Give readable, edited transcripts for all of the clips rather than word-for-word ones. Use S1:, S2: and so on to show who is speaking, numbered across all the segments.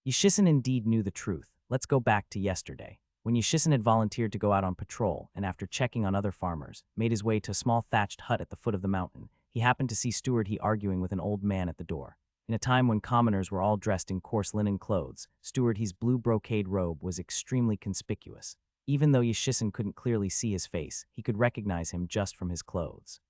S1: Yishisen indeed knew the truth. Let's go back to yesterday. When Yishisen had volunteered to go out on patrol, and after checking on other farmers, made his way to a small thatched hut at the foot of the mountain, he happened to see Steward he arguing with an old man at the door. In a time when commoners were all dressed in coarse linen clothes, Steward he's blue brocade robe was extremely conspicuous. Even though Yishisen couldn't clearly see his face, he could recognize him just from his clothes.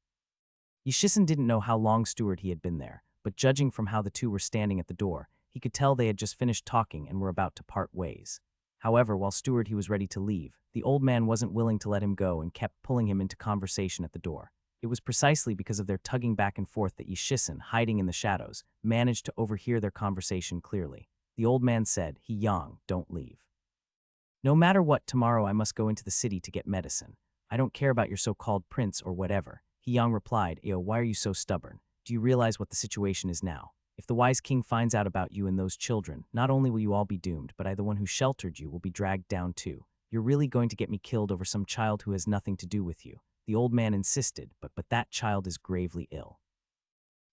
S1: Yishisen didn't know how long Steward he had been there, but judging from how the two were standing at the door, he could tell they had just finished talking and were about to part ways. However, while Steward he was ready to leave, the old man wasn't willing to let him go and kept pulling him into conversation at the door. It was precisely because of their tugging back and forth that Yishisen, hiding in the shadows, managed to overhear their conversation clearly. The old man said, "He Yang, don't leave. No matter what, tomorrow I must go into the city to get medicine. I don't care about your so-called prince or whatever." He Yang replied, "Ayo, why are you so stubborn? Do you realize what the situation is now? If the wise king finds out about you and those children, not only will you all be doomed, but I, the one who sheltered you, will be dragged down too. You're really going to get me killed over some child who has nothing to do with you." The old man insisted, but that child is gravely ill.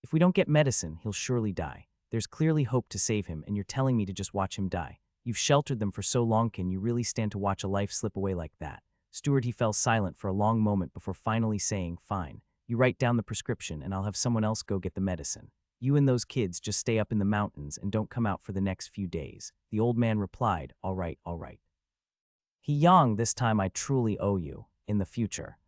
S1: If we don't get medicine, he'll surely die. There's clearly hope to save him, and you're telling me to just watch him die. You've sheltered them for so long, can you really stand to watch a life slip away like that? Steward he fell silent for a long moment before finally saying, "Fine, you write down the prescription and I'll have someone else go get the medicine. You and those kids just stay up in the mountains and don't come out for the next few days." The old man replied, "All right, all right. He Yang, this time I truly owe you, in the future."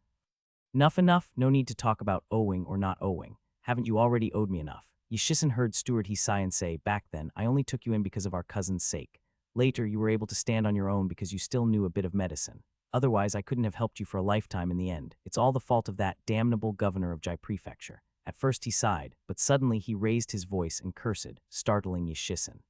S1: Enough, no need to talk about owing or not owing. Haven't you already owed me enough? Yishisen heard Steward he sigh and say, "Back then, I only took you in because of our cousin's sake. Later, you were able to stand on your own because you still knew a bit of medicine. Otherwise, I couldn't have helped you for a lifetime in the end. It's all the fault of that damnable governor of Jai Prefecture." At first he sighed, but suddenly he raised his voice and cursed, startling Yishisen.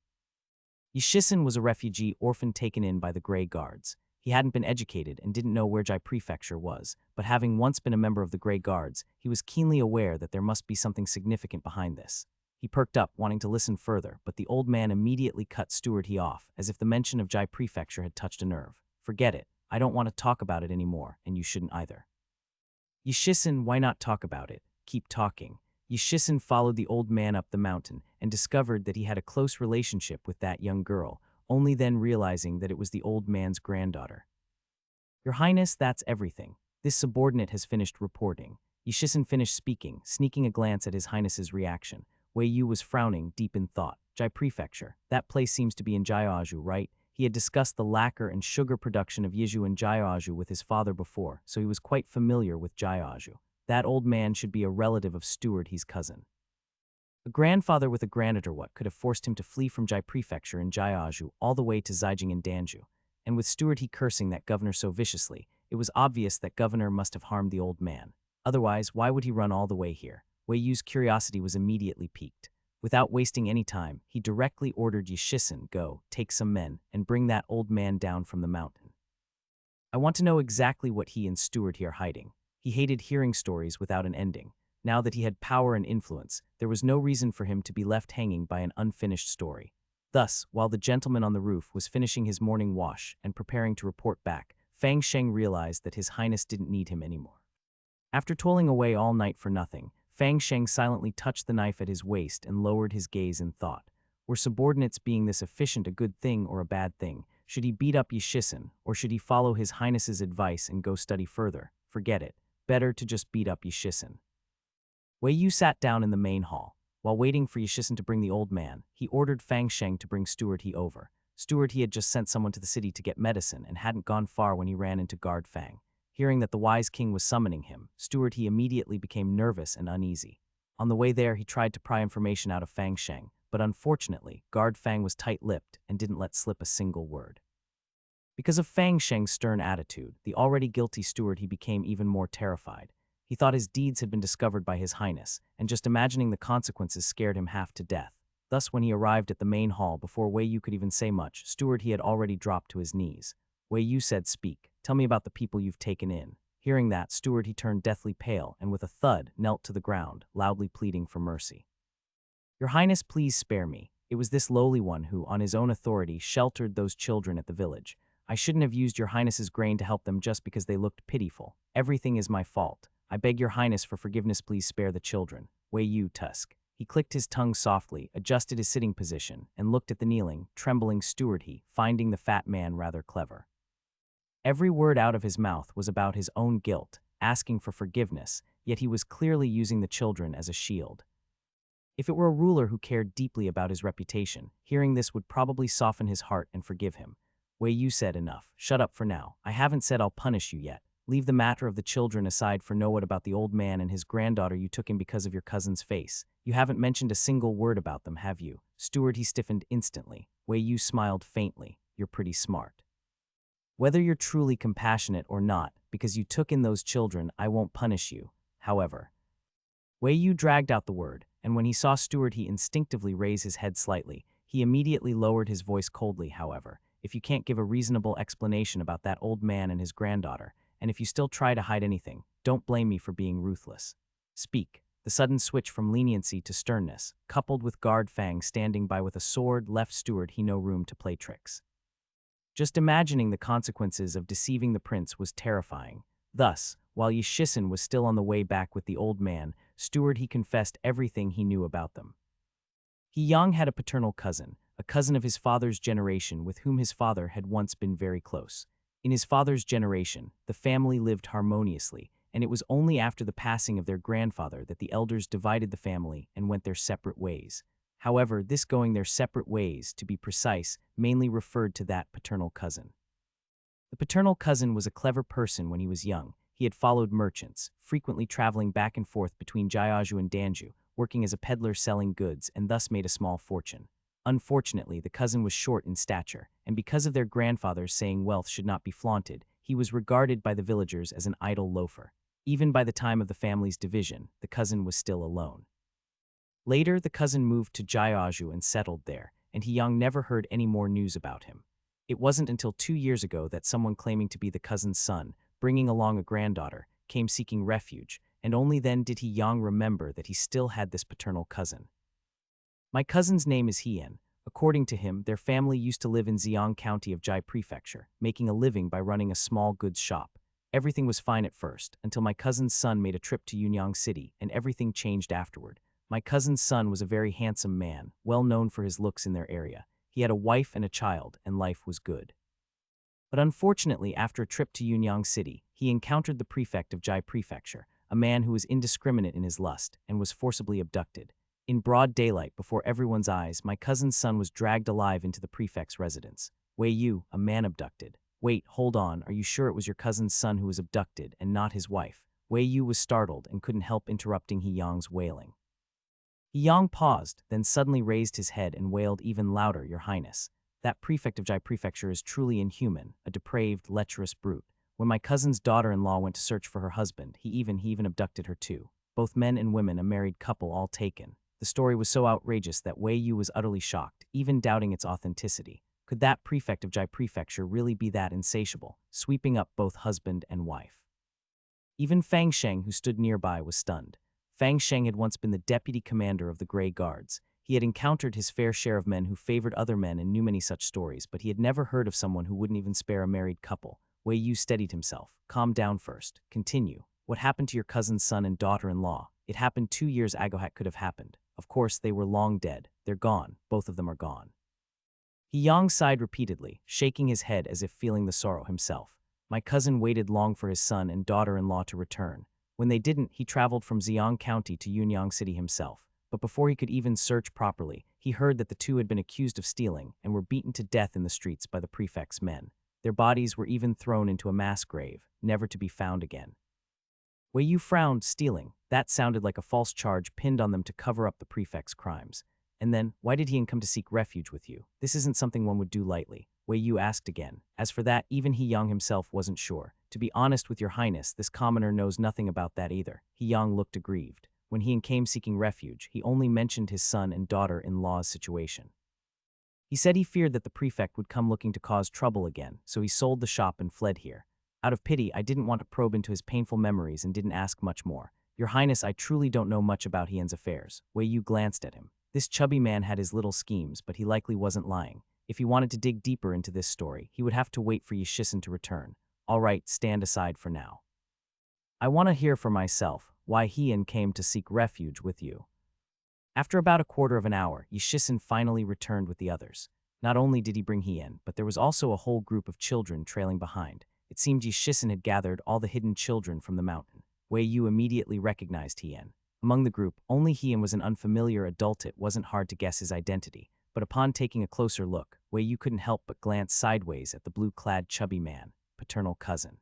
S1: Yishisen was a refugee orphan taken in by the Grey Guards. He hadn't been educated and didn't know where Jai Prefecture was, but having once been a member of the Grey Guards, he was keenly aware that there must be something significant behind this. He perked up, wanting to listen further, but the old man immediately cut Steward he off, as if the mention of Jai Prefecture had touched a nerve. "Forget it. I don't want to talk about it anymore, and you shouldn't either." "Yishisen, why not talk about it? Keep talking." Yishisen followed the old man up the mountain and discovered that he had a close relationship with that young girl, only then realizing that it was the old man's granddaughter. "Your Highness, that's everything. This subordinate has finished reporting." Yishisen finished speaking, sneaking a glance at his Highness's reaction. Wei Yu was frowning, deep in thought. Jai Prefecture. That place seems to be in Jiaoju, right? He had discussed the lacquer and sugar production of Yizhu and Jiaoju with his father before, so he was quite familiar with Jiaoju. That old man should be a relative of Steward he's cousin. A grandfather with a granddaughter, what could have forced him to flee from Jai Prefecture in Jiaoju all the way to Zijing and Danju? And with Steward he cursing that governor so viciously, it was obvious that governor must have harmed the old man. Otherwise, why would he run all the way here? Wei Yu's curiosity was immediately piqued. Without wasting any time, he directly ordered Yishisen, "Go, take some men, and bring that old man down from the mountain. I want to know exactly what he and Steward here are hiding." He hated hearing stories without an ending. Now that he had power and influence, there was no reason for him to be left hanging by an unfinished story. Thus, while the gentleman on the roof was finishing his morning wash and preparing to report back, Fang Sheng realized that his Highness didn't need him anymore. After toiling away all night for nothing, Fang Sheng silently touched the knife at his waist and lowered his gaze in thought. Were subordinates being this efficient a good thing or a bad thing? Should he beat up Yishisen, or should he follow his Highness's advice and go study further? Forget it. Better to just beat up Yishisen. Wei Yu sat down in the main hall. While waiting for Yishisen to bring the old man, he ordered Fang Sheng to bring Steward he over. Steward he had just sent someone to the city to get medicine and hadn't gone far when he ran into Guard Fang. Hearing that the wise king was summoning him, Steward he immediately became nervous and uneasy. On the way there, he tried to pry information out of Fang Sheng, but unfortunately, Guard Fang was tight-lipped and didn't let slip a single word. Because of Fang Sheng's stern attitude, the already guilty Steward he became even more terrified. He thought his deeds had been discovered by his Highness, and just imagining the consequences scared him half to death. Thus, when he arrived at the main hall before Wei Yu could even say much, Steward he had already dropped to his knees. Wei Yu said, "Speak. Tell me about the people you've taken in." Hearing that, Steward he turned deathly pale and with a thud knelt to the ground, loudly pleading for mercy. "Your Highness, please spare me. It was this lowly one who, on his own authority, sheltered those children at the village. I shouldn't have used your Highness's grain to help them just because they looked pitiful. Everything is my fault. I beg your Highness for forgiveness, please spare the children." Wei Yu tusk. He clicked his tongue softly, adjusted his sitting position, and looked at the kneeling, trembling steward, finding the fat man rather clever. Every word out of his mouth was about his own guilt, asking for forgiveness, yet he was clearly using the children as a shield. If it were a ruler who cared deeply about his reputation, hearing this would probably soften his heart and forgive him. Wei Yu said, "Enough. Shut up for now. I haven't said I'll punish you yet. Leave the matter of the children aside for know what about the old man and his granddaughter you took him because of your cousin's face. You haven't mentioned a single word about them, have you?" Steward, he stiffened instantly. Wei Yu smiled faintly. "You're pretty smart. Whether you're truly compassionate or not, because you took in those children, I won't punish you. However." Wei Yu dragged out the word, and when he saw Steward, he instinctively raised his head slightly. He immediately lowered his voice coldly. "However, if you can't give a reasonable explanation about that old man and his granddaughter, and if you still try to hide anything, don't blame me for being ruthless. Speak." The sudden switch from leniency to sternness, coupled with Guard Fang standing by with a sword, left Steward no room to play tricks. Just imagining the consequences of deceiving the prince was terrifying. Thus, while Yi Shisun was still on the way back with the old man, Steward confessed everything he knew about them. He Yang had a paternal cousin, a cousin of his father's generation with whom his father had once been very close. In his father's generation, the family lived harmoniously, and it was only after the passing of their grandfather that the elders divided the family and went their separate ways. However, this going their separate ways, to be precise, mainly referred to that paternal cousin. The paternal cousin was a clever person when he was young. He had followed merchants, frequently traveling back and forth between Jiazhu and Danju, working as a peddler selling goods, and thus made a small fortune. Unfortunately, the cousin was short in stature, and because of their grandfathers saying wealth should not be flaunted, he was regarded by the villagers as an idle loafer. Even by the time of the family's division, the cousin was still alone. Later, the cousin moved to Jiazhu and settled there, and Yang never heard any more news about him. It wasn't until 2 years ago that someone claiming to be the cousin's son, bringing along a granddaughter, came seeking refuge, and only then did Yang remember that he still had this paternal cousin. "My cousin's name is Hien." According to him, their family used to live in Ziyang County of Jai Prefecture, making a living by running a small goods shop. Everything was fine at first, until my cousin's son made a trip to Yunyang City, and everything changed afterward. My cousin's son was a very handsome man, well known for his looks in their area. He had a wife and a child, and life was good. But unfortunately, after a trip to Yunyang City, he encountered the prefect of Jai Prefecture, a man who was indiscriminate in his lust, and was forcibly abducted. In broad daylight, before everyone's eyes, my cousin's son was dragged alive into the prefect's residence. "Wei Yu, a man abducted." "Wait, hold on, are you sure it was your cousin's son who was abducted, and not his wife?" Wei Yu was startled and couldn't help interrupting He Yang's wailing. He Yang paused, then suddenly raised his head and wailed even louder, "Your Highness, that prefect of Jai Prefecture is truly inhuman, a depraved, lecherous brute. When my cousin's daughter-in-law went to search for her husband, he even abducted her too. Both men and women, a married couple, all taken." The story was so outrageous that Wei Yu was utterly shocked, even doubting its authenticity. Could that prefect of Jai Prefecture really be that insatiable, sweeping up both husband and wife? Even Fang Sheng, who stood nearby, was stunned. Fang Sheng had once been the deputy commander of the Grey Guards. He had encountered his fair share of men who favored other men and knew many such stories, but he had never heard of someone who wouldn't even spare a married couple. Wei Yu steadied himself. "Calm down first. Continue. What happened to your cousin's son and daughter-in-law?" "It happened 2 years ago. It could have happened. Of course, they were long dead. They're gone. Both of them are gone." He Yang sighed repeatedly, shaking his head as if feeling the sorrow himself. "My cousin waited long for his son and daughter-in-law to return. When they didn't, he traveled from Ziyang County to Yunyang City himself. But before he could even search properly, he heard that the two had been accused of stealing and were beaten to death in the streets by the prefect's men. Their bodies were even thrown into a mass grave, never to be found again." Wei Yu frowned. "Stealing? That sounded like a false charge pinned on them to cover up the prefect's crimes. And then, why did he come to seek refuge with you? This isn't something one would do lightly." Wei Yu asked again. "As for that, even He Yang himself wasn't sure. To be honest with your highness, this commoner knows nothing about that either." He Yang looked aggrieved. When he came seeking refuge, he only mentioned his son and daughter-in-law's situation. He said he feared that the prefect would come looking to cause trouble again, so he sold the shop and fled here. Out of pity, I didn't want to probe into his painful memories and didn't ask much more. Your Highness, I truly don't know much about Hien's affairs." Wei Yu glanced at him. This chubby man had his little schemes, but he likely wasn't lying. If he wanted to dig deeper into this story, he would have to wait for Yi Shisun to return. "All right, stand aside for now. I want to hear for myself why Hien came to seek refuge with you." After about a quarter of an hour, Yishisin finally returned with the others. Not only did he bring Hien, but there was also a whole group of children trailing behind. It seemed Yishisin had gathered all the hidden children from the mountain. Wei Yu immediately recognized Hien. Among the group, only Hien was an unfamiliar adult. It wasn't hard to guess his identity, but upon taking a closer look, Wei Yu couldn't help but glance sideways at the blue-clad chubby man, paternal cousin.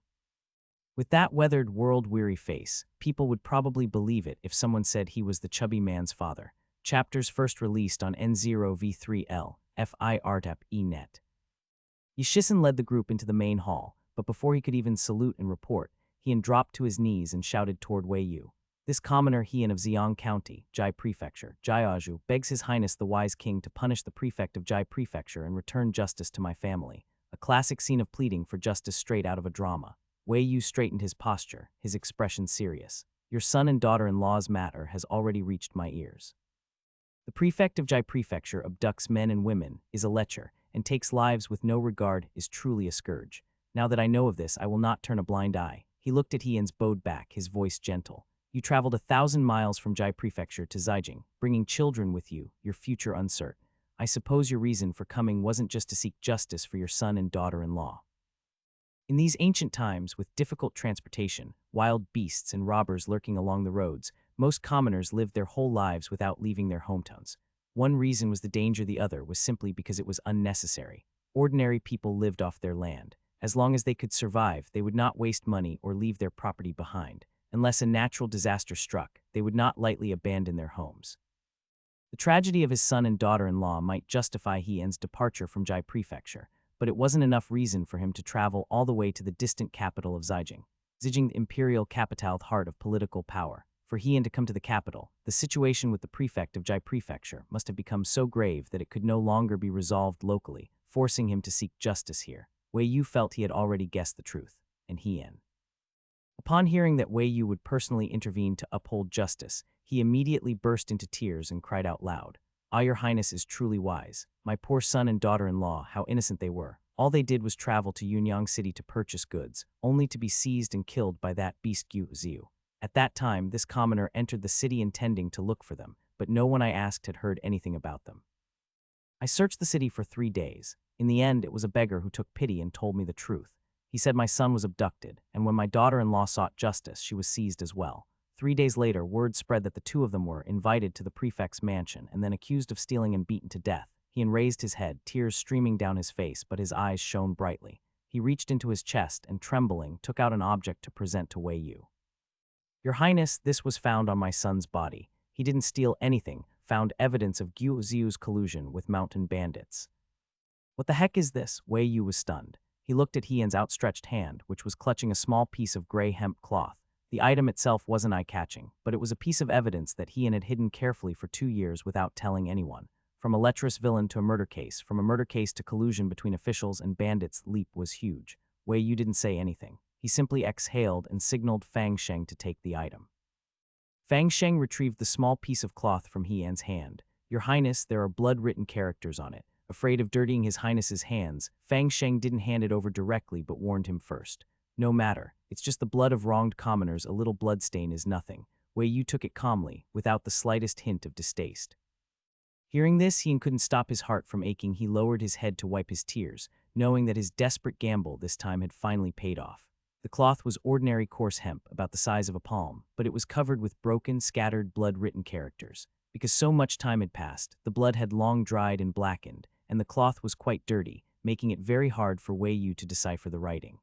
S1: With that weathered, world-weary face, people would probably believe it if someone said he was the chubby man's father. Chapters first released on N0V3L, FIRTAP.net. Yishisin led the group into the main hall, but before he could even salute and report, Hien dropped to his knees and shouted toward Wei Yu. This commoner Hien of Xiang County, Jai Prefecture, Jiaju, begs His Highness the Wise King to punish the prefect of Jai Prefecture and return justice to my family. A classic scene of pleading for justice straight out of a drama. Wei Yu straightened his posture, his expression serious. Your son and daughter-in-law's matter has already reached my ears. The prefect of Jai Prefecture abducts men and women, is a lecher, and takes lives with no regard, is truly a scourge. Now that I know of this, I will not turn a blind eye. He looked at Hien's bowed back, his voice gentle. You traveled 1,000 miles from Jai Prefecture to Zhejiang, bringing children with you, your future uncertain. I suppose your reason for coming wasn't just to seek justice for your son and daughter-in-law. In these ancient times, with difficult transportation, wild beasts and robbers lurking along the roads, most commoners lived their whole lives without leaving their hometowns. One reason was the danger, the other was simply because it was unnecessary. Ordinary people lived off their land. As long as they could survive, they would not waste money or leave their property behind. Unless a natural disaster struck, they would not lightly abandon their homes. The tragedy of his son and daughter-in-law might justify Hien's departure from Jai Prefecture, but it wasn't enough reason for him to travel all the way to the distant capital of Zhejiang. Zhejiang, the imperial capital, the heart of political power. For Hien to come to the capital, the situation with the prefect of Jai Prefecture must have become so grave that it could no longer be resolved locally, forcing him to seek justice here. Wei Yu felt he had already guessed the truth, and Hien. Upon hearing that Wei Yu would personally intervene to uphold justice, he immediately burst into tears and cried out loud, Ah, your highness is truly wise. My poor son and daughter-in-law, how innocent they were. All they did was travel to Yunyang City to purchase goods, only to be seized and killed by that beast Gu Ziu. At that time, this commoner entered the city intending to look for them, but no one I asked had heard anything about them. I searched the city for 3 days. In the end, it was a beggar who took pity and told me the truth. He said my son was abducted, and when my daughter-in-law sought justice, she was seized as well. 3 days later, word spread that the two of them were invited to the prefect's mansion and then accused of stealing and beaten to death. He raised his head, tears streaming down his face, but his eyes shone brightly. He reached into his chest and, trembling, took out an object to present to Wei Yu. Your Highness, this was found on my son's body. He didn't steal anything, found evidence of Gu Ziu's collusion with mountain bandits. What the heck is this? Wei Yu was stunned. He looked at Hien's outstretched hand, which was clutching a small piece of gray hemp cloth. The item itself wasn't eye-catching, but it was a piece of evidence that Hien had hidden carefully for 2 years without telling anyone. From a lecherous villain to a murder case, from a murder case to collusion between officials and bandits, the leap was huge. Wei Yu didn't say anything. He simply exhaled and signaled Fang Sheng to take the item. Fang Sheng retrieved the small piece of cloth from Hien's hand. Your Highness, there are blood-written characters on it. Afraid of dirtying His Highness's hands, Fang Sheng didn't hand it over directly but warned him first. No matter, it's just the blood of wronged commoners, a little bloodstain is nothing. Wei Yu took it calmly, without the slightest hint of distaste. Hearing this, Hien couldn't stop his heart from aching. He lowered his head to wipe his tears, knowing that his desperate gamble this time had finally paid off. The cloth was ordinary coarse hemp, about the size of a palm, but it was covered with broken, scattered, blood-written characters. Because so much time had passed, the blood had long dried and blackened, and the cloth was quite dirty, making it very hard for Wei Yu to decipher the writing.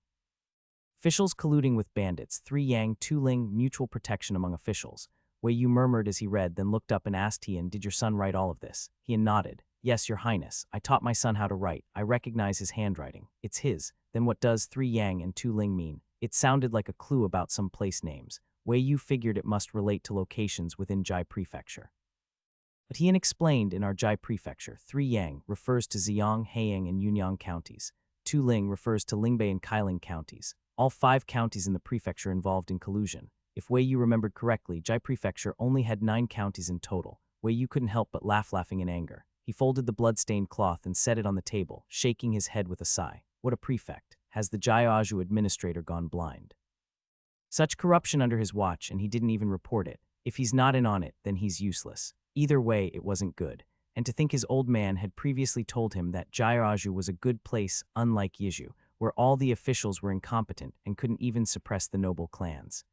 S1: Officials colluding with bandits, 3 Yang, 2 Ling, mutual protection among officials. Wei Yu murmured as he read, then looked up and asked Hien, did your son write all of this? Hien nodded. Yes, your highness. I taught my son how to write. I recognize his handwriting. It's his. Then what does 3 Yang and 2 Ling mean? It sounded like a clue about some place names. Wei Yu figured it must relate to locations within Jai Prefecture. But Hien explained, in our Jai Prefecture, 3 Yang refers to Ziyang, Haiyang, and Yunyang counties. 2 Ling refers to Lingbei and Kailing counties. All 5 counties in the prefecture involved in collusion. If Wei Yu remembered correctly, Jai Prefecture only had 9 counties in total. Wei Yu couldn't help but laughing in anger. He folded the blood-stained cloth and set it on the table, shaking his head with a sigh. What a prefect. Has the Jiaoju administrator gone blind? Such corruption under his watch, and he didn't even report it. If he's not in on it, then he's useless. Either way, it wasn't good. And to think his old man had previously told him that Jairaju was a good place unlike Yiju, where all the officials were incompetent and couldn't even suppress the noble clans.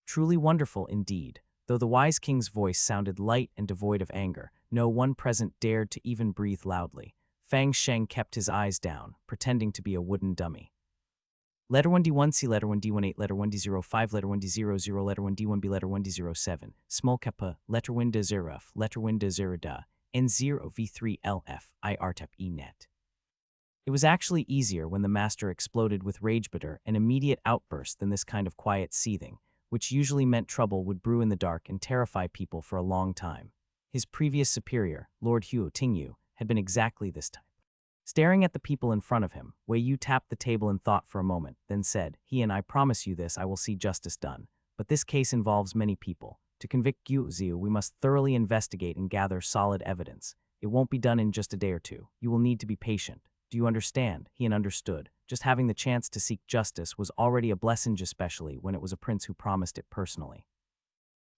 S1: Truly wonderful indeed. Though the wise king's voice sounded light and devoid of anger, no one present dared to even breathe loudly. Fang Sheng kept his eyes down, pretending to be a wooden dummy. Letter 1D1C, Letter 1D18, Letter 1D05, Letter 1D00, Letter 1D1B, Letter 1D07, Small Kappa, Letter 1D0F, Letter 1D0Da, N0V3LF, IRTEP ENET. It was actually easier when the master exploded with ragebitter and immediate outburst than this kind of quiet seething, which usually meant trouble would brew in the dark and terrify people for a long time. His previous superior, Lord Huo Tingyu, had been exactly this type. Staring at the people in front of him, Wei Yu tapped the table in thought for a moment, then said, "I promise you this, I will see justice done. But this case involves many people. To convict Gu Ziu, we must thoroughly investigate and gather solid evidence. It won't be done in just a day or two. You will need to be patient. Do you understand?" He understood. Just having the chance to seek justice was already a blessing, especially when it was a prince who promised it personally.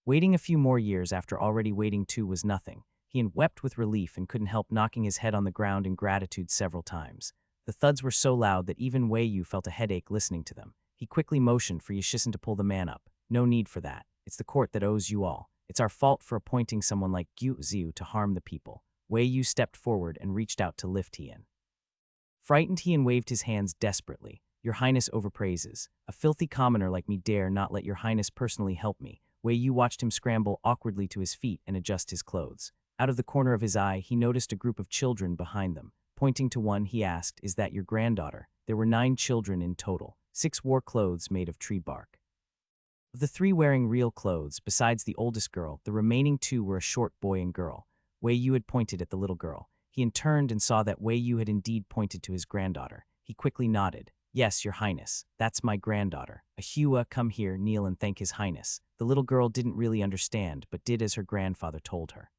S1: Waiting a few more years after already waiting too was nothing. He wept with relief and couldn't help knocking his head on the ground in gratitude several times. The thuds were so loud that even Wei Yu felt a headache listening to them. He quickly motioned for Yishisen to pull the man up. "No need for that. It's the court that owes you all. It's our fault for appointing someone like Gu Ziu to harm the people." Wei Yu stepped forward and reached out to lift Hien. Frightened, Hien waved his hands desperately. "Your Highness overpraises. A filthy commoner like me dare not let your Highness personally help me." Wei Yu watched him scramble awkwardly to his feet and adjust his clothes. Out of the corner of his eye, he noticed a group of children behind them. Pointing to one, he asked, "Is that your granddaughter?" There were 9 children in total. 6 wore clothes made of tree bark. Of the 3 wearing real clothes, besides the oldest girl, the remaining 2 were a short boy and girl. Wei Yu had pointed at the little girl. He turned and saw that Wei Yu had indeed pointed to his granddaughter. He quickly nodded. "Yes, your Highness. That's my granddaughter. Ahua, come here, kneel and thank his Highness." The little girl didn't really understand, but did as her grandfather told her.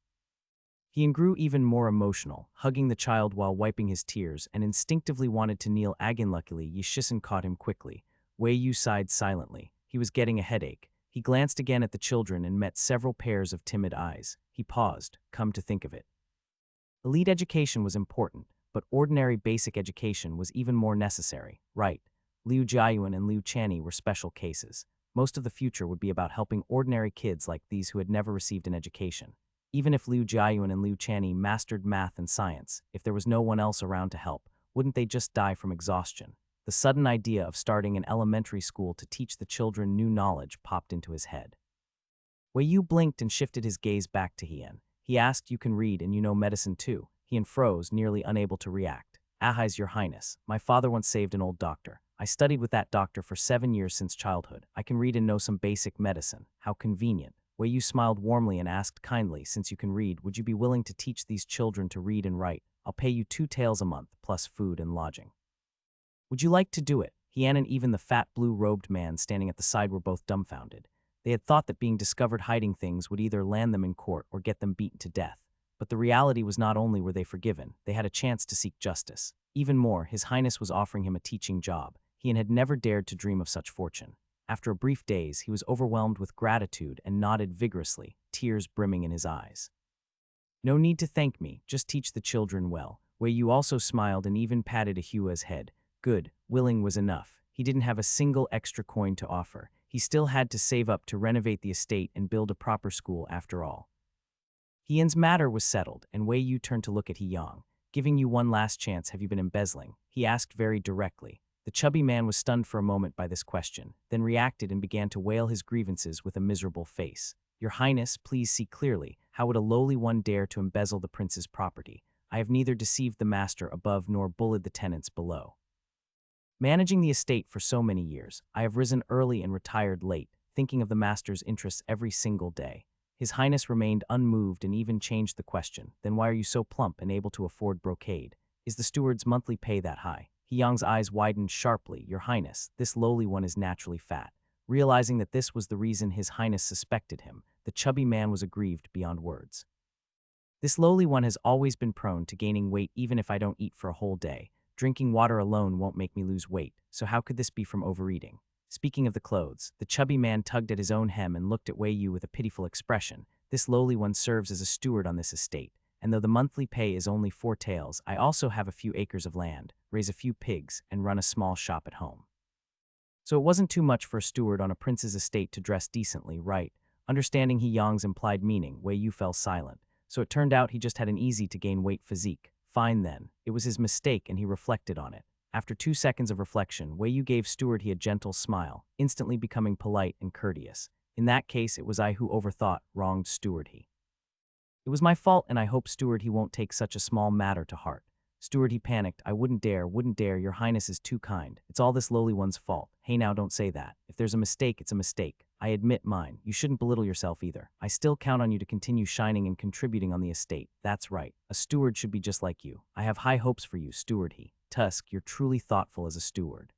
S1: He grew even more emotional, hugging the child while wiping his tears, and instinctively wanted to kneel again. Luckily, Yishisen caught him quickly. Wei Yu sighed silently. He was getting a headache. He glanced again at the children and met several pairs of timid eyes. He paused. Come to think of it, elite education was important, but ordinary basic education was even more necessary. Right. Liu Jiayuan and Liu Chanyi were special cases. Most of the future would be about helping ordinary kids like these who had never received an education. Even if Liu Jiayuan and Liu Chanyi mastered math and science, if there was no one else around to help, wouldn't they just die from exhaustion? The sudden idea of starting an elementary school to teach the children new knowledge popped into his head. Wei Yu blinked and shifted his gaze back to Hien. He asked, "You can read and you know medicine too?" Hien froze, nearly unable to react. "Ahais, your Highness. My father once saved an old doctor. I studied with that doctor for 7 years since childhood. I can read and know some basic medicine. How convenient." Wei Yu smiled warmly and asked kindly, "Since you can read, would you be willing to teach these children to read and write? I'll pay you 2 taels a month, plus food and lodging. Would you like to do it?" Hien and even the fat blue-robed man standing at the side were both dumbfounded. They had thought that being discovered hiding things would either land them in court or get them beaten to death. But the reality was not only were they forgiven, they had a chance to seek justice. Even more, His Highness was offering him a teaching job. Hien had never dared to dream of such fortune. After a brief daze, he was overwhelmed with gratitude and nodded vigorously, tears brimming in his eyes. "No need to thank me, just teach the children well." Wei Yu also smiled and even patted Ahua's head. Good, willing was enough. He didn't have a single extra coin to offer. He still had to save up to renovate the estate and build a proper school after all. Hien's matter was settled, and Wei Yu turned to look at Yang. "Giving you one last chance, have you been embezzling?" he asked very directly. The chubby man was stunned for a moment by this question, then reacted and began to wail his grievances with a miserable face. "Your Highness, please see clearly. How would a lowly one dare to embezzle the prince's property? I have neither deceived the master above nor bullied the tenants below. Managing the estate for so many years, I have risen early and retired late, thinking of the master's interests every single day." His Highness remained unmoved and even changed the question. "Then why are you so plump and able to afford brocade? Is the steward's monthly pay that high?" Yang's eyes widened sharply. "Your Highness, this lowly one is naturally fat." Realizing that this was the reason His Highness suspected him, the chubby man was aggrieved beyond words. "This lowly one has always been prone to gaining weight even if I don't eat for a whole day. Drinking water alone won't make me lose weight, so how could this be from overeating?" Speaking of the clothes, the chubby man tugged at his own hem and looked at Wei Yu with a pitiful expression. This lowly one serves as a steward on this estate, and though the monthly pay is only 4 taels, I also have a few acres of land, raise a few pigs, and run a small shop at home. So it wasn't too much for a steward on a prince's estate to dress decently, right? Understanding He Yang's implied meaning, Wei Yu fell silent. So it turned out he just had an easy-to-gain weight physique. Fine then. It was his mistake and he reflected on it. After 2 seconds of reflection, Wei Yu gave steward he a gentle smile, instantly becoming polite and courteous. In that case, it was I who overthought, wronged steward he. It was my fault, and I hope steward he won't take such a small matter to heart. Steward he panicked. I wouldn't dare, your highness is too kind. It's all this lowly one's fault. Hey now, don't say that. If there's a mistake, it's a mistake. I admit mine. You shouldn't belittle yourself either. I still count on you to continue shining and contributing on the estate. That's right. A steward should be just like you. I have high hopes for you, steward he. Tusk, you're truly thoughtful as a steward.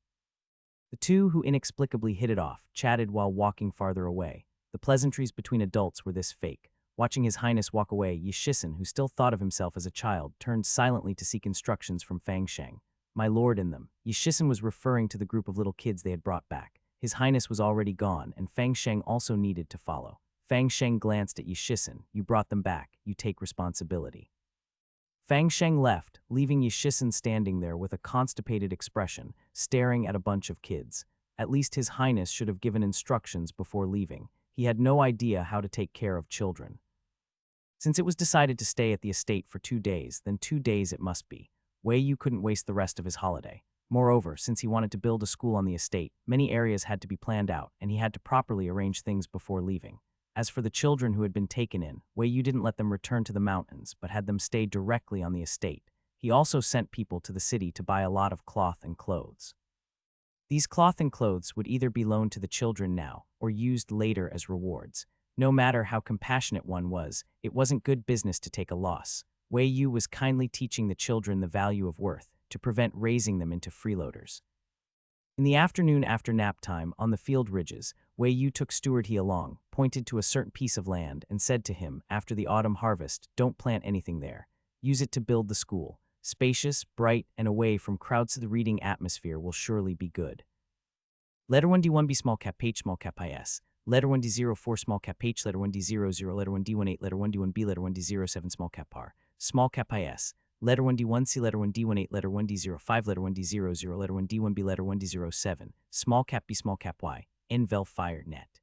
S1: The two, who inexplicably hit it off, chatted while walking farther away. The pleasantries between adults were this fake. Watching His Highness walk away, Yi Shisen, who still thought of himself as a child, turned silently to seek instructions from Fang Sheng. My lord in them. Yi Shisen was referring to the group of little kids they had brought back. His Highness was already gone, and Fang Sheng also needed to follow. Fang Sheng glanced at Yi Shisen. You brought them back. You take responsibility. Fang Sheng left, leaving Yi Shisen standing there with a constipated expression, staring at a bunch of kids. At least His Highness should have given instructions before leaving. He had no idea how to take care of children. Since it was decided to stay at the estate for 2 days, then 2 days it must be. Wei Yu couldn't waste the rest of his holiday. Moreover, since he wanted to build a school on the estate, many areas had to be planned out, and he had to properly arrange things before leaving. As for the children who had been taken in, Wei Yu didn't let them return to the mountains, but had them stay directly on the estate. He also sent people to the city to buy a lot of cloth and clothes. These cloth and clothes would either be loaned to the children now, or used later as rewards. No matter how compassionate one was, it wasn't good business to take a loss. Wei Yu was kindly teaching the children the value of worth, to prevent raising them into freeloaders. In the afternoon after nap time, on the field ridges, Wei Yu took steward he along, pointed to a certain piece of land, and said to him, after the autumn harvest, don't plant anything there. Use it to build the school. Spacious, bright, and away from crowds to the reading atmosphere will surely be good. Letter 1D1B small cap H small cap IS. Letter 1D04 small cap H, letter 1D00, letter 1D18, letter 1D1B, letter 1D07 small cap R, small cap IS, letter 1D1C, letter 1D18, letter 1D05, letter 1D00, letter 1D1B, letter 1D07, small cap B, small cap Y, Envel Fire Net.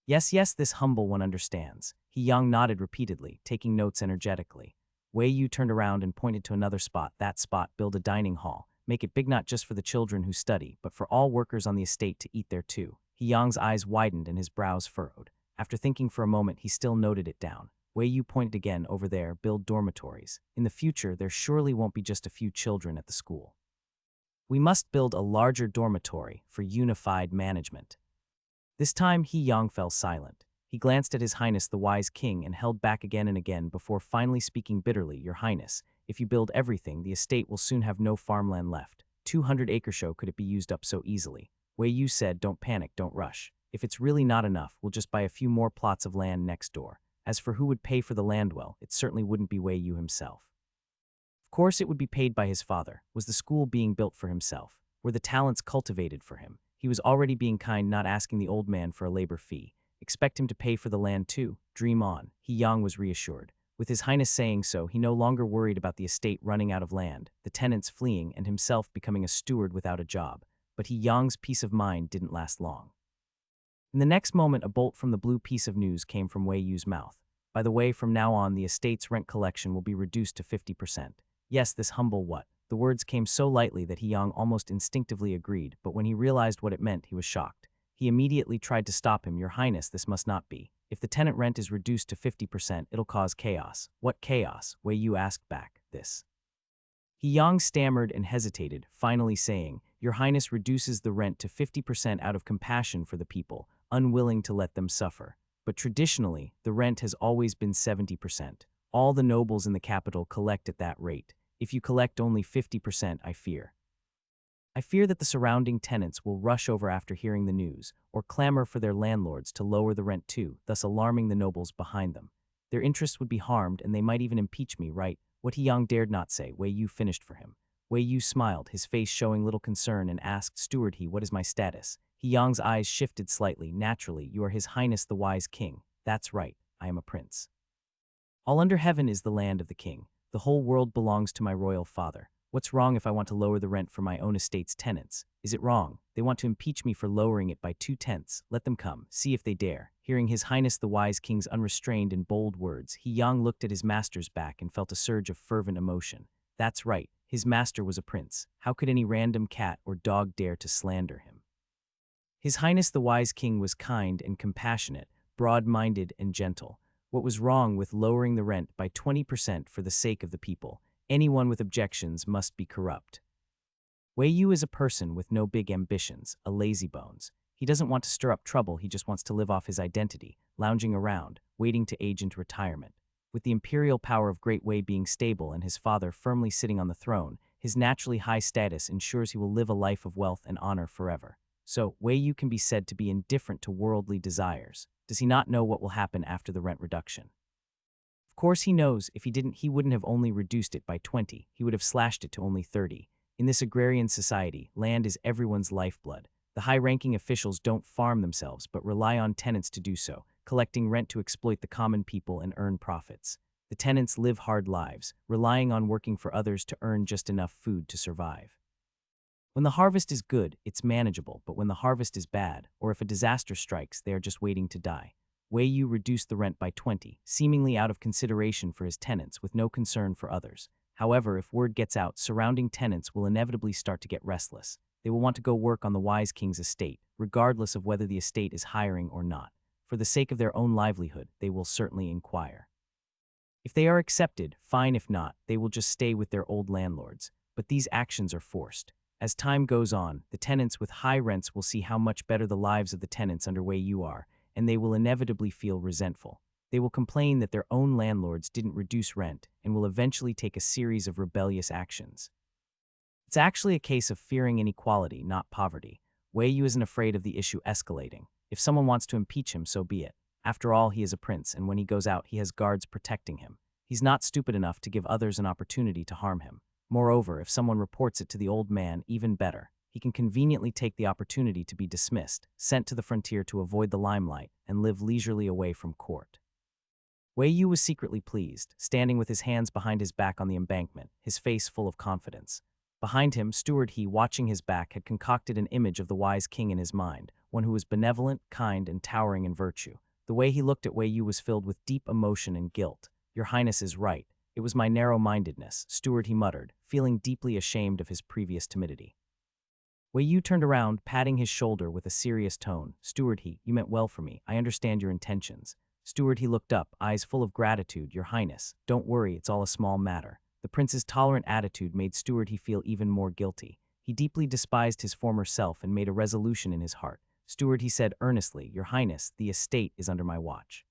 S1: Yes, this humble one understands. He Yang nodded repeatedly, taking notes energetically. Wei Yu turned around and pointed to another spot. That spot, build a dining hall. Make it big not just for the children who study, but for all workers on the estate to eat there too. He Yang's eyes widened and his brows furrowed. After thinking for a moment, he still noted it down. Wei Yu pointed again, over there, build dormitories. In the future, there surely won't be just a few children at the school. We must build a larger dormitory for unified management. This time, He Yang fell silent. He glanced at His Highness the Wise King and held back again and again before finally speaking bitterly, Your Highness, if you build everything, the estate will soon have no farmland left. 200-acre show could it be used up so easily? Wei Yu said, don't panic, don't rush. If it's really not enough, we'll just buy a few more plots of land next door. As for who would pay for the land, well, it certainly wouldn't be Wei Yu himself. Of course it would be paid by his father. Was the school being built for himself? Were the talents cultivated for him? He was already being kind, not asking the old man for a labor fee. Expect him to pay for the land too. Dream on. He Yang was reassured. With His Highness saying so, he no longer worried about the estate running out of land, the tenants fleeing, and himself becoming a steward without a job. But He Yang's peace of mind didn't last long. In the next moment, a bolt from the blue piece of news came from Wei Yu's mouth. By the way, from now on, the estate's rent collection will be reduced to 50%. Yes, this humble what? The words came so lightly that He Yang almost instinctively agreed, but when he realized what it meant, he was shocked. He immediately tried to stop him. Your Highness, this must not be. If the tenant rent is reduced to 50%, it'll cause chaos. What chaos? Wei Yu asked back. This. He Yang stammered and hesitated, finally saying, Your Highness reduces the rent to 50% out of compassion for the people, unwilling to let them suffer. But traditionally, the rent has always been 70%. All the nobles in the capital collect at that rate. If you collect only 50%, I fear that the surrounding tenants will rush over after hearing the news, or clamor for their landlords to lower the rent too, thus alarming the nobles behind them. Their interests would be harmed, and they might even impeach me, right? What He Yang dared not say, Wei Yu finished for him. Wei Yu smiled, his face showing little concern, and asked, Steward he, what is my status? He Yang's eyes shifted slightly. Naturally, you are His Highness the Wise King. That's right. I am a prince. All under heaven is the land of the king. The whole world belongs to my royal father. What's wrong if I want to lower the rent for my own estate's tenants? Is it wrong? They want to impeach me for lowering it by 2/10. Let them come, see if they dare. Hearing His Highness the Wise King's unrestrained and bold words, Yang looked at his master's back and felt a surge of fervent emotion. That's right, his master was a prince. How could any random cat or dog dare to slander him? His Highness the Wise King was kind and compassionate, broad-minded and gentle. What was wrong with lowering the rent by 20% for the sake of the people? Anyone with objections must be corrupt. Wei Yu is a person with no big ambitions, a lazybones. He doesn't want to stir up trouble, he just wants to live off his identity, lounging around, waiting to age into retirement. With the imperial power of Great Wei being stable and his father firmly sitting on the throne, his naturally high status ensures he will live a life of wealth and honor forever. So, Wei Yu can be said to be indifferent to worldly desires. Does he not know what will happen after the rent reduction? Of course he knows. If he didn't, he wouldn't have only reduced it by 20, he would have slashed it to only 30. In this agrarian society, land is everyone's lifeblood. The high-ranking officials don't farm themselves but rely on tenants to do so, collecting rent to exploit the common people and earn profits. The tenants live hard lives, relying on working for others to earn just enough food to survive. When the harvest is good, it's manageable, but when the harvest is bad, or if a disaster strikes, they are just waiting to die. Wei Yu reduced the rent by 20, seemingly out of consideration for his tenants with no concern for others. However, if word gets out, surrounding tenants will inevitably start to get restless. They will want to go work on the Wise King's estate, regardless of whether the estate is hiring or not. For the sake of their own livelihood, they will certainly inquire. If they are accepted, fine. If not, they will just stay with their old landlords. But these actions are forced. As time goes on, the tenants with high rents will see how much better the lives of the tenants under Wei Yu are, and they will inevitably feel resentful. They will complain that their own landlords didn't reduce rent and will eventually take a series of rebellious actions. It's actually a case of fearing inequality, not poverty. Wei Yu isn't afraid of the issue escalating. If someone wants to impeach him, so be it. After all, he is a prince, and when he goes out, he has guards protecting him. He's not stupid enough to give others an opportunity to harm him. Moreover, if someone reports it to the old man, even better. He can conveniently take the opportunity to be dismissed, sent to the frontier to avoid the limelight, and live leisurely away from court. Wei Yu was secretly pleased, standing with his hands behind his back on the embankment, his face full of confidence. Behind him, Steward He, watching his back, had concocted an image of the Wise King in his mind, one who was benevolent, kind, and towering in virtue. The way he looked at Wei Yu was filled with deep emotion and guilt. Your Highness is right. It was my narrow-mindedness, Steward He muttered, feeling deeply ashamed of his previous timidity. Wei Yu turned around, patting his shoulder with a serious tone. Steward He, you meant well for me. I understand your intentions. Steward He looked up, eyes full of gratitude. Your Highness, don't worry, it's all a small matter. The prince's tolerant attitude made Steward He feel even more guilty. He deeply despised his former self and made a resolution in his heart. Steward He said earnestly, Your Highness, the estate is under my watch.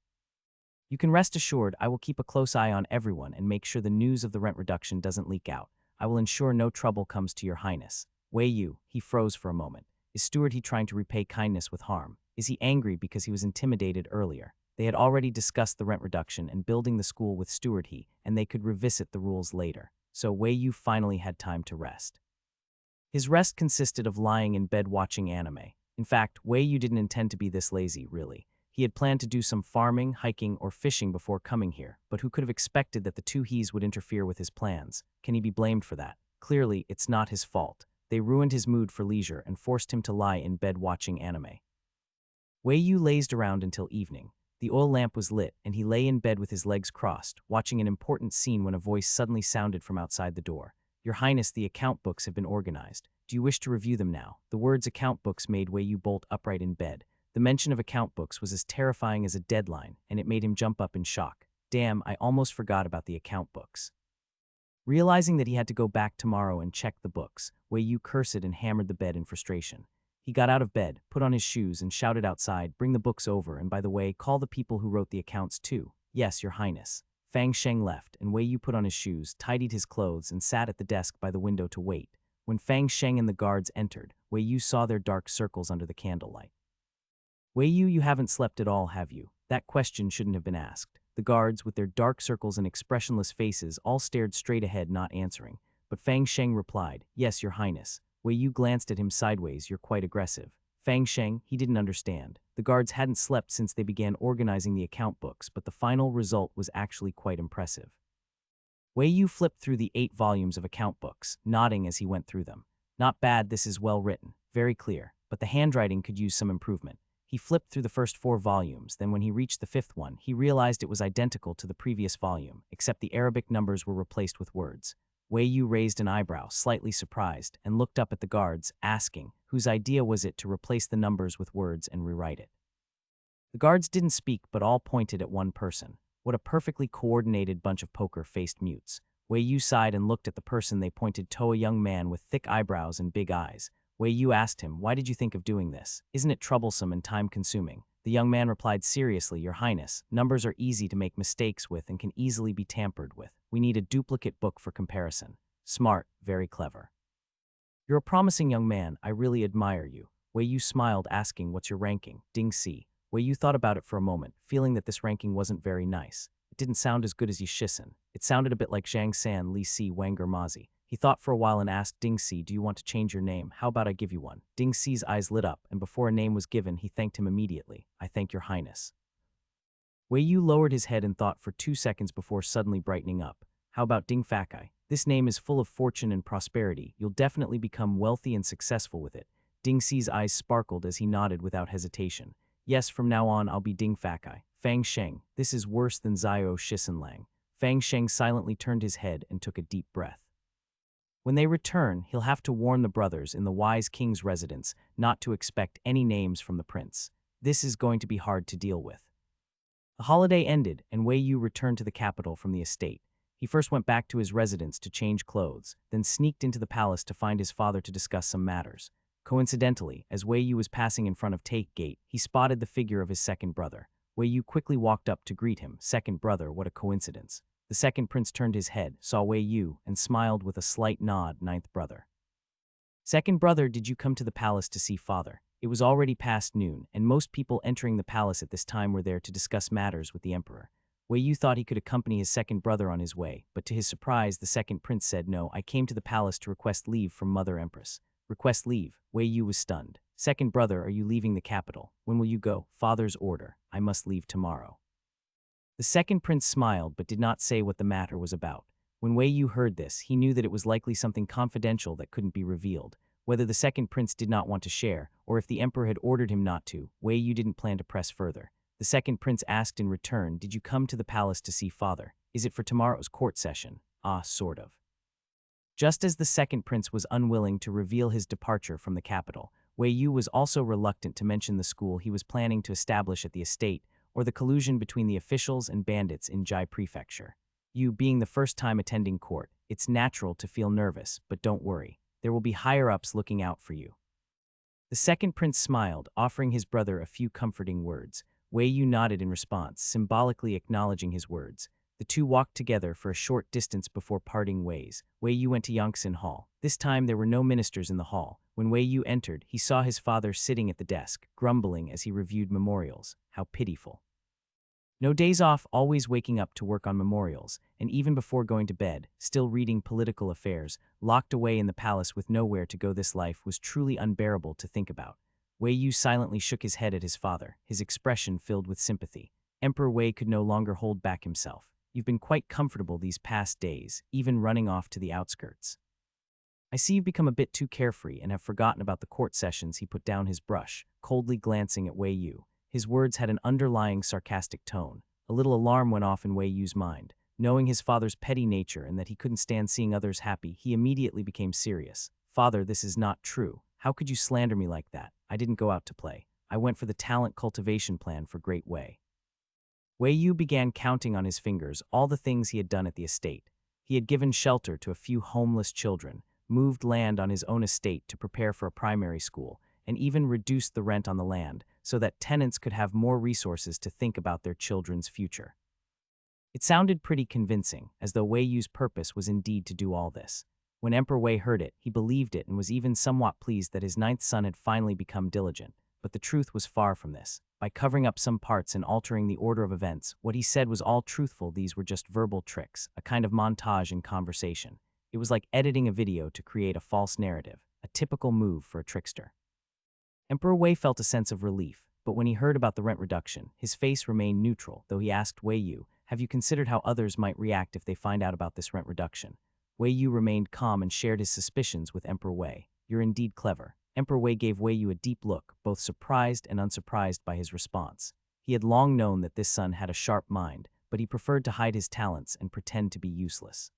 S1: You can rest assured I will keep a close eye on everyone and make sure the news of the rent reduction doesn't leak out. I will ensure no trouble comes to your Highness. Wei Yu, he froze for a moment. Is Steward He trying to repay kindness with harm? Is he angry because he was intimidated earlier? They had already discussed the rent reduction and building the school with Steward He, and they could revisit the rules later. So Wei Yu finally had time to rest. His rest consisted of lying in bed watching anime. In fact, Wei Yu didn't intend to be this lazy, really. He had planned to do some farming, hiking, or fishing before coming here, but who could have expected that the two He's would interfere with his plans? Can he be blamed for that? Clearly, it's not his fault. They ruined his mood for leisure and forced him to lie in bed watching anime. Wei Yu lazed around until evening. The oil lamp was lit, and he lay in bed with his legs crossed, watching an important scene when a voice suddenly sounded from outside the door. Your Highness, the account books have been organized. Do you wish to review them now? The words account books made Wei Yu bolt upright in bed. The mention of account books was as terrifying as a deadline, and it made him jump up in shock. Damn, I almost forgot about the account books. Realizing that he had to go back tomorrow and check the books, Wei Yu cursed and hammered the bed in frustration. He got out of bed, put on his shoes, and shouted outside, bring the books over, and by the way, call the people who wrote the accounts too. Yes, Your Highness. Fang Sheng left, and Wei Yu put on his shoes, tidied his clothes, and sat at the desk by the window to wait. When Fang Sheng and the guards entered, Wei Yu saw their dark circles under the candlelight. Wei Yu, you haven't slept at all, have you? That question shouldn't have been asked. The guards, with their dark circles and expressionless faces, all stared straight ahead, not answering. But Fang Sheng replied, Yes, Your Highness. Wei Yu glanced at him sideways, You're quite aggressive. Fang Sheng, he didn't understand. The guards hadn't slept since they began organizing the account books, but the final result was actually quite impressive. Wei Yu flipped through the 8 volumes of account books, nodding as he went through them. Not bad, this is well written, very clear, but the handwriting could use some improvement. He flipped through the first 4 volumes, then when he reached the 5th one, he realized it was identical to the previous volume, except the Arabic numbers were replaced with words. Wei Yu raised an eyebrow, slightly surprised, and looked up at the guards, asking, whose idea was it to replace the numbers with words and rewrite it? The guards didn't speak, but all pointed at one person. What a perfectly coordinated bunch of poker-faced mutes. Wei Yu sighed and looked at the person they pointed to, a young man with thick eyebrows and big eyes. Wei Yu asked him, "Why did you think of doing this? Isn't it troublesome and time-consuming?" The young man replied, "Seriously, Your Highness, numbers are easy to make mistakes with and can easily be tampered with. We need a duplicate book for comparison." Smart, very clever. "You're a promising young man. I really admire you." Wei Yu smiled, asking, "What's your ranking?" Ding Si. Wei Yu thought about it for a moment, feeling that this ranking wasn't very nice. It didn't sound as good as Yishisan. It sounded a bit like Zhang San, Li Si, Wanger Mazi. He thought for a while and asked Ding Si, "Do you want to change your name? How about I give you one?" Ding Si's eyes lit up, and before a name was given, he thanked him immediately. "I thank Your Highness." Wei Yu lowered his head and thought for 2 seconds before suddenly brightening up. "How about Ding Fakai? This name is full of fortune and prosperity. You'll definitely become wealthy and successful with it." Ding Si's eyes sparkled as he nodded without hesitation. "Yes, from now on I'll be Ding Fakai." Fang Sheng, this is worse than Zio Shisenlang. Fang Sheng silently turned his head and took a deep breath. When they return, he'll have to warn the brothers in the wise king's residence not to expect any names from the prince. This is going to be hard to deal with. The holiday ended, and Wei Yu returned to the capital from the estate. He first went back to his residence to change clothes, then sneaked into the palace to find his father to discuss some matters. Coincidentally, as Wei Yu was passing in front of Take Gate, he spotted the figure of his second brother. Wei Yu quickly walked up to greet him. "Second brother, what a coincidence." The second prince turned his head, saw Wei Yu, and smiled with a slight nod. "Ninth brother." "Second brother, did you come to the palace to see father?" It was already past noon, and most people entering the palace at this time were there to discuss matters with the emperor. Wei Yu thought he could accompany his second brother on his way, but to his surprise, the second prince said, "No, I came to the palace to request leave from Mother Empress." "Request leave?" Wei Yu was stunned. "Second brother, are you leaving the capital? When will you go?" "Father's order. I must leave tomorrow." The second prince smiled but did not say what the matter was about. When Wei Yu heard this, he knew that it was likely something confidential that couldn't be revealed. Whether the second prince did not want to share, or if the emperor had ordered him not to, Wei Yu didn't plan to press further. The second prince asked in return, "Did you come to the palace to see father? Is it for tomorrow's court session?" "Ah, sort of." Just as the second prince was unwilling to reveal his departure from the capital, Wei Yu was also reluctant to mention the school he was planning to establish at the estate, or the collusion between the officials and bandits in Jai Prefecture. You being the first time attending court, it's natural to feel nervous, but don't worry. There will be higher-ups looking out for you. The second prince smiled, offering his brother a few comforting words. Wei Yu nodded in response, symbolically acknowledging his words. The two walked together for a short distance before parting ways. Wei Yu went to Yangtze Hall. This time there were no ministers in the hall. When Wei Yu entered, he saw his father sitting at the desk, grumbling as he reviewed memorials. How pitiful. No days off, always waking up to work on memorials, and even before going to bed, still reading political affairs, locked away in the palace with nowhere to go. This life was truly unbearable to think about. Wei Yu silently shook his head at his father, his expression filled with sympathy. Emperor Wei could no longer hold back himself. "You've been quite comfortable these past days, even running off to the outskirts. I see you've become a bit too carefree and have forgotten about the court sessions." He put down his brush, coldly glancing at Wei Yu. His words had an underlying sarcastic tone. A little alarm went off in Wei Yu's mind. Knowing his father's petty nature and that he couldn't stand seeing others happy, he immediately became serious. "Father, this is not true. How could you slander me like that? I didn't go out to play. I went for the talent cultivation plan for Great Wei." Wei Yu began counting on his fingers all the things he had done at the estate. He had given shelter to a few homeless children, moved land on his own estate to prepare for a primary school, and even reduced the rent on the land so that tenants could have more resources to think about their children's future. It sounded pretty convincing, as though Wei Yu's purpose was indeed to do all this. When Emperor Wei heard it, he believed it and was even somewhat pleased that his ninth son had finally become diligent. But the truth was far from this. By covering up some parts and altering the order of events, what he said was all truthful. These were just verbal tricks, a kind of montage in conversation. It was like editing a video to create a false narrative, a typical move for a trickster. Emperor Wei felt a sense of relief, but when he heard about the rent reduction, his face remained neutral, though he asked Wei Yu, "Have you considered how others might react if they find out about this rent reduction?" Wei Yu remained calm and shared his suspicions with Emperor Wei. "You're indeed clever." Emperor Wei gave Wei Yu a deep look, both surprised and unsurprised by his response. He had long known that this son had a sharp mind, but he preferred to hide his talents and pretend to be useless.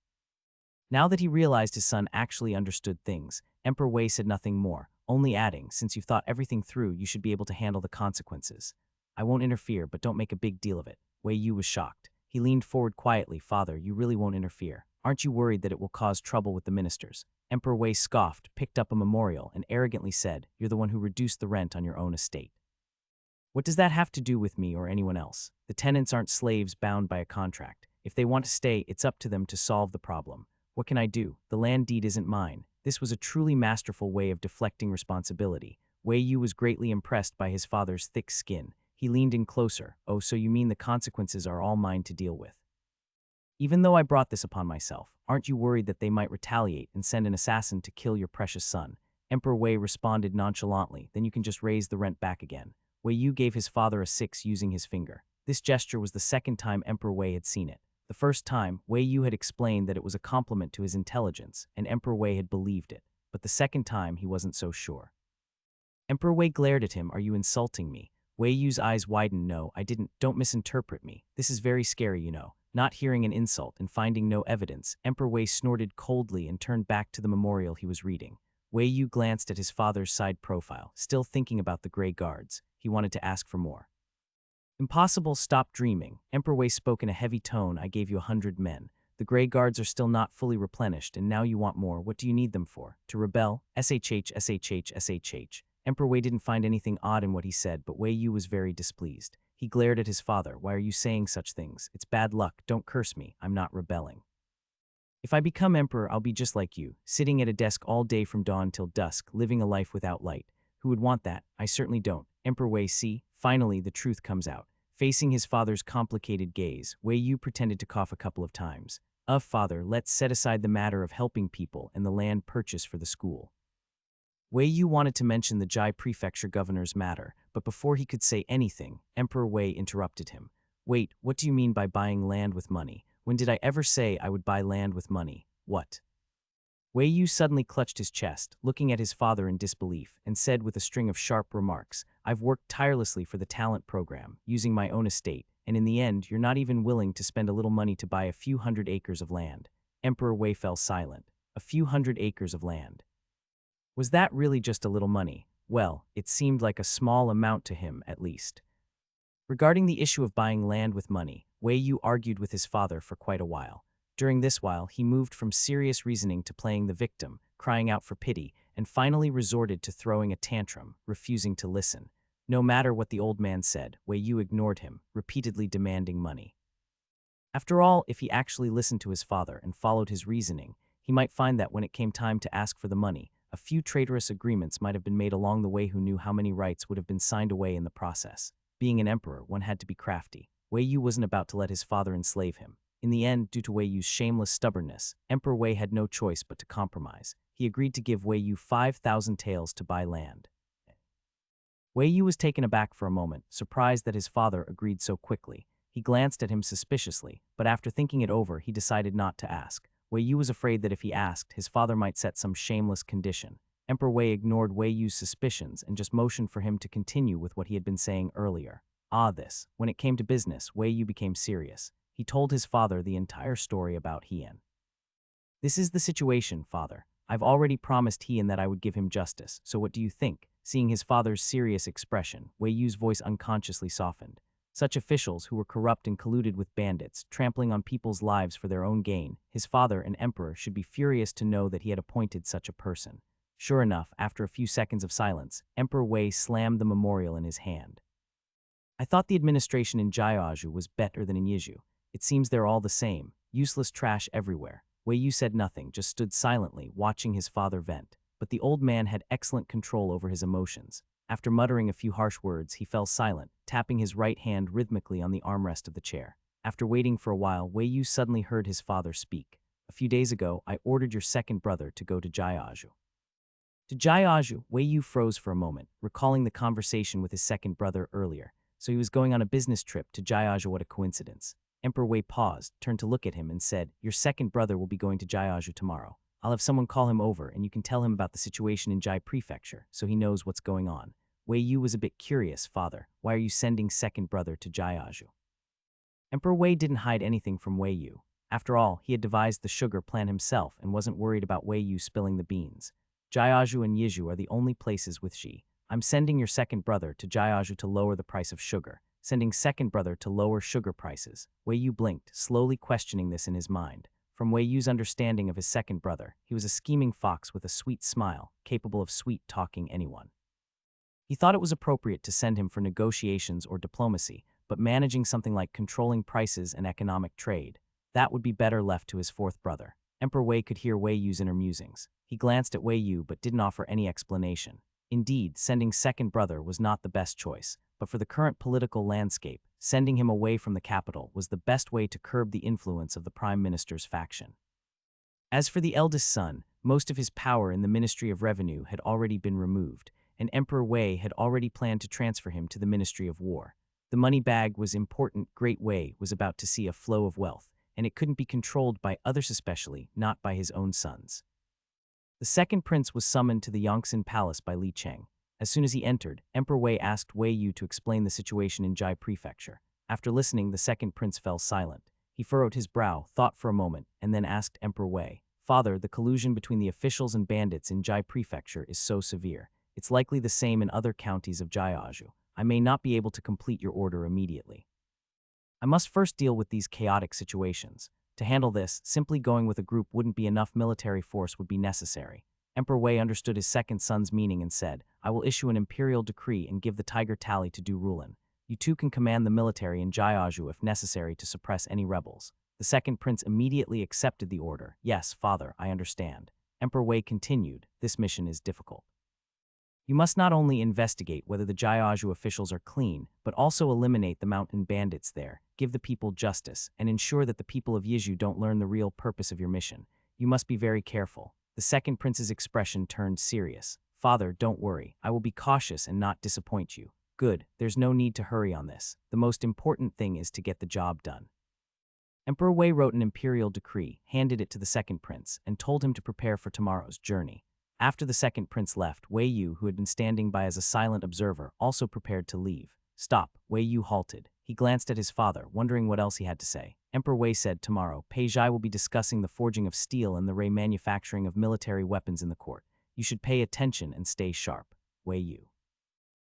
S1: Now that he realized his son actually understood things, Emperor Wei said nothing more, only adding, "Since you've thought everything through, you should be able to handle the consequences. I won't interfere, but don't make a big deal of it." Wei Yu was shocked. He leaned forward quietly. "Father, you really won't interfere? Aren't you worried that it will cause trouble with the ministers?" Emperor Wei scoffed, picked up a memorial, and arrogantly said, "You're the one who reduced the rent on your own estate. What does that have to do with me or anyone else? The tenants aren't slaves bound by a contract. If they want to stay, it's up to them to solve the problem. What can I do? The land deed isn't mine." This was a truly masterful way of deflecting responsibility. Wei Yu was greatly impressed by his father's thick skin. He leaned in closer. "Oh, so you mean the consequences are all mine to deal with? Even though I brought this upon myself, aren't you worried that they might retaliate and send an assassin to kill your precious son?" Emperor Wei responded nonchalantly, "Then you can just raise the rent back again." Wei Yu gave his father a 6 using his finger. This gesture was the second time Emperor Wei had seen it. The first time, Wei Yu had explained that it was a compliment to his intelligence, and Emperor Wei had believed it. But the second time, he wasn't so sure. Emperor Wei glared at him. "Are you insulting me?" Wei Yu's eyes widened. "No, I didn't. Don't misinterpret me. This is very scary, you know." Not hearing an insult and finding no evidence, Emperor Wei snorted coldly and turned back to the memorial he was reading. Wei Yu glanced at his father's side profile, still thinking about the gray guards. He wanted to ask for more. "Impossible, stop dreaming." Emperor Wei spoke in a heavy tone. "I gave you 100 men. The gray guards are still not fully replenished, and now you want more. What do you need them for? To rebel? SHH. Emperor Wei didn't find anything odd in what he said, but Wei Yu was very displeased. He glared at his father. "Why are you saying such things? It's bad luck. Don't curse me. I'm not rebelling. If I become emperor, I'll be just like you, sitting at a desk all day from dawn till dusk, living a life without light. Who would want that? I certainly don't." Emperor Wei, see? Finally, the truth comes out. Facing his father's complicated gaze, Wei Yu pretended to cough a couple of times. Father, let's set aside the matter of helping people and the land purchase for the school." Wei Yu wanted to mention the Jai Prefecture governor's matter, but before he could say anything, Emperor Wei interrupted him. "Wait, what do you mean by buying land with money? When did I ever say I would buy land with money? What?" Wei Yu suddenly clutched his chest, looking at his father in disbelief, and said with a string of sharp remarks, "I've worked tirelessly for the talent program, using my own estate, and in the end, you're not even willing to spend a little money to buy a few hundred acres of land." Emperor Wei fell silent. A few hundred acres of land. Was that really just a little money? Well, it seemed like a small amount to him, at least. Regarding the issue of buying land with money, Wei Yu argued with his father for quite a while. During this while, he moved from serious reasoning to playing the victim, crying out for pity, and finally resorted to throwing a tantrum, refusing to listen. No matter what the old man said, Wei Yu ignored him, repeatedly demanding money. After all, if he actually listened to his father and followed his reasoning, he might find that when it came time to ask for the money, a few traitorous agreements might have been made along the way. Who knew how many rights would have been signed away in the process? Being an emperor, one had to be crafty. Wei Yu wasn't about to let his father enslave him. In the end, due to Wei Yu's shameless stubbornness, Emperor Wei had no choice but to compromise. He agreed to give Wei Yu 5,000 taels to buy land. Wei Yu was taken aback for a moment, surprised that his father agreed so quickly. He glanced at him suspiciously, but after thinking it over, he decided not to ask. Wei Yu was afraid that if he asked, his father might set some shameless condition. Emperor Wei ignored Wei Yu's suspicions and just motioned for him to continue with what he had been saying earlier. When it came to business, Wei Yu became serious. He told his father the entire story about Heian. "This is the situation, father. I've already promised Heian that I would give him justice, so what do you think?" Seeing his father's serious expression, Wei Yu's voice unconsciously softened. Such officials who were corrupt and colluded with bandits, trampling on people's lives for their own gain, his father, an emperor, should be furious to know that he had appointed such a person. Sure enough, after a few seconds of silence, Emperor Wei slammed the memorial in his hand. "I thought the administration in Jiaozhou was better than in Yizhou. It seems they're all the same, useless trash everywhere." Wei Yu said nothing, just stood silently, watching his father vent. But the old man had excellent control over his emotions. After muttering a few harsh words, he fell silent, tapping his right hand rhythmically on the armrest of the chair. After waiting for a while, Wei Yu suddenly heard his father speak. "A few days ago, I ordered your second brother to go to Jiaozhou. To Jaiaju, Wei Yu froze for a moment, recalling the conversation with his second brother earlier. So he was going on a business trip to Jaiaju. What a coincidence. Emperor Wei paused, turned to look at him, and said, "Your second brother will be going to Jaiaju tomorrow. I'll have someone call him over, and you can tell him about the situation in Jai Prefecture, so he knows what's going on." Wei Yu was a bit curious. "Father, why are you sending second brother to Jaiaju?" Emperor Wei didn't hide anything from Wei Yu. After all, he had devised the sugar plan himself and wasn't worried about Wei Yu spilling the beans. Jaiaju and Yiju are the only places with she. I'm sending your second brother to Jaiaju to lower the price of sugar. Sending second brother to lower sugar prices. Wei Yu blinked, slowly questioning this in his mind. From Wei Yu's understanding of his second brother, he was a scheming fox with a sweet smile, capable of sweet-talking anyone. He thought it was appropriate to send him for negotiations or diplomacy, but managing something like controlling prices and economic trade, that would be better left to his fourth brother. Emperor Wei could hear Wei Yu's inner musings. He glanced at Wei Yu but didn't offer any explanation. Indeed, sending second brother was not the best choice, but for the current political landscape, sending him away from the capital was the best way to curb the influence of the prime minister's faction. As for the eldest son, most of his power in the Ministry of Revenue had already been removed, and Emperor Wei had already planned to transfer him to the Ministry of War. The money bag was important. Great Wei was about to see a flow of wealth, and it couldn't be controlled by others, especially not by his own sons. The second prince was summoned to the Yongxin Palace by Li Cheng. As soon as he entered, Emperor Wei asked Wei Yu to explain the situation in Jai Prefecture. After listening, the second prince fell silent. He furrowed his brow, thought for a moment, and then asked Emperor Wei, "Father, the collusion between the officials and bandits in Jai Prefecture is so severe. It's likely the same in other counties of Jaiaju. I may not be able to complete your order immediately. I must first deal with these chaotic situations. To handle this, simply going with a group wouldn't be enough. Military force would be necessary." Emperor Wei understood his second son's meaning and said, "I will issue an imperial decree and give the tiger tally to Du Rulin. You two can command the military in Jaiaju if necessary to suppress any rebels." The second prince immediately accepted the order. "Yes, father, I understand." Emperor Wei continued, "This mission is difficult. You must not only investigate whether the Jaiaju officials are clean, but also eliminate the mountain bandits there, give the people justice, and ensure that the people of Yiju don't learn the real purpose of your mission. You must be very careful." The second prince's expression turned serious. "Father, don't worry. I will be cautious and not disappoint you." "Good, there's no need to hurry on this. The most important thing is to get the job done." Emperor Wei wrote an imperial decree, handed it to the second prince, and told him to prepare for tomorrow's journey. After the second prince left, Wei Yu, who had been standing by as a silent observer, also prepared to leave. "Stop." Wei Yu halted. He glanced at his father, wondering what else he had to say. Emperor Wei said, "Tomorrow, Pei Zhai will be discussing the forging of steel and the remanufacturing of military weapons in the court. You should pay attention and stay sharp." Wei Yu.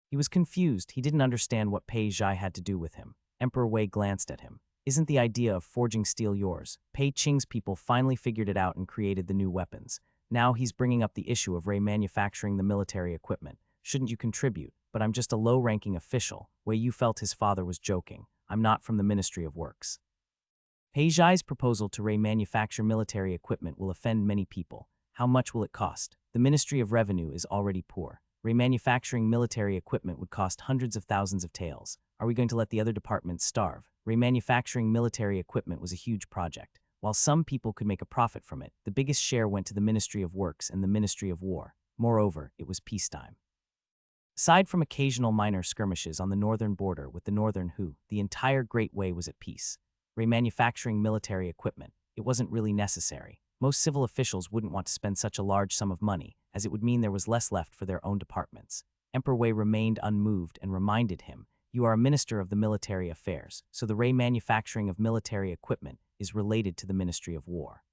S1: He was confused. He didn't understand what Pei Zhai had to do with him. Emperor Wei glanced at him. "Isn't the idea of forging steel yours? Pei Qing's people finally figured it out and created the new weapons. Now he's bringing up the issue of remanufacturing the military equipment. Shouldn't you contribute? But I'm just a low-ranking official." Wei Yu felt his father was joking. "I'm not from the Ministry of Works." Pei Zhai's proposal to remanufacture military equipment will offend many people. How much will it cost? The Ministry of Revenue is already poor. Remanufacturing military equipment would cost hundreds of thousands of taels. Are we going to let the other departments starve? Remanufacturing military equipment was a huge project. While some people could make a profit from it, the biggest share went to the Ministry of Works and the Ministry of War. Moreover, it was peacetime. Aside from occasional minor skirmishes on the northern border with the Northern Hu, the entire Great Way was at peace. Remanufacturing military equipment, it wasn't really necessary. Most civil officials wouldn't want to spend such a large sum of money, as it would mean there was less left for their own departments. Emperor Wei remained unmoved and reminded him, "You are a minister of the military affairs, so the remanufacturing of military equipment is related to the Ministry of War.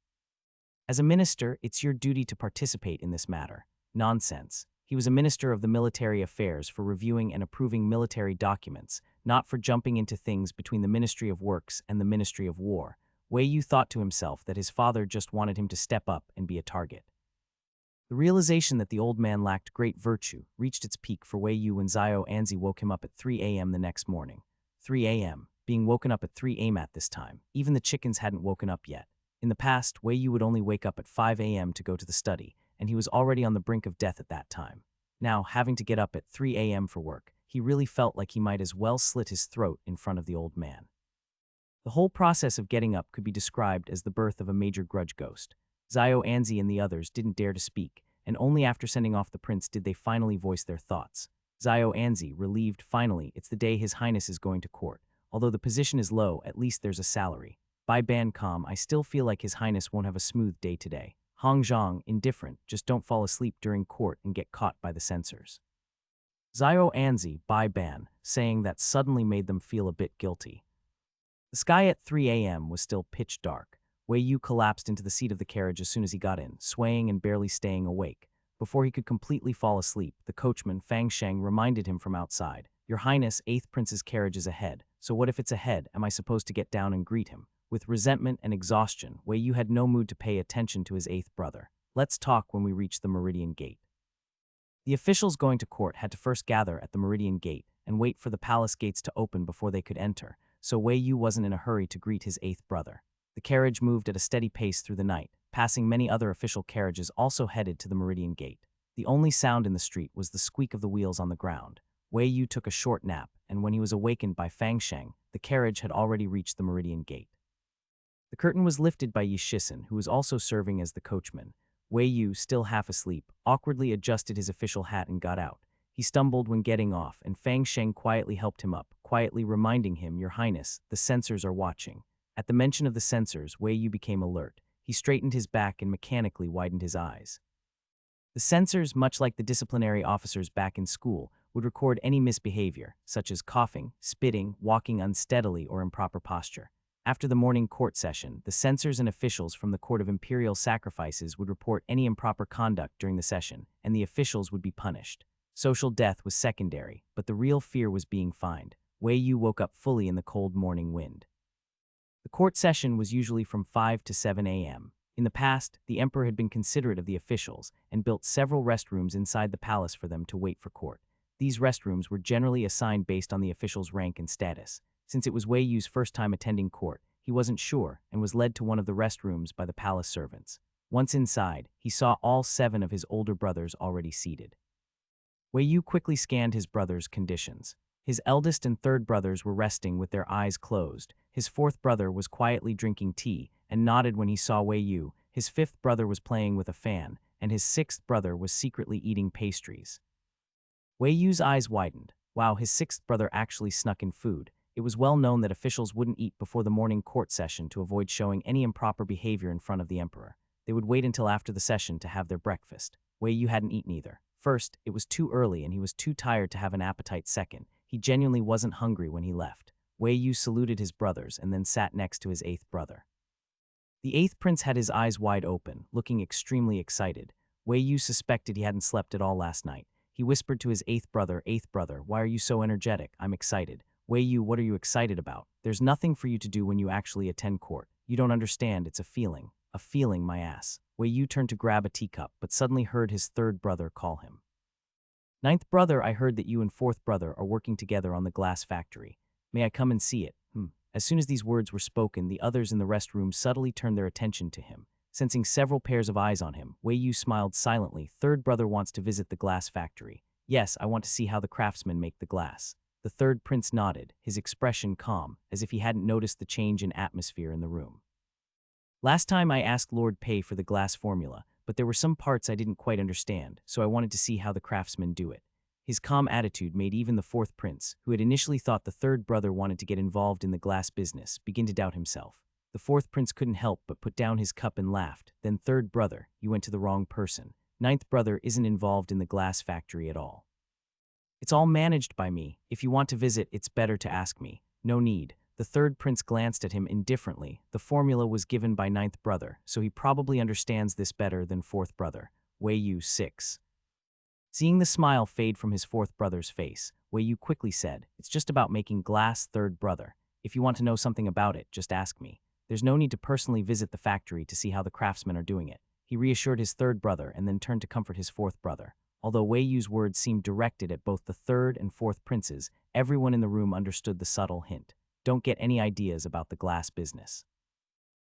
S1: As a minister, it's your duty to participate in this matter." Nonsense. He was a minister of the military affairs for reviewing and approving military documents, not for jumping into things between the Ministry of Works and the Ministry of War. Wei Yu thought to himself that his father just wanted him to step up and be a target. The realization that the old man lacked great virtue reached its peak for Wei Yu when Xiao Anzi woke him up at 3 a.m. the next morning. 3 a.m. Being woken up at 3 a.m. at this time, even the chickens hadn't woken up yet. In the past, Wei Yu would only wake up at 5 a.m. to go to the study, and he was already on the brink of death at that time. Now, having to get up at 3 a.m. for work, he really felt like he might as well slit his throat in front of the old man. The whole process of getting up could be described as the birth of a major grudge ghost. Xiao Anzi and the others didn't dare to speak, and only after sending off the prince did they finally voice their thoughts. Zio Anzi, relieved, finally, it's the day His Highness is going to court. Although the position is low, at least there's a salary. By Ban Calm, I still feel like His Highness won't have a smooth day today. Hong Zhang, indifferent, just don't fall asleep during court and get caught by the censors. Zio Anzi, by Ban, saying that suddenly made them feel a bit guilty. The sky at 3 a.m. was still pitch dark. Wei Yu collapsed into the seat of the carriage as soon as he got in, swaying and barely staying awake. Before he could completely fall asleep, the coachman, Fang Sheng, reminded him from outside, "Your Highness, 8th Prince's carriage is ahead, so what if it's ahead? Am I supposed to get down and greet him?" With resentment and exhaustion, Wei Yu had no mood to pay attention to his 8th brother. "Let's talk when we reach the Meridian Gate." The officials going to court had to first gather at the Meridian Gate and wait for the palace gates to open before they could enter, so Wei Yu wasn't in a hurry to greet his 8th brother. The carriage moved at a steady pace through the night, passing many other official carriages also headed to the Meridian Gate. The only sound in the street was the squeak of the wheels on the ground. Wei Yu took a short nap, and when he was awakened by Fang Sheng, the carriage had already reached the Meridian Gate. The curtain was lifted by Yi Shisen, who was also serving as the coachman. Wei Yu, still half asleep, awkwardly adjusted his official hat and got out. He stumbled when getting off, and Fang Sheng quietly helped him up, quietly reminding him, "Your Highness, the censors are watching." At the mention of the censors, Wei Yu became alert. He straightened his back and mechanically widened his eyes. The censors, much like the disciplinary officers back in school, would record any misbehavior, such as coughing, spitting, walking unsteadily, or improper posture. After the morning court session, the censors and officials from the Court of Imperial Sacrifices would report any improper conduct during the session, and the officials would be punished. Social death was secondary, but the real fear was being fined. Wei Yu woke up fully in the cold morning wind. The court session was usually from 5 to 7 a.m. In the past, the emperor had been considerate of the officials and built several restrooms inside the palace for them to wait for court. These restrooms were generally assigned based on the official's rank and status. Since it was Wei Yu's first time attending court, he wasn't sure and was led to one of the restrooms by the palace servants. Once inside, he saw all 7 of his older brothers already seated. Wei Yu quickly scanned his brothers' conditions. His eldest and 3rd brothers were resting with their eyes closed. His 4th brother was quietly drinking tea and nodded when he saw Wei Yu. His 5th brother was playing with a fan, and his 6th brother was secretly eating pastries. Wei Yu's eyes widened. Wow, his 6th brother actually snuck in food. It was well known that officials wouldn't eat before the morning court session to avoid showing any improper behavior in front of the emperor. They would wait until after the session to have their breakfast. Wei Yu hadn't eaten either. First, it was too early and he was too tired to have an appetite. Second, he genuinely wasn't hungry when he left. Wei Yu saluted his brothers and then sat next to his 8th brother. The 8th prince had his eyes wide open, looking extremely excited. Wei Yu suspected he hadn't slept at all last night. He whispered to his 8th brother, "8th brother, why are you so energetic?" "I'm excited." "Wei Yu, what are you excited about?" "There's nothing for you to do when you actually attend court. You don't understand, it's a feeling. A feeling, my ass." Wei Yu turned to grab a teacup, but suddenly heard his 3rd brother call him. "9th brother, I heard that you and 4th brother are working together on the glass factory. May I come and see it?" As soon as these words were spoken, the others in the restroom subtly turned their attention to him. Sensing several pairs of eyes on him, Wei Yu smiled silently. "3rd brother wants to visit the glass factory." "Yes, I want to see how the craftsmen make the glass." The 3rd prince nodded, his expression calm, as if he hadn't noticed the change in atmosphere in the room. "Last time I asked Lord Pei for the glass formula, but there were some parts I didn't quite understand, so I wanted to see how the craftsmen do it." His calm attitude made even the 4th prince, who had initially thought the 3rd brother wanted to get involved in the glass business, begin to doubt himself. The 4th prince couldn't help but put down his cup and laughed. "Then 3rd brother, you went to the wrong person. 9th brother isn't involved in the glass factory at all. It's all managed by me. If you want to visit, it's better to ask me." "No need." The 3rd prince glanced at him indifferently. The formula was given by 9th brother, so he probably understands this better than 4th brother. Wei Yu 6. Seeing the smile fade from his 4th brother's face, Wei Yu quickly said, "It's just about making glass, 3rd brother. If you want to know something about it, just ask me. There's no need to personally visit the factory to see how the craftsmen are doing it." He reassured his 3rd brother and then turned to comfort his 4th brother. Although Wei Yu's words seemed directed at both the 3rd and 4th princes, everyone in the room understood the subtle hint. Don't get any ideas about the glass business.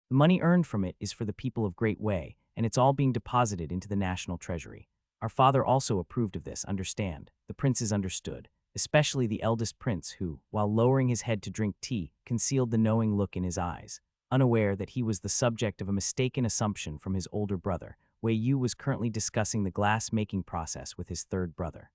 S1: The money earned from it is for the people of Great Wei, and it's all being deposited into the national treasury. Our father also approved of this, understand." The princes understood, especially the eldest prince who, while lowering his head to drink tea, concealed the knowing look in his eyes. Unaware that he was the subject of a mistaken assumption from his older brother, Wei Yu was currently discussing the glass-making process with his third brother.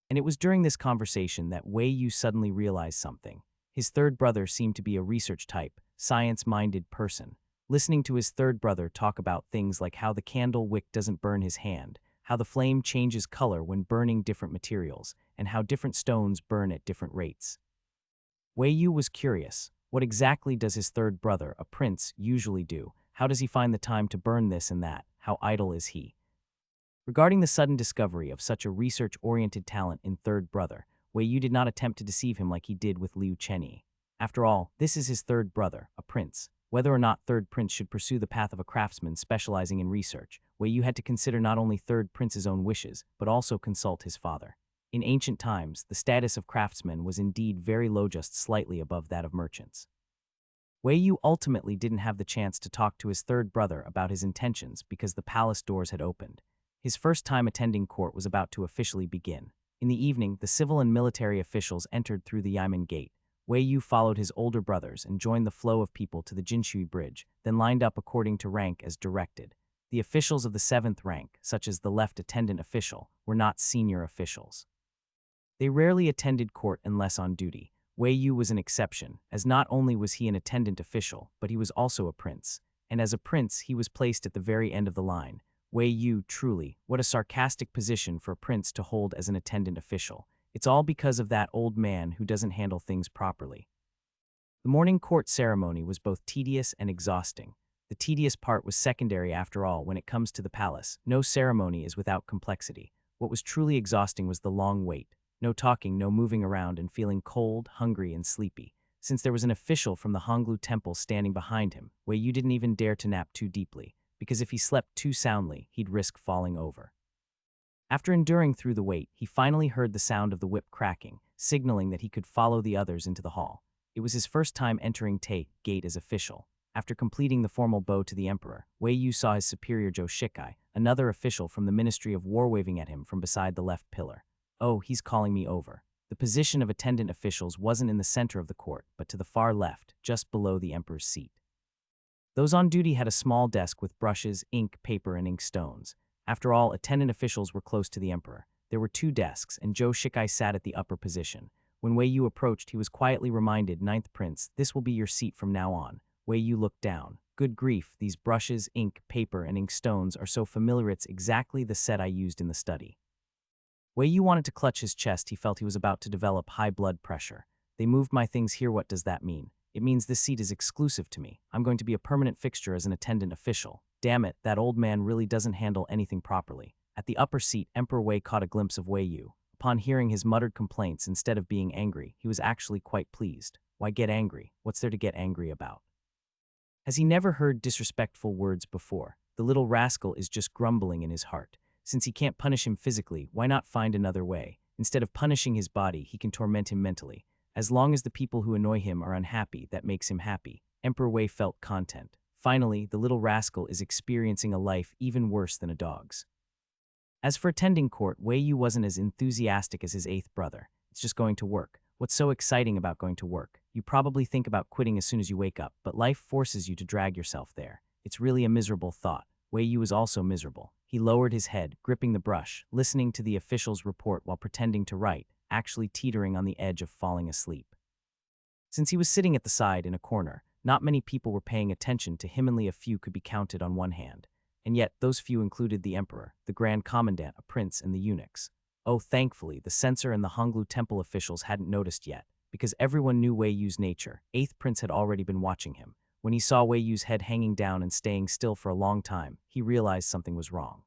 S1: And it was during this conversation that Wei Yu suddenly realized something. His third brother seemed to be a research type, science-minded person. Listening to his third brother talk about things like how the candle wick doesn't burn his hand, how the flame changes color when burning different materials, and how different stones burn at different rates. Wei Yu was curious. What exactly does his third brother, a prince, usually do? How does he find the time to burn this and that? How idle is he? Regarding the sudden discovery of such a research-oriented talent in third brother, Wei Yu did not attempt to deceive him like he did with Liu Chenyi. After all, this is his third brother, a prince. Whether or not third prince should pursue the path of a craftsman specializing in research, Wei Yu had to consider not only third prince's own wishes, but also consult his father. In ancient times, the status of craftsmen was indeed very low, just slightly above that of merchants. Wei Yu ultimately didn't have the chance to talk to his third brother about his intentions because the palace doors had opened. His first time attending court was about to officially begin. In the evening, the civil and military officials entered through the Yamen Gate. Wei Yu followed his older brothers and joined the flow of people to the Jinshui Bridge, then lined up according to rank as directed. The officials of the 7th rank, such as the left attendant official, were not senior officials. They rarely attended court unless on duty. Wei Yu was an exception, as not only was he an attendant official, but he was also a prince. And as a prince, he was placed at the very end of the line. Wei Yu, truly, what a sarcastic position for a prince to hold as an attendant official. It's all because of that old man who doesn't handle things properly. The morning court ceremony was both tedious and exhausting. The tedious part was secondary after all. When it comes to the palace, no ceremony is without complexity. What was truly exhausting was the long wait. No talking, no moving around, and feeling cold, hungry, and sleepy. Since there was an official from the Honglu temple standing behind him, Wei Yu didn't even dare to nap too deeply, because if he slept too soundly, he'd risk falling over. After enduring through the wait, he finally heard the sound of the whip cracking, signaling that he could follow the others into the hall. It was his first time entering Gate as official. After completing the formal bow to the emperor, Wei Yu saw his superior Zhou Shikai, another official from the Ministry of War, waving at him from beside the left pillar. Oh, he's calling me over. The position of attendant officials wasn't in the center of the court, but to the far left, just below the emperor's seat. Those on duty had a small desk with brushes, ink, paper, and ink stones. After all, attendant officials were close to the emperor. There were 2 desks, and Zhou Shikai sat at the upper position. When Wei Yu approached, he was quietly reminded, "Ninth Prince, this will be your seat from now on." Wei Yu looked down. Good grief, these brushes, ink, paper, and ink stones are so familiar. It's exactly the set I used in the study. Wei Yu wanted to clutch his chest. He felt he was about to develop high blood pressure. They moved my things here. What does that mean? It means this seat is exclusive to me. I'm going to be a permanent fixture as an attendant official. Damn it, that old man really doesn't handle anything properly. At the upper seat, Emperor Wei caught a glimpse of Wei Yu. Upon hearing his muttered complaints, instead of being angry, he was actually quite pleased. Why get angry? What's there to get angry about? Has he never heard disrespectful words before? The little rascal is just grumbling in his heart. Since he can't punish him physically, why not find another way? Instead of punishing his body, he can torment him mentally. As long as the people who annoy him are unhappy, that makes him happy. Emperor Wei felt content. Finally, the little rascal is experiencing a life even worse than a dog's. As for attending court, Wei Yu wasn't as enthusiastic as his 8th brother. It's just going to work. What's so exciting about going to work? You probably think about quitting as soon as you wake up, but life forces you to drag yourself there. It's really a miserable thought. Wei Yu was also miserable. He lowered his head, gripping the brush, listening to the official's report while pretending to write, actually teetering on the edge of falling asleep. Since he was sitting at the side in a corner, not many people were paying attention to him. Only a few could be counted on one hand. And yet, those few included the emperor, the grand commandant, a prince, and the eunuchs. Oh, thankfully, the censor and the Honglu temple officials hadn't noticed yet, because everyone knew Wei Yu's nature. 8th prince had already been watching him. When he saw Wei Yu's head hanging down and staying still for a long time, he realized something was wrong.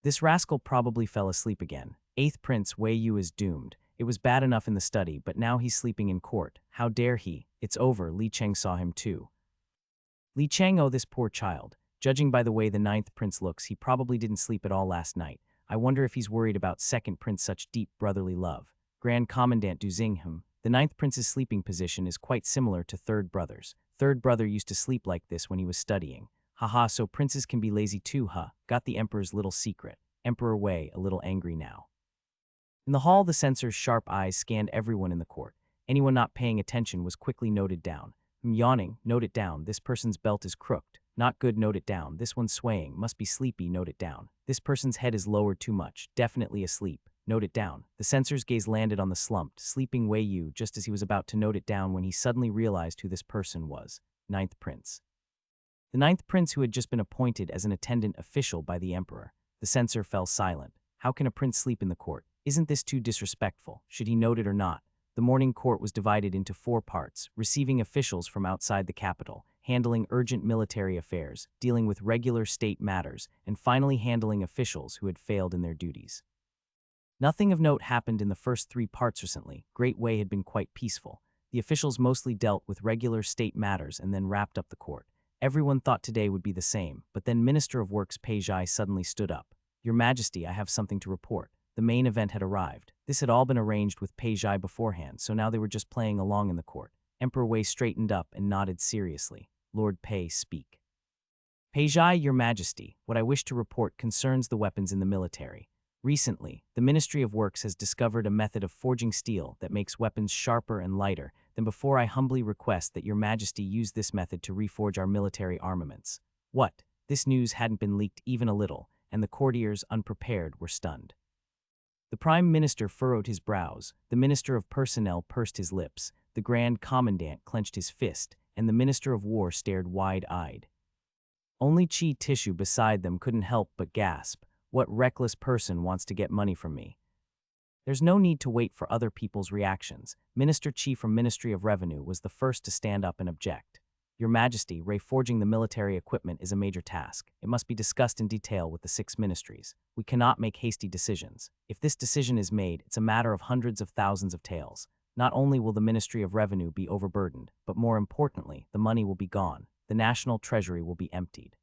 S1: This rascal probably fell asleep again. 8th prince, Wei Yu is doomed. It was bad enough in the study, but now he's sleeping in court. How dare he? It's over. Li Cheng saw him too. Li Cheng, oh, this poor child. Judging by the way the 9th prince looks, he probably didn't sleep at all last night. I wonder if he's worried about 2nd prince, such deep brotherly love. Grand Commandant Du Xingham. The 9th prince's sleeping position is quite similar to 3rd brother's. 3rd brother used to sleep like this when he was studying. Haha, so princes can be lazy too, huh? Got the emperor's little secret. Emperor Wei, a little angry now. In the hall, the censor's sharp eyes scanned everyone in the court. Anyone not paying attention was quickly noted down. Yawning, note it down, this person's belt is crooked. Not good, note it down. This one's swaying. Must be sleepy, note it down. This person's head is lowered too much. Definitely asleep. Note it down. The censor's gaze landed on the slumped, sleeping Wei Yu just as he was about to note it down when he suddenly realized who this person was. Ninth Prince. The ninth prince who had just been appointed as an attendant official by the emperor. The censor fell silent. How can a prince sleep in the court? Isn't this too disrespectful? Should he note it or not? The morning court was divided into 4 parts, receiving officials from outside the capital, handling urgent military affairs, dealing with regular state matters, and finally handling officials who had failed in their duties. Nothing of note happened in the first 3 parts recently. Great Way had been quite peaceful. The officials mostly dealt with regular state matters and then wrapped up the court. Everyone thought today would be the same, but then Minister of Works Pei Zhai suddenly stood up. Your Majesty, I have something to report. The main event had arrived. This had all been arranged with Pei Zhai beforehand, so now they were just playing along in the court. Emperor Wei straightened up and nodded seriously. Lord Pei, speak. Pei Zhai, Your Majesty, what I wish to report concerns the weapons in the military. Recently, the Ministry of Works has discovered a method of forging steel that makes weapons sharper and lighter than before. I humbly request that Your Majesty use this method to reforge our military armaments. What? This news hadn't been leaked even a little, and the courtiers, unprepared, were stunned. The Prime Minister furrowed his brows, the Minister of Personnel pursed his lips, the Grand Commandant clenched his fist, and the Minister of War stared wide-eyed. Only Chi Tishu beside them couldn't help but gasp. What reckless person wants to get money from me? There's no need to wait for other people's reactions. Minister Chi from Ministry of Revenue was the first to stand up and object. Your Majesty, reforging the military equipment is a major task. It must be discussed in detail with the 6 ministries. We cannot make hasty decisions. If this decision is made, it's a matter of hundreds of thousands of taels. Not only will the Ministry of Revenue be overburdened, but more importantly, the money will be gone. The national treasury will be emptied.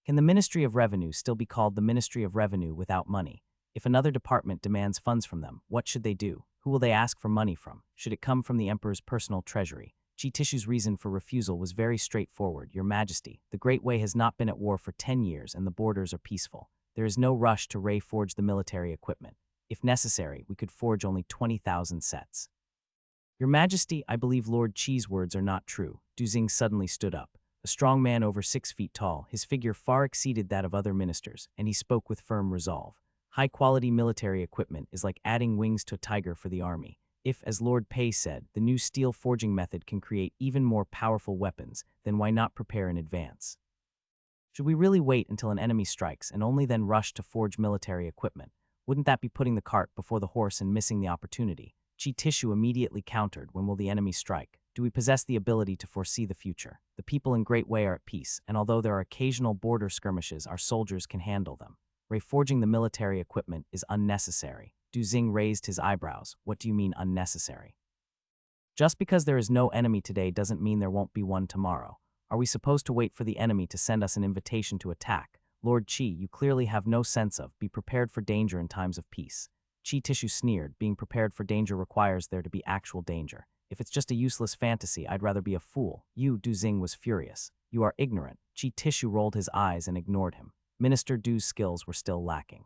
S1: Can the Ministry of Revenue still be called the Ministry of Revenue without money? If another department demands funds from them, what should they do? Who will they ask for money from? Should it come from the Emperor's personal treasury? Chi Tishu's reason for refusal was very straightforward. Your Majesty, the Great Way has not been at war for 10 years and the borders are peaceful. There is no rush to reforge the military equipment. If necessary, we could forge only 20,000 sets. Your Majesty, I believe Lord Chi's words are not true. Du Xing suddenly stood up. A strong man over 6 feet tall, his figure far exceeded that of other ministers, and he spoke with firm resolve. High-quality military equipment is like adding wings to a tiger for the army. If, as Lord Pei said, the new steel forging method can create even more powerful weapons, then why not prepare in advance? Should we really wait until an enemy strikes and only then rush to forge military equipment? Wouldn't that be putting the cart before the horse and missing the opportunity? Chi Tishu immediately countered, when will the enemy strike? Do we possess the ability to foresee the future? The people in Great Way are at peace, and although there are occasional border skirmishes, our soldiers can handle them. Reforging the military equipment is unnecessary. Du Xing raised his eyebrows. What do you mean unnecessary? Just because there is no enemy today doesn't mean there won't be one tomorrow. Are we supposed to wait for the enemy to send us an invitation to attack? Lord Chi, you clearly have no sense of, be prepared for danger in times of peace. Chi Tishu sneered, being prepared for danger requires there to be actual danger. If it's just a useless fantasy, I'd rather be a fool. You, Du Xing was furious. You are ignorant. Chi Tishu rolled his eyes and ignored him. Minister Du's skills were still lacking.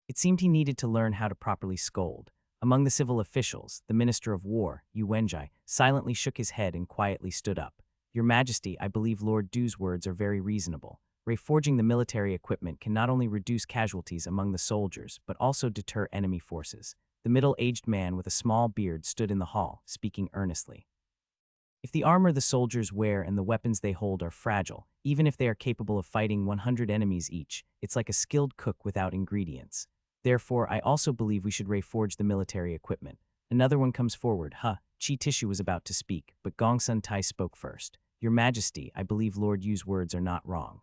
S1: It seemed he needed to learn how to properly scold. Among the civil officials, the Minister of War, Yu Wenjai, silently shook his head and quietly stood up. Your Majesty, I believe Lord Du's words are very reasonable. Reforging the military equipment can not only reduce casualties among the soldiers, but also deter enemy forces. The middle-aged man with a small beard stood in the hall, speaking earnestly. If the armor the soldiers wear and the weapons they hold are fragile, even if they are capable of fighting 100 enemies each, it's like a skilled cook without ingredients. Therefore, I also believe we should reforge the military equipment. Another one comes forward. Chi Tishu was about to speak, but Gongsun Tai spoke first. Your Majesty, I believe Lord Yu's words are not wrong.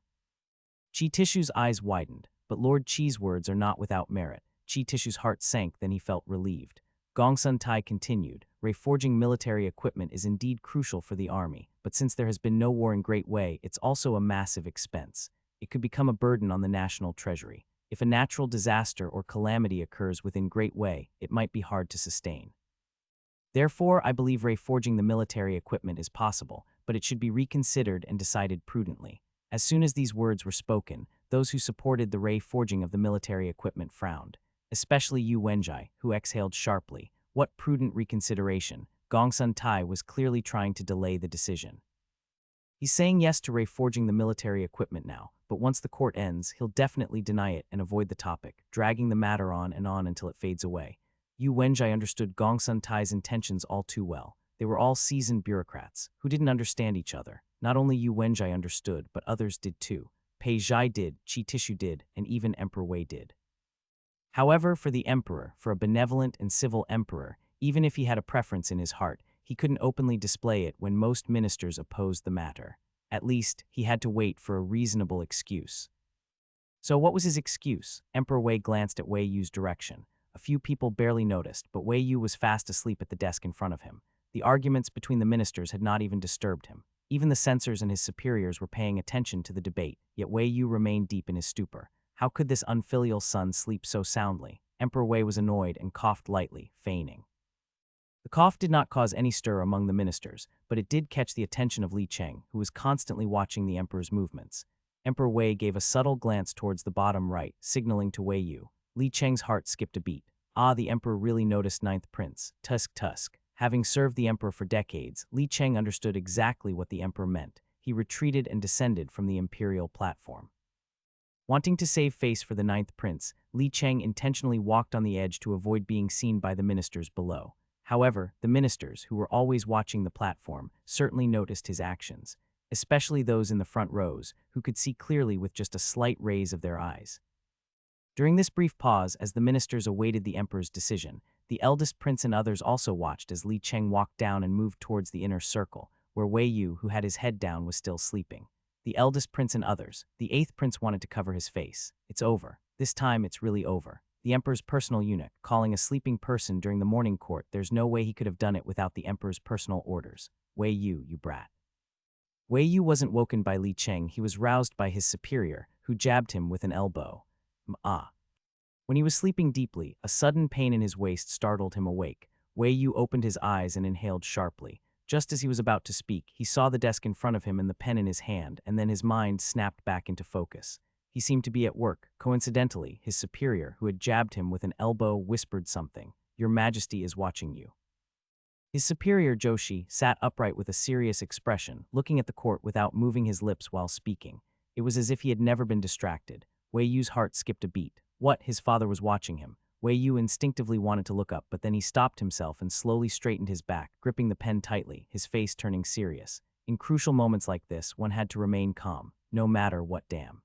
S1: Chi Tishu's eyes widened, but Lord Chi's words are not without merit. Chi Tishu's heart sank, then he felt relieved. Gongsun Tai continued, reforging military equipment is indeed crucial for the army, but since there has been no war in Great Way, it's also a massive expense. It could become a burden on the national treasury. If a natural disaster or calamity occurs within Great Way, it might be hard to sustain. Therefore, I believe reforging the military equipment is possible, but it should be reconsidered and decided prudently. As soon as these words were spoken, those who supported the reforging of the military equipment frowned, especially Yu Wenjai, who exhaled sharply. What prudent reconsideration! Gongsun Tai was clearly trying to delay the decision. He's saying yes to reforging the military equipment now, but once the court ends, he'll definitely deny it and avoid the topic, dragging the matter on and on until it fades away. Yu Wenjai understood Gongsun Tai's intentions all too well. They were all seasoned bureaucrats who didn't understand each other. Not only Yu Wenjai understood, but others did too. Pei Zhai did, Qi Tishu did, and even Emperor Wei did. However, for the emperor, for a benevolent and civil emperor, even if he had a preference in his heart, he couldn't openly display it when most ministers opposed the matter. At least, he had to wait for a reasonable excuse. So what was his excuse? Emperor Wei glanced at Wei Yu's direction. A few people barely noticed, but Wei Yu was fast asleep at the desk in front of him. The arguments between the ministers had not even disturbed him. Even the censors and his superiors were paying attention to the debate, yet Wei Yu remained deep in his stupor. How could this unfilial son sleep so soundly? Emperor Wei was annoyed and coughed lightly, feigning. The cough did not cause any stir among the ministers, but it did catch the attention of Li Cheng, who was constantly watching the emperor's movements. Emperor Wei gave a subtle glance towards the bottom right, signaling to Wei Yu. Li Cheng's heart skipped a beat. Ah, the emperor really noticed Ninth Prince. Tusk. Having served the emperor for decades, Li Cheng understood exactly what the emperor meant. He retreated and descended from the imperial platform. Wanting to save face for the Ninth Prince, Li Cheng intentionally walked on the edge to avoid being seen by the ministers below. However, the ministers, who were always watching the platform, certainly noticed his actions, especially those in the front rows, who could see clearly with just a slight raise of their eyes. During this brief pause, as the ministers awaited the emperor's decision, the eldest prince and others also watched as Li Cheng walked down and moved towards the inner circle, where Wei Yu, who had his head down, was still sleeping. The eldest prince and others. The eighth prince wanted to cover his face. It's over. This time it's really over. The emperor's personal eunuch, calling a sleeping person during the morning court, there's no way he could have done it without the emperor's personal orders. Wei Yu, you brat. Wei Yu wasn't woken by Li Cheng, he was roused by his superior, who jabbed him with an elbow. When he was sleeping deeply, a sudden pain in his waist startled him awake. Wei Yu opened his eyes and inhaled sharply. Just as he was about to speak, he saw the desk in front of him and the pen in his hand, and then his mind snapped back into focus. He seemed to be at work. Coincidentally, his superior, who had jabbed him with an elbow, whispered something. Your Majesty is watching you. His superior, Joshi, sat upright with a serious expression, looking at the court without moving his lips while speaking. It was as if he had never been distracted. Wei Yu's heart skipped a beat. What? His father was watching him. Wei Yu instinctively wanted to look up, but then he stopped himself and slowly straightened his back, gripping the pen tightly, his face turning serious. In crucial moments like this, one had to remain calm, no matter what. Damn.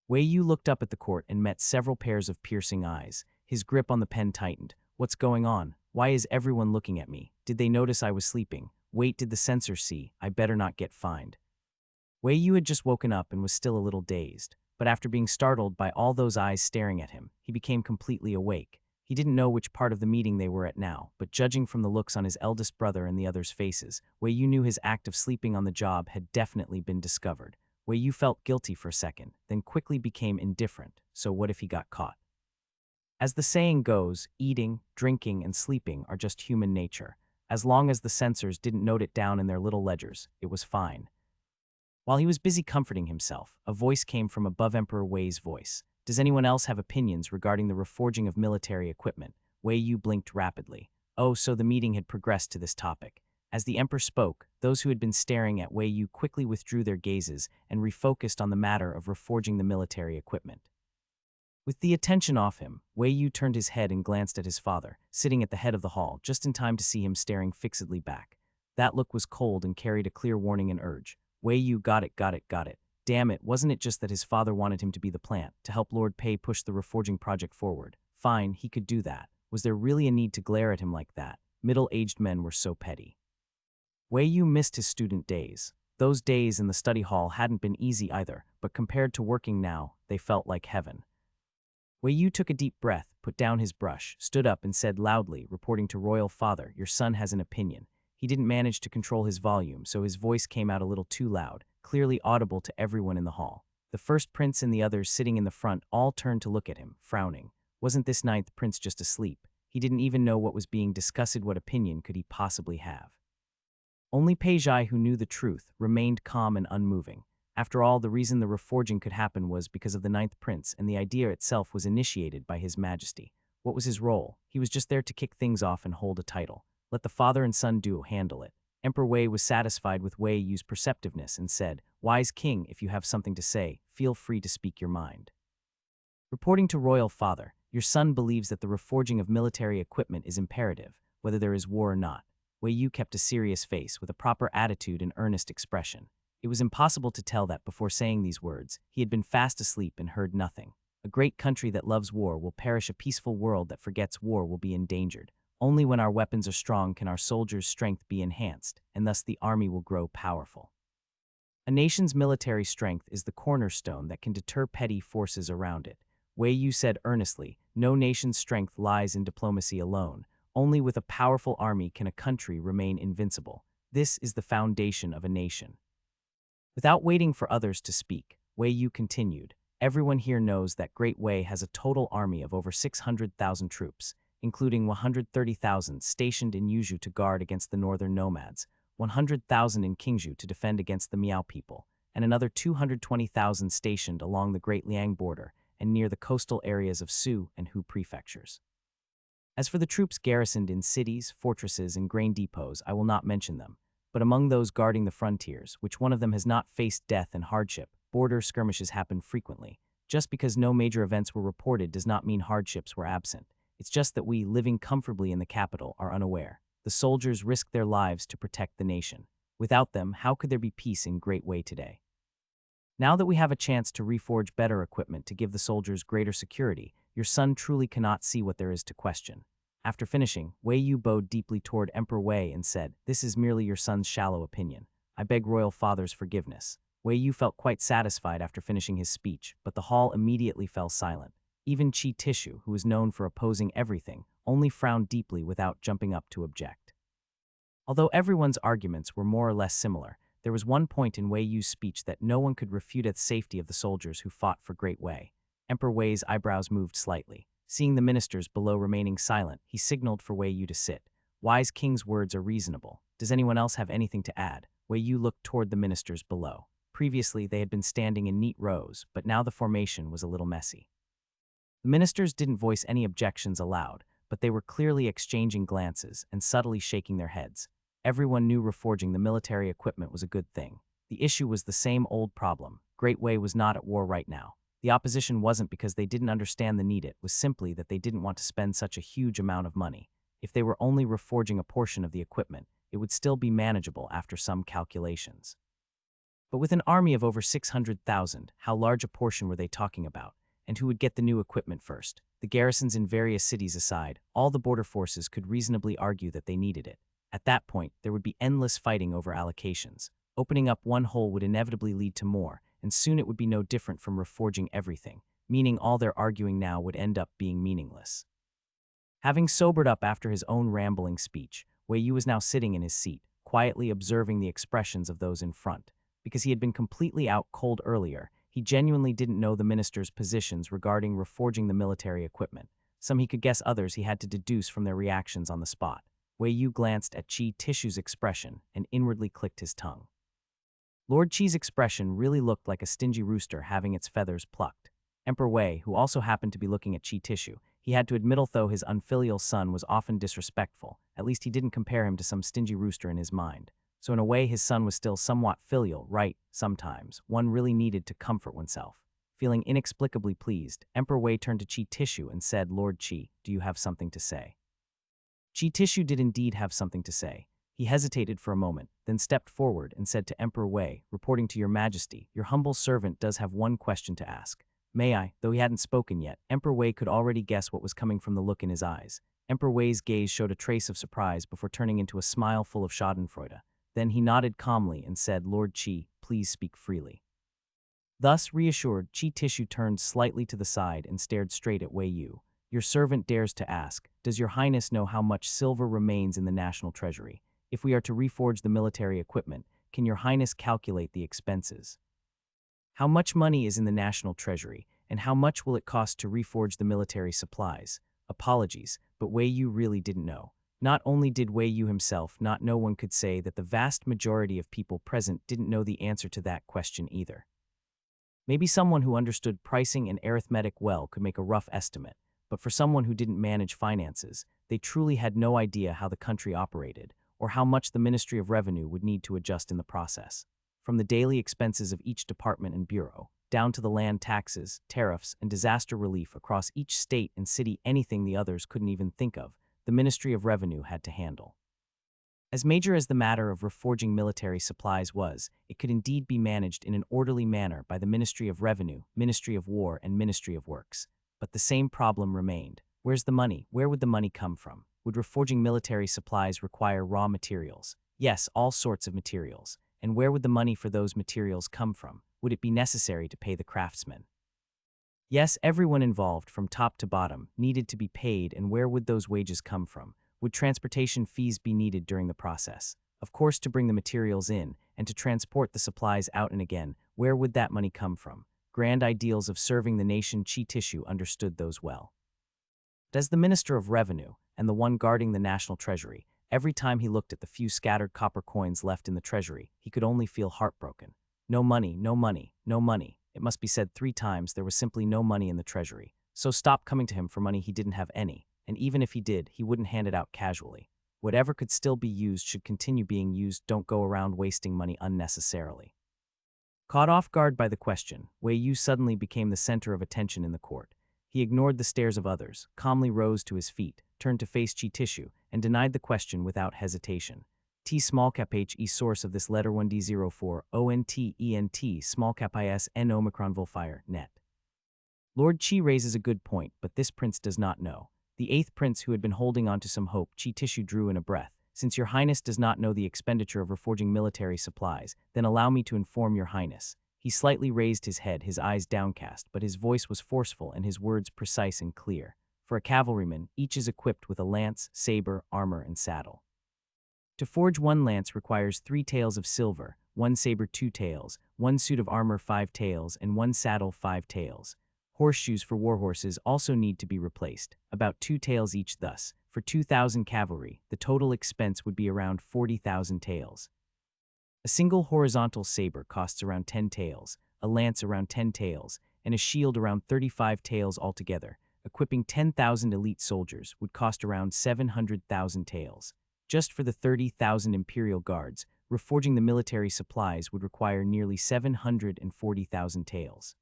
S1: Wei Yu looked up at the court and met several pairs of piercing eyes. His grip on the pen tightened. What's going on? Why is everyone looking at me? Did they notice I was sleeping? Wait, did the censor see? I better not get fined. Wei Yu had just woken up and was still a little dazed. But after being startled by all those eyes staring at him, he became completely awake. He didn't know which part of the meeting they were at now, but judging from the looks on his eldest brother and the others' faces, Wei Yu knew his act of sleeping on the job had definitely been discovered. Wei Yu felt guilty for a second, then quickly became indifferent. So what if he got caught? As the saying goes, eating, drinking, and sleeping are just human nature. As long as the censors didn't note it down in their little ledgers, it was fine. While he was busy comforting himself, a voice came from above Emperor Wei's voice. Does anyone else have opinions regarding the reforging of military equipment? Wei Yu blinked rapidly. Oh, so the meeting had progressed to this topic. As the emperor spoke, those who had been staring at Wei Yu quickly withdrew their gazes and refocused on the matter of reforging the military equipment. With the attention off him, Wei Yu turned his head and glanced at his father, sitting at the head of the hall, just in time to see him staring fixedly back. That look was cold and carried a clear warning and urge. Wei Yu got it. Damn it, wasn't it just that his father wanted him to be the plant, to help Lord Pei push the reforging project forward? Fine, he could do that. Was there really a need to glare at him like that? Middle-aged men were so petty. Wei Yu missed his student days. Those days in the study hall hadn't been easy either, but compared to working now, they felt like heaven. Wei Yu took a deep breath, put down his brush, stood up and said loudly, reporting to Royal Father, your son has an opinion. He didn't manage to control his volume, so his voice came out a little too loud, clearly audible to everyone in the hall. The first prince and the others sitting in the front all turned to look at him, frowning. Wasn't this ninth prince just asleep? He didn't even know what was being discussed. What opinion could he possibly have? Only Pei Zhai, who knew the truth, remained calm and unmoving. After all, the reason the reforging could happen was because of the ninth prince, and the idea itself was initiated by His Majesty. What was his role? He was just there to kick things off and hold a title. Let the father and son duo handle it. Emperor Wei was satisfied with Wei Yu's perceptiveness and said, "Wise king, if you have something to say, feel free to speak your mind." Reporting to royal father, your son believes that the reforging of military equipment is imperative, whether there is war or not. Wei Yu kept a serious face with a proper attitude and earnest expression. It was impossible to tell that before saying these words, he had been fast asleep and heard nothing. A great country that loves war will perish. A peaceful world that forgets war will be endangered. Only when our weapons are strong can our soldiers' strength be enhanced, and thus the army will grow powerful. A nation's military strength is the cornerstone that can deter petty forces around it. Wei Yu said earnestly, "No nation's strength lies in diplomacy alone. Only with a powerful army can a country remain invincible. This is the foundation of a nation." Without waiting for others to speak, Wei Yu continued, "Everyone here knows that Great Wei has a total army of over 600,000 troops, including 130,000 stationed in Yuzhou to guard against the northern nomads, 100,000 in Qingzhou to defend against the Miao people, and another 220,000 stationed along the Great Liang border and near the coastal areas of Su and Hu prefectures. As for the troops garrisoned in cities, fortresses, and grain depots, I will not mention them. But among those guarding the frontiers, which one of them has not faced death and hardship, border skirmishes happen frequently. Just because no major events were reported does not mean hardships were absent. It's just that we, living comfortably in the capital, are unaware. The soldiers risk their lives to protect the nation. Without them, how could there be peace in Great Wei today? Now that we have a chance to reforge better equipment to give the soldiers greater security, your son truly cannot see what there is to question." After finishing, Wei Yu bowed deeply toward Emperor Wei and said, "This is merely your son's shallow opinion. I beg royal father's forgiveness." Wei Yu felt quite satisfied after finishing his speech, but the hall immediately fell silent. Even Qi Tishu, who was known for opposing everything, only frowned deeply without jumping up to object. Although everyone's arguments were more or less similar, there was one point in Wei Yu's speech that no one could refute: the safety of the soldiers who fought for Great Wei. Emperor Wei's eyebrows moved slightly. Seeing the ministers below remaining silent, he signaled for Wei Yu to sit. "Wise king's words are reasonable. Does anyone else have anything to add?" Wei Yu looked toward the ministers below. Previously, they had been standing in neat rows, but now the formation was a little messy. The ministers didn't voice any objections aloud, but they were clearly exchanging glances and subtly shaking their heads. Everyone knew reforging the military equipment was a good thing. The issue was the same old problem. Great Wei was not at war right now. The opposition wasn't because they didn't understand the need, it was simply that they didn't want to spend such a huge amount of money. If they were only reforging a portion of the equipment, it would still be manageable after some calculations. But with an army of over 600,000, how large a portion were they talking about? And who would get the new equipment first? The garrisons in various cities aside, all the border forces could reasonably argue that they needed it. At that point, there would be endless fighting over allocations. Opening up one hole would inevitably lead to more, and soon it would be no different from reforging everything, meaning all their arguing now would end up being meaningless. Having sobered up after his own rambling speech, Wei Yu was now sitting in his seat, quietly observing the expressions of those in front. Because he had been completely out cold earlier, he genuinely didn't know the ministers' positions regarding reforging the military equipment. Some he could guess, others he had to deduce from their reactions on the spot. Wei Yu glanced at Qi Tishu's expression and inwardly clicked his tongue. Lord Qi's expression really looked like a stingy rooster having its feathers plucked. Emperor Wei, who also happened to be looking at Qi Tishu, he had to admit although his unfilial son was often disrespectful, at least he didn't compare him to some stingy rooster in his mind. So in a way his son was still somewhat filial, right? Sometimes one really needed to comfort oneself. Feeling inexplicably pleased, Emperor Wei turned to Qi Tishu and said, "Lord Qi, do you have something to say?" Qi Tishu did indeed have something to say. He hesitated for a moment, then stepped forward and said to Emperor Wei, "Reporting to your majesty, your humble servant does have one question to ask." "May I?" Though he hadn't spoken yet, Emperor Wei could already guess what was coming from the look in his eyes. Emperor Wei's gaze showed a trace of surprise before turning into a smile full of schadenfreude. Then he nodded calmly and said, "Lord Qi, please speak freely." Thus reassured, Qi Tishu turned slightly to the side and stared straight at Wei Yu. "Your servant dares to ask, does your highness know how much silver remains in the national treasury? If we are to reforge the military equipment, can your highness calculate the expenses? How much money is in the national treasury, and how much will it cost to reforge the military supplies?" Apologies, but Wei Yu really didn't know. Not only did Wei Yu himself not know, one could say that the vast majority of people present didn't know the answer to that question either. Maybe someone who understood pricing and arithmetic well could make a rough estimate, but for someone who didn't manage finances, they truly had no idea how the country operated, or how much the Ministry of Revenue would need to adjust in the process. From the daily expenses of each department and bureau, down to the land taxes, tariffs, and disaster relief across each state and city, anything the others couldn't even think of, the Ministry of Revenue had to handle. As major as the matter of reforging military supplies was, it could indeed be managed in an orderly manner by the Ministry of Revenue, Ministry of War, and Ministry of Works. But the same problem remained. Where's the money? Where would the money come from? Would reforging military supplies require raw materials? Yes, all sorts of materials. And where would the money for those materials come from? Would it be necessary to pay the craftsmen? Yes, everyone involved, from top to bottom, needed to be paid, and where would those wages come from? Would transportation fees be needed during the process? Of course, to bring the materials in, and to transport the supplies out and again, where would that money come from? Grand ideals of serving the nation, Chi Tishu understood those well. As the Minister of Revenue, and the one guarding the national treasury, every time he looked at the few scattered copper coins left in the treasury, he could only feel heartbroken. No money, no money, no money. It must be said 3 times, there was simply no money in the treasury. So stop coming to him for money, he didn't have any. And even if he did, he wouldn't hand it out casually. Whatever could still be used should continue being used. Don't go around wasting money unnecessarily. Caught off guard by the question, Wei Yu suddenly became the center of attention in the court. He ignored the stares of others, calmly rose to his feet, turned to face Chi Tishu, and denied the question without hesitation. T small cap HE source of this letter 1D04 ONTENT small cap IS N Omicron Volfire net. Lord Chi raises a good point, but this prince does not know. The 8th prince, who had been holding on to some hope, Chi Tishu drew in a breath. Since your highness does not know the expenditure of reforging military supplies, then allow me to inform your highness. He slightly raised his head, his eyes downcast, but his voice was forceful and his words precise and clear. For a cavalryman, each is equipped with a lance, saber, armor, and saddle. To forge 1 lance requires 3 taels of silver, 1 saber 2 taels, 1 suit of armor 5 taels, and 1 saddle 5 taels. Horseshoes for warhorses also need to be replaced, about 2 taels each. Thus, for 2,000 cavalry, the total expense would be around 40,000 taels. A single horizontal saber costs around 10 taels, a lance around 10 taels, and a shield around 35 taels altogether. Equipping 10,000 elite soldiers would cost around 700,000 taels. Just for the 30,000 imperial guards, reforging the military supplies would require nearly 740,000 taels.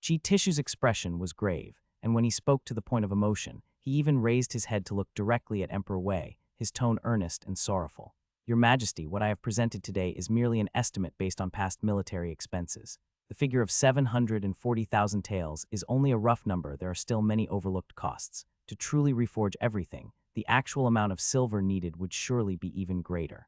S1: Chi Tishu's expression was grave, and when he spoke to the point of emotion, he even raised his head to look directly at Emperor Wei, his tone earnest and sorrowful. Your Majesty, what I have presented today is merely an estimate based on past military expenses. The figure of 740,000 taels is only a rough number. There are still many overlooked costs. To truly reforge everything, the actual amount of silver needed would surely be even greater.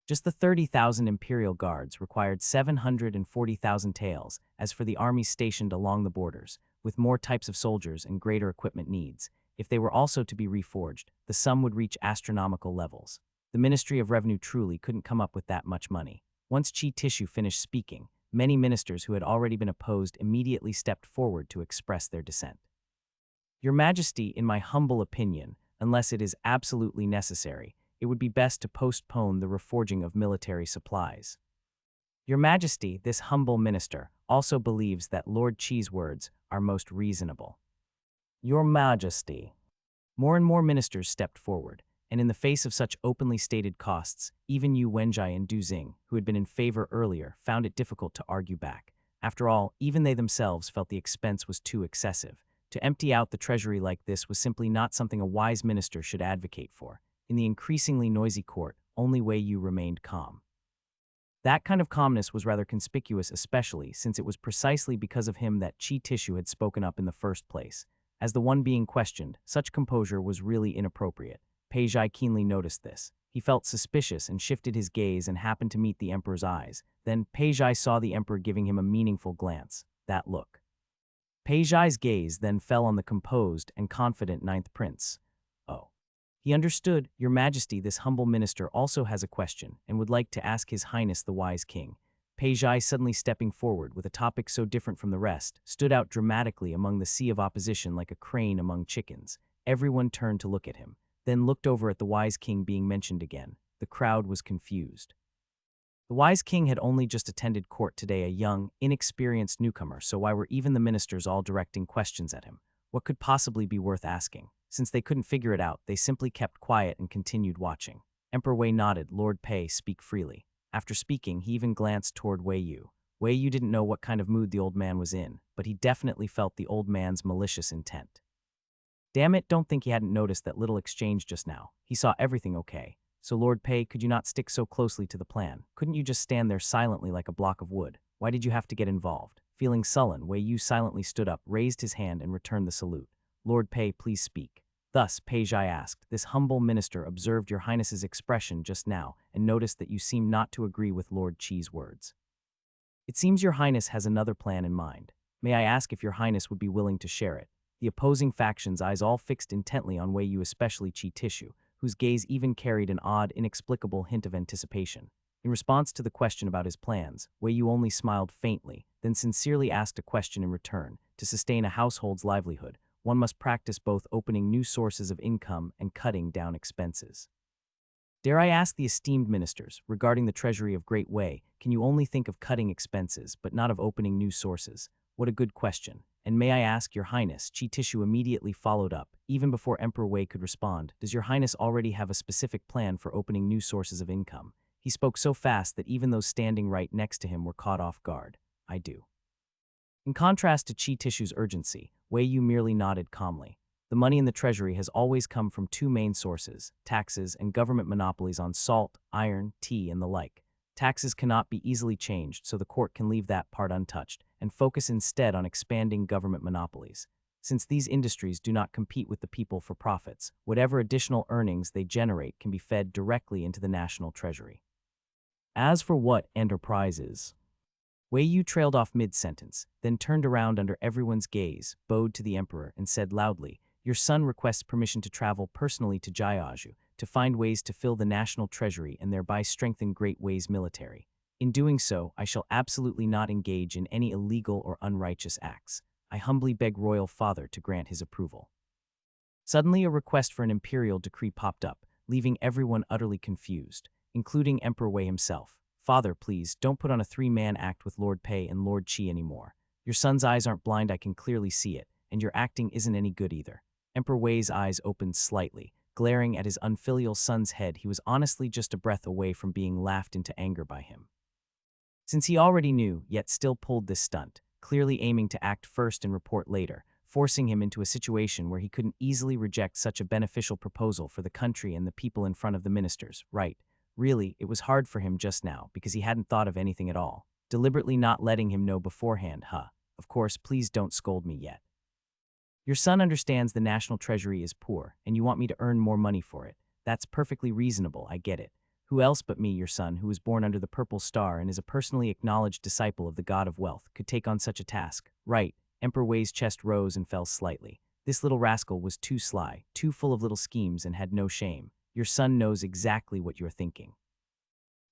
S1: Just the 30,000 imperial guards required 740,000 taels. As for the armies stationed along the borders, with more types of soldiers and greater equipment needs, if they were also to be reforged, the sum would reach astronomical levels. The Ministry of Revenue truly couldn't come up with that much money. Once Chi Tishu finished speaking, many ministers who had already been opposed immediately stepped forward to express their dissent. Your Majesty, in my humble opinion, unless it is absolutely necessary, it would be best to postpone the reforging of military supplies. Your Majesty, this humble minister, also believes that Lord Chi's words are most reasonable. Your Majesty. More and more ministers stepped forward, and in the face of such openly stated costs, even Yu Wenjai and Du Xing, who had been in favor earlier, found it difficult to argue back. After all, even they themselves felt the expense was too excessive. To empty out the treasury like this was simply not something a wise minister should advocate for. In the increasingly noisy court, only Wei Yu remained calm. That kind of calmness was rather conspicuous, especially since it was precisely because of him that Chi Tishu had spoken up in the first place. As the one being questioned, such composure was really inappropriate. Pei Zhai keenly noticed this. He felt suspicious and shifted his gaze and happened to meet the emperor's eyes. Then Pei Zhai saw the emperor giving him a meaningful glance. That look. Pei Zhai's gaze then fell on the composed and confident 9th prince. Oh. He understood, Your Majesty, this humble minister also has a question and would like to ask His Highness the wise king. Pei Zhai, suddenly stepping forward with a topic so different from the rest, stood out dramatically among the sea of opposition like a crane among chickens. Everyone turned to look at him, then looked over at the wise king being mentioned again. The crowd was confused. The wise king had only just attended court today, a young, inexperienced newcomer, so why were even the ministers all directing questions at him? What could possibly be worth asking? Since they couldn't figure it out, they simply kept quiet and continued watching. Emperor Wei nodded. Lord Pei, speak freely. After speaking, he even glanced toward Wei Yu. Wei Yu didn't know what kind of mood the old man was in, but he definitely felt the old man's malicious intent. Damn it, don't think he hadn't noticed that little exchange just now. He saw everything okay. So Lord Pei, could you not stick so closely to the plan? Couldn't you just stand there silently like a block of wood? Why did you have to get involved? Feeling sullen, Wei Yu silently stood up, raised his hand, and returned the salute. Lord Pei, please speak. Thus, Pei Zhai asked, this humble minister observed your highness's expression just now and noticed that you seemed not to agree with Lord Qi's words. It seems your highness has another plan in mind. May I ask if your highness would be willing to share it? The opposing factions' eyes all fixed intently on Wei Yu, especially Qi Tishu, whose gaze even carried an odd, inexplicable hint of anticipation. In response to the question about his plans, Wei Yu only smiled faintly, then sincerely asked a question in return. To sustain a household's livelihood, one must practice both opening new sources of income and cutting down expenses. Dare I ask the esteemed ministers, regarding the treasury of Great Wei, can you only think of cutting expenses, but not of opening new sources? What a good question. And may I ask, your highness, Qi Tishu immediately followed up, even before Emperor Wei could respond, does your highness already have a specific plan for opening new sources of income? He spoke so fast that even those standing right next to him were caught off guard. I do. In contrast to Qi Tishu's urgency, Wei Yu merely nodded calmly. The money in the treasury has always come from two main sources, taxes and government monopolies on salt, iron, tea, and the like. Taxes cannot be easily changed, so the court can leave that part untouched and focus instead on expanding government monopolies. Since these industries do not compete with the people for profits, whatever additional earnings they generate can be fed directly into the national treasury. As for what enterprises? Wei Yu trailed off mid-sentence, then turned around under everyone's gaze, bowed to the emperor, and said loudly, your son requests permission to travel personally to Jiaozhou to find ways to fill the national treasury and thereby strengthen Great Wei's military. In doing so, I shall absolutely not engage in any illegal or unrighteous acts. I humbly beg royal father to grant his approval. Suddenly, a request for an imperial decree popped up, leaving everyone utterly confused, including Emperor Wei himself. Father, please, don't put on a three-man act with Lord Pei and Lord Qi anymore. Your son's eyes aren't blind, I can clearly see it, and your acting isn't any good either. Emperor Wei's eyes opened slightly. Glaring at his unfilial son's head, he was honestly just a breath away from being laughed into anger by him. Since he already knew, yet still pulled this stunt, clearly aiming to act first and report later, forcing him into a situation where he couldn't easily reject such a beneficial proposal for the country and the people in front of the ministers, right? Really, it was hard for him just now because he hadn't thought of anything at all, deliberately not letting him know beforehand, Of course, please don't scold me yet. Your son understands the national treasury is poor, and you want me to earn more money for it. That's perfectly reasonable, I get it. Who else but me, your son, who was born under the purple star and is a personally acknowledged disciple of the god of wealth, could take on such a task? Right. Emperor Wei's chest rose and fell slightly. This little rascal was too sly, too full of little schemes, and had no shame. Your son knows exactly what you're thinking.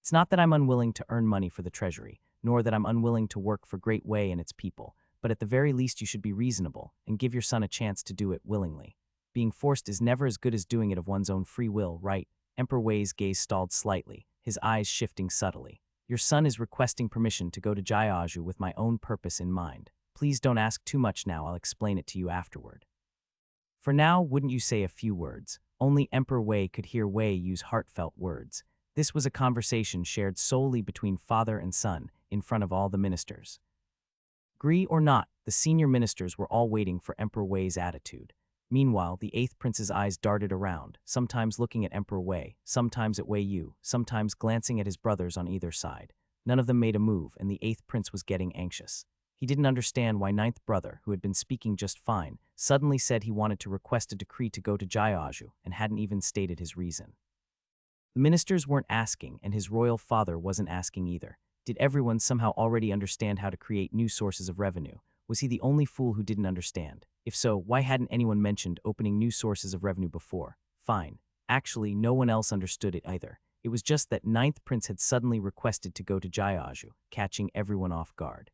S1: It's not that I'm unwilling to earn money for the treasury, nor that I'm unwilling to work for Great Wei and its people, but at the very least you should be reasonable and give your son a chance to do it willingly. Being forced is never as good as doing it of one's own free will, right? Emperor Wei's gaze stalled slightly, his eyes shifting subtly. Your son is requesting permission to go to Jiaozhou with my own purpose in mind. Please don't ask too much now, I'll explain it to you afterward. For now, wouldn't you say a few words? Only Emperor Wei could hear Wei use heartfelt words. This was a conversation shared solely between father and son, in front of all the ministers. Agree or not, the senior ministers were all waiting for Emperor Wei's attitude. Meanwhile, the 8th prince's eyes darted around, sometimes looking at Emperor Wei, sometimes at Wei Yu, sometimes glancing at his brothers on either side. None of them made a move, and the 8th prince was getting anxious. He didn't understand why 9th brother, who had been speaking just fine, suddenly said he wanted to request a decree to go to Jiaozhou and hadn't even stated his reason. The ministers weren't asking, and his royal father wasn't asking either. Did everyone somehow already understand how to create new sources of revenue? Was he the only fool who didn't understand? If so, why hadn't anyone mentioned opening new sources of revenue before? Fine. Actually, no one else understood it either. It was just that 9th prince had suddenly requested to go to Jiaozhou, catching everyone off guard.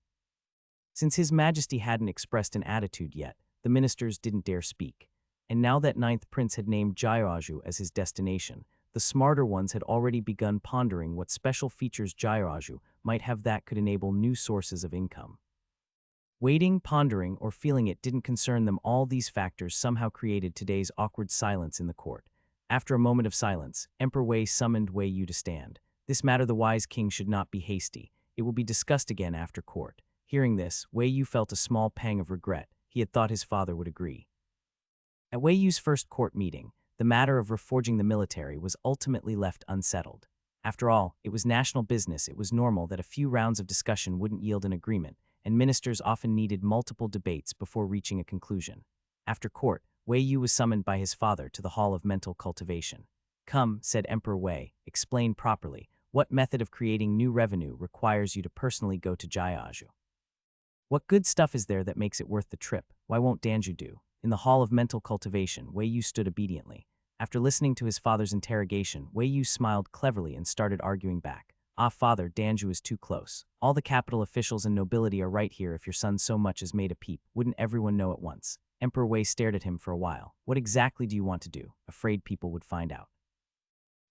S1: Since His Majesty hadn't expressed an attitude yet, the ministers didn't dare speak. And now that 9th prince had named Jiaozhou as his destination, the smarter ones had already begun pondering what special features Jiaozhou might have that could enable new sources of income. Waiting, pondering, or feeling it didn't concern them. All these factors somehow created today's awkward silence in the court. After a moment of silence, Emperor Wei summoned Wei Yu to stand. This matter the wise king should not be hasty. It will be discussed again after court. Hearing this, Wei Yu felt a small pang of regret. He had thought his father would agree. At Wei Yu's first court meeting, the matter of reforging the military was ultimately left unsettled. After all, it was national business. It was normal that a few rounds of discussion wouldn't yield an agreement, and ministers often needed multiple debates before reaching a conclusion. After court, Wei Yu was summoned by his father to the Hall of Mental Cultivation. "Come," said Emperor Wei, "explain properly. What method of creating new revenue requires you to personally go to Jiazhu? What good stuff is there that makes it worth the trip? Why won't Danju do?" In the Hall of Mental Cultivation, Wei Yu stood obediently. After listening to his father's interrogation, Wei Yu smiled cleverly and started arguing back. "Ah, father, Danju is too close. All the capital officials and nobility are right here. If your son so much as made a peep, wouldn't everyone know at once?" Emperor Wei stared at him for a while. "What exactly do you want to do?" "Afraid people would find out."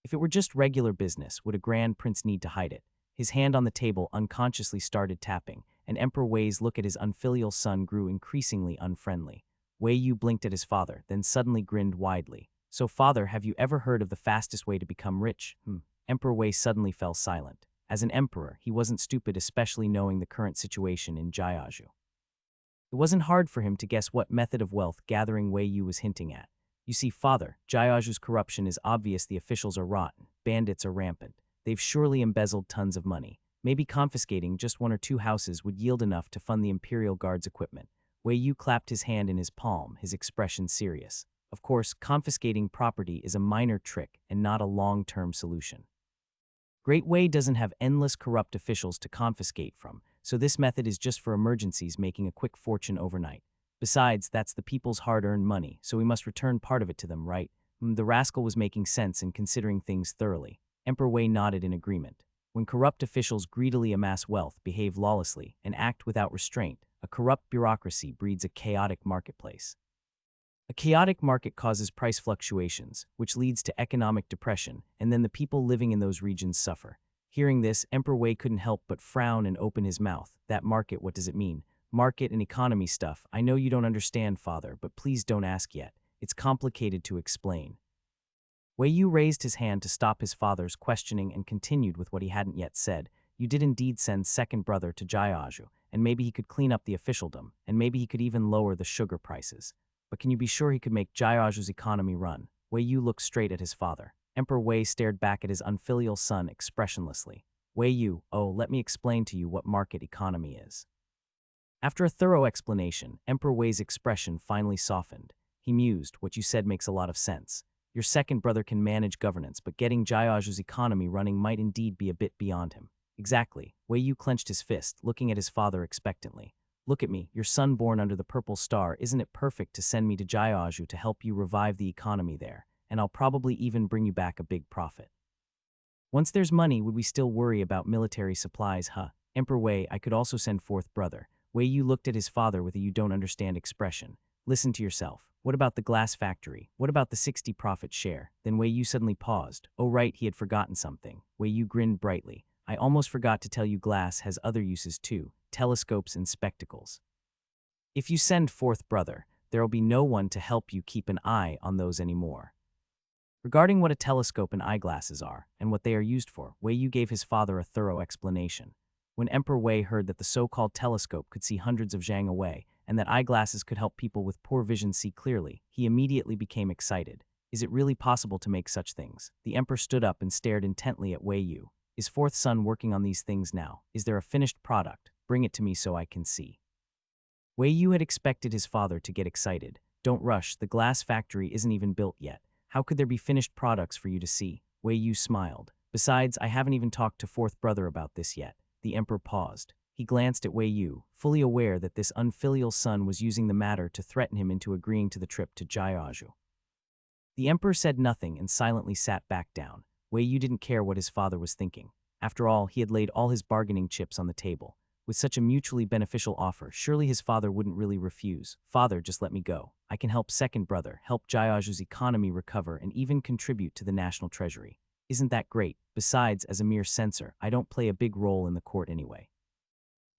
S1: "If it were just regular business, would a grand prince need to hide it?" His hand on the table unconsciously started tapping, and Emperor Wei's look at his unfilial son grew increasingly unfriendly. Wei Yu blinked at his father, then suddenly grinned widely. "So father, have you ever heard of the fastest way to become rich?" Emperor Wei suddenly fell silent. As an emperor, he wasn't stupid, especially knowing the current situation in Jiazhu. It wasn't hard for him to guess what method of wealth gathering Wei Yu was hinting at. "You see, father, Jiazhu's corruption is obvious. The officials are rotten. Bandits are rampant. They've surely embezzled tons of money. Maybe confiscating just one or two houses would yield enough to fund the Imperial Guard's equipment." Wei Yu clapped his hand in his palm, his expression serious. "Of course, confiscating property is a minor trick and not a long-term solution. Great Wei doesn't have endless corrupt officials to confiscate from, so this method is just for emergencies, making a quick fortune overnight. Besides, that's the people's hard-earned money, so we must return part of it to them, right?" The rascal was making sense and considering things thoroughly. Emperor Wei nodded in agreement. When corrupt officials greedily amass wealth, behave lawlessly, and act without restraint, a corrupt bureaucracy breeds a chaotic marketplace. A chaotic market causes price fluctuations, which leads to economic depression, and then the people living in those regions suffer. Hearing this, Emperor Wei couldn't help but frown and open his mouth. "That market, what does it mean?" "Market and economy stuff. I know you don't understand, father, but please don't ask yet. It's complicated to explain." Wei Yu raised his hand to stop his father's questioning and continued with what he hadn't yet said. "You did indeed send second brother to Jiazhu, and maybe he could clean up the officialdom, and maybe he could even lower the sugar prices. But can you be sure he could make Jiazhu's economy run?" Wei Yu looked straight at his father. Emperor Wei stared back at his unfilial son expressionlessly. "Wei Yu, oh, let me explain to you what market economy is." After a thorough explanation, Emperor Wei's expression finally softened. He mused, "What you said makes a lot of sense. Your second brother can manage governance, but getting Jiazhu's economy running might indeed be a bit beyond him." "Exactly." Wei Yu clenched his fist, looking at his father expectantly. "Look at me, your son born under the purple star. Isn't it perfect to send me to Jiazhu to help you revive the economy there? And I'll probably even bring you back a big profit. Once there's money, would we still worry about military supplies, huh?" "Emperor Wei, I could also send fourth brother." Wei Yu looked at his father with a "you don't understand" expression. "Listen to yourself. What about the glass factory? What about the 60 profit share?" Then Wei Yu suddenly paused. Oh right, he had forgotten something. Wei Yu grinned brightly. "I almost forgot to tell you, glass has other uses too. Telescopes and spectacles. If you send fourth brother, there'll be no one to help you keep an eye on those anymore." Regarding what a telescope and eyeglasses are, and what they are used for, Wei Yu gave his father a thorough explanation. When Emperor Wei heard that the so-called telescope could see hundreds of zhang away, and that eyeglasses could help people with poor vision see clearly, he immediately became excited. Is it really possible to make such things? The emperor stood up and stared intently at Wei Yu. Is fourth son working on these things now? Is there a finished product? Bring it to me so I can see. Wei Yu had expected his father to get excited. Don't rush, the glass factory isn't even built yet. How could there be finished products for you to see? Wei Yu smiled. Besides, I haven't even talked to fourth brother about this yet. The emperor paused. He glanced at Wei Yu, fully aware that this unfilial son was using the matter to threaten him into agreeing to the trip to Jiazhu. The emperor said nothing and silently sat back down. Wei Yu didn't care what his father was thinking. After all, he had laid all his bargaining chips on the table. With such a mutually beneficial offer, surely his father wouldn't really refuse. Father, just let me go. I can help second brother, help Jiazhu's economy recover, and even contribute to the national treasury. Isn't that great? Besides, as a mere censor, I don't play a big role in the court anyway.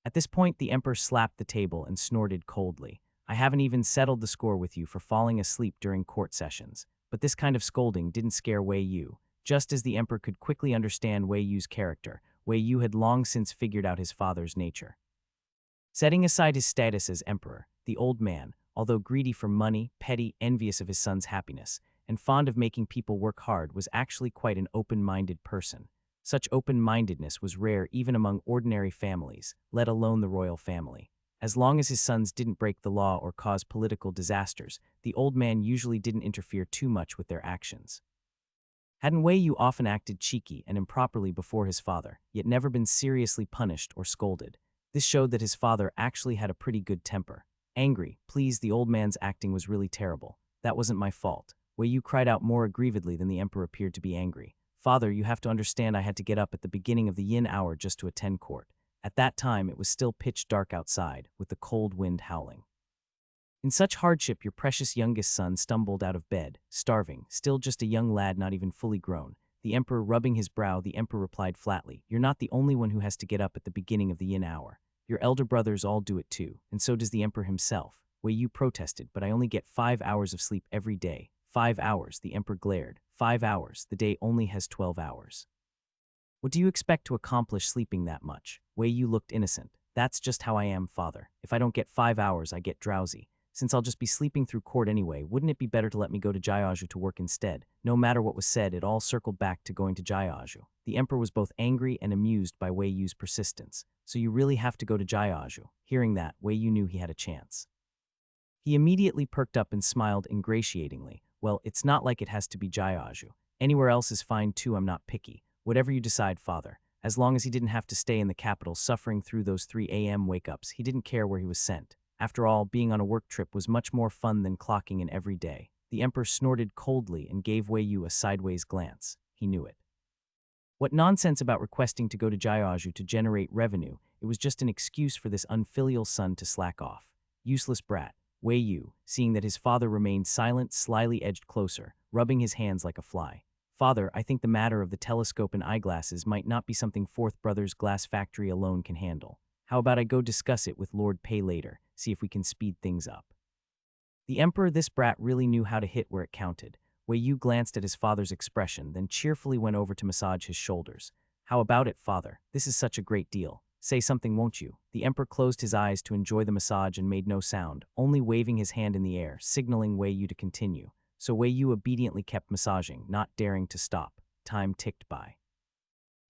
S1: At this point, the emperor slapped the table and snorted coldly. I haven't even settled the score with you for falling asleep during court sessions. But this kind of scolding didn't scare Wei Yu. Just as the emperor could quickly understand Wei Yu's character, Wei Yu had long since figured out his father's nature. Setting aside his status as emperor, the old man, although greedy for money, petty, envious of his son's happiness, and fond of making people work hard, was actually quite an open-minded person. Such open-mindedness was rare even among ordinary families, let alone the royal family. As long as his sons didn't break the law or cause political disasters, the old man usually didn't interfere too much with their actions. Hadn't Wei Yu often acted cheeky and improperly before his father, yet never been seriously punished or scolded. This showed that his father actually had a pretty good temper. Angry, pleased, the old man's acting was really terrible. That wasn't my fault. Wei Yu cried out more aggrievedly than the emperor appeared to be angry. Father, you have to understand I had to get up at the beginning of the yin hour just to attend court. At that time it was still pitch dark outside, with the cold wind howling. In such hardship your precious youngest son stumbled out of bed, starving, still just a young lad not even fully grown. The emperor rubbing his brow, the emperor replied flatly, "You're not the only one who has to get up at the beginning of the yin hour. Your elder brothers all do it too, and so does the emperor himself." Wei Yu protested, "But I only get 5 hours of sleep every day." 5 hours, the emperor glared. 5 hours, the day only has 12 hours. What do you expect to accomplish sleeping that much? Wei Yu looked innocent. That's just how I am, father. If I don't get 5 hours, I get drowsy. Since I'll just be sleeping through court anyway, wouldn't it be better to let me go to Jiaozhou to work instead? No matter what was said, it all circled back to going to Jiaozhou. The emperor was both angry and amused by Wei Yu's persistence. So you really have to go to Jiaozhou. Hearing that, Wei Yu knew he had a chance. He immediately perked up and smiled ingratiatingly. Well, it's not like it has to be Jiaozhou. Anywhere else is fine too, I'm not picky. Whatever you decide, father. As long as he didn't have to stay in the capital suffering through those 3 a.m. wake-ups, he didn't care where he was sent. After all, being on a work trip was much more fun than clocking in every day. The emperor snorted coldly and gave Wei Yu a sideways glance. He knew it. What nonsense about requesting to go to Jiaozhou to generate revenue. It was just an excuse for this unfilial son to slack off. Useless brat. Wei Yu, seeing that his father remained silent, slyly edged closer, rubbing his hands like a fly. Father, I think the matter of the telescope and eyeglasses might not be something Fourth Brothers Glass Factory alone can handle. How about I go discuss it with Lord Pei later, see if we can speed things up. The emperor, this brat really knew how to hit where it counted. Wei Yu glanced at his father's expression, then cheerfully went over to massage his shoulders. How about it, father? This is such a great deal. Say something, won't you? The emperor closed his eyes to enjoy the massage and made no sound, only waving his hand in the air, signaling Wei Yu to continue. So Wei Yu obediently kept massaging, not daring to stop. Time ticked by.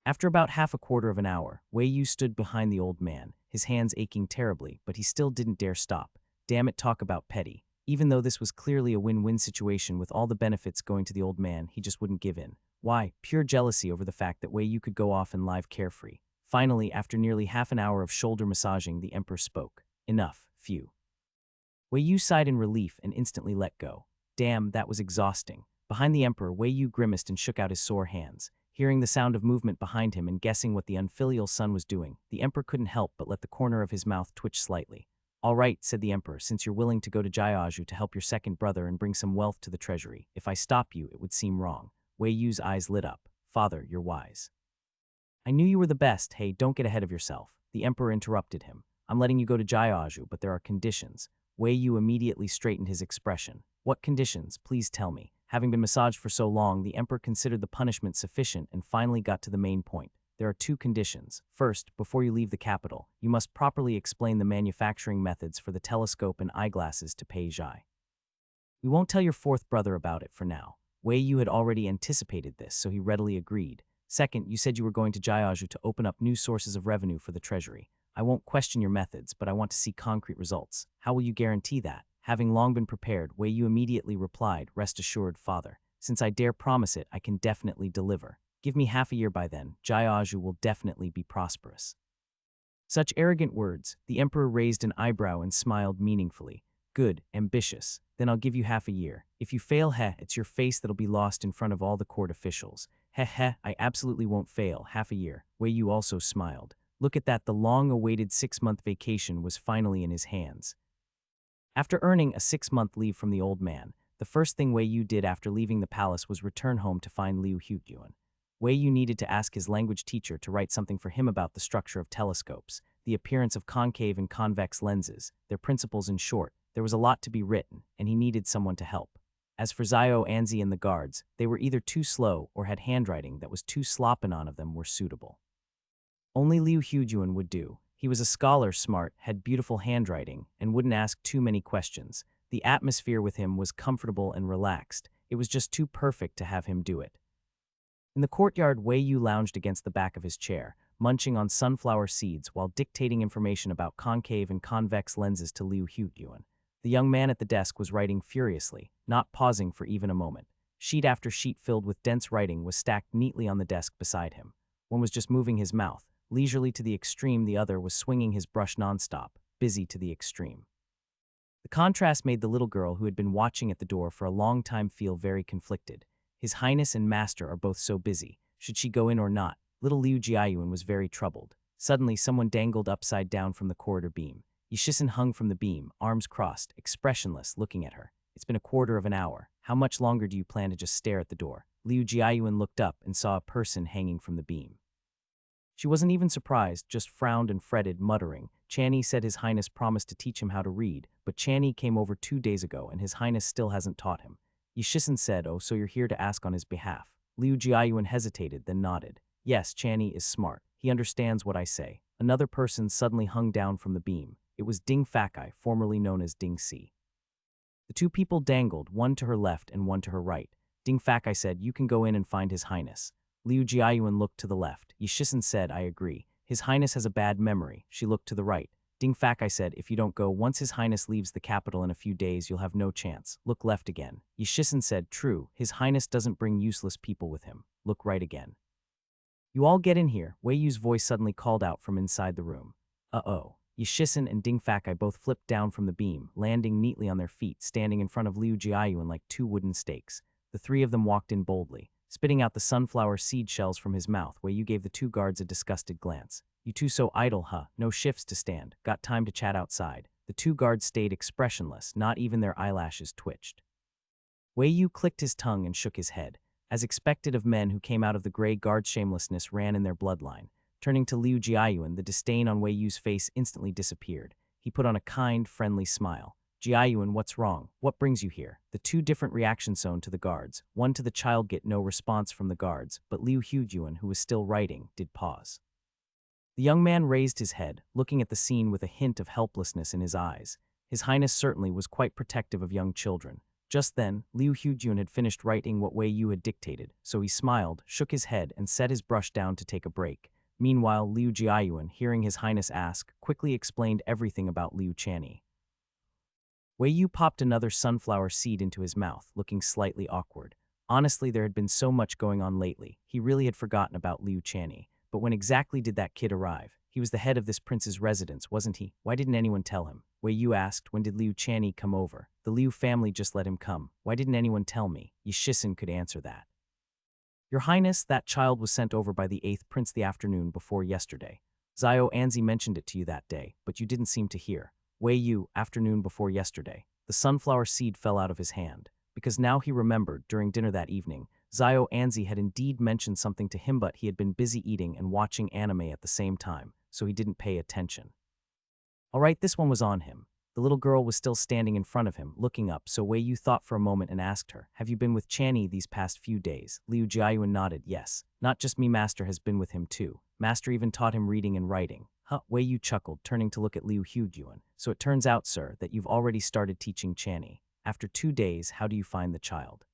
S1: After about half a quarter of an hour, Wei Yu stood behind the old man, his hands aching terribly, but he still didn't dare stop. Damn it, talk about petty. Even though this was clearly a win-win situation with all the benefits going to the old man, he just wouldn't give in. Why? Pure jealousy over the fact that Wei Yu could go off and live carefree. Finally, after nearly half an hour of shoulder massaging, the emperor spoke. Enough, phew. Wei Yu sighed in relief and instantly let go. Damn, that was exhausting. Behind the emperor, Wei Yu grimaced and shook out his sore hands. Hearing the sound of movement behind him and guessing what the unfilial son was doing, the emperor couldn't help but let the corner of his mouth twitch slightly. All right, said the emperor, since you're willing to go to Jiaozhou to help your second brother and bring some wealth to the treasury, if I stop you, it would seem wrong. Wei Yu's eyes lit up. Father, you're wise. I knew you were the best. Hey, don't get ahead of yourself. The emperor interrupted him. I'm letting you go to Jiaozhou, but there are conditions. Wei Yu immediately straightened his expression. What conditions? Please tell me. Having been massaged for so long, the emperor considered the punishment sufficient and finally got to the main point. There are 2 conditions. First, before you leave the capital, you must properly explain the manufacturing methods for the telescope and eyeglasses to Pei Zhai. We won't tell your fourth brother about it for now. Wei Yu had already anticipated this, so he readily agreed. Second, you said you were going to Jiaozhou to open up new sources of revenue for the treasury. I won't question your methods, but I want to see concrete results. How will you guarantee that? Having long been prepared, Wei Yu immediately replied, Rest assured, father. Since I dare promise it, I can definitely deliver. Give me half a year by then. Jiaozhou will definitely be prosperous. Such arrogant words. The emperor raised an eyebrow and smiled meaningfully. Good, ambitious. Then I'll give you half a year. If you fail, it's your face that'll be lost in front of all the court officials. I absolutely won't fail. Half a year. Wei Yu also smiled. Look at that, the long-awaited 6-month vacation was finally in his hands. After earning a 6-month leave from the old man, the first thing Wei Yu did after leaving the palace was return home to find Liu Hutyuan. Wei Yu needed to ask his language teacher to write something for him about the structure of telescopes, the appearance of concave and convex lenses, their principles in short. There was a lot to be written, and he needed someone to help. As for Zio, Anzi, and the guards, they were either too slow or had handwriting that was too sloppy, none of them were suitable. Only Liu Hujuan would do. He was a scholar, smart, had beautiful handwriting, and wouldn't ask too many questions. The atmosphere with him was comfortable and relaxed. It was just too perfect to have him do it. In the courtyard, Wei Yu lounged against the back of his chair, munching on sunflower seeds while dictating information about concave and convex lenses to Liu Hujuan. The young man at the desk was writing furiously, not pausing for even a moment. Sheet after sheet filled with dense writing was stacked neatly on the desk beside him. One was just moving his mouth, leisurely to the extreme, the other was swinging his brush nonstop, busy to the extreme. The contrast made the little girl who had been watching at the door for a long time feel very conflicted. His Highness and Master are both so busy. Should she go in or not? Little Liu Jiayuan was very troubled. Suddenly, someone dangled upside down from the corridor beam. Yishisan hung from the beam, arms crossed, expressionless, looking at her. It's been a quarter of an hour. How much longer do you plan to just stare at the door? Liu Jiayuan looked up and saw a person hanging from the beam. She wasn't even surprised, just frowned and fretted, muttering. Channy said His Highness promised to teach him how to read, but Channy came over 2 days ago and His Highness still hasn't taught him. Yishisan said, "Oh, so you're here to ask on his behalf." Liu Jiayuan hesitated, then nodded. Yes, Channy is smart. He understands what I say. Another person suddenly hung down from the beam. It was Ding Fakai, formerly known as Ding Si. The two people dangled, one to her left and one to her right. Ding Fakai said, "You can go in and find His Highness." Liu Jiayuan looked to the left. Yishisan said, "I agree. His Highness has a bad memory." She looked to the right. Ding Fakai said, "If you don't go, once His Highness leaves the capital in a few days, you'll have no chance." Look left again. Yishisan said, "True, His Highness doesn't bring useless people with him." Look right again. "You all get in here," Wei Yu's voice suddenly called out from inside the room. Uh-oh. Yishisan and Ding Fakai both flipped down from the beam, landing neatly on their feet, standing in front of Liu Jiayuan like two wooden stakes. The three of them walked in boldly. Spitting out the sunflower seed shells from his mouth, Wei Yu gave the two guards a disgusted glance. "You two so idle, huh? No shifts to stand. Got time to chat outside." The two guards stayed expressionless, not even their eyelashes twitched. Wei Yu clicked his tongue and shook his head. As expected of men who came out of the gray guard, shamelessness ran in their bloodline. Turning to Liu Jiayuan, the disdain on Wei Yu's face instantly disappeared. He put on a kind, friendly smile. "Jiayuan, what's wrong? What brings you here?" The two different reactions shown to the guards. One to the child, get no response from the guards, but Liu Hujuan, who was still writing, did pause. The young man raised his head, looking at the scene with a hint of helplessness in his eyes. His Highness certainly was quite protective of young children. Just then, Liu Hujuan had finished writing what Wei Yu had dictated, so he smiled, shook his head, and set his brush down to take a break. Meanwhile, Liu Jiayuan, hearing His Highness ask, quickly explained everything about Liu Channy. Wei Yu popped another sunflower seed into his mouth, looking slightly awkward. Honestly, there had been so much going on lately, he really had forgotten about Liu Channy. But when exactly did that kid arrive? He was the head of this prince's residence, wasn't he? Why didn't anyone tell him? Wei Yu asked, "When did Liu Channy come over?" "The Liu family just let him come. Why didn't anyone tell me?" Yishisan could answer that. "Your Highness, that child was sent over by the 8th Prince the afternoon before yesterday. Zio Anzi mentioned it to you that day, but you didn't seem to hear." Wei Yu, afternoon before yesterday. The sunflower seed fell out of his hand, because now he remembered, during dinner that evening, Zio Anzi had indeed mentioned something to him, but he had been busy eating and watching anime at the same time, so he didn't pay attention. All right, this one was on him. The little girl was still standing in front of him, looking up, so Wei Yu thought for a moment and asked her, "Have you been with Channy these past few days?" Liu Jiayuan nodded, "Yes. Not just me, Master has been with him too. Master even taught him reading and writing." "Huh?" Wei Yu chuckled, turning to look at Liu Hujuan. "So it turns out, sir, that you've already started teaching Channy. After 2 days, how do you find the child?"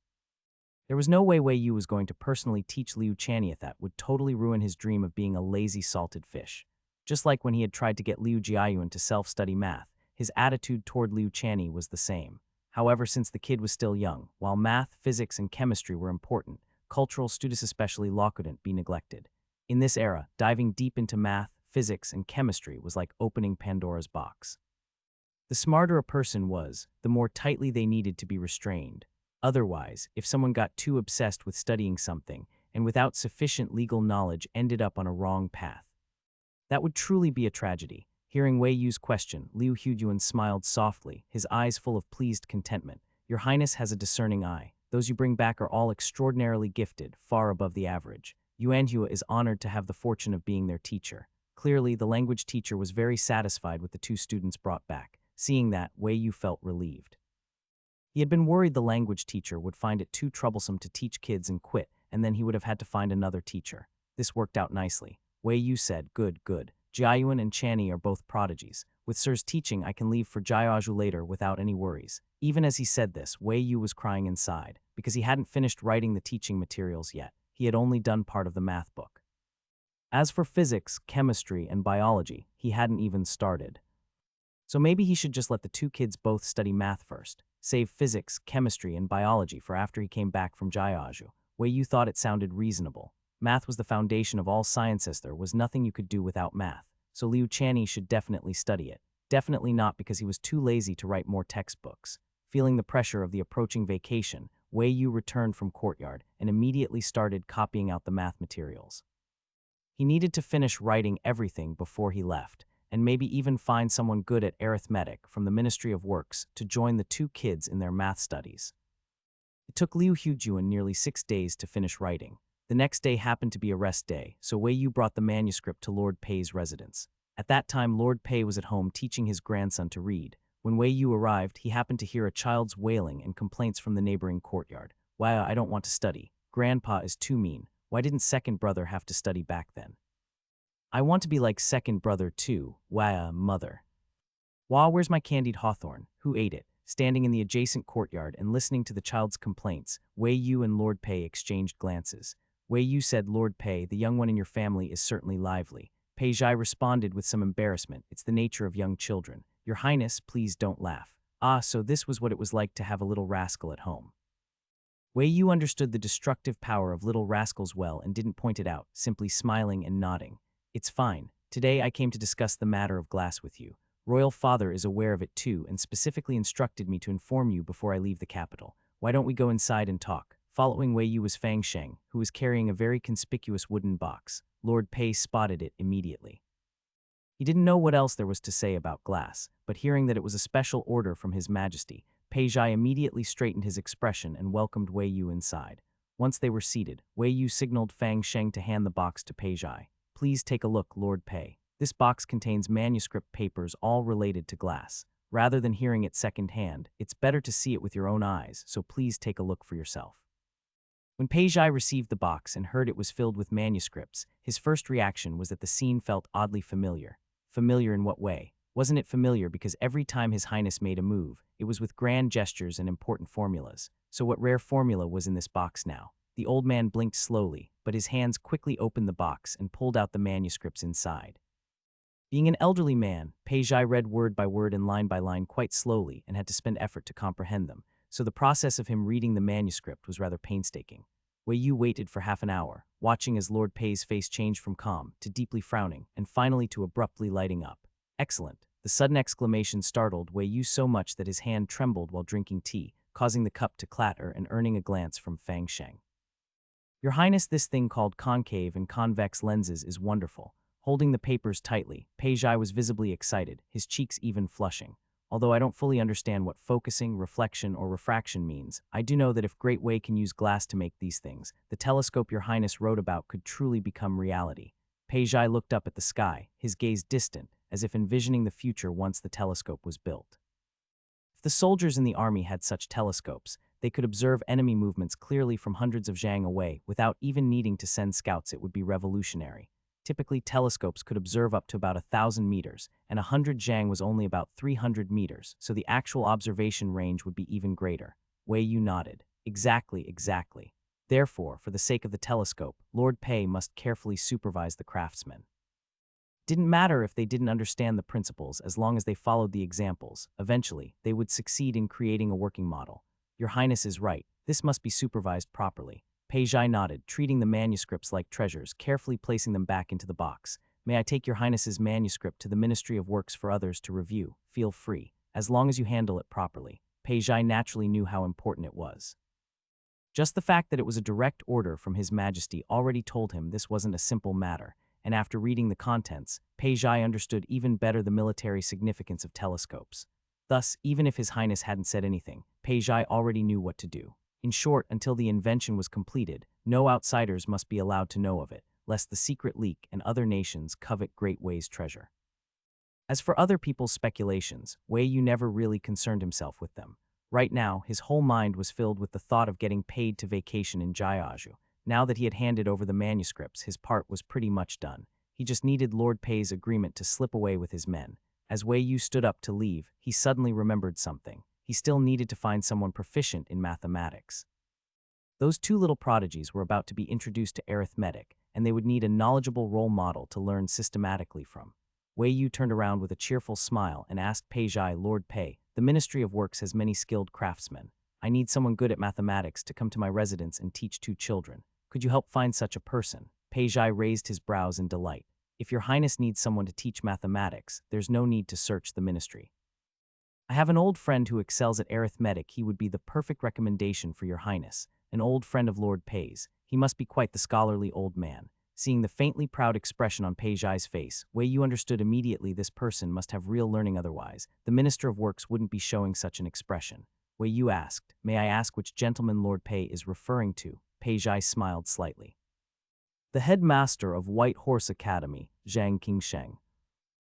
S1: There was no way Wei Yu was going to personally teach Liu Channy. That would totally ruin his dream of being a lazy salted fish. Just like when he had tried to get Liu Jiayuan to self-study math, his attitude toward Liu Channy was the same. However, since the kid was still young, while math, physics, and chemistry were important, cultural studies, especially law, couldn't be neglected. In this era, diving deep into math, physics, and chemistry was like opening Pandora's box. The smarter a person was, the more tightly they needed to be restrained. Otherwise, if someone got too obsessed with studying something and without sufficient legal knowledge ended up on a wrong path, that would truly be a tragedy. Hearing Wei Yu's question, Liu Hujuan smiled softly, his eyes full of pleased contentment. "Your Highness has a discerning eye. Those you bring back are all extraordinarily gifted, far above the average. Yuanhua is honored to have the fortune of being their teacher." Clearly, the language teacher was very satisfied with the two students brought back. Seeing that, Wei Yu felt relieved. He had been worried the language teacher would find it too troublesome to teach kids and quit, and then he would have had to find another teacher. This worked out nicely. Wei Yu said, "Good, good. Jiayuan and Channy are both prodigies. With Sir's teaching, I can leave for Jiaoju later without any worries." Even as he said this, Wei Yu was crying inside, because he hadn't finished writing the teaching materials yet. He had only done part of the math book. As for physics, chemistry, and biology, he hadn't even started. So maybe he should just let the two kids both study math first, save physics, chemistry, and biology for after he came back from Jiaoju. Wei Yu thought it sounded reasonable. Math was the foundation of all sciences. There was nothing you could do without math, so Liu Channy should definitely study it. Definitely not because he was too lazy to write more textbooks. Feeling the pressure of the approaching vacation, Wei Yu returned from courtyard and immediately started copying out the math materials. He needed to finish writing everything before he left, and maybe even find someone good at arithmetic from the Ministry of Works to join the two kids in their math studies. It took Liu Hujuan nearly 6 days to finish writing. The next day happened to be a rest day, so Wei Yu brought the manuscript to Lord Pei's residence. At that time, Lord Pei was at home teaching his grandson to read. When Wei Yu arrived, he happened to hear a child's wailing and complaints from the neighboring courtyard. "Why, I don't want to study. Grandpa is too mean. Why didn't second brother have to study back then? I want to be like second brother too. Why, mother. Wah, where's my candied hawthorn? Who ate it?" Standing in the adjacent courtyard and listening to the child's complaints, Wei Yu and Lord Pei exchanged glances. Wei Yu said, "Lord Pei, the young one in your family is certainly lively." Pei Zhai responded with some embarrassment, "It's the nature of young children. Your Highness, please don't laugh." Ah, so this was what it was like to have a little rascal at home. Wei Yu understood the destructive power of little rascals well and didn't point it out, simply smiling and nodding. "It's fine. Today I came to discuss the matter of glass with you. Royal Father is aware of it too and specifically instructed me to inform you before I leave the capital. Why don't we go inside and talk?" Following Wei Yu was Fang Sheng, who was carrying a very conspicuous wooden box. Lord Pei spotted it immediately. He didn't know what else there was to say about glass, but hearing that it was a special order from His Majesty, Pei Zhai immediately straightened his expression and welcomed Wei Yu inside. Once they were seated, Wei Yu signaled Fang Sheng to hand the box to Pei Zhai. "Please take a look, Lord Pei. This box contains manuscript papers all related to glass. Rather than hearing it secondhand, it's better to see it with your own eyes, so please take a look for yourself." When Pei Zhai received the box and heard it was filled with manuscripts, his first reaction was that the scene felt oddly familiar. Familiar in what way? Wasn't it familiar because every time His Highness made a move, it was with grand gestures and important formulas? So what rare formula was in this box now? The old man blinked slowly, but his hands quickly opened the box and pulled out the manuscripts inside. Being an elderly man, Pei Zhai read word by word and line by line quite slowly and had to spend effort to comprehend them, so the process of him reading the manuscript was rather painstaking. Wei Yu waited for half an hour, watching as Lord Pei's face changed from calm to deeply frowning and finally to abruptly lighting up. "Excellent." The sudden exclamation startled Wei Yu so much that his hand trembled while drinking tea, causing the cup to clatter and earning a glance from Fang Sheng. "Your Highness, this thing called concave and convex lenses is wonderful." Holding the papers tightly, Pei Zhai was visibly excited, his cheeks even flushing. "Although I don't fully understand what focusing, reflection, or refraction means, I do know that if Great Wei can use glass to make these things, the telescope Your Highness wrote about could truly become reality." Pei Zhai looked up at the sky, his gaze distant, as if envisioning the future once the telescope was built. If the soldiers in the army had such telescopes, they could observe enemy movements clearly from hundreds of zhang away without even needing to send scouts. It would be revolutionary. Typically, telescopes could observe up to about 1,000 meters, and 100 zhang was only about 300 meters, so the actual observation range would be even greater. Wei Yu nodded. Exactly, exactly. Therefore, for the sake of the telescope, Lord Pei must carefully supervise the craftsmen. Didn't matter if they didn't understand the principles as long as they followed the examples. Eventually, they would succeed in creating a working model. Your Highness is right. This must be supervised properly. Pei Zhai nodded, treating the manuscripts like treasures, carefully placing them back into the box. May I take Your Highness's manuscript to the Ministry of Works for others to review? Feel free, as long as you handle it properly. Pei Zhai naturally knew how important it was. Just the fact that it was a direct order from His Majesty already told him this wasn't a simple matter, and after reading the contents, Pei Zhai understood even better the military significance of telescopes. Thus, even if His Highness hadn't said anything, Pei Zhai already knew what to do. In short, until the invention was completed, no outsiders must be allowed to know of it, lest the secret leak and other nations covet Great Wei's treasure. As for other people's speculations, Wei Yu never really concerned himself with them. Right now, his whole mind was filled with the thought of getting paid to vacation in Jayaju. Now that he had handed over the manuscripts, his part was pretty much done. He just needed Lord Pei's agreement to slip away with his men. As Wei Yu stood up to leave, he suddenly remembered something. He still needed to find someone proficient in mathematics. Those two little prodigies were about to be introduced to arithmetic, and they would need a knowledgeable role model to learn systematically from. Wei Yu turned around with a cheerful smile and asked Pei Zhai, Lord Pei, the Ministry of Works has many skilled craftsmen. I need someone good at mathematics to come to my residence and teach 2 children. Could you help find such a person? Pei Zhai raised his brows in delight. If your highness needs someone to teach mathematics, there's no need to search the ministry. I have an old friend who excels at arithmetic. He would be the perfect recommendation for your highness. An old friend of Lord Pei's. He must be quite the scholarly old man. Seeing the faintly proud expression on Pei Zhai's face, Wei Yu understood immediately this person must have real learning, otherwise the Minister of Works wouldn't be showing such an expression. Wei Yu asked, may I ask which gentleman Lord Pei is referring to? Pei Zhai smiled slightly. The headmaster of White Horse Academy, Zhang Qingsheng.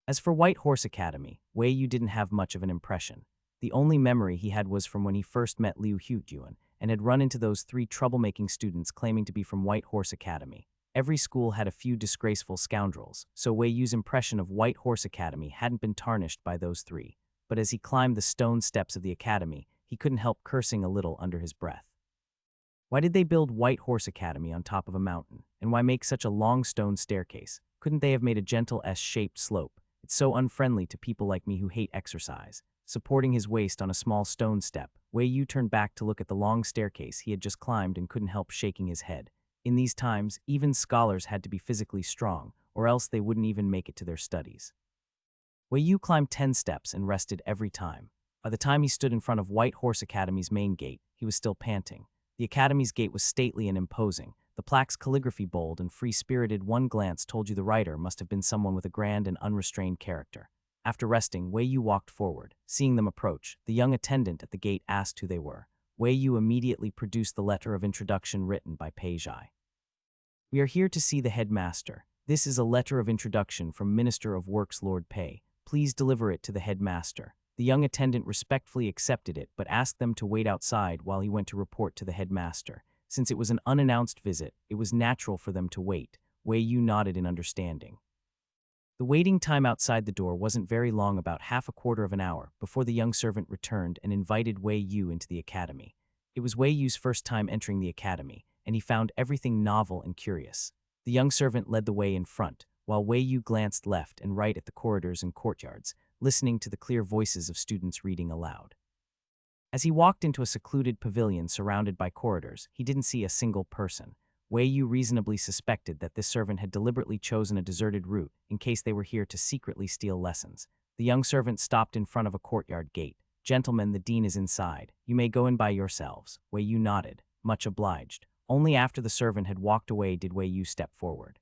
S1: As for White Horse Academy, Wei Yu didn't have much of an impression. The only memory he had was from when he first met Liu Hutyuan and had run into those 3 troublemaking students claiming to be from White Horse Academy. Every school had a few disgraceful scoundrels, so Wei Yu's impression of White Horse Academy hadn't been tarnished by those 3. But as he climbed the stone steps of the academy, he couldn't help cursing a little under his breath. Why did they build White Horse Academy on top of a mountain? And why make such a long stone staircase? Couldn't they have made a gentle S-shaped slope? It's so unfriendly to people like me who hate exercise. Supporting his waist on a small stone step, Wei Yu turned back to look at the long staircase he had just climbed and couldn't help shaking his head. In these times, even scholars had to be physically strong, or else they wouldn't even make it to their studies. Wei Yu climbed 10 steps and rested every time. By the time he stood in front of White Horse Academy's main gate, he was still panting. The academy's gate was stately and imposing, the plaque's calligraphy bold and free-spirited. One glance told you the writer must have been someone with a grand and unrestrained character. After resting, Wei Yu walked forward. Seeing them approach, the young attendant at the gate asked who they were. Wei Yu immediately produced the letter of introduction written by Pei Zhai. We are here to see the headmaster. This is a letter of introduction from Minister of Works Lord Pei. Please deliver it to the headmaster. The young attendant respectfully accepted it but asked them to wait outside while he went to report to the headmaster. Since it was an unannounced visit, it was natural for them to wait. Wei Yu nodded in understanding. The waiting time outside the door wasn't very long, about half a quarter of an hour, before the young servant returned and invited Wei Yu into the academy. It was Wei Yu's first time entering the academy, and he found everything novel and curious. The young servant led the way in front, while Wei Yu glanced left and right at the corridors and courtyards, listening to the clear voices of students reading aloud. As he walked into a secluded pavilion surrounded by corridors, he didn't see a single person. Wei Yu reasonably suspected that this servant had deliberately chosen a deserted route in case they were here to secretly steal lessons. The young servant stopped in front of a courtyard gate. Gentlemen, the dean is inside. You may go in by yourselves. Wei Yu nodded, much obliged. Only after the servant had walked away did Wei Yu step forward.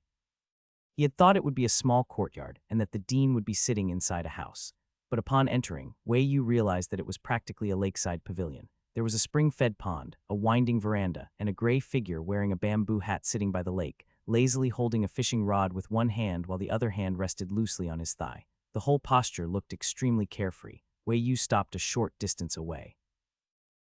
S1: He had thought it would be a small courtyard and that the dean would be sitting inside a house. But upon entering, Wei Yu realized that it was practically a lakeside pavilion. There was a spring-fed pond, a winding veranda, and a gray figure wearing a bamboo hat sitting by the lake, lazily holding a fishing rod with one hand while the other hand rested loosely on his thigh. The whole posture looked extremely carefree. Wei Yu stopped a short distance away.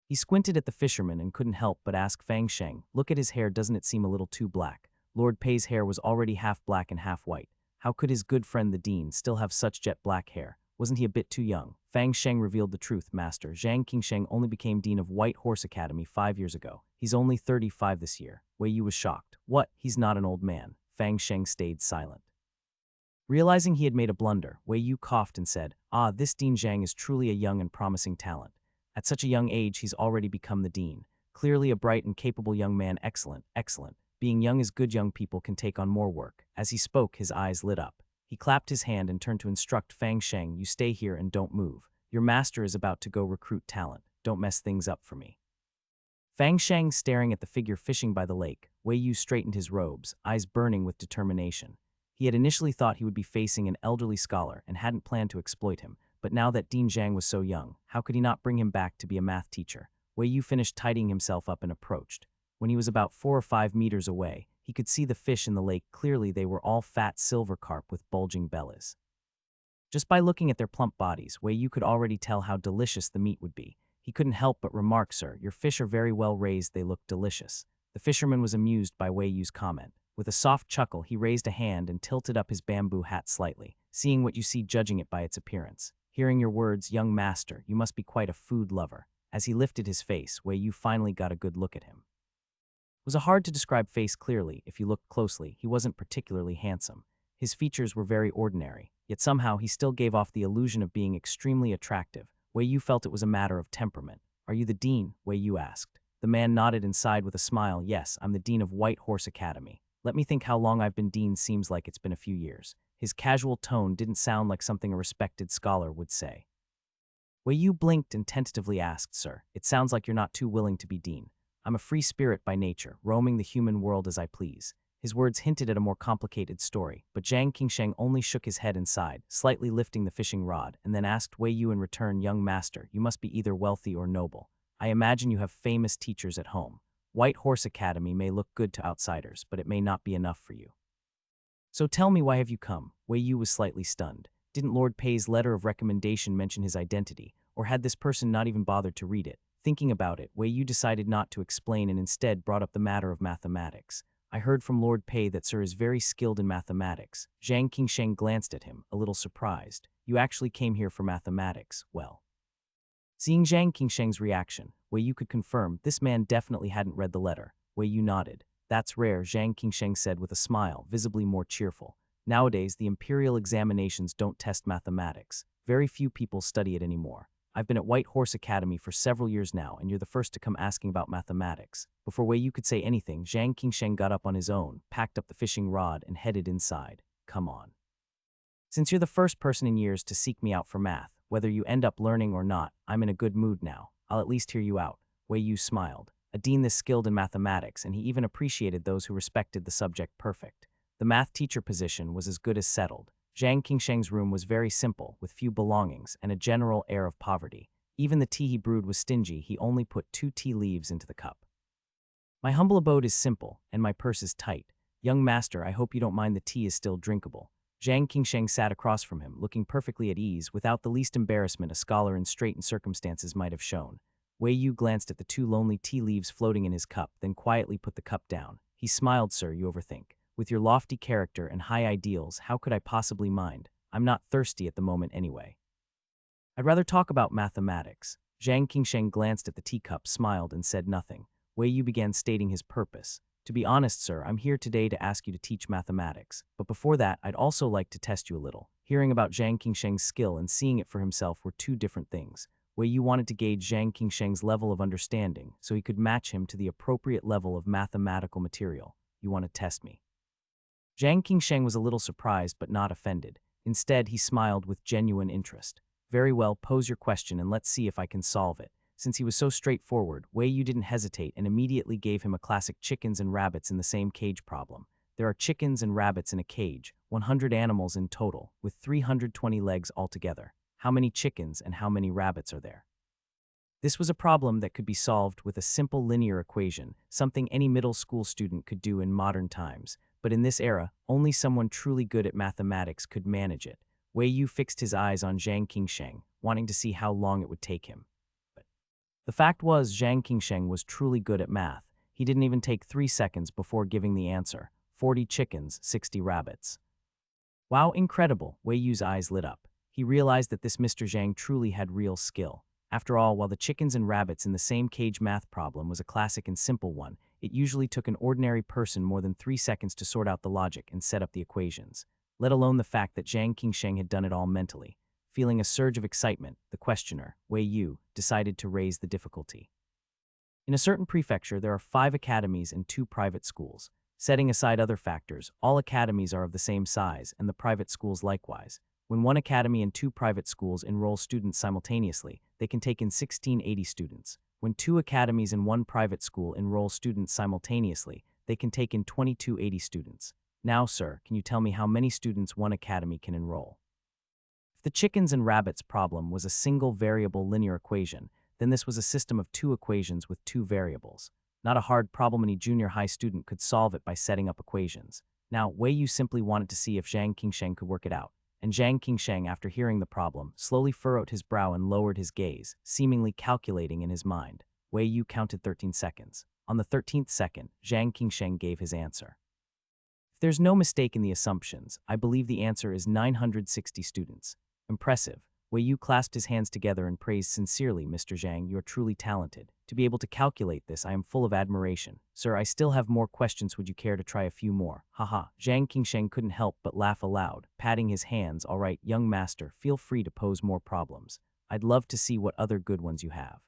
S1: He squinted at the fisherman and couldn't help but ask Fang Sheng, look at his hair, doesn't it seem a little too black? Lord Pei's hair was already half black and half white. How could his good friend the dean still have such jet black hair? Wasn't he a bit too young? Fang Sheng revealed the truth, Master. Zhang Qingsheng only became dean of White Horse Academy 5 years ago. He's only 35 this year. Wei Yu was shocked. What? He's not an old man. Fang Sheng stayed silent. Realizing he had made a blunder, Wei Yu coughed and said, this Dean Zhang is truly a young and promising talent. At such a young age, he's already become the dean. Clearly a bright and capable young man. Excellent, excellent. Being young is good. Young people can take on more work. As he spoke, his eyes lit up. He clapped his hand and turned to instruct Fang Sheng, you stay here and don't move. Your master is about to go recruit talent. Don't mess things up for me. Fang Sheng staring at the figure fishing by the lake, Wei Yu straightened his robes, eyes burning with determination. He had initially thought he would be facing an elderly scholar and hadn't planned to exploit him, but now that Dean Zhang was so young, how could he not bring him back to be a math teacher? Wei Yu finished tidying himself up and approached. When he was about 4 or 5 meters away, he could see the fish in the lake clearly. They were all fat silver carp with bulging bellies. Just by looking at their plump bodies, Wei Yu could already tell how delicious the meat would be. He couldn't help but remark, "Sir, your fish are very well raised, they look delicious." The fisherman was amused by Wei Yu's comment. With a soft chuckle, he raised a hand and tilted up his bamboo hat slightly, seeing what you see, judging it by its appearance. "Hearing your words, young master, you must be quite a food lover." As he lifted his face, Wei Yu finally got a good look at him. It was a hard to describe face clearly. If you looked closely, he wasn't particularly handsome. His features were very ordinary, yet somehow he still gave off the illusion of being extremely attractive. Wei Yu felt it was a matter of temperament. "Are you the dean?" Wei Yu asked. The man nodded and sighed with a smile. "Yes, I'm the dean of White Horse Academy. Let me think how long I've been dean, seems like it's been a few years." His casual tone didn't sound like something a respected scholar would say. Wei Yu blinked and tentatively asked, "Sir, it sounds like you're not too willing to be dean." "I'm a free spirit by nature, roaming the human world as I please." His words hinted at a more complicated story, but Zhang Qingsheng only shook his head and sighed, slightly lifting the fishing rod, and then asked Wei Yu in return, "Young master, you must be either wealthy or noble. I imagine you have famous teachers at home. White Horse Academy may look good to outsiders, but it may not be enough for you. So tell me, why have you come?" Wei Yu was slightly stunned. Didn't Lord Pei's letter of recommendation mention his identity, or had this person not even bothered to read it? Thinking about it, Wei Yu decided not to explain and instead brought up the matter of mathematics. "I heard from Lord Pei that Sir is very skilled in mathematics." Zhang Qingsheng glanced at him, a little surprised. "You actually came here for mathematics? Well." Seeing Zhang Qingsheng's reaction, Wei Yu could confirm this man definitely hadn't read the letter. Wei Yu nodded. "That's rare," Zhang Qingsheng said with a smile, visibly more cheerful. "Nowadays, the imperial examinations don't test mathematics. Very few people study it anymore. I've been at White Horse Academy for several years now, and you're the first to come asking about mathematics." Before Wei Yu could say anything, Zhang Qingsheng got up on his own, packed up the fishing rod, and headed inside. "Come on. Since you're the first person in years to seek me out for math, whether you end up learning or not, I'm in a good mood now. I'll at least hear you out." Wei Yu smiled. A dean this skilled in mathematics, and he even appreciated those who respected the subject perfect. The math teacher position was as good as settled. Zhang Qingsheng's room was very simple, with few belongings and a general air of poverty. Even the tea he brewed was stingy. He only put 2 tea leaves into the cup. "My humble abode is simple, and my purse is tight. Young master, I hope you don't mind the tea is still drinkable." Zhang Qingsheng sat across from him, looking perfectly at ease, without the least embarrassment a scholar in straitened circumstances might have shown. Wei Yu glanced at the 2 lonely tea leaves floating in his cup, then quietly put the cup down. He smiled. "Sir, you overthink. With your lofty character and high ideals, how could I possibly mind? I'm not thirsty at the moment anyway. I'd rather talk about mathematics." Zhang Qingsheng glanced at the teacup, smiled, and said nothing. Wei Yu began stating his purpose. "To be honest, sir, I'm here today to ask you to teach mathematics. But before that, I'd also like to test you a little." Hearing about Zhang Qingsheng's skill and seeing it for himself were 2 different things. Wei Yu wanted to gauge Zhang Qingsheng's level of understanding so he could match him to the appropriate level of mathematical material. "You want to test me?" Zhang Qingsheng was a little surprised but not offended. Instead, he smiled with genuine interest. "Very well, pose your question and let's see if I can solve it." Since he was so straightforward, Wei Yu didn't hesitate and immediately gave him a classic chickens and rabbits in the same cage problem. There are chickens and rabbits in a cage, 100 animals in total, with 320 legs altogether. How many chickens and how many rabbits are there? This was a problem that could be solved with a simple linear equation, something any middle school student could do in modern times. But in this era, only someone truly good at mathematics could manage it. Wei Yu fixed his eyes on Zhang Qingsheng, wanting to see how long it would take him. But the fact was, Zhang Qingsheng was truly good at math. He didn't even take 3 seconds before giving the answer: 40 chickens, 60 rabbits. Wow, incredible! Wei Yu's eyes lit up. He realized that this Mr. Zhang truly had real skill. After all, while the chickens and rabbits in the same cage math problem was a classic and simple one, it usually took an ordinary person more than 3 seconds to sort out the logic and set up the equations, let alone the fact that Zhang Qingsheng had done it all mentally. Feeling a surge of excitement, the questioner, Wei Yu, decided to raise the difficulty. In a certain prefecture, there are 5 academies and 2 private schools. Setting aside other factors, all academies are of the same size, and the private schools likewise. When 1 academy and 2 private schools enroll students simultaneously, they can take in 1680 students. When 2 academies and 1 private school enroll students simultaneously, they can take in 2280 students. Now, sir, can you tell me how many students 1 academy can enroll? If the chickens and rabbits problem was a single variable linear equation, then this was a system of 2 equations with 2 variables. Not a hard problem, any junior high student could solve it by setting up equations. Now, Wei Yu simply wanted to see if Zhang Qingsheng could work it out, and Zhang Qingsheng, after hearing the problem, slowly furrowed his brow and lowered his gaze, seemingly calculating in his mind. Wei Yu counted 13 seconds. On the 13th second, Zhang Qingsheng gave his answer. If there's no mistake in the assumptions, I believe the answer is 960 students. Impressive. Wei Yu clasped his hands together and praised sincerely, Mr. Zhang, you're truly talented. To be able to calculate this, I am full of admiration. Sir, I still have more questions. Would you care to try a few more? Haha. Zhang Qingsheng couldn't help but laugh aloud, patting his hands. All right, young master, feel free to pose more problems. I'd love to see what other good ones you have.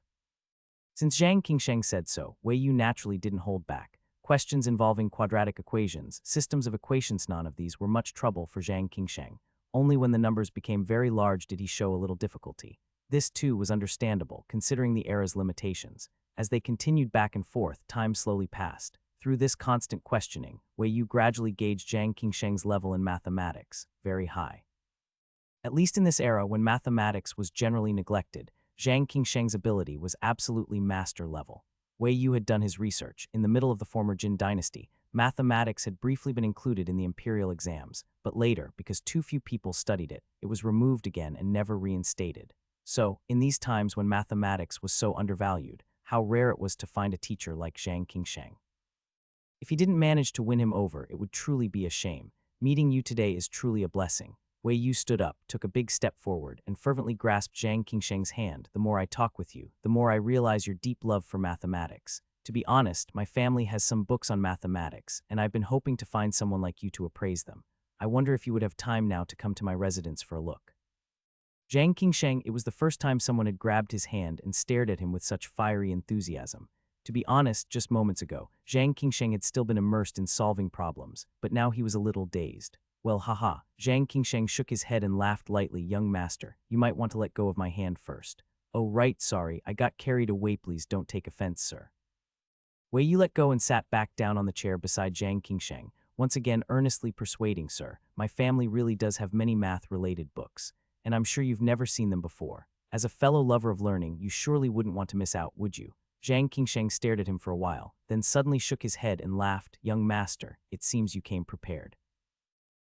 S1: Since Zhang Qingsheng said so, Wei Yu naturally didn't hold back. Questions involving quadratic equations, systems of equations, none of these were much trouble for Zhang Qingsheng. Only when the numbers became very large did he show a little difficulty. This, too, was understandable, considering the era's limitations. As they continued back and forth, time slowly passed. Through this constant questioning, Wei Yu gradually gauged Zhang Qingsheng's level in mathematics, very high. At least in this era, when mathematics was generally neglected, Zhang Qingsheng's ability was absolutely master level. Wei Yu had done his research. In the middle of the former Jin dynasty, mathematics had briefly been included in the imperial exams, but later, because too few people studied it, it was removed again and never reinstated. So, in these times when mathematics was so undervalued, how rare it was to find a teacher like Zhang Qingsheng. If he didn't manage to win him over, it would truly be a shame. Meeting you today is truly a blessing. Wei Yu stood up, took a big step forward, and fervently grasped Zhang Qingsheng's hand. The more I talk with you, the more I realize your deep love for mathematics. To be honest, my family has some books on mathematics, and I've been hoping to find someone like you to appraise them. I wonder if you would have time now to come to my residence for a look. Zhang Qingsheng, it was the first time someone had grabbed his hand and stared at him with such fiery enthusiasm. To be honest, just moments ago, Zhang Qingsheng had still been immersed in solving problems, but now he was a little dazed. Well, haha. Zhang Qingsheng shook his head and laughed lightly. Young master, you might want to let go of my hand first. Oh right, sorry, I got carried away. Please don't take offense, sir. Wei Yu let go and sat back down on the chair beside Zhang Qingsheng, once again earnestly persuading, sir, my family really does have many math-related books, and I'm sure you've never seen them before. As a fellow lover of learning, you surely wouldn't want to miss out, would you? Zhang Qingsheng stared at him for a while, then suddenly shook his head and laughed. Young master, it seems you came prepared.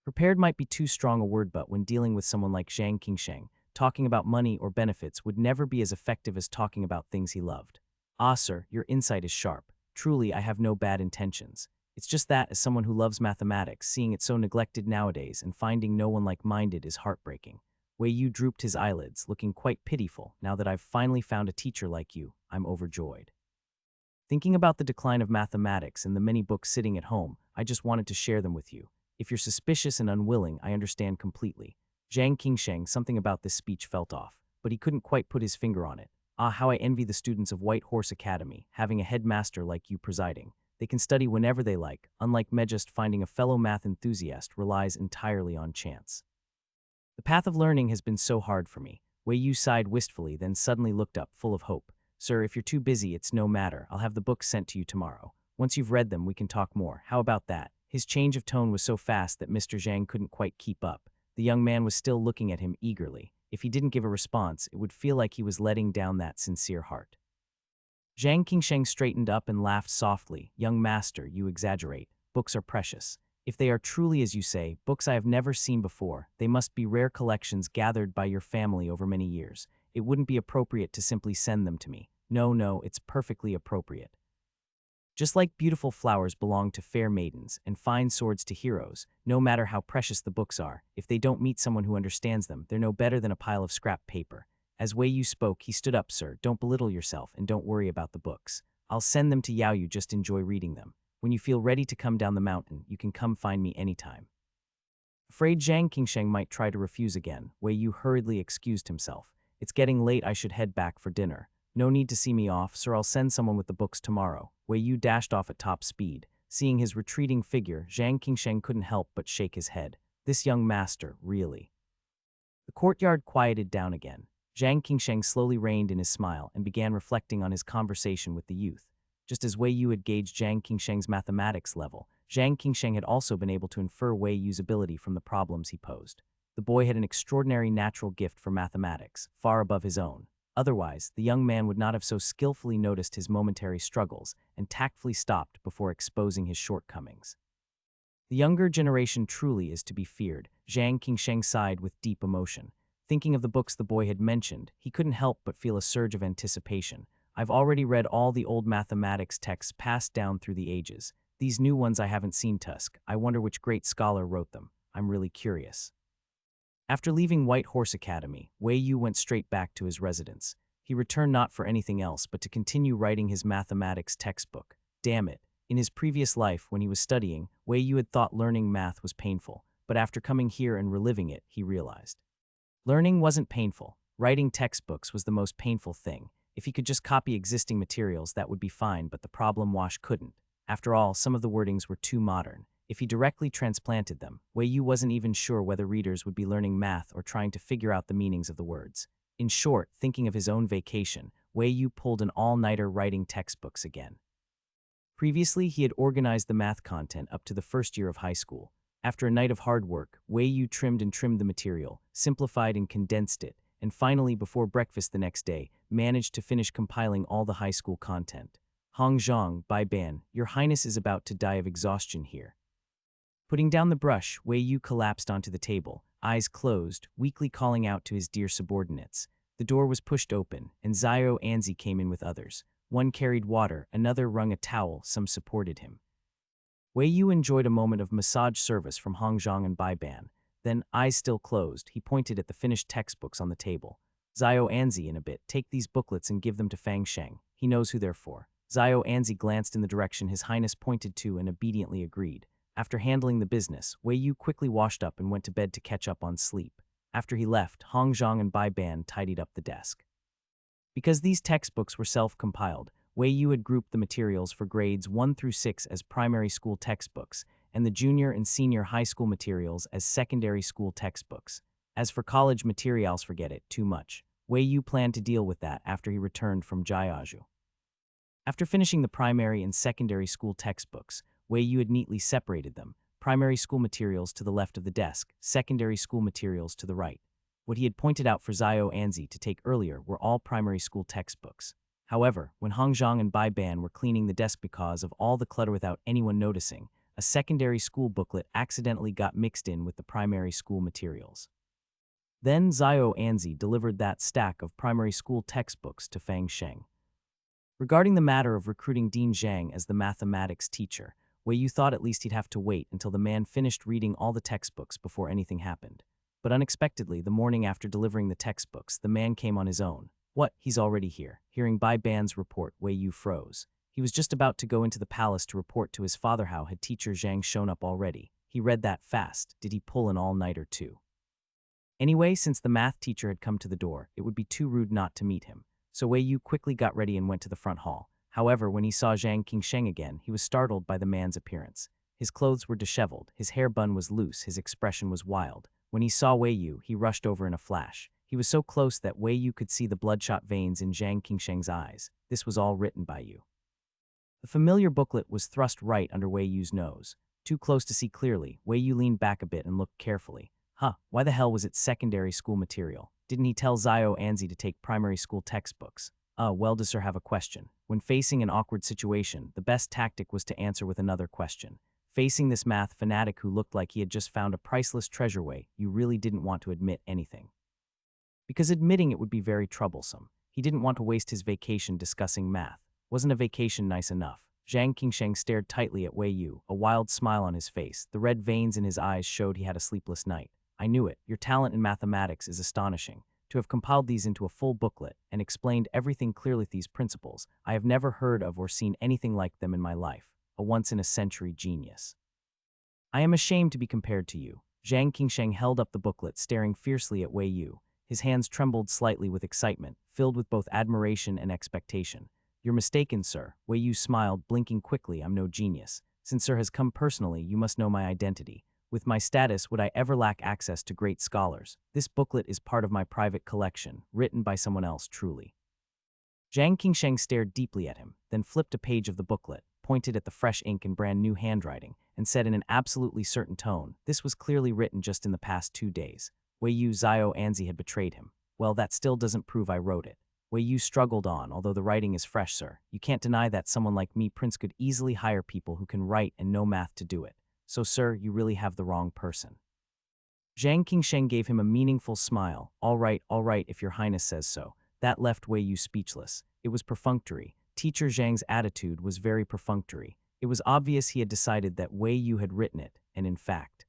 S1: Prepared might be too strong a word, but when dealing with someone like Zhang Qingsheng, talking about money or benefits would never be as effective as talking about things he loved. Ah, sir, your insight is sharp. Truly, I have no bad intentions. It's just that, as someone who loves mathematics, seeing it so neglected nowadays and finding no one like-minded is heartbreaking. Wei Yu drooped his eyelids, looking quite pitiful. Now that I've finally found a teacher like you, I'm overjoyed. Thinking about the decline of mathematics and the many books sitting at home, I just wanted to share them with you. If you're suspicious and unwilling, I understand completely. Zhang Qingsheng, something about this speech felt off, but he couldn't quite put his finger on it. Ah, how I envy the students of White Horse Academy, having a headmaster like you presiding. They can study whenever they like, unlike me. Just finding a fellow math enthusiast relies entirely on chance. The path of learning has been so hard for me. Wei Yu sighed wistfully, then suddenly looked up, full of hope. Sir, if you're too busy, it's no matter. I'll have the books sent to you tomorrow. Once you've read them, we can talk more. How about that? His change of tone was so fast that Mr. Zhang couldn't quite keep up. The young man was still looking at him eagerly. If he didn't give a response, it would feel like he was letting down that sincere heart. Zhang Qingsheng straightened up and laughed softly. Young master, you exaggerate. Books are precious. If they are truly as you say, books I have never seen before, they must be rare collections gathered by your family over many years. It wouldn't be appropriate to simply send them to me. No, it's perfectly appropriate. Just like beautiful flowers belong to fair maidens and fine swords to heroes, no matter how precious the books are, if they don't meet someone who understands them, they're no better than a pile of scrap paper. As Wei Yu spoke, he stood up. Sir, don't belittle yourself and don't worry about the books. I'll send them to Yao Yu, just enjoy reading them. When you feel ready to come down the mountain, you can come find me anytime. Afraid Zhang Qingsheng might try to refuse again, Wei Yu hurriedly excused himself. It's getting late, I should head back for dinner. No need to see me off, sir, I'll send someone with the books tomorrow. Wei Yu dashed off at top speed. Seeing his retreating figure, Zhang Qingsheng couldn't help but shake his head. This young master, really. The courtyard quieted down again. Zhang Qingsheng slowly reined in his smile and began reflecting on his conversation with the youth. Just as Wei Yu had gauged Zhang Qingsheng's mathematics level, Zhang Qingsheng had also been able to infer Wei Yu's ability from the problems he posed. The boy had an extraordinary natural gift for mathematics, far above his own. Otherwise, the young man would not have so skillfully noticed his momentary struggles and tactfully stopped before exposing his shortcomings. The younger generation truly is to be feared. Zhang Qingsheng sighed with deep emotion. Thinking of the books the boy had mentioned, he couldn't help but feel a surge of anticipation. I've already read all the old mathematics texts passed down through the ages. These new ones I haven't seen, Tusk. I wonder which great scholar wrote them. I'm really curious. After leaving White Horse Academy, Wei Yu went straight back to his residence. He returned not for anything else but to continue writing his mathematics textbook. Damn it. In his previous life, when he was studying, Wei Yu had thought learning math was painful, but after coming here and reliving it, he realized. Learning wasn't painful. Writing textbooks was the most painful thing. If he could just copy existing materials, that would be fine, but the problem Wash couldn't. After all, some of the wordings were too modern. If he directly transplanted them, Wei Yu wasn't even sure whether readers would be learning math or trying to figure out the meanings of the words. In short, thinking of his own vacation, Wei Yu pulled an all-nighter writing textbooks again. Previously, he had organized the math content up to the first year of high school. After a night of hard work, Wei Yu trimmed the material, simplified and condensed it, and finally, before breakfast the next day, managed to finish compiling all the high school content. Hong Zhang, Bai Ban, Your Highness is about to die of exhaustion here. Putting down the brush, Wei Yu collapsed onto the table, eyes closed, weakly calling out to his dear subordinates. The door was pushed open, and Zhao Anzi came in with others. One carried water, another wrung a towel, some supported him. Wei Yu enjoyed a moment of massage service from Hong Zhang and Bai Ban. Then, eyes still closed, he pointed at the finished textbooks on the table. Zhao Anzi, in a bit, take these booklets and give them to Fang Sheng. He knows who they're for. Zhao Anzi glanced in the direction His Highness pointed to and obediently agreed. After handling the business, Wei Yu quickly washed up and went to bed to catch up on sleep. After he left, Hong Zhang and Bai Ban tidied up the desk. Because these textbooks were self-compiled, Wei Yu had grouped the materials for grades 1 through 6 as primary school textbooks, and the junior and senior high school materials as secondary school textbooks. As for college materials, forget it, too much. Wei Yu planned to deal with that after he returned from Jiazhu. After finishing the primary and secondary school textbooks, Wei Yu had neatly separated them, primary school materials to the left of the desk, secondary school materials to the right. What he had pointed out for Zhao Anzi to take earlier were all primary school textbooks. However, when Hong Zhang and Bai Ban were cleaning the desk because of all the clutter without anyone noticing, a secondary school booklet accidentally got mixed in with the primary school materials. Then Zhao Anzi delivered that stack of primary school textbooks to Fang Sheng. Regarding the matter of recruiting Dean Zhang as the mathematics teacher, Wei Yu thought at least he'd have to wait until the man finished reading all the textbooks before anything happened. But unexpectedly, the morning after delivering the textbooks, the man came on his own. What? He's already here. Hearing Bai Ban's report, Wei Yu froze. He was just about to go into the palace to report to his father how had teacher Zhang shown up already. He read that fast. Did he pull an all-nighter too? Anyway, since the math teacher had come to the door, it would be too rude not to meet him. So Wei Yu quickly got ready and went to the front hall. However, when he saw Zhang Qingsheng again, he was startled by the man's appearance. His clothes were disheveled, his hair bun was loose, his expression was wild. When he saw Wei Yu, he rushed over in a flash. He was so close that Wei Yu could see the bloodshot veins in Zhang Qingsheng's eyes. This was all written by you. The familiar booklet was thrust right under Wei Yu's nose. Too close to see clearly, Wei Yu leaned back a bit and looked carefully. Why the hell was it secondary school material? Didn't he tell Zhao Anzi to take primary school textbooks? Well, does sir have a question? When facing an awkward situation, the best tactic was to answer with another question. Facing this math fanatic who looked like he had just found a priceless treasure, Wei Yu really didn't want to admit anything. Because admitting it would be very troublesome. He didn't want to waste his vacation discussing math. Wasn't a vacation nice enough? Zhang Qingsheng stared tightly at Wei Yu, a wild smile on his face. The red veins in his eyes showed he had a sleepless night. I knew it. Your talent in mathematics is astonishing. To have compiled these into a full booklet and explained everything clearly with these principles, I have never heard of or seen anything like them in my life. A once-in-a-century genius. I am ashamed to be compared to you. Zhang Qingsheng held up the booklet, staring fiercely at Wei Yu. His hands trembled slightly with excitement, filled with both admiration and expectation. You're mistaken, sir. Wei Yu smiled, blinking quickly. I'm no genius. Since sir has come personally, you must know my identity. With my status, would I ever lack access to great scholars? This booklet is part of my private collection, written by someone else, truly. Zhang Qingsheng stared deeply at him, then flipped a page of the booklet, pointed at the fresh ink and brand new handwriting, and said in an absolutely certain tone, this was clearly written just in the past 2 days. Wei Yu Zhao Anzi had betrayed him. Well, that still doesn't prove I wrote it. Wei Yu struggled on, although the writing is fresh, sir. You can't deny that someone like me, Prince, could easily hire people who can write and know math to do it. So, sir, you really have the wrong person. Zhang Qingsheng gave him a meaningful smile. All right, if your highness says so. That left Wei Yu speechless. It was perfunctory. Teacher Zhang's attitude was very perfunctory. It was obvious he had decided that Wei Yu had written it, and in fact,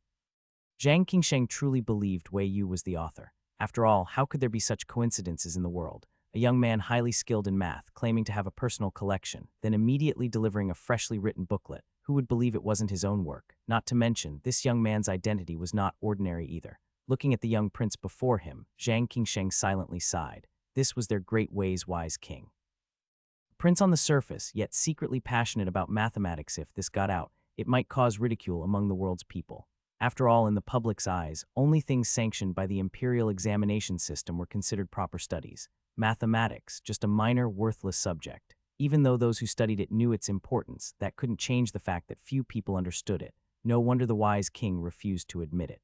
S1: Zhang Qingsheng truly believed Wei Yu was the author. After all, how could there be such coincidences in the world? A young man highly skilled in math, claiming to have a personal collection, then immediately delivering a freshly written booklet. Who would believe it wasn't his own work? Not to mention, this young man's identity was not ordinary either. Looking at the young prince before him, Zhang Qingsheng silently sighed. This was their great Wei's wise king. Prince on the surface, yet secretly passionate about mathematics. If this got out, it might cause ridicule among the world's people. After all, in the public's eyes, only things sanctioned by the imperial examination system were considered proper studies. Mathematics, just a minor, worthless subject. Even though those who studied it knew its importance, that couldn't change the fact that few people understood it. No wonder the wise king refused to admit it.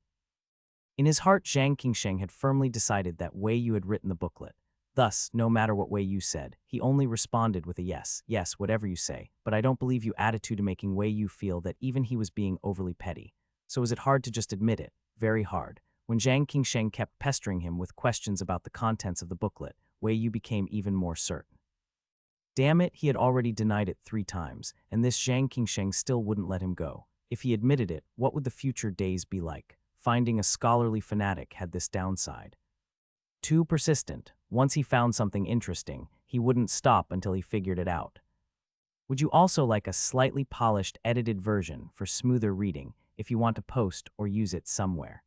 S1: In his heart, Zhang Qingsheng had firmly decided that Wei Yu had written the booklet. Thus, no matter what Wei Yu said, he only responded with a yes, whatever you say, but I don't believe you attitude, making Wei Yu feel that even he was being overly petty. So was it hard to just admit it? Very hard. When Zhang Qingsheng kept pestering him with questions about the contents of the booklet, Wei Yu became even more certain. Damn it, he had already denied it 3 times, and this Zhang Qingsheng still wouldn't let him go. If he admitted it, what would the future days be like? Finding a scholarly fanatic had this downside. Too persistent. Once he found something interesting, he wouldn't stop until he figured it out. Would you also like a slightly polished, edited version for smoother reading if you want to post or use it somewhere?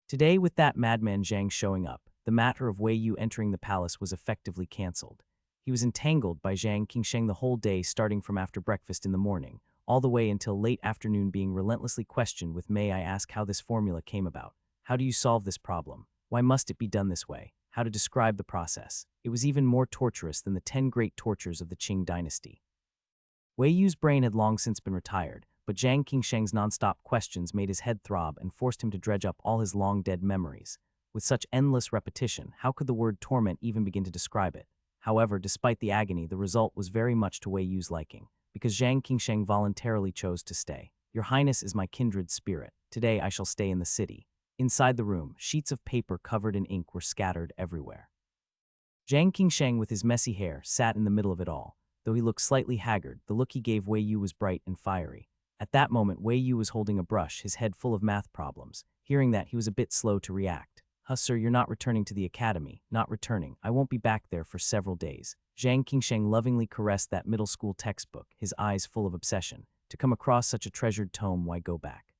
S1: Today, with that madman Zhang showing up, the matter of Wei Yu entering the palace was effectively cancelled. He was entangled by Zhang Qingsheng the whole day, starting from after breakfast in the morning, all the way until late afternoon, being relentlessly questioned with, "May I ask how this formula came about? How do you solve this problem? Why must it be done this way?" How to describe the process. It was even more torturous than the 10 great tortures of the Qing dynasty. Wei Yu's brain had long since been retired, but Zhang Qingsheng's non-stop questions made his head throb and forced him to dredge up all his long-dead memories. With such endless repetition, how could the word torment even begin to describe it? However, despite the agony, the result was very much to Wei Yu's liking, because Zhang Qingsheng voluntarily chose to stay. "Your Highness is my kindred spirit. Today I shall stay in the city." Inside the room, sheets of paper covered in ink were scattered everywhere. Zhang Qingsheng, with his messy hair, sat in the middle of it all. Though he looked slightly haggard, the look he gave Wei Yu was bright and fiery. At that moment, Wei Yu was holding a brush, his head full of math problems. Hearing that, he was a bit slow to react. "Huh, sir, you're not returning to the academy." "Not returning. I won't be back there for several days." Zhang Qingsheng lovingly caressed that middle school textbook, his eyes full of obsession. "To come across such a treasured tome, why go back?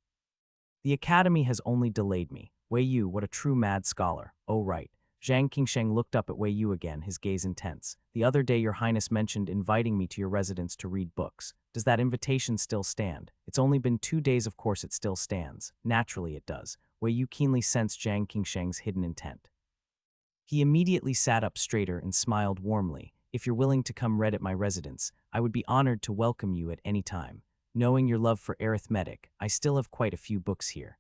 S1: The academy has only delayed me." "Wei Yu, what a true mad scholar." "Oh, right." Zhang Qingsheng looked up at Wei Yu again, his gaze intense. "The other day your highness mentioned inviting me to your residence to read books. Does that invitation still stand?" "It's only been 2 days, of course it still stands." "Naturally it does." Wei Yu keenly sensed Zhang Qingsheng's hidden intent. He immediately sat up straighter and smiled warmly. "If you're willing to come read at my residence, I would be honored to welcome you at any time. Knowing your love for arithmetic, I still have quite a few books here."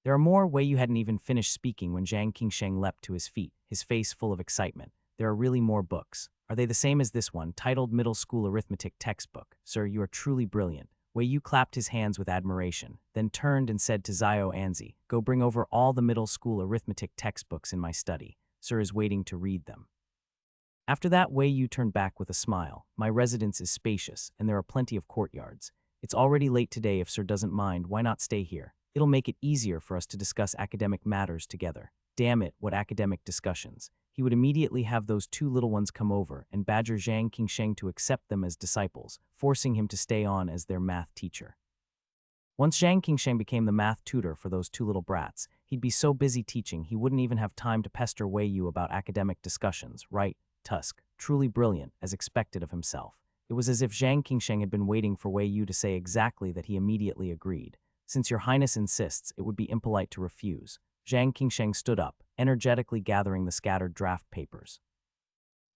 S1: "There are more." Wei Yu hadn't even finished speaking when Zhang Qingsheng leapt to his feet, his face full of excitement. "There are really more books. Are they the same as this one, titled Middle School Arithmetic Textbook?" "Sir, you are truly brilliant." Wei Yu clapped his hands with admiration, then turned and said to Zhao Anzi, "Go bring over all the middle school arithmetic textbooks in my study. Sir is waiting to read them." After that, Wei Yu turned back with a smile. "My residence is spacious, and there are plenty of courtyards. It's already late today. If sir doesn't mind, why not stay here? It'll make it easier for us to discuss academic matters together." Damn it, what academic discussions. He would immediately have those 2 little ones come over and badger Zhang Qingsheng to accept them as disciples, forcing him to stay on as their math teacher. Once Zhang Qingsheng became the math tutor for those 2 little brats, he'd be so busy teaching he wouldn't even have time to pester Wei Yu about academic discussions. Right, Tusk, truly brilliant, as expected of himself. It was as if Zhang Qingsheng had been waiting for Wei Yu to say exactly that. He immediately agreed. "Since your highness insists, it would be impolite to refuse." Zhang Qingsheng stood up, energetically gathering the scattered draft papers.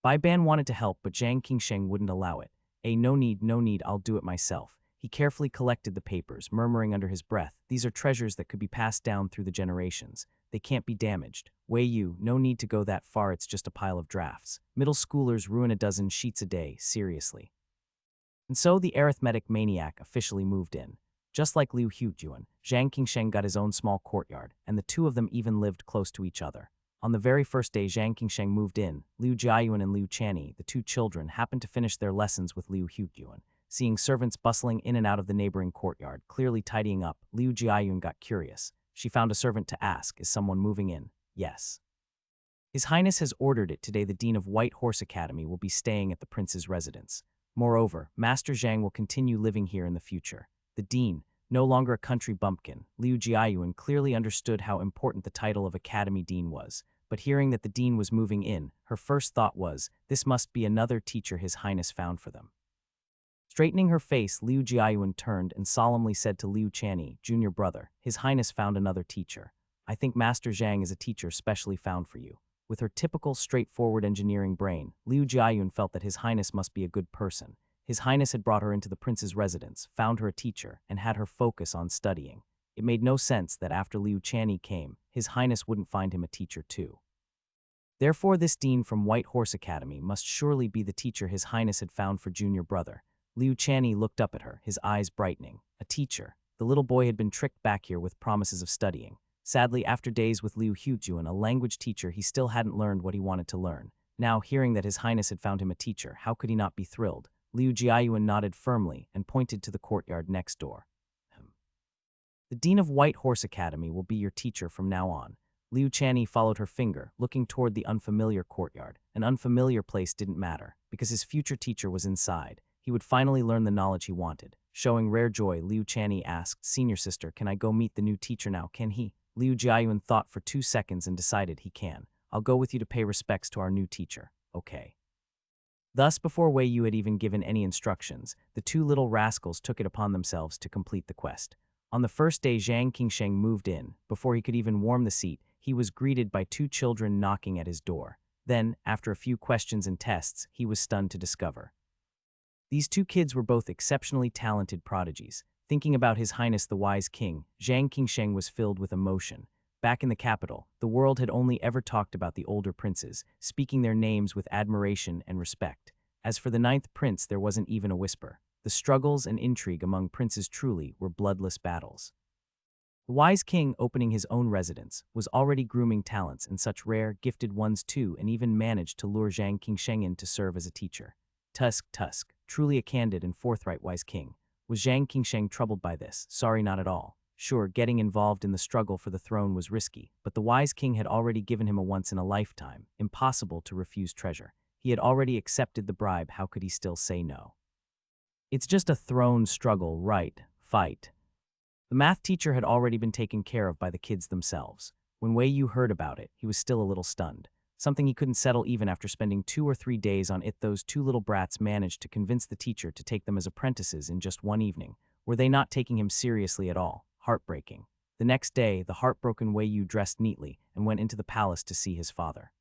S1: Bai Ban wanted to help, but Zhang Qingsheng wouldn't allow it. No need, I'll do it myself." He carefully collected the papers, murmuring under his breath, "These are treasures that could be passed down through the generations. They can't be damaged." "Wei Yu, no need to go that far, it's just a pile of drafts. Middle schoolers ruin a dozen sheets a day, seriously." And so the arithmetic maniac officially moved in. Just like Liu Hujuan, Zhang Qingsheng got his own small courtyard, and the two of them even lived close to each other. On the very first day Zhang Qingsheng moved in, Liu Jiayuan and Liu Chanyi, the two children, happened to finish their lessons with Liu Hujuan. Seeing servants bustling in and out of the neighboring courtyard, clearly tidying up, Liu Jiayuan got curious. She found a servant to ask, "Is someone moving in?" "Yes. His Highness has ordered it today. The Dean of White Horse Academy will be staying at the prince's residence. Moreover, Master Zhang will continue living here in the future." The Dean, no longer a country bumpkin, Liu Jiayuan clearly understood how important the title of Academy Dean was, but hearing that the Dean was moving in, her first thought was, this must be another teacher His Highness found for them. Straightening her face, Liu Jiayuan turned and solemnly said to Liu Chanyi, "Junior brother, His Highness found another teacher. I think Master Zhang is a teacher specially found for you." With her typical straightforward engineering brain, Liu Jiayuan felt that His Highness must be a good person. His Highness had brought her into the prince's residence, found her a teacher, and had her focus on studying. It made no sense that after Liu Chanyi came, His Highness wouldn't find him a teacher too. Therefore, this Dean from White Horse Academy must surely be the teacher His Highness had found for junior brother. Liu Chanyi looked up at her, his eyes brightening. A teacher. The little boy had been tricked back here with promises of studying. Sadly, after days with Liu Hujuan, a language teacher, he still hadn't learned what he wanted to learn. Now, hearing that His Highness had found him a teacher, how could he not be thrilled? Liu Jiayuan nodded firmly and pointed to the courtyard next door. "The Dean of White Horse Academy will be your teacher from now on." Liu Chanyi followed her finger, looking toward the unfamiliar courtyard. An unfamiliar place didn't matter, because his future teacher was inside. He would finally learn the knowledge he wanted. Showing rare joy, Liu Chanyi asked, "Senior sister, can I go meet the new teacher now, can he?" Liu Jiayuan thought for 2 seconds and decided he can. "I'll go with you to pay respects to our new teacher." "Okay." Thus, before Wei Yu had even given any instructions, the two little rascals took it upon themselves to complete the quest. On the first day Zhang Qingsheng moved in, before he could even warm the seat, he was greeted by 2 children knocking at his door. Then, after a few questions and tests, he was stunned to discover these 2 kids were both exceptionally talented prodigies. Thinking about His Highness the Wise King, Zhang Qingsheng was filled with emotion. Back in the capital, the world had only ever talked about the older princes, speaking their names with admiration and respect. As for the 9th prince, there wasn't even a whisper. The struggles and intrigue among princes truly were bloodless battles. The wise king, opening his own residence, was already grooming talents and such rare, gifted ones too, and even managed to lure Zhang Qingsheng in to serve as a teacher. Tusk, truly a candid and forthright wise king. Was Zhang Qingsheng troubled by this? Sorry, not at all. Sure, getting involved in the struggle for the throne was risky, but the wise king had already given him a once-in-a-lifetime, impossible to refuse treasure. He had already accepted the bribe, how could he still say no? It's just a throne struggle, right? Fight. The math teacher had already been taken care of by the kids themselves. When Wei Yu heard about it, he was still a little stunned. Something he couldn't settle even after spending 2 or 3 days on it. Those 2 little brats managed to convince the teacher to take them as apprentices in just one evening. Were they not taking him seriously at all? Heartbreaking. The next day, the heartbroken Wei Yu dressed neatly and went into the palace to see his father.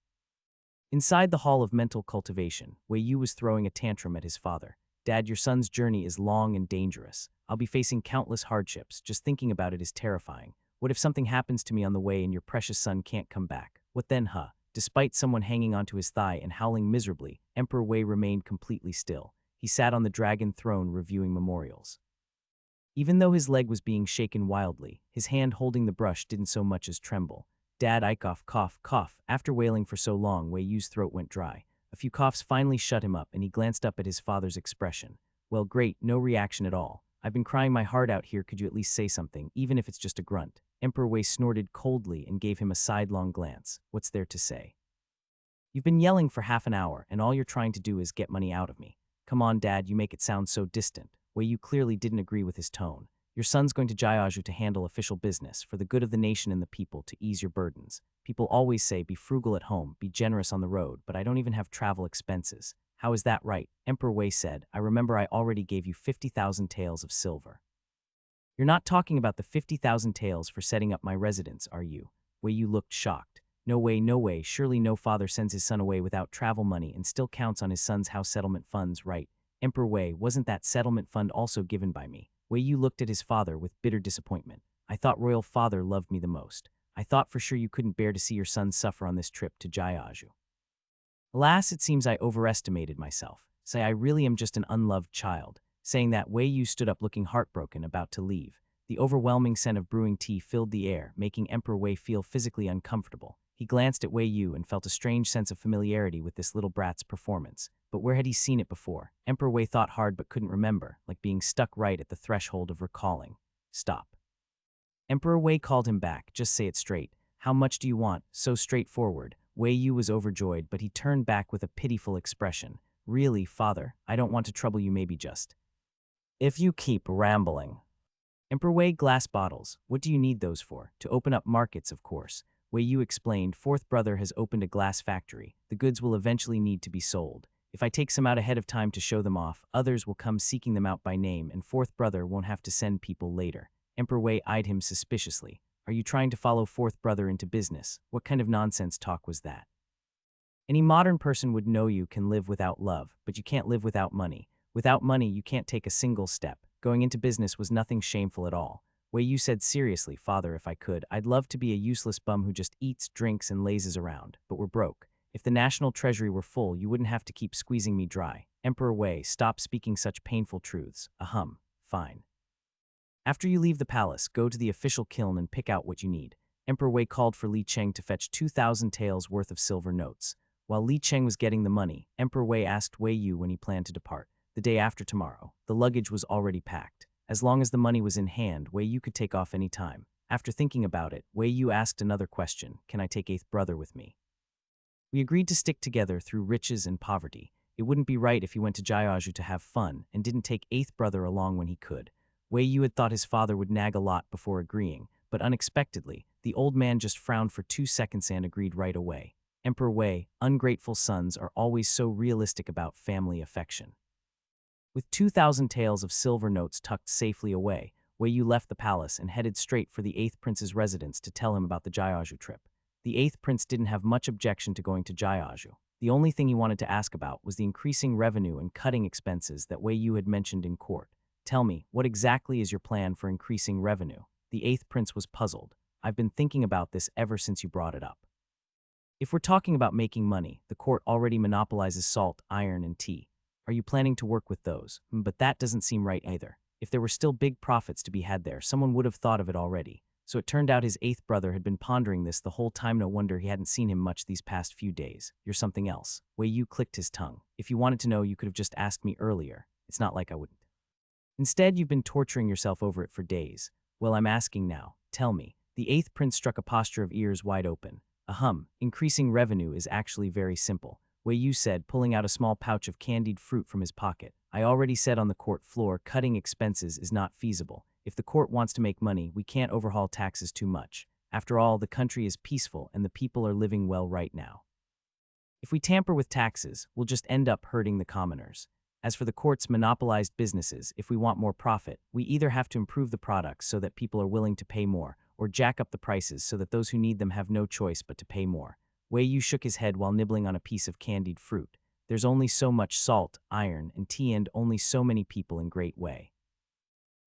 S1: Inside the Hall of Mental Cultivation, Wei Yu was throwing a tantrum at his father. "Dad, your son's journey is long and dangerous. I'll be facing countless hardships. Just thinking about it is terrifying. What if something happens to me on the way and your precious son can't come back? What then, huh?" Despite someone hanging onto his thigh and howling miserably, Emperor Wei remained completely still. He sat on the dragon throne reviewing memorials. Even though his leg was being shaken wildly, his hand holding the brush didn't so much as tremble. "Dad, I cough, cough, cough." After wailing for so long, Wei Yu's throat went dry. A few coughs finally shut him up, and he glanced up at his father's expression. "Well, great, no reaction at all. I've been crying my heart out here. Could you at least say something, even if it's just a grunt?" Emperor Wei snorted coldly and gave him a sidelong glance. "What's there to say? You've been yelling for half an hour, and all you're trying to do is get money out of me. Come on, Dad, you make it sound so distant." Wei Yu clearly didn't agree with his tone. "Your son's going to Jiaju to handle official business, for the good of the nation and the people, to ease your burdens. People always say be frugal at home, be generous on the road, but I don't even have travel expenses. How is that right?" Emperor Wei said, "I remember I already gave you 50,000 taels of silver. You're not talking about the 50,000 taels for setting up my residence, are you?" Wei Yu looked shocked. No way, surely no father sends his son away without travel money and still counts on his son's house settlement funds, right? Emperor Wei, wasn't that settlement fund also given by me? Wei Yu looked at his father with bitter disappointment. "I thought royal father loved me the most. I thought for sure you couldn't bear to see your son suffer on this trip to Jiaju. Alas, it seems I overestimated myself. Say I really am just an unloved child." Saying that, Wei Yu stood up looking heartbroken, about to leave. The overwhelming scent of brewing tea filled the air, making Emperor Wei feel physically uncomfortable. He glanced at Wei Yu and felt a strange sense of familiarity with this little brat's performance. But where had he seen it before? Emperor Wei thought hard but couldn't remember, like being stuck right at the threshold of recalling. Stop. Emperor Wei called him back. Just say it straight. How much do you want? So straightforward. Wei Yu was overjoyed, but he turned back with a pitiful expression. Really, father, I don't want to trouble you, maybe just. If you keep rambling. Emperor Wei, glass bottles. What do you need those for? To open up markets, of course. Wei Yu explained, fourth brother has opened a glass factory. The goods will eventually need to be sold. If I take some out ahead of time to show them off, others will come seeking them out by name, and fourth brother won't have to send people later. Emperor Wei eyed him suspiciously. Are you trying to follow fourth brother into business? What kind of nonsense talk was that? Any modern person would know you can live without love, but you can't live without money. Without money, you can't take a single step. Going into business was nothing shameful at all. Wei Yu said, seriously, father, if I could, I'd love to be a useless bum who just eats, drinks, and lazes around, but we're broke. If the national treasury were full, you wouldn't have to keep squeezing me dry. Emperor Wei, stop speaking such painful truths. Ahem, fine. After you leave the palace, go to the official kiln and pick out what you need. Emperor Wei called for Li Cheng to fetch 2,000 taels worth of silver notes. While Li Cheng was getting the money, Emperor Wei asked Wei Yu when he planned to depart. The day after tomorrow. The luggage was already packed. As long as the money was in hand, Wei Yu could take off any time. After thinking about it, Wei Yu asked another question. Can I take eighth brother with me? We agreed to stick together through riches and poverty. It wouldn't be right if he went to Jiaozhu to have fun and didn't take eighth brother along when he could. Wei Yu had thought his father would nag a lot before agreeing, but unexpectedly, the old man just frowned for 2 seconds and agreed right away. Emperor Wei, ungrateful sons are always so realistic about family affection. With 2,000 taels of silver notes tucked safely away, Wei Yu left the palace and headed straight for the 8th prince's residence to tell him about the Jiaozhu trip. The 8th prince didn't have much objection to going to Jiaozhu. The only thing he wanted to ask about was the increasing revenue and cutting expenses that Wei Yu had mentioned in court. Tell me, what exactly is your plan for increasing revenue? The 8th prince was puzzled. I've been thinking about this ever since you brought it up. If we're talking about making money, the court already monopolizes salt, iron, and tea. Are you planning to work with those? But that doesn't seem right either. If there were still big profits to be had there, someone would have thought of it already. So it turned out his 8th brother had been pondering this the whole time. No wonder he hadn't seen him much these past few days. You're something else. Wei Yu clicked his tongue. If you wanted to know, you could have just asked me earlier. It's not like I wouldn't. Instead, you've been torturing yourself over it for days. Well, I'm asking now. Tell me. The 8th prince struck a posture of ears wide open. Increasing revenue is actually very simple. Wei Yu said, pulling out a small pouch of candied fruit from his pocket. I already said on the court floor, cutting expenses is not feasible. If the court wants to make money, we can't overhaul taxes too much. After all, the country is peaceful and the people are living well right now. If we tamper with taxes, we'll just end up hurting the commoners. As for the court's monopolized businesses, if we want more profit, we either have to improve the products so that people are willing to pay more, or jack up the prices so that those who need them have no choice but to pay more. Wei Yu shook his head while nibbling on a piece of candied fruit. There's only so much salt, iron, and tea and only so many people in Great Wei.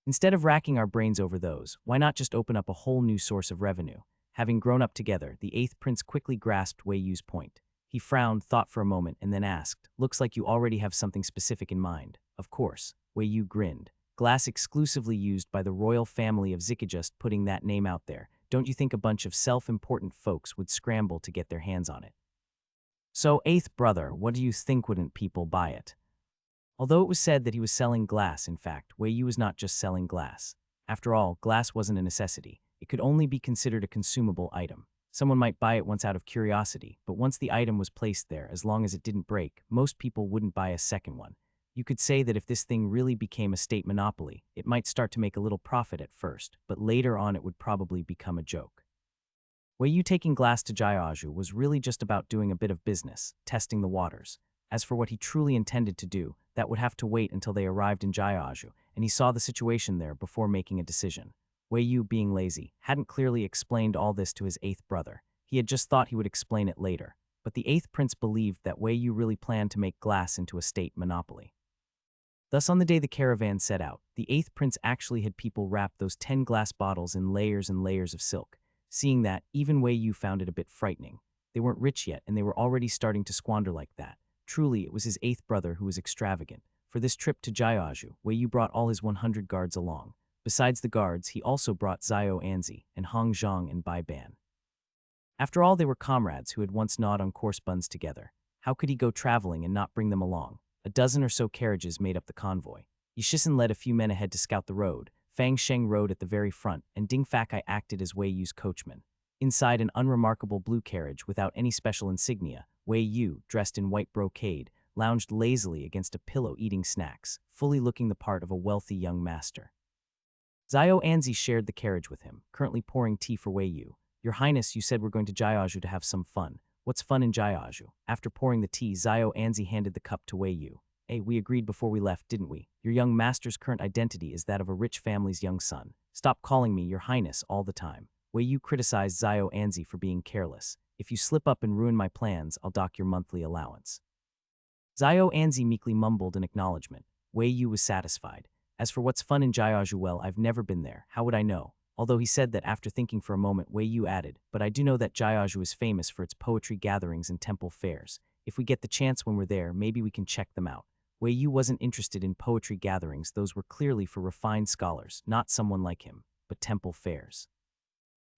S1: Instead of racking our brains over those, why not just open up a whole new source of revenue? Having grown up together, the 8th prince quickly grasped Wei Yu's point. He frowned, thought for a moment, and then asked, looks like you already have something specific in mind. Of course. Wei Yu grinned. Glass exclusively used by the royal family of Zika, just putting that name out there. Don't you think a bunch of self-important folks would scramble to get their hands on it? So, 8th brother, what do you think? Wouldn't people buy it? Although it was said that he was selling glass, in fact, Wei Yu was not just selling glass. After all, glass wasn't a necessity. It could only be considered a consumable item. Someone might buy it once out of curiosity, but once the item was placed there, as long as it didn't break, most people wouldn't buy a second one. You could say that if this thing really became a state monopoly, it might start to make a little profit at first, but later on it would probably become a joke. Wei Yu taking glass to Jiaozhu was really just about doing a bit of business, testing the waters. As for what he truly intended to do, that would have to wait until they arrived in Jiaozhu, and he saw the situation there before making a decision. Wei Yu, being lazy, hadn't clearly explained all this to his 8th brother. He had just thought he would explain it later. But the 8th prince believed that Wei Yu really planned to make glass into a state monopoly. Thus, on the day the caravan set out, the 8th prince actually had people wrap those 10 glass bottles in layers and layers of silk. Seeing that, even Wei Yu found it a bit frightening. They weren't rich yet, and they were already starting to squander like that. Truly, it was his 8th brother who was extravagant. For this trip to Jiaoju, Wei Yu brought all his 100 guards along. Besides the guards, he also brought Xiao Anzi and Hong Zhang and Bai Ban. After all, they were comrades who had once gnawed on coarse buns together. How could he go traveling and not bring them along? A dozen or so carriages made up the convoy. Yishisan led a few men ahead to scout the road, Fang Sheng rode at the very front, and Ding Fakai acted as Wei Yu's coachman. Inside an unremarkable blue carriage without any special insignia, Wei Yu, dressed in white brocade, lounged lazily against a pillow eating snacks, fully looking the part of a wealthy young master. Xiao Anzi shared the carriage with him, currently pouring tea for Wei Yu. Your Highness, you said we're going to Jiaoju to have some fun. What's fun in Jiaoju? After pouring the tea, Xiao Anzi handed the cup to Wei Yu. Hey, we agreed before we left, didn't we? Your young master's current identity is that of a rich family's young son. Stop calling me Your Highness all the time. Wei Yu criticized Xiao Anzi for being careless. If you slip up and ruin my plans, I'll dock your monthly allowance. Xiao Anzi meekly mumbled an acknowledgement. Wei Yu was satisfied. As for what's fun in Jiaoju, well, I've never been there. How would I know? Although he said that after thinking for a moment, Wei Yu added, but I do know that Jiaoju is famous for its poetry gatherings and temple fairs. If we get the chance when we're there, maybe we can check them out. Wei Yu wasn't interested in poetry gatherings, those were clearly for refined scholars, not someone like him, but temple fairs.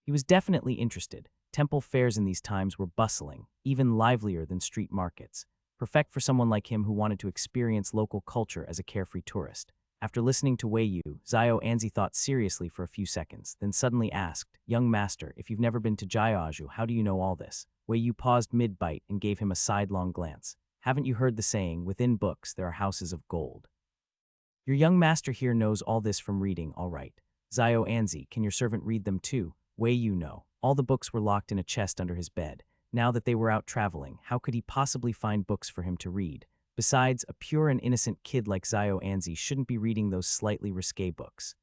S1: He was definitely interested. Temple fairs in these times were bustling, even livelier than street markets. Perfect for someone like him who wanted to experience local culture as a carefree tourist. After listening to Wei Yu, Xiao Anzi thought seriously for a few seconds, then suddenly asked, Young master, if you've never been to Jiaoju, how do you know all this? Wei Yu paused mid-bite and gave him a sidelong glance. Haven't you heard the saying, within books there are houses of gold? Your young master here knows all this from reading, all right. Xiao Anzi, can your servant read them too? Wei Yu, no. All the books were locked in a chest under his bed. Now that they were out traveling, how could he possibly find books for him to read? Besides, a pure and innocent kid like Xiao Anzi shouldn't be reading those slightly risque books.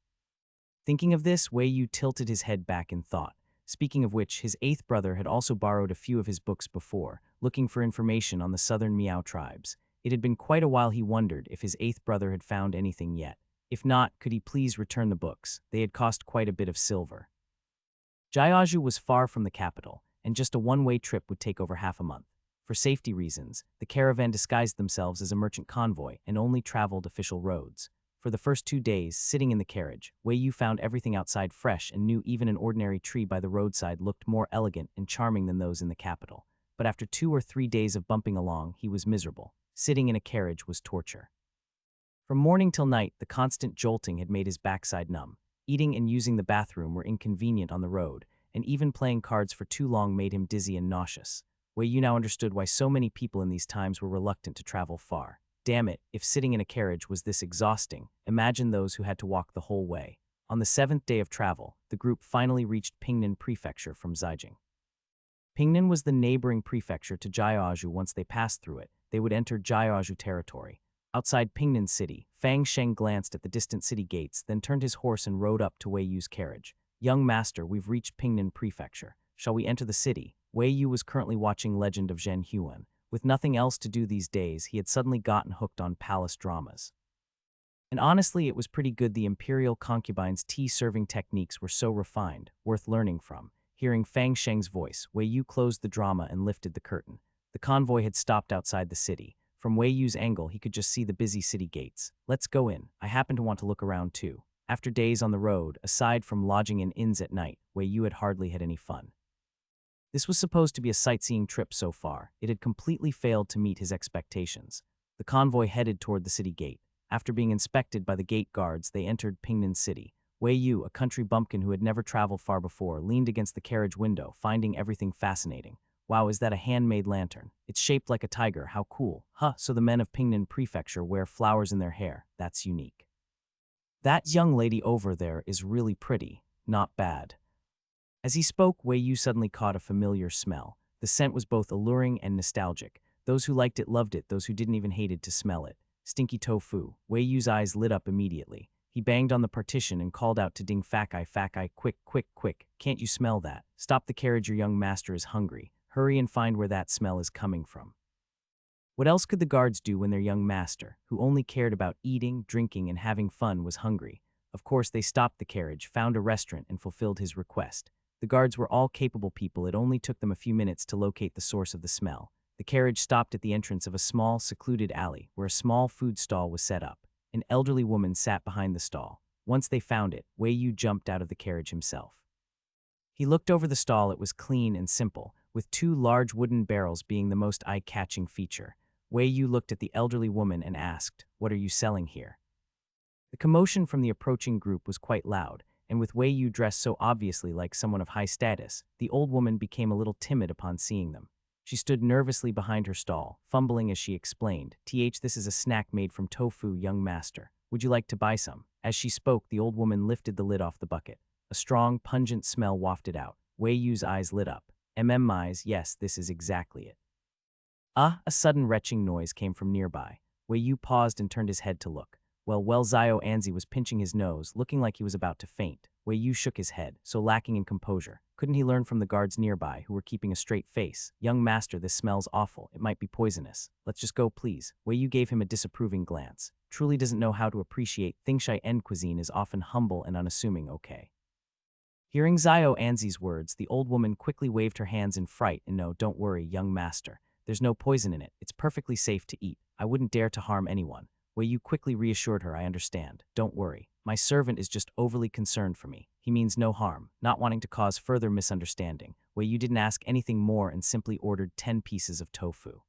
S1: Thinking of this, Wei Yu tilted his head back in thought. Speaking of which, his eighth brother had also borrowed a few of his books before, looking for information on the southern Miao tribes. It had been quite a while. He wondered if his eighth brother had found anything yet. If not, could he please return the books? They had cost quite a bit of silver. Jiaoju was far from the capital, and just a one-way trip would take over half a month. For safety reasons, the caravan disguised themselves as a merchant convoy and only traveled official roads. For the first 2 days, sitting in the carriage, Wei Yu found everything outside fresh and knew even an ordinary tree by the roadside looked more elegant and charming than those in the capital. But after 2 or 3 days of bumping along, he was miserable. Sitting in a carriage was torture. From morning till night, the constant jolting had made his backside numb. Eating and using the bathroom were inconvenient on the road, and even playing cards for too long made him dizzy and nauseous. Wei Yu now understood why so many people in these times were reluctant to travel far. Damn it, if sitting in a carriage was this exhausting, imagine those who had to walk the whole way. On the 7th day of travel, the group finally reached Pingnan Prefecture from Zhejiang. Pingnan was the neighboring prefecture to Jiaoju. Once they passed through it, they would enter Jiaoju territory. Outside Pingnan City, Fang Sheng glanced at the distant city gates, then turned his horse and rode up to Wei Yu's carriage. Young master, we've reached Pingnan Prefecture. Shall we enter the city? Wei Yu was currently watching Legend of Zhen Huan. With nothing else to do these days, he had suddenly gotten hooked on palace dramas. And honestly, it was pretty good. The imperial concubine's tea-serving techniques were so refined, worth learning from. Hearing Fang Sheng's voice, Wei Yu closed the drama and lifted the curtain. The convoy had stopped outside the city. From Wei Yu's angle, he could just see the busy city gates. Let's go in. I happen to want to look around too. After days on the road, aside from lodging in inns at night, Wei Yu had hardly had any fun. This was supposed to be a sightseeing trip so far. It had completely failed to meet his expectations. The convoy headed toward the city gate. After being inspected by the gate guards, they entered Pingnan City. Wei Yu, a country bumpkin who had never traveled far before, leaned against the carriage window, finding everything fascinating. Wow, is that a handmade lantern? It's shaped like a tiger, how cool. Huh, so the men of Pingnan Prefecture wear flowers in their hair. That's unique. That young lady over there is really pretty. Not bad. As he spoke, Wei Yu suddenly caught a familiar smell. The scent was both alluring and nostalgic. Those who liked it loved it, those who didn't even hated to smell it. Stinky tofu. Wei Yu's eyes lit up immediately. He banged on the partition and called out to Ding Fakai, quick, quick, quick. Can't you smell that? Stop the carriage, your young master is hungry. Hurry and find where that smell is coming from. What else could the guards do when their young master, who only cared about eating, drinking, and having fun, was hungry? Of course, they stopped the carriage, found a restaurant, and fulfilled his request. The guards were all capable people. It only took them a few minutes to locate the source of the smell. The carriage stopped at the entrance of a small, secluded alley where a small food stall was set up. An elderly woman sat behind the stall. Once they found it, Wei Yu jumped out of the carriage himself. He looked over the stall. It was clean and simple, with 2 large wooden barrels being the most eye-catching feature. Wei Yu looked at the elderly woman and asked, "What are you selling here?" The commotion from the approaching group was quite loud, and with Wei Yu dressed so obviously like someone of high status, the old woman became a little timid upon seeing them. She stood nervously behind her stall, fumbling as she explained, This is a snack made from tofu, young master. Would you like to buy some?" As she spoke, the old woman lifted the lid off the bucket. A strong, pungent smell wafted out. Wei Yu's eyes lit up. "MMIs, yes, this is exactly it." A sudden retching noise came from nearby. Wei Yu paused and turned his head to look. Zio Anzi was pinching his nose, looking like he was about to faint. Wei Yu shook his head, so lacking in composure. Couldn't he learn from the guards nearby, who were keeping a straight face? "Young master, this smells awful. It might be poisonous. Let's just go, please." Wei Yu gave him a disapproving glance. Truly doesn't know how to appreciate Thingshy End cuisine is often humble and unassuming, okay. Hearing Zio Anzi's words, the old woman quickly waved her hands in fright and "No, don't worry, young master. There's no poison in it. It's perfectly safe to eat. I wouldn't dare to harm anyone." Wei Yu quickly reassured her, "I understand. Don't worry. My servant is just overly concerned for me. He means no harm, not wanting to cause further misunderstanding." Wei Yu didn't ask anything more and simply ordered 10 pieces of tofu.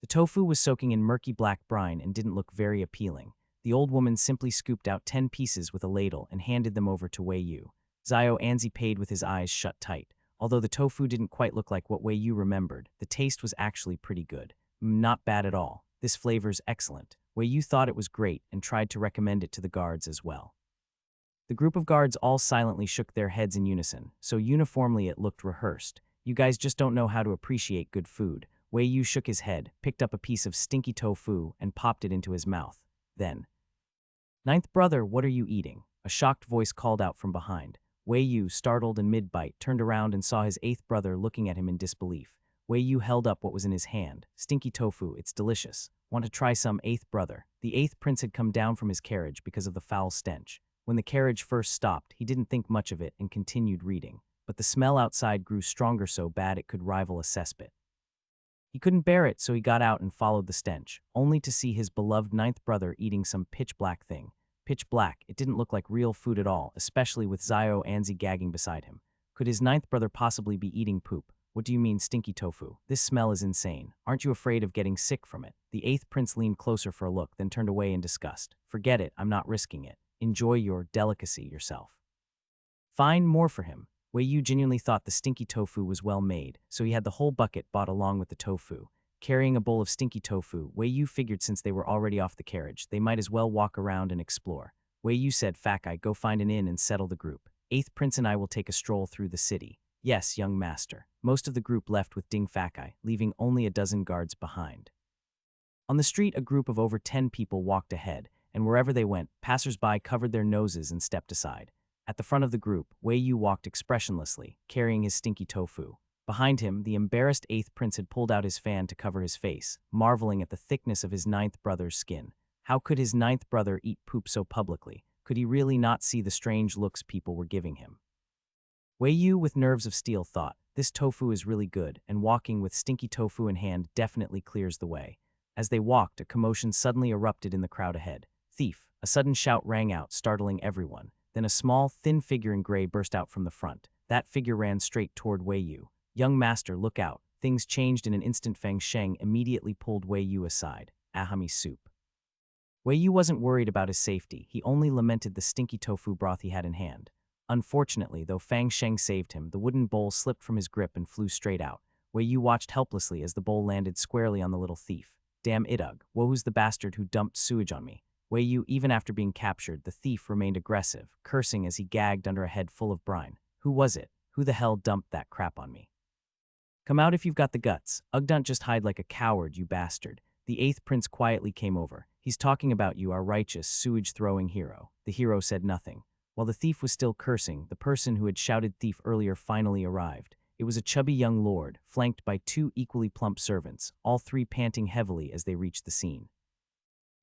S1: The tofu was soaking in murky black brine and didn't look very appealing. The old woman simply scooped out 10 pieces with a ladle and handed them over to Wei Yu. Zio Anzi paid with his eyes shut tight. Although the tofu didn't quite look like what Wei Yu remembered, the taste was actually pretty good. Not bad at all. This flavor's excellent. Wei Yu thought it was great and tried to recommend it to the guards as well. The group of guards all silently shook their heads in unison, so uniformly it looked rehearsed. "You guys just don't know how to appreciate good food." Wei Yu shook his head, picked up a piece of stinky tofu, and popped it into his mouth. Then, "Ninth brother, what are you eating?" A shocked voice called out from behind. Wei Yu, startled and mid-bite, turned around and saw his 8th brother looking at him in disbelief. Wei Yu held up what was in his hand. "Stinky tofu, it's delicious. Want to try some, 8th brother?" The 8th prince had come down from his carriage because of the foul stench. When the carriage first stopped, he didn't think much of it and continued reading. But the smell outside grew stronger, so bad it could rival a cesspit. He couldn't bear it, so he got out and followed the stench, only to see his beloved 9th brother eating some pitch-black thing. Pitch black, it didn't look like real food at all, especially with Zio Anzi gagging beside him. Could his 9th brother possibly be eating poop? "What do you mean, stinky tofu? This smell is insane. Aren't you afraid of getting sick from it?" The 8th prince leaned closer for a look, then turned away in disgust. "Forget it, I'm not risking it. Enjoy your delicacy yourself." Find more for him. Wei Yu genuinely thought the stinky tofu was well made, so he had the whole bucket bought along with the tofu. Carrying a bowl of stinky tofu, Wei Yu figured since they were already off the carriage, they might as well walk around and explore. Wei Yu said, "Fat guy, go find an inn and settle the group. 8th prince and I will take a stroll through the city." "Yes, young master." Most of the group left with Ding Fat Guy, leaving only a dozen guards behind. On the street, a group of over 10 people walked ahead, and wherever they went, passers-by covered their noses and stepped aside. At the front of the group, Wei Yu walked expressionlessly, carrying his stinky tofu. Behind him, the embarrassed 8th prince had pulled out his fan to cover his face, marveling at the thickness of his 9th brother's skin. How could his 9th brother eat poop so publicly? Could he really not see the strange looks people were giving him? Wei Yu, with nerves of steel, thought, "This tofu is really good, and walking with stinky tofu in hand definitely clears the way." As they walked, a commotion suddenly erupted in the crowd ahead. "Thief!" A sudden shout rang out, startling everyone. Then a small, thin figure in gray burst out from the front. That figure ran straight toward Wei Yu. "Young master, look out." Things changed in an instant. Fang Sheng immediately pulled Wei Yu aside. "Ahami soup." Wei Yu wasn't worried about his safety. He only lamented the stinky tofu broth he had in hand. Unfortunately, though Fang Sheng saved him, the wooden bowl slipped from his grip and flew straight out. Wei Yu watched helplessly as the bowl landed squarely on the little thief. "Damn Idug, who's the bastard who dumped sewage on me?" Wei Yu, even after being captured, the thief remained aggressive, cursing as he gagged under a head full of brine. "Who was it? Who the hell dumped that crap on me? Come out if you've got the guts. Don't just hide like a coward, you bastard." The 8th prince quietly came over. "He's talking about you, our righteous, sewage-throwing hero." The hero said nothing. While the thief was still cursing, the person who had shouted thief earlier finally arrived. It was a chubby young lord, flanked by 2 equally plump servants, all 3 panting heavily as they reached the scene.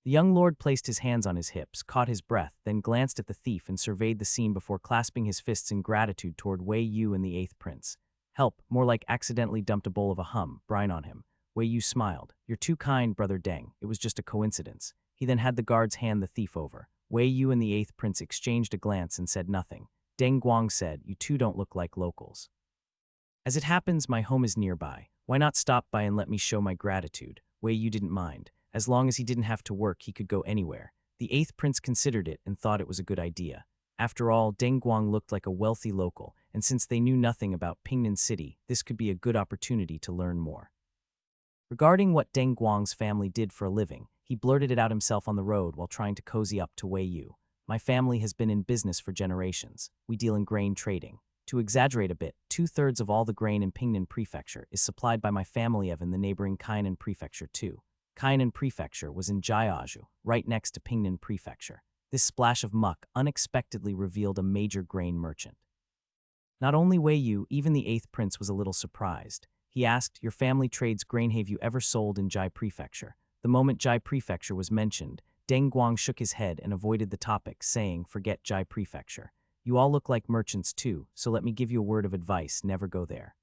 S1: The young lord placed his hands on his hips, caught his breath, then glanced at the thief and surveyed the scene before clasping his fists in gratitude toward Wei Yu and the 8th prince. "Help," more like accidentally dumped a bowl of brine on him. Wei Yu smiled. You're too kind, Brother Deng. It was just a coincidence. He then had the guards hand the thief over. Wei Yu and the eighth prince exchanged a glance and said nothing. Deng Guang said, you two don't look like locals. As it happens, my home is nearby. Why not stop by and let me show my gratitude? Wei Yu didn't mind. As long as he didn't have to work, he could go anywhere. The eighth prince considered it and thought it was a good idea. After all, Deng Guang looked like a wealthy local, and since they knew nothing about Pingnan City, this could be a good opportunity to learn more. Regarding what Deng Guang's family did for a living, he blurted it out himself on the road while trying to cozy up to Wei Yu. My family has been in business for generations. We deal in grain trading. To exaggerate a bit, 2/3 of all the grain in Pingnan Prefecture is supplied by my family of in the neighboring Kainan Prefecture too. Kainan Prefecture was in Jiaozhou, right next to Pingnan Prefecture. This splash of muck unexpectedly revealed a major grain merchant. Not only Wei Yu, even the eighth prince was a little surprised. He asked, your family trades grain, have you ever sold in Jai Prefecture? The moment Jai Prefecture was mentioned, Deng Guang shook his head and avoided the topic, saying, forget Jai Prefecture. You all look like merchants too, so let me give you a word of advice, never go there.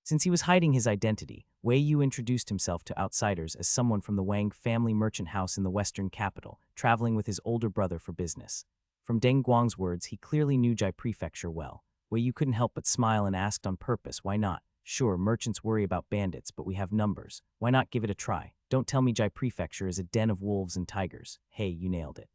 S1: Since he was hiding his identity, Wei Yu introduced himself to outsiders as someone from the Wang family merchant house in the western capital, traveling with his older brother for business. From Deng Guang's words, he clearly knew Jai Prefecture well. Wei Yu couldn't help but smile and asked on purpose, why not? Sure, merchants worry about bandits, but we have numbers. Why not give it a try? Don't tell me Jai Prefecture is a den of wolves and tigers. Hey, you nailed it.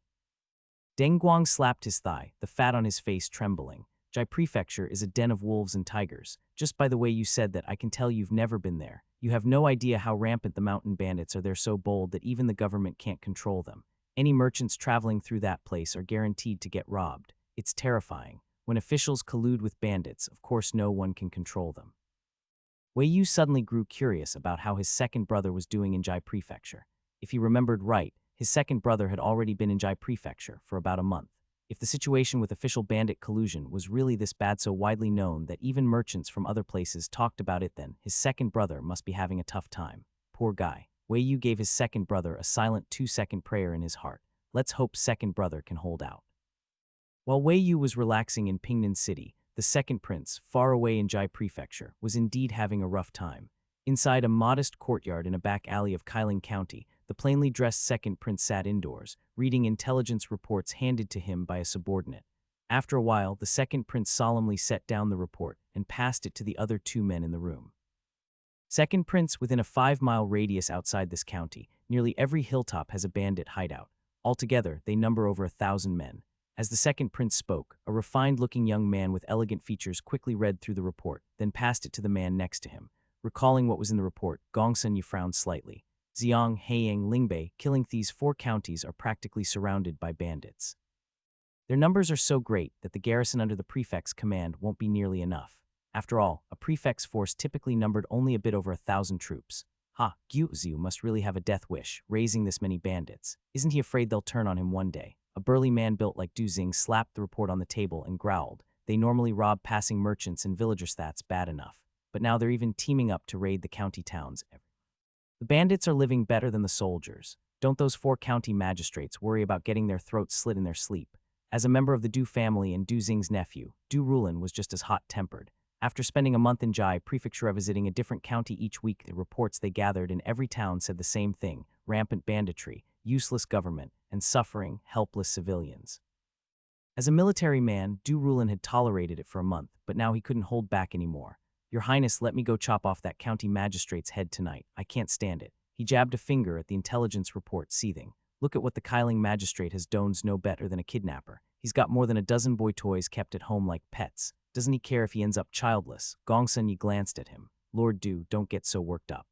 S1: Deng Guang slapped his thigh, the fat on his face trembling. Jai Prefecture is a den of wolves and tigers. Just by the way you said that, I can tell you've never been there. You have no idea how rampant the mountain bandits are. They're so bold that even the government can't control them. Any merchants traveling through that place are guaranteed to get robbed. It's terrifying. When officials collude with bandits, of course no one can control them. Wei Yu suddenly grew curious about how his second brother was doing in Jai Prefecture. If he remembered right, his second brother had already been in Jai Prefecture for about a month. If the situation with official bandit collusion was really this bad, so widely known that even merchants from other places talked about it, then his second brother must be having a tough time. Poor guy. Wei Yu gave his second brother a silent 2-second prayer in his heart. Let's hope second brother can hold out. While Wei Yu was relaxing in Pingnan City, the second prince, far away in Jai Prefecture, was indeed having a rough time. Inside a modest courtyard in a back alley of Kailing County, the plainly dressed second prince sat indoors, reading intelligence reports handed to him by a subordinate. After a while, the second prince solemnly set down the report and passed it to the other two men in the room. Second prince, within a 5-mile radius outside this county, nearly every hilltop has a bandit hideout. Altogether, they number over 1,000 men. As the second prince spoke, a refined-looking young man with elegant features quickly read through the report, then passed it to the man next to him. Recalling what was in the report, Gongsun Yi frowned slightly. Xiang, Heiyang, Lingbei, killing these 4 counties are practically surrounded by bandits. Their numbers are so great that the garrison under the prefect's command won't be nearly enough. After all, a prefect's force typically numbered only a bit over 1,000 troops. Guziu must really have a death wish, raising this many bandits. Isn't he afraid they'll turn on him one day? A burly man built like Du Xing slapped the report on the table and growled. They normally rob passing merchants and villagers, that's bad enough. But now they're even teaming up to raid the county towns. The bandits are living better than the soldiers. Don't those 4 county magistrates worry about getting their throats slit in their sleep? As a member of the Du family and Du Xing's nephew, Du Rulin was just as hot-tempered. After spending a month in Jai Prefecture visiting a different county each week, the reports they gathered in every town said the same thing: rampant banditry, useless government, and suffering, helpless civilians. As a military man, Du Rulin had tolerated it for a month, but now he couldn't hold back anymore. Your Highness, let me go chop off that county magistrate's head tonight. I can't stand it. He jabbed a finger at the intelligence report, seething. Look at what the Kailing magistrate has done's no better than a kidnapper. He's got more than a dozen boy toys kept at home like pets. Doesn't he care if he ends up childless? Gongsun Yi glanced at him. Lord Du, don't get so worked up.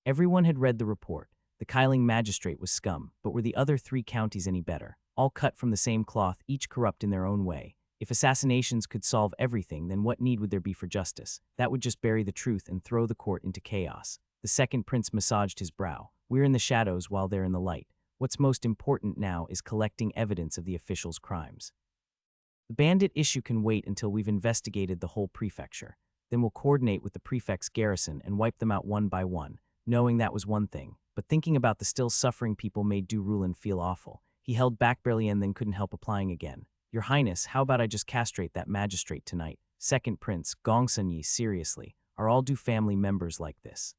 S1: Everyone had read the report. The Kailing magistrate was scum, but were the other 3 counties any better? All cut from the same cloth, each corrupt in their own way. If assassinations could solve everything, then what need would there be for justice? That would just bury the truth and throw the court into chaos. The second prince massaged his brow. We're in the shadows while they're in the light. What's most important now is collecting evidence of the officials' crimes. The bandit issue can wait until we've investigated the whole prefecture. Then we'll coordinate with the prefect's garrison and wipe them out one by one. Knowing that was one thing, but thinking about the still suffering people made Du Rulin feel awful. He held back barely and then couldn't help applying again. Your Highness, how about I just castrate that magistrate tonight? Second Prince, Gongsun Yi, seriously, are all Du family members like this?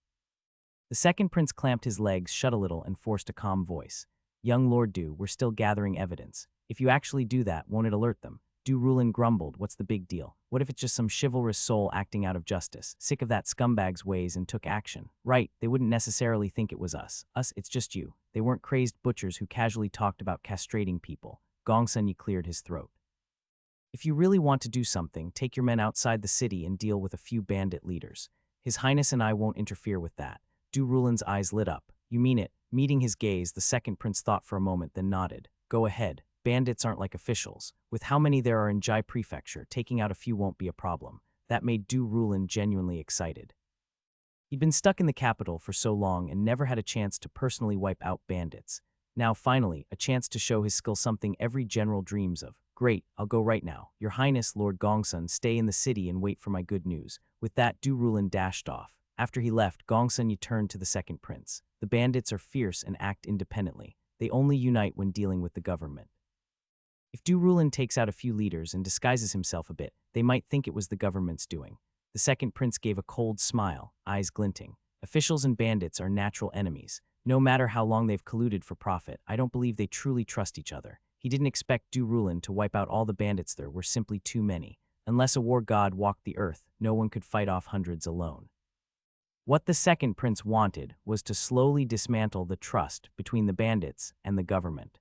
S1: The second prince clamped his legs shut a little and forced a calm voice. Young Lord Du, we're still gathering evidence. If you actually do that, won't it alert them? Du Rulin grumbled, what's the big deal? What if it's just some chivalrous soul acting out of justice, sick of that scumbag's ways and took action? Right, they wouldn't necessarily think it was us. Us, it's just you. They weren't crazed butchers who casually talked about castrating people. Gongsun cleared his throat. If you really want to do something, take your men outside the city and deal with a few bandit leaders. His Highness and I won't interfere with that. Du Rulin's eyes lit up. You mean it? Meeting his gaze, the second prince thought for a moment, then nodded. Go ahead. Bandits aren't like officials. With how many there are in Jai Prefecture, taking out a few won't be a problem. That made Du Rulin genuinely excited. He'd been stuck in the capital for so long and never had a chance to personally wipe out bandits. Now, finally, a chance to show his skill, something every general dreams of. Great, I'll go right now. Your Highness, Lord Gongsun, stay in the city and wait for my good news. With that, Du Rulin dashed off. After he left, Gongsun turned to the second prince. The bandits are fierce and act independently. They only unite when dealing with the government. If Du Rulin takes out a few leaders and disguises himself a bit, they might think it was the government's doing. The second prince gave a cold smile, eyes glinting. Officials and bandits are natural enemies. No matter how long they've colluded for profit, I don't believe they truly trust each other. He didn't expect Du Rulin to wipe out all the bandits. There were simply too many. Unless a war god walked the earth, no one could fight off hundreds alone. What the second prince wanted was to slowly dismantle the trust between the bandits and the government.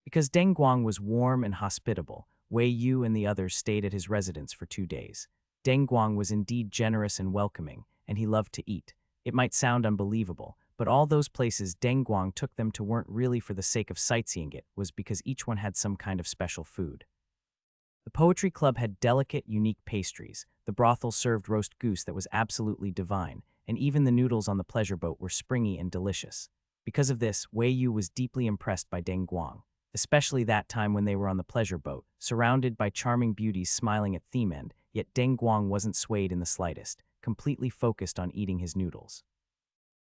S1: Because Deng Guang was warm and hospitable, Wei Yu and the others stayed at his residence for 2 days. Deng Guang was indeed generous and welcoming, and he loved to eat. It might sound unbelievable, but all those places Deng Guang took them to weren't really for the sake of sightseeing, it was because each one had some kind of special food. The poetry club had delicate, unique pastries. The brothel served roast goose that was absolutely divine, and even the noodles on the pleasure boat were springy and delicious. Because of this, Wei Yu was deeply impressed by Deng Guang, especially that time when they were on the pleasure boat, surrounded by charming beauties smiling at theme end, yet Deng Guang wasn't swayed in the slightest, completely focused on eating his noodles.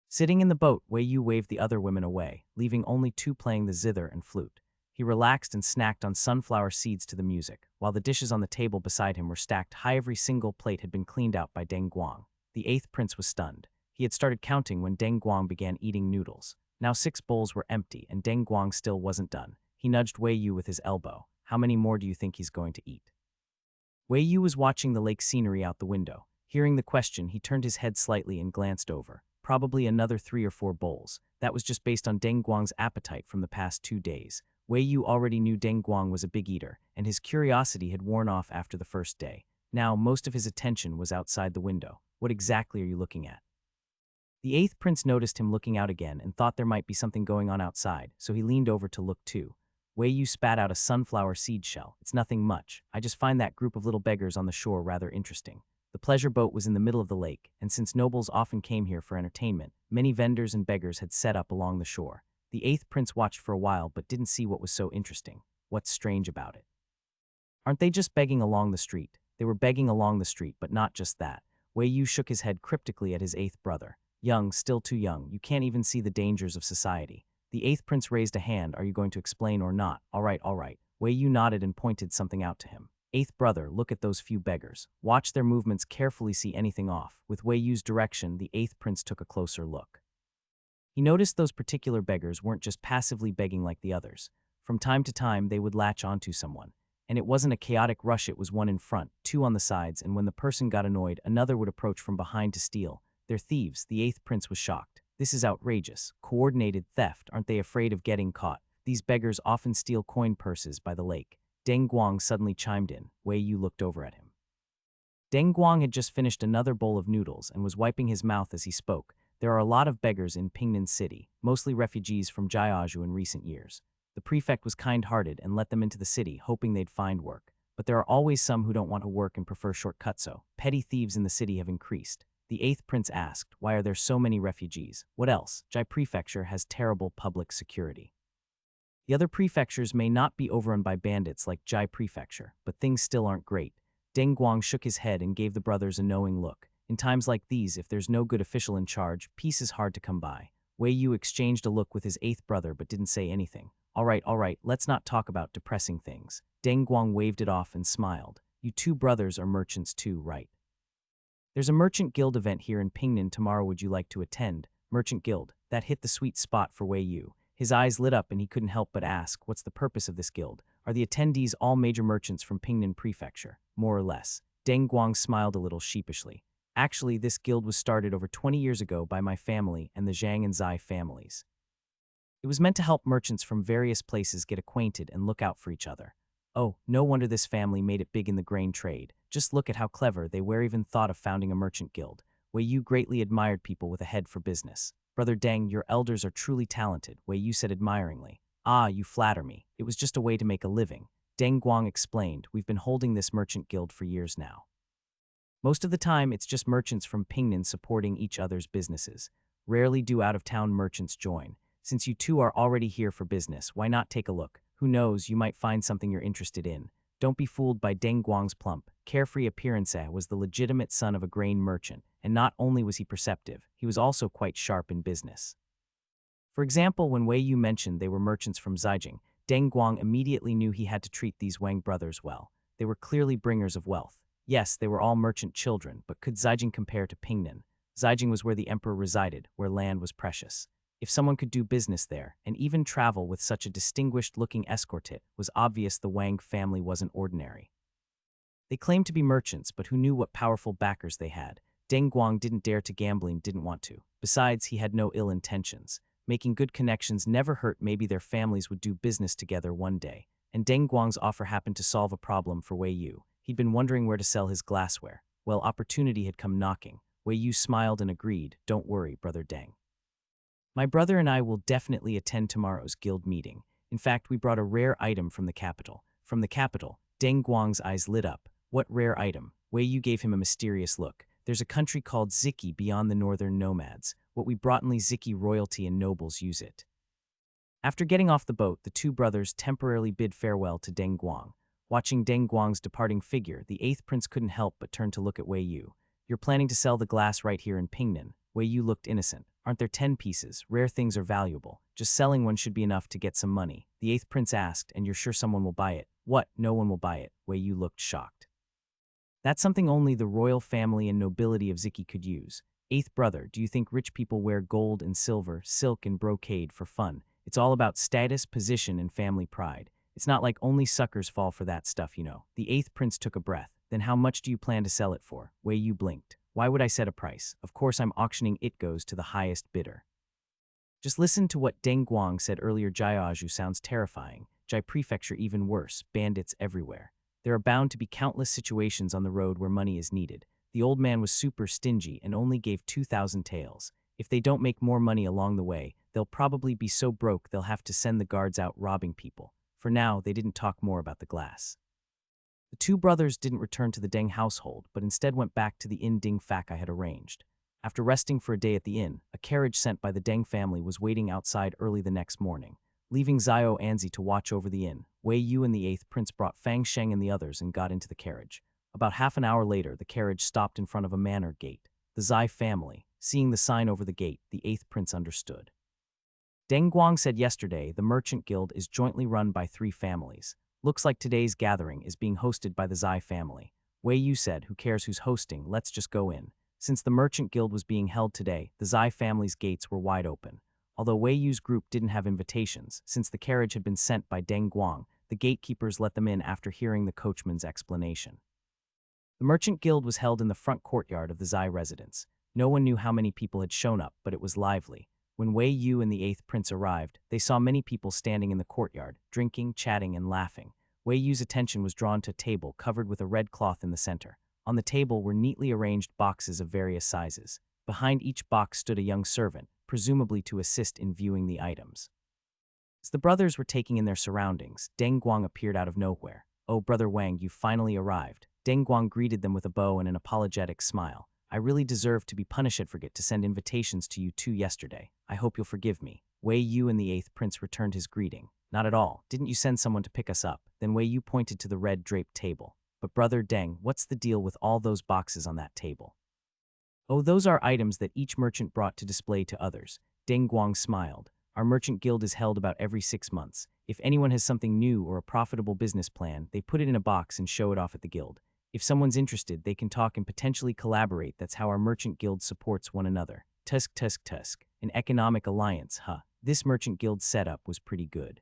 S1: Sitting in the boat, Wei Yu waved the other women away, leaving only 2 playing the zither and flute. He relaxed and snacked on sunflower seeds to the music, while the dishes on the table beside him were stacked high. Every single plate had been cleaned out by Deng Guang. The 8th prince was stunned. He had started counting when Deng Guang began eating noodles. Now 6 bowls were empty, and Deng Guang still wasn't done. He nudged Wei Yu with his elbow. How many more do you think he's going to eat? Wei Yu was watching the lake scenery out the window. Hearing the question, he turned his head slightly and glanced over. Probably another 3 or 4 bowls. That was just based on Deng Guang's appetite from the past 2 days. Wei Yu already knew Deng Guang was a big eater, and his curiosity had worn off after the first day. Now, most of his attention was outside the window. What exactly are you looking at? The 8th prince noticed him looking out again and thought there might be something going on outside, so he leaned over to look too. Wei Yu spat out a sunflower seed shell. It's nothing much. I just find that group of little beggars on the shore rather interesting. The pleasure boat was in the middle of the lake, and since nobles often came here for entertainment, many vendors and beggars had set up along the shore. The 8th prince watched for a while but didn't see what was so interesting. What's strange about it? Aren't they just begging along the street? They were begging along the street, but not just that. Wei Yu shook his head cryptically at his 8th brother. Young, still too young, you can't even see the dangers of society. The 8th prince raised a hand. Are you going to explain or not? All right. Wei Yu nodded and pointed something out to him. 8th brother, look at those few beggars. Watch their movements carefully, see anything off. With Wei Yu's direction, the 8th prince took a closer look. He noticed those particular beggars weren't just passively begging like the others. From time to time, they would latch onto someone. And it wasn't a chaotic rush, it was one in front, 2 on the sides, and when the person got annoyed, another would approach from behind to steal. They're thieves. The 8th prince was shocked. This is outrageous. Coordinated theft. Aren't they afraid of getting caught? These beggars often steal coin purses by the lake. Deng Guang suddenly chimed in. Wei Yu looked over at him. Deng Guang had just finished another bowl of noodles and was wiping his mouth as he spoke. There are a lot of beggars in Pingnan City, mostly refugees from Jiaozhou in recent years. The prefect was kind-hearted and let them into the city, hoping they'd find work. But there are always some who don't want to work and prefer shortcuts, so petty thieves in the city have increased. The 8th prince asked, why are there so many refugees? What else? Jai Prefecture has terrible public security. The other prefectures may not be overrun by bandits like Jai Prefecture, but things still aren't great. Deng Guang shook his head and gave the brothers a knowing look. In times like these, if there's no good official in charge, peace is hard to come by. Wei Yu exchanged a look with his 8th brother but didn't say anything. All right, let's not talk about depressing things. Deng Guang waved it off and smiled. You 2 brothers are merchants too, right? There's a merchant guild event here in Pingnan tomorrow. Would you like to attend? Merchant Guild. That hit the sweet spot for Wei Yu. His eyes lit up and he couldn't help but ask, what's the purpose of this guild? Are the attendees all major merchants from Pingnan Prefecture? More or less. Deng Guang smiled a little sheepishly. Actually, this guild was started over 20 years ago by my family and the Zhang and Zai families. It was meant to help merchants from various places get acquainted and look out for each other. Oh, no wonder this family made it big in the grain trade. Just look at how clever they were, even thought of founding a merchant guild. Wei Yu greatly admired people with a head for business. Brother Deng, your elders are truly talented, Wei Yu said admiringly. Ah, you flatter me. It was just a way to make a living. Deng Guang explained, we've been holding this merchant guild for years now. Most of the time, it's just merchants from Pingnan supporting each other's businesses. Rarely do out-of-town merchants join. Since you two are already here for business, why not take a look? Who knows, you might find something you're interested in. Don't be fooled by Deng Guang's plump, carefree appearance. He was the legitimate son of a grain merchant, and not only was he perceptive, he was also quite sharp in business. For example, when Wei Yu mentioned they were merchants from Zhejiang, Deng Guang immediately knew he had to treat these Wang brothers well. They were clearly bringers of wealth. Yes, they were all merchant children, but could Zhejiang compare to Pingnan? Zhejiang was where the emperor resided, where land was precious. If someone could do business there, and even travel with such a distinguished-looking escort, it was obvious the Wang family wasn't ordinary. They claimed to be merchants, but who knew what powerful backers they had? Deng Guang didn't dare to gambling, didn't want to. Besides, he had no ill intentions. Making good connections never hurt. Maybe their families would do business together one day. And Deng Guang's offer happened to solve a problem for Wei Yu. He'd been wondering where to sell his glassware. Well, opportunity had come knocking. Wei Yu smiled and agreed, don't worry, Brother Deng. My brother and I will definitely attend tomorrow's guild meeting. In fact, we brought a rare item from the capital. From the capital, Deng Guang's eyes lit up. What rare item? Wei Yu gave him a mysterious look. There's a country called Ziki beyond the northern nomads. What we brought, only Ziki royalty and nobles use it. After getting off the boat, the two brothers temporarily bid farewell to Deng Guang. Watching Deng Guang's departing figure, the 8th prince couldn't help but turn to look at Wei Yu. You're planning to sell the glass right here in Pingnan? Wei Yu looked innocent. Aren't there 10 pieces? Rare things are valuable. Just selling one should be enough to get some money. The 8th prince asked, and you're sure someone will buy it? What? No one will buy it. Wei Yu looked shocked. That's something only the royal family and nobility of Ziki could use. 8th brother, do you think rich people wear gold and silver, silk and brocade for fun? It's all about status, position, and family pride. It's not like only suckers fall for that stuff, you know. The 8th prince took a breath. Then how much do you plan to sell it for? Wei Yu blinked. Why would I set a price? Of course I'm auctioning, it goes to the highest bidder. Just listen to what Deng Guang said earlier. Jiaozhu sounds terrifying. Jai Prefecture even worse, bandits everywhere. There are bound to be countless situations on the road where money is needed. The old man was super stingy and only gave 2,000 taels. If they don't make more money along the way, they'll probably be so broke they'll have to send the guards out robbing people. For now, they didn't talk more about the glass. The two brothers didn't return to the Deng household, but instead went back to the inn Ding Fak I had arranged. After resting for a day at the inn, a carriage sent by the Deng family was waiting outside early the next morning. Leaving Xiao Anzi to watch over the inn, Wei Yu and the 8th prince brought Fang Sheng and the others and got into the carriage. About half an hour later, the carriage stopped in front of a manor gate. The Zai family. Seeing the sign over the gate, the 8th prince understood. Deng Guang said yesterday the merchant guild is jointly run by 3 families. Looks like today's gathering is being hosted by the Zai family. Wei Yu said, who cares who's hosting, let's just go in. Since the merchant guild was being held today, the Zai family's gates were wide open. Although Wei Yu's group didn't have invitations, since the carriage had been sent by Deng Guang, the gatekeepers let them in after hearing the coachman's explanation. The merchant guild was held in the front courtyard of the Zai residence. No one knew how many people had shown up, but it was lively. When Wei Yu and the 8th prince arrived, they saw many people standing in the courtyard, drinking, chatting, and laughing. Wei Yu's attention was drawn to a table covered with a red cloth in the center. On the table were neatly arranged boxes of various sizes. Behind each box stood a young servant, presumably to assist in viewing the items. As the brothers were taking in their surroundings, Deng Guang appeared out of nowhere. Oh, Brother Wang, you finally arrived. Deng Guang greeted them with a bow and an apologetic smile. I really deserve to be punished. I forgot to send invitations to you two yesterday. I hope you'll forgive me. Wei Yu and the 8th prince returned his greeting. Not at all. Didn't you send someone to pick us up? Then Wei Yu pointed to the red draped table. But Brother Deng, what's the deal with all those boxes on that table? Oh, those are items that each merchant brought to display to others. Deng Guang smiled. Our merchant guild is held about every 6 months. If anyone has something new or a profitable business plan, they put it in a box and show it off at the guild. If someone's interested, they can talk and potentially collaborate. That's how our merchant guild supports one another. Tusk, tusk, tusk. An economic alliance, huh? This merchant guild setup was pretty good.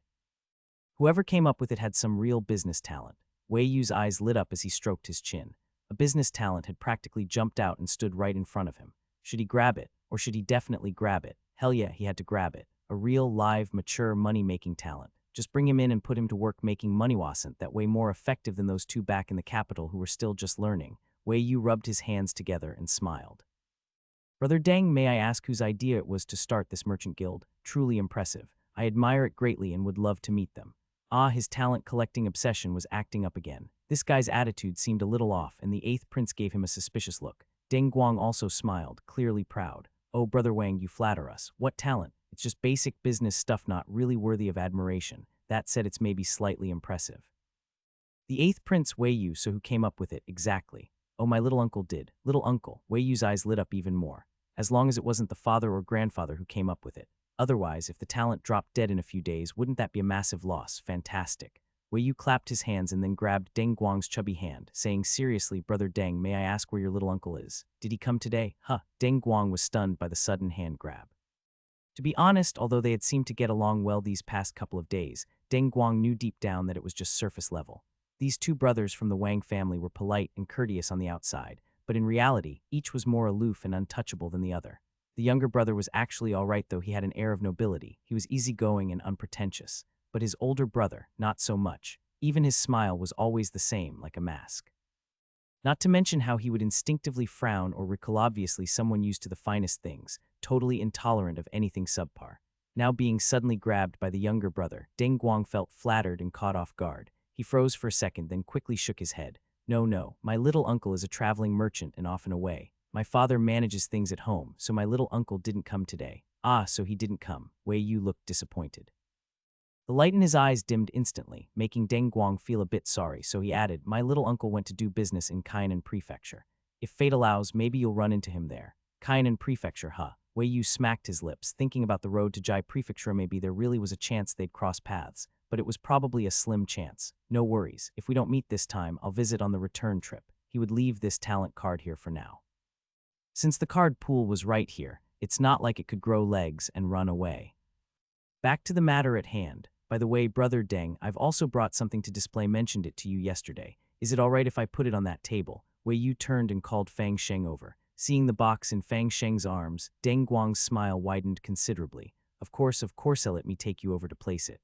S1: Whoever came up with it had some real business talent. Wei Yu's eyes lit up as he stroked his chin. A business talent had practically jumped out and stood right in front of him. Should he grab it, or should he definitely grab it? Hell yeah, he had to grab it. A real, live, mature, money-making talent. Just bring him in and put him to work making money wasn't that way more effective than those two back in the capital who were still just learning. Wei Yu rubbed his hands together and smiled. Brother Deng, may I ask whose idea it was to start this merchant guild? Truly impressive. I admire it greatly and would love to meet them. Ah, his talent-collecting obsession was acting up again. This guy's attitude seemed a little off, and the 8th prince gave him a suspicious look. Deng Guang also smiled, clearly proud. Oh, Brother Wang, you flatter us. What talent? It's just basic business stuff not really worthy of admiration. That said, it's maybe slightly impressive. The 8th prince, Wei Yu, so who came up with it, exactly. Oh, my little uncle did. Little uncle. Wei Yu's eyes lit up even more. As long as it wasn't the father or grandfather who came up with it. Otherwise, if the talent dropped dead in a few days, wouldn't that be a massive loss? Fantastic. Wei Yu clapped his hands and then grabbed Deng Guang's chubby hand, saying, seriously, Brother Deng, may I ask where your little uncle is? Did he come today? Huh. Deng Guang was stunned by the sudden hand grab. To be honest, although they had seemed to get along well these past couple of days, Deng Guang knew deep down that it was just surface level. These two brothers from the Wang family were polite and courteous on the outside, but in reality, each was more aloof and untouchable than the other. The younger brother was actually all right, though he had an air of nobility. He was easygoing and unpretentious. But his older brother, not so much. Even his smile was always the same, like a mask. Not to mention how he would instinctively frown or recall obviously someone used to the finest things, totally intolerant of anything subpar. Now being suddenly grabbed by the younger brother, Deng Guang felt flattered and caught off guard. He froze for a second, then quickly shook his head. No, my little uncle is a traveling merchant and often away. My father manages things at home, so my little uncle didn't come today. Ah, so he didn't come. Wei Yu looked disappointed. The light in his eyes dimmed instantly, making Deng Guang feel a bit sorry, so he added, my little uncle went to do business in Kainan Prefecture. If fate allows, maybe you'll run into him there. Kainan Prefecture, huh? Wei Yu smacked his lips, thinking about the road to Jai Prefecture. Maybe there really was a chance they'd cross paths, but it was probably a slim chance. No worries, if we don't meet this time, I'll visit on the return trip. He would leave this talent card here for now. Since the card pool was right here, it's not like it could grow legs and run away. Back to the matter at hand. By the way, Brother Deng, I've also brought something to display. Mentioned it to you yesterday. Is it all right if I put it on that table? Wei Yu turned and called Fang Sheng over. Seeing the box in Fang Sheng's arms, Deng Guang's smile widened considerably. Of course, let me take you over to place it.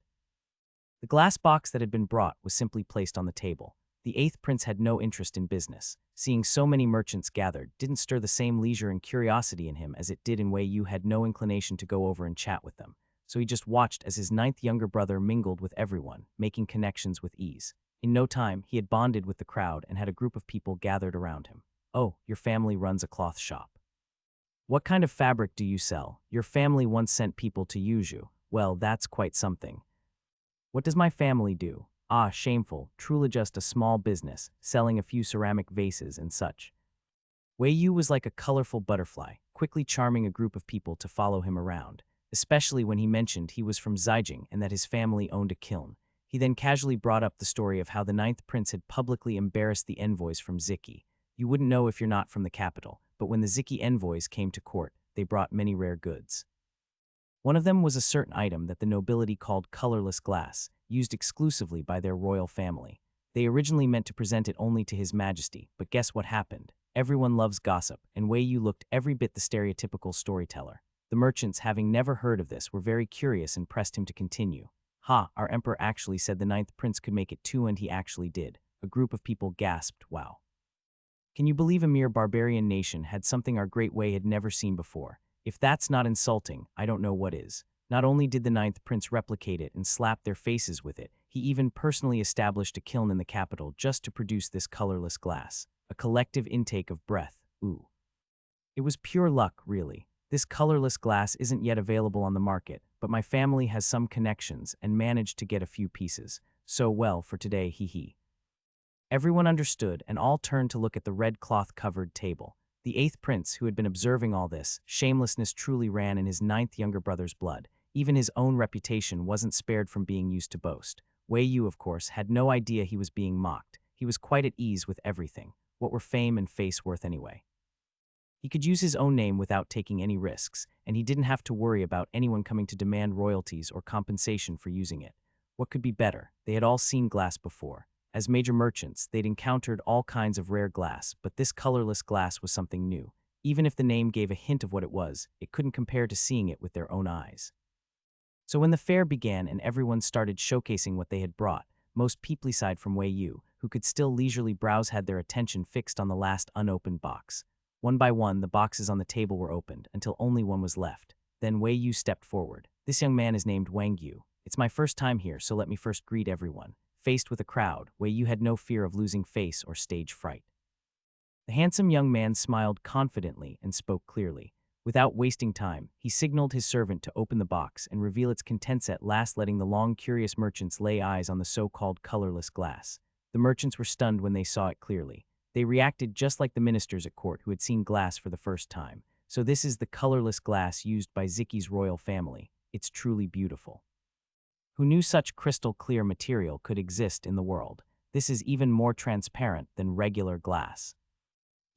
S1: The glass box that had been brought was simply placed on the table. The 8th prince had no interest in business. Seeing so many merchants gathered didn't stir the same leisure and curiosity in him as it did in Wei Yu. Had no inclination to go over and chat with them. So he just watched as his 9th younger brother mingled with everyone, making connections with ease. In no time, he had bonded with the crowd and had a group of people gathered around him. Oh, your family runs a cloth shop. What kind of fabric do you sell? Your family once sent people to use you. Well, that's quite something. What does my family do? Ah, shameful, truly just a small business, selling a few ceramic vases and such. Wei Yu was like a colorful butterfly, quickly charming a group of people to follow him around, especially when he mentioned he was from Zijing and that his family owned a kiln. He then casually brought up the story of how the 9th prince had publicly embarrassed the envoys from Ziki. You wouldn't know if you're not from the capital, but when the Ziki envoys came to court, they brought many rare goods. One of them was a certain item that the nobility called colorless glass, used exclusively by their royal family. They originally meant to present it only to His Majesty, but guess what happened? Everyone loves gossip, and Wei Yu looked every bit the stereotypical storyteller. The merchants, having never heard of this, were very curious and pressed him to continue. Ha, our emperor actually said the 9th prince could make it too, and he actually did. A group of people gasped, wow. Can you believe a mere barbarian nation had something our great Wei had never seen before? If that's not insulting, I don't know what is. Not only did the 9th prince replicate it and slap their faces with it, he even personally established a kiln in the capital just to produce this colorless glass. A collective intake of breath, ooh. It was pure luck, really. This colorless glass isn't yet available on the market, but my family has some connections and managed to get a few pieces. So well for today, hee hee. Everyone understood and all turned to look at the red cloth-covered table. The 8th prince, who had been observing all this, shamelessness truly ran in his 9th younger brother's blood. Even his own reputation wasn't spared from being used to boast. Wei Yu, of course, had no idea he was being mocked. He was quite at ease with everything. What were fame and face worth anyway? He could use his own name without taking any risks, and he didn't have to worry about anyone coming to demand royalties or compensation for using it. What could be better? They had all seen glass before. As major merchants, they'd encountered all kinds of rare glass, but this colorless glass was something new. Even if the name gave a hint of what it was, it couldn't compare to seeing it with their own eyes. So when the fair began and everyone started showcasing what they had brought, most people aside from Wei Yu, who could still leisurely browse, had their attention fixed on the last unopened box. One by one, the boxes on the table were opened, until only one was left. Then Wei Yu stepped forward. This young man is named Wang Yu. It's my first time here, so let me first greet everyone. Faced with a crowd, Wei Yu had no fear of losing face or stage fright. The handsome young man smiled confidently and spoke clearly. Without wasting time, he signaled his servant to open the box and reveal its contents, at last letting the long curious merchants lay eyes on the so-called colorless glass. The merchants were stunned when they saw it clearly. They reacted just like the ministers at court who had seen glass for the first time. So this is the colorless glass used by Ziki's royal family. It's truly beautiful. Who knew such crystal clear material could exist in the world? This is even more transparent than regular glass.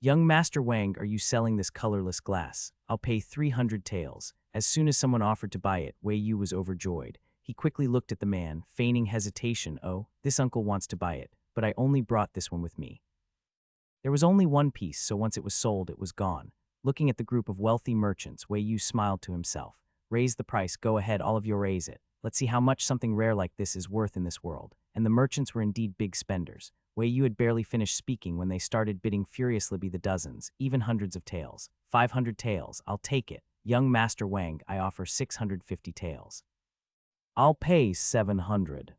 S1: Young Master Wang, are you selling this colorless glass? I'll pay 300 taels. As soon as someone offered to buy it, Wei Yu was overjoyed. He quickly looked at the man, feigning hesitation. Oh, this uncle wants to buy it, but I only brought this one with me. There was only one piece, so once it was sold, it was gone. Looking at the group of wealthy merchants, Wei Yu smiled to himself. Raise the price, go ahead, all of you raise it. Let's see how much something rare like this is worth in this world. And the merchants were indeed big spenders. Wei Yu had barely finished speaking when they started bidding furiously, by the dozens, even hundreds of taels. 500 taels, I'll take it. Young Master Wang, I offer 650 taels. I'll pay 700.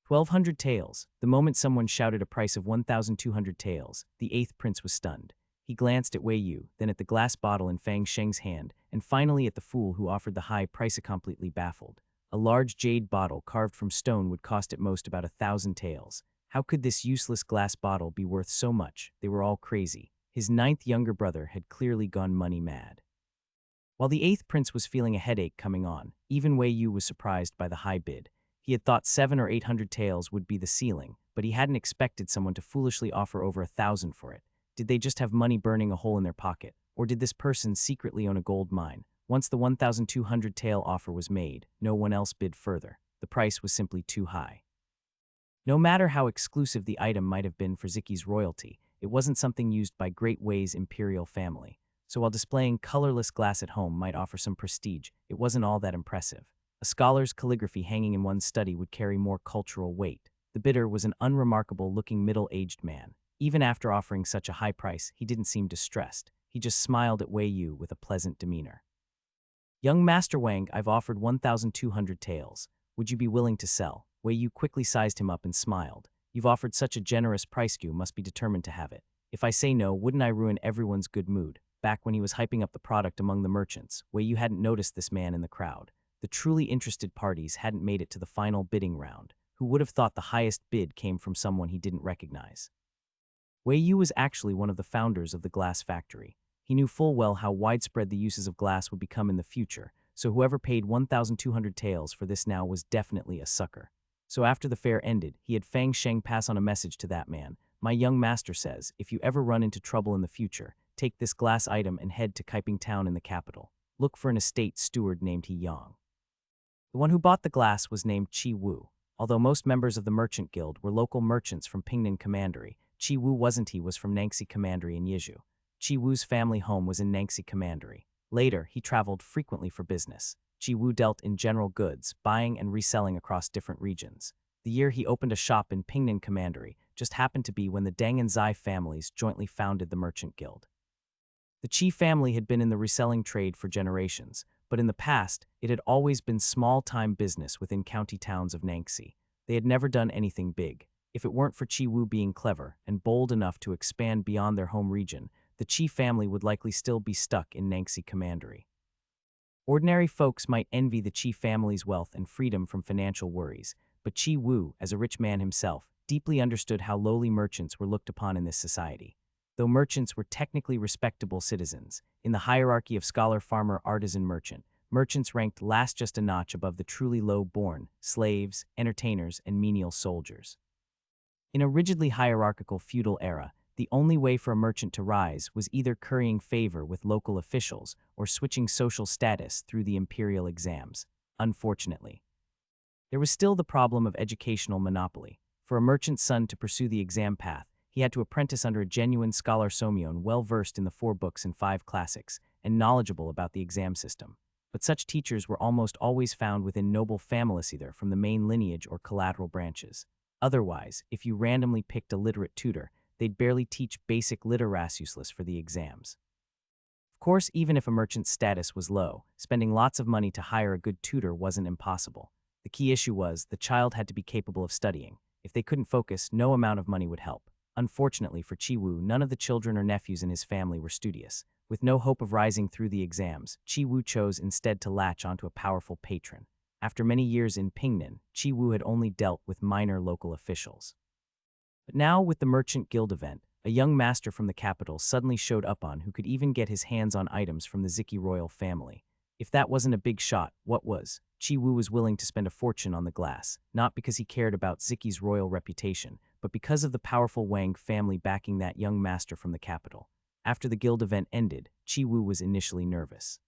S1: 1,200 taels. The moment someone shouted a price of 1,200 taels, the eighth prince was stunned. He glanced at Wei Yu, then at the glass bottle in Fang Sheng's hand, and finally at the fool who offered the high price, completely baffled. A large jade bottle carved from stone would cost at most about 1,000 taels. How could this useless glass bottle be worth so much? They were all crazy. His ninth younger brother had clearly gone money mad. While the eighth prince was feeling a headache coming on, even Wei Yu was surprised by the high bid. He had thought 700 or 800 taels would be the ceiling, but he hadn't expected someone to foolishly offer over 1,000 for it. Did they just have money burning a hole in their pocket? Or did this person secretly own a gold mine? Once the 1,200 tael offer was made, no one else bid further. The price was simply too high. No matter how exclusive the item might have been for Ziki's royalty, it wasn't something used by Great Wei's imperial family. So while displaying colorless glass at home might offer some prestige, it wasn't all that impressive. A scholar's calligraphy hanging in one's study would carry more cultural weight. The bidder was an unremarkable-looking middle-aged man. Even after offering such a high price, he didn't seem distressed. He just smiled at Wei Yu with a pleasant demeanor. Young Master Wang, I've offered 1,200 taels. Would you be willing to sell? Wei Yu quickly sized him up and smiled. You've offered such a generous price, you must be determined to have it. If I say no, wouldn't I ruin everyone's good mood? Back when he was hyping up the product among the merchants, Wei Yu hadn't noticed this man in the crowd. The truly interested parties hadn't made it to the final bidding round. Who would have thought the highest bid came from someone he didn't recognize? Wei Yu was actually one of the founders of the glass factory. He knew full well how widespread the uses of glass would become in the future, so whoever paid 1,200 taels for this now was definitely a sucker. So after the fair ended, he had Fang Sheng pass on a message to that man. My young master says, if you ever run into trouble in the future, take this glass item and head to Kaiping Town in the capital. Look for an estate steward named He Yang. The one who bought the glass was named Chi Wu. Although most members of the merchant guild were local merchants from Pingnan Commandery, Chi Wu wasn't. He was from Nangxi Commandery in Yizhu. Chi Wu's family home was in Nangxi Commandery. Later, he traveled frequently for business. Chi Wu dealt in general goods, buying and reselling across different regions. The year he opened a shop in Pingnan Commandery just happened to be when the Deng and Zai families jointly founded the merchant guild. The Chi family had been in the reselling trade for generations, but in the past, it had always been small-time business within county towns of Nangxi. They had never done anything big. If it weren't for Chi Wu being clever and bold enough to expand beyond their home region, the Chi family would likely still be stuck in Nangxi Commandery. Ordinary folks might envy the Chi family's wealth and freedom from financial worries, but Chi Wu, as a rich man himself, deeply understood how lowly merchants were looked upon in this society. Though merchants were technically respectable citizens, in the hierarchy of scholar, farmer, artisan, merchant, merchants ranked last, just a notch above the truly low-born, slaves, entertainers, and menial soldiers. In a rigidly hierarchical feudal era, The only way for a merchant to rise was either currying favor with local officials or switching social status through the imperial exams. Unfortunately, there was still the problem of educational monopoly. For a merchant's son to pursue the exam path, he had to apprentice under a genuine scholar Somyeon well-versed in the 4 books and 5 classics, and knowledgeable about the exam system. But such teachers were almost always found within noble families, either from the main lineage or collateral branches. Otherwise, if you randomly picked a literate tutor, they'd barely teach basic literacy useless for the exams. Of course, even if a merchant's status was low, spending lots of money to hire a good tutor wasn't impossible. The key issue was the child had to be capable of studying. If they couldn't focus, no amount of money would help. Unfortunately for Chi-woo, none of the children or nephews in his family were studious. With no hope of rising through the exams, Chi-woo chose instead to latch onto a powerful patron. After many years in Pingnan, Chi-woo had only dealt with minor local officials. But now, with the Merchant Guild event, a young master from the capital suddenly showed up on who could even get his hands on items from the Ziki royal family. If that wasn't a big shot, what was? Chi-woo was willing to spend a fortune on the glass, not because he cared about Ziki's royal reputation, but because of the powerful Wang family backing that young master from the capital. After the guild event ended, Chi-woo was initially nervous.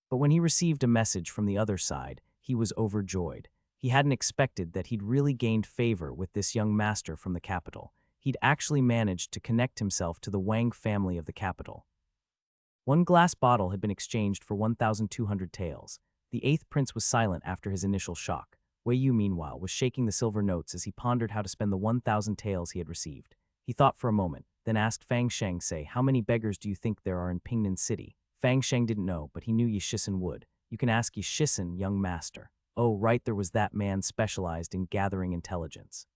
S1: But when he received a message from the other side, he was overjoyed. He hadn't expected that he'd really gained favor with this young master from the capital. He'd actually managed to connect himself to the Wang family of the capital. 1 glass bottle had been exchanged for 1,200 taels. The 8th prince was silent after his initial shock. Wei Yu, meanwhile, was shaking the silver notes as he pondered how to spend the 1,000 taels he had received. He thought for a moment, then asked Fang Sheng, "How many beggars do you think there are in Pingnan City?" Fang Sheng didn't know, but he knew Yishisen would. "You can ask Yishisen, young master." Oh, right, there was that man specialized in gathering intelligence.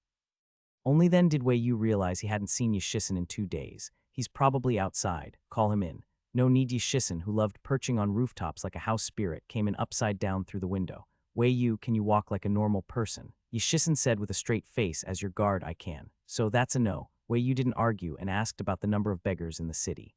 S1: Only then did Wei Yu realize he hadn't seen Yishisen in 2 days. He's probably outside. Call him in. No need. Yishisen, who loved perching on rooftops like a house spirit, came in upside down through the window. "Wei Yu, can you walk like a normal person?" Yishisen said with a straight face. "As your guard, I can." "So that's a no." Wei Yu didn't argue and asked about the number of beggars in the city.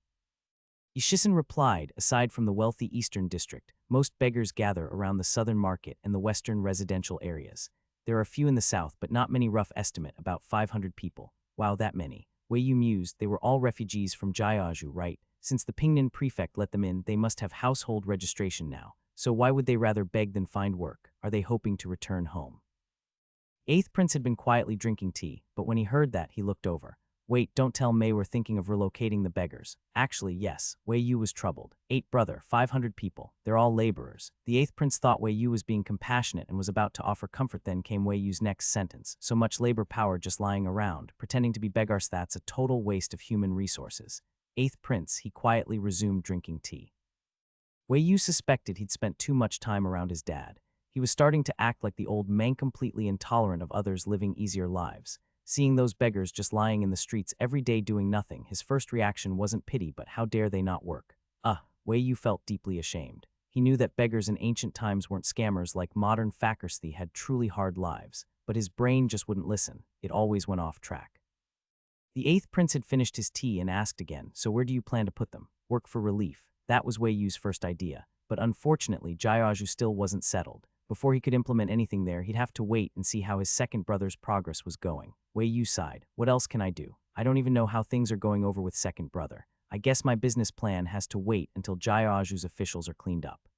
S1: Yishisen replied, "Aside from the wealthy eastern district, most beggars gather around the southern market and the western residential areas. There are a few in the south, but not many. Rough estimate, about 500 people. Wow, that many." Wei Yu mused. They were all refugees from Jiaju, right? Since the Pingnan prefect let them in, they must have household registration now. So why would they rather beg than find work? Are they hoping to return home? 8th prince had been quietly drinking tea, but when he heard that, he looked over. "Wait, don't tell Mei we're thinking of relocating the beggars." "Actually, yes." Wei Yu was troubled. 8 brother, 500 people. They're all laborers." The 8th prince thought Wei Yu was being compassionate and was about to offer comfort. Then came Wei Yu's next sentence. "So much labor power just lying around, pretending to be beggars. That's a total waste of human resources." 8th prince, he quietly resumed drinking tea. Wei Yu suspected he'd spent too much time around his dad. He was starting to act like the old man, completely intolerant of others living easier lives. Seeing those beggars just lying in the streets every day doing nothing, his first reaction wasn't pity but how dare they not work. Wei Yu felt deeply ashamed. He knew that beggars in ancient times weren't scammers like modern fakersthi, had truly hard lives, but his brain just wouldn't listen. It always went off track. The 8th prince had finished his tea and asked again, "So where do you plan to put them?" "Work for relief." That was Wei Yu's first idea, but unfortunately Jiaju still wasn't settled. Before he could implement anything there, he'd have to wait and see how his second brother's progress was going. Wei Yu sighed. "What else can I do? I don't even know how things are going over with second brother. I guess my business plan has to wait until Jiaju's officials are cleaned up."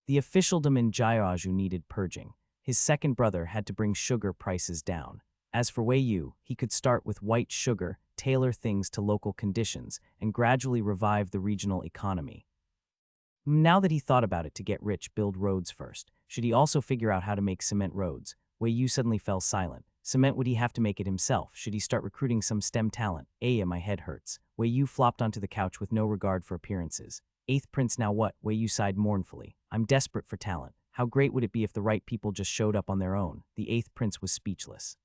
S1: The officialdom in Jiaju needed purging. His second brother had to bring sugar prices down. As for Wei Yu, he could start with white sugar, tailor things to local conditions, and gradually revive the regional economy. Now that he thought about it, to get rich, build roads first. Should he also figure out how to make cement roads? Wei Yu suddenly fell silent. Cement, would he have to make it himself? Should he start recruiting some STEM talent? My head hurts. Wei Yu flopped onto the couch with no regard for appearances. 8th prince, now what? Wei Yu sighed mournfully. "I'm desperate for talent. How great would it be if the right people just showed up on their own?" The 8th prince was speechless.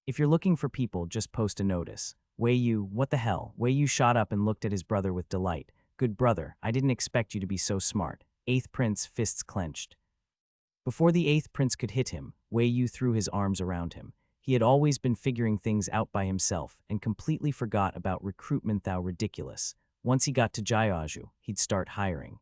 S1: "If you're looking for people, just post a notice." Wei Yu, what the hell? Wei Yu shot up and looked at his brother with delight. "Good brother, I didn't expect you to be so smart." 8th prince, fists clenched. Before the 8th prince could hit him, Wei Yu threw his arms around him. He had always been figuring things out by himself and completely forgot about recruitment. Thou ridiculous. Once he got to Jiaju, he'd start hiring.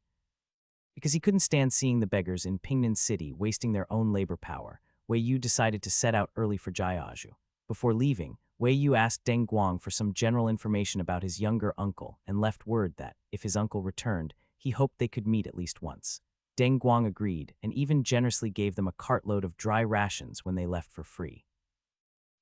S1: Because he couldn't stand seeing the beggars in Pingnan City wasting their own labor power, Wei Yu decided to set out early for Jiaju. Before leaving, Wei Yu asked Deng Guang for some general information about his younger uncle and left word that, if his uncle returned, he hoped they could meet at least once. Deng Guang agreed and even generously gave them a cartload of dry rations when they left for free.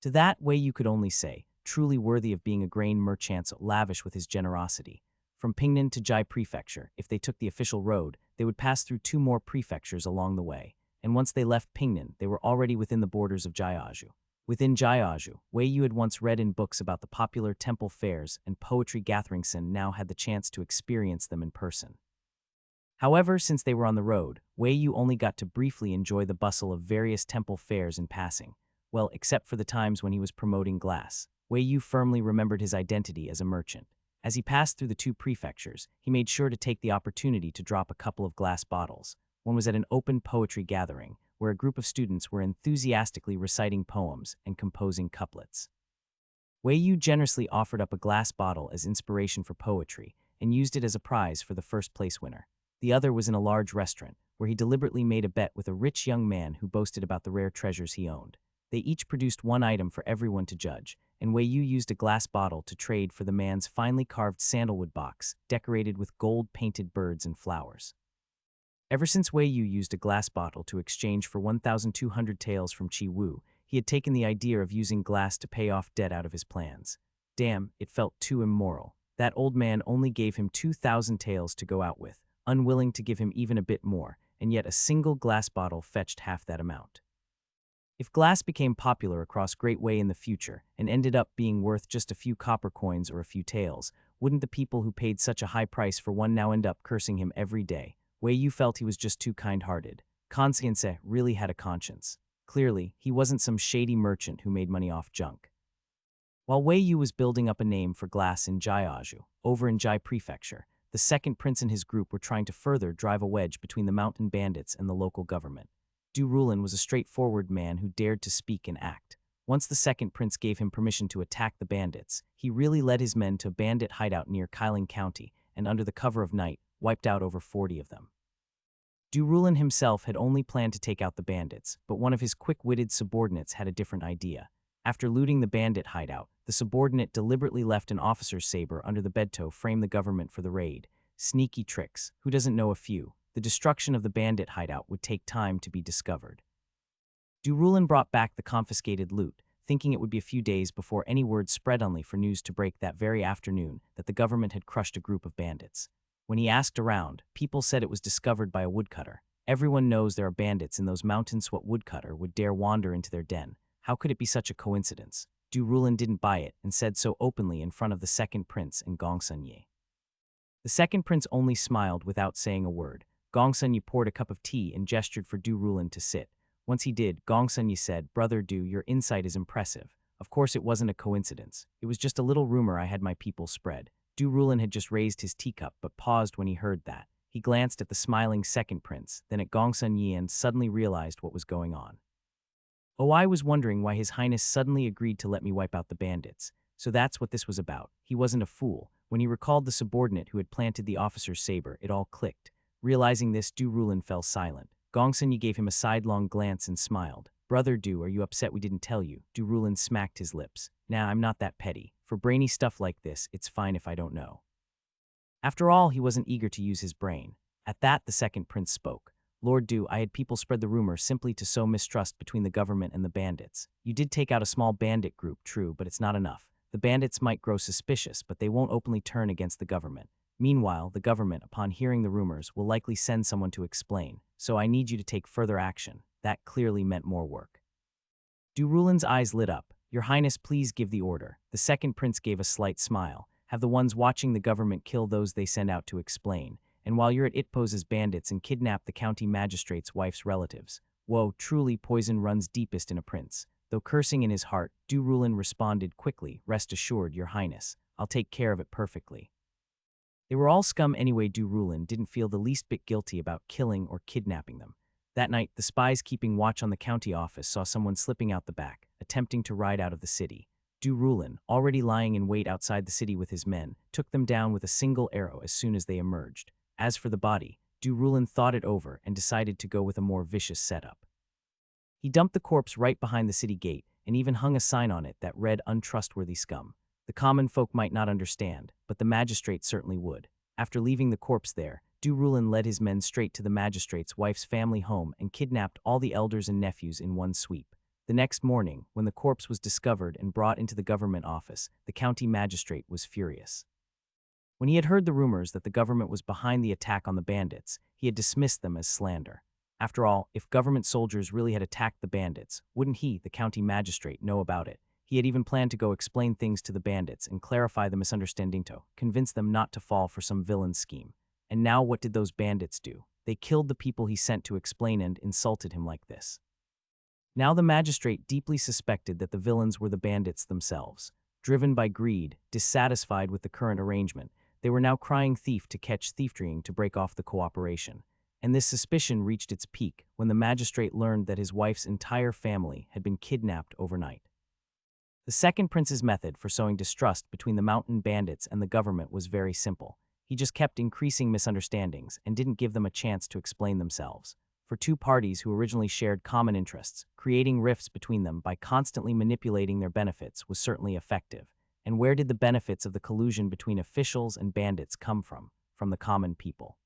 S1: To that, Wei Yu could only say, truly worthy of being a grain merchant, lavish with his generosity. From Pingnan to Jai Prefecture, if they took the official road, they would pass through 2 more prefectures along the way, and once they left Pingnan, they were already within the borders of Jiaozhou. Within Jiaozhou, Wei Yu had once read in books about the popular temple fairs and poetry gatherings and now had the chance to experience them in person. However, since they were on the road, Wei Yu only got to briefly enjoy the bustle of various temple fairs in passing. Well, except for the times when he was promoting glass. Wei Yu firmly remembered his identity as a merchant. As he passed through the 2 prefectures, he made sure to take the opportunity to drop a couple of glass bottles. One was at an open poetry gathering, where a group of students were enthusiastically reciting poems and composing couplets. Wei Yu generously offered up a glass bottle as inspiration for poetry and used it as a prize for the first place winner. The other was in a large restaurant, where he deliberately made a bet with a rich young man who boasted about the rare treasures he owned. They each produced 1 item for everyone to judge, and Wei Yu used a glass bottle to trade for the man's finely carved sandalwood box, decorated with gold-painted birds and flowers. Ever since Wei Yu used a glass bottle to exchange for 1,200 taels from Chi Wu, he had taken the idea of using glass to pay off debt out of his plans. Damn, it felt too immoral. That old man only gave him 2,000 taels to go out with, unwilling to give him even a bit more, and yet a single glass bottle fetched half that amount. If glass became popular across Great Wei in the future and ended up being worth just a few copper coins or a few taels, wouldn't the people who paid such a high price for one now end up cursing him every day? Wei Yu felt he was just too kind-hearted. Conscience really had a conscience. Clearly, he wasn't some shady merchant who made money off junk. While Wei Yu was building up a name for glass in Jiaozhou, over in Jai Prefecture, the second prince and his group were trying to further drive a wedge between the mountain bandits and the local government. Du Rulin was a straightforward man who dared to speak and act. Once the second prince gave him permission to attack the bandits, he really led his men to a bandit hideout near Kailing County and, under the cover of night, wiped out over 40 of them. Du Rulin himself had only planned to take out the bandits, but one of his quick-witted subordinates had a different idea. After looting the bandit hideout, the subordinate deliberately left an officer's saber under the bed to frame the government for the raid. Sneaky tricks. Who doesn't know a few? The destruction of the bandit hideout would take time to be discovered. Du Rulin brought back the confiscated loot, thinking it would be a few days before any word spread only for news to break that very afternoon that the government had crushed a group of bandits. When he asked around, people said it was discovered by a woodcutter. Everyone knows there are bandits in those mountains. What woodcutter would dare wander into their den? How could it be such a coincidence? Du Rulin didn't buy it and said so openly in front of the second prince and Gong Sunye. The second prince only smiled without saying a word. Gong Sunye poured a cup of tea and gestured for Du Rulin to sit. Once he did, Gong Sunye said, "Brother Du, your insight is impressive. Of course it wasn't a coincidence. It was just a little rumor I had my people spread." Du Rulin had just raised his teacup but paused when he heard that. He glanced at the smiling second prince, then at Gong Sunye and suddenly realized what was going on. "Oh, I was wondering why His Highness suddenly agreed to let me wipe out the bandits. So that's what this was about." He wasn't a fool. When he recalled the subordinate who had planted the officer's saber, it all clicked. Realizing this, Du Rulin fell silent. Gong Sunye gave him a sidelong glance and smiled. "Brother Du, are you upset we didn't tell you?" Du Rulin smacked his lips. "Nah, I'm not that petty. For brainy stuff like this, it's fine if I don't know." After all, he wasn't eager to use his brain. At that, the second prince spoke. "Lord Du, I had people spread the rumor simply to sow mistrust between the government and the bandits. You did take out a small bandit group, true, but it's not enough. The bandits might grow suspicious, but they won't openly turn against the government. Meanwhile, the government, upon hearing the rumors, will likely send someone to explain, so I need you to take further action." That clearly meant more work. Du Rulin's eyes lit up. "Your Highness, please give the order." The second prince gave a slight smile. "Have the ones watching the government kill those they send out to explain. And while you're at it, pose as bandits and kidnap the county magistrate's wife's relatives." Whoa, truly poison runs deepest in a prince. Though cursing in his heart, Du Rulin responded quickly, "Rest assured, Your Highness. I'll take care of it perfectly." They were all scum anyway. Du Rulin didn't feel the least bit guilty about killing or kidnapping them. That night, the spies keeping watch on the county office saw someone slipping out the back, attempting to ride out of the city. Du Rulin, already lying in wait outside the city with his men, took them down with a single arrow as soon as they emerged. As for the body, Du Rulin thought it over and decided to go with a more vicious setup. He dumped the corpse right behind the city gate and even hung a sign on it that read untrustworthy scum. The common folk might not understand, but the magistrate certainly would. After leaving the corpse there, Du Rulin led his men straight to the magistrate's wife's family home and kidnapped all the elders and nephews in one sweep. The next morning, when the corpse was discovered and brought into the government office, the county magistrate was furious. When he had heard the rumors that the government was behind the attack on the bandits, he had dismissed them as slander. After all, if government soldiers really had attacked the bandits, wouldn't he, the county magistrate, know about it? He had even planned to go explain things to the bandits and clarify the misunderstanding to convince them not to fall for some villain's scheme. And now what did those bandits do? They killed the people he sent to explain and insulted him like this. Now the magistrate deeply suspected that the villains were the bandits themselves. Driven by greed, dissatisfied with the current arrangement, they were now crying thief to catch thief, trying to break off the cooperation. And this suspicion reached its peak when the magistrate learned that his wife's entire family had been kidnapped overnight. The second prince's method for sowing distrust between the mountain bandits and the government was very simple. He just kept increasing misunderstandings and didn't give them a chance to explain themselves. For two parties who originally shared common interests, creating rifts between them by constantly manipulating their benefits was certainly effective. And where did the benefits of the collusion between officials and bandits come from? From the common people.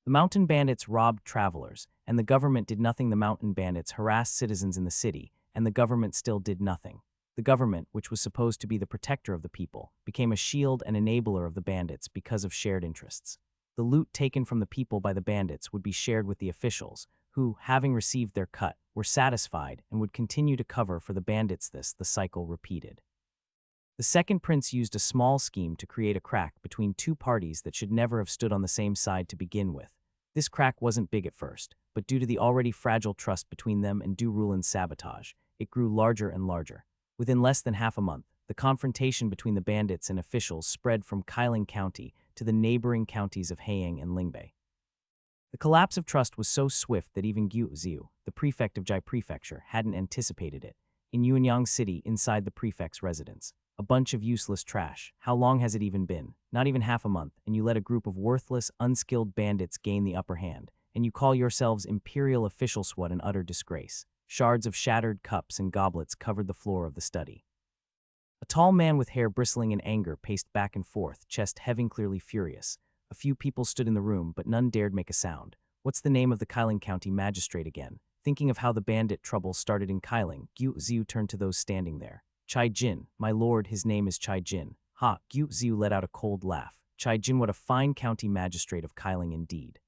S1: The mountain bandits robbed travelers, and the government did nothing. The mountain bandits harassed citizens in the city, and the government still did nothing. The government, which was supposed to be the protector of the people, became a shield and enabler of the bandits because of shared interests. The loot taken from the people by the bandits would be shared with the officials, who, having received their cut, were satisfied and would continue to cover for the bandits. The cycle repeated. The second prince used a small scheme to create a crack between two parties that should never have stood on the same side to begin with. This crack wasn't big at first, but due to the already fragile trust between them and Du Rulin's sabotage, it grew larger and larger. Within less than half a month, the confrontation between the bandits and officials spread from Kailing County to the neighboring counties of Haiyang and Lingbei. The collapse of trust was so swift that even Gu Ziu, the prefect of Jai Prefecture, hadn't anticipated it. In Yuanyang City, inside the prefect's residence, a bunch of useless trash. How long has it even been? Not even half a month, and you let a group of worthless, unskilled bandits gain the upper hand, and you call yourselves imperial officials. What an utter disgrace. Shards of shattered cups and goblets covered the floor of the study. A tall man with hair bristling in anger paced back and forth, chest heaving, clearly furious. A few people stood in the room, but none dared make a sound. What's the name of the Kailing County magistrate again? Thinking of how the bandit trouble started in Kailing, Gu Ziu turned to those standing there. Chai Jin, my lord, his name is Chai Jin. Ha, Gu Ziu let out a cold laugh. Chai Jin, what a fine county magistrate of Kailing indeed.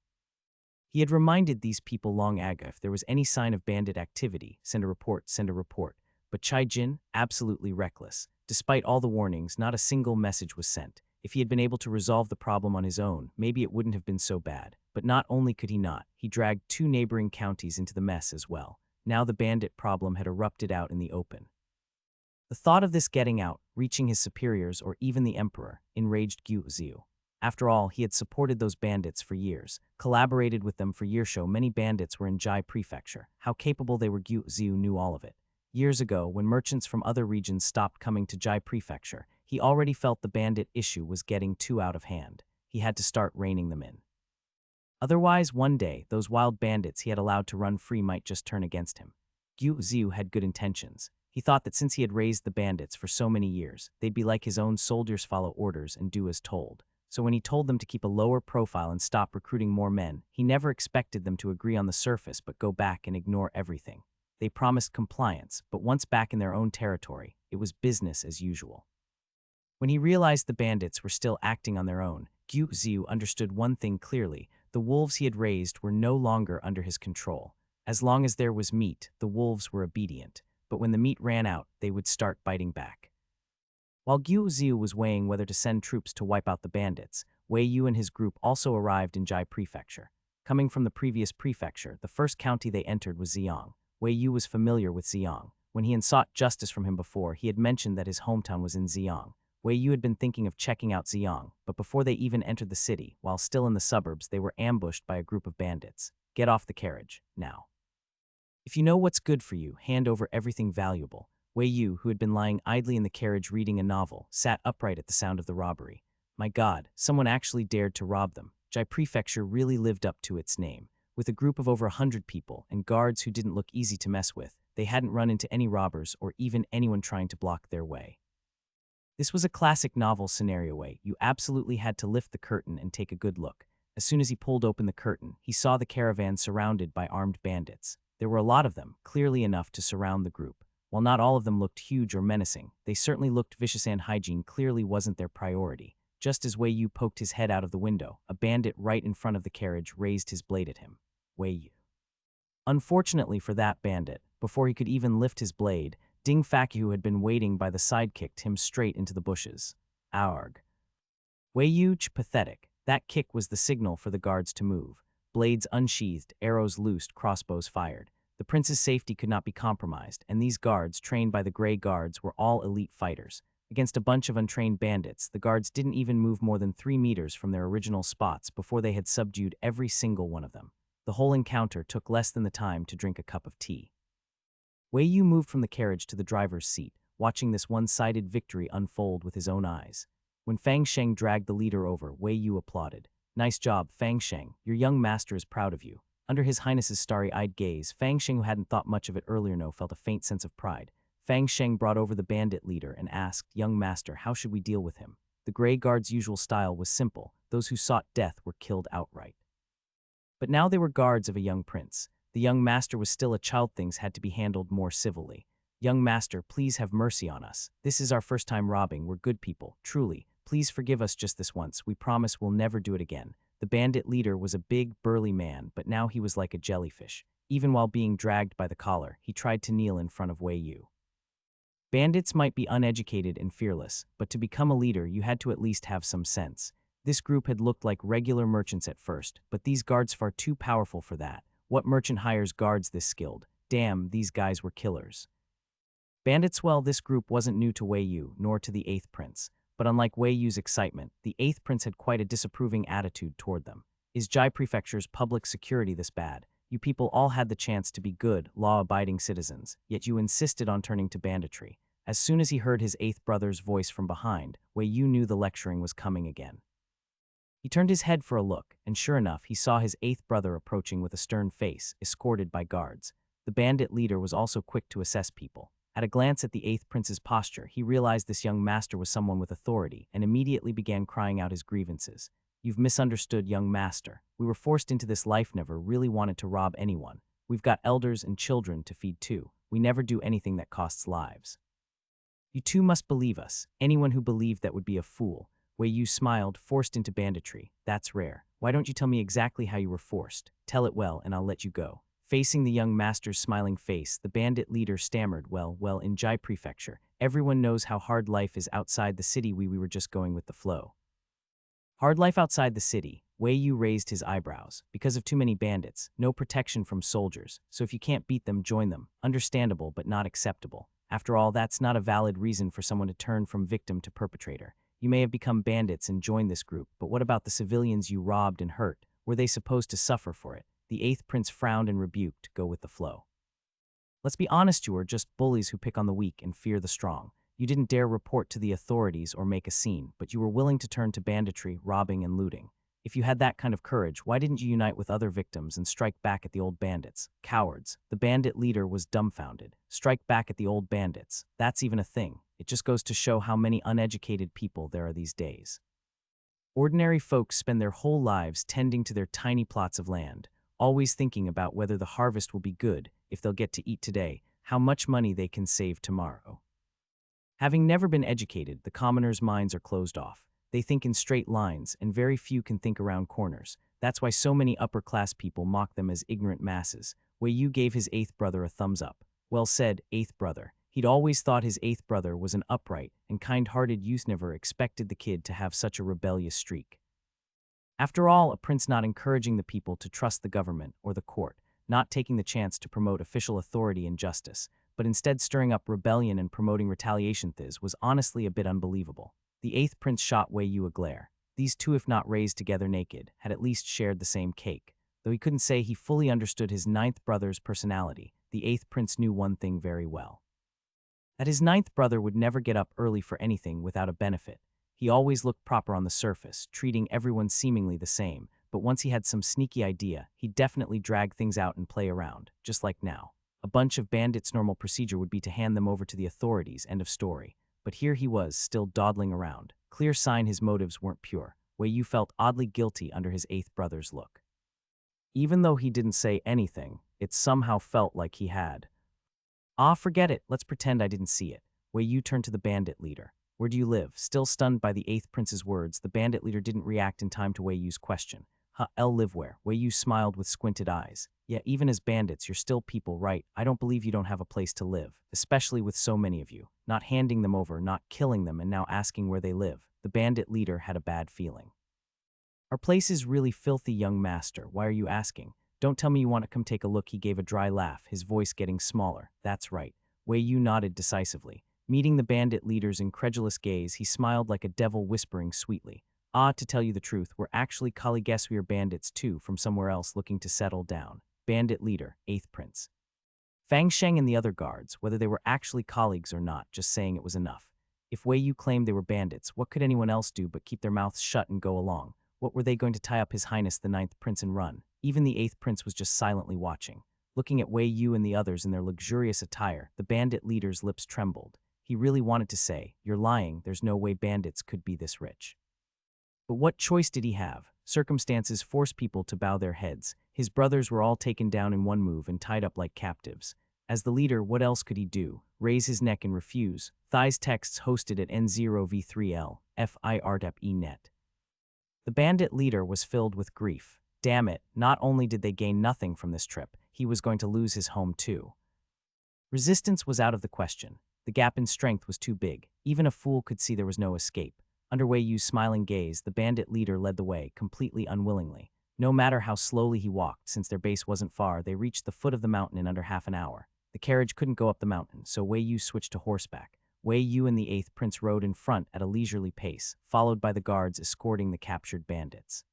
S1: He had reminded these people long ago if there was any sign of bandit activity, send a report, send a report. But Chai Jin, absolutely reckless. Despite all the warnings, not a single message was sent. If he had been able to resolve the problem on his own, maybe it wouldn't have been so bad. But not only could he not, he dragged two neighboring counties into the mess as well. Now the bandit problem had erupted out in the open. The thought of this getting out, reaching his superiors or even the emperor, enraged Gu Ziu. After all, he had supported those bandits for years, collaborated with them for years. So many bandits were in Jai Prefecture. How capable they were, Gu Ziu knew all of it. Years ago, when merchants from other regions stopped coming to Jai Prefecture, he already felt the bandit issue was getting too out of hand. He had to start reining them in. Otherwise, one day, those wild bandits he had allowed to run free might just turn against him. Gu Ziu had good intentions. He thought that since he had raised the bandits for so many years, they'd be like his own soldiers, follow orders and do as told. So when he told them to keep a lower profile and stop recruiting more men, he never expected them to agree on the surface but go back and ignore everything. They promised compliance, but once back in their own territory, it was business as usual. When he realized the bandits were still acting on their own, Gu Ziu understood one thing clearly: the wolves he had raised were no longer under his control. As long as there was meat, the wolves were obedient, but when the meat ran out, they would start biting back. While Gu Ziu was weighing whether to send troops to wipe out the bandits, Wei Yu and his group also arrived in Jai Prefecture. Coming from the previous prefecture, the first county they entered was Ziyang. Wei Yu was familiar with Ziyang. When he had sought justice from him before, he had mentioned that his hometown was in Ziyang. Wei Yu had been thinking of checking out Ziyang, but before they even entered the city, while still in the suburbs, they were ambushed by a group of bandits. Get off the carriage, now. If you know what's good for you, hand over everything valuable. Wei Yu, who had been lying idly in the carriage reading a novel, sat upright at the sound of the robbery. My God, someone actually dared to rob them. Jai Prefecture really lived up to its name. With a group of over 100 people and guards who didn't look easy to mess with, they hadn't run into any robbers or even anyone trying to block their way. This was a classic novel scenario way. You absolutely had to lift the curtain and take a good look. As soon as he pulled open the curtain, he saw the caravan surrounded by armed bandits. There were a lot of them, clearly enough to surround the group. While not all of them looked huge or menacing, they certainly looked vicious, and hygiene clearly wasn't their priority. Just as Wei Yu poked his head out of the window, a bandit right in front of the carriage raised his blade at him. Wei Yu. Unfortunately for that bandit, before he could even lift his blade, Ding Faki, who had been waiting by the side, kicked him straight into the bushes. Aurg. Wei Yu, pathetic. That kick was the signal for the guards to move. Blades unsheathed, arrows loosed, crossbows fired. The prince's safety could not be compromised, and these guards, trained by the Grey Guards, were all elite fighters. Against a bunch of untrained bandits, the guards didn't even move more than 3 meters from their original spots before they had subdued every single one of them. The whole encounter took less than the time to drink a cup of tea. Wei Yu moved from the carriage to the driver's seat, watching this one-sided victory unfold with his own eyes. When Fang Sheng dragged the leader over, Wei Yu applauded. "Nice job, Fang Sheng. Your young master is proud of you." Under His Highness's starry-eyed gaze, Fang Sheng, who hadn't thought much of it earlier, felt a faint sense of pride. Fang Sheng brought over the bandit leader and asked, "Young master, how should we deal with him?" The Grey Guard's usual style was simple. Those who sought death were killed outright. But now they were guards of a young prince. The young master was still a child. Things had to be handled more civilly. "Young master, please have mercy on us. This is our first time robbing. We're good people, truly. Please forgive us just this once. We promise we'll never do it again." The bandit leader was a big, burly man, but now he was like a jellyfish. Even while being dragged by the collar, he tried to kneel in front of Wei Yu. Bandits might be uneducated and fearless, but to become a leader you had to at least have some sense. This group had looked like regular merchants at first, but these guards far too powerful for that. What merchant hires guards this skilled? Damn, these guys were killers. Bandits. Well, this group wasn't new to Wei Yu, nor to the 8th Prince. But unlike Wei Yu's excitement, the 8th Prince had quite a disapproving attitude toward them. Is Jai Prefecture's public security this bad? You people all had the chance to be good, law-abiding citizens, yet you insisted on turning to banditry. As soon as he heard his 8th brother's voice from behind, Wei Yu knew the lecturing was coming again. He turned his head for a look, and sure enough, he saw his 8th brother approaching with a stern face, escorted by guards. The bandit leader was also quick to assess people. At a glance at the 8th Prince's posture, he realized this young master was someone with authority and immediately began crying out his grievances. "You've misunderstood, young master. We were forced into this life, never really wanted to rob anyone. We've got elders and children to feed too. We never do anything that costs lives. You two must believe us. Anyone who believed that would be a fool." Wei Yu smiled. "Forced into banditry. That's rare. Why don't you tell me exactly how you were forced? Tell it well, and I'll let you go." Facing the young master's smiling face, the bandit leader stammered, well, in Jai Prefecture, everyone knows how hard life is outside the city. We were just going with the flow." Hard life outside the city. Wei Yu raised his eyebrows. Because of too many bandits, no protection from soldiers, so if you can't beat them, join them. Understandable, but not acceptable. After all, that's not a valid reason for someone to turn from victim to perpetrator. You may have become bandits and joined this group, but what about the civilians you robbed and hurt? Were they supposed to suffer for it? The 8th Prince frowned and rebuked. "Go with the flow. Let's be honest, you are just bullies who pick on the weak and fear the strong. You didn't dare report to the authorities or make a scene, but you were willing to turn to banditry, robbing, and looting. If you had that kind of courage, why didn't you unite with other victims and strike back at the old bandits? Cowards." The bandit leader was dumbfounded. Strike back at the old bandits. That's even a thing. It just goes to show how many uneducated people there are these days. Ordinary folks spend their whole lives tending to their tiny plots of land, always thinking about whether the harvest will be good, if they'll get to eat today, how much money they can save tomorrow. Having never been educated, the commoners' minds are closed off. They think in straight lines, and very few can think around corners. That's why so many upper-class people mock them as ignorant masses. Wei Yu gave his 8th brother a thumbs up. Well said, 8th brother. He'd always thought his 8th brother was an upright and kind-hearted youth, never expected the kid to have such a rebellious streak. After all, a prince not encouraging the people to trust the government or the court, not taking the chance to promote official authority and justice, but instead stirring up rebellion and promoting retaliation, this was honestly a bit unbelievable. The 8th Prince shot Wei Yu a glare. These two, if not raised together naked, had at least shared the same cake. Though he couldn't say he fully understood his 9th brother's personality, the 8th Prince knew one thing very well: that his 9th brother would never get up early for anything without a benefit. He always looked proper on the surface, treating everyone seemingly the same, but once he had some sneaky idea, he'd definitely drag things out and play around, just like now. A bunch of bandits' normal procedure would be to hand them over to the authorities, end of story. But here he was, still dawdling around. Clear sign his motives weren't pure. Wei Yu felt oddly guilty under his eighth brother's look. Even though he didn't say anything, it somehow felt like he had. Ah, forget it. Let's pretend I didn't see it. Wei Yu turned to the bandit leader. Where do you live? Still stunned by the eighth prince's words, the bandit leader didn't react in time to Wei Yu's question. I'll live where? Wei Yu smiled with squinted eyes. Yeah, even as bandits, you're still people, right? I don't believe you don't have a place to live, especially with so many of you. Not handing them over, not killing them, and now asking where they live. The bandit leader had a bad feeling. Our place is really filthy, young master. Why are you asking? Don't tell me you want to come take a look. He gave a dry laugh, his voice getting smaller. That's right. Wei Yu nodded decisively. Meeting the bandit leader's incredulous gaze, he smiled like a devil, whispering sweetly. Ah, to tell you the truth, we're actually guess we are bandits too, from somewhere else looking to settle down. Bandit leader, eighth prince. Fang Sheng and the other guards, whether they were actually colleagues or not, just saying it was enough. If Wei Yu claimed they were bandits, what could anyone else do but keep their mouths shut and go along? What were they going to tie up His Highness the ninth prince and run? Even the eighth prince was just silently watching. Looking at Wei Yu and the others in their luxurious attire, the bandit leader's lips trembled. He really wanted to say, "You're lying, there's no way bandits could be this rich." But what choice did he have? Circumstances forced people to bow their heads. His brothers were all taken down in one move and tied up like captives. As the leader, what else could he do? Raise his neck and refuse? Thighs texts hosted at N0V3L, FIRDEP.net. The bandit leader was filled with grief. Damn it, not only did they gain nothing from this trip, he was going to lose his home too. Resistance was out of the question. The gap in strength was too big. Even a fool could see there was no escape. Under Wei Yu's smiling gaze, the bandit leader led the way, completely unwillingly. No matter how slowly he walked, since their base wasn't far, they reached the foot of the mountain in under half an hour. The carriage couldn't go up the mountain, so Wei Yu switched to horseback. Wei Yu and the eighth prince rode in front at a leisurely pace, followed by the guards escorting the captured bandits.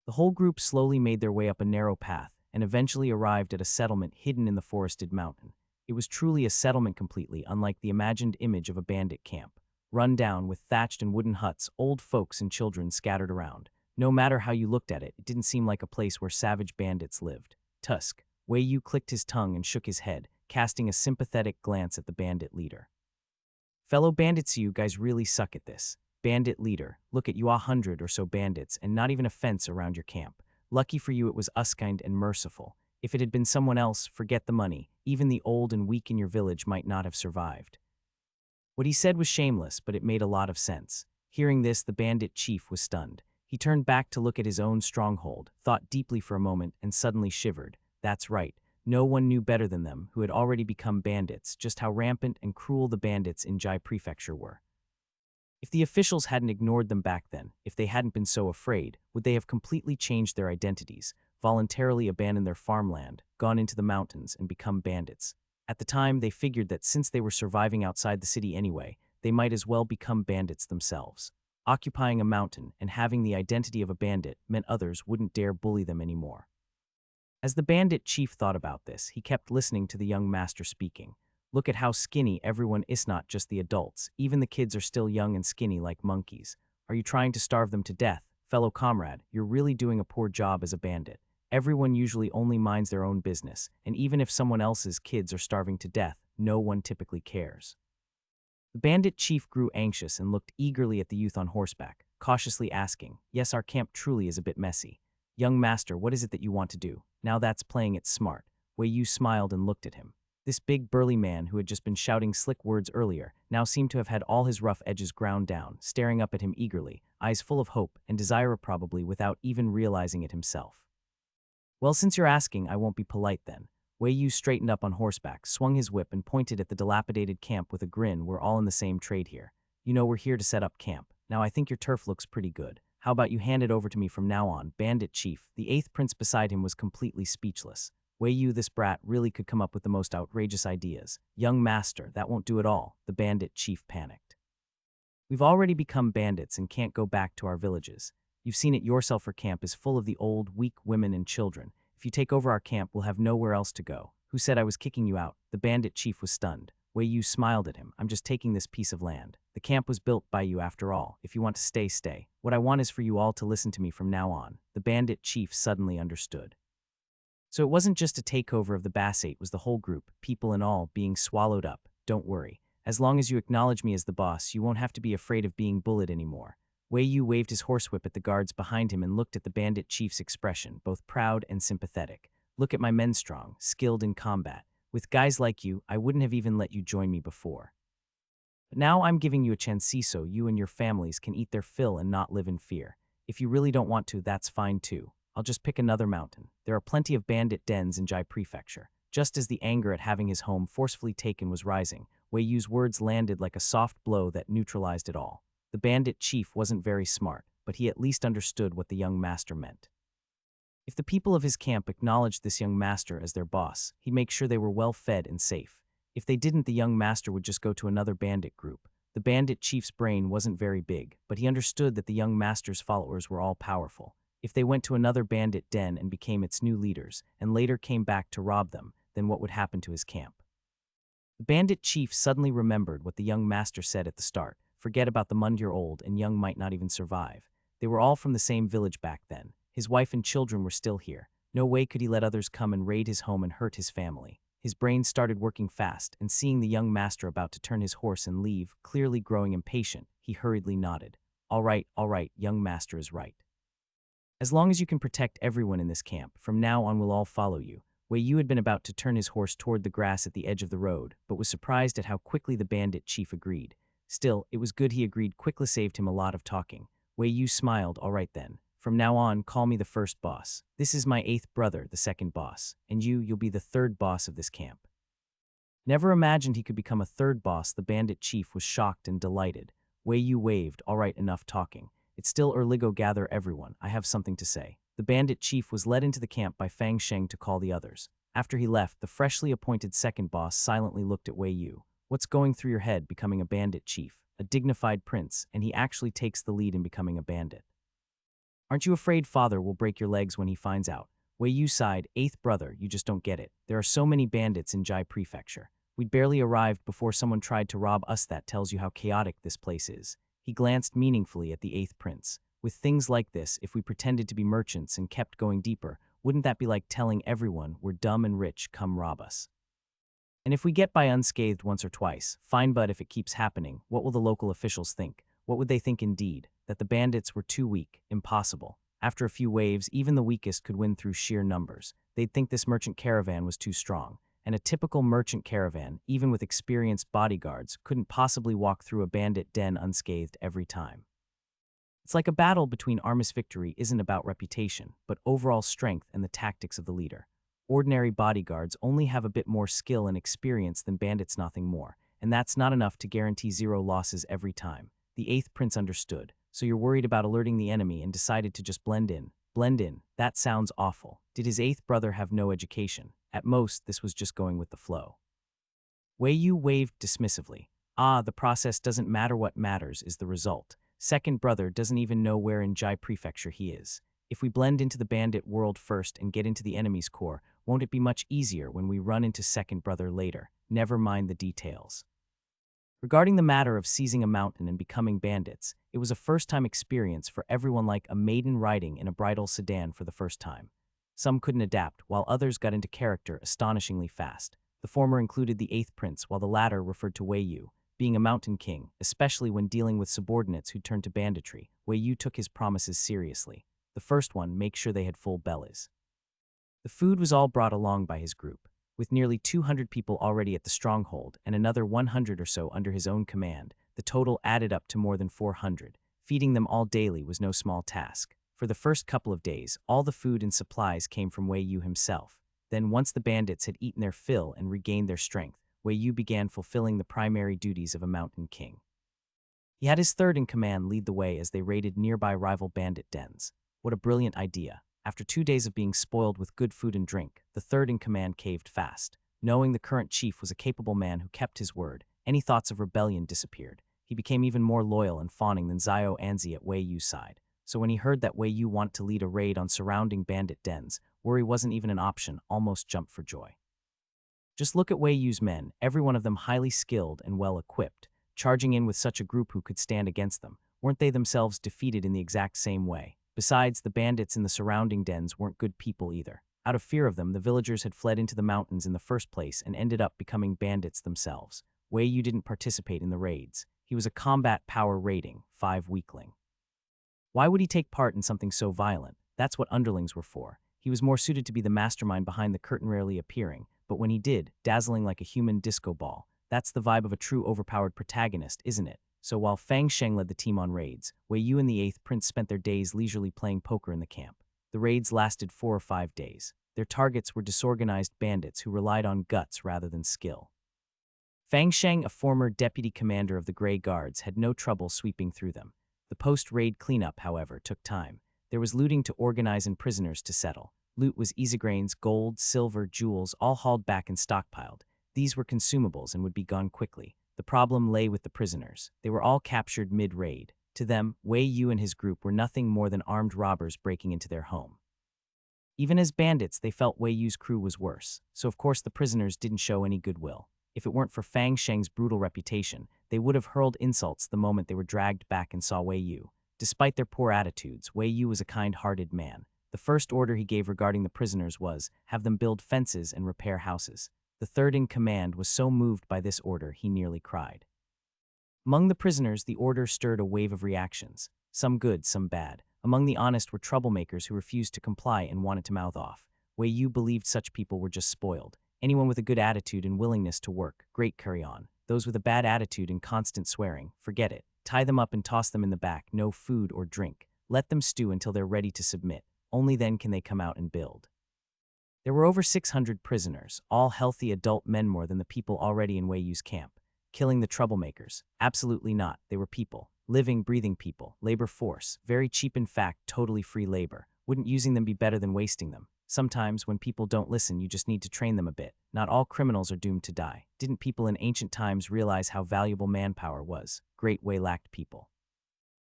S1: The whole group slowly made their way up a narrow path and eventually arrived at a settlement hidden in the forested mountain. It was truly a settlement completely unlike the imagined image of a bandit camp. Run down with thatched and wooden huts, old folks and children scattered around. No matter how you looked at it, it didn't seem like a place where savage bandits lived. Tusk. Wei Yu clicked his tongue and shook his head, casting a sympathetic glance at the bandit leader. Fellow bandits, you guys really suck at this. Bandit leader, look at you, 100 or so bandits and not even a fence around your camp. Lucky for you it was us, kind and merciful. If it had been someone else, forget the money. Even the old and weak in your village might not have survived. What he said was shameless, but it made a lot of sense. Hearing this, the bandit chief was stunned. He turned back to look at his own stronghold, thought deeply for a moment, and suddenly shivered. That's right. No one knew better than them, who had already become bandits, just how rampant and cruel the bandits in Jai Prefecture were. If the officials hadn't ignored them back then, if they hadn't been so afraid, would they have completely changed their identities, voluntarily abandoned their farmland, gone into the mountains, and become bandits? At the time, they figured that since they were surviving outside the city anyway, they might as well become bandits themselves. Occupying a mountain and having the identity of a bandit meant others wouldn't dare bully them anymore. As the bandit chief thought about this, he kept listening to the young master speaking. Look at how skinny everyone is, not just the adults. Even the kids are still young and skinny like monkeys. Are you trying to starve them to death? Fellow comrade, you're really doing a poor job as a bandit. Everyone usually only minds their own business, and even if someone else's kids are starving to death, no one typically cares. The bandit chief grew anxious and looked eagerly at the youth on horseback, cautiously asking, "Yes, our camp truly is a bit messy. Young master, what is it that you want to do? Now that's playing it smart." Wei Yu smiled and looked at him. This big burly man who had just been shouting slick words earlier now seemed to have had all his rough edges ground down, staring up at him eagerly, eyes full of hope and desire, probably without even realizing it himself. "Well, since you're asking, I won't be polite then." Wei Yu straightened up on horseback, swung his whip and pointed at the dilapidated camp with a grin. "We're all in the same trade here. You know, we're here to set up camp. Now I think your turf looks pretty good. How about you hand it over to me from now on?" Bandit chief, the eighth prince beside him, was completely speechless. Wei Yu, this brat, really could come up with the most outrageous ideas. "Young master, that won't do at all." The bandit chief panicked. "We've already become bandits and can't go back to our villages. You've seen it yourself, our camp is full of the old, weak women and children. If you take over our camp, we'll have nowhere else to go." "Who said I was kicking you out?" The bandit chief was stunned. Wei Yu smiled at him. "I'm just taking this piece of land. The camp was built by you after all. If you want to stay, stay. What I want is for you all to listen to me from now on." The bandit chief suddenly understood. So it wasn't just a takeover of the Bassate, it was the whole group, people and all, being swallowed up. Don't worry. As long as you acknowledge me as the boss, you won't have to be afraid of being bullied anymore. Wei Yu waved his horsewhip at the guards behind him and looked at the bandit chief's expression, both proud and sympathetic. Look at my men strong, skilled in combat. With guys like you, I wouldn't have even let you join me before. But now I'm giving you a chance so you and your families can eat their fill and not live in fear. If you really don't want to, that's fine too. I'll just pick another mountain. There are plenty of bandit dens in Jai Prefecture. Just as the anger at having his home forcefully taken was rising, Wei Yu's words landed like a soft blow that neutralized it all. The bandit chief wasn't very smart, but he at least understood what the young master meant. If the people of his camp acknowledged this young master as their boss, he'd make sure they were well fed and safe. If they didn't, the young master would just go to another bandit group. The bandit chief's brain wasn't very big, but he understood that the young master's followers were all powerful. If they went to another bandit den and became its new leaders, and later came back to rob them, then what would happen to his camp? The bandit chief suddenly remembered what the young master said at the start. Forget about the month-year-old, and young might not even survive. They were all from the same village back then. His wife and children were still here. No way could he let others come and raid his home and hurt his family. His brain started working fast, and seeing the young master about to turn his horse and leave, clearly growing impatient, he hurriedly nodded. All right, young master is right. As long as you can protect everyone in this camp, from now on we'll all follow you. Wei Yu had been about to turn his horse toward the grass at the edge of the road, but was surprised at how quickly the bandit chief agreed. Still, it was good he agreed. Quickly saved him a lot of talking. Wei Yu smiled. All right then. From now on, call me the first boss. This is my 8th brother, the second boss, and you'll be the 3rd boss of this camp. Never imagined he could become a 3rd boss, the bandit chief was shocked and delighted. Wei Yu waved. All right, enough talking. It's still early, go gather everyone. I have something to say. The bandit chief was led into the camp by Fang Sheng to call the others. After he left, the freshly appointed second boss silently looked at Wei Yu. What's going through your head becoming a bandit chief, a dignified prince, and he actually takes the lead in becoming a bandit? Aren't you afraid father will break your legs when he finds out? Wei Yu sighed. 8th brother, you just don't get it. There are so many bandits in Jai Prefecture. We'd barely arrived before someone tried to rob us. That tells you how chaotic this place is. He glanced meaningfully at the 8th prince. With things like this, if we pretended to be merchants and kept going deeper, wouldn't that be like telling everyone we're dumb and rich, come rob us? And if we get by unscathed once or twice, fine, but if it keeps happening, what will the local officials think? What would they think indeed? That the bandits were too weak, impossible. After a few waves, even the weakest could win through sheer numbers. They'd think this merchant caravan was too strong. And a typical merchant caravan, even with experienced bodyguards, couldn't possibly walk through a bandit den unscathed every time. It's like a battle between armies. Victory isn't about reputation, but overall strength and the tactics of the leader. Ordinary bodyguards only have a bit more skill and experience than bandits, nothing more, and that's not enough to guarantee 0 losses every time. The 8th prince understood. So you're worried about alerting the enemy and decided to just blend in. Blend in, that sounds awful. Did his 8th brother have no education? At most, this was just going with the flow. Wei Yu waved dismissively. The process doesn't matter, what matters is the result. Second brother doesn't even know where in Jai Prefecture he is. If we blend into the bandit world first and get into the enemy's core, won't it be much easier when we run into second brother later? Never mind the details. Regarding the matter of seizing a mountain and becoming bandits, it was a first-time experience for everyone, like a maiden riding in a bridal sedan for the first time. Some couldn't adapt, while others got into character astonishingly fast. The former included the 8th prince, while the latter referred to Wei Yu, being a mountain king, especially when dealing with subordinates who turned to banditry. Wei Yu took his promises seriously. The first one, make sure they had full bellies. The food was all brought along by his group. With nearly 200 people already at the stronghold and another 100 or so under his own command, the total added up to more than 400. Feeding them all daily was no small task. For the first couple of days, all the food and supplies came from Wei Yu himself. Then, once the bandits had eaten their fill and regained their strength, Wei Yu began fulfilling the primary duties of a mountain king. He had his 3rd in command lead the way as they raided nearby rival bandit dens. What a brilliant idea. After 2 days of being spoiled with good food and drink, the 3rd in command caved fast. Knowing the current chief was a capable man who kept his word, any thoughts of rebellion disappeared. He became even more loyal and fawning than Zhao Anzi at Wei Yu's side. So when he heard that Wei Yu wanted to lead a raid on surrounding bandit dens, worry wasn't even an option, almost jumped for joy. Just look at Wei Yu's men, every one of them highly skilled and well-equipped. Charging in with such a group who could stand against them, weren't they themselves defeated in the exact same way? Besides, the bandits in the surrounding dens weren't good people either. Out of fear of them, the villagers had fled into the mountains in the first place and ended up becoming bandits themselves. Wei Yu didn't participate in the raids. He was a combat power rating, 5 weakling. Why would he take part in something so violent? That's what underlings were for. He was more suited to be the mastermind behind the curtain, rarely appearing, but when he did, dazzling like a human disco ball. That's the vibe of a true overpowered protagonist, isn't it? So while Fang Sheng led the team on raids, Wei Yu and the 8th Prince spent their days leisurely playing poker in the camp. The raids lasted 4 or 5 days. Their targets were disorganized bandits who relied on guts rather than skill. Fang Sheng, a former deputy commander of the Grey Guards, had no trouble sweeping through them. The post-raid cleanup, however, took time. There was looting to organize and prisoners to settle. Loot was Isagrains, gold, silver, jewels, all hauled back and stockpiled. These were consumables and would be gone quickly. The problem lay with the prisoners. They were all captured mid-raid. To them, Wei Yu and his group were nothing more than armed robbers breaking into their home. Even as bandits, they felt Wei Yu's crew was worse, so of course the prisoners didn't show any goodwill. If it weren't for Fang Sheng's brutal reputation, they would have hurled insults the moment they were dragged back and saw Wei Yu. Despite their poor attitudes, Wei Yu was a kind-hearted man. The first order he gave regarding the prisoners was, have them build fences and repair houses. The third in command was so moved by this order he nearly cried. Among the prisoners, the order stirred a wave of reactions, some good, some bad. Among the honest were troublemakers who refused to comply and wanted to mouth off. Wei Yu believed such people were just spoiled. Anyone with a good attitude and willingness to work, great, carry on. Those with a bad attitude and constant swearing, forget it. Tie them up and toss them in the back, no food or drink. Let them stew until they're ready to submit. Only then can they come out and build. There were over 600 prisoners, all healthy adult men, more than the people already in Wei Yu's camp. Killing the troublemakers? Absolutely not. They were people. Living, breathing people. Labor force. Very cheap, in fact, totally free labor. Wouldn't using them be better than wasting them? Sometimes, when people don't listen, you just need to train them a bit. Not all criminals are doomed to die. Didn't people in ancient times realize how valuable manpower was? Great Wei lacked people.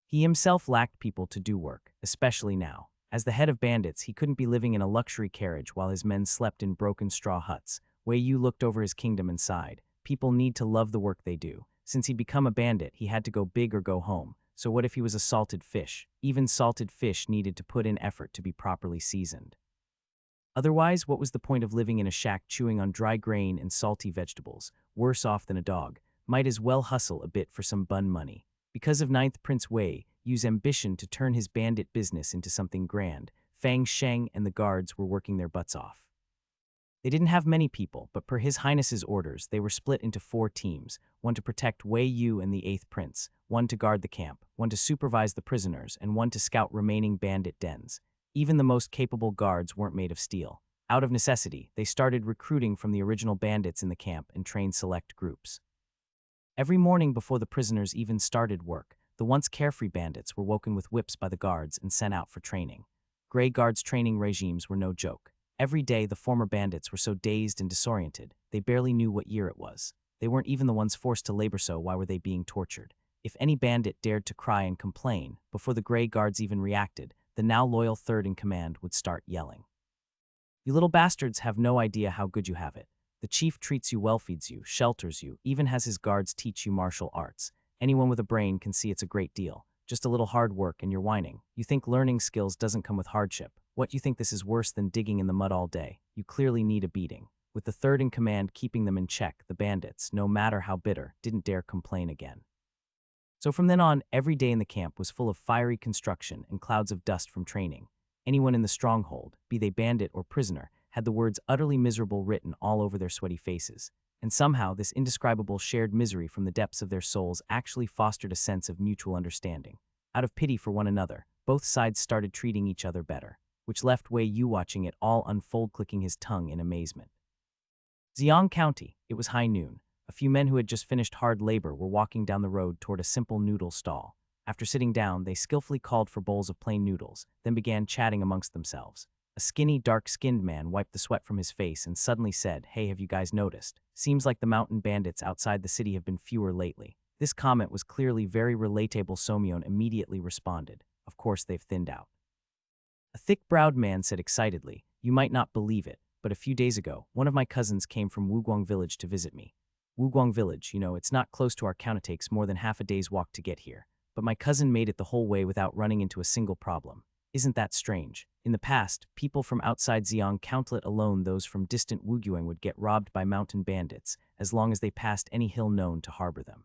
S1: He himself lacked people to do work, especially now. As the head of bandits, he couldn't be living in a luxury carriage while his men slept in broken straw huts. Wei Yu looked over his kingdom and sighed. People need to love the work they do. Since he'd become a bandit, he had to go big or go home. So what if he was a salted fish? Even salted fish needed to put in effort to be properly seasoned. Otherwise, what was the point of living in a shack chewing on dry grain and salty vegetables? Worse off than a dog. Might as well hustle a bit for some bun money. Because of 9th Prince Wei Yu's ambition to turn his bandit business into something grand, Fang Sheng and the guards were working their butts off. They didn't have many people, but per His Highness's orders, they were split into 4 teams, one to protect Wei Yu and the 8th Prince, one to guard the camp, one to supervise the prisoners, and one to scout remaining bandit dens. Even the most capable guards weren't made of steel. Out of necessity, they started recruiting from the original bandits in the camp and trained select groups. Every morning before the prisoners even started work, the once carefree bandits were woken with whips by the guards and sent out for training. Grey Guards' training regimes were no joke. Every day the former bandits were so dazed and disoriented, they barely knew what year it was. They weren't even the ones forced to labor, so why were they being tortured? If any bandit dared to cry and complain, before the Grey Guards even reacted, the now loyal third in command would start yelling. You little bastards have no idea how good you have it. The chief treats you well, feeds you, shelters you, even has his guards teach you martial arts. Anyone with a brain can see it's a great deal. Just a little hard work and you're whining. You think learning skills doesn't come with hardship. What, you think this is worse than digging in the mud all day? You clearly need a beating. With the third in command keeping them in check, the bandits, no matter how bitter, didn't dare complain again. So from then on, every day in the camp was full of fiery construction and clouds of dust from training. Anyone in the stronghold, be they bandit or prisoner, had the words utterly miserable written all over their sweaty faces. And somehow this indescribable shared misery from the depths of their souls actually fostered a sense of mutual understanding. Out of pity for one another, both sides started treating each other better, which left Wei Yu watching it all unfold, clicking his tongue in amazement. Xiang County, it was high noon. A few men who had just finished hard labor were walking down the road toward a simple noodle stall. After sitting down, they skillfully called for bowls of plain noodles, then began chatting amongst themselves. A skinny, dark-skinned man wiped the sweat from his face and suddenly said, "Hey, have you guys noticed? Seems like the mountain bandits outside the city have been fewer lately." This comment was clearly very relatable. Somyeon immediately responded, "Of course they've thinned out." A thick-browed man said excitedly, "You might not believe it, but a few days ago, one of my cousins came from Wuguang Village to visit me. Wuguang Village, it's not close to our town. It takes more than half a day's walk to get here. But my cousin made it the whole way without running into a single problem. Isn't that strange? In the past, people from outside Xi'an, countless alone those from distant Wuguang, would get robbed by mountain bandits as long as they passed any hill known to harbor them.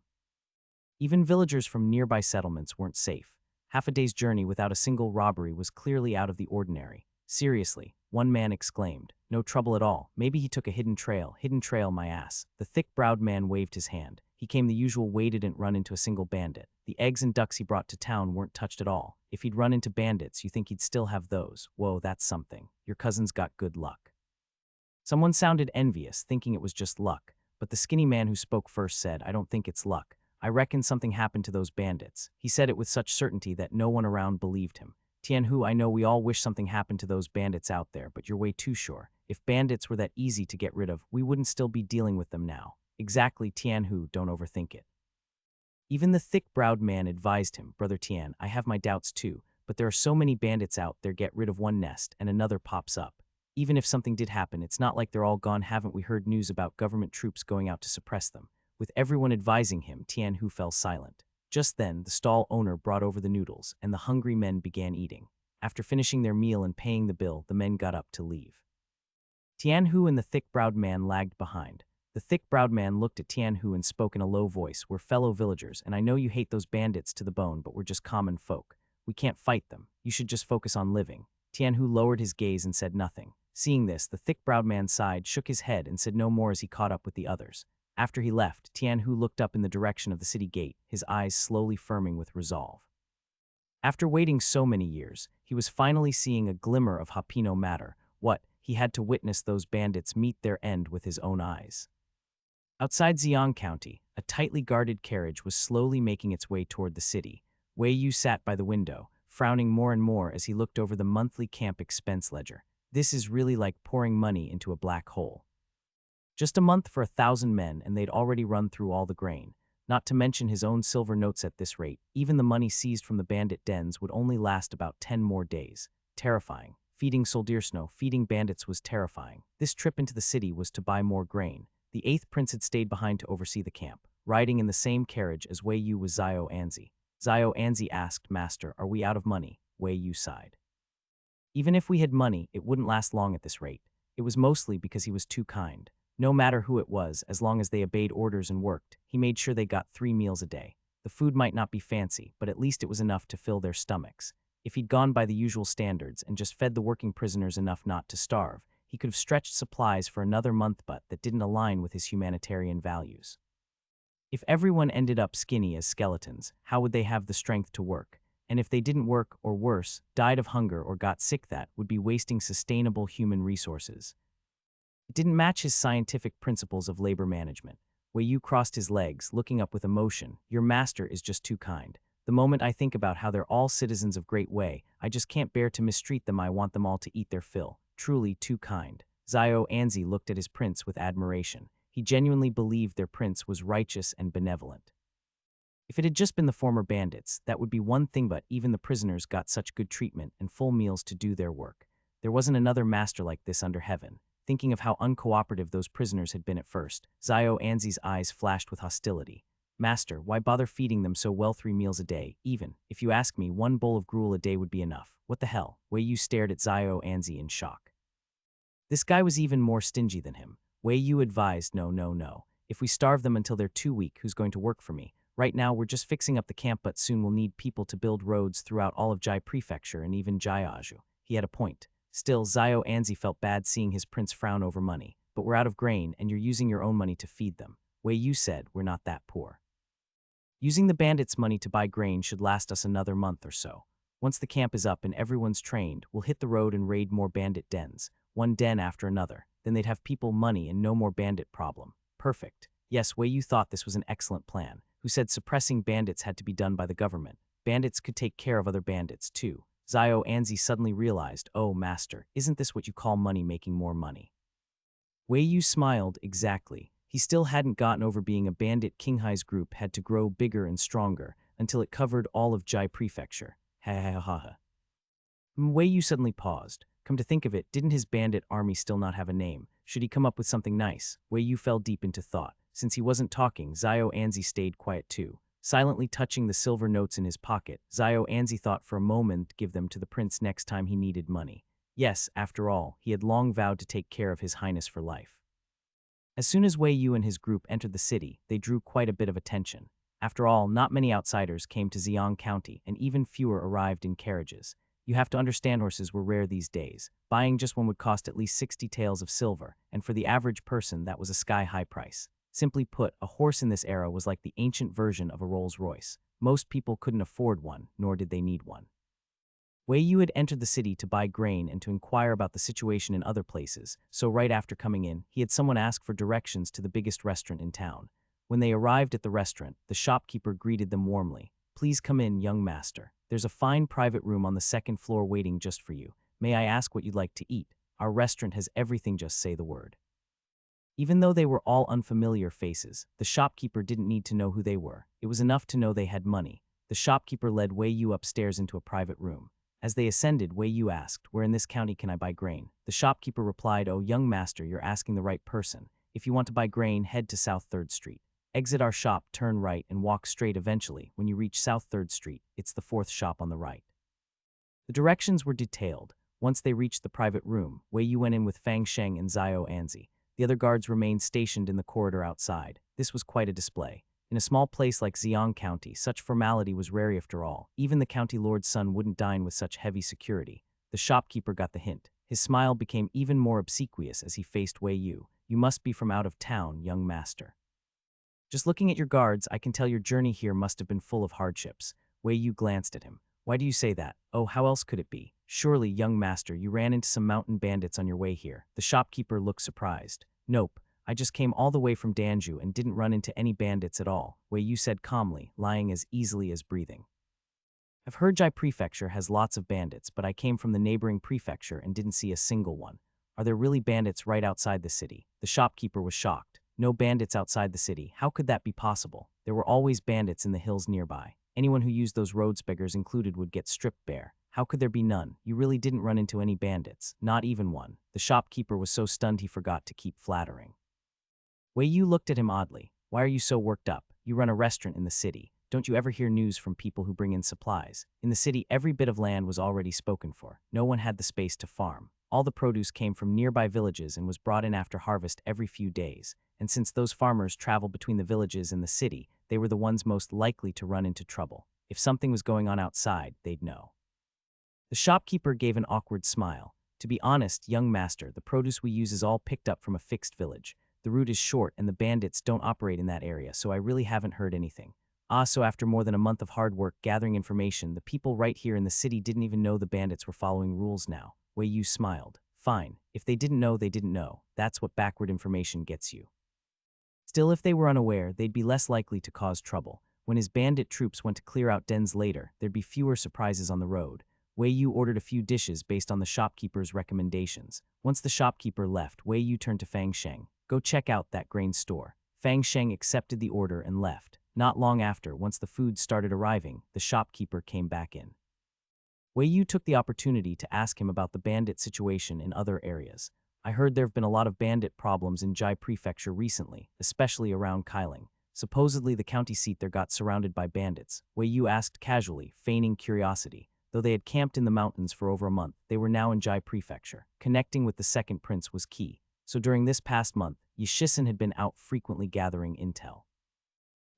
S1: Even villagers from nearby settlements weren't safe. Half a day's journey without a single robbery was clearly out of the ordinary. Seriously, one man exclaimed. No trouble at all. Maybe he took a hidden trail my ass. The thick-browed man waved his hand. He came the usual way, didn't run into a single bandit. The eggs and ducks he brought to town weren't touched at all. If he'd run into bandits, you think he'd still have those. Whoa, that's something. Your cousin's got good luck. Someone sounded envious, thinking it was just luck. But the skinny man who spoke first said, I don't think it's luck. I reckon something happened to those bandits. He said it with such certainty that no one around believed him. Tianhu, I know we all wish something happened to those bandits out there, but you're way too sure. If bandits were that easy to get rid of, we wouldn't still be dealing with them now. Exactly, Tianhu, don't overthink it. Even the thick-browed man advised him, Brother Tian, I have my doubts too, but there are so many bandits out there, get rid of one nest and another pops up. Even if something did happen, it's not like they're all gone. Haven't we heard news about government troops going out to suppress them? With everyone advising him, Tianhu fell silent. Just then, the stall owner brought over the noodles, and the hungry men began eating. After finishing their meal and paying the bill, the men got up to leave. Tianhu and the thick-browed man lagged behind. The thick-browed man looked at Tianhu and spoke in a low voice, We're fellow villagers, and I know you hate those bandits to the bone, but we're just common folk. We can't fight them. You should just focus on living. Tianhu lowered his gaze and said nothing. Seeing this, the thick-browed man sighed, shook his head, and said no more as he caught up with the others. After he left, Tianhu looked up in the direction of the city gate, his eyes slowly firming with resolve. After waiting so many years, he was finally seeing a glimmer of Hapino matter. What? He had to witness those bandits meet their end with his own eyes. Outside Xi'an County, a tightly guarded carriage was slowly making its way toward the city. Wei Yu sat by the window, frowning more and more as he looked over the monthly camp expense ledger. This is really like pouring money into a black hole. Just a month for 1,000 men, and they'd already run through all the grain. Not to mention his own silver notes at this rate, even the money seized from the bandit dens would only last about 10 more days. Terrifying. Feeding Soldirsno, feeding bandits was terrifying. This trip into the city was to buy more grain. The 8th prince had stayed behind to oversee the camp, riding in the same carriage as Wei Yu was Xiao Anzi. Xiao Anzi asked, Master, are we out of money? Wei Yu sighed. Even if we had money, it wouldn't last long at this rate. It was mostly because he was too kind. No matter who it was, as long as they obeyed orders and worked, he made sure they got 3 meals a day. The food might not be fancy, but at least it was enough to fill their stomachs. If he'd gone by the usual standards and just fed the working prisoners enough not to starve, he could have stretched supplies for another month, but that didn't align with his humanitarian values. If everyone ended up skinny as skeletons, how would they have the strength to work? And if they didn't work, or worse, died of hunger or got sick, that would be wasting sustainable human resources. It didn't match his scientific principles of labor management. Wei Yu crossed his legs, looking up with emotion. Your master is just too kind. The moment I think about how they're all citizens of Great Wei, I just can't bear to mistreat them. I want them all to eat their fill. Truly too kind. Xiao Anzi looked at his prince with admiration. He genuinely believed their prince was righteous and benevolent. If it had just been the former bandits, that would be one thing, but even the prisoners got such good treatment and full meals to do their work. There wasn't another master like this under heaven. Thinking of how uncooperative those prisoners had been at first, Xiao Anzi's eyes flashed with hostility. Master, why bother feeding them so well 3 meals a day? Even, if you ask me, 1 bowl of gruel a day would be enough. What the hell? Wei Yu stared at Xiao Anzi in shock. This guy was even more stingy than him. Wei Yu advised, no. If we starve them until they're too weak, who's going to work for me? Right now, we're just fixing up the camp, but soon we'll need people to build roads throughout all of Jai Prefecture and even Jiaju. He had a point. Still, Xiao Anzi felt bad seeing his prince frown over money. But we're out of grain, and you're using your own money to feed them. Wei Yu said, we're not that poor. Using the bandits' money to buy grain should last us another month or so. Once the camp is up and everyone's trained, we'll hit the road and raid more bandit dens, one den after another. Then they'd have people, money, and no more bandit problem. Perfect. Yes, Wei Yu thought this was an excellent plan. Who said suppressing bandits had to be done by the government? Bandits could take care of other bandits, too. Xiao Anzi suddenly realized, oh, master, isn't this what you call money making more money? Wei Yu smiled, exactly. He still hadn't gotten over being a bandit. Qinghai's group had to grow bigger and stronger until it covered all of Jai Prefecture. Ha. Wei Yu suddenly paused. Come to think of it, didn't his bandit army still not have a name? Should he come up with something nice? Wei Yu fell deep into thought. Since he wasn't talking, Xiao Anzi stayed quiet too. Silently touching the silver notes in his pocket, Xiao Anzi thought for a moment to give them to the prince next time he needed money. Yes, after all, he had long vowed to take care of His Highness for life. As soon as Wei Yu and his group entered the city, they drew quite a bit of attention. After all, not many outsiders came to Ziyang County, and even fewer arrived in carriages. You have to understand horses were rare these days. Buying just one would cost at least 60 taels of silver, and for the average person that was a sky-high price. Simply put, a horse in this era was like the ancient version of a Rolls-Royce. Most people couldn't afford one, nor did they need one. Wei Yu had entered the city to buy grain and to inquire about the situation in other places, so right after coming in, he had someone ask for directions to the biggest restaurant in town. When they arrived at the restaurant, the shopkeeper greeted them warmly. "Please come in, young master. There's a fine private room on the second floor waiting just for you. May I ask what you'd like to eat? Our restaurant has everything, just say the word." Even though they were all unfamiliar faces, the shopkeeper didn't need to know who they were. It was enough to know they had money. The shopkeeper led Wei Yu upstairs into a private room. As they ascended, Wei Yu asked, "Where in this county can I buy grain?" The shopkeeper replied, "Oh, young master, you're asking the right person. If you want to buy grain, head to South 3rd Street. Exit our shop, turn right, and walk straight eventually. When you reach South 3rd Street, it's the 4th shop on the right." The directions were detailed. Once they reached the private room, Wei Yu went in with Fang Sheng and Zhao Anzi. The other guards remained stationed in the corridor outside. This was quite a display. In a small place like Ziyang County, such formality was rare after all. Even the county lord's son wouldn't dine with such heavy security. The shopkeeper got the hint. His smile became even more obsequious as he faced Wei Yu. "You must be from out of town, young master. Just looking at your guards, I can tell your journey here must have been full of hardships." Wei Yu glanced at him. "Why do you say that?" "Oh, how else could it be? Surely, young master, you ran into some mountain bandits on your way here." The shopkeeper looked surprised. "Nope. I just came all the way from Danju and didn't run into any bandits at all," Wei Yu said calmly, lying as easily as breathing. "I've heard Jai Prefecture has lots of bandits, but I came from the neighboring prefecture and didn't see a single one. Are there really bandits right outside the city?" The shopkeeper was shocked. "No bandits outside the city. How could that be possible? There were always bandits in the hills nearby. Anyone who used those roads, beggars included, would get stripped bare. How could there be none? You really didn't run into any bandits, not even one." The shopkeeper was so stunned he forgot to keep flattering. Wei Yu looked at him oddly. "Why are you so worked up? You run a restaurant in the city. Don't you ever hear news from people who bring in supplies? In the city, every bit of land was already spoken for. No one had the space to farm. All the produce came from nearby villages and was brought in after harvest every few days. And since those farmers traveled between the villages and the city, they were the ones most likely to run into trouble. If something was going on outside, they'd know." The shopkeeper gave an awkward smile. "To be honest, young master, the produce we use is all picked up from a fixed village. The route is short and the bandits don't operate in that area, so I really haven't heard anything." "Ah, so after more than a month of hard work gathering information, the people right here in the city didn't even know the bandits were following rules now." Wei Yu smiled. "Fine. If they didn't know, they didn't know. That's what backward information gets you. Still, if they were unaware, they'd be less likely to cause trouble. When his bandit troops went to clear out dens later, there'd be fewer surprises on the road." Wei Yu ordered a few dishes based on the shopkeeper's recommendations. Once the shopkeeper left, Wei Yu turned to Fang Sheng. "Go check out that grain store." Fang Sheng accepted the order and left. Not long after, once the food started arriving, the shopkeeper came back in. Wei Yu took the opportunity to ask him about the bandit situation in other areas. "I heard there have been a lot of bandit problems in Jai Prefecture recently, especially around Kailing. Supposedly the county seat there got surrounded by bandits." Wei Yu asked casually, feigning curiosity. Though they had camped in the mountains for over a month, they were now in Jai Prefecture. Connecting with the second prince was key. So during this past month, Yishisan had been out frequently gathering intel.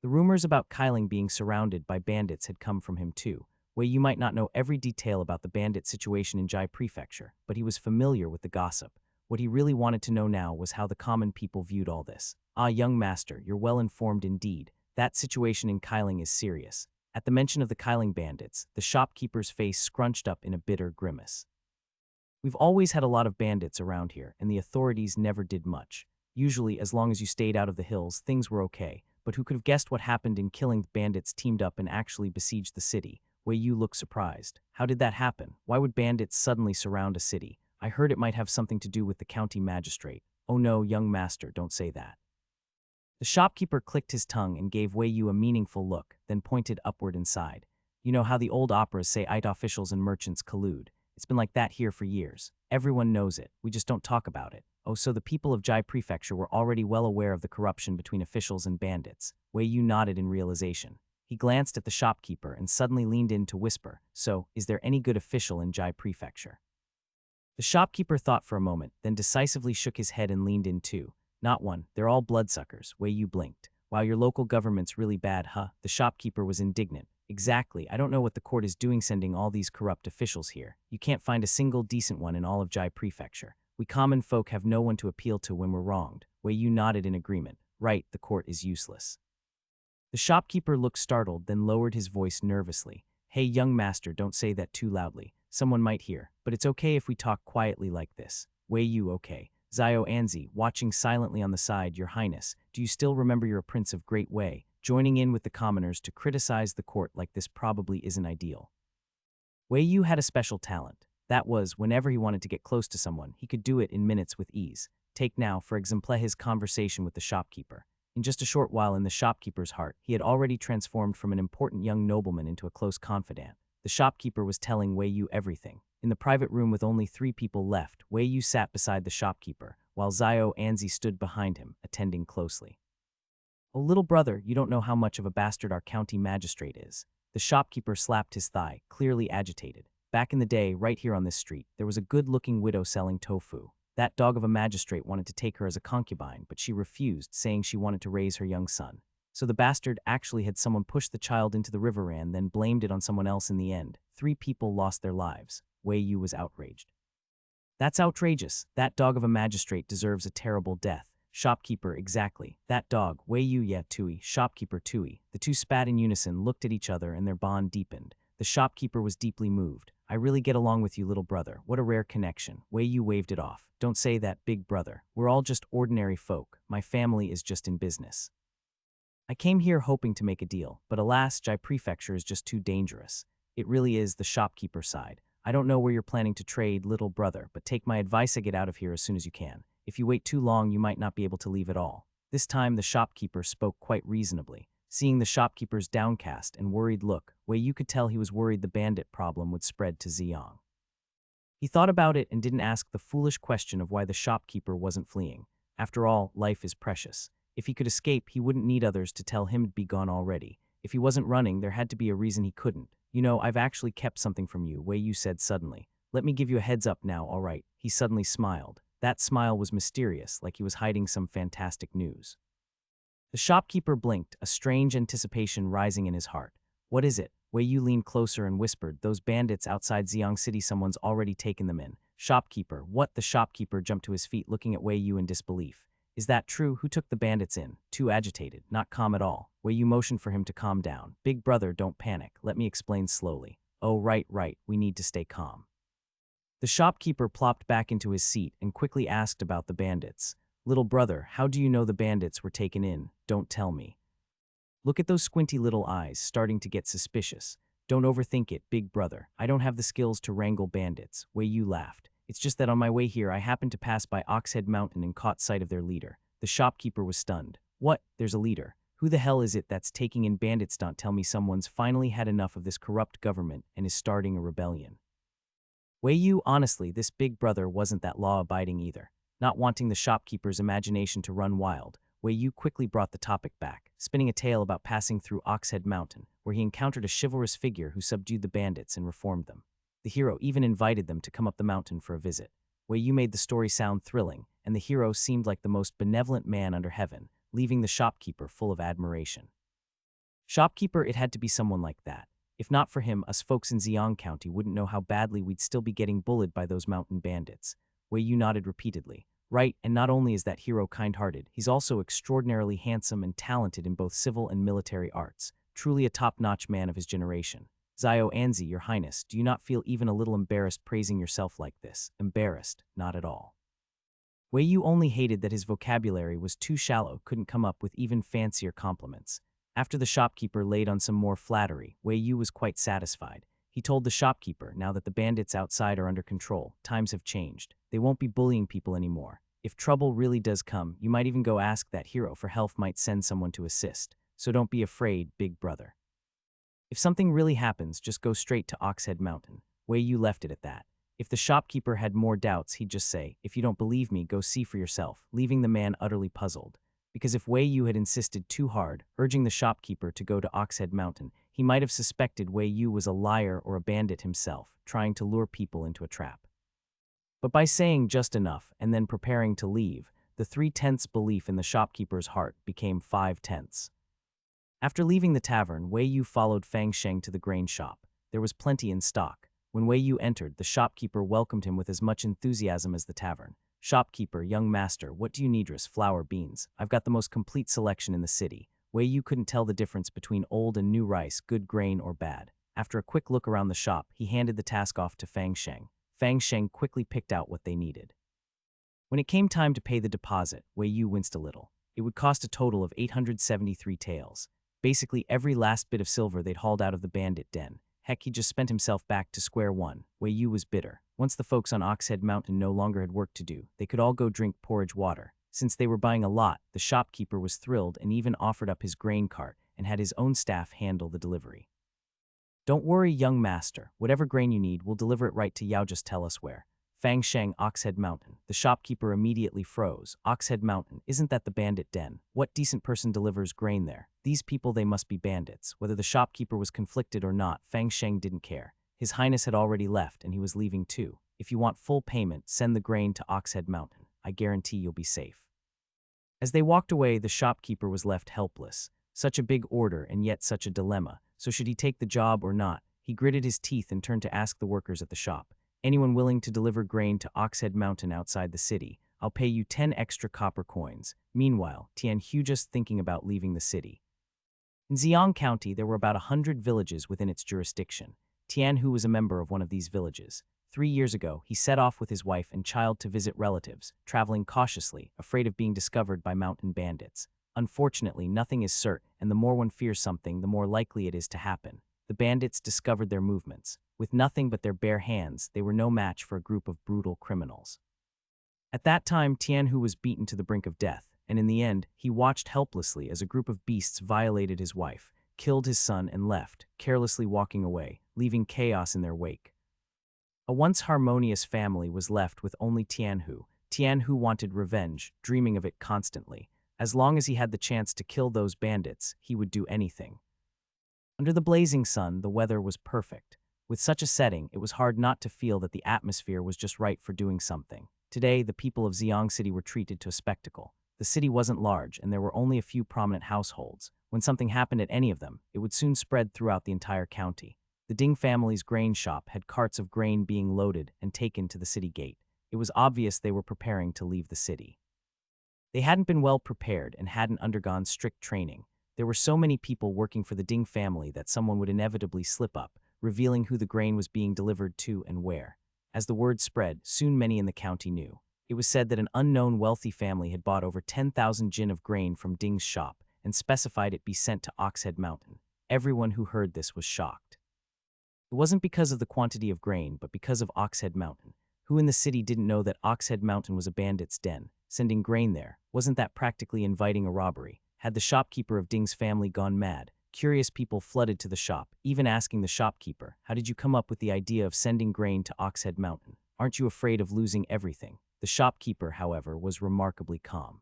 S1: The rumors about Kailing being surrounded by bandits had come from him too. Wei Yu might not know every detail about the bandit situation in Jai Prefecture, but he was familiar with the gossip. What he really wanted to know now was how the common people viewed all this. "Ah, young master, you're well informed indeed. That situation in Kailing is serious." At the mention of the Kailing bandits, the shopkeeper's face scrunched up in a bitter grimace. "We've always had a lot of bandits around here, and the authorities never did much. Usually, as long as you stayed out of the hills, things were okay. But who could have guessed what happened in Killing? Bandits teamed up and actually besieged the city." Wei Yu looked surprised. "How did that happen? Why would bandits suddenly surround a city? I heard it might have something to do with the county magistrate." "Oh no, young master, don't say that." The shopkeeper clicked his tongue and gave Wei Yu a meaningful look, then pointed upward and sighed. "You know how the old operas say IT officials and merchants collude? It's been like that here for years. Everyone knows it, we just don't talk about it." "Oh, so the people of Jai Prefecture were already well aware of the corruption between officials and bandits." Wei Yu nodded in realization. He glanced at the shopkeeper and suddenly leaned in to whisper, "So, is there any good official in Jai Prefecture?" The shopkeeper thought for a moment, then decisively shook his head and leaned in too. Not one, they're all bloodsuckers, Wei Yu blinked. Wow, your local government's really bad, huh? The shopkeeper was indignant. Exactly, I don't know what the court is doing sending all these corrupt officials here. You can't find a single decent one in all of Jai Prefecture. We common folk have no one to appeal to when we're wronged. Wei Yu nodded in agreement. Right, the court is useless. The shopkeeper looked startled, then lowered his voice nervously. Hey, young master, don't say that too loudly. Someone might hear, but it's okay if we talk quietly like this. Wei Yu, okay. Zio Anzi, watching silently on the side, Your Highness, do you still remember you're a prince of great Wei? Joining in with the commoners to criticize the court like this probably isn't ideal. Wei Yu had a special talent. That was, whenever he wanted to get close to someone, he could do it in minutes with ease. Take now, for example, his conversation with the shopkeeper. In just a short while in the shopkeeper's heart, he had already transformed from an important young nobleman into a close confidant. The shopkeeper was telling Wei Yu everything. In the private room with only 3 people left, Wei Yu sat beside the shopkeeper, while Zio Anzi stood behind him, attending closely. Oh, little brother, you don't know how much of a bastard our county magistrate is. The shopkeeper slapped his thigh, clearly agitated. Back in the day, right here on this street, there was a good-looking widow selling tofu. That dog of a magistrate wanted to take her as a concubine, but she refused, saying she wanted to raise her young son. So the bastard actually had someone push the child into the river and then blamed it on someone else in the end. 3 people lost their lives. Wei Yu was outraged. That's outrageous. That dog of a magistrate deserves a terrible death. Shopkeeper, exactly. That dog, Wei Yu, yeah, Tui, shopkeeper Tui. The two spat in unison, looked at each other, and their bond deepened. The shopkeeper was deeply moved. I really get along with you, little brother. What a rare connection. Wei Yu waved it off. Don't say that, big brother. We're all just ordinary folk. My family is just in business. I came here hoping to make a deal, but alas, Jai Prefecture is just too dangerous. It really is, the shopkeeper sighed. I don't know where you're planning to trade, little brother, but take my advice and get out of here as soon as you can. If you wait too long, you might not be able to leave at all. This time the shopkeeper spoke quite reasonably. Seeing the shopkeeper's downcast and worried look, Wei Yu could tell he was worried the bandit problem would spread to Ziyang. He thought about it and didn't ask the foolish question of why the shopkeeper wasn't fleeing. After all, life is precious. If he could escape, he wouldn't need others to tell him to be gone already. If he wasn't running, there had to be a reason he couldn't. You know, I've actually kept something from you, Wei Yu said suddenly. Let me give you a heads up now, all right. He suddenly smiled. That smile was mysterious, like he was hiding some fantastic news. The shopkeeper blinked, a strange anticipation rising in his heart. What is it? Wei Yu leaned closer and whispered, those bandits outside Ziyang City, someone's already taken them in. Shopkeeper, what? The shopkeeper jumped to his feet, looking at Wei Yu in disbelief. Is that true? Who took the bandits in? Too agitated, not calm at all. Wei Yu motioned for him to calm down. Big brother, don't panic. Let me explain slowly. Oh, right, we need to stay calm. The shopkeeper plopped back into his seat and quickly asked about the bandits. Little brother, how do you know the bandits were taken in? Don't tell me. Look at those squinty little eyes, starting to get suspicious. Don't overthink it, big brother. I don't have the skills to wrangle bandits. Wei Yu laughed. It's just that on my way here I happened to pass by Oxhead Mountain and caught sight of their leader. The shopkeeper was stunned. What? There's a leader? Who the hell is it that's taking in bandits? Don't tell me someone's finally had enough of this corrupt government and is starting a rebellion. Wei Yu, honestly, this big brother wasn't that law-abiding either. Not wanting the shopkeeper's imagination to run wild, Wei Yu quickly brought the topic back, spinning a tale about passing through Oxhead Mountain, where he encountered a chivalrous figure who subdued the bandits and reformed them. The hero even invited them to come up the mountain for a visit. Wei Yu made the story sound thrilling, and the hero seemed like the most benevolent man under heaven, leaving the shopkeeper full of admiration. Shopkeeper, it had to be someone like that. If not for him, us folks in Ziyang County wouldn't know how badly we'd still be getting bullied by those mountain bandits. Wei Yu nodded repeatedly. Right, and not only is that hero kind-hearted, he's also extraordinarily handsome and talented in both civil and military arts. Truly a top-notch man of his generation. Zio Anzi, your highness, do you not feel even a little embarrassed praising yourself like this? Embarrassed? Not at all. Wei Yu only hated that his vocabulary was too shallow, couldn't come up with even fancier compliments. After the shopkeeper laid on some more flattery, Wei Yu was quite satisfied. He told the shopkeeper, now that the bandits outside are under control, times have changed. They won't be bullying people anymore. If trouble really does come, you might even go ask that hero for help, might send someone to assist. So don't be afraid, big brother. If something really happens, just go straight to Oxhead Mountain. Wei Yu left it at that. If the shopkeeper had more doubts, he'd just say, if you don't believe me, go see for yourself, leaving the man utterly puzzled. Because if Wei Yu had insisted too hard, urging the shopkeeper to go to Oxhead Mountain, he might have suspected Wei Yu was a liar or a bandit himself, trying to lure people into a trap. But by saying just enough and then preparing to leave, the 3/10 belief in the shopkeeper's heart became 5/10. After leaving the tavern, Wei Yu followed Fang Sheng to the grain shop. There was plenty in stock. When Wei Yu entered, the shopkeeper welcomed him with as much enthusiasm as the tavern. "Shopkeeper, young master, what do you need? Flour, beans. I've got the most complete selection in the city." Wei Yu couldn't tell the difference between old and new rice, good grain or bad. After a quick look around the shop, he handed the task off to Fang Sheng. Fang Sheng quickly picked out what they needed. When it came time to pay the deposit, Wei Yu winced a little. It would cost a total of 873 taels. Basically every last bit of silver they'd hauled out of the bandit den. Heck, he just spent himself back to square one. Wei Yu was bitter. Once the folks on Oxhead Mountain no longer had work to do, they could all go drink porridge water. Since they were buying a lot, the shopkeeper was thrilled and even offered up his grain cart and had his own staff handle the delivery. "Don't worry, young master. Whatever grain you need, we'll deliver it right to Yao. Just tell us where." Fang Sheng, Oxhead Mountain. The shopkeeper immediately froze. "Oxhead Mountain, isn't that the bandit den? What decent person delivers grain there? These people, they must be bandits." Whether the shopkeeper was conflicted or not, Fang Sheng didn't care. His Highness had already left, and he was leaving too. "If you want full payment, send the grain to Oxhead Mountain. I guarantee you'll be safe." As they walked away, the shopkeeper was left helpless. Such a big order, and yet such a dilemma. So should he take the job or not? He gritted his teeth and turned to ask the workers at the shop. "Anyone willing to deliver grain to Oxhead Mountain outside the city? I'll pay you 10 extra copper coins." Meanwhile, Tian Hu just thinking about leaving the city. In Ziyang County, there were about 100 villages within its jurisdiction. Tian Hu was a member of one of these villages. 3 years ago, he set off with his wife and child to visit relatives, traveling cautiously, afraid of being discovered by mountain bandits. Unfortunately, nothing is certain, and the more one fears something, the more likely it is to happen. The bandits discovered their movements. With nothing but their bare hands, they were no match for a group of brutal criminals. At that time, Tian Hu was beaten to the brink of death, and in the end, he watched helplessly as a group of beasts violated his wife, killed his son, and left, carelessly walking away, leaving chaos in their wake. A once harmonious family was left with only Tian Hu. Tian Hu wanted revenge, dreaming of it constantly. As long as he had the chance to kill those bandits, he would do anything. Under the blazing sun, the weather was perfect. With such a setting, it was hard not to feel that the atmosphere was just right for doing something. Today, the people of Ziyang City were treated to a spectacle. The city wasn't large, and there were only a few prominent households. When something happened at any of them, it would soon spread throughout the entire county. The Ding family's grain shop had carts of grain being loaded and taken to the city gate. It was obvious they were preparing to leave the city. They hadn't been well prepared and hadn't undergone strict training. There were so many people working for the Ding family that someone would inevitably slip up, revealing who the grain was being delivered to and where. As the word spread, soon many in the county knew. It was said that an unknown wealthy family had bought over 10,000 jin of grain from Ding's shop and specified it be sent to Oxhead Mountain. Everyone who heard this was shocked. It wasn't because of the quantity of grain, but because of Oxhead Mountain. Who in the city didn't know that Oxhead Mountain was a bandit's den? Sending grain there, wasn't that practically inviting a robbery? Had the shopkeeper of Ding's family gone mad? Curious people flooded to the shop, even asking the shopkeeper, "How did you come up with the idea of sending grain to Oxhead Mountain? Aren't you afraid of losing everything?" The shopkeeper, however, was remarkably calm.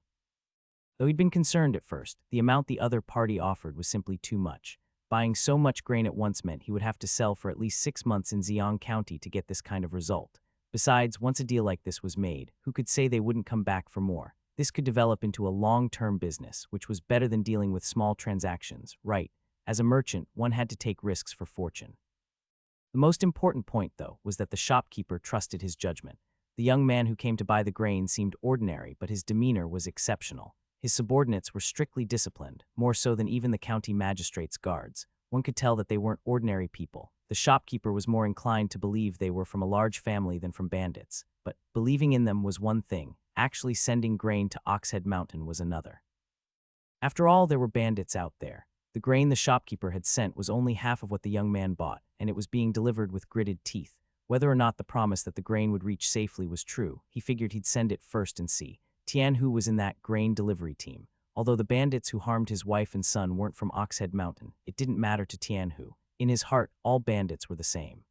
S1: Though he'd been concerned at first, the amount the other party offered was simply too much. Buying so much grain at once meant he would have to sell for at least 6 months in Ziyang County to get this kind of result. Besides, once a deal like this was made, who could say they wouldn't come back for more? This could develop into a long-term business, which was better than dealing with small transactions, right? As a merchant, one had to take risks for fortune. The most important point, though, was that the shopkeeper trusted his judgment. The young man who came to buy the grain seemed ordinary, but his demeanor was exceptional. His subordinates were strictly disciplined, more so than even the county magistrate's guards. One could tell that they weren't ordinary people. The shopkeeper was more inclined to believe they were from a large family than from bandits. But believing in them was one thing. Actually sending grain to Oxhead Mountain was another. After all, there were bandits out there. The grain the shopkeeper had sent was only half of what the young man bought, and it was being delivered with gritted teeth. Whether or not the promise that the grain would reach safely was true, he figured he'd send it first and see. Tian Hu was in that grain delivery team. Although the bandits who harmed his wife and son weren't from Oxhead Mountain, it didn't matter to Tian Hu. In his heart, all bandits were the same.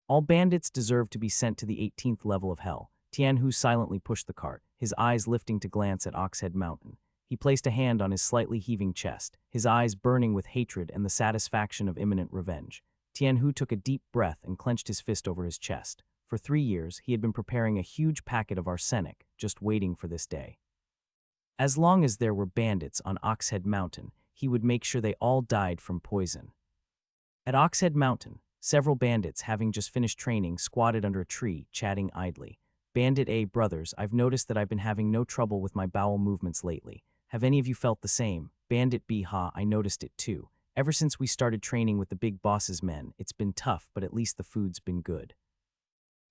S1: All bandits deserved to be sent to the 18th level of hell. Tian Hu silently pushed the cart, his eyes lifting to glance at Oxhead Mountain. He placed a hand on his slightly heaving chest, his eyes burning with hatred and the satisfaction of imminent revenge. Tian Hu took a deep breath and clenched his fist over his chest. For 3 years, he had been preparing a huge packet of arsenic, just waiting for this day. As long as there were bandits on Oxhead Mountain, he would make sure they all died from poison. At Oxhead Mountain, several bandits, having just finished training, squatted under a tree, chatting idly. Bandit A: brothers, I've noticed that I've been having no trouble with my bowel movements lately. Have any of you felt the same? Bandit B: ha, I noticed it too. Ever since we started training with the big boss's men, it's been tough, but at least the food's been good.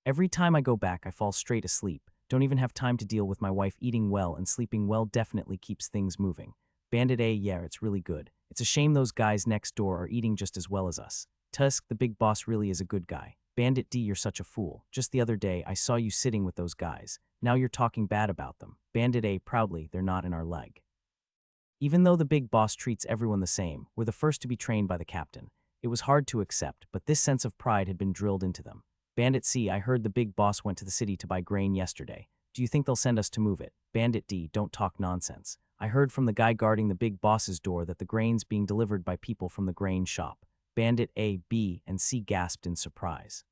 S1: Every time I go back, I fall straight asleep. Don't even have time to deal with my wife. Eating well and sleeping well definitely keeps things moving. Bandit A: yeah, it's really good. It's a shame those guys next door are eating just as well as us. Tusk, the big boss, really is a good guy. Bandit D: you're such a fool. Just the other day, I saw you sitting with those guys. Now you're talking bad about them. Bandit A: proudly, they're not in our leg. Even though the big boss treats everyone the same, we're the first to be trained by the captain. It was hard to accept, but this sense of pride had been drilled into them. Bandit C: I heard the big boss went to the city to buy grain yesterday. Do you think they'll send us to move it? Bandit D: don't talk nonsense. I heard from the guy guarding the big boss's door that the grain's being delivered by people from the grain shop. Bandit A, B, and C gasped in surprise.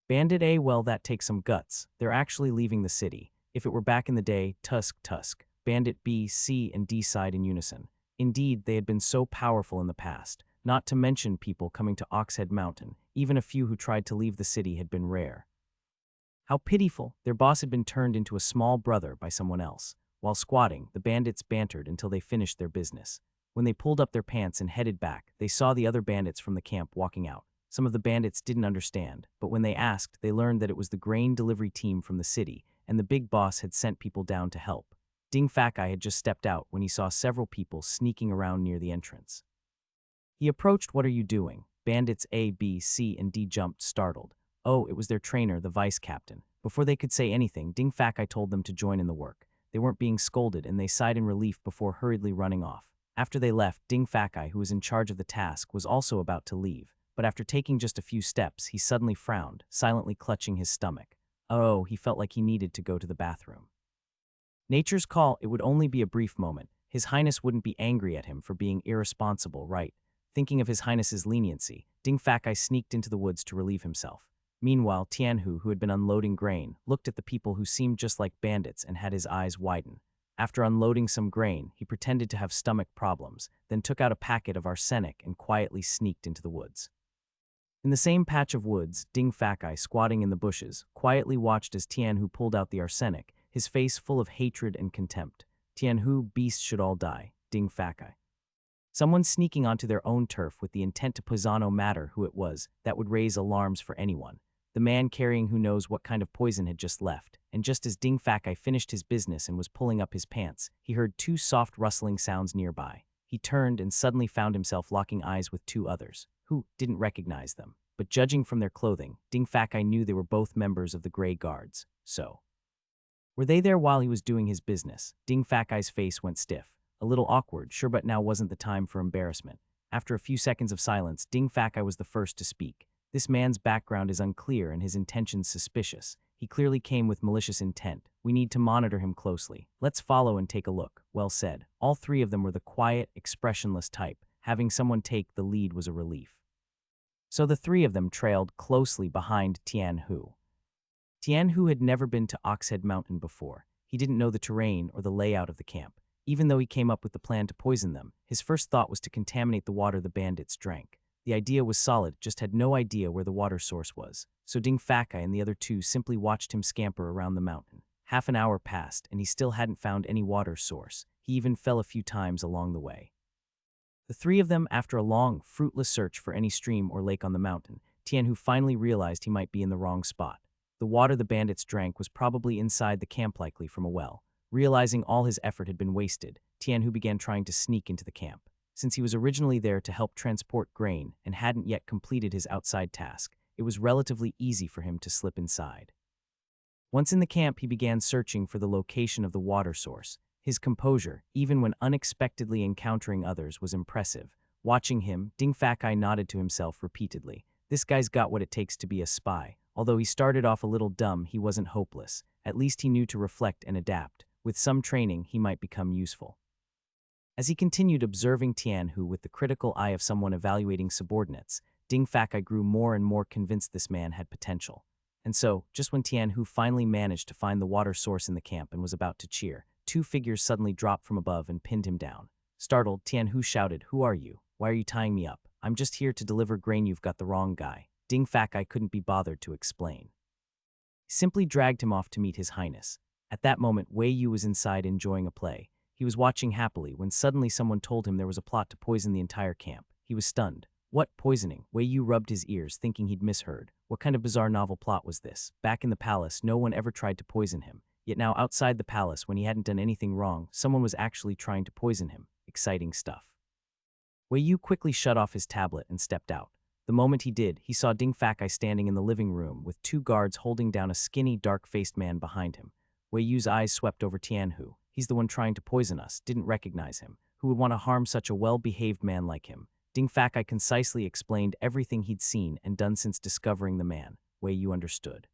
S1: Bandit A: well, that takes some guts. They're actually leaving the city. If it were back in the day, Tusk, Tusk. Bandit B, C, and D sighed in unison. Indeed, they had been so powerful in the past. Not to mention people coming to Oxhead Mountain. Even a few who tried to leave the city had been rare. How pitiful! Their boss had been turned into a small brother by someone else. While squatting, the bandits bantered until they finished their business. When they pulled up their pants and headed back, they saw the other bandits from the camp walking out. Some of the bandits didn't understand, but when they asked, they learned that it was the grain delivery team from the city, and the big boss had sent people down to help. Ding Fakai had just stepped out when he saw several people sneaking around near the entrance. He approached. What are you doing? Bandits A, B, C, and D jumped, startled. Oh, it was their trainer, the vice captain. Before they could say anything, Ding Fakai told them to join in the work. They weren't being scolded, and they sighed in relief before hurriedly running off. After they left, Ding Fakai, who was in charge of the task, was also about to leave. But after taking just a few steps, he suddenly frowned, silently clutching his stomach. Oh, he felt like he needed to go to the bathroom. Nature's call, it would only be a brief moment. His Highness wouldn't be angry at him for being irresponsible, right? Thinking of His Highness's leniency, Ding Fakai sneaked into the woods to relieve himself. Meanwhile, Tianhu, who had been unloading grain, looked at the people who seemed just like bandits and had his eyes widen. After unloading some grain, he pretended to have stomach problems, then took out a packet of arsenic and quietly sneaked into the woods. In the same patch of woods, Ding Fakai, squatting in the bushes, quietly watched as Tianhu pulled out the arsenic, his face full of hatred and contempt. Tianhu, beasts should all die. Ding Fakai. Someone sneaking onto their own turf with the intent to poison, no matter who it was, that would raise alarms for anyone. The man carrying who knows what kind of poison had just left, and just as Ding Fakai finished his business and was pulling up his pants, he heard two soft rustling sounds nearby. He turned and suddenly found himself locking eyes with two others, who didn't recognize them. But judging from their clothing, Ding Fakai knew they were both members of the Grey Guards. So, were they there while he was doing his business? Ding Fakai's face went stiff. A little awkward, sure, but now wasn't the time for embarrassment. After a few seconds of silence, Ding Fakai was the first to speak. This man's background is unclear and his intentions suspicious. He clearly came with malicious intent. We need to monitor him closely. Let's follow and take a look. Well said. All three of them were the quiet, expressionless type. Having someone take the lead was a relief. So the three of them trailed closely behind Tianhu. Tianhu had never been to Oxhead Mountain before. He didn't know the terrain or the layout of the camp. Even though he came up with the plan to poison them, his first thought was to contaminate the water the bandits drank. The idea was solid, just had no idea where the water source was. So Ding Fakai and the other two simply watched him scamper around the mountain. Half an hour passed, and he still hadn't found any water source. He even fell a few times along the way. The three of them, after a long, fruitless search for any stream or lake on the mountain, Tianhu finally realized he might be in the wrong spot. The water the bandits drank was probably inside the camp, likely from a well. Realizing all his effort had been wasted, Tianhu began trying to sneak into the camp. Since he was originally there to help transport grain and hadn't yet completed his outside task, it was relatively easy for him to slip inside. Once in the camp, he began searching for the location of the water source. His composure, even when unexpectedly encountering others, was impressive. Watching him, Ding Fakai nodded to himself repeatedly. This guy's got what it takes to be a spy. Although he started off a little dumb, he wasn't hopeless. At least he knew to reflect and adapt. With some training, he might become useful. As he continued observing Tianhu with the critical eye of someone evaluating subordinates, Ding Fakai grew more and more convinced this man had potential. And so, just when Tianhu finally managed to find the water source in the camp and was about to cheer, two figures suddenly dropped from above and pinned him down. Startled, Tianhu shouted, "Who are you? Why are you tying me up? I'm just here to deliver grain. You've got the wrong guy." Ding Fakai couldn't be bothered to explain. He simply dragged him off to meet his highness. At that moment, Wei Yu was inside enjoying a play. He was watching happily when suddenly someone told him there was a plot to poison the entire camp. He was stunned. What poisoning? Wei Yu rubbed his ears, thinking he'd misheard. What kind of bizarre novel plot was this? Back in the palace, no one ever tried to poison him. Yet now outside the palace, when he hadn't done anything wrong, someone was actually trying to poison him. Exciting stuff. Wei Yu quickly shut off his tablet and stepped out. The moment he did, he saw Ding Fakai standing in the living room with two guards holding down a skinny, dark-faced man behind him. Wei Yu's eyes swept over Tianhu. He's the one trying to poison us, didn't recognize him. Who would want to harm such a well-behaved man like him? Ding Fakai concisely explained everything he'd seen and done since discovering the man. Wei Yu understood.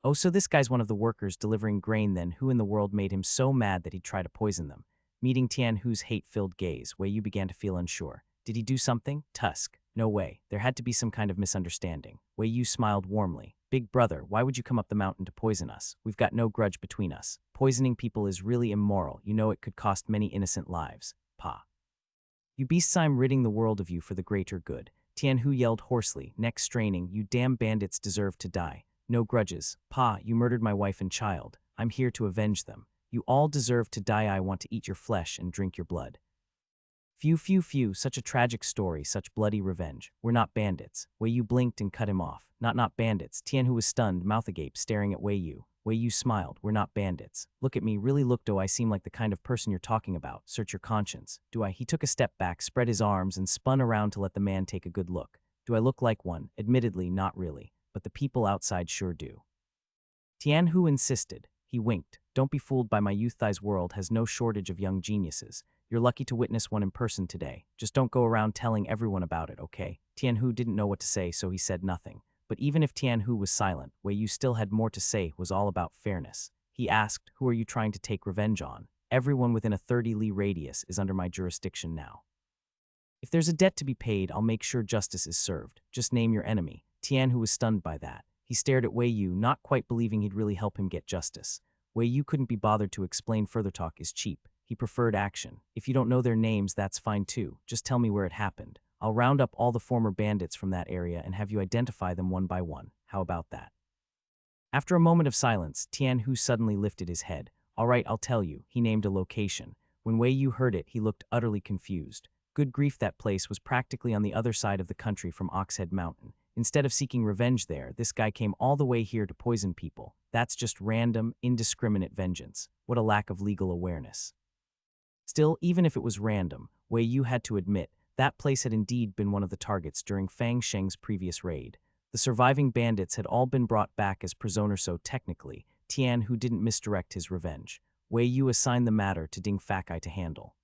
S1: Oh, so this guy's one of the workers delivering grain then. Who in the world made him so mad that he'd try to poison them? Meeting Tianhu's hate-filled gaze, Wei Yu began to feel unsure. Did he do something? Tusk. No way. There had to be some kind of misunderstanding. Wei Yu smiled warmly. Big brother, why would you come up the mountain to poison us? We've got no grudge between us. Poisoning people is really immoral. You know it could cost many innocent lives. Pa. You beasts, I'm ridding the world of you for the greater good. Tianhu yelled hoarsely, neck straining. You damn bandits deserve to die. No grudges. Pa, you murdered my wife and child. I'm here to avenge them. You all deserve to die. I want to eat your flesh and drink your blood. Phew, phew, phew, such a tragic story, such bloody revenge. We're not bandits. Wei Yu blinked and cut him off. Not bandits. Tianhu was stunned, mouth agape, staring at Wei Yu. Wei Yu smiled. We're not bandits. Look at me, really look. Do I seem like the kind of person you're talking about? Search your conscience. Do I? He took a step back, spread his arms, and spun around to let the man take a good look. Do I look like one? Admittedly, not really, but the people outside sure do. Tianhu insisted. He winked. Don't be fooled by my youth. Thy's world has no shortage of young geniuses. You're lucky to witness one in person today. Just don't go around telling everyone about it, okay? Tianhu didn't know what to say, so he said nothing. But even if Tianhu was silent, Wei Yu still had more to say. Was all about fairness. He asked, who are you trying to take revenge on? Everyone within a 30-li radius is under my jurisdiction now. If there's a debt to be paid, I'll make sure justice is served. Just name your enemy. Tianhu was stunned by that. He stared at Wei Yu, not quite believing he'd really help him get justice. Wei Yu couldn't be bothered to explain. Further talk is cheap. He preferred action. If you don't know their names, that's fine too. Just tell me where it happened. I'll round up all the former bandits from that area and have you identify them one by one. How about that? After a moment of silence, Tianhu suddenly lifted his head. All right, I'll tell you. He named a location. When Wei Yu heard it, he looked utterly confused. Good grief, that place was practically on the other side of the country from Oxhead Mountain. Instead of seeking revenge there, this guy came all the way here to poison people. That's just random, indiscriminate vengeance. What a lack of legal awareness. Still, even if it was random, Wei Yu had to admit, that place had indeed been one of the targets during Fang Sheng's previous raid. The surviving bandits had all been brought back as prisoners, so technically, Tianhu didn't misdirect his revenge. Wei Yu assigned the matter to Ding Fakai to handle.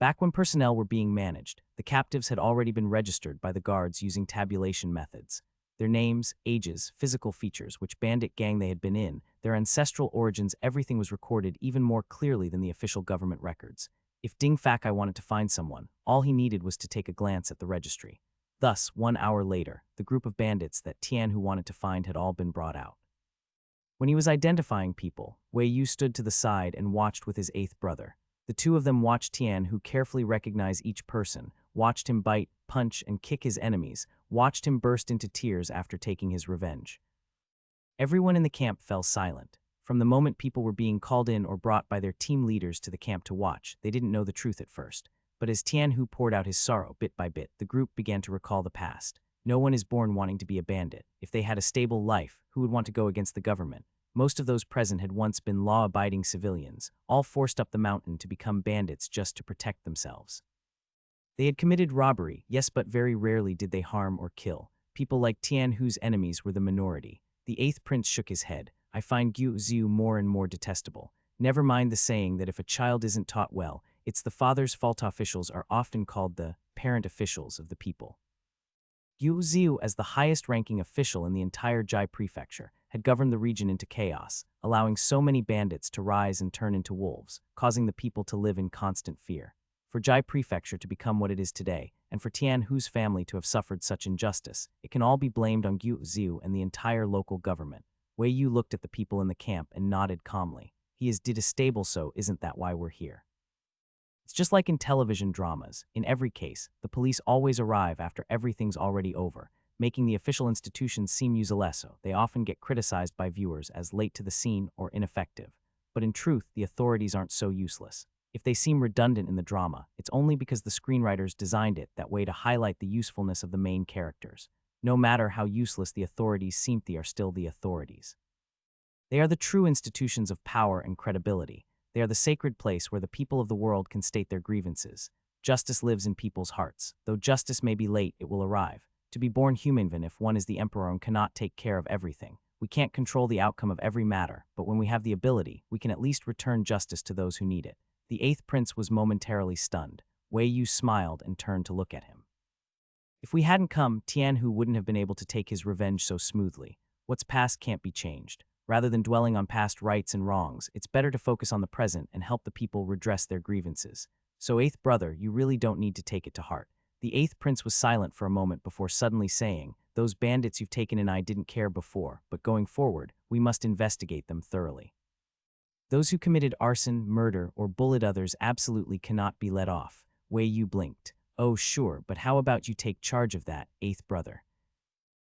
S1: Back when personnel were being managed, the captives had already been registered by the guards using tabulation methods. Their names, ages, physical features, which bandit gang they had been in, their ancestral origins, everything was recorded even more clearly than the official government records. If Ding Fakai wanted to find someone, all he needed was to take a glance at the registry. Thus, 1 hour later, the group of bandits that Tianhu wanted to find had all been brought out. When he was identifying people, Wei Yu stood to the side and watched with his eighth brother. The two of them watched Tianhu carefully recognize each person, watched him bite, punch, and kick his enemies, watched him burst into tears after taking his revenge. Everyone in the camp fell silent. From the moment people were being called in or brought by their team leaders to the camp to watch, they didn't know the truth at first. But as Tianhu poured out his sorrow bit by bit, the group began to recall the past. No one is born wanting to be a bandit. If they had a stable life, who would want to go against the government? Most of those present had once been law-abiding civilians, all forced up the mountain to become bandits just to protect themselves. They had committed robbery, yes, but very rarely did they harm or kill. People like Tianhu's enemies were the minority. The eighth prince shook his head. I find Gu Ziu more and more detestable. Never mind the saying that if a child isn't taught well, it's the father's fault. Officials are often called the parent officials of the people. Gu Ziu, as the highest-ranking official in the entire Jai prefecture, had governed the region into chaos, allowing so many bandits to rise and turn into wolves, causing the people to live in constant fear. For Jai Prefecture to become what it is today, and for Tian Hu's family to have suffered such injustice, it can all be blamed on Gu Ziu and the entire local government. Wei Yu looked at the people in the camp and nodded calmly. He is distable, so isn't that why we're here? It's just like in television dramas. In every case, the police always arrive after everything's already over, making the official institutions seem useless. They often get criticized by viewers as late to the scene or ineffective. But in truth, the authorities aren't so useless. If they seem redundant in the drama, it's only because the screenwriters designed it that way to highlight the usefulness of the main characters. No matter how useless the authorities seem, they are still the authorities. They are the true institutions of power and credibility. They are the sacred place where the people of the world can state their grievances. Justice lives in people's hearts. Though justice may be late, it will arrive. To be born human, even if one is the emperor and cannot take care of everything. We can't control the outcome of every matter, but when we have the ability, we can at least return justice to those who need it. The eighth prince was momentarily stunned. Wei Yu smiled and turned to look at him. If we hadn't come, Tian Hu wouldn't have been able to take his revenge so smoothly. What's past can't be changed. Rather than dwelling on past rights and wrongs, it's better to focus on the present and help the people redress their grievances. So, eighth brother, you really don't need to take it to heart. The eighth prince was silent for a moment before suddenly saying, "Those bandits you've taken in I didn't care before, but going forward, we must investigate them thoroughly. Those who committed arson, murder, or bullied others absolutely cannot be let off." Wei Yu blinked. "Oh sure, but how about you take charge of that, eighth brother?"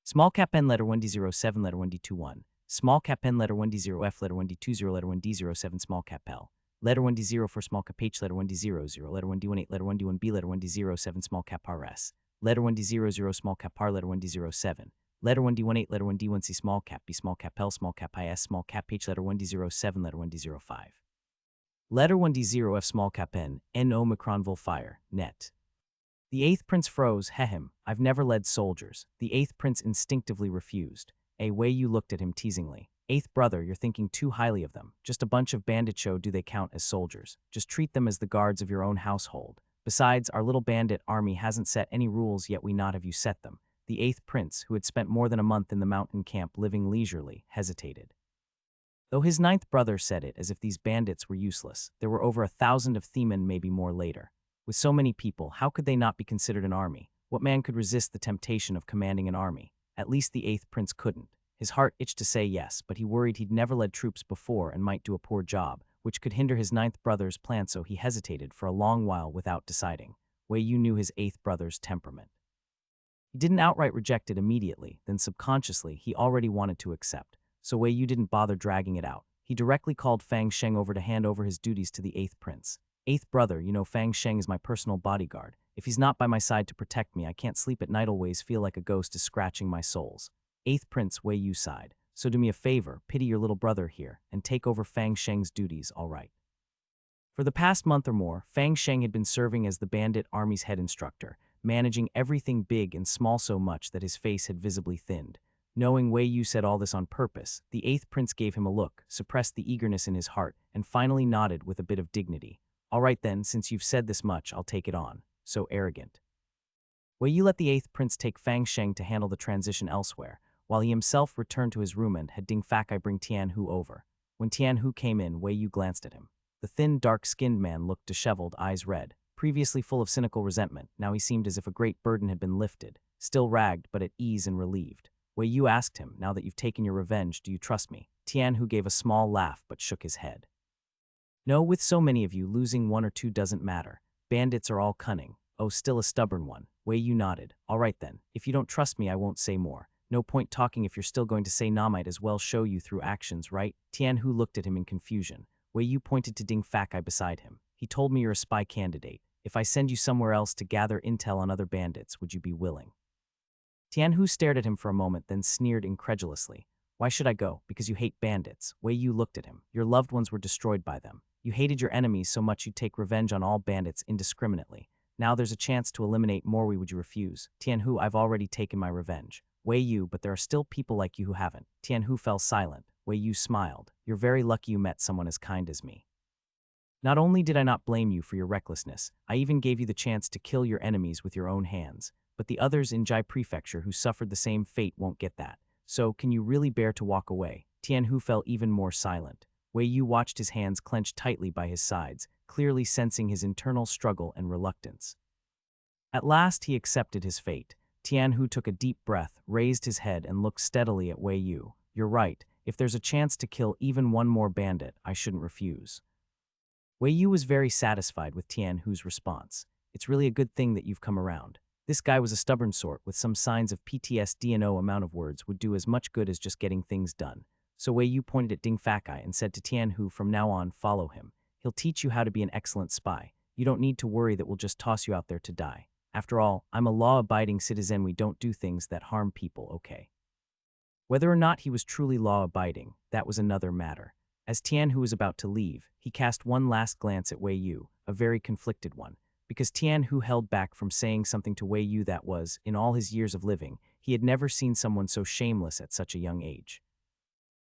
S1: Small cap N letter 1D07 letter 1D21. Small cap N letter 1D0F letter 1D20 letter 1D07 small cap L. Letter 1D0 for small cap H letter 1D00 letter 1D18 letter 1D1B letter 1D07 small cap RS. Letter 1D00 small cap R letter 1D07. Letter 1D18 letter 1D1C small cap B small cap L small cap IS small cap H letter 1D07 letter 1D05. Letter 1D0F small cap N Omicronville fire net. The eighth prince froze. Hehem, I've never led soldiers. The eighth prince instinctively refused. Wei Yu looked at him teasingly. Eighth brother, you're thinking too highly of them. Just a bunch of bandit show. Do they count as soldiers? Just treat them as the guards of your own household. Besides, our little bandit army hasn't set any rules yet. We not have you set them. The eighth prince, who had spent more than a month in the mountain camp living leisurely, hesitated. Though his ninth brother said it as if these bandits were useless, there were over 1,000 of Themen, maybe more later. With so many people, how could they not be considered an army? What man could resist the temptation of commanding an army? At least the eighth prince couldn't. His heart itched to say yes, but he worried he'd never led troops before and might do a poor job, which could hinder his ninth brother's plan, so he hesitated for a long while without deciding. Wei Yu knew his eighth brother's temperament. He didn't outright reject it immediately, then subconsciously he already wanted to accept, so Wei Yu didn't bother dragging it out. He directly called Fang Sheng over to hand over his duties to the eighth prince. "Eighth brother, you know Fang Sheng is my personal bodyguard. If he's not by my side to protect me, I can't sleep at night. Always feel like a ghost is scratching my soles." Eighth prince, Wei Yu sighed. "So do me a favor, pity your little brother here, and take over Fang Sheng's duties, all right?" For the past month or more, Fang Sheng had been serving as the bandit army's head instructor, managing everything big and small so much that his face had visibly thinned. Knowing Wei Yu said all this on purpose, the eighth prince gave him a look, suppressed the eagerness in his heart, and finally nodded with a bit of dignity. "All right then, since you've said this much, I'll take it on." So arrogant. Wei Yu let the eighth prince take Fang Sheng to handle the transition elsewhere, while he himself returned to his room and had Ding Fakai bring Tian Hu over. When Tian Hu came in, Wei Yu glanced at him. The thin, dark-skinned man looked disheveled, eyes red. Previously full of cynical resentment, now he seemed as if a great burden had been lifted, still ragged but at ease and relieved. Wei Yu asked him, "Now that you've taken your revenge, do you trust me?" Tian Hu gave a small laugh but shook his head. "No, with so many of you, losing one or two doesn't matter. Bandits are all cunning. Oh, still a stubborn one." Wei Yu nodded. "All right then, if you don't trust me, I won't say more. No point talking if you're still going to say nah. Might as well show you through actions, right?" Tian Hu looked at him in confusion. Wei Yu pointed to Ding Fakai beside him. "He told me you're a spy candidate. If I send you somewhere else to gather intel on other bandits, would you be willing?" Tian Hu stared at him for a moment, then sneered incredulously. "Why should I go? Because you hate bandits." Wei Yu looked at him. "Your loved ones were destroyed by them. You hated your enemies so much you'd take revenge on all bandits indiscriminately. Now there's a chance to eliminate more. Would you refuse?" "Tian Hu, I've already taken my revenge." "Wei Yu, but there are still people like you who haven't." Tian Hu fell silent. Wei Yu smiled. "You're very lucky you met someone as kind as me. Not only did I not blame you for your recklessness, I even gave you the chance to kill your enemies with your own hands. But the others in Jai Prefecture who suffered the same fate won't get that. So, can you really bear to walk away?" Tian Hu fell even more silent. Wei Yu watched his hands clenched tightly by his sides, clearly sensing his internal struggle and reluctance. At last he accepted his fate. Tianhu took a deep breath, raised his head, and looked steadily at Wei Yu. "You're right. If there's a chance to kill even one more bandit, I shouldn't refuse." Wei Yu was very satisfied with Tianhu's response. "It's really a good thing that you've come around. This guy was a stubborn sort with some signs of PTSD, and no amount of words would do as much good as just getting things done." So Wei Yu pointed at Ding Fakai and said to Tianhu, "From now on, follow him. He'll teach you how to be an excellent spy. You don't need to worry that we'll just toss you out there to die. After all, I'm a law-abiding citizen. We don't do things that harm people, okay?" Whether or not he was truly law-abiding, that was another matter. As Tianhu was about to leave, he cast one last glance at Wei Yu, a very conflicted one, because Tianhu held back from saying something to Wei Yu that was, in all his years of living, he had never seen someone so shameless at such a young age.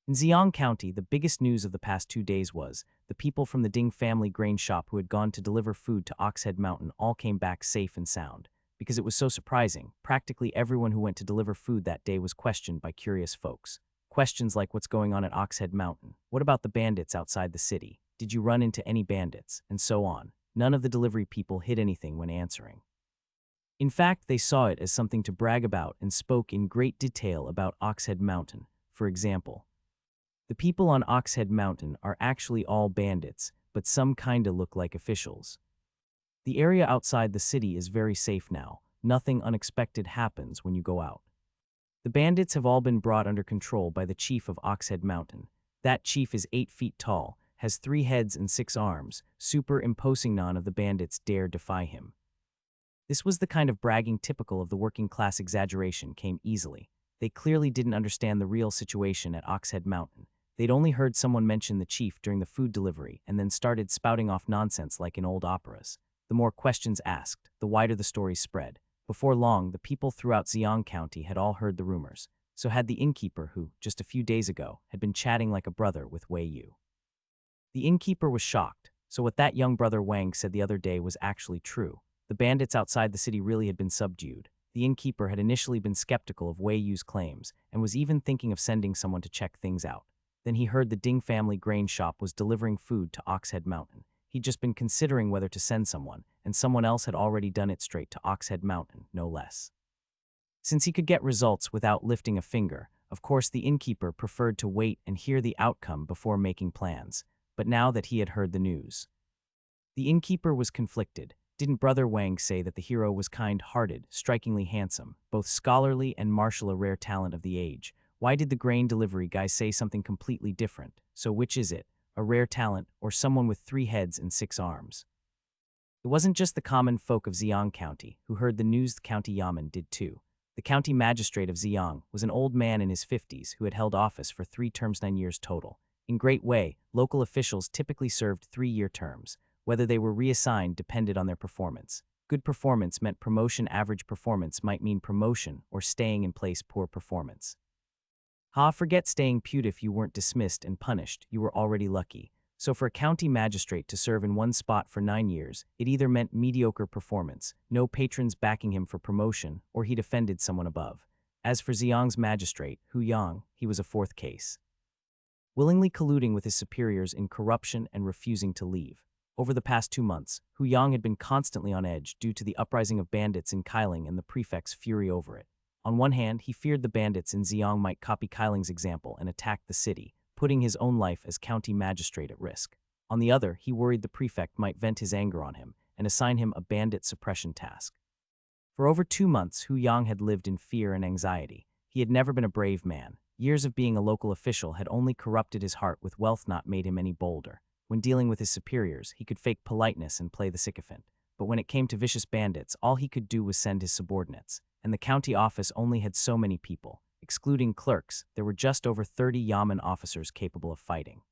S1: In Ziyang County, the biggest news of the past 2 days was the people from the Ding family grain shop who had gone to deliver food to Oxhead Mountain all came back safe and sound. Because it was so surprising, practically everyone who went to deliver food that day was questioned by curious folks. Questions like what's going on at Oxhead Mountain, what about the bandits outside the city, did you run into any bandits, and so on. None of the delivery people hid anything when answering. In fact, they saw it as something to brag about and spoke in great detail about Oxhead Mountain. For example, "The people on Oxhead Mountain are actually all bandits, but some kinda look like officials. The area outside the city is very safe now. Nothing unexpected happens when you go out. The bandits have all been brought under control by the chief of Oxhead Mountain. That chief is 8 feet tall, has 3 heads and 6 arms, superimposing none of the bandits dare defy him." This was the kind of bragging typical of the working class. Exaggeration came easily. They clearly didn't understand the real situation at Oxhead Mountain. They'd only heard someone mention the chief during the food delivery and then started spouting off nonsense like in old operas. The more questions asked, the wider the stories spread. Before long, the people throughout Ziyang County had all heard the rumors. So had the innkeeper who, just a few days ago, had been chatting like a brother with Wei Yu. The innkeeper was shocked. So what that young brother Wang said the other day was actually true. The bandits outside the city really had been subdued. The innkeeper had initially been skeptical of Wei Yu's claims and was even thinking of sending someone to check things out. Then he heard the Ding family grain shop was delivering food to Oxhead Mountain. He'd just been considering whether to send someone, and someone else had already done it straight to Oxhead Mountain, no less. Since he could get results without lifting a finger, of course the innkeeper preferred to wait and hear the outcome before making plans. But now that he had heard the news, the innkeeper was conflicted. Didn't Brother Wang say that the hero was kind-hearted, strikingly handsome, both scholarly and martial, a rare talent of the age? Why did the grain delivery guy say something completely different? So which is it, a rare talent or someone with 3 heads and 6 arms? It wasn't just the common folk of Ziyang County who heard the news. The county yamen did too. The county magistrate of Ziyang was an old man in his 50s who had held office for 3 terms, 9 years total. In Great Wei, local officials typically served 3-year terms. Whether they were reassigned depended on their performance. Good performance meant promotion, average performance might mean promotion, or staying in place, poor performance. Forget staying put. If you weren't dismissed and punished, you were already lucky. So for a county magistrate to serve in one spot for 9 years, it either meant mediocre performance, no patrons backing him for promotion, or he'd offended someone above. As for Ziyang's magistrate, Hu Yang, he was a 4th case. Willingly colluding with his superiors in corruption and refusing to leave. Over the past 2 months, Hu Yang had been constantly on edge due to the uprising of bandits in Kailing and the prefect's fury over it. On one hand, he feared the bandits in Ziyang might copy Kailing's example and attack the city, putting his own life as county magistrate at risk. On the other, he worried the prefect might vent his anger on him and assign him a bandit suppression task. For over 2 months, Hu Yang had lived in fear and anxiety. He had never been a brave man. Years of being a local official had only corrupted his heart, with wealth not made him any bolder. When dealing with his superiors, he could fake politeness and play the sycophant. But when it came to vicious bandits, all he could do was send his subordinates. And the county office only had so many people. Excluding clerks, there were just over 30 yamen officers capable of fighting.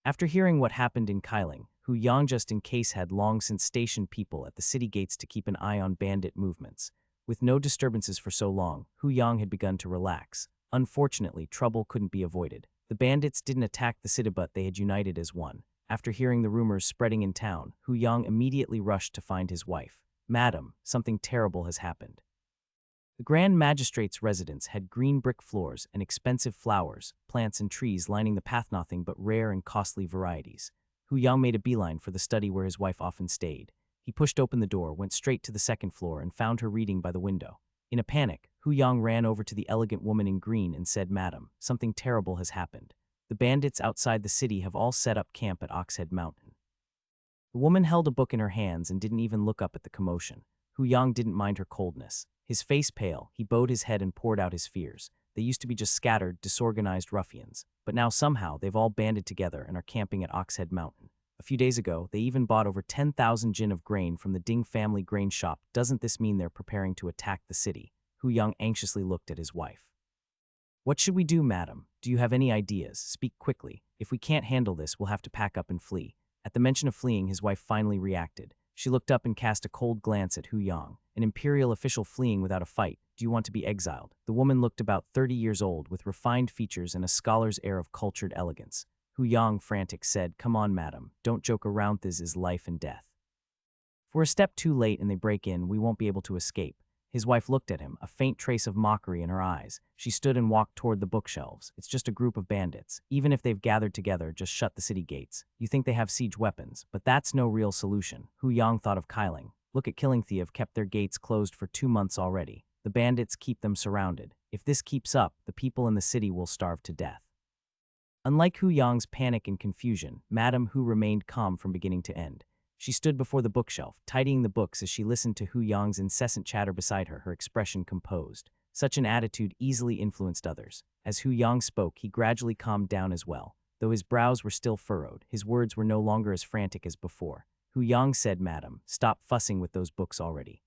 S1: After hearing what happened in Kailing, Hu Yang just in case had long since stationed people at the city gates to keep an eye on bandit movements. With no disturbances for so long, Hu Yang had begun to relax. Unfortunately, trouble couldn't be avoided. The bandits didn't attack the city, but they had united as one. After hearing the rumors spreading in town, Hu Yang immediately rushed to find his wife. "Madam, something terrible has happened." The Grand Magistrate's residence had green brick floors and expensive flowers, plants and trees lining the path, nothing but rare and costly varieties. Hu Yang made a beeline for the study where his wife often stayed. He pushed open the door, went straight to the second floor, and found her reading by the window. In a panic, Hu Yang ran over to the elegant woman in green and said, "Madam, something terrible has happened. The bandits outside the city have all set up camp at Oxhead Mountain." The woman held a book in her hands and didn't even look up at the commotion. Hu Yang didn't mind her coldness. His face pale, he bowed his head and poured out his fears. They used to be just scattered, disorganized ruffians, but now somehow they've all banded together and are camping at Oxhead Mountain. A few days ago, they even bought over 10,000 jin of grain from the Ding family grain shop. Doesn't this mean they're preparing to attack the city? Hu Yang anxiously looked at his wife. "What should we do, madam? Do you have any ideas? Speak quickly. If we can't handle this, we'll have to pack up and flee." At the mention of fleeing, his wife finally reacted. She looked up and cast a cold glance at Hu Yang. "An imperial official fleeing without a fight. Do you want to be exiled?" The woman looked about 30 years old, with refined features and a scholar's air of cultured elegance. Hu Yang, frantic, said, "Come on, madam. Don't joke around. This is life and death. If we're a step too late and they break in, we won't be able to escape." His wife looked at him, a faint trace of mockery in her eyes. She stood and walked toward the bookshelves. "It's just a group of bandits. Even if they've gathered together, just shut the city gates. You think they have siege weapons, but that's no real solution." Hu Yang thought of Kailing. "Look at Killingthea have kept their gates closed for 2 months already. The bandits keep them surrounded. If this keeps up, the people in the city will starve to death." Unlike Hu Yang's panic and confusion, Madame Hu remained calm from beginning to end. She stood before the bookshelf, tidying the books as she listened to Hu Yang's incessant chatter beside her, her expression composed. Such an attitude easily influenced others. As Hu Yang spoke, he gradually calmed down as well. Though his brows were still furrowed, his words were no longer as frantic as before. Hu Yang said, "Madam, stop fussing with those books already.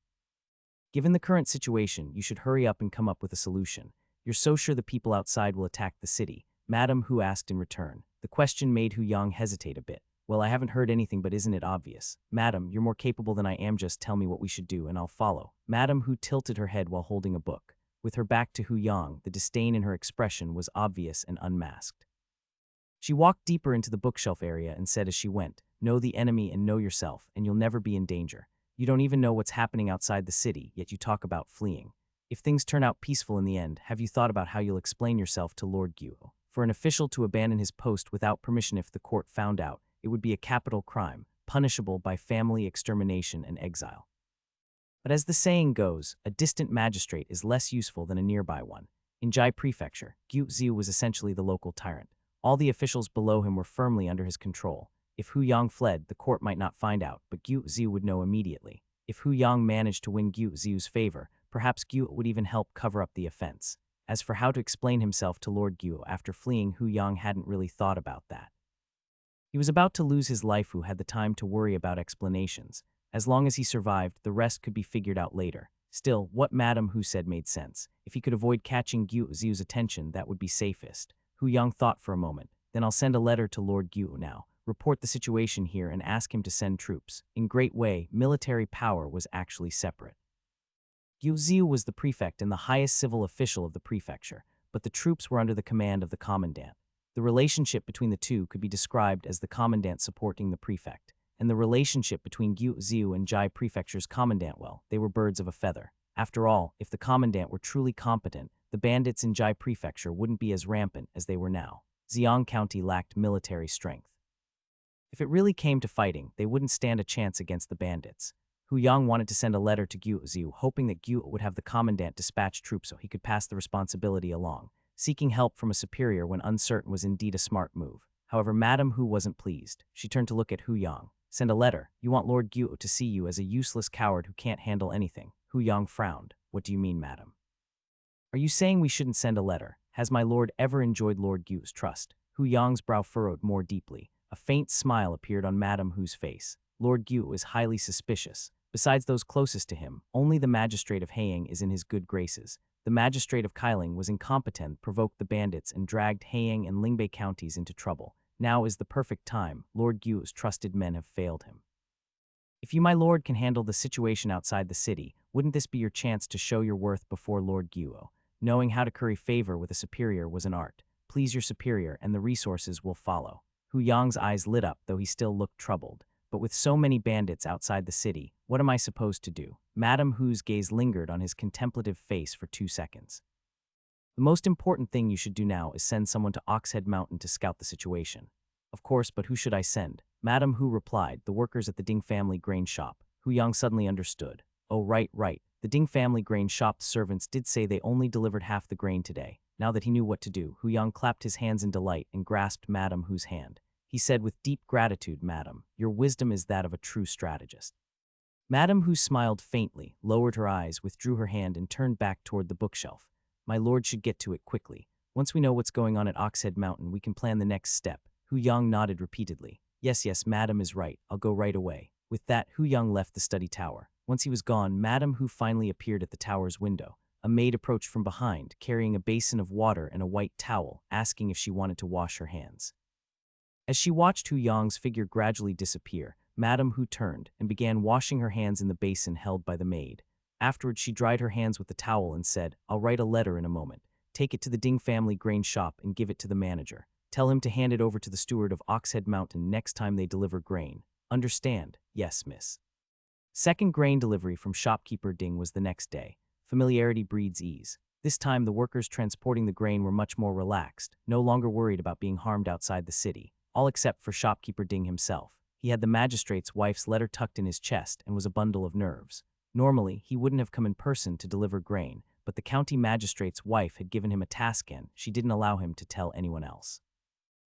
S1: Given the current situation, you should hurry up and come up with a solution. You're so sure the people outside will attack the city?" Madame Hu asked in return. The question made Hu Yang hesitate a bit. "Well, I haven't heard anything, but isn't it obvious?" "Madam, you're more capable than I am. Just tell me what we should do, and I'll follow." Madame Hu tilted her head while holding a book. With her back to Hu Yang, the disdain in her expression was obvious and unmasked. She walked deeper into the bookshelf area and said as she went, "Know the enemy and know yourself, and you'll never be in danger. You don't even know what's happening outside the city, yet you talk about fleeing. If things turn out peaceful in the end, have you thought about how you'll explain yourself to Lord Guo? For an official to abandon his post without permission if the court found out, it would be a capital crime, punishable by family extermination and exile. But as the saying goes, a distant magistrate is less useful than a nearby one. In Jai Prefecture, Gu Ziu was essentially the local tyrant. All the officials below him were firmly under his control. If Hu Yang fled, the court might not find out, but Gu Ziu would know immediately. If Hu Yang managed to win Gu Ziu's favor, perhaps Gu would even help cover up the offense. As for how to explain himself to Lord Gu after fleeing, Hu Yang hadn't really thought about that. He was about to lose his life. Who had the time to worry about explanations? As long as he survived, the rest could be figured out later. Still, what Madame Hu said made sense. If he could avoid catching Gu Ziu's attention, that would be safest. Hu Yang thought for a moment. "Then I'll send a letter to Lord Gu now. Report the situation here and ask him to send troops." In great way, military power was actually separate. Gu Ziu was the prefect and the highest civil official of the prefecture, but the troops were under the command of the commandant. The relationship between the two could be described as the commandant supporting the prefect, and the relationship between Gu Ziu and Jai Prefecture's commandant, well, they were birds of a feather. After all, if the commandant were truly competent, the bandits in Jai Prefecture wouldn't be as rampant as they were now. Xiang County lacked military strength. If it really came to fighting, they wouldn't stand a chance against the bandits. Hu Yang wanted to send a letter to Gu Ziu, hoping that Gu would have the commandant dispatch troops so he could pass the responsibility along. Seeking help from a superior when uncertain was indeed a smart move. However, Madame Hu wasn't pleased. She turned to look at Hu Yang. "Send a letter. You want Lord Gu to see you as a useless coward who can't handle anything." Hu Yang frowned. "What do you mean, madam? Are you saying we shouldn't send a letter? Has my lord ever enjoyed Lord Gu's trust?" Hu Yang's brow furrowed more deeply. A faint smile appeared on Madame Hu's face. Lord Gu is highly suspicious. Besides those closest to him, only the magistrate of Haiyang is in his good graces. The magistrate of Kailing was incompetent, provoked the bandits, and dragged Haiyang and Lingbei counties into trouble. Now is the perfect time. Lord Gu's trusted men have failed him. If you, my lord, can handle the situation outside the city, wouldn't this be your chance to show your worth before Lord Guo? Knowing how to curry favor with a superior was an art. Please your superior, and the resources will follow. Hu Yang's eyes lit up, though he still looked troubled. But with so many bandits outside the city, what am I supposed to do? Madame Hu's gaze lingered on his contemplative face for 2 seconds. The most important thing you should do now is send someone to Oxhead Mountain to scout the situation. Of course, but who should I send? Madam Hu replied, the workers at the Ding family grain shop. Hu Yang suddenly understood. Oh, right, right. The Ding family grain shop's servants did say they only delivered half the grain today. Now that he knew what to do, Hu Yang clapped his hands in delight and grasped Madam Hu's hand. He said with deep gratitude, Madam, your wisdom is that of a true strategist. Madam Hu smiled faintly, lowered her eyes, withdrew her hand, and turned back toward the bookshelf. My lord should get to it quickly. Once we know what's going on at Oxhead Mountain, we can plan the next step. Hu Yang nodded repeatedly. Yes, yes, Madam is right. I'll go right away. With that, Hu Yang left the study tower. Once he was gone, Madam Hu finally appeared at the tower's window. A maid approached from behind, carrying a basin of water and a white towel, asking if she wanted to wash her hands. As she watched Hu Yang's figure gradually disappear, Madam Hu turned and began washing her hands in the basin held by the maid. Afterward, she dried her hands with the towel and said, I'll write a letter in a moment. Take it to the Ding family grain shop and give it to the manager. Tell him to hand it over to the steward of Oxhead Mountain next time they deliver grain. Understand? Yes, miss. Second grain delivery from shopkeeper Ding was the next day. Familiarity breeds ease. This time, the workers transporting the grain were much more relaxed, no longer worried about being harmed outside the city, all except for shopkeeper Ding himself. He had the magistrate's wife's letter tucked in his chest and was a bundle of nerves. Normally, he wouldn't have come in person to deliver grain, but the county magistrate's wife had given him a task and she didn't allow him to tell anyone else.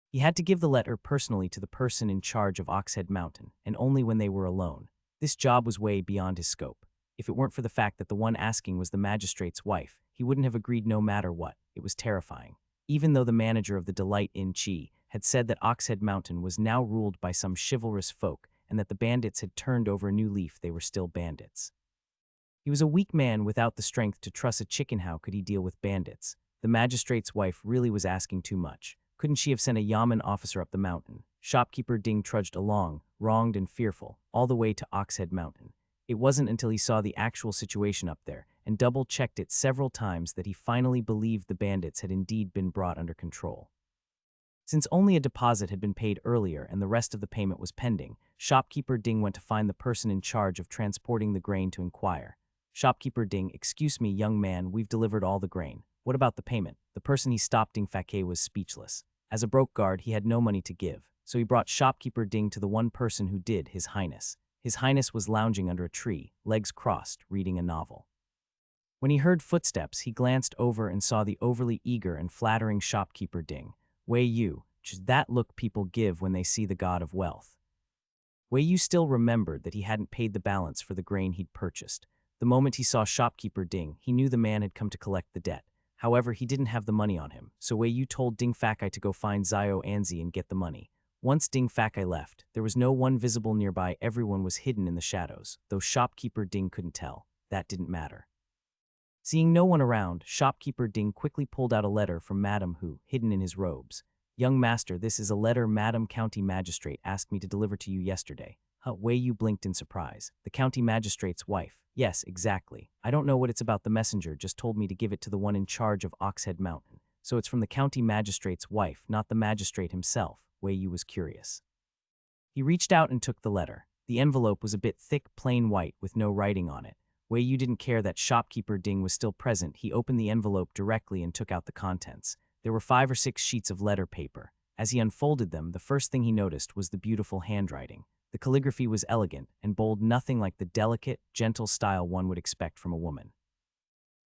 S1: He had to give the letter personally to the person in charge of Oxhead Mountain, and only when they were alone. This job was way beyond his scope. If it weren't for the fact that the one asking was the magistrate's wife, he wouldn't have agreed no matter what. It was terrifying. Even though the manager of the Delight Inn Chi had said that Oxhead Mountain was now ruled by some chivalrous folk and that the bandits had turned over a new leaf, they were still bandits. He was a weak man without the strength to truss a chicken. How could he deal with bandits? The magistrate's wife really was asking too much. Couldn't she have sent a yamen officer up the mountain? Shopkeeper Ding trudged along, wronged and fearful, all the way to Oxhead Mountain. It wasn't until he saw the actual situation up there and double-checked it several times that he finally believed the bandits had indeed been brought under control. Since only a deposit had been paid earlier and the rest of the payment was pending, Shopkeeper Ding went to find the person in charge of transporting the grain to inquire. Shopkeeper Ding, excuse me, young man, we've delivered all the grain. What about the payment? The person he stopped, Ding Fake, was speechless. As a broke guard, he had no money to give, so he brought Shopkeeper Ding to the one person who did, His Highness. His Highness was lounging under a tree, legs crossed, reading a novel. When he heard footsteps, he glanced over and saw the overly eager and flattering Shopkeeper Ding. Wei Yu, just that look people give when they see the god of wealth. Wei Yu still remembered that he hadn't paid the balance for the grain he'd purchased. The moment he saw Shopkeeper Ding, he knew the man had come to collect the debt. However, he didn't have the money on him, so Wei Yu told Ding Fake to go find Zio Anzi and get the money. Once Ding Fake left, there was no one visible nearby. Everyone was hidden in the shadows, though Shopkeeper Ding couldn't tell. That didn't matter. Seeing no one around, Shopkeeper Ding quickly pulled out a letter from Madam Hu, hidden in his robes. Young master, this is a letter Madam County Magistrate asked me to deliver to you yesterday. Wei Yu blinked in surprise. The county magistrate's wife. Yes, exactly. I don't know what it's about. The messenger just told me to give it to the one in charge of Oxhead Mountain. So it's from the county magistrate's wife, not the magistrate himself. Wei Yu was curious. He reached out and took the letter. The envelope was a bit thick, plain white, with no writing on it. Wei Yu didn't care that Shopkeeper Ding was still present. He opened the envelope directly and took out the contents. There were 5 or 6 sheets of letter paper. As he unfolded them, the first thing he noticed was the beautiful handwriting. The calligraphy was elegant and bold, nothing like the delicate, gentle style one would expect from a woman.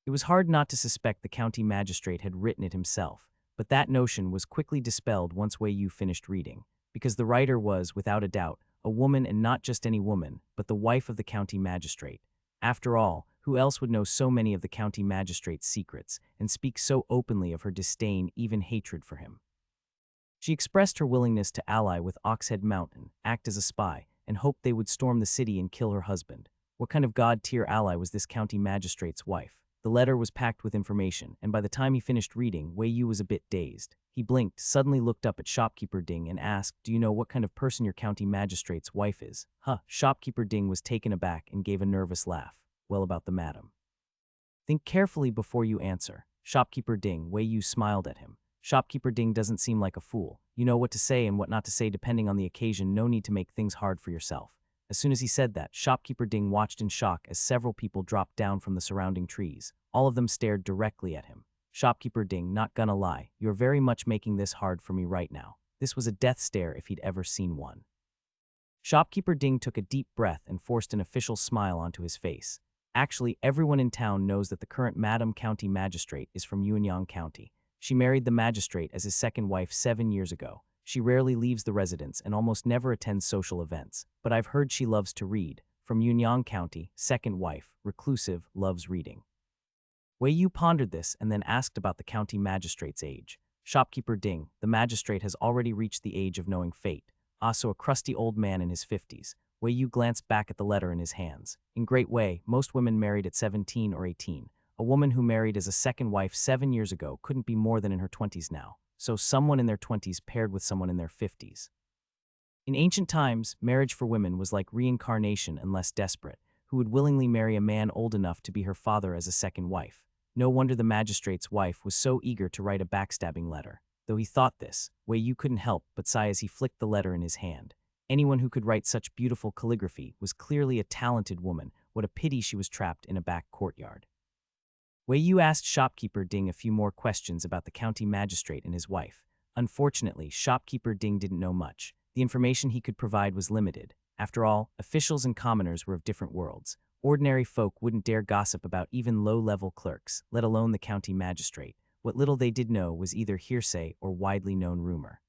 S1: It was hard not to suspect the county magistrate had written it himself, but that notion was quickly dispelled once Wei Yu finished reading, because the writer was, without a doubt, a woman, and not just any woman, but the wife of the county magistrate. After all, who else would know so many of the county magistrate's secrets and speak so openly of her disdain, even hatred for him? She expressed her willingness to ally with Oxhead Mountain, act as a spy, and hoped they would storm the city and kill her husband. What kind of god-tier ally was this county magistrate's wife? The letter was packed with information, and by the time he finished reading, Wei Yu was a bit dazed. He blinked, suddenly looked up at Shopkeeper Ding and asked, "Do you know what kind of person your county magistrate's wife is?" Shopkeeper Ding was taken aback and gave a nervous laugh. Well, about the madam. Think carefully before you answer. Shopkeeper Ding. Wei Yu smiled at him. Shopkeeper Ding doesn't seem like a fool. You know what to say and what not to say depending on the occasion. No need to make things hard for yourself. As soon as he said that, Shopkeeper Ding watched in shock as several people dropped down from the surrounding trees. All of them stared directly at him. Shopkeeper Ding, not gonna lie, you're very much making this hard for me right now. This was a death stare if he'd ever seen one. Shopkeeper Ding took a deep breath and forced an official smile onto his face. Actually, everyone in town knows that the current Madam County Magistrate is from Yuanyang County. She married the magistrate as his second wife 7 years ago. She rarely leaves the residence and almost never attends social events, but I've heard she loves to read. From Yuanyang County, second wife, reclusive, loves reading. Wei Yu pondered this and then asked about the county magistrate's age. Shopkeeper Ding, the magistrate has already reached the age of knowing fate. Also a crusty old man in his 50s. Wei Yu glanced back at the letter in his hands. In Great Wei, most women married at 17 or 18. A woman who married as a second wife 7 years ago couldn't be more than in her 20s now. So someone in their 20s paired with someone in their 50s. In ancient times, marriage for women was like reincarnation and less desperate, who would willingly marry a man old enough to be her father as a second wife. No wonder the magistrate's wife was so eager to write a backstabbing letter. Though he thought this, Wei Yu couldn't help but sigh as he flicked the letter in his hand. Anyone who could write such beautiful calligraphy was clearly a talented woman. What a pity she was trapped in a back courtyard. Wei Yu asked Shopkeeper Ding a few more questions about the county magistrate and his wife. Unfortunately, Shopkeeper Ding didn't know much. The information he could provide was limited. After all, officials and commoners were of different worlds. Ordinary folk wouldn't dare gossip about even low-level clerks, let alone the county magistrate. What little they did know was either hearsay or widely known rumor.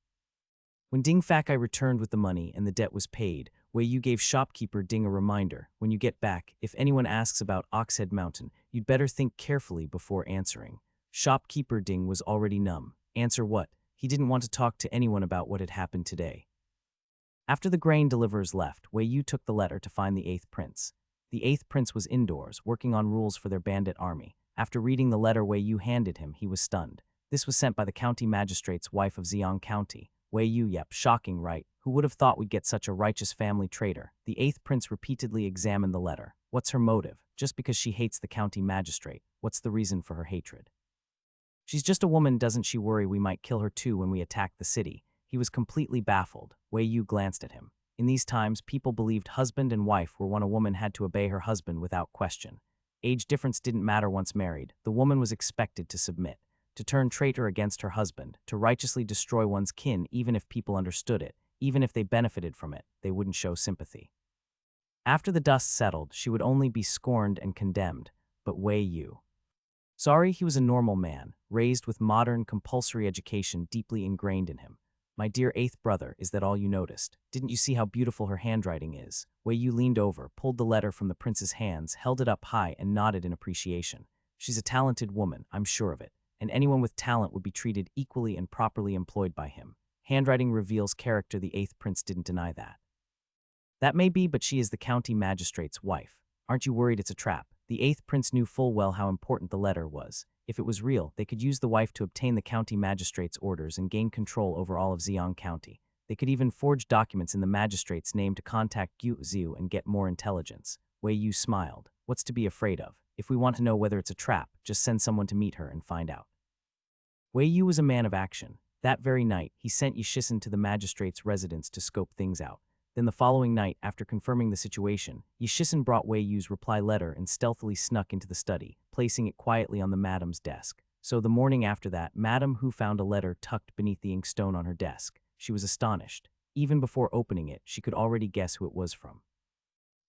S1: When Ding Fakai returned with the money and the debt was paid, Wei Yu gave Shopkeeper Ding a reminder. When you get back, if anyone asks about Oxhead Mountain, you'd better think carefully before answering. Shopkeeper Ding was already numb. Answer what? He didn't want to talk to anyone about what had happened today. After the grain deliverers left, Wei Yu took the letter to find the 8th prince. The 8th prince was indoors, working on rules for their bandit army. After reading the letter Wei Yu handed him, he was stunned. This was sent by the county magistrate's wife of Xiang County. Wei Yu, yep, shocking, right? Who would have thought we'd get such a righteous family traitor? The 8th prince repeatedly examined the letter. What's her motive? Just because she hates the county magistrate. What's the reason for her hatred? She's just a woman, doesn't she worry we might kill her too when we attack the city? He was completely baffled. Wei Yu glanced at him. In these times, people believed husband and wife were when a woman had to obey her husband without question. Age difference didn't matter once married. The woman was expected to submit, to turn traitor against her husband, to righteously destroy one's kin even if people understood it, even if they benefited from it, they wouldn't show sympathy. After the dust settled, she would only be scorned and condemned. But Wei Yu. Sorry, he was a normal man, raised with modern, compulsory education deeply ingrained in him. My dear 8th brother, is that all you noticed? Didn't you see how beautiful her handwriting is? Wei Yu leaned over, pulled the letter from the prince's hands, held it up high, and nodded in appreciation. She's a talented woman, I'm sure of it, and anyone with talent would be treated equally and properly employed by him. Handwriting reveals character, the 8th prince didn't deny that. That may be, but she is the county magistrate's wife. Aren't you worried it's a trap? The 8th prince knew full well how important the letter was. If it was real, they could use the wife to obtain the county magistrate's orders and gain control over all of Xiang County. They could even forge documents in the magistrate's name to contact Gu Xiu and get more intelligence. Wei Yu smiled. What's to be afraid of? If we want to know whether it's a trap, just send someone to meet her and find out. Wei Yu was a man of action. That very night, he sent Yishisan to the magistrate's residence to scope things out. Then the following night, after confirming the situation, Yishisan brought Wei Yu's reply letter and stealthily snuck into the study, placing it quietly on the madam's desk. So the morning after that, Madam Hu found a letter tucked beneath the inkstone on her desk. She was astonished. Even before opening it, she could already guess who it was from.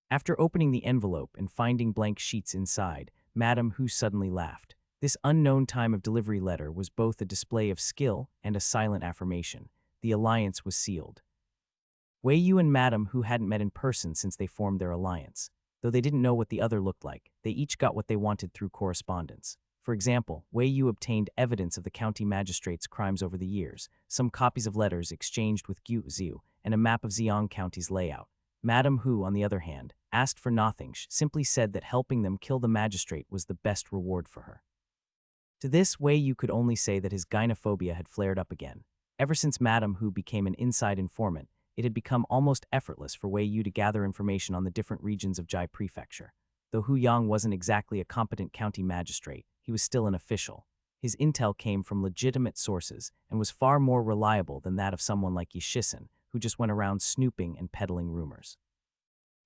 S1: After opening the envelope and finding blank sheets inside, Madam Hu suddenly laughed. This unknown time of delivery letter was both a display of skill and a silent affirmation. The alliance was sealed. Wei Yu and Madam Hu hadn't met in person since they formed their alliance. Though they didn't know what the other looked like, they each got what they wanted through correspondence. For example, Wei Yu obtained evidence of the county magistrate's crimes over the years, some copies of letters exchanged with Gu Xiu, and a map of Xiang County's layout. Madam Hu, on the other hand, asked for nothing, simply said that helping them kill the magistrate was the best reward for her. To this, Wei Yu could only say that his gynophobia had flared up again. Ever since Madam Hu became an inside informant, it had become almost effortless for Wei Yu to gather information on the different regions of Jai Prefecture. Though Hu Yang wasn't exactly a competent county magistrate, he was still an official. His intel came from legitimate sources and was far more reliable than that of someone like Yishisan, who just went around snooping and peddling rumors.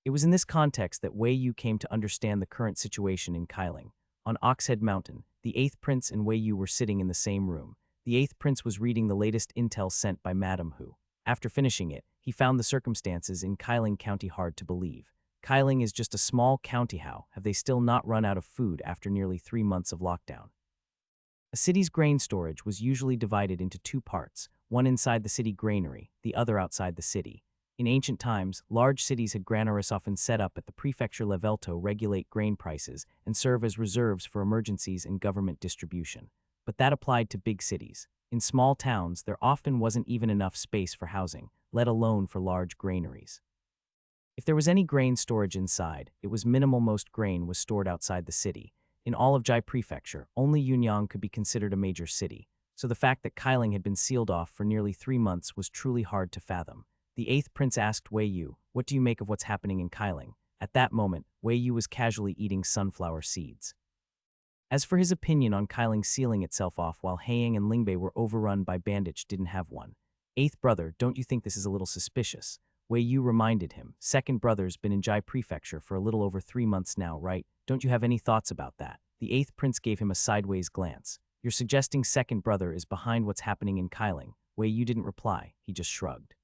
S1: It was in this context that Wei Yu came to understand the current situation in Kailing. On Oxhead Mountain, the 8th prince and Wei Yu were sitting in the same room. The eighth prince was reading the latest intel sent by Madame Hu. After finishing it, he found the circumstances in Kailing County hard to believe. Kailing is just a small county. How have they still not run out of food after nearly 3 months of lockdown? A city's grain storage was usually divided into two parts, one inside the city granary, the other outside the city. In ancient times, large cities had granaries often set up at the prefecture level to regulate grain prices and serve as reserves for emergencies and government distribution. But that applied to big cities. In small towns, there often wasn't even enough space for housing, let alone for large granaries. If there was any grain storage inside, it was minimal. Most grain was stored outside the city. In all of Jai Prefecture, only Yunyang could be considered a major city, so the fact that Kailing had been sealed off for nearly 3 months was truly hard to fathom. The eighth prince asked Wei Yu, "What do you make of what's happening in Kailing?" At that moment, Wei Yu was casually eating sunflower seeds. As for his opinion on Kailing sealing itself off while Haiyang and Lingbei were overrun by bandits, didn't have one. "Eighth brother, don't you think this is a little suspicious?" Wei Yu reminded him. "Second brother's been in Jai Prefecture for a little over 3 months now, right? Don't you have any thoughts about that?" The eighth prince gave him a sideways glance. "You're suggesting second brother is behind what's happening in Kailing?" Wei Yu didn't reply, he just shrugged.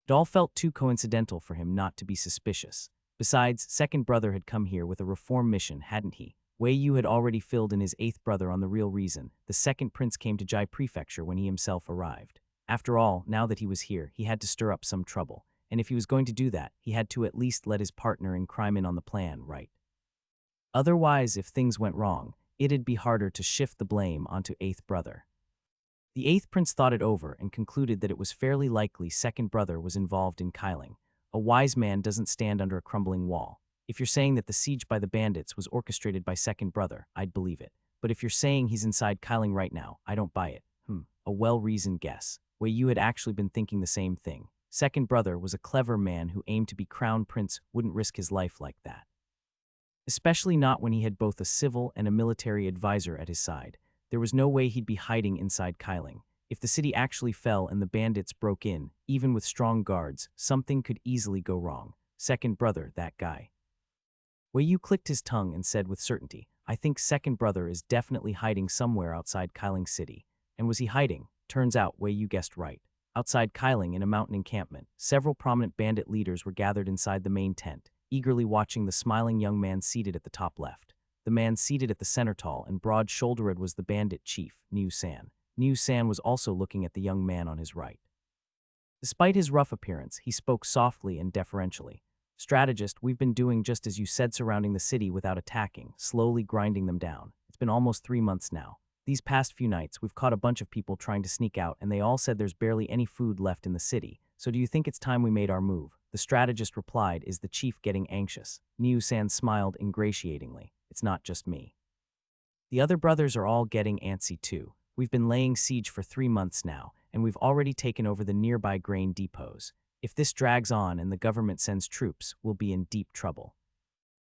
S1: It all felt too coincidental for him not to be suspicious. Besides, second brother had come here with a reform mission, hadn't he? Wei Yu had already filled in his eighth brother on the real reason. The second prince came to Jai Prefecture when he himself arrived. After all, now that he was here, he had to stir up some trouble. And if he was going to do that, he had to at least let his partner in crime in on the plan, right? Otherwise, if things went wrong, it'd be harder to shift the blame onto eighth brother. The eighth prince thought it over and concluded that it was fairly likely second brother was involved in Kailing. A wise man doesn't stand under a crumbling wall. If you're saying that the siege by the bandits was orchestrated by second brother, I'd believe it. But if you're saying he's inside Kailing right now, I don't buy it. A well-reasoned guess. Wei Yu had actually been thinking the same thing. Second brother was a clever man who aimed to be crown prince, wouldn't risk his life like that. Especially not when he had both a civil and a military advisor at his side. There was no way he'd be hiding inside Kailing. If the city actually fell and the bandits broke in, even with strong guards, something could easily go wrong. Second brother, that guy. Wei Yu clicked his tongue and said with certainty, "I think second brother is definitely hiding somewhere outside Kailing City." And was he hiding? Turns out Wei Yu guessed right. Outside Kailing, in a mountain encampment, several prominent bandit leaders were gathered inside the main tent, eagerly watching the smiling young man seated at the top left. The man seated at the center tall and broad-shouldered was the bandit chief, Niu San. Niu San was also looking at the young man on his right. Despite his rough appearance, he spoke softly and deferentially. "Strategist, we've been doing just as you said, surrounding the city without attacking, slowly grinding them down. It's been almost 3 months now. These past few nights, we've caught a bunch of people trying to sneak out, and they all said there's barely any food left in the city. So do you think it's time we made our move?" The strategist replied, "Is the chief getting anxious?" Niu San smiled ingratiatingly. "It's not just me. The other brothers are all getting antsy too. We've been laying siege for 3 months now, and we've already taken over the nearby grain depots. If this drags on and the government sends troops, we'll be in deep trouble."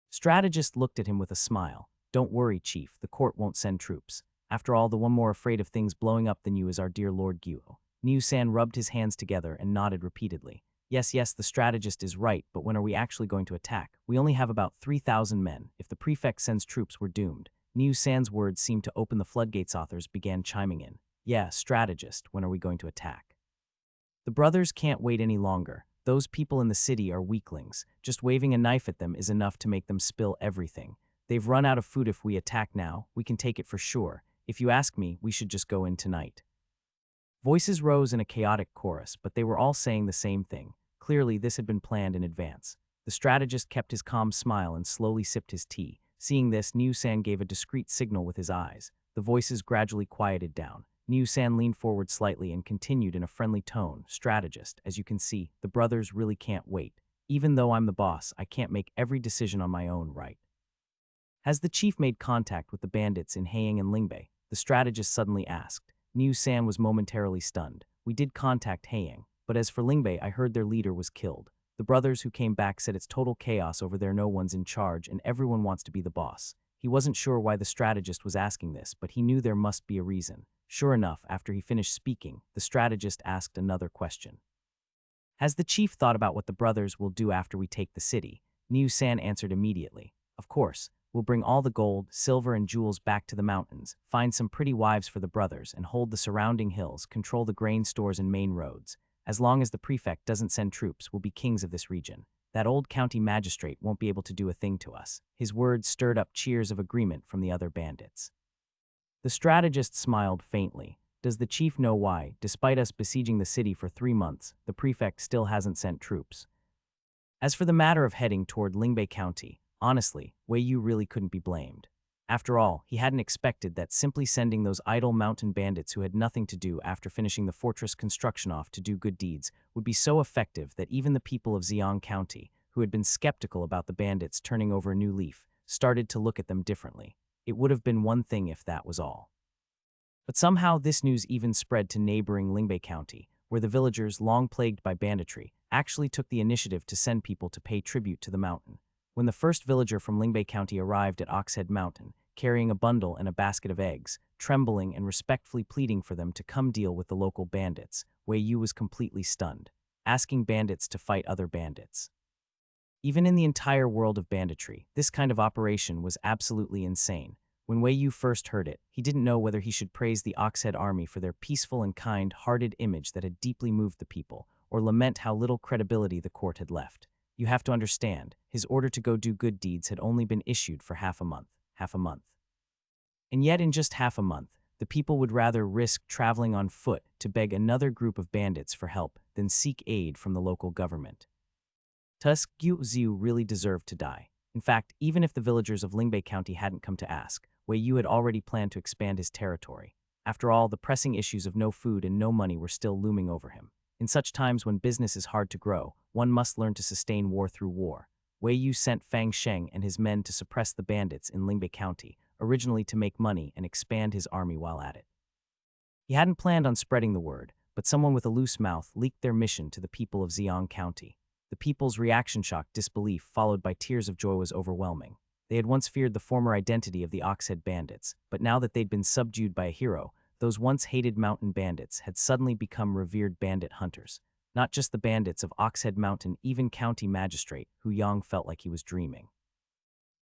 S1: Strategist looked at him with a smile. "Don't worry, chief, the court won't send troops. After all, the one more afraid of things blowing up than you is our dear Lord Guo." Niu San rubbed his hands together and nodded repeatedly. Yes, the strategist is right, but when are we actually going to attack? We only have about 3,000 men. If the prefect sends troops, we're doomed." Niu San's words seemed to open the floodgates. Authors began chiming in. "Yeah, strategist, when are we going to attack? The brothers can't wait any longer. Those people in the city are weaklings. Just waving a knife at them is enough to make them spill everything. They've run out of food. If we attack now, we can take it for sure. If you ask me, we should just go in tonight." Voices rose in a chaotic chorus, but they were all saying the same thing. Clearly, this had been planned in advance. The strategist kept his calm smile and slowly sipped his tea. Seeing this, Niu San gave a discreet signal with his eyes. The voices gradually quieted down. Niu San leaned forward slightly and continued in a friendly tone, "Strategist, as you can see, the brothers really can't wait. Even though I'm the boss, I can't make every decision on my own, right?" "Has the chief made contact with the bandits in Haiyang and Lingbei?" the strategist suddenly asked. Niu San was momentarily stunned. "We did contact Haiyang, but as for Lingbei, I heard their leader was killed. The brothers who came back said it's total chaos over there, no one's in charge and everyone wants to be the boss." He wasn't sure why the strategist was asking this, but he knew there must be a reason. Sure enough, after he finished speaking, the strategist asked another question. "Has the chief thought about what the brothers will do after we take the city?" Niu San answered immediately. "Of course, We'll bring all the gold, silver, and jewels back to the mountains, find some pretty wives for the brothers, and hold the surrounding hills, control the grain stores and main roads. As long as the prefect doesn't send troops, we'll be kings of this region. That old county magistrate won't be able to do a thing to us." His words stirred up cheers of agreement from the other bandits. The strategist smiled faintly. Does the chief know why, despite us besieging the city for 3 months, the prefect still hasn't sent troops? As for the matter of heading toward Lingbei County, honestly, Wei Yu really couldn't be blamed. After all, he hadn't expected that simply sending those idle mountain bandits who had nothing to do after finishing the fortress construction off to do good deeds would be so effective that even the people of Xiong County, who had been skeptical about the bandits turning over a new leaf, started to look at them differently. It would have been one thing if that was all. But somehow this news even spread to neighboring Lingbei County, where the villagers, long plagued by banditry, actually took the initiative to send people to pay tribute to the mountain. When the first villager from Lingbei County arrived at Oxhead Mountain, carrying a bundle and a basket of eggs, trembling and respectfully pleading for them to come deal with the local bandits, Wei Yu was completely stunned, asking bandits to fight other bandits. Even in the entire world of banditry, this kind of operation was absolutely insane. When Wei Yu first heard it, he didn't know whether he should praise the Oxhead army for their peaceful and kind-hearted image that had deeply moved the people, or lament how little credibility the court had left. You have to understand, his order to go do good deeds had only been issued for half a month. And yet in just half a month, the people would rather risk traveling on foot to beg another group of bandits for help than seek aid from the local government. Thus, Gu Xiu really deserved to die. In fact, even if the villagers of Lingbei County hadn't come to ask, Wei Yu had already planned to expand his territory. After all, the pressing issues of no food and no money were still looming over him. In such times when business is hard to grow, one must learn to sustain war through war. Wei Yu sent Fang Sheng and his men to suppress the bandits in Lingbei County, originally to make money and expand his army while at it. He hadn't planned on spreading the word, but someone with a loose mouth leaked their mission to the people of Xiong County. The people's reaction shock, disbelief, followed by tears of joy was overwhelming. They had once feared the former identity of the Oxhead bandits, but now that they'd been subdued by a hero, those once hated mountain bandits had suddenly become revered bandit hunters. Not just the bandits of Oxhead Mountain, even County Magistrate Hu Yang felt like he was dreaming.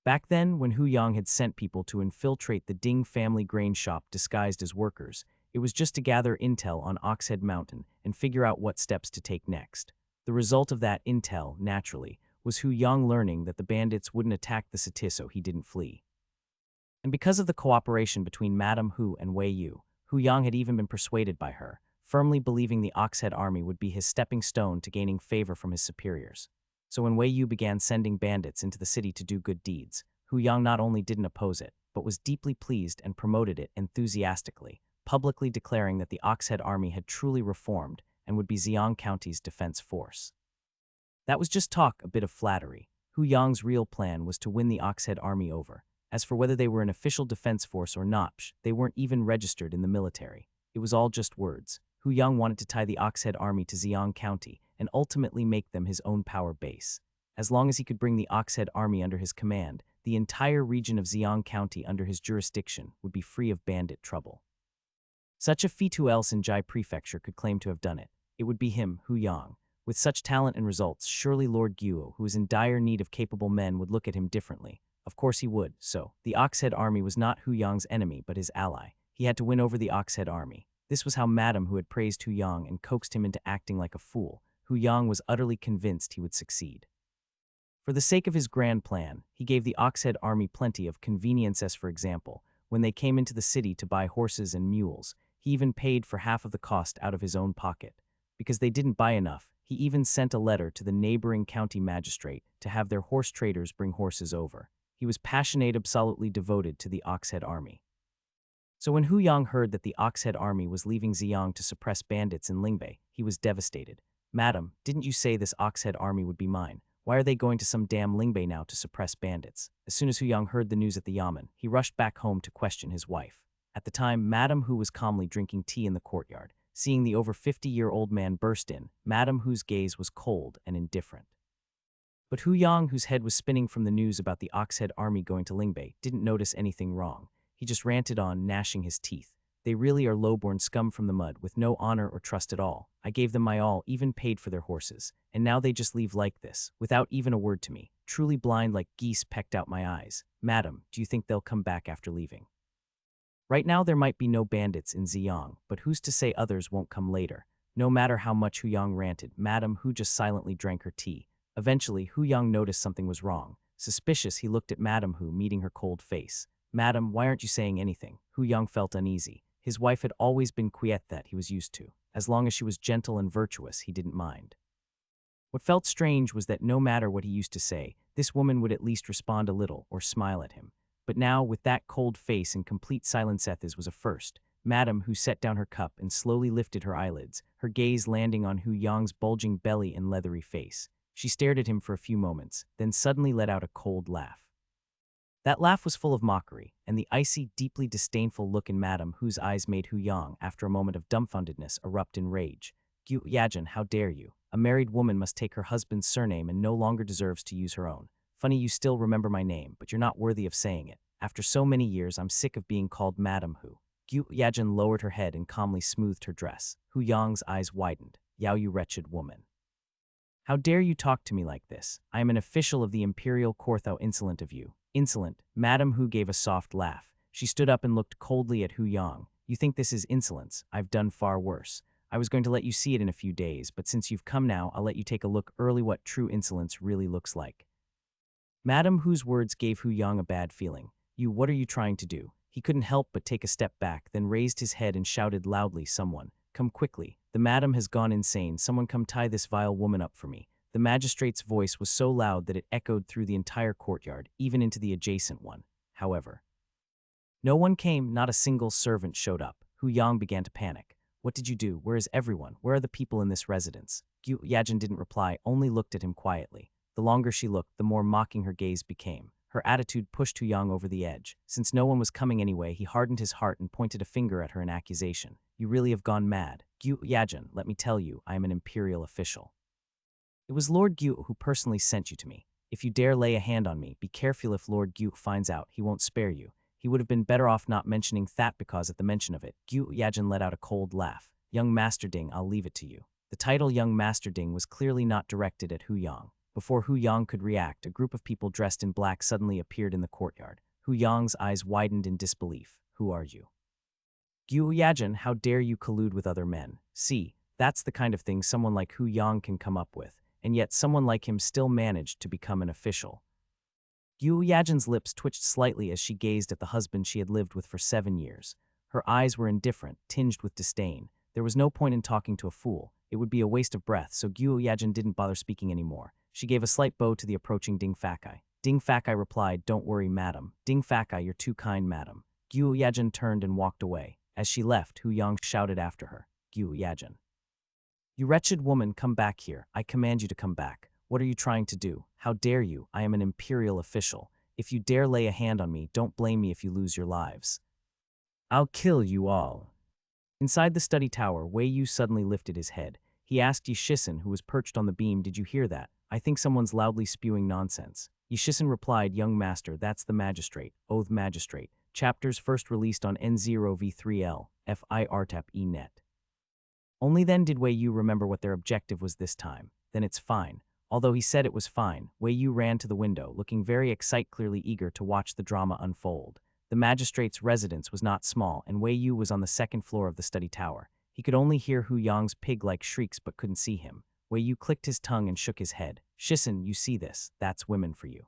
S1: Back then, when Hu Yang had sent people to infiltrate the Ding family grain shop disguised as workers, it was just to gather intel on Oxhead Mountain and figure out what steps to take next. The result of that intel, naturally, was Hu Yang learning that the bandits wouldn't attack the city so he didn't flee. And because of the cooperation between Madame Hu and Wei Yu, Hu Yang had even been persuaded by her, firmly believing the Oxhead army would be his stepping stone to gaining favor from his superiors. So when Wei Yu began sending bandits into the city to do good deeds, Hu Yang not only didn't oppose it, but was deeply pleased and promoted it enthusiastically, publicly declaring that the Oxhead army had truly reformed and would be Xiong County's defense force. That was just talk, a bit of flattery. Hu Yang's real plan was to win the Oxhead army over. As for whether they were an official defense force or not, they weren't even registered in the military. It was all just words. Hu Yang wanted to tie the Oxhead army to Xiong County and ultimately make them his own power base. As long as he could bring the Oxhead army under his command, the entire region of Xiong County under his jurisdiction would be free of bandit trouble. Such a feat, who else in Jai Prefecture could claim to have done it? It would be him, Hu Yang. With such talent and results, surely Lord Guo, who was in dire need of capable men, would look at him differently. Of course he would. So, the Oxhead army was not Hu Yang's enemy but his ally. He had to win over the Oxhead army. This was how Madame Hu had praised Hu Yang and coaxed him into acting like a fool. Hu Yang was utterly convinced he would succeed. For the sake of his grand plan, he gave the Oxhead army plenty of convenience. As for example, when they came into the city to buy horses and mules, he even paid for half of the cost out of his own pocket. Because they didn't buy enough, he even sent a letter to the neighboring county magistrate to have their horse traders bring horses over. He was passionate, absolutely devoted to the Oxhead army. So when Hu Yang heard that the Oxhead army was leaving Xiong to suppress bandits in Lingbei, he was devastated. "Madam, didn't you say this Oxhead army would be mine? Why are they going to some damn Lingbei now to suppress bandits?" As soon as Hu Yang heard the news at the yamen, he rushed back home to question his wife. At the time, Madame Hu was calmly drinking tea in the courtyard. Seeing the over 50-year-old man burst in, Madame Hu's gaze was cold and indifferent. But Hu Yang, whose head was spinning from the news about the Oxhead army going to Lingbei, didn't notice anything wrong. He just ranted on, gnashing his teeth. "They really are low-born scum from the mud, with no honor or trust at all. I gave them my all, even paid for their horses, and now they just leave like this, without even a word to me. truly blind like geese pecked out my eyes. Madam, do you think they'll come back after leaving? Right now there might be no bandits in Ziyang, but who's to say others won't come later? No matter how much Hu Yang ranted, Madam Hu just silently drank her tea. Eventually, Hu Yang noticed something was wrong. Suspicious, he looked at Madam Hu, meeting her cold face. Madam, why aren't you saying anything? Hu Yang felt uneasy. His wife had always been quiet that he was used to. As long as she was gentle and virtuous, he didn't mind. What felt strange was that no matter what he used to say, this woman would at least respond a little or smile at him. But now, with that cold face and complete silence, Ethis was a first. Madam Hu set down her cup and slowly lifted her eyelids, her gaze landing on Hu Yang's bulging belly and leathery face. She stared at him for a few moments, then suddenly let out a cold laugh. That laugh was full of mockery, and the icy, deeply disdainful look in Madam Hu's eyes made Hu Yang, after a moment of dumbfoundedness, erupt in rage. Gu Yajin, how dare you? A married woman must take her husband's surname and no longer deserves to use her own. Funny you still remember my name, but you're not worthy of saying it. After so many years, I'm sick of being called Madam Hu. Gu Yajin lowered her head and calmly smoothed her dress. Hu Yang's eyes widened. Yao, you wretched woman. How dare you talk to me like this? I am an official of the Imperial Court. How insolent of you. Insolent. Madam Hu gave a soft laugh. She stood up and looked coldly at Hu Yang. You think this is insolence? I've done far worse. I was going to let you see it in a few days, but since you've come now, I'll let you take a look early what true insolence really looks like. Madam Hu's words gave Hu Yang a bad feeling. What are you trying to do? He couldn't help but take a step back, then raised his head and shouted loudly, someone, come quickly. The madam has gone insane. Someone come tie this vile woman up for me. The magistrate's voice was so loud that it echoed through the entire courtyard, even into the adjacent one. However, no one came, not a single servant showed up. Hu Yang began to panic. What did you do? Where is everyone? Where are the people in this residence? Gu Yajin didn't reply, only looked at him quietly. The longer she looked, the more mocking her gaze became. Her attitude pushed Hu Yang over the edge. Since no one was coming anyway, he hardened his heart and pointed a finger at her in accusation. You really have gone mad. Gu Yajin, let me tell you, I am an imperial official. It was Lord Gu who personally sent you to me. If you dare lay a hand on me, be careful. If Lord Gu finds out, he won't spare you. He would have been better off not mentioning that, because at the mention of it, Gu Yajin let out a cold laugh. Young Master Ding, I'll leave it to you. The title Young Master Ding was clearly not directed at Hu Yang. Before Hu Yang could react, a group of people dressed in black suddenly appeared in the courtyard. Hu Yang's eyes widened in disbelief. Who are you? Gu Yajin, how dare you collude with other men? See, that's the kind of thing someone like Hu Yang can come up with, and yet someone like him still managed to become an official. Gu Yajin's lips twitched slightly as she gazed at the husband she had lived with for 7 years. Her eyes were indifferent, tinged with disdain. There was no point in talking to a fool. It would be a waste of breath, so Gu Yajin didn't bother speaking anymore. She gave a slight bow to the approaching Ding Fakai. Ding Fakai replied, don't worry, madam. Ding Fakai, you're too kind, madam. Gu Yajin turned and walked away. As she left, Hu Yang shouted after her. Gu Yajin. You wretched woman, come back here. I command you to come back. What are you trying to do? How dare you? I am an imperial official. If you dare lay a hand on me, don't blame me if you lose your lives. I'll kill you all. Inside the study tower, Wei Yu suddenly lifted his head. He asked Yishisan, who was perched on the beam, did you hear that? I think someone's loudly spewing nonsense. Yishisan replied, young master, that's the magistrate. Oath magistrate. Chapters first released on N0v3L, FIRTAP-E-net. Only then did Wei Yu remember what their objective was this time. Then it's fine. Although he said it was fine, Wei Yu ran to the window, looking very excited, clearly eager to watch the drama unfold. The magistrate's residence was not small, and Wei Yu was on the second floor of the study tower. He could only hear Hu Yang's pig-like shrieks but couldn't see him. Wei Yu clicked his tongue and shook his head. Shisen, you see this? That's women for you.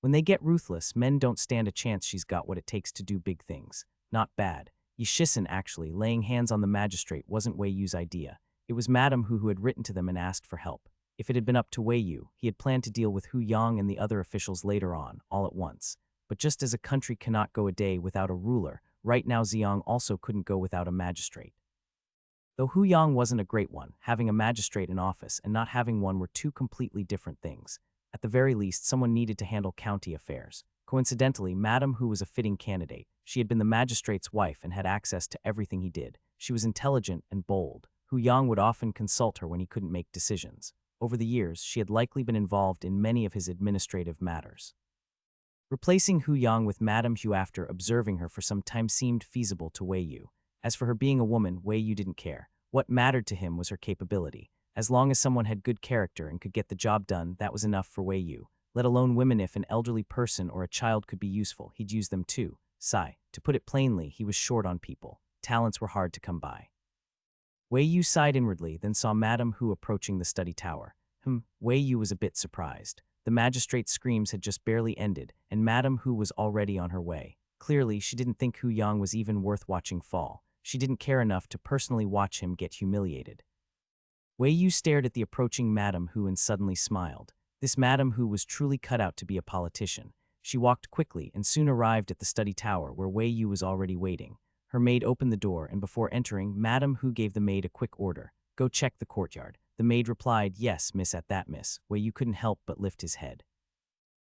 S1: When they get ruthless, men don't stand a chance. She's got what it takes to do big things. Not bad. Yishisan, actually, laying hands on the magistrate wasn't Wei Yu's idea. It was Madam Hu who had written to them and asked for help. If it had been up to Wei Yu, he had planned to deal with Hu Yang and the other officials later on, all at once. But just as a country cannot go a day without a ruler, right now Ziyang also couldn't go without a magistrate. Though Hu Yang wasn't a great one, having a magistrate in office and not having one were two completely different things. At the very least, someone needed to handle county affairs. Coincidentally, Madam Hu was a fitting candidate. She had been the magistrate's wife and had access to everything he did. She was intelligent and bold. Hu Yang would often consult her when he couldn't make decisions. Over the years, she had likely been involved in many of his administrative matters. Replacing Hu Yang with Madam Hu after observing her for some time seemed feasible to Wei Yu. As for her being a woman, Wei Yu didn't care. What mattered to him was her capability. As long as someone had good character and could get the job done, that was enough for Wei Yu. let alone women. If an elderly person or a child could be useful, he'd use them too. Sigh. To put it plainly, he was short on people. Talents were hard to come by. Wei Yu sighed inwardly, then saw Madame Hu approaching the study tower. Wei Yu was a bit surprised. The magistrate's screams had just barely ended, and Madame Hu was already on her way. Clearly, she didn't think Hu Yang was even worth watching fall. She didn't care enough to personally watch him get humiliated. Wei Yu stared at the approaching Madame Hu and suddenly smiled. This Madame Hu was truly cut out to be a politician. She walked quickly and soon arrived at the study tower where Wei Yu was already waiting. Her maid opened the door, and before entering, Madame Hu gave the maid a quick order. Go check the courtyard. The maid replied, yes, miss. At that, miss, Wei Yu couldn't help but lift his head.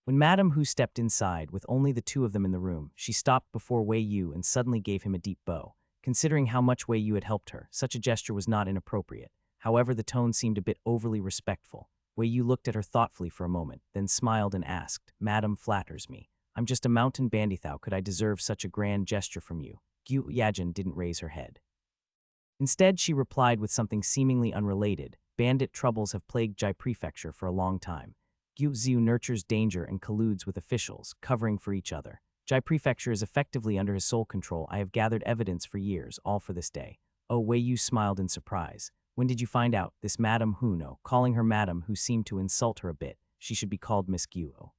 S1: When Madame Hu stepped inside, with only the two of them in the room, she stopped before Wei Yu and suddenly gave him a deep bow. Considering how much Wei Yu had helped her, such a gesture was not inappropriate. However, the tone seemed a bit overly respectful. Wei Yu looked at her thoughtfully for a moment, then smiled and asked, Madam flatters me. I'm just a mountain bandit. How could I deserve such a grand gesture from you? Gu Yajin didn't raise her head. Instead, she replied with something seemingly unrelated. Bandit troubles have plagued Jai Prefecture for a long time. Gu Ziu nurtures danger and colludes with officials, covering for each other. Jai Prefecture is effectively under his sole control. I have gathered evidence for years, all for this day. Oh, Wei Yu smiled in surprise. When did you find out? This Madame Hu, no, calling her Madame Hu seemed to insult her a bit. She should be called Miss Guo.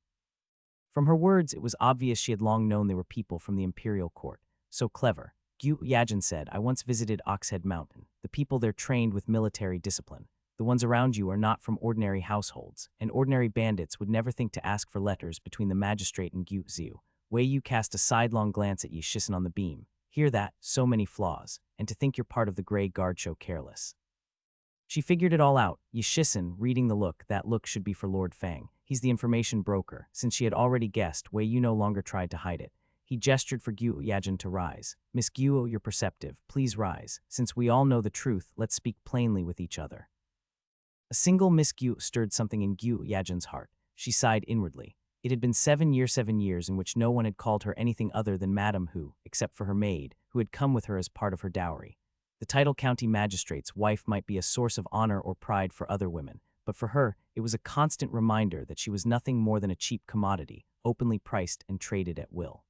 S1: From her words, it was obvious she had long known they were people from the imperial court. So clever. Gu Yajin said, I once visited Oxhead Mountain. The people there trained with military discipline. The ones around you are not from ordinary households, and ordinary bandits would never think to ask for letters between the magistrate and Gu Ziu. Wei Yu cast a sidelong glance at Yi Shisen on the beam. Hear that? So many flaws. And to think you're part of the Grey Guard show careless. She figured it all out. Yi Shisen, reading the look, that look should be for Lord Fang. He's the information broker. Since she had already guessed, Wei Yu no longer tried to hide it. He gestured for Gu Yajin to rise. Miss Guo, you're perceptive. Please rise. Since we all know the truth, let's speak plainly with each other. A single Miss Gu stirred something in Gu Yajin's heart. She sighed inwardly. It had been 7 years in which no one had called her anything other than Madame Hu, except for her maid, who had come with her as part of her dowry. The title county magistrate's wife might be a source of honor or pride for other women, but for her, it was a constant reminder that she was nothing more than a cheap commodity, openly priced and traded at will.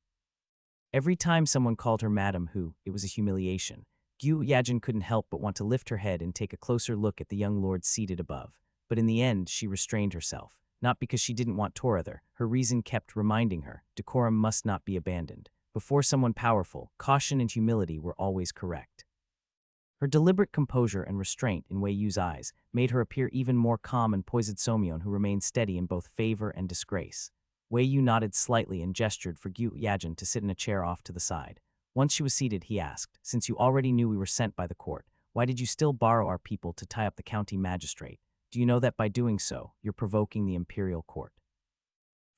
S1: Every time someone called her Madame Hu, it was a humiliation. Gu Yajin couldn't help but want to lift her head and take a closer look at the young lord seated above. But in the end, she restrained herself. Not because she didn't want Torather, her reason kept reminding her, decorum must not be abandoned. Before someone powerful, caution and humility were always correct. Her deliberate composure and restraint in Wei Yu's eyes made her appear even more calm and poised. Somyeon, who remained steady in both favor and disgrace. Wei Yu nodded slightly and gestured for Gu Yajin to sit in a chair off to the side. Once she was seated, he asked, since you already knew we were sent by the court, why did you still borrow our people to tie up the county magistrate? Do you know that by doing so, you're provoking the imperial court?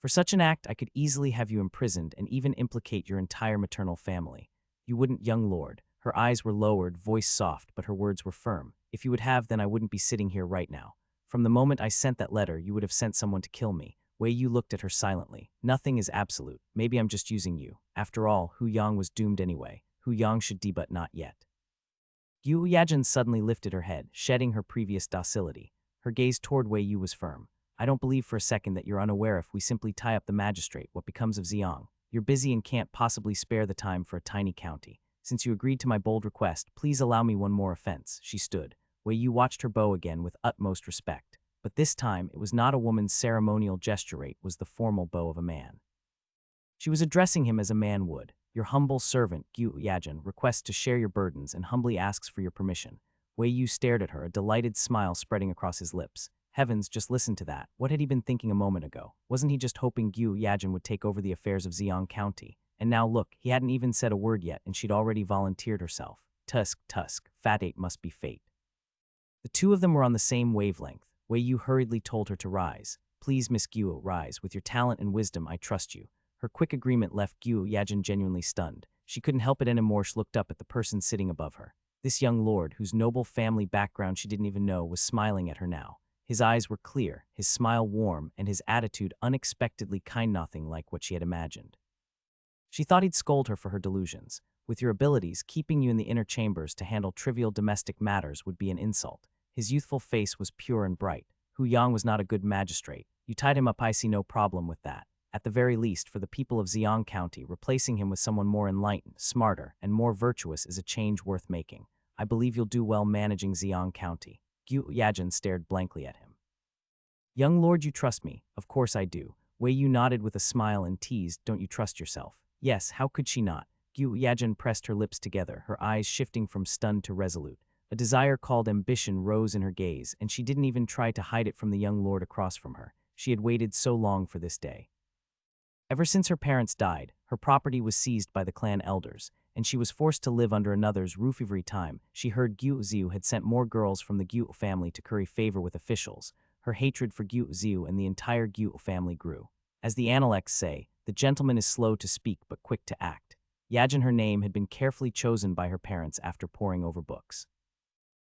S1: For such an act, I could easily have you imprisoned and even implicate your entire maternal family. You wouldn't, young lord. Her eyes were lowered, voice soft, but her words were firm. If you would have, then I wouldn't be sitting here right now. From the moment I sent that letter, you would have sent someone to kill me. Wei Yu looked at her silently. Nothing is absolute. Maybe I'm just using you. After all, Hu Yang was doomed anyway. Hu Yang should die, but not yet. Gu Yajin suddenly lifted her head, shedding her previous docility. Her gaze toward Wei Yu was firm. I don't believe for a second that you're unaware if we simply tie up the magistrate, what becomes of Xiang. You're busy and can't possibly spare the time for a tiny county. Since you agreed to my bold request, please allow me one more offense. She stood. Wei Yu watched her bow again with utmost respect. But this time, it was not a woman's ceremonial gesture, it was the formal bow of a man. She was addressing him as a man would. Your humble servant, Gu Yajin, requests to share your burdens and humbly asks for your permission. Wei Yu stared at her, a delighted smile spreading across his lips. Heavens, just listen to that. What had he been thinking a moment ago? Wasn't he just hoping Gu Yajin would take over the affairs of Xiang County? And now look, he hadn't even said a word yet and she'd already volunteered herself. Tusk, fat eight must be fate. The two of them were on the same wavelength. Wei Yu hurriedly told her to rise. Please, Miss Guo, rise. With your talent and wisdom, I trust you. Her quick agreement left Gu Yajin genuinely stunned. She couldn't help it anymore. She looked up at the person sitting above her. This young lord, whose noble family background she didn't even know, was smiling at her now. His eyes were clear, his smile warm, and his attitude unexpectedly kind, nothing like what she had imagined. She thought he'd scold her for her delusions. With your abilities, keeping you in the inner chambers to handle trivial domestic matters would be an insult. His youthful face was pure and bright. Hu Yang was not a good magistrate. You tied him up, I see no problem with that. At the very least, for the people of Xiong County, replacing him with someone more enlightened, smarter, and more virtuous is a change worth making. I believe you'll do well managing Xiong County. Gu Yajin stared blankly at him. Young lord, you trust me. Of course I do. Wei Yu nodded with a smile and teased, don't you trust yourself? Yes, how could she not? Gu Yajin pressed her lips together, her eyes shifting from stunned to resolute. A desire called ambition rose in her gaze, and she didn't even try to hide it from the young lord across from her. She had waited so long for this day. Ever since her parents died, her property was seized by the clan elders, and she was forced to live under another's roof. Every time she heard Gu Ziu had sent more girls from the Gu family to curry favor with officials, her hatred for Gu Ziu and the entire Gu family grew. As the Analects say, the gentleman is slow to speak but quick to act. Yajin, her name, had been carefully chosen by her parents after poring over books.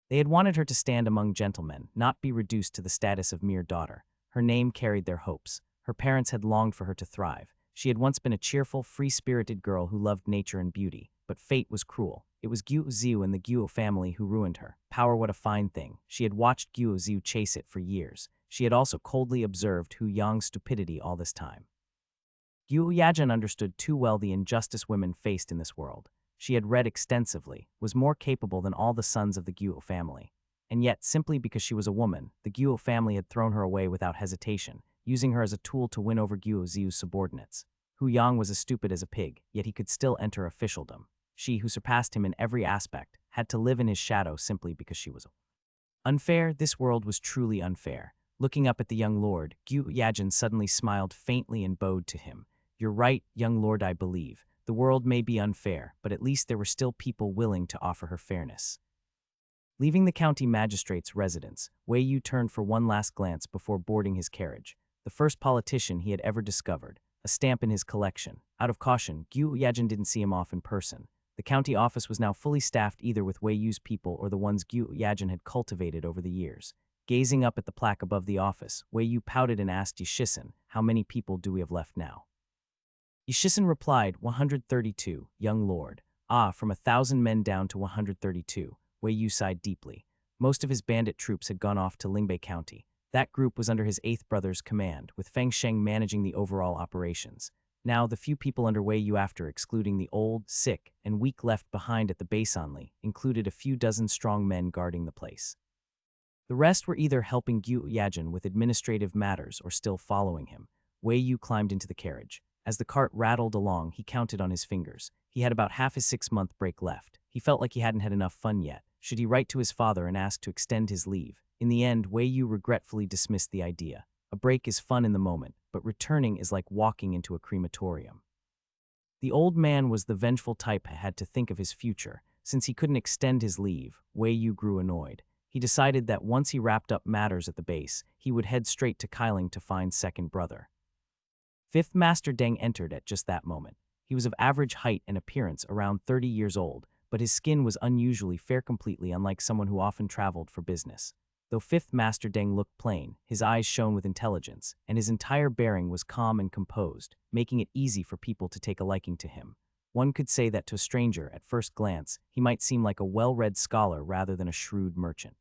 S1: They had wanted her to stand among gentlemen, not be reduced to the status of mere daughter. Her name carried their hopes. Her parents had longed for her to thrive. She had once been a cheerful, free-spirited girl who loved nature and beauty, but fate was cruel. It was Gu Ziu and the Gu family who ruined her. Power, what a fine thing. She had watched Gu Ziu chase it for years. She had also coldly observed Hu Yang's stupidity all this time. Gu Yajin understood too well the injustice women faced in this world. She had read extensively, was more capable than all the sons of the Gu family. And yet, simply because she was a woman, the Gu family had thrown her away without hesitation, using her as a tool to win over Gu Ziu's subordinates. Hu Yang was as stupid as a pig, yet he could still enter officialdom. She, who surpassed him in every aspect, had to live in his shadow simply because she was unfair. This world was truly unfair. Looking up at the young lord, Gu Yajin suddenly smiled faintly and bowed to him. You're right, young lord, I believe. The world may be unfair, but at least there were still people willing to offer her fairness. Leaving the county magistrate's residence, Wei Yu turned for one last glance before boarding his carriage. The first politician he had ever discovered, a stamp in his collection. Out of caution, Gu Yajin didn't see him off in person. The county office was now fully staffed either with Wei Yu's people or the ones Gu Yajin had cultivated over the years. Gazing up at the plaque above the office, Wei Yu pouted and asked Yishisen, how many people do we have left now? Yishisen replied, 132, young lord. Ah, from 1,000 men down to 132. Wei Yu sighed deeply. Most of his bandit troops had gone off to Lingbei County. That group was under his eighth brother's command, with Feng Sheng managing the overall operations. Now, the few people under Wei Yu, after excluding the old, sick, and weak left behind at the base only, included a few dozen strong men guarding the place. The rest were either helping Gu Yajin with administrative matters or still following him. Wei Yu climbed into the carriage. As the cart rattled along, he counted on his fingers. He had about half his 6-month break left. He felt like he hadn't had enough fun yet. Should he write to his father and ask to extend his leave? In the end, Wei Yu regretfully dismissed the idea. A break is fun in the moment, but returning is like walking into a crematorium. The old man was the vengeful type who had to think of his future. Since he couldn't extend his leave, Wei Yu grew annoyed. He decided that once he wrapped up matters at the base, he would head straight to Kailing to find second brother. Fifth Master Deng entered at just that moment. He was of average height and appearance, around 30 years old, but his skin was unusually fair, completely unlike someone who often traveled for business. Though Fifth Master Deng looked plain, his eyes shone with intelligence, and his entire bearing was calm and composed, making it easy for people to take a liking to him. One could say that to a stranger, at first glance, he might seem like a well-read scholar rather than a shrewd merchant.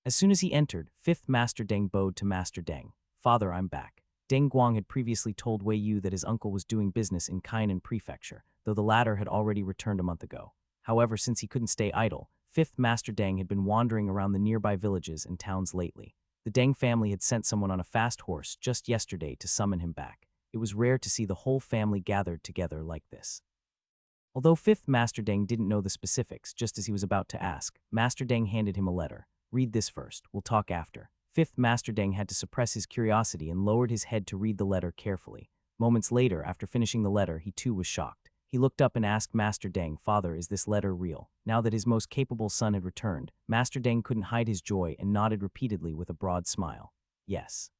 S1: As soon as he entered, Fifth Master Deng bowed to Master Deng. Father, I'm back. Deng Guang had previously told Wei Yu that his uncle was doing business in Kainan Prefecture, though the latter had already returned a month ago. However, since he couldn't stay idle, Fifth Master Deng had been wandering around the nearby villages and towns lately. The Deng family had sent someone on a fast horse just yesterday to summon him back. It was rare to see the whole family gathered together like this. Although Fifth Master Deng didn't know the specifics, just as he was about to ask, Master Deng handed him a letter. Read this first, we'll talk after. Fifth Master Deng had to suppress his curiosity and lowered his head to read the letter carefully. Moments later, after finishing the letter, he too was shocked. He looked up and asked Master Deng, Father, is this letter real? Now that his most capable son had returned, Master Deng couldn't hide his joy and nodded repeatedly with a broad smile. Yes.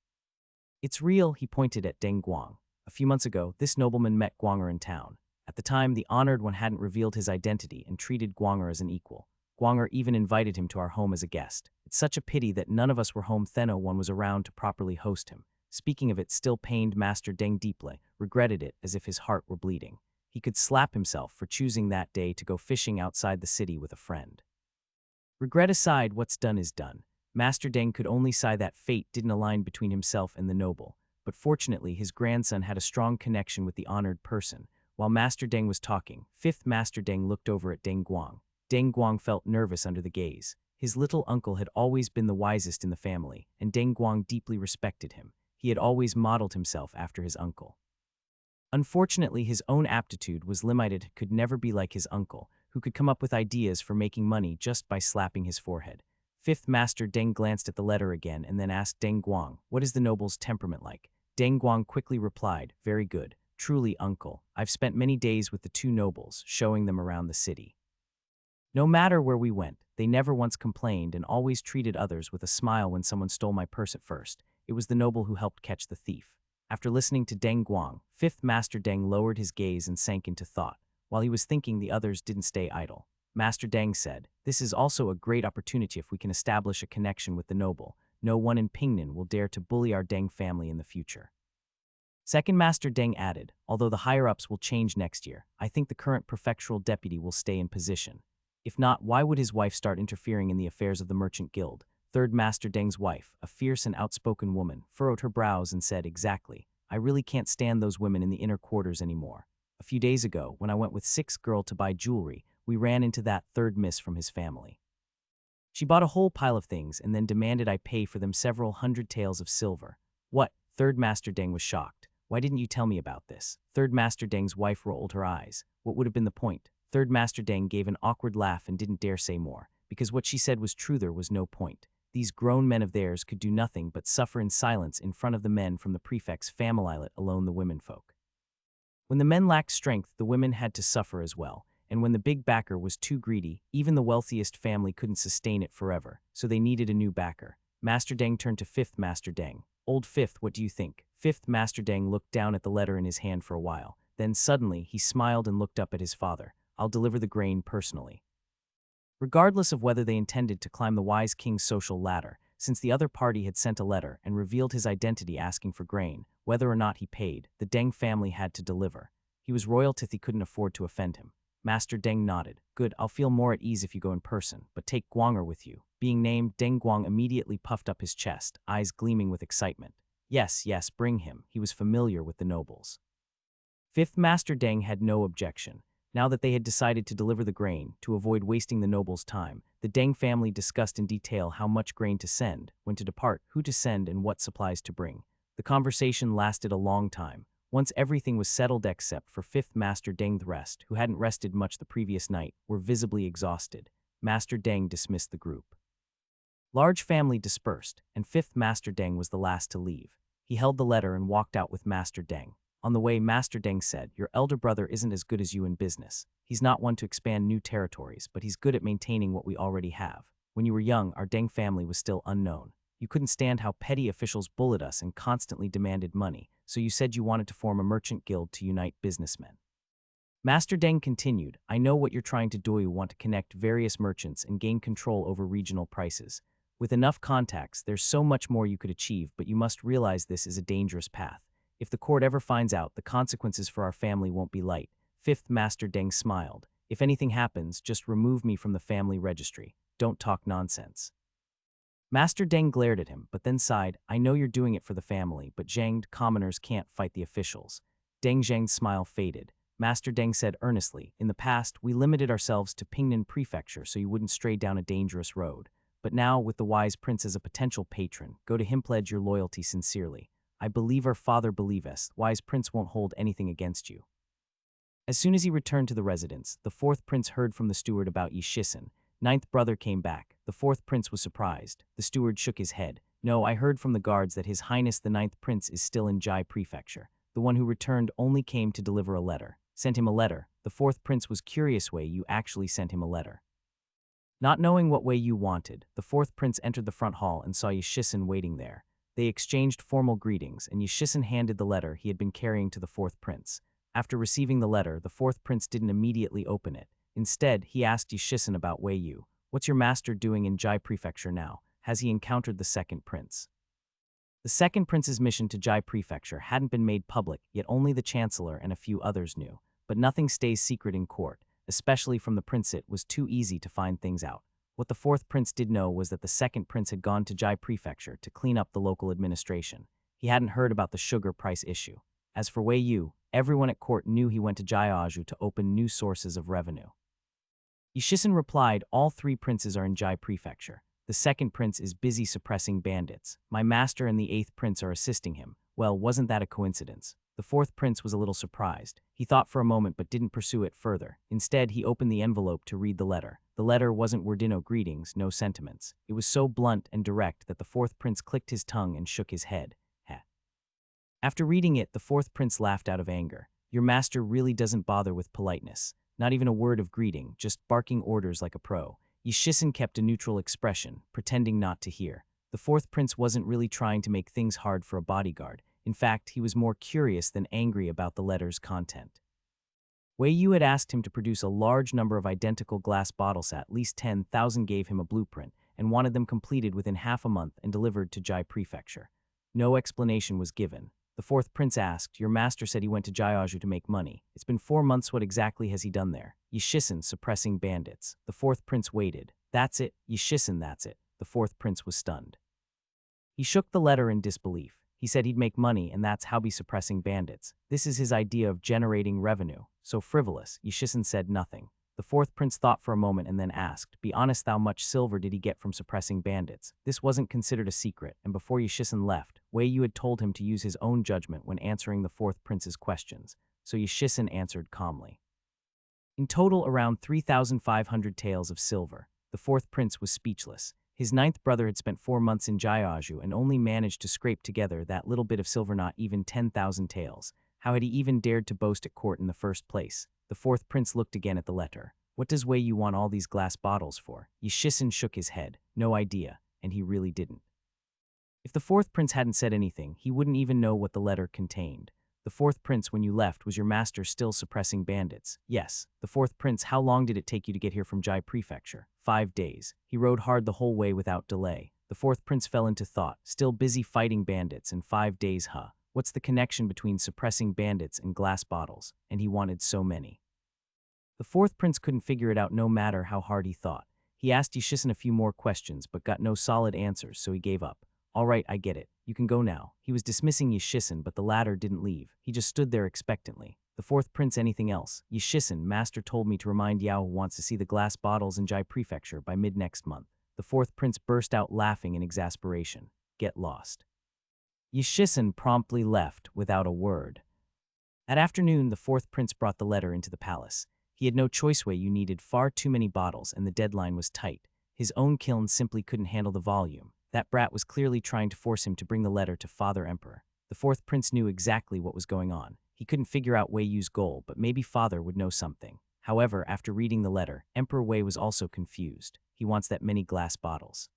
S1: It's real, he pointed at Deng Guang. A few months ago, this nobleman met Guanger in town. At the time, the honored one hadn't revealed his identity and treated Guanger as an equal. Guanger even invited him to our home as a guest. It's such a pity that none of us were home then no one was around to properly host him. Speaking of it still pained Master Deng deeply, regretted it as if his heart were bleeding. He could slap himself for choosing that day to go fishing outside the city with a friend. Regret aside, what's done is done. Master Deng could only sigh that fate didn't align between himself and the noble, but fortunately his grandson had a strong connection with the honored person. While Master Deng was talking, fifth Master Deng looked over at Deng Guang. Deng Guang felt nervous under the gaze. His little uncle had always been the wisest in the family, and Deng Guang deeply respected him. He had always modeled himself after his uncle. Unfortunately, his own aptitude was limited, could never be like his uncle, who could come up with ideas for making money just by slapping his forehead. Fifth Master Deng glanced at the letter again and then asked Deng Guang, "What is the noble's temperament like?" Deng Guang quickly replied, "Very good. Truly, uncle, I've spent many days with the two nobles, showing them around the city. No matter where we went, they never once complained and always treated others with a smile when someone stole my purse at first. It was the noble who helped catch the thief." After listening to Deng Guang, fifth Master Deng lowered his gaze and sank into thought. While he was thinking, the others didn't stay idle. Master Deng said, "This is also a great opportunity if we can establish a connection with the noble. No one in Pingnan will dare to bully our Deng family in the future." Second Master Deng added, "Although the higher-ups will change next year, I think the current prefectural deputy will stay in position. If not, why would his wife start interfering in the affairs of the merchant guild?" Third Master Deng's wife, a fierce and outspoken woman, furrowed her brows and said, "Exactly. I really can't stand those women in the inner quarters anymore. A few days ago, when I went with sixth girl to buy jewelry, we ran into that third miss from his family. She bought a whole pile of things and then demanded I pay for them several hundred taels of silver." "What?" Third Master Deng was shocked. "Why didn't you tell me about this?" Third Master Deng's wife rolled her eyes. What would have been the point? Third Master Deng gave an awkward laugh and didn't dare say more, because what she said was true, there was no point. These grown men of theirs could do nothing but suffer in silence in front of the men from the prefect's family, let alone the womenfolk. When the men lacked strength, the women had to suffer as well, and when the big backer was too greedy, even the wealthiest family couldn't sustain it forever, so they needed a new backer. Master Deng turned to fifth Master Deng. "Old fifth, what do you think?" Fifth Master Deng looked down at the letter in his hand for a while. Then suddenly, he smiled and looked up at his father. "I'll deliver the grain personally." Regardless of whether they intended to climb the wise king's social ladder, since the other party had sent a letter and revealed his identity asking for grain, whether or not he paid, the Deng family had to deliver. He was royalty, he couldn't afford to offend him. Master Deng nodded. "Good, I'll feel more at ease if you go in person, but take Guanger with you." Being named, Deng Guang immediately puffed up his chest, eyes gleaming with excitement. Yes, bring him. He was familiar with the nobles. Fifth Master Deng had no objection. Now that they had decided to deliver the grain, to avoid wasting the nobles' time, the Deng family discussed in detail how much grain to send, when to depart, who to send, and what supplies to bring. The conversation lasted a long time. Once everything was settled except for fifth Master Deng, the rest, who hadn't rested much the previous night, were visibly exhausted. Master Deng dismissed the group. Large family dispersed, and fifth Master Deng was the last to leave. He held the letter and walked out with Master Deng. On the way, Master Deng said, "Your elder brother isn't as good as you in business. He's not one to expand new territories, but he's good at maintaining what we already have. When you were young, our Deng family was still unknown. You couldn't stand how petty officials bullied us and constantly demanded money, so you said you wanted to form a merchant guild to unite businessmen." Master Deng continued, "I know what you're trying to do. You want to connect various merchants and gain control over regional prices. With enough contacts, there's so much more you could achieve, but you must realize this is a dangerous path. If the court ever finds out, the consequences for our family won't be light." Fifth Master Deng smiled. "If anything happens, just remove me from the family registry. Don't talk nonsense." Master Deng glared at him, but then sighed. "I know you're doing it for the family, but Zhanged commoners can't fight the officials." Deng Zhang's smile faded. Master Deng said earnestly, "In the past, we limited ourselves to Pingnan Prefecture so you wouldn't stray down a dangerous road. But now, with the wise prince as a potential patron, go to him, pledge your loyalty sincerely. I believe our father believest, wise prince won't hold anything against you." As soon as he returned to the residence, the fourth prince heard from the steward about Yi Shisun. Ninth brother came back. The fourth prince was surprised. The steward shook his head. "No, I heard from the guards that His Highness the ninth prince is still in Jai Prefecture. The one who returned only came to deliver a letter." "Sent him a letter?" The fourth prince was curious. "Way you actually sent him a letter?" Not knowing what way you wanted, the fourth prince entered the front hall and saw Yi Shisun waiting there. They exchanged formal greetings, and Yi Shisun handed the letter he had been carrying to the fourth prince. After receiving the letter, the fourth prince didn't immediately open it. Instead, he asked Yi Shisun about Wei Yu. "What's your master doing in Jai Prefecture now? Has he encountered the second prince?" The second prince's mission to Jai Prefecture hadn't been made public, yet only the chancellor and a few others knew. But nothing stays secret in court, especially from the prince. It was too easy to find things out. What the fourth prince did know was that the second prince had gone to Jai Prefecture to clean up the local administration. He hadn't heard about the sugar price issue. As for Wei Yu, everyone at court knew he went to Jaiaju to open new sources of revenue. Yishisan replied, all three princes are in Jai Prefecture. The second prince is busy suppressing bandits. My master and the eighth prince are assisting him. Well, wasn't that a coincidence? The fourth prince was a little surprised. He thought for a moment but didn't pursue it further. Instead, he opened the envelope to read the letter. The letter wasn't Wardino greetings, no sentiments. It was so blunt and direct that the fourth prince clicked his tongue and shook his head. Heh. After reading it, the fourth prince laughed out of anger. Your master really doesn't bother with politeness. Not even a word of greeting, just barking orders like a pro. Yishisan kept a neutral expression, pretending not to hear. The fourth prince wasn't really trying to make things hard for a bodyguard. In fact, he was more curious than angry about the letter's content. Wei Yu had asked him to produce a large number of identical glass bottles. At least 10,000 gave him a blueprint, and wanted them completed within half a month and delivered to Jai Prefecture. No explanation was given. The fourth prince asked, your master said he went to Jaiaju to make money. It's been 4 months, what exactly has he done there? Yishisan, suppressing bandits. The fourth prince waited. That's it, Yishisan, that's it. The fourth prince was stunned. He shook the letter in disbelief. He said he'd make money and that's how be suppressing bandits. This is his idea of generating revenue. So frivolous, Yishisan said nothing. The fourth prince thought for a moment and then asked, be honest, how much silver did he get from suppressing bandits? This wasn't considered a secret, and before Yishisan left, Wei Yu had told him to use his own judgment when answering the fourth prince's questions, so Yishisan answered calmly. In total, around 3,500 taels of silver. The fourth prince was speechless. His ninth brother had spent 4 months in Jaiaju and only managed to scrape together that little bit of silver, not even 10,000 taels. How had he even dared to boast at court in the first place? The fourth prince looked again at the letter. What does Wei Yu want all these glass bottles for? Yishisan shook his head. No idea, and he really didn't. If the fourth prince hadn't said anything, he wouldn't even know what the letter contained. The fourth prince, when you left, was your master still suppressing bandits? Yes. The fourth prince, how long did it take you to get here from Jai Prefecture? 5 days. He rode hard the whole way without delay. The fourth prince fell into thought. Still busy fighting bandits in 5 days, huh? What's the connection between suppressing bandits and glass bottles? And he wanted so many. The fourth prince couldn't figure it out no matter how hard he thought. He asked Yishisan a few more questions but got no solid answers, so he gave up. All right, I get it. You can go now. He was dismissing Yishisan, but the latter didn't leave. He just stood there expectantly. The fourth prince, anything else? Yishisan, master told me to remind Yao wants to see the glass bottles in Jai Prefecture by mid-next month. The fourth prince burst out laughing in exasperation. Get lost. Yishisan promptly left without a word. At afternoon, the fourth prince brought the letter into the palace. He had no choice. Wei Yu needed far too many bottles and the deadline was tight. His own kiln simply couldn't handle the volume. That brat was clearly trying to force him to bring the letter to Father Emperor. The fourth prince knew exactly what was going on. He couldn't figure out Wei Yu's goal, but maybe Father would know something. However, after reading the letter, Emperor Wei was also confused. He wants that many glass bottles.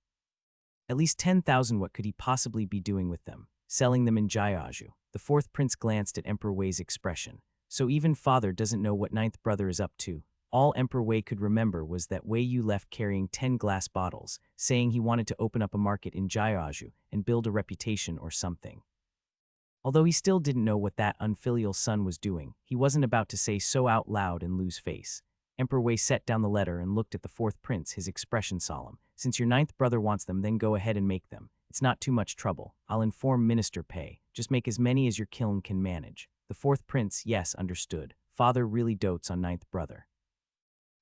S1: At least 10,000. What could he possibly be doing with them? Selling them in Jaiaju. The fourth prince glanced at Emperor Wei's expression. So even Father doesn't know what ninth brother is up to. All Emperor Wei could remember was that Wei Yu left carrying 10 glass bottles, saying he wanted to open up a market in Jaiaju and build a reputation or something. Although he still didn't know what that unfilial son was doing, he wasn't about to say so out loud and lose face. Emperor Wei set down the letter and looked at the fourth prince, his expression solemn. Since your ninth brother wants them, then go ahead and make them. It's not too much trouble. I'll inform Minister Pei. Just make as many as your kiln can manage. The fourth prince, yes, understood. Father really dotes on ninth brother.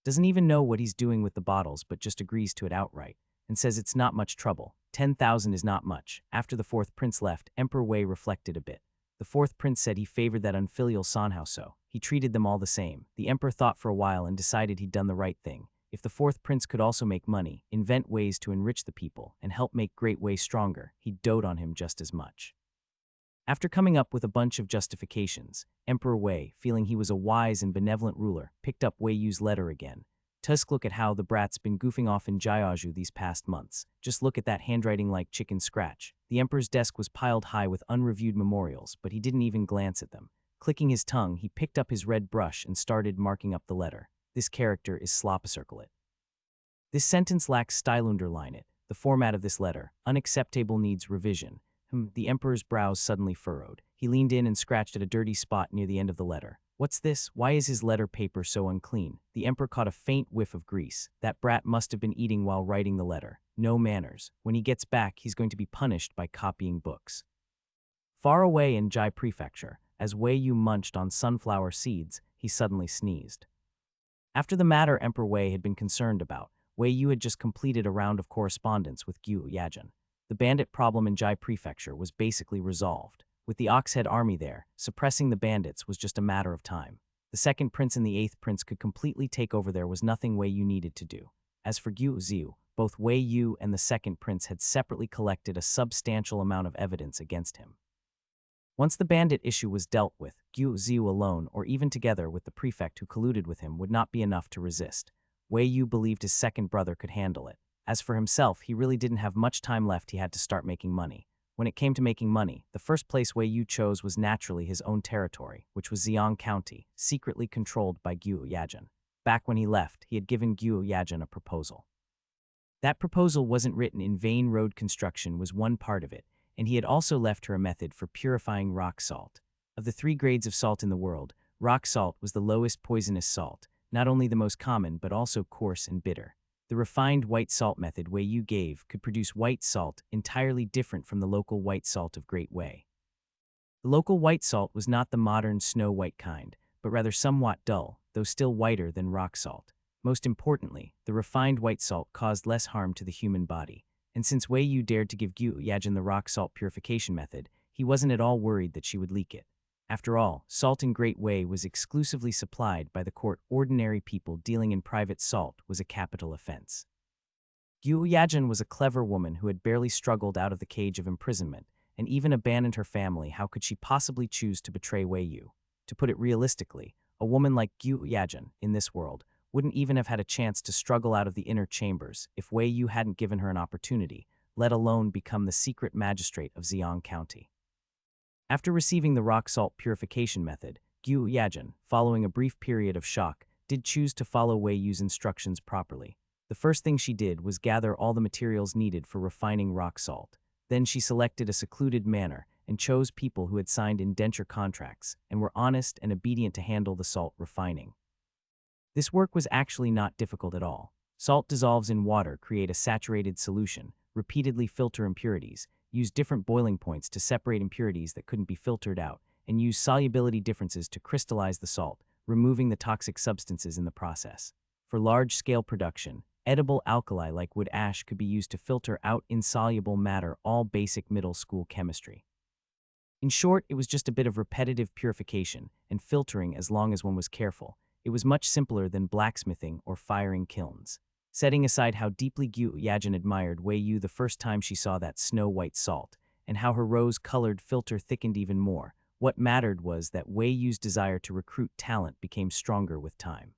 S1: Doesn't even know what he's doing with the bottles, but just agrees to it outright, and says it's not much trouble. 10,000 is not much. After the fourth prince left, Emperor Wei reflected a bit. The fourth prince said he favored that unfilial son how so. He treated them all the same. The emperor thought for a while and decided he'd done the right thing. If the fourth prince could also make money, invent ways to enrich the people, and help make Great Wei stronger, he'd dote on him just as much. After coming up with a bunch of justifications, Emperor Wei, feeling he was a wise and benevolent ruler, picked up Wei Yu's letter again. Tusk, look at how the brat's been goofing off in Jaiaju these past months. Just look at that handwriting like chicken scratch. The emperor's desk was piled high with unreviewed memorials, but he didn't even glance at them. Clicking his tongue, he picked up his red brush and started marking up the letter. This character is slop-a-circle it. This sentence lacks style, underline it. The format of this letter, unacceptable, needs revision. The emperor's brows suddenly furrowed. He leaned in and scratched at a dirty spot near the end of the letter. What's this? Why is his letter paper so unclean? The emperor caught a faint whiff of grease. That brat must have been eating while writing the letter. No manners. When he gets back, he's going to be punished by copying books. Far away in Jai Prefecture, as Wei Yu munched on sunflower seeds, he suddenly sneezed. After the matter Emperor Wei had been concerned about, Wei Yu had just completed a round of correspondence with Gu Yajin. The bandit problem in Jai Prefecture was basically resolved. With the Oxhead army there, suppressing the bandits was just a matter of time. The second prince and the eighth prince could completely take over. There was nothing Wei Yu needed to do. As for Gu Ziu, both Wei Yu and the second prince had separately collected a substantial amount of evidence against him. Once the bandit issue was dealt with, Gu Ziu alone, or even together with the prefect who colluded with him, would not be enough to resist. Wei Yu believed his second brother could handle it. As for himself, he really didn't have much time left. He had to start making money. When it came to making money, the first place Wei Yu chose was naturally his own territory, which was Xiang County, secretly controlled by Gu Yajin. Back when he left, he had given Gu Yajin a proposal. That proposal wasn't written in vain. Road construction was one part of it, and he had also left her a method for purifying rock salt. Of the 3 grades of salt in the world, rock salt was the lowest poisonous salt, not only the most common but also coarse and bitter. The refined white salt method Wei Yu gave could produce white salt entirely different from the local white salt of Great Wei. The local white salt was not the modern snow-white kind, but rather somewhat dull, though still whiter than rock salt. Most importantly, the refined white salt caused less harm to the human body. And since Wei Yu dared to give Gu Yajin the rock salt purification method, he wasn't at all worried that she would leak it. After all, salt in Great Wei was exclusively supplied by the court. Ordinary people dealing in private salt was a capital offense. Gu Yajin was a clever woman who had barely struggled out of the cage of imprisonment, and even abandoned her family. How could she possibly choose to betray Wei Yu? To put it realistically, a woman like Gu Yajin, in this world, wouldn't even have had a chance to struggle out of the inner chambers if Wei Yu hadn't given her an opportunity, let alone become the secret magistrate of Xiang County. After receiving the rock salt purification method, Gu Yajin, following a brief period of shock, did choose to follow Wei Yu's instructions properly. The first thing she did was gather all the materials needed for refining rock salt. Then she selected a secluded manor and chose people who had signed indenture contracts and were honest and obedient to handle the salt refining. This work was actually not difficult at all. Salt dissolves in water, create a saturated solution, repeatedly filter impurities, use different boiling points to separate impurities that couldn't be filtered out, and use solubility differences to crystallize the salt, removing the toxic substances in the process. For large-scale production, edible alkali like wood ash could be used to filter out insoluble matter, all basic middle school chemistry. In short, it was just a bit of repetitive purification and filtering as long as one was careful. It was much simpler than blacksmithing or firing kilns. Setting aside how deeply Gu Yajin admired Wei Yu the first time she saw that snow-white salt, and how her rose-colored filter thickened even more, what mattered was that Wei Yu's desire to recruit talent became stronger with time.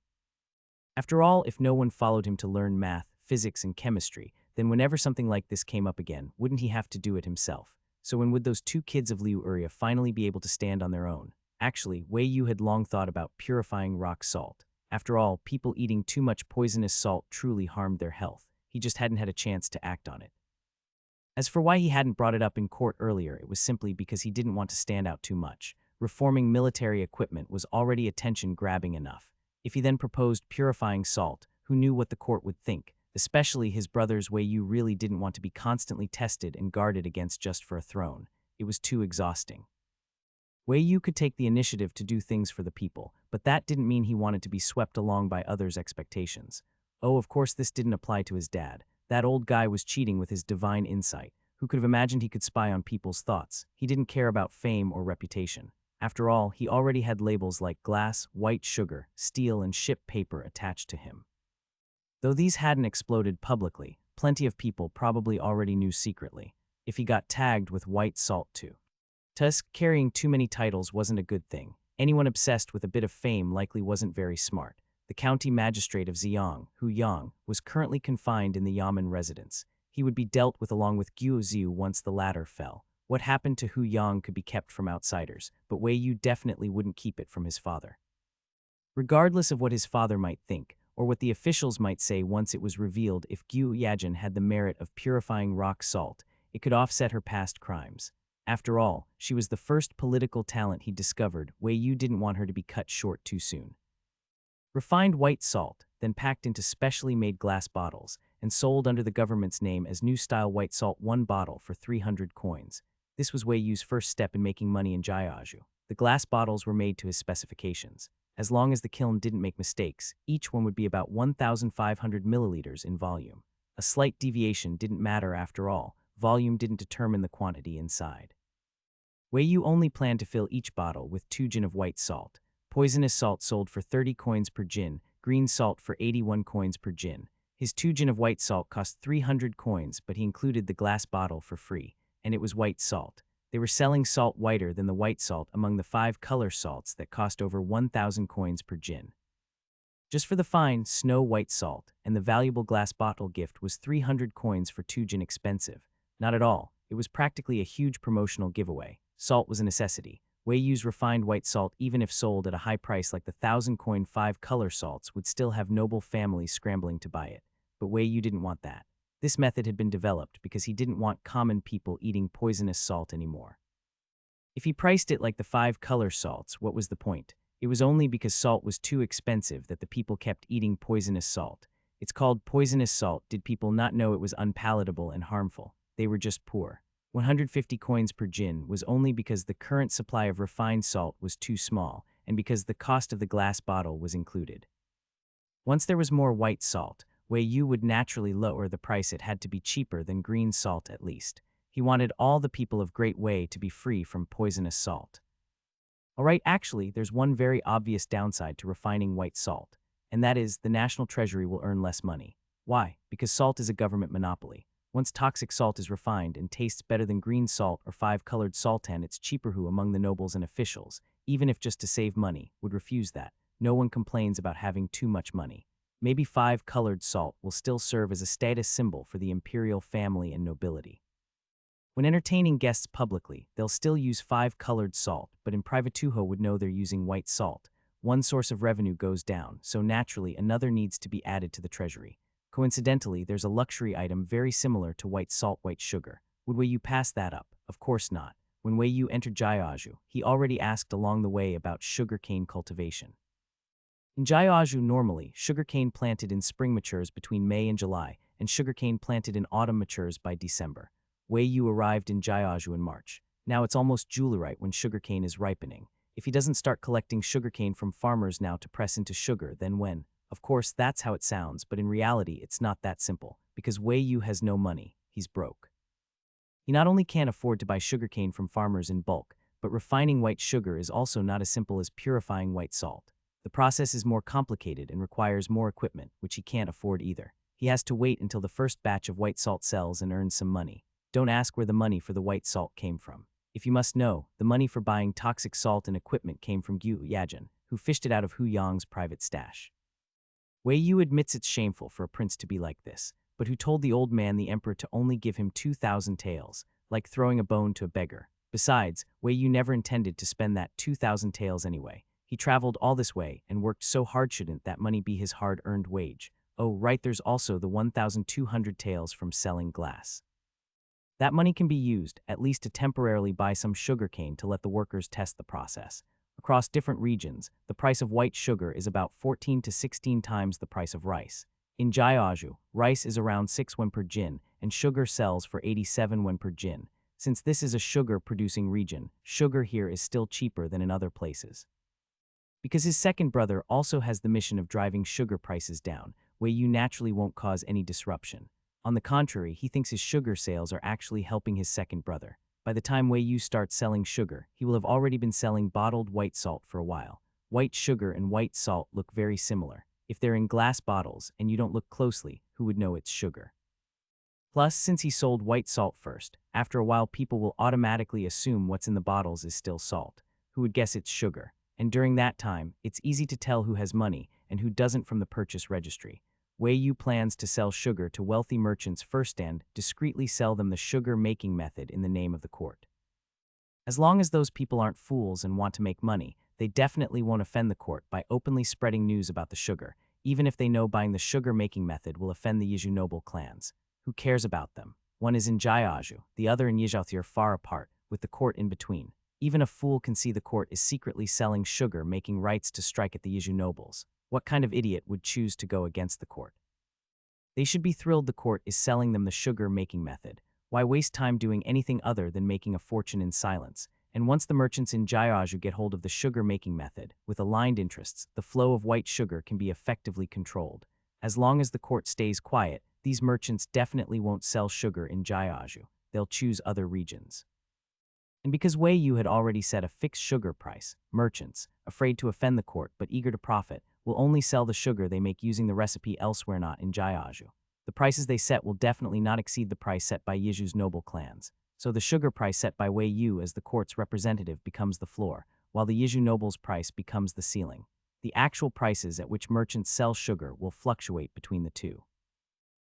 S1: After all, if no one followed him to learn math, physics, and chemistry, then whenever something like this came up again, wouldn't he have to do it himself? So when would those 2 kids of Liu Uria finally be able to stand on their own? Actually, Wei Yu had long thought about purifying rock salt. After all, people eating too much poisonous salt truly harmed their health. He just hadn't had a chance to act on it. As for why he hadn't brought it up in court earlier, it was simply because he didn't want to stand out too much. Reforming military equipment was already attention-grabbing enough. If he then proposed purifying salt, who knew what the court would think? Especially his brothers. Wei Yu really didn't want to be constantly tested and guarded against just for a throne. It was too exhausting. Wei Yu could take the initiative to do things for the people, but that didn't mean he wanted to be swept along by others' expectations. Oh, of course this didn't apply to his dad. That old guy was cheating with his divine insight. Who could have imagined he could spy on people's thoughts? He didn't care about fame or reputation. After all, he already had labels like glass, white sugar, steel, and ship paper attached to him. Though these hadn't exploded publicly, plenty of people probably already knew secretly. If he got tagged with white salt too. Thus, carrying too many titles wasn't a good thing. Anyone obsessed with a bit of fame likely wasn't very smart. The county magistrate of Xiang, Hu Yang, was currently confined in the Yamen residence. He would be dealt with along with Guo Ziu once the latter fell. What happened to Hu Yang could be kept from outsiders, but Wei Yu definitely wouldn't keep it from his father. Regardless of what his father might think, or what the officials might say once it was revealed, if Gu Yajin had the merit of purifying rock salt, it could offset her past crimes. After all, she was the first political talent he discovered. Wei Yu didn't want her to be cut short too soon. Refined white salt, then packed into specially made glass bottles, and sold under the government's name as New Style White Salt, one bottle for 300 coins. This was Wei Yu's first step in making money in Jiaozhou. The glass bottles were made to his specifications. As long as the kiln didn't make mistakes, each one would be about 1,500 milliliters in volume. A slight deviation didn't matter after all. Volume didn't determine the quantity inside. Wei Yu only planned to fill each bottle with 2 jin of white salt. Poisonous salt sold for 30 coins per jin, green salt for 81 coins per jin. His 2 jin of white salt cost 300 coins, but he included the glass bottle for free, and it was white salt. They were selling salt whiter than the white salt among the 5 color salts that cost over 1,000 coins per jin. Just for the fine, snow white salt, and the valuable glass bottle gift was 300 coins for 2 jin expensive. Not at all, it was practically a huge promotional giveaway. Salt was a necessity. Wei Yu's refined white salt, even if sold at a high price like the 1,000-coin 5-color salts, would still have noble families scrambling to buy it. But Wei Yu didn't want that. This method had been developed because he didn't want common people eating poisonous salt anymore. If he priced it like the 5-color salts, what was the point? It was only because salt was too expensive that the people kept eating poisonous salt. It's called poisonous salt. Did people not know it was unpalatable and harmful? They were just poor. 150 coins per jin was only because the current supply of refined salt was too small, and because the cost of the glass bottle was included. Once there was more white salt, Wei Yu would naturally lower the price. It had to be cheaper than green salt at least. He wanted all the people of Great Wei to be free from poisonous salt. Alright, actually, there's one very obvious downside to refining white salt, and that is the National Treasury will earn less money. Why? Because salt is a government monopoly. Once toxic salt is refined and tastes better than green salt or 5-colored sultan, it's cheaper. Who among the nobles and officials, even if just to save money, would refuse that? No one complains about having too much money. Maybe 5-colored salt will still serve as a status symbol for the imperial family and nobility. When entertaining guests publicly, they'll still use 5-colored salt, but in private Tuho would know they're using white salt. One source of revenue goes down, so naturally another needs to be added to the treasury. Coincidentally, there's a luxury item very similar to white salt, white sugar. Would Wei Yu pass that up? Of course not. When Wei Yu entered Jiaozhou, he already asked along the way about sugarcane cultivation. In Jiaozhou, normally, sugarcane planted in spring matures between May and July, and sugarcane planted in autumn matures by December. Wei Yu arrived in Jiaozhou in March. Now it's almost July when sugarcane is ripening. If he doesn't start collecting sugarcane from farmers now to press into sugar, then when? Of course, that's how it sounds, but in reality, it's not that simple, because Wei Yu has no money. He's broke. He not only can't afford to buy sugarcane from farmers in bulk, but refining white sugar is also not as simple as purifying white salt. The process is more complicated and requires more equipment, which he can't afford either. He has to wait until the first batch of white salt sells and earns some money. Don't ask where the money for the white salt came from. If you must know, the money for buying toxic salt and equipment came from Gu Yajin, who fished it out of Hu Yang's private stash. Wei Yu admits it's shameful for a prince to be like this, but who told the old man the emperor to only give him 2,000 taels, like throwing a bone to a beggar. Besides, Wei Yu never intended to spend that 2,000 taels anyway. He traveled all this way and worked so hard. Shouldn't that money be his hard-earned wage? Oh, right, there's also the 1,200 taels from selling glass. That money can be used, at least to temporarily buy some sugarcane to let the workers test the process. Across different regions, the price of white sugar is about 14 to 16 times the price of rice. In Jiaozhou, rice is around 6 yuan per jin, and sugar sells for 87 yuan per jin. Since this is a sugar-producing region, sugar here is still cheaper than in other places. Because his second brother also has the mission of driving sugar prices down, Wei Yu naturally won't cause any disruption. On the contrary, he thinks his sugar sales are actually helping his second brother. By the time Wei Yu starts selling sugar, he will have already been selling bottled white salt for a while. White sugar and white salt look very similar. If they're in glass bottles and you don't look closely, who would know it's sugar? Plus, since he sold white salt first, after a while people will automatically assume what's in the bottles is still salt. Who would guess it's sugar? And during that time, it's easy to tell who has money and who doesn't from the purchase registry. Wei Yu plans to sell sugar to wealthy merchants first and discreetly sell them the sugar-making method in the name of the court. As long as those people aren't fools and want to make money, they definitely won't offend the court by openly spreading news about the sugar, even if they know buying the sugar-making method will offend the Yizhu noble clans. Who cares about them? One is in Jiaozhou, the other in Yizhou. They're far apart. with the court in between. Even a fool can see the court is secretly selling sugar, making rights to strike at the Yiju nobles. What kind of idiot would choose to go against the court? They should be thrilled the court is selling them the sugar-making method. Why waste time doing anything other than making a fortune in silence? And once the merchants in Jayaju get hold of the sugar-making method, with aligned interests, the flow of white sugar can be effectively controlled. As long as the court stays quiet, these merchants definitely won't sell sugar in Jayaju. They'll choose other regions. And because Wei Yu had already set a fixed sugar price, merchants, afraid to offend the court but eager to profit, will only sell the sugar they make using the recipe elsewhere, not in Jayaju. The prices they set will definitely not exceed the price set by Yiju's noble clans. So the sugar price set by Wei Yu as the court's representative becomes the floor, while the Yiju noble's price becomes the ceiling. The actual prices at which merchants sell sugar will fluctuate between the two.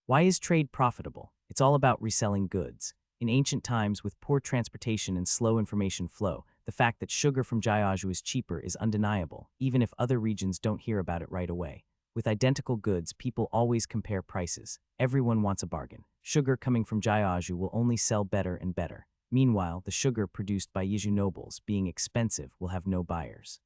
S1: Why is trade profitable? It's all about reselling goods. In ancient times, with poor transportation and slow information flow, the fact that sugar from Jayaju is cheaper is undeniable, even if other regions don't hear about it right away. With identical goods, people always compare prices. Everyone wants a bargain. Sugar coming from Jayaju will only sell better and better. Meanwhile, the sugar produced by Yiju nobles, being expensive, will have no buyers.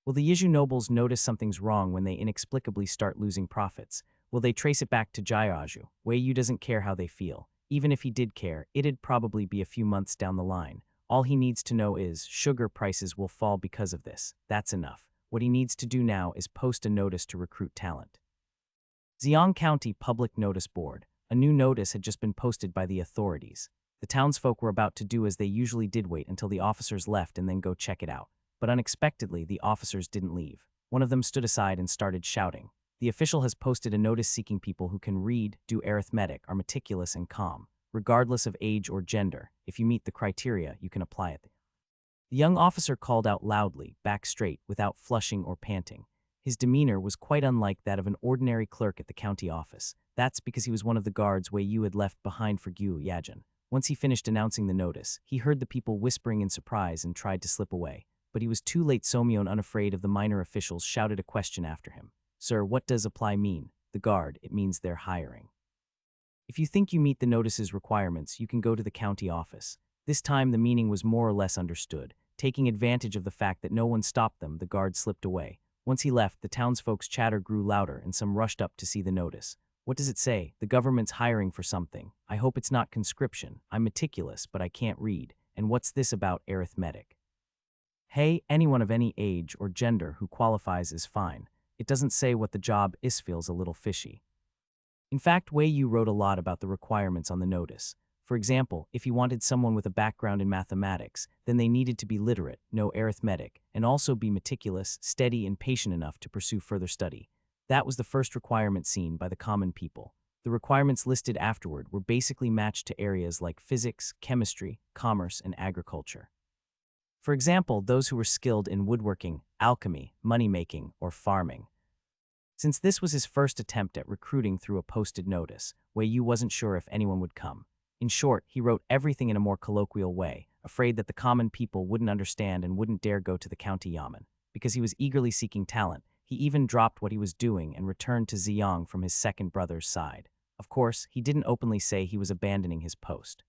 S1: Will the Yiju nobles notice something's wrong when they inexplicably start losing profits? Will they trace it back to Jayaju? Wei Yu doesn't care how they feel. Even if he did care, it'd probably be a few months down the line. All he needs to know is sugar prices will fall because of this. That's enough. What he needs to do now is post a notice to recruit talent. Xiang County Public Notice Board. A new notice had just been posted by the authorities. The townsfolk were about to do as they usually did, wait until the officers left and then go check it out. But unexpectedly, the officers didn't leave. One of them stood aside and started shouting. The official has posted a notice seeking people who can read, do arithmetic, are meticulous and calm. Regardless of age or gender, if you meet the criteria, you can apply it. The young officer called out loudly, back straight, without flushing or panting. His demeanor was quite unlike that of an ordinary clerk at the county office. That's because he was one of the guards Wei Yu had left behind for Gyu Yajin. Once he finished announcing the notice, he heard the people whispering in surprise and tried to slip away. But he was too late. Somyeon, unafraid of the minor officials, shouted a question after him. Sir, what does apply mean? The guard, it means they're hiring. If you think you meet the notice's requirements, you can go to the county office. This time the meaning was more or less understood. Taking advantage of the fact that no one stopped them, the guard slipped away. Once he left, the townsfolk's chatter grew louder and some rushed up to see the notice. What does it say? The government's hiring for something. I hope it's not conscription. I'm meticulous, but I can't read. And what's this about arithmetic? Hey, anyone of any age or gender who qualifies is fine. It doesn't say what the job is, feels a little fishy. In fact, Wei Yu wrote a lot about the requirements on the notice. For example, if he wanted someone with a background in mathematics, then they needed to be literate, know arithmetic, and also be meticulous, steady, and patient enough to pursue further study. That was the first requirement seen by the common people. The requirements listed afterward were basically matched to areas like physics, chemistry, commerce, and agriculture. For example, those who were skilled in woodworking, alchemy, money-making, or farming. Since this was his first attempt at recruiting through a posted notice, Wei Yu wasn't sure if anyone would come. In short, he wrote everything in a more colloquial way, afraid that the common people wouldn't understand and wouldn't dare go to the county yamen. Because he was eagerly seeking talent, he even dropped what he was doing and returned to Ziyang from his second brother's side. Of course, he didn't openly say he was abandoning his post.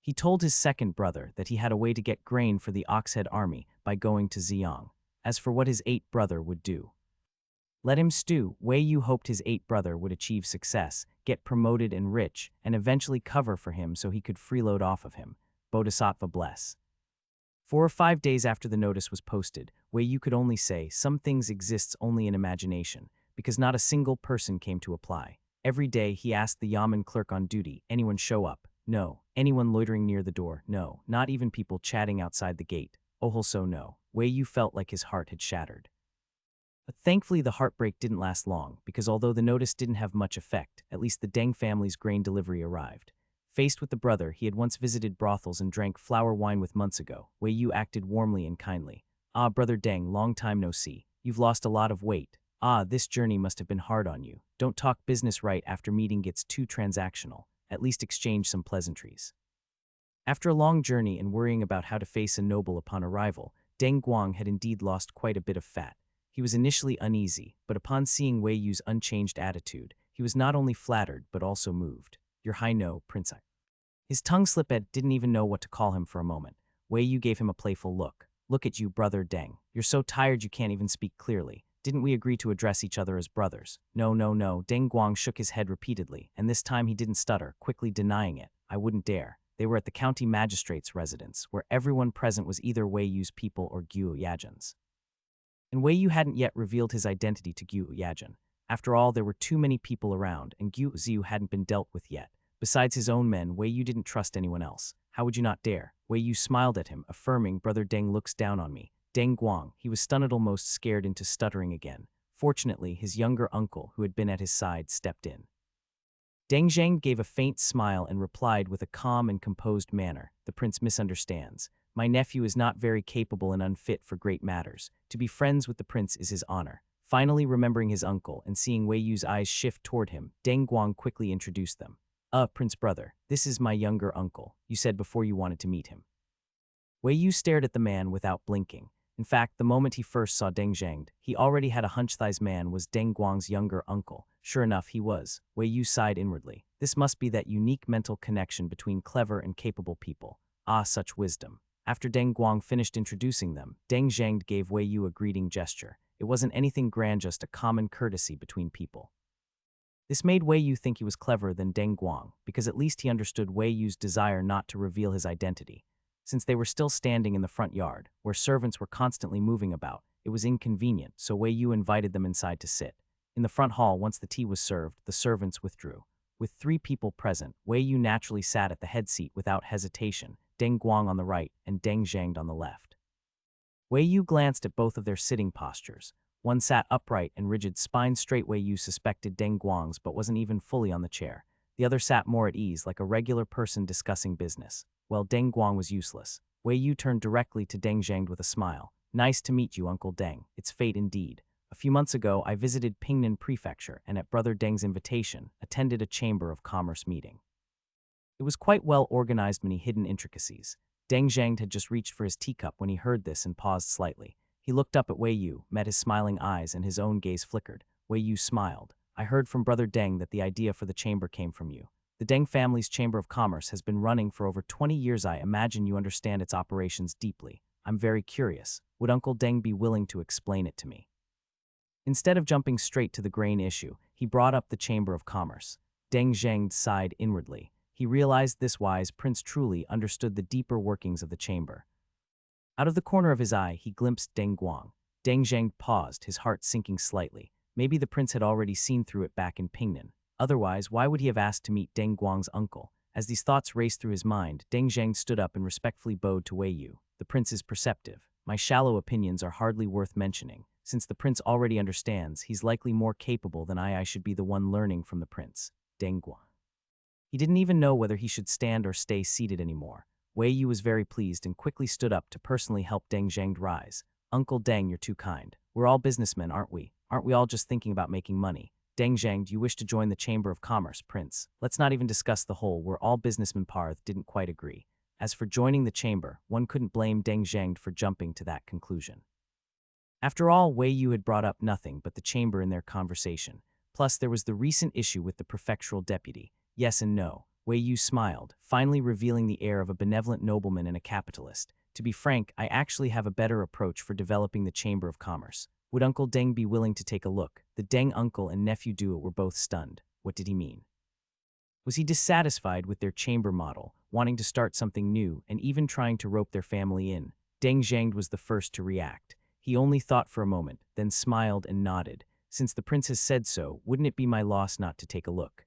S1: He told his second brother that he had a way to get grain for the Oxhead army by going to Ziyang. As for what his 8th brother would do, let him stew. Wei Yu hoped his 8th brother would achieve success, get promoted and rich, and eventually cover for him so he could freeload off of him. Bodhisattva bless. 4 or 5 days after the notice was posted, Wei Yu could only say some things exists only in imagination, because not a single person came to apply. Every day he asked the yamen clerk on duty, anyone show up? No. Anyone loitering near the door? No. Not even people chatting outside the gate. Also no. Wei Yu felt like his heart had shattered. But thankfully the heartbreak didn't last long, because although the notice didn't have much effect, at least the Deng family's grain delivery arrived. Faced with the brother he had once visited brothels and drank flower wine with months ago, Wei Yu acted warmly and kindly. Ah, brother Deng, long time no see. You've lost a lot of weight. Ah, this journey must have been hard on you. Don't talk business right after meeting gets too transactional. At least exchange some pleasantries. After a long journey and worrying about how to face a noble upon arrival, Deng Guang had indeed lost quite a bit of fat. He was initially uneasy, but upon seeing Wei Yu's unchanged attitude, he was not only flattered but also moved. Your High No, Prince. His tongue slip didn't even know what to call him for a moment. Wei Yu gave him a playful look. Look at you, brother Deng. You're so tired you can't even speak clearly. Didn't we agree to address each other as brothers? No, no, no. Deng Guang shook his head repeatedly, and this time he didn't stutter, quickly denying it. I wouldn't dare. They were at the county magistrate's residence, where everyone present was either Wei Yu's people or Guo Yajin's. And Wei Yu hadn't yet revealed his identity to Guo Yajin. After all, there were too many people around, and Guo Ziyu hadn't been dealt with yet. Besides his own men, Wei Yu didn't trust anyone else. How would you not dare? Wei Yu smiled at him, affirming, Brother Deng looks down on me. Deng Guang, he was stunned, almost scared into stuttering again. Fortunately, his younger uncle, who had been at his side, stepped in. Deng Zhang gave a faint smile and replied with a calm and composed manner, the prince misunderstands. My nephew is not very capable and unfit for great matters. To be friends with the prince is his honor. Finally remembering his uncle and seeing Wei Yu's eyes shift toward him, Deng Guang quickly introduced them. Prince brother, this is my younger uncle. You said before you wanted to meet him. Wei Yu stared at the man without blinking. In fact, the moment he first saw Deng Zhang, he already had a hunch this man was Deng Guang's younger uncle. Sure enough, he was. Wei Yu sighed inwardly. This must be that unique mental connection between clever and capable people. Ah, such wisdom. After Deng Guang finished introducing them, Deng Zhang gave Wei Yu a greeting gesture. It wasn't anything grand, just a common courtesy between people. This made Wei Yu think he was cleverer than Deng Guang, because at least he understood Wei Yu's desire not to reveal his identity. Since they were still standing in the front yard, where servants were constantly moving about, it was inconvenient, so Wei Yu invited them inside to sit. In the front hall, once the tea was served, the servants withdrew. With 3 people present, Wei Yu naturally sat at the head seat without hesitation, Deng Guang on the right and Deng Zhang on the left. Wei Yu glanced at both of their sitting postures. One sat upright and rigid, spine straight. Wei Yu suspected Deng Guang's but wasn't even fully on the chair. The other sat more at ease, like a regular person discussing business. Well, Deng Guang was useless. Wei Yu turned directly to Deng Zhang with a smile. Nice to meet you, Uncle Deng. It's fate indeed. A few months ago, I visited Pingnan Prefecture and at Brother Deng's invitation, attended a Chamber of Commerce meeting. It was quite well organized, many hidden intricacies. Deng Zhang had just reached for his teacup when he heard this and paused slightly. He looked up at Wei Yu, met his smiling eyes, and his own gaze flickered. Wei Yu smiled. I heard from Brother Deng that the idea for the chamber came from you. The Deng family's Chamber of Commerce has been running for over 20 years. I imagine you understand its operations deeply. I'm very curious. Would Uncle Deng be willing to explain it to me? Instead of jumping straight to the grain issue, he brought up the Chamber of Commerce. Deng Zhang sighed inwardly. He realized this wise prince truly understood the deeper workings of the chamber. Out of the corner of his eye, he glimpsed Deng Guang. Deng Zhang paused, his heart sinking slightly. Maybe the prince had already seen through it back in Pingnan. Otherwise, why would he have asked to meet Deng Guang's uncle? As these thoughts raced through his mind, Deng Zhang stood up and respectfully bowed to Wei Yu. The prince is perceptive. My shallow opinions are hardly worth mentioning. Since the prince already understands, he's likely more capable than I should be the one learning from the prince. Deng Guang. He didn't even know whether he should stand or stay seated anymore. Wei Yu was very pleased and quickly stood up to personally help Deng Zhang rise. Uncle Deng, you're too kind. We're all businessmen, aren't we? Aren't we all just thinking about making money? Deng Zhang, do you wish to join the Chamber of Commerce, Prince? Let's not even discuss the whole we're all businessmen part didn't quite agree. As for joining the chamber, one couldn't blame Deng Zhang for jumping to that conclusion. After all, Wei Yu had brought up nothing but the chamber in their conversation. Plus, there was the recent issue with the prefectural deputy. Yes and no. Wei Yu smiled, finally revealing the air of a benevolent nobleman and a capitalist. To be frank, I actually have a better approach for developing the Chamber of Commerce. Would Uncle Deng be willing to take a look? The Deng uncle and nephew duo were both stunned. What did he mean? Was he dissatisfied with their chamber model, wanting to start something new, and even trying to rope their family in? Deng Zhang was the first to react. He only thought for a moment, then smiled and nodded. Since the prince has said so, wouldn't it be my loss not to take a look?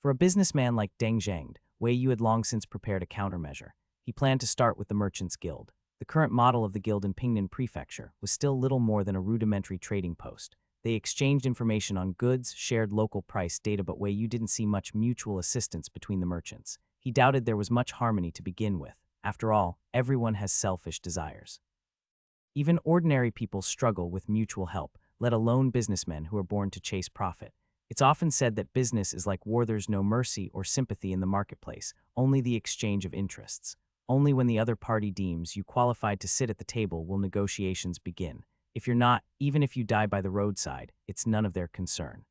S1: For a businessman like Deng Zhang, Wei Yu had long since prepared a countermeasure. He planned to start with the Merchants Guild. The current model of the guild in Pingnan Prefecture was still little more than a rudimentary trading post. They exchanged information on goods, shared local price data, but Wei Yu didn't see much mutual assistance between the merchants. He doubted there was much harmony to begin with. After all, everyone has selfish desires. Even ordinary people struggle with mutual help, let alone businessmen who are born to chase profit. It's often said that business is like war. There's no mercy or sympathy in the marketplace, only the exchange of interests. Only when the other party deems you qualified to sit at the table will negotiations begin. If you're not, even if you die by the roadside, it's none of their concern.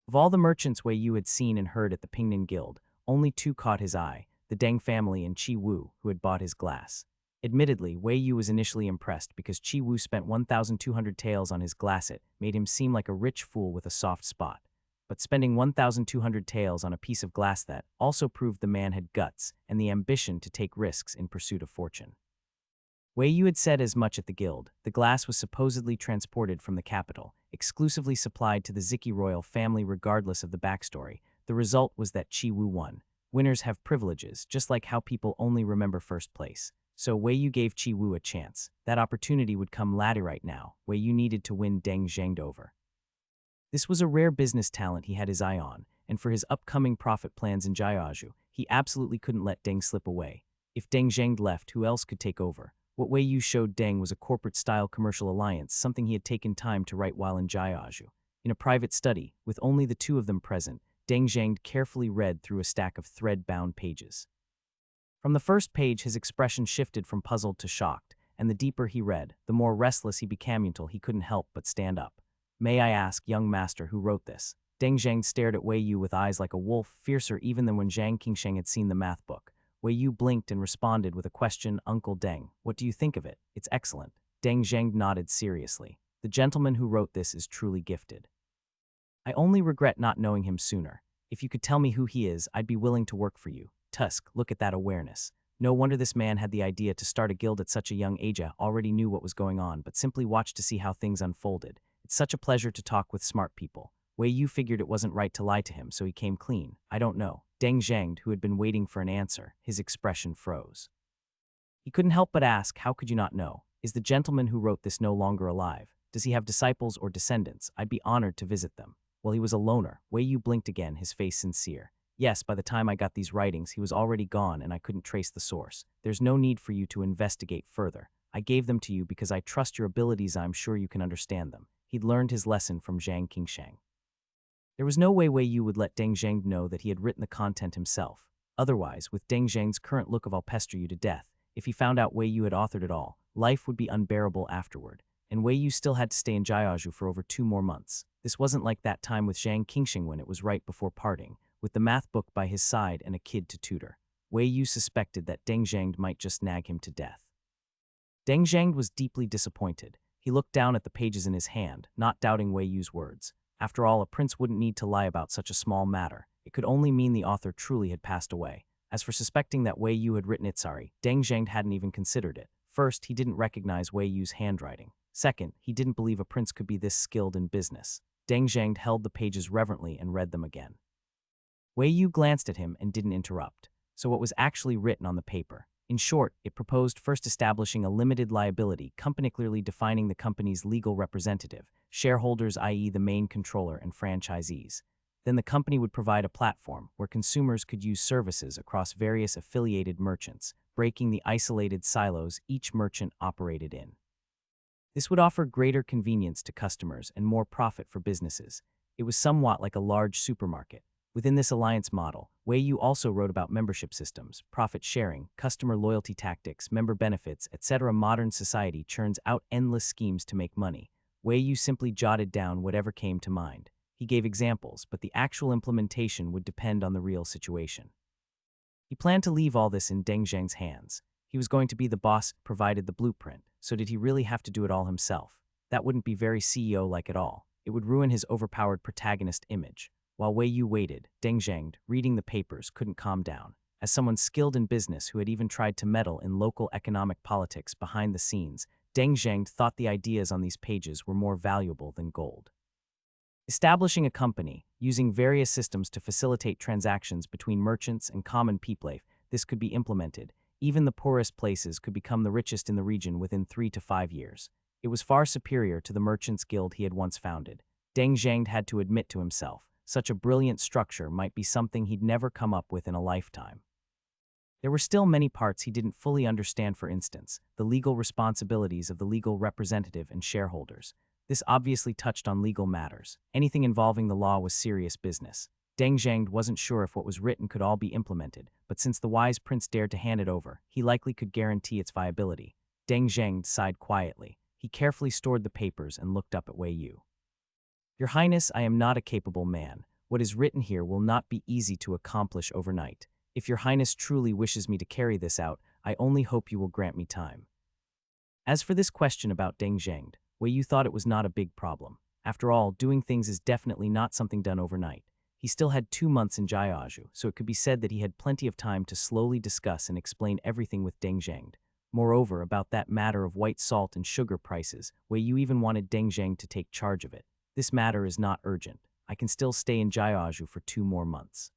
S1: Of all the merchants Wei Yu had seen and heard at the Pingnan Guild, Only two caught his eye, the Deng family and Chi Wu, who had bought his glass. Admittedly, Wei Yu was initially impressed because Chi Wu spent 1,200 taels on his glass. It made him seem like a rich fool with a soft spot. But spending 1,200 taels on a piece of glass that also proved the man had guts and the ambition to take risks in pursuit of fortune. Wei Yu had said as much at the guild. The glass was supposedly transported from the capital, exclusively supplied to the Ziki royal family regardless of the backstory. The result was that Chi Wu won. Winners have privileges, just like how people only remember first place. So Wei Yu gave Chi Wu a chance. That opportunity would come laterite now. Wei Yu needed to win Deng Zhengde over. This was a rare business talent he had his eye on, and for his upcoming profit plans in Jiaozhou, he absolutely couldn't let Deng slip away. If Deng Zhengde left, who else could take over? What Wei Yu showed Deng was a corporate-style commercial alliance, something he had taken time to write while in Jiaozhou. In a private study, with only the two of them present, Deng Zhengde carefully read through a stack of thread-bound pages. From the first page, his expression shifted from puzzled to shocked, and the deeper he read, the more restless he became until he couldn't help but stand up. "May I ask, young master, who wrote this?" Deng Zhengde stared at Wei Yu with eyes like a wolf, fiercer even than when Zhang Qingsheng had seen the math book. Wei Yu blinked and responded with a question. "Uncle Deng, what do you think of it? It's excellent." Deng Zhengde nodded seriously. "The gentleman who wrote this is truly gifted. I only regret not knowing him sooner. If you could tell me who he is, I'd be willing to work for you." Tusk, look at that awareness. No wonder this man had the idea to start a guild at such a young age. Already knew what was going on, but simply watched to see how things unfolded. It's such a pleasure to talk with smart people. Wei Yu figured it wasn't right to lie to him, so he came clean. "I don't know." Deng Zhengde, who had been waiting for an answer, his expression froze. He couldn't help but ask, "How could you not know? Is the gentleman who wrote this no longer alive? Does he have disciples or descendants? I'd be honored to visit them." Well, he was a loner. Wei Yu blinked again, his face sincere. "Yes, by the time I got these writings, he was already gone and I couldn't trace the source. There's no need for you to investigate further. I gave them to you because I trust your abilities. I'm sure you can understand them." He'd learned his lesson from Zhang Qingsheng. There was no way Wei Yu would let Deng Zhengde know that he had written the content himself. Otherwise, with Deng Zhengde's current look of "I'll pester you to death," if he found out Wei Yu had authored it all, life would be unbearable afterward. And Wei Yu still had to stay in Jiaozhou for over 2 more months. This wasn't like that time with Zhang Qingsheng when it was right before parting, with the math book by his side and a kid to tutor. Wei Yu suspected that Deng Zhengde might just nag him to death. Deng Zhengde was deeply disappointed. He looked down at the pages in his hand, not doubting Wei Yu's words. After all, a prince wouldn't need to lie about such a small matter. It could only mean the author truly had passed away. As for suspecting that Wei Yu had written it, Deng Zhengde hadn't even considered it. First, he didn't recognize Wei Yu's handwriting. Second, he didn't believe a prince could be this skilled in business. Deng Zhengde held the pages reverently and read them again. Wei Yu glanced at him and didn't interrupt. So what was actually written on the paper? In short, it proposed first establishing a limited liability company, clearly defining the company's legal representative, shareholders, i.e. the main controller, and franchisees. Then the company would provide a platform where consumers could use services across various affiliated merchants, breaking the isolated silos each merchant operated in. This would offer greater convenience to customers and more profit for businesses. It was somewhat like a large supermarket. Within this alliance model, Wei Yu also wrote about membership systems, profit sharing, customer loyalty tactics, member benefits, etc. Modern society churns out endless schemes to make money. Wei Yu simply jotted down whatever came to mind. He gave examples, but the actual implementation would depend on the real situation. He planned to leave all this in Deng Zhengde's hands. He was going to be the boss, provided the blueprint, so did he really have to do it all himself? That wouldn't be very CEO-like at all. It would ruin his overpowered protagonist image. While Wei Yu waited, Deng Zhengde, reading the papers, couldn't calm down. As someone skilled in business who had even tried to meddle in local economic politics behind the scenes, Deng Zhengde thought the ideas on these pages were more valuable than gold. Establishing a company, using various systems to facilitate transactions between merchants and common people, this could be implemented. Even the poorest places could become the richest in the region within 3 to 5 years. It was far superior to the Merchants Guild he had once founded. Deng Zhengde had to admit to himself, such a brilliant structure might be something he'd never come up with in a lifetime. There were still many parts he didn't fully understand, for instance, the legal responsibilities of the legal representative and shareholders. This obviously touched on legal matters. Anything involving the law was serious business. Deng Zhengde wasn't sure if what was written could all be implemented, but since the wise prince dared to hand it over, he likely could guarantee its viability. Deng Zhengde sighed quietly. He carefully stored the papers and looked up at Wei Yu. "Your Highness, I am not a capable man. What is written here will not be easy to accomplish overnight. If your highness truly wishes me to carry this out, I only hope you will grant me time. As for this question about Deng Zhengde, Wei Yu thought it was not a big problem. After all, doing things is definitely not something done overnight. He still had 2 months in Jiaozhou, so it could be said that he had plenty of time to slowly discuss and explain everything with Deng Zhengde. Moreover, about that matter of white salt and sugar prices, Wei Yu even wanted Deng Zhengde to take charge of it. This matter is not urgent. I can still stay in Jiaozhou for 2 more months.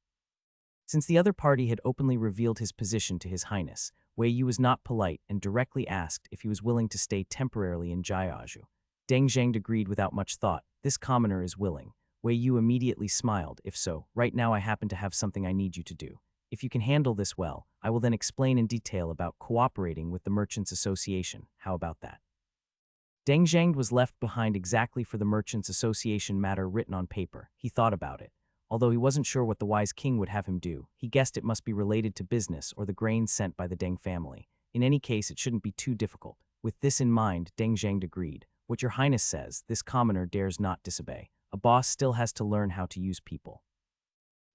S1: Since the other party had openly revealed his position to His Highness, Wei Yu was not polite and directly asked if he was willing to stay temporarily in Jiaozhou. Deng Zhengde agreed without much thought. This commoner is willing. Wei Yu immediately smiled. If so, right now I happen to have something I need you to do. If you can handle this well, I will then explain in detail about cooperating with the Merchants Association. How about that? Deng Zhengde was left behind exactly for the Merchants Association matter written on paper. He thought about it. Although he wasn't sure what the wise king would have him do, he guessed it must be related to business or the grain sent by the Deng family. In any case, it shouldn't be too difficult. With this in mind, Deng Zhengde agreed. What your highness says, this commoner dares not disobey. A boss still has to learn how to use people.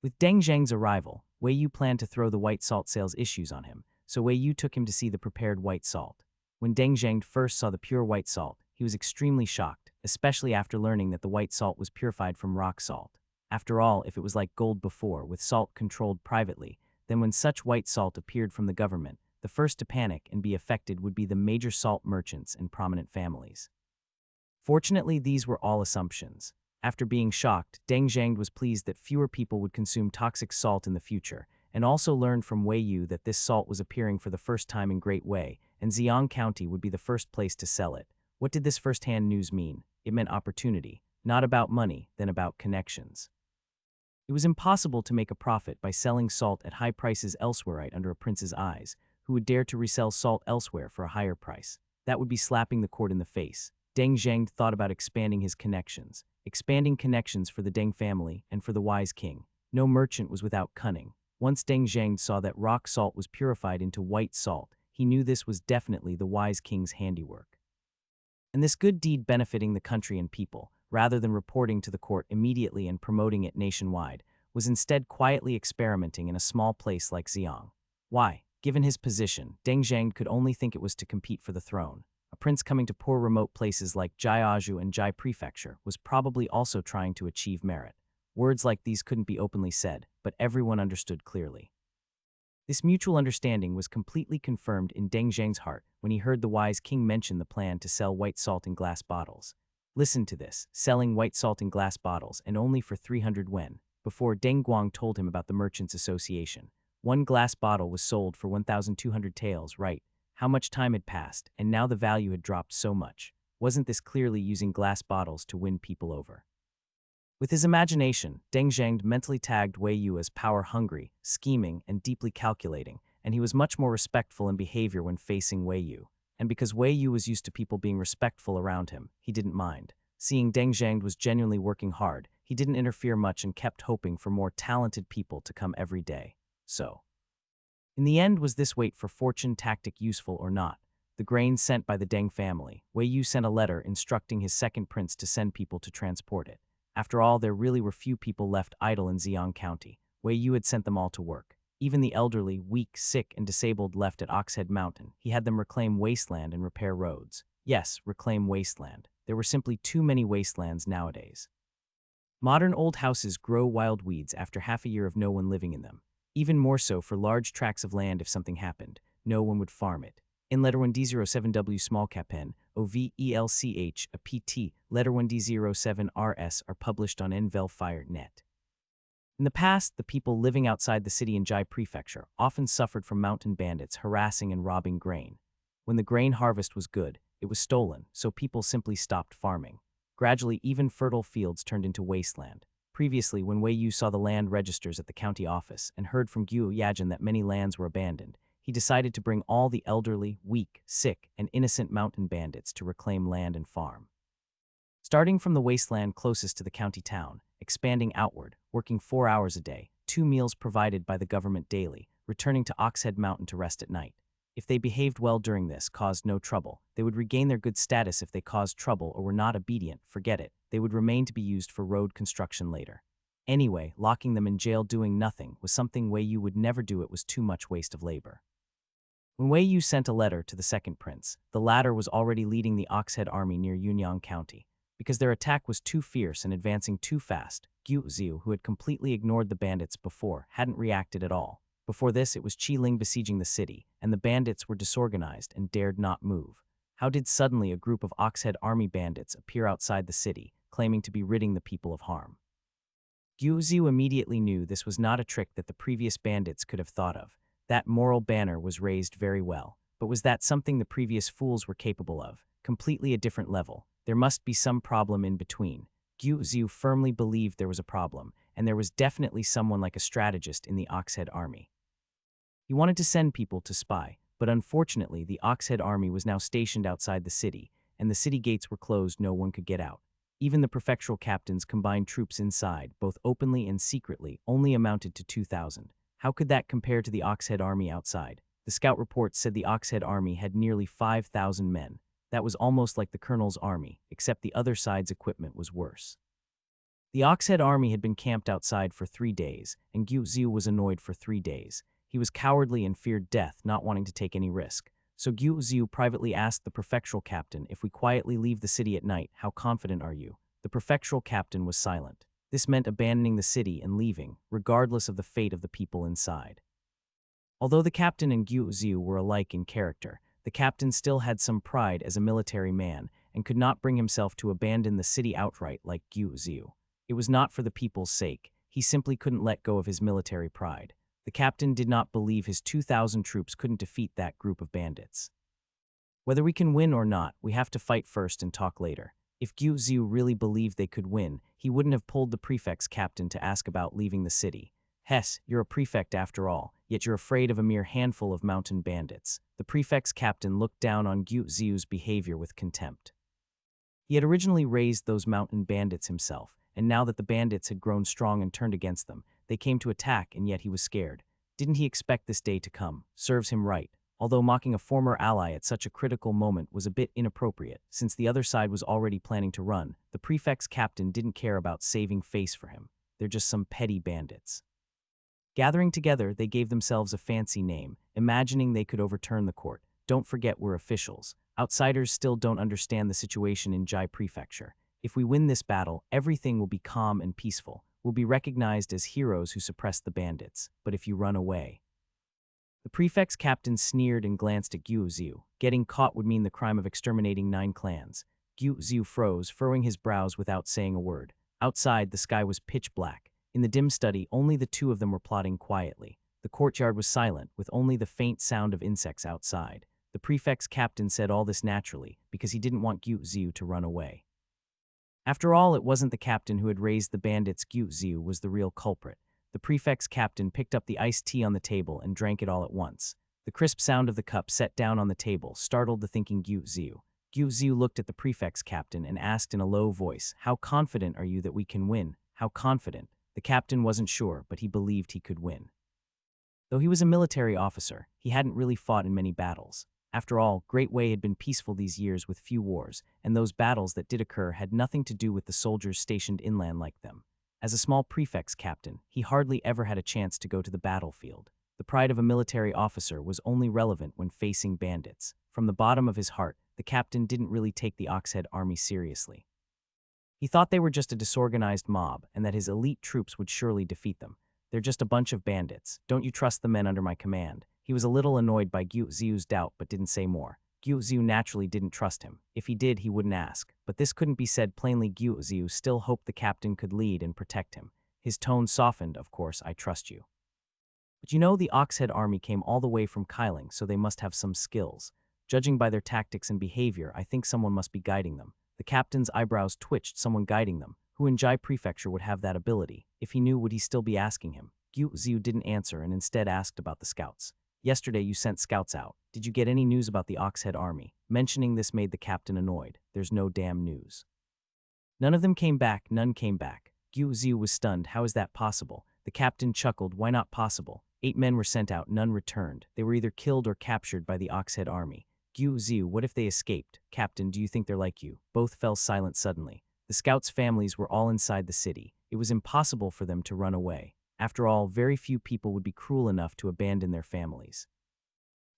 S1: With Deng Zhengde's arrival, Wei Yu planned to throw the white salt sales issues on him, so Wei Yu took him to see the prepared white salt. When Deng Zhengde first saw the pure white salt, he was extremely shocked, especially after learning that the white salt was purified from rock salt. After all, if it was like gold before, with salt controlled privately, then when such white salt appeared from the government, the first to panic and be affected would be the major salt merchants and prominent families. Fortunately, these were all assumptions. After being shocked, Deng Zhengde was pleased that fewer people would consume toxic salt in the future, and also learned from Wei Yu that this salt was appearing for the first time in Great Wei, and Ziyang County would be the first place to sell it. What did this first-hand news mean? It meant opportunity, not about money, then about connections. It was impossible to make a profit by selling salt at high prices elsewhere right under a prince's eyes, who would dare to resell salt elsewhere for a higher price. That would be slapping the court in the face. Deng Zhengde thought about expanding his connections. Expanding connections for the Deng family and for the wise king. No merchant was without cunning. Once Deng Zhengde saw that rock salt was purified into white salt, he knew this was definitely the wise king's handiwork. And this good deed benefiting the country and people, rather than reporting to the court immediately and promoting it nationwide, was instead quietly experimenting in a small place like Ziyang. Why? Given his position, Deng Zhengde could only think it was to compete for the throne. A prince coming to poor remote places like Jiaozhou and Jai Prefecture was probably also trying to achieve merit. Words like these couldn't be openly said, but everyone understood clearly. This mutual understanding was completely confirmed in Deng Zhengde's heart when he heard the wise king mention the plan to sell white salt in glass bottles. Listen to this, selling white salt in glass bottles and only for 300 yuan. Before Deng Guang told him about the Merchants Association, one glass bottle was sold for 1,200 taels, right? How much time had passed, and now the value had dropped so much. Wasn't this clearly using glass bottles to win people over? With his imagination, Deng Zhengde mentally tagged Wei Yu as power-hungry, scheming, and deeply calculating, and he was much more respectful in behavior when facing Wei Yu. And because Wei Yu was used to people being respectful around him, he didn't mind. Seeing Deng Zhengde was genuinely working hard, he didn't interfere much and kept hoping for more talented people to come every day. So, in the end, was this wait for fortune tactic useful or not? The grain sent by the Deng family, Wei Yu sent a letter instructing his second prince to send people to transport it. After all, there really were few people left idle in Ziyang County. Wei Yu had sent them all to work. Even the elderly, weak, sick, and disabled left at Oxhead Mountain. He had them reclaim wasteland and repair roads. Yes, reclaim wasteland. There were simply too many wastelands nowadays. Modern old houses grow wild weeds after half a year of no one living in them. Even more so for large tracts of land if something happened. No one would farm it. In letter 1D07W small cap N, OVELCH, a PT, letter 1D07RS are published on Novelrecap.net. In the past, the people living outside the city in Jai Prefecture often suffered from mountain bandits harassing and robbing grain. When the grain harvest was good, it was stolen, so people simply stopped farming. Gradually, even fertile fields turned into wasteland. Previously, when Wei Yu saw the land registers at the county office and heard from Gu Yajin that many lands were abandoned, he decided to bring all the elderly, weak, sick, and innocent mountain bandits to reclaim land and farm. Starting from the wasteland closest to the county town, expanding outward, working 4 hours a day, 2 meals provided by the government daily, returning to Oxhead Mountain to rest at night. If they behaved well during this, caused no trouble, they would regain their good status. If they caused trouble or were not obedient, forget it, they would remain to be used for road construction later. Anyway, locking them in jail doing nothing was something Wei Yu would never do. It was too much waste of labor. When Wei Yu sent a letter to the second prince, the latter was already leading the Oxhead army near Yunyang County. Because their attack was too fierce and advancing too fast, Gu Ziu, who had completely ignored the bandits before, hadn't reacted at all. Before this, it was Qi Ling besieging the city, and the bandits were disorganized and dared not move. How did suddenly a group of Oxhead army bandits appear outside the city, claiming to be ridding the people of harm? Gu Ziu immediately knew this was not a trick that the previous bandits could have thought of. That moral banner was raised very well. But was that something the previous fools were capable of? Completely a different level. There must be some problem in between. Gu Ziu firmly believed there was a problem, and there was definitely someone like a strategist in the Oxhead army. He wanted to send people to spy, but unfortunately the Oxhead army was now stationed outside the city, and the city gates were closed. No one could get out. Even the prefectural captains combined troops inside, both openly and secretly, only amounted to 2,000. How could that compare to the Oxhead army outside? The scout reports said the Oxhead army had nearly 5,000 men. That was almost like the colonel's army, except the other side's equipment was worse. The Oxhead army had been camped outside for 3 days, and Gu Ziu was annoyed for 3 days. He was cowardly and feared death, not wanting to take any risk. So Gu Ziu privately asked the prefectural captain, "If we quietly leave the city at night, how confident are you?" The prefectural captain was silent. This meant abandoning the city and leaving, regardless of the fate of the people inside. Although the captain and Gu Ziu were alike in character, the captain still had some pride as a military man and could not bring himself to abandon the city outright like Gu Ziu. It was not for the people's sake. He simply couldn't let go of his military pride. The captain did not believe his 2,000 troops couldn't defeat that group of bandits. Whether we can win or not, we have to fight first and talk later. If Gu Ziu really believed they could win, he wouldn't have pulled the prefect's captain to ask about leaving the city. Hess, you're a prefect after all, yet you're afraid of a mere handful of mountain bandits. The prefect's captain looked down on Gu Ziu's behavior with contempt. He had originally raised those mountain bandits himself, and now that the bandits had grown strong and turned against them, they came to attack, and yet he was scared. Didn't he expect this day to come? Serves him right. Although mocking a former ally at such a critical moment was a bit inappropriate, since the other side was already planning to run, the prefect's captain didn't care about saving face for him. They're just some petty bandits. Gathering together, they gave themselves a fancy name, imagining they could overturn the court. Don't forget we're officials. Outsiders still don't understand the situation in Jai Prefecture. If we win this battle, everything will be calm and peaceful. We'll be recognized as heroes who suppress the bandits. But if you run away... The prefect's captain sneered and glanced at Gu Ziu. Getting caught would mean the crime of exterminating 9 clans. Gu Ziu froze, furrowing his brows without saying a word. Outside, the sky was pitch black. In the dim study, only the two of them were plotting quietly. The courtyard was silent, with only the faint sound of insects outside. The prefect's captain said all this naturally, because he didn't want Gu Ziu to run away. After all, it wasn't the captain who had raised the bandits. Gu Ziu was the real culprit. The prefect's captain picked up the iced tea on the table and drank it all at once. The crisp sound of the cup set down on the table startled the thinking Gu Ziu. Gu Ziu looked at the prefect's captain and asked in a low voice, "How confident are you that we can win? How confident?" The captain wasn't sure, but he believed he could win. Though he was a military officer, he hadn't really fought in many battles. After all, Great Wei had been peaceful these years with few wars, and those battles that did occur had nothing to do with the soldiers stationed inland like them. As a small prefect's captain, he hardly ever had a chance to go to the battlefield. The pride of a military officer was only relevant when facing bandits. From the bottom of his heart, the captain didn't really take the Oxhead army seriously. He thought they were just a disorganized mob and that his elite troops would surely defeat them. "They're just a bunch of bandits. Don't you trust the men under my command?" He was a little annoyed by Gu Ziu's doubt but didn't say more. Gu Ziu naturally didn't trust him. If he did, he wouldn't ask. But this couldn't be said plainly. Gu Ziu still hoped the captain could lead and protect him. His tone softened. "Of course, I trust you. But you know, the Oxhead army came all the way from Kailing, so they must have some skills. Judging by their tactics and behavior, I think someone must be guiding them." The captain's eyebrows twitched. Someone guiding them? Who in Jai Prefecture would have that ability? If he knew, would he still be asking him? Gu Ziu didn't answer and instead asked about the scouts. "Yesterday you sent scouts out. Did you get any news about the Oxhead army?" Mentioning this made the captain annoyed. "There's no damn news. None of them came back. None came back." Gu Ziu was stunned. "How is that possible?" The captain chuckled. "Why not possible? 8 men were sent out, none returned. They were either killed or captured by the Oxhead army." "Gu Ziu, what if they escaped?" "Captain, do you think they're like you?" Both fell silent suddenly. The scouts' families were all inside the city. It was impossible for them to run away. After all, very few people would be cruel enough to abandon their families.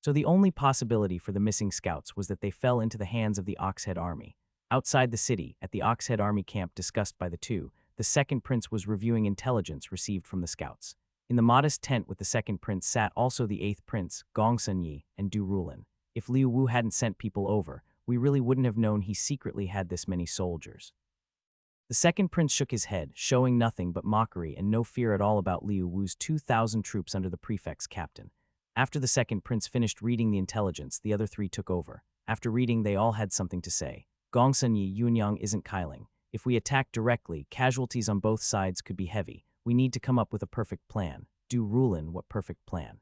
S1: So the only possibility for the missing scouts was that they fell into the hands of the Oxhead army. Outside the city, at the Oxhead army camp discussed by the two, the second prince was reviewing intelligence received from the scouts. In the modest tent with the second prince sat also the eighth prince, Gongsun Yi, and Du Rulin. If Liu Wu hadn't sent people over, we really wouldn't have known he secretly had this many soldiers. The second prince shook his head, showing nothing but mockery and no fear at all about Liu Wu's 2,000 troops under the prefect's captain. After the second prince finished reading the intelligence, the other three took over. After reading, they all had something to say. Gongsun Yi, Yunyang isn't Kailing. If we attack directly, casualties on both sides could be heavy. We need to come up with a perfect plan. Du Rulin, what perfect plan?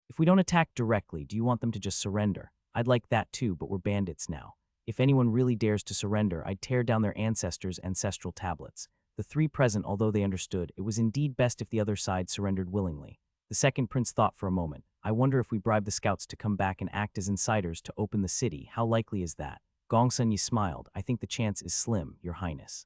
S1: If we don't attack directly, do you want them to just surrender? I'd like that too, but we're bandits now. If anyone really dares to surrender, I'd tear down their ancestors' ancestral tablets. The three present, although they understood, it was indeed best if the other side surrendered willingly. The second prince thought for a moment. I wonder if we bribe the scouts to come back and act as insiders to open the city. How likely is that? Gongsun Yi smiled. I think the chance is slim, Your Highness.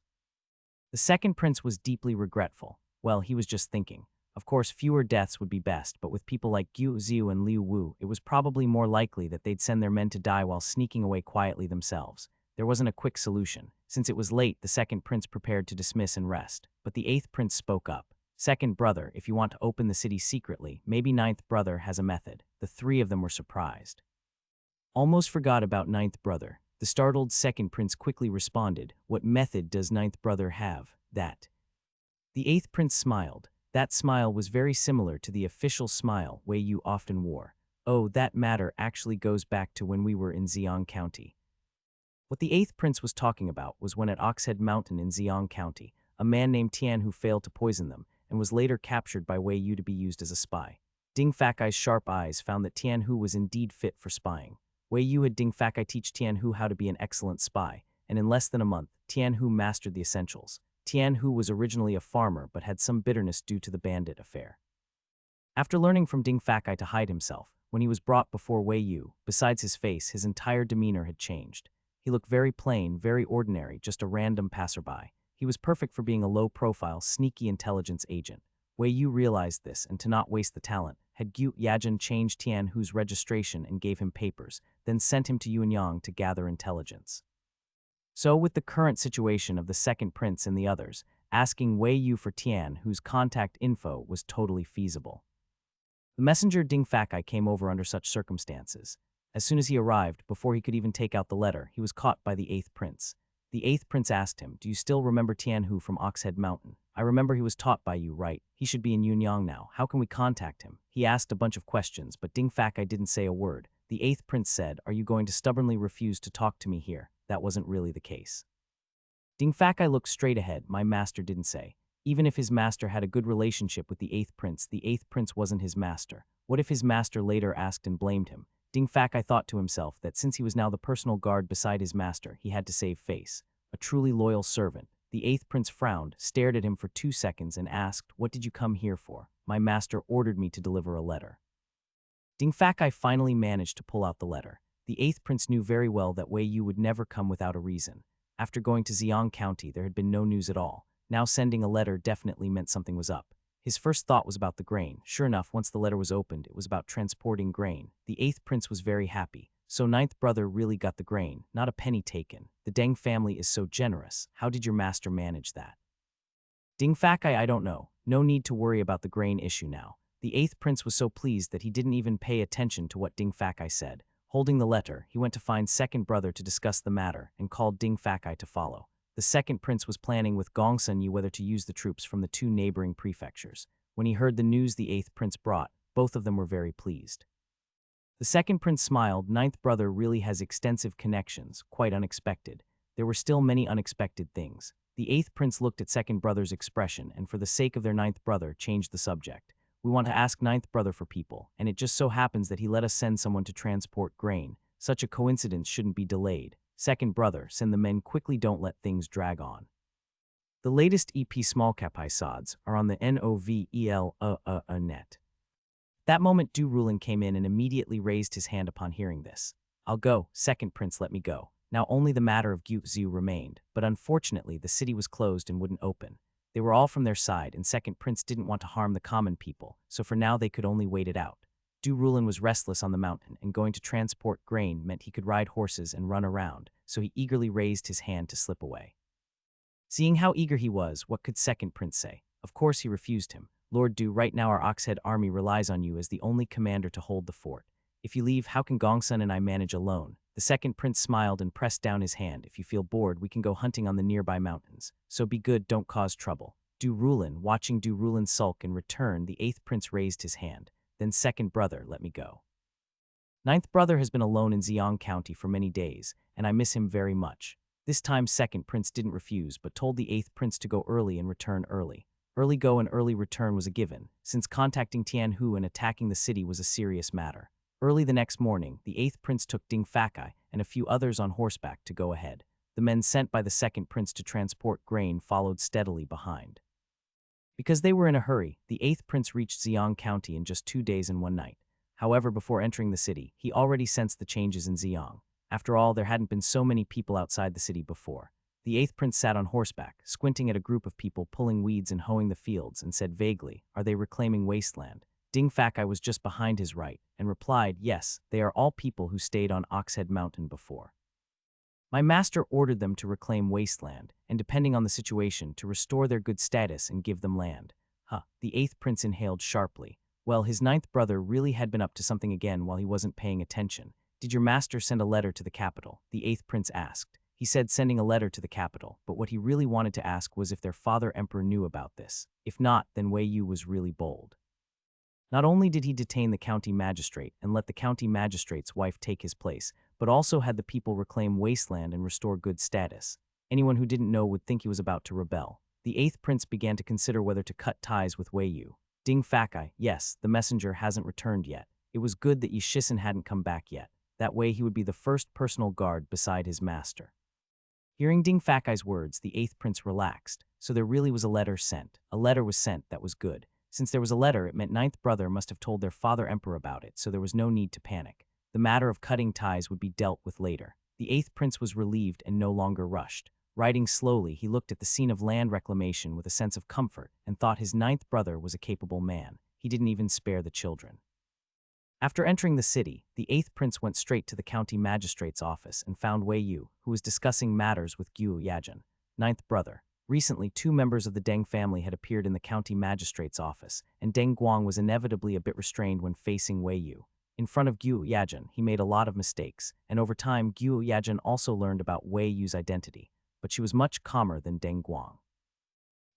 S1: The second prince was deeply regretful. Well, he was just thinking. Of course, fewer deaths would be best, but with people like Gu Ziu and Liu Wu, it was probably more likely that they'd send their men to die while sneaking away quietly themselves. There wasn't a quick solution. Since it was late, the second prince prepared to dismiss and rest. But the eighth prince spoke up. Second brother, if you want to open the city secretly, maybe ninth brother has a method. The three of them were surprised. Almost forgot about ninth brother. The startled second prince quickly responded, what method does ninth brother have? That. The eighth prince smiled. That smile was very similar to the official smile Wei Yu often wore. Oh, that matter actually goes back to when we were in Ziyang County. What the eighth prince was talking about was when at Oxhead Mountain in Ziyang County, a man named Tian Hu failed to poison them and was later captured by Wei Yu to be used as a spy. Ding Fakai's sharp eyes found that Tian Hu was indeed fit for spying. Wei Yu had Ding Fakai teach Tian Hu how to be an excellent spy, and in less than a month, Tian Hu mastered the essentials. Tian Hu was originally a farmer but had some bitterness due to the bandit affair. After learning from Ding Fakai to hide himself, when he was brought before Wei Yu, besides his face, his entire demeanor had changed. He looked very plain, very ordinary, just a random passerby. He was perfect for being a low-profile, sneaky intelligence agent. Wei Yu realized this, and to not waste the talent, had Gu Yajin changed Tian Hu's registration and gave him papers, then sent him to Yuanyang to gather intelligence. So with the current situation of the second prince and the others, asking Wei Yu for Tian Hu's contact info was totally feasible. The messenger Ding Fakai came over under such circumstances. As soon as he arrived, before he could even take out the letter, he was caught by the eighth prince. The eighth prince asked him, do you still remember Tian Hu from Oxhead Mountain? I remember he was taught by you, right? He should be in Yuanyang now. How can we contact him? He asked a bunch of questions, but Ding Fakai didn't say a word. The eighth prince said, are you going to stubbornly refuse to talk to me here? That wasn't really the case. Ding Fakai looked straight ahead. My master didn't say. Even if his master had a good relationship with the eighth prince wasn't his master. What if his master later asked and blamed him? Ding Fakai thought to himself that since he was now the personal guard beside his master, he had to save face. A truly loyal servant. The eighth prince frowned, stared at him for 2 seconds and asked, what did you come here for? My master ordered me to deliver a letter. Ding Fakai finally managed to pull out the letter. The eighth prince knew very well that Wei Yu would never come without a reason. After going to Ziyang County, there had been no news at all. Now sending a letter definitely meant something was up. His first thought was about the grain. Sure enough, once the letter was opened, it was about transporting grain. The eighth prince was very happy. So ninth brother really got the grain, not a penny taken. The Deng family is so generous. How did your master manage that? Ding Fakai, I don't know. No need to worry about the grain issue now. The eighth prince was so pleased that he didn't even pay attention to what Ding Fakai said. Holding the letter, he went to find second brother to discuss the matter and called Ding Fakai to follow. The second prince was planning with Gongsun Yi whether to use the troops from the 2 neighboring prefectures. When he heard the news the eighth prince brought, both of them were very pleased. The second prince smiled. Ninth brother really has extensive connections, quite unexpected. There were still many unexpected things. The eighth prince looked at second brother's expression and for the sake of their ninth brother changed the subject. We want to ask ninth brother for people, and it just so happens that he let us send someone to transport grain. Such a coincidence shouldn't be delayed. Second brother, send the men quickly, don't let things drag on. The latest EP small cap episodes are on the Novel net. That moment Du Rulin came in and immediately raised his hand upon hearing this. I'll go, second prince, let me go. Now only the matter of Gyuziu remained, but unfortunately the city was closed and wouldn't open. They were all from their side, and Second Prince didn't want to harm the common people, so for now they could only wait it out. Du Rulin was restless on the mountain, and going to transport grain meant he could ride horses and run around, so he eagerly raised his hand to slip away. Seeing how eager he was, what could Second Prince say? Of course he refused him. Lord Du, right now our Oxhead army relies on you as the only commander to hold the fort. If you leave, how can Gongsun and I manage alone? The Second Prince smiled and pressed down his hand. If you feel bored, we can go hunting on the nearby mountains. So be good, don't cause trouble. Du Rulin, watching Du Rulin sulk in return, the 8th Prince raised his hand. Then second brother, let me go. 9th brother has been alone in Xiong County for many days, and I miss him very much. This time Second Prince didn't refuse, but told the 8th Prince to go early and return early. Early go and early return was a given, since contacting Tianhu and attacking the city was a serious matter. Early the next morning, the 8th Prince took Ding Fakai and a few others on horseback to go ahead. The men sent by the Second Prince to transport grain followed steadily behind. Because they were in a hurry, the 8th Prince reached Xiong County in just 2 days and 1 night. However, before entering the city, he already sensed the changes in Xiong. After all, there hadn't been so many people outside the city before. The 8th Prince sat on horseback, squinting at a group of people pulling weeds and hoeing the fields, and said vaguely, "Are they reclaiming wasteland?" Ding Fakai was just behind his right, and replied, "Yes, they are all people who stayed on Oxhead Mountain before. My master ordered them to reclaim wasteland, and depending on the situation, to restore their good status and give them land." The 8th Prince inhaled sharply. Well, his 9th brother really had been up to something again while he wasn't paying attention. "Did your master send a letter to the capital?" the 8th Prince asked. He said sending a letter to the capital, but what he really wanted to ask was if their father emperor knew about this. If not, then Wei Yu was really bold. Not only did he detain the county magistrate and let the county magistrate's wife take his place, but also had the people reclaim wasteland and restore good status. Anyone who didn't know would think he was about to rebel. The 8th Prince began to consider whether to cut ties with Wei Yu. Ding Fakai, yes, the messenger hasn't returned yet. It was good that Yishisen hadn't come back yet. That way he would be the first personal guard beside his master. Hearing Ding Fakai's words, the 8th Prince relaxed. So there really was a letter sent. A letter was sent, that was good. Since there was a letter, it meant 9th brother must have told their father emperor about it, so there was no need to panic. The matter of cutting ties would be dealt with later. The 8th Prince was relieved and no longer rushed. Riding slowly, he looked at the scene of land reclamation with a sense of comfort and thought his 9th brother was a capable man. He didn't even spare the children. After entering the city, the 8th Prince went straight to the county magistrate's office and found Wei Yu, who was discussing matters with Guo Yajin, 9th brother. Recently, 2 members of the Deng family had appeared in the county magistrate's office, and Deng Guang was inevitably a bit restrained when facing Wei Yu. In front of Guo Yajin, he made a lot of mistakes, and over time, Guo Yajin also learned about Wei Yu's identity, but she was much calmer than Deng Guang.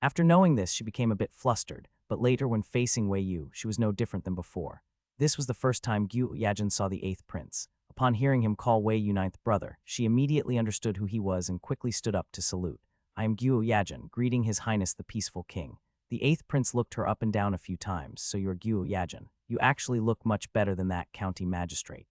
S1: After knowing this, she became a bit flustered, but later when facing Wei Yu, she was no different than before. This was the first time Guo Yajin saw the 8th Prince. Upon hearing him call Wei Yu 9th brother, she immediately understood who he was and quickly stood up to salute. "I am Guo Yajin, greeting His Highness the Peaceful King." The 8th Prince looked her up and down a few times. "So you're Guo Yajin. You actually look much better than that county magistrate."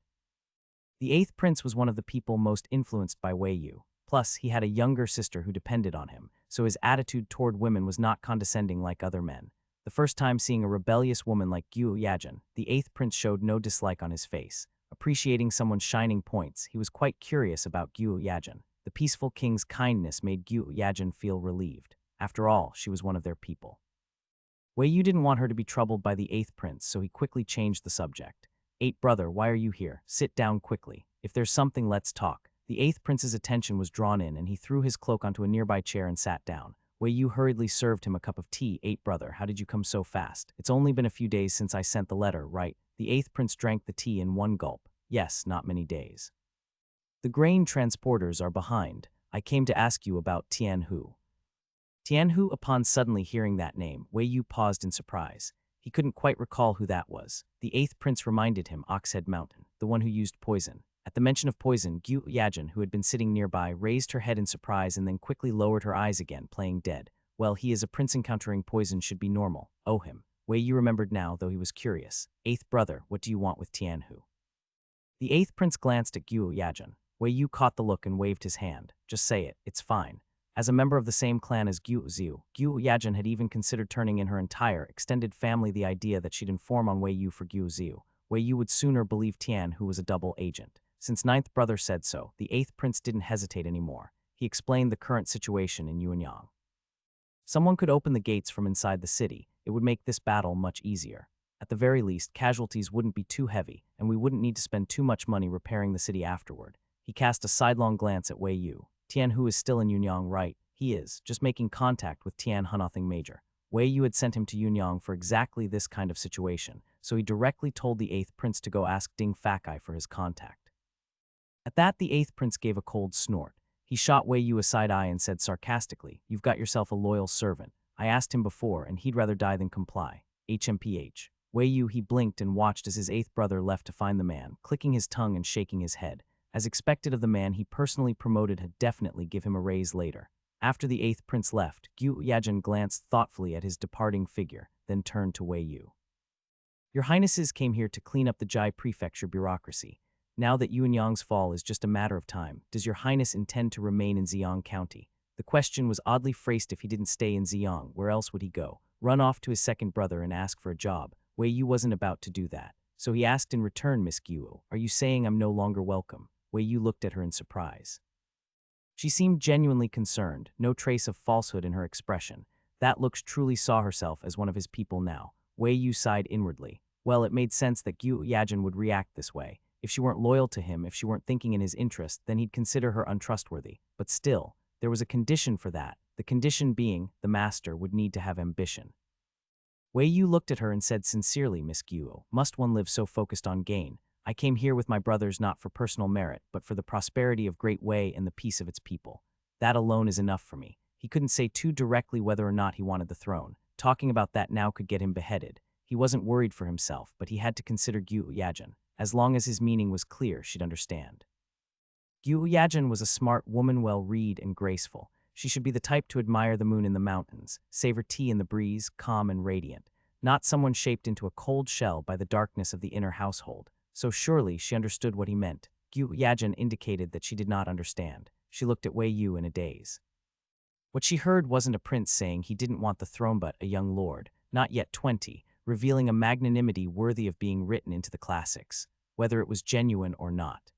S1: The 8th Prince was one of the people most influenced by Wei Yu. Plus, he had a younger sister who depended on him, so his attitude toward women was not condescending like other men. The first time seeing a rebellious woman like Guo Yajin, the 8th Prince showed no dislike on his face. Appreciating someone's shining points, he was quite curious about Guo Yajin. The peaceful king's kindness made Guo Yajin feel relieved. After all, she was one of their people. Wei Yu didn't want her to be troubled by the 8th Prince, so he quickly changed the subject. "8th brother, why are you here? Sit down quickly. If there's something, let's talk." The 8th Prince's attention was drawn in, and he threw his cloak onto a nearby chair and sat down. Wei Yu hurriedly served him a cup of tea. "8th brother, how did you come so fast? It's only been a few days since I sent the letter, right?" The 8th Prince drank the tea in one gulp. "Yes, not many days. The grain transporters are behind. I came to ask you about Tianhu." Tianhu, upon suddenly hearing that name, Wei Yu paused in surprise. He couldn't quite recall who that was. The 8th Prince reminded him Oxhead Mountain, the one who used poison. At the mention of poison, Guo Yajin, who had been sitting nearby, raised her head in surprise and then quickly lowered her eyes again, playing dead. Well, he is a prince encountering poison should be normal. Oh him. Wei Yu remembered now, though he was curious. "8th brother, what do you want with Tianhu?" The 8th Prince glanced at Guo Yajin. Wei Yu caught the look and waved his hand. "Just say it, it's fine." As a member of the same clan as Guo Ziu, Guo Yajin had even considered turning in her entire extended family the idea that she'd inform on Wei Yu for Guo Ziu. Wei Yu would sooner believe Tian, who was a double agent. Since ninth brother said so, the eighth prince didn't hesitate anymore. He explained the current situation in Yuanyang. Someone could open the gates from inside the city. It would make this battle much easier. At the very least, casualties wouldn't be too heavy, and we wouldn't need to spend too much money repairing the city afterward. He cast a sidelong glance at Wei Yu. Tian Hu is still in Yuanyang, right? He is, just making contact with Tian Hu, nothing major. Wei Yu had sent him to Yuanyang for exactly this kind of situation, so he directly told the eighth prince to go ask Ding Fakai for his contact. At that, the eighth prince gave a cold snort. He shot Wei Yu a side eye and said sarcastically, "You've got yourself a loyal servant. I asked him before, and he'd rather die than comply. HMPH. Wei Yu, he blinked and watched as his eighth brother left to find the man, clicking his tongue and shaking his head. As expected of the man he personally promoted had definitely give him a raise later. After the eighth prince left, Gu Yajin glanced thoughtfully at his departing figure, then turned to Wei Yu. Your Highnesses came here to clean up the Jai Prefecture bureaucracy. Now that Yuanyang's fall is just a matter of time, does your Highness intend to remain in Ziyang County? The question was oddly phrased. If he didn't stay in Ziyang, where else would he go? Run off to his second brother and ask for a job? Wei Yu wasn't about to do that. So he asked in return, "Miss Guo, are you saying I'm no longer welcome?" Wei Yu looked at her in surprise. She seemed genuinely concerned, no trace of falsehood in her expression. That look truly saw herself as one of his people now. Wei Yu sighed inwardly. Well, it made sense that Gu Yajin would react this way. If she weren't loyal to him, if she weren't thinking in his interest, then he'd consider her untrustworthy. But still, there was a condition for that, the condition being the master would need to have ambition. Wei Yu looked at her and said sincerely, "Miss Guo, must one live so focused on gain? I came here with my brothers not for personal merit, but for the prosperity of Great Wei and the peace of its people. That alone is enough for me." He couldn't say too directly whether or not he wanted the throne. Talking about that now could get him beheaded. He wasn't worried for himself, but he had to consider Gu Yajin. As long as his meaning was clear, she'd understand. Gu Yajin was a smart woman, well-read and graceful. She should be the type to admire the moon in the mountains, savor tea in the breeze, calm and radiant, not someone shaped into a cold shell by the darkness of the inner household. So surely she understood what he meant. Gu Yajin indicated that she did not understand. She looked at Wei Yu in a daze. What she heard wasn't a prince saying he didn't want the throne but a young lord, not yet 20, revealing a magnanimity worthy of being written into the classics, whether it was genuine or not.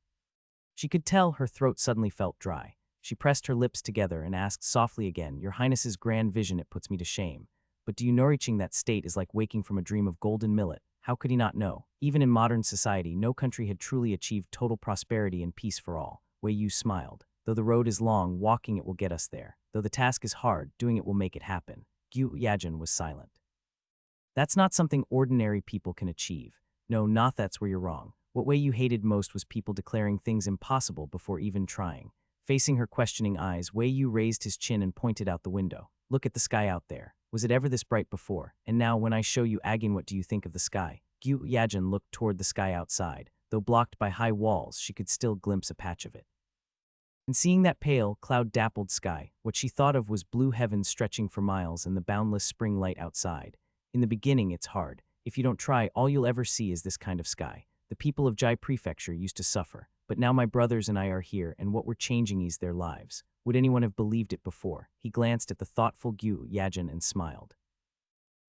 S1: She could tell her throat suddenly felt dry. She pressed her lips together and asked softly again, "Your Highness's grand vision, it puts me to shame. But do you know reaching that state is like waking from a dream of golden millet?" How could he not know? Even in modern society, no country had truly achieved total prosperity and peace for all. Wei Yu smiled. Though the road is long, walking it will get us there. Though the task is hard, doing it will make it happen. Gu Yajin was silent. That's not something ordinary people can achieve. No, not that's where you're wrong. What Wei Yu hated most was people declaring things impossible before even trying. Facing her questioning eyes, Wei Yu raised his chin and pointed out the window. "Look at the sky out there. Was it ever this bright before? And now, when I show you Agin, what do you think of the sky?" Gu Yajin looked toward the sky outside. Though blocked by high walls, she could still glimpse a patch of it. And seeing that pale, cloud-dappled sky, what she thought of was blue heavens stretching for miles and the boundless spring light outside. In the beginning, it's hard. If you don't try, all you'll ever see is this kind of sky. The people of Jai Prefecture used to suffer, but now my brothers and I are here, and what we're changing is their lives. Would anyone have believed it before? He glanced at the thoughtful Gu Yajin and smiled.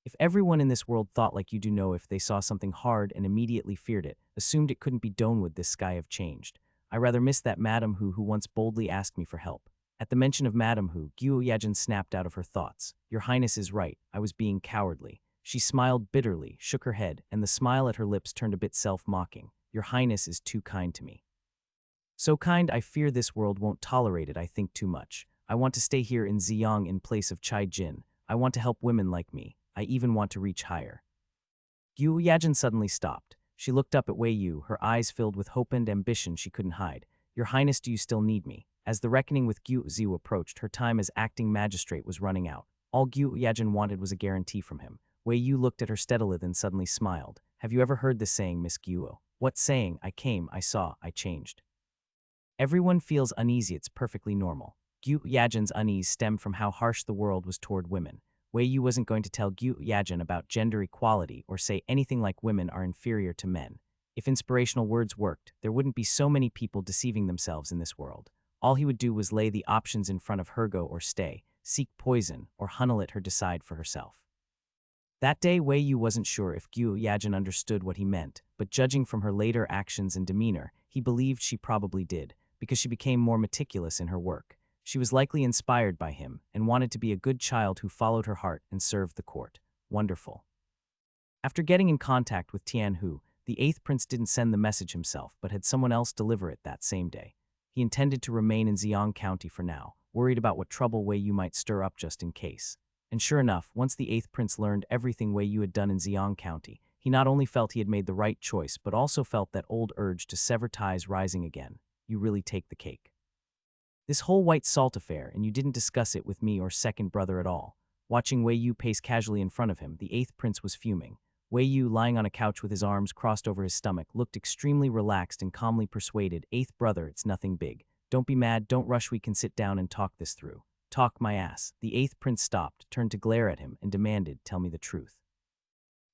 S1: If everyone in this world thought like you do know, if they saw something hard and immediately feared it, assumed it couldn't be done, would this sky have changed? I rather miss that Madame who once boldly asked me for help. At the mention of Madame Hu, Gu Yajin snapped out of her thoughts. Your Highness is right, I was being cowardly. She smiled bitterly, shook her head, and the smile at her lips turned a bit self-mocking. Your Highness is too kind to me. So kind, I fear this world won't tolerate it. I think too much. I want to stay here in Ziyang in place of Chai Jin. I want to help women like me. I even want to reach higher. Gu Yajin suddenly stopped. She looked up at Wei Yu, her eyes filled with hope and ambition she couldn't hide. Your Highness, do you still need me? As the reckoning with Gu Ziu approached, her time as acting magistrate was running out. All Gu Yajin wanted was a guarantee from him. Wei Yu looked at her steadily, then suddenly smiled. Have you ever heard this saying, Miss Guo? What saying? I came, I saw, I changed. Everyone feels uneasy, it's perfectly normal. Gu Yajin's unease stemmed from how harsh the world was toward women. Wei Yu wasn't going to tell Gu Yajin about gender equality or say anything like women are inferior to men. If inspirational words worked, there wouldn't be so many people deceiving themselves in this world. All he would do was lay the options in front of her: go or stay, seek poison, or hunnel it her decide for herself. That day, Wei Yu wasn't sure if Gyu Yajin understood what he meant, but judging from her later actions and demeanor, he believed she probably did, because she became more meticulous in her work. She was likely inspired by him and wanted to be a good child who followed her heart and served the court. Wonderful. After getting in contact with Tianhu, the eighth prince didn't send the message himself, but had someone else deliver it that same day. He intended to remain in Xiong County for now, worried about what trouble Wei Yu might stir up just in case. And sure enough, once the eighth prince learned everything Wei Yu had done in Xiong County, he not only felt he had made the right choice, but also felt that old urge to sever ties rising again. You really take the cake. This whole white salt affair, and you didn't discuss it with me or second brother at all. Watching Wei Yu pace casually in front of him, the eighth prince was fuming. Wei Yu, lying on a couch with his arms crossed over his stomach, looked extremely relaxed and calmly persuaded, "Eighth brother, it's nothing big. Don't be mad, don't rush, we can sit down and talk this through." "Talk my ass." The eighth prince stopped, turned to glare at him, and demanded, "Tell me the truth.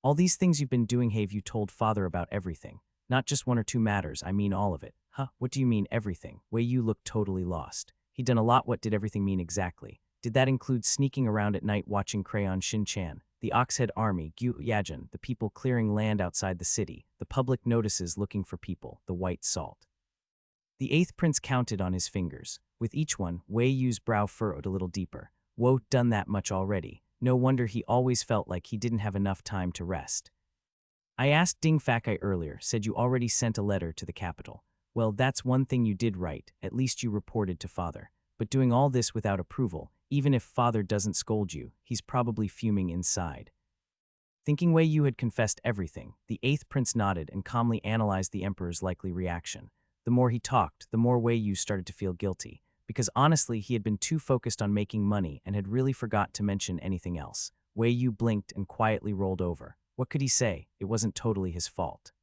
S1: All these things you've been doing, have you told father about everything? Not just one or two matters, I mean all of it." "Huh, what do you mean, everything?" Wei Yu looked totally lost. He'd done a lot. What did everything mean exactly? Did that include sneaking around at night watching Crayon Shin-chan, the Oxhead Army, Gyu Yajin, the people clearing land outside the city, the public notices looking for people, the white salt? The eighth prince counted on his fingers. With each one, Wei Yu's brow furrowed a little deeper. Whoa, done that much already. No wonder he always felt like he didn't have enough time to rest. "I asked Ding Fakai earlier, said you already sent a letter to the capital." "Well, that's one thing you did right, at least you reported to father. But doing all this without approval, even if father doesn't scold you, he's probably fuming inside." Thinking Wei Yu had confessed everything, the eighth prince nodded and calmly analyzed the emperor's likely reaction. The more he talked, the more Wei Yu started to feel guilty, because honestly he had been too focused on making money and had really forgot to mention anything else. Wei Yu blinked and quietly rolled over. What could he say? It wasn't totally his fault.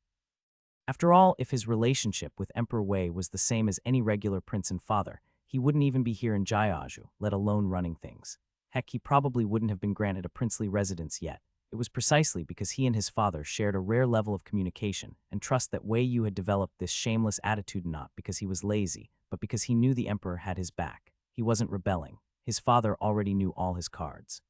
S1: After all, if his relationship with Emperor Wei was the same as any regular prince and father, he wouldn't even be here in Jiaozhou, let alone running things. Heck, he probably wouldn't have been granted a princely residence yet. It was precisely because he and his father shared a rare level of communication and trust that Wei Yu had developed this shameless attitude, not because he was lazy, but because he knew the emperor had his back. He wasn't rebelling. His father already knew all his cards.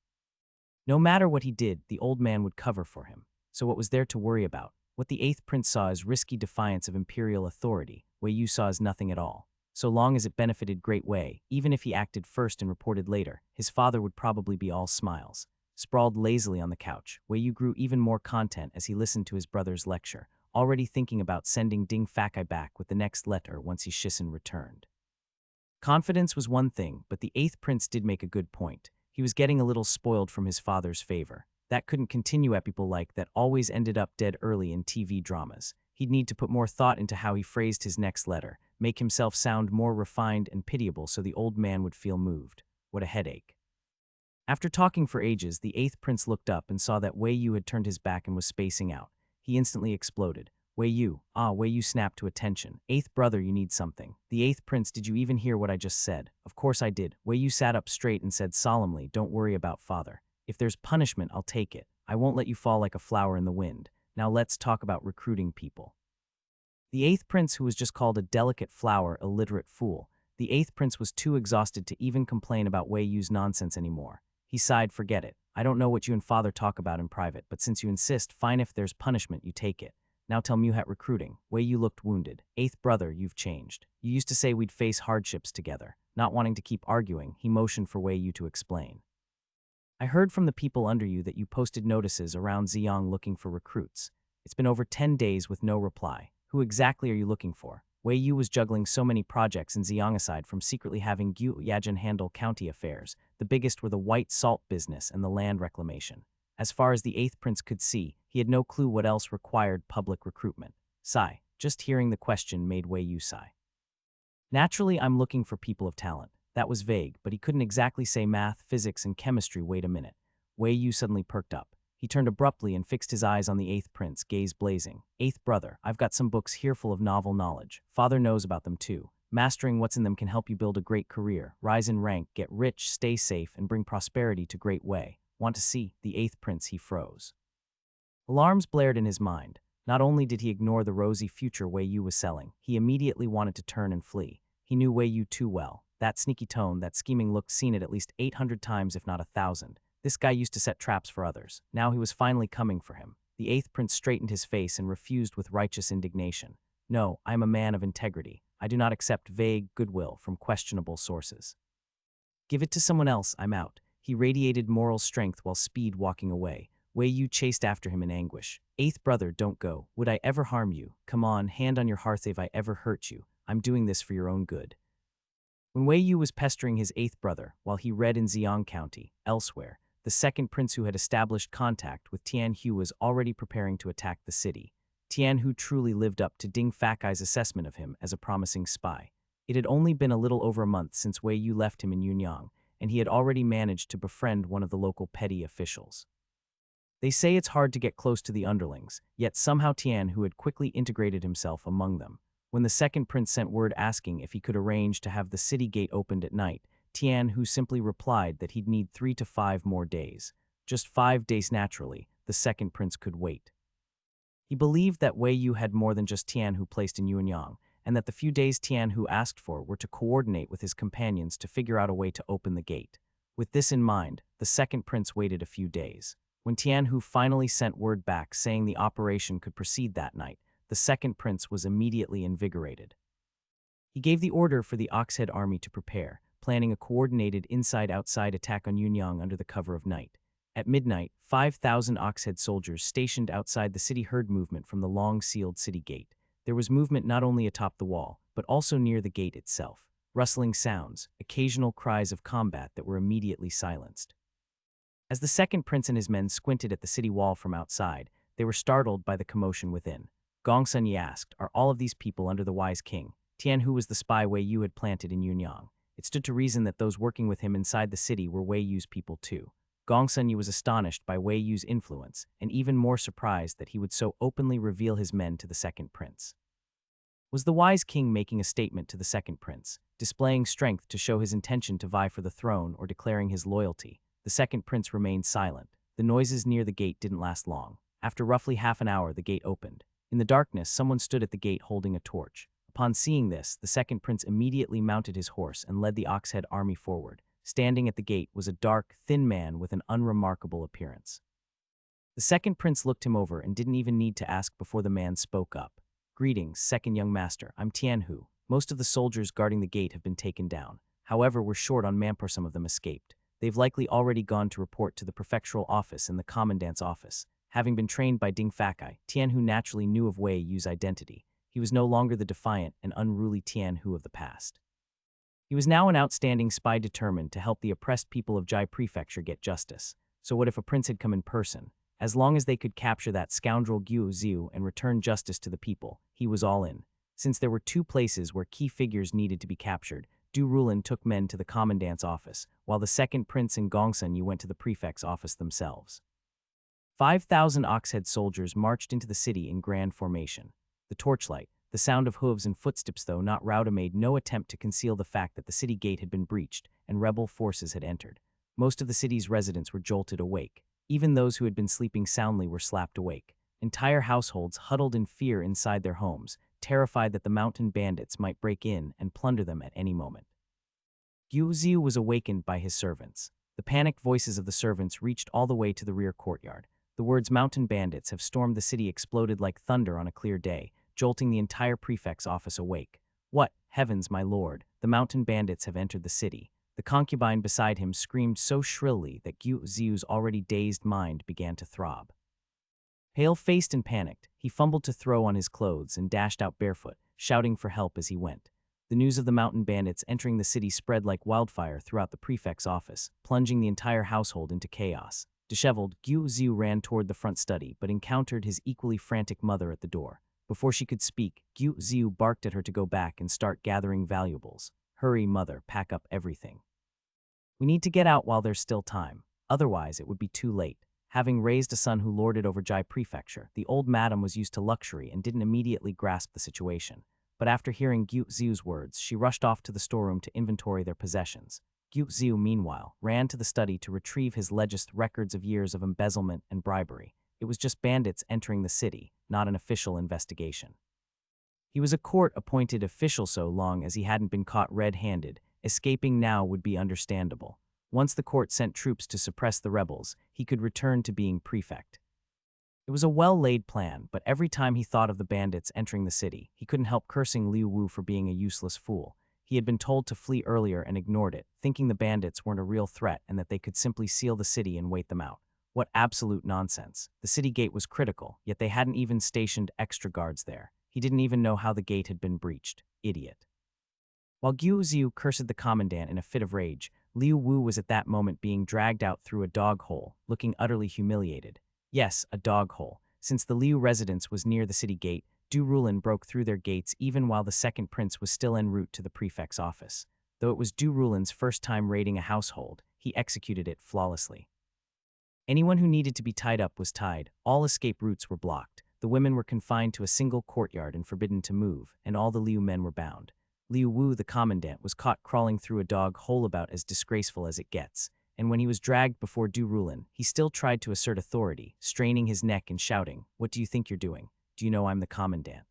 S1: No matter what he did, the old man would cover for him. So what was there to worry about? What the eighth prince saw as risky defiance of imperial authority, Wei Yu saw as nothing at all. So long as it benefited Great Wei, even if he acted first and reported later, his father would probably be all smiles. Sprawled lazily on the couch, Wei Yu grew even more content as he listened to his brother's lecture, already thinking about sending Ding Fakai back with the next letter once he Shisen returned. Confidence was one thing, but the eighth prince did make a good point. He was getting a little spoiled from his father's favor. That couldn't continue at people like that always ended up dead early in TV dramas. He'd need to put more thought into how he phrased his next letter, make himself sound more refined and pitiable so the old man would feel moved. What a headache. After talking for ages, the eighth prince looked up and saw that Wei Yu had turned his back and was spacing out. He instantly exploded. Wei Yu. Wei Yu snapped to attention. "Eighth brother, you need something." "The eighth prince, did you even hear what I just said?" "Of course I did." Wei Yu sat up straight and said solemnly, "Don't worry about father. If there's punishment, I'll take it. I won't let you fall like a flower in the wind. Now let's talk about recruiting people." The eighth prince, who was just called a delicate flower, illiterate fool, the eighth prince was too exhausted to even complain about Wei Yu's nonsense anymore. He sighed, "Forget it. I don't know what you and father talk about in private, but since you insist, fine, if there's punishment, you take it. Now tell Muhat recruiting." Wei Yu looked wounded. "Eighth brother, you've changed. You used to say we'd face hardships together." Not wanting to keep arguing, he motioned for Wei Yu to explain. "I heard from the people under you that you posted notices around Xiong looking for recruits. It's been over 10 days with no reply. Who exactly are you looking for?" Wei Yu was juggling so many projects in Xiong. Aside from secretly having Gyu Yajin handle county affairs, the biggest were the white salt business and the land reclamation. As far as the eighth prince could see, he had no clue what else required public recruitment. Sigh. Just hearing the question made Wei Yu sigh. "Naturally, I'm looking for people of talent." That was vague, but he couldn't exactly say math, physics, and chemistry. Wait a minute. Wei Yu suddenly perked up. He turned abruptly and fixed his eyes on the eighth prince, gaze blazing. "Eighth brother, I've got some books here full of novel knowledge. Father knows about them too. Mastering what's in them can help you build a great career, rise in rank, get rich, stay safe, and bring prosperity to Great Wei. Want to see?" The eighth prince, he froze. Alarms blared in his mind. Not only did he ignore the rosy future Wei Yu was selling, he immediately wanted to turn and flee. He knew Wei Yu too well. That sneaky tone, that scheming look, seen it at least 800 times if not 1,000. This guy used to set traps for others. Now he was finally coming for him. The eighth prince straightened his face and refused with righteous indignation. No, I am a man of integrity. I do not accept vague goodwill from questionable sources. Give it to someone else, I'm out. He radiated moral strength while speed walking away. Wei Yu chased after him in anguish. Eighth brother, don't go. Would I ever harm you? Come on, hand on your heart if I ever hurt you. I'm doing this for your own good. When Wei Yu was pestering his eighth brother while he read in Xiang County, elsewhere, the second prince who had established contact with Tian Hu was already preparing to attack the city. Tian Hu truly lived up to Ding Fakai's assessment of him as a promising spy. It had only been a little over a month since Wei Yu left him in Yunyang, and he had already managed to befriend one of the local petty officials. They say it's hard to get close to the underlings, yet somehow Tian Hu had quickly integrated himself among them. When the second prince sent word asking if he could arrange to have the city gate opened at night, Tian Hu simply replied that he'd need 3 to 5 more days. Just 5 days naturally, the second prince could wait. He believed that Wei Yu had more than just Tian Hu placed in Yuanyang, and that the few days Tian Hu asked for were to coordinate with his companions to figure out a way to open the gate. With this in mind, the second prince waited a few days. When Tian Hu finally sent word back saying the operation could proceed that night, the second prince was immediately invigorated. He gave the order for the Oxhead army to prepare, planning a coordinated inside-outside attack on Yunyang under the cover of night. At midnight, 5,000 Oxhead soldiers stationed outside the city heard movement from the long-sealed city gate. There was movement not only atop the wall, but also near the gate itself. Rustling sounds, occasional cries of combat that were immediately silenced. As the second prince and his men squinted at the city wall from outside, they were startled by the commotion within. Gongsun Yi asked, "Are all of these people under the wise king?" Tian Hu was the spy Wei Yu had planted in Yunyang. It stood to reason that those working with him inside the city were Wei Yu's people too. Gongsun Yi was astonished by Wei Yu's influence, and even more surprised that he would so openly reveal his men to the second prince. Was the wise king making a statement to the second prince, displaying strength to show his intention to vie for the throne or declaring his loyalty? The second prince remained silent. The noises near the gate didn't last long. After roughly half an hour, the gate opened. In the darkness, someone stood at the gate holding a torch. Upon seeing this, the second prince immediately mounted his horse and led the Oxhead army forward. Standing at the gate was a dark, thin man with an unremarkable appearance. The second prince looked him over and didn't even need to ask before the man spoke up. "Greetings, second young master. I'm Tian Hu. Most of the soldiers guarding the gate have been taken down. However, we're short on manpower. Some of them escaped. They've likely already gone to report to the prefectural office and the commandant's office." Having been trained by Ding Fakai, Tian Hu naturally knew of Wei Yu's identity. He was no longer the defiant and unruly Tian Hu of the past. He was now an outstanding spy determined to help the oppressed people of Jai Prefecture get justice. So what if a prince had come in person? As long as they could capture that scoundrel Guo Ziu and return justice to the people, he was all in. Since there were 2 places where key figures needed to be captured, Du Rulin took men to the commandant's office, while the second prince and Gongsun Yu went to the prefect's office themselves. 5,000 Oxhead soldiers marched into the city in grand formation. The torchlight, the sound of hooves and footsteps though not Rauda made no attempt to conceal the fact that the city gate had been breached and rebel forces had entered. Most of the city's residents were jolted awake. Even those who had been sleeping soundly were slapped awake. Entire households huddled in fear inside their homes, terrified that the mountain bandits might break in and plunder them at any moment. Guo Ziu was awakened by his servants. The panicked voices of the servants reached all the way to the rear courtyard. The words "mountain bandits have stormed the city" exploded like thunder on a clear day, jolting the entire prefect's office awake. "What, heavens, my lord, the mountain bandits have entered the city." The concubine beside him screamed so shrilly that Guo Ziu's already dazed mind began to throb. Pale-faced and panicked, he fumbled to throw on his clothes and dashed out barefoot, shouting for help as he went. The news of the mountain bandits entering the city spread like wildfire throughout the prefect's office, plunging the entire household into chaos. Disheveled, Guo Ziu ran toward the front study but encountered his equally frantic mother at the door. Before she could speak, Guo Ziu barked at her to go back and start gathering valuables. "Hurry, mother, pack up everything. We need to get out while there's still time. Otherwise, it would be too late." Having raised a son who lorded over Jai Prefecture, the old madam was used to luxury and didn't immediately grasp the situation. But after hearing Guo Ziu's words, she rushed off to the storeroom to inventory their possessions. Guo Ziu, meanwhile, ran to the study to retrieve his legist records of years of embezzlement and bribery. It was just bandits entering the city, not an official investigation. He was a court-appointed official so long as he hadn't been caught red-handed. Escaping now would be understandable. Once the court sent troops to suppress the rebels, he could return to being prefect. It was a well-laid plan, but every time he thought of the bandits entering the city, he couldn't help cursing Liu Wu for being a useless fool. He had been told to flee earlier and ignored it, thinking the bandits weren't a real threat and that they could simply seal the city and wait them out. What absolute nonsense. The city gate was critical, yet they hadn't even stationed extra guards there. He didn't even know how the gate had been breached. Idiot. While Guo Ziu cursed the commandant in a fit of rage, Liu Wu was at that moment being dragged out through a dog hole, looking utterly humiliated. Yes, a dog hole. Since the Liu residence was near the city gate, Du Rulin broke through their gates even while the second prince was still en route to the prefect's office. Though it was Du Rulin's first time raiding a household, he executed it flawlessly. Anyone who needed to be tied up was tied, all escape routes were blocked, the women were confined to a single courtyard and forbidden to move, and all the Liu men were bound. Liu Wu, the commandant, was caught crawling through a dog hole about as disgraceful as it gets, and when he was dragged before Du Rulin, he still tried to assert authority, straining his neck and shouting, "What do you think you're doing? Do you know I'm the commandant?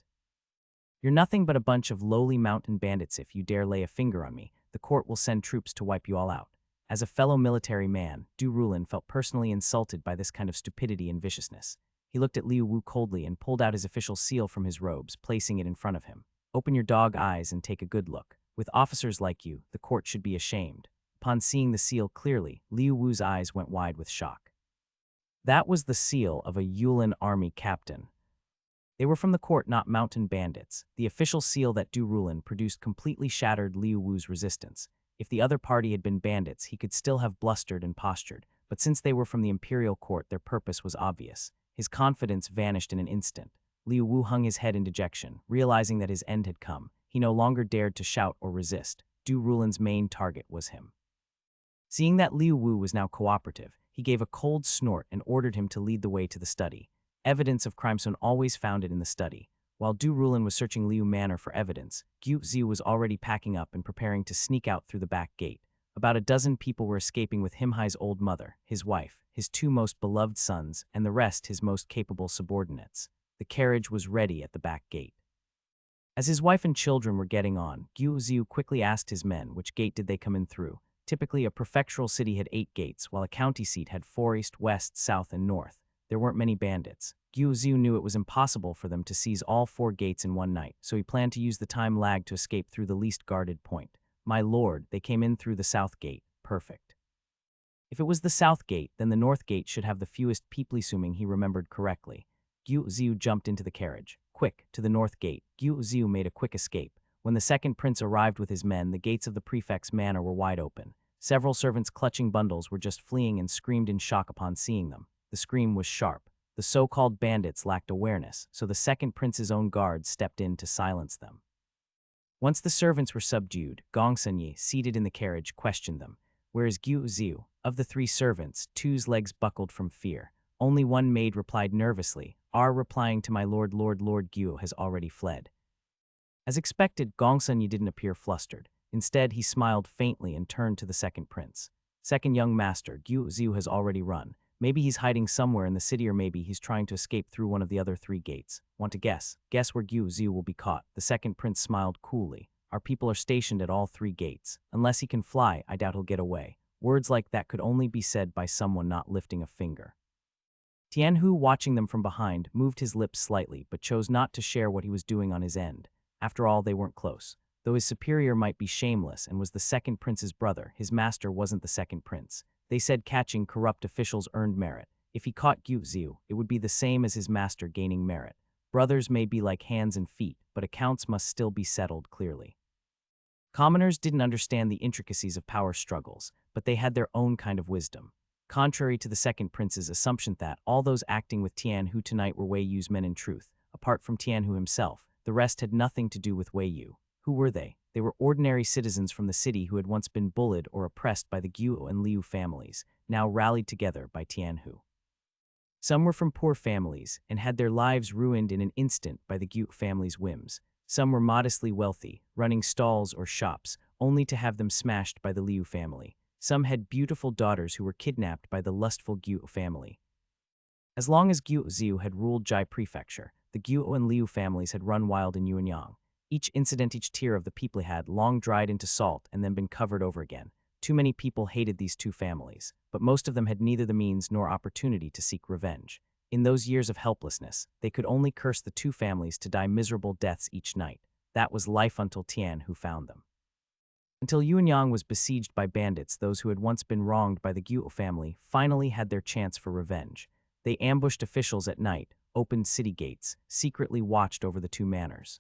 S1: You're nothing but a bunch of lowly mountain bandits. If you dare lay a finger on me, the court will send troops to wipe you all out." As a fellow military man, Du Rulin felt personally insulted by this kind of stupidity and viciousness. He looked at Liu Wu coldly and pulled out his official seal from his robes, placing it in front of him. "Open your dog eyes and take a good look. With officers like you, the court should be ashamed." Upon seeing the seal clearly, Liu Wu's eyes went wide with shock. That was the seal of a Yulin army captain. They were from the court, not mountain bandits. The official seal that Du Rulin produced completely shattered Liu Wu's resistance. If the other party had been bandits, he could still have blustered and postured, but since they were from the imperial court, their purpose was obvious. His confidence vanished in an instant. Liu Wu hung his head in dejection, realizing that his end had come. He no longer dared to shout or resist. Du Rulin's main target was him. Seeing that Liu Wu was now cooperative, he gave a cold snort and ordered him to lead the way to the study. Evidence of crime soon always found it in the study. While Du Rulin was searching Liu Manor for evidence, Guo Ziu was already packing up and preparing to sneak out through the back gate. About a dozen people were escaping with Himhai's old mother, his wife, his two most beloved sons, and the rest his most capable subordinates. The carriage was ready at the back gate. As his wife and children were getting on, Guo Ziu quickly asked his men which gate did they come in through. Typically, a prefectural city had 8 gates, while a county seat had 4 east, west, south, and north. There weren't many bandits. Guo Ziu knew it was impossible for them to seize all 4 gates in one night, so he planned to use the time lag to escape through the least guarded point. My lord, they came in through the south gate. Perfect. If it was the south gate, then the north gate should have the fewest people, assuming he remembered correctly. Guo Ziu jumped into the carriage. Quick, to the north gate. Guo Ziu made a quick escape. When the second prince arrived with his men, the gates of the prefect's manor were wide open. Several servants clutching bundles were just fleeing and screamed in shock upon seeing them. The scream was sharp. The so-called bandits lacked awareness, so the second prince's own guards stepped in to silence them. Once the servants were subdued, Gong Sunyi, seated in the carriage, questioned them. "Where is Guo Ziu?" Of the 3 servants, 2's legs buckled from fear. Only one maid replied nervously, replying to my lord, Lord Guo has already fled. As expected, Gong Sunyi didn't appear flustered. Instead, he smiled faintly and turned to the second prince. "Second young master, Guo Ziu has already run. Maybe he's hiding somewhere in the city, or maybe he's trying to escape through one of the other 3 gates. Want to guess? Guess where Guo Ziu will be caught." The second prince smiled coolly. "Our people are stationed at all 3 gates. Unless he can fly, I doubt he'll get away." Words like that could only be said by someone not lifting a finger. Tianhu, watching them from behind, moved his lips slightly, but chose not to share what he was doing on his end. After all, they weren't close. Though his superior might be shameless and was the second prince's brother, his master wasn't the second prince. They said catching corrupt officials earned merit. If he caught Guo Ziu, it would be the same as his master gaining merit. Brothers may be like hands and feet, but accounts must still be settled clearly. Commoners didn't understand the intricacies of power struggles, but they had their own kind of wisdom. Contrary to the second prince's assumption that all those acting with Tianhu tonight were Wei Yu's men in truth, apart from Tianhu himself, the rest had nothing to do with Wei Yu. Who were they? They were ordinary citizens from the city who had once been bullied or oppressed by the Guo and Liu families, now rallied together by Tianhu. Some were from poor families and had their lives ruined in an instant by the Guo family's whims. Some were modestly wealthy, running stalls or shops, only to have them smashed by the Liu family. Some had beautiful daughters who were kidnapped by the lustful Guo family. As long as Guo Ziu had ruled Jai Prefecture, the Guo and Liu families had run wild in Yuanyang. Each tier of the people had long dried into salt and then been covered over again. Too many people hated these two families, but most of them had neither the means nor opportunity to seek revenge. In those years of helplessness, they could only curse the two families to die miserable deaths each night. That was life until Tian Hu found them. Until Yuanyang was besieged by bandits, those who had once been wronged by the Guo family finally had their chance for revenge. They ambushed officials at night, opened city gates, secretly watched over the two manors.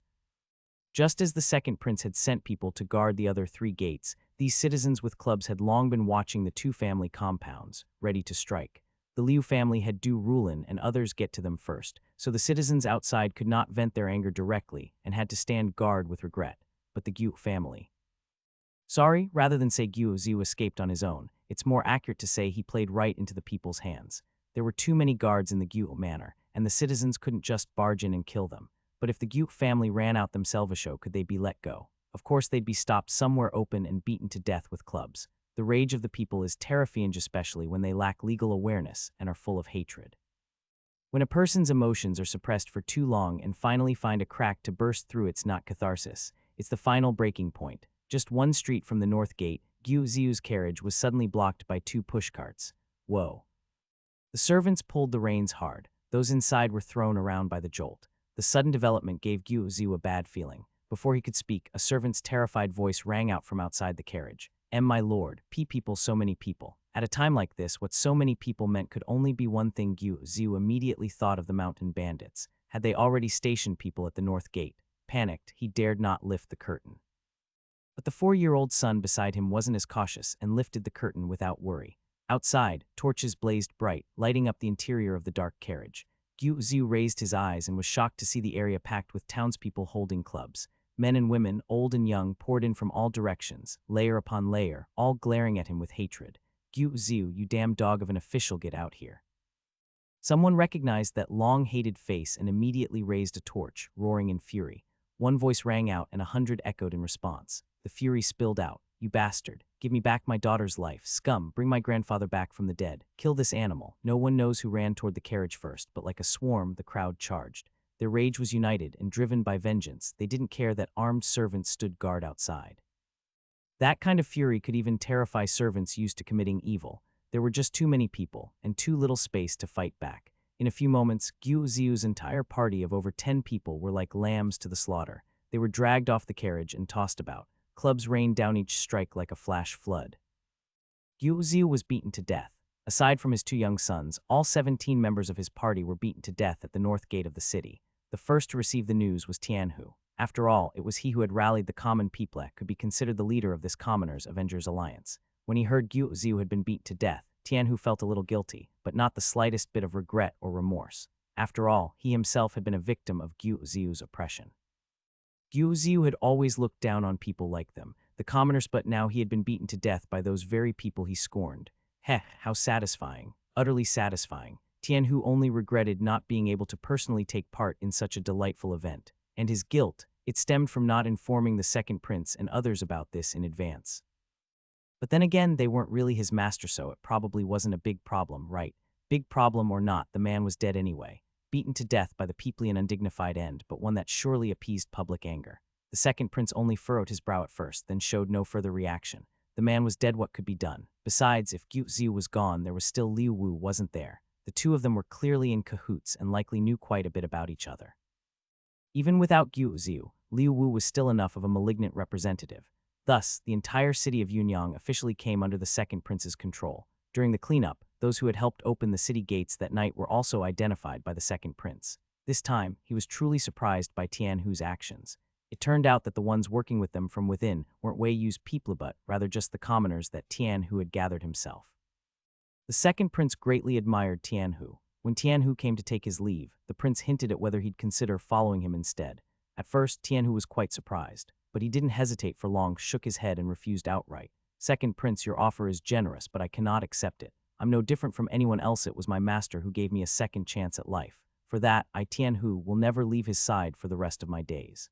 S1: Just as the second prince had sent people to guard the other three gates, these citizens with clubs had long been watching the two family compounds, ready to strike. The Liu family had Du Rulin and others get to them first, so the citizens outside could not vent their anger directly and had to stand guard with regret. But the Guo family. Sorry, rather than say Guo Ziu escaped on his own, it's more accurate to say he played right into the people's hands. There were too many guards in the Guo manor, and the citizens couldn't just barge in and kill them. But if the Guo family ran out themselves, could they be let go? Of course they'd be stopped somewhere open and beaten to death with clubs. The rage of the people is terrifying, especially when they lack legal awareness and are full of hatred. When a person's emotions are suppressed for too long and finally find a crack to burst through, it's not catharsis. It's the final breaking point. Just one street from the north gate, Guo Ziu's carriage was suddenly blocked by two pushcarts. Whoa. The servants pulled the reins hard. Those inside were thrown around by the jolt. The sudden development gave Guo Ziu a bad feeling. Before he could speak, a servant's terrified voice rang out from outside the carriage. My lord, people, so many people. At a time like this, what so many people meant could only be one thing. Guo Ziu immediately thought of the mountain bandits. Had they already stationed people at the north gate? Panicked, he dared not lift the curtain. But the 4-year-old son beside him wasn't as cautious and lifted the curtain without worry. Outside, torches blazed bright, lighting up the interior of the dark carriage. Guo Ziu raised his eyes and was shocked to see the area packed with townspeople holding clubs. Men and women, old and young, poured in from all directions, layer upon layer, all glaring at him with hatred. Guo Ziu, you damn dog of an official, get out here. Someone recognized that long-hated face and immediately raised a torch, roaring in fury. One voice rang out and 100 echoed in response. The fury spilled out. You bastard. Give me back my daughter's life. Scum, bring my grandfather back from the dead. Kill this animal. No one knows who ran toward the carriage first, but like a swarm, the crowd charged. Their rage was united and driven by vengeance. They didn't care that armed servants stood guard outside. That kind of fury could even terrify servants used to committing evil. There were just too many people, and too little space to fight back. In a few moments, Guo Ziu's entire party of over 10 people were like lambs to the slaughter. They were dragged off the carriage and tossed about. Clubs rained down each strike like a flash flood. Guo Ziu was beaten to death. Aside from his 2 young sons, all 17 members of his party were beaten to death at the north gate of the city. The first to receive the news was Tian Hu. After all, it was he who had rallied the common people, could be considered the leader of this Commoners Avengers alliance. When he heard Guo Ziu had been beat to death, Tian Hu felt a little guilty, but not the slightest bit of regret or remorse. After all, he himself had been a victim of Guo Ziu's oppression. Guo Ziu had always looked down on people like them, the commoners, but now he had been beaten to death by those very people he scorned. Heh, how satisfying, utterly satisfying. Tian Hu only regretted not being able to personally take part in such a delightful event. And his guilt, it stemmed from not informing the second prince and others about this in advance. But then again, they weren't really his master, so it probably wasn't a big problem, right? Big problem or not, the man was dead anyway. Beaten to death by the peoply an undignified end, but one that surely appeased public anger. The second prince only furrowed his brow at first, then showed no further reaction. The man was dead, what could be done? Besides, if Guo Ziu was gone, there was still Liu Wu, wasn't there? The two of them were clearly in cahoots and likely knew quite a bit about each other. Even without Guo Ziu, Liu Wu was still enough of a malignant representative. Thus, the entire city of Yuanyang officially came under the second prince's control. During the cleanup, those who had helped open the city gates that night were also identified by the second prince. This time, he was truly surprised by Tian Hu's actions. It turned out that the ones working with them from within weren't Wei Yu's people, but rather just the commoners that Tian Hu had gathered himself. The second prince greatly admired Tian Hu. When Tian Hu came to take his leave, the prince hinted at whether he'd consider following him instead. At first, Tian Hu was quite surprised, but he didn't hesitate for long, shook his head and refused outright. Second prince, your offer is generous, but I cannot accept it. I'm no different from anyone else. It was my master who gave me a second chance at life. For that, I, Tian Hu, will never leave his side for the rest of my days.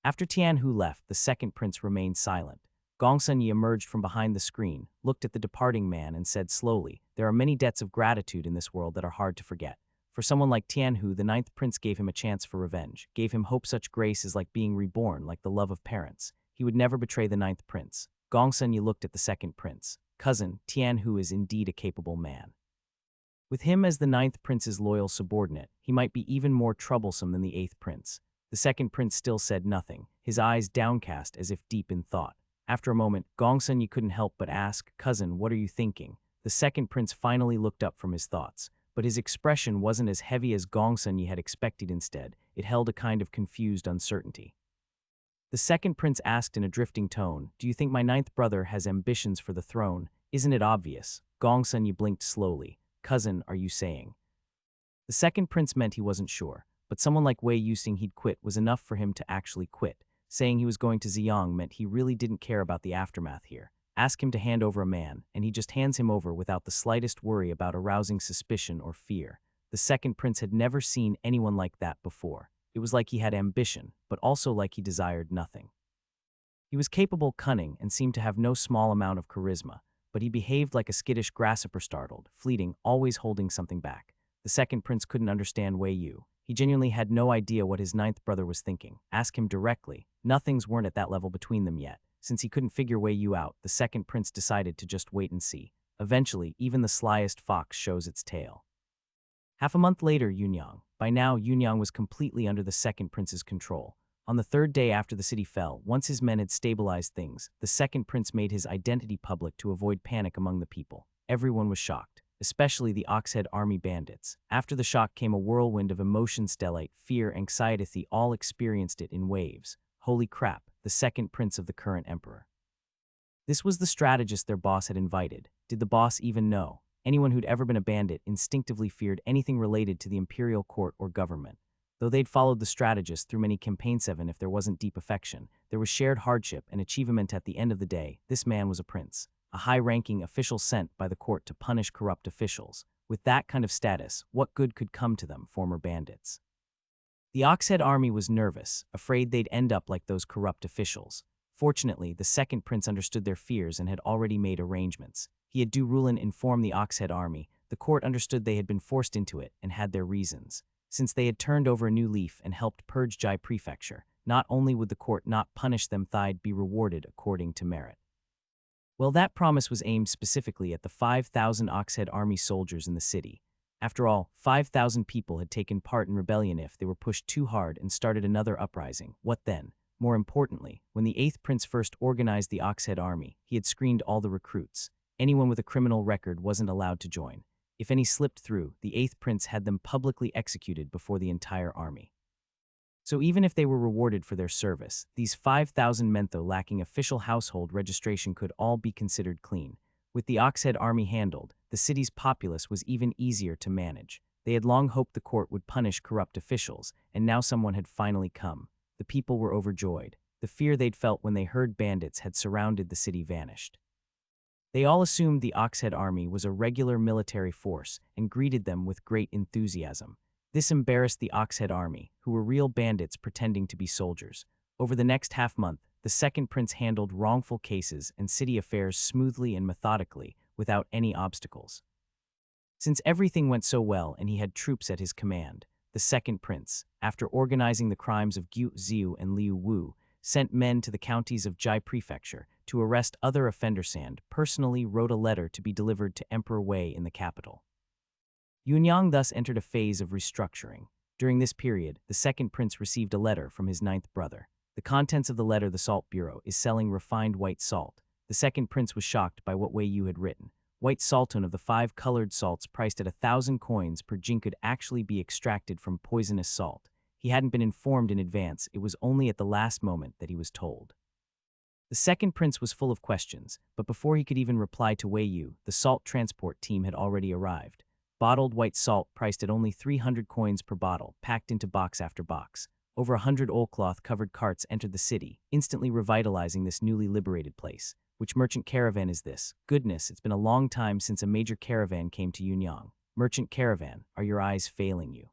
S1: After Tian Hu left, the second prince remained silent. Gong Sunyi emerged from behind the screen, looked at the departing man and said slowly, there are many debts of gratitude in this world that are hard to forget. For someone like Tian Hu, the ninth prince gave him a chance for revenge, gave him hope. Such grace is like being reborn, like the love of parents. He would never betray the ninth prince. Gongsun looked at the second prince. Cousin, Tian Hu is indeed a capable man. With him as the ninth prince's loyal subordinate, he might be even more troublesome than the eighth prince. The second prince still said nothing, his eyes downcast as if deep in thought. After a moment, Gongsun couldn't help but ask, Cousin, what are you thinking? The second prince finally looked up from his thoughts, but his expression wasn't as heavy as Gongsun had expected. Instead, it held a kind of confused uncertainty. The second prince asked in a drifting tone, Do you think my ninth brother has ambitions for the throne? Isn't it obvious? Gongsun blinked slowly. Cousin, are you saying? The second prince meant he wasn't sure, but someone like Wei Yusing he'd quit was enough for him to actually quit. Saying he was going to Ziyang meant he really didn't care about the aftermath here. Ask him to hand over a man, and he just hands him over without the slightest worry about arousing suspicion or fear. The second prince had never seen anyone like that before. It was like he had ambition, but also like he desired nothing. He was capable, cunning, and seemed to have no small amount of charisma, but he behaved like a skittish grasshopper, startled, fleeting, always holding something back. The second prince couldn't understand Wei Yu. He genuinely had no idea what his ninth brother was thinking. Ask him directly. Nothing's weren't at that level between them yet. Since he couldn't figure Wei Yu out, the second prince decided to just wait and see. Eventually, even the slyest fox shows its tail. Half a month later, Yunyang. By now, Yunyang was completely under the second prince's control. On the third day after the city fell, once his men had stabilized things, the second prince made his identity public to avoid panic among the people. Everyone was shocked, especially the Oxhead army bandits. After the shock came a whirlwind of emotions, delight, fear, anxiety. They all experienced it in waves. Holy crap, the second prince of the current emperor. This was the strategist their boss had invited. Did the boss even know? Anyone who'd ever been a bandit instinctively feared anything related to the imperial court or government. Though they'd followed the strategist through many campaigns, even if there wasn't deep affection, there was shared hardship and achievement at the end of the day. This man was a prince, a high-ranking official sent by the court to punish corrupt officials. With that kind of status, what good could come to them, former bandits? The Oxhead army was nervous, afraid they'd end up like those corrupt officials. Fortunately, the second prince understood their fears and had already made arrangements. He had Rulin inform the Oxhead army. The court understood they had been forced into it and had their reasons. Since they had turned over a new leaf and helped purge Jai Prefecture, not only would the court not punish them, they'd be rewarded according to merit. Well, that promise was aimed specifically at the 5,000 Oxhead army soldiers in the city. After all, 5,000 people had taken part in rebellion. If they were pushed too hard and started another uprising, what then? More importantly, when the 8th prince first organized the Oxhead army, he had screened all the recruits. Anyone with a criminal record wasn't allowed to join. If any slipped through, the 8th prince had them publicly executed before the entire army. So even if they were rewarded for their service, these 5,000 men, though lacking official household registration, could all be considered clean. With the Oxhead army handled, the city's populace was even easier to manage. They had long hoped the court would punish corrupt officials, and now someone had finally come. The people were overjoyed. The fear they'd felt when they heard bandits had surrounded the city vanished. They all assumed the Oxhead army was a regular military force and greeted them with great enthusiasm. This embarrassed the Oxhead army, who were real bandits pretending to be soldiers. Over the next half-month, the second prince handled wrongful cases and city affairs smoothly and methodically, without any obstacles. Since everything went so well and he had troops at his command, the second prince, after organizing the crimes of Gu Ziu and Liu Wu, sent men to the counties of Jai Prefecture to arrest other offenders and personally wrote a letter to be delivered to Emperor Wei in the capital. Yunyang thus entered a phase of restructuring. During this period, the second prince received a letter from his ninth brother. The contents of the letter: the Salt Bureau is selling refined white salt. The second prince was shocked by what Wei Yu had written. White saltone of the 5 colored salts priced at 1,000 coins per jin could actually be extracted from poisonous salt. He hadn't been informed in advance. It was only at the last moment that he was told. The second prince was full of questions, but before he could even reply to Wei Yu, the salt transport team had already arrived. Bottled white salt priced at only 300 coins per bottle, packed into box after box. Over 100 oilcloth-covered carts entered the city, instantly revitalizing this newly liberated place. Which merchant caravan is this? Goodness, it's been a long time since a major caravan came to Yunyang. Merchant caravan, are your eyes failing you?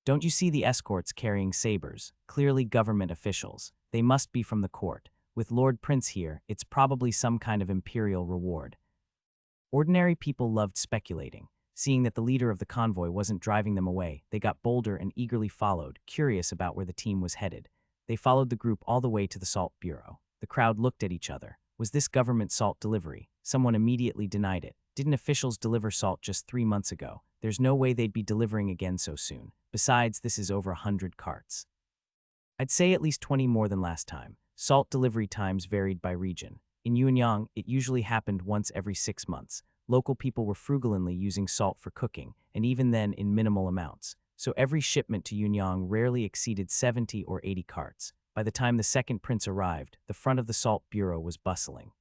S1: Don't you see the escorts carrying sabers? Clearly government officials. They must be from the court. With Lord Prince here, it's probably some kind of imperial reward. Ordinary people loved speculating. Seeing that the leader of the convoy wasn't driving them away, they got bolder and eagerly followed, curious about where the team was headed. They followed the group all the way to the Salt Bureau. The crowd looked at each other. Was this government salt delivery? Someone immediately denied it. Didn't officials deliver salt just 3 months ago? There's no way they'd be delivering again so soon. Besides, this is over 100 carts. I'd say at least 20 more than last time. Salt delivery times varied by region. In Yuanyang, it usually happened once every 6 months. Local people were frugalently using salt for cooking, and even then in minimal amounts. So every shipment to Yuanyang rarely exceeded 70 or 80 carts. By the time the second prince arrived, the front of the salt bureau was bustling.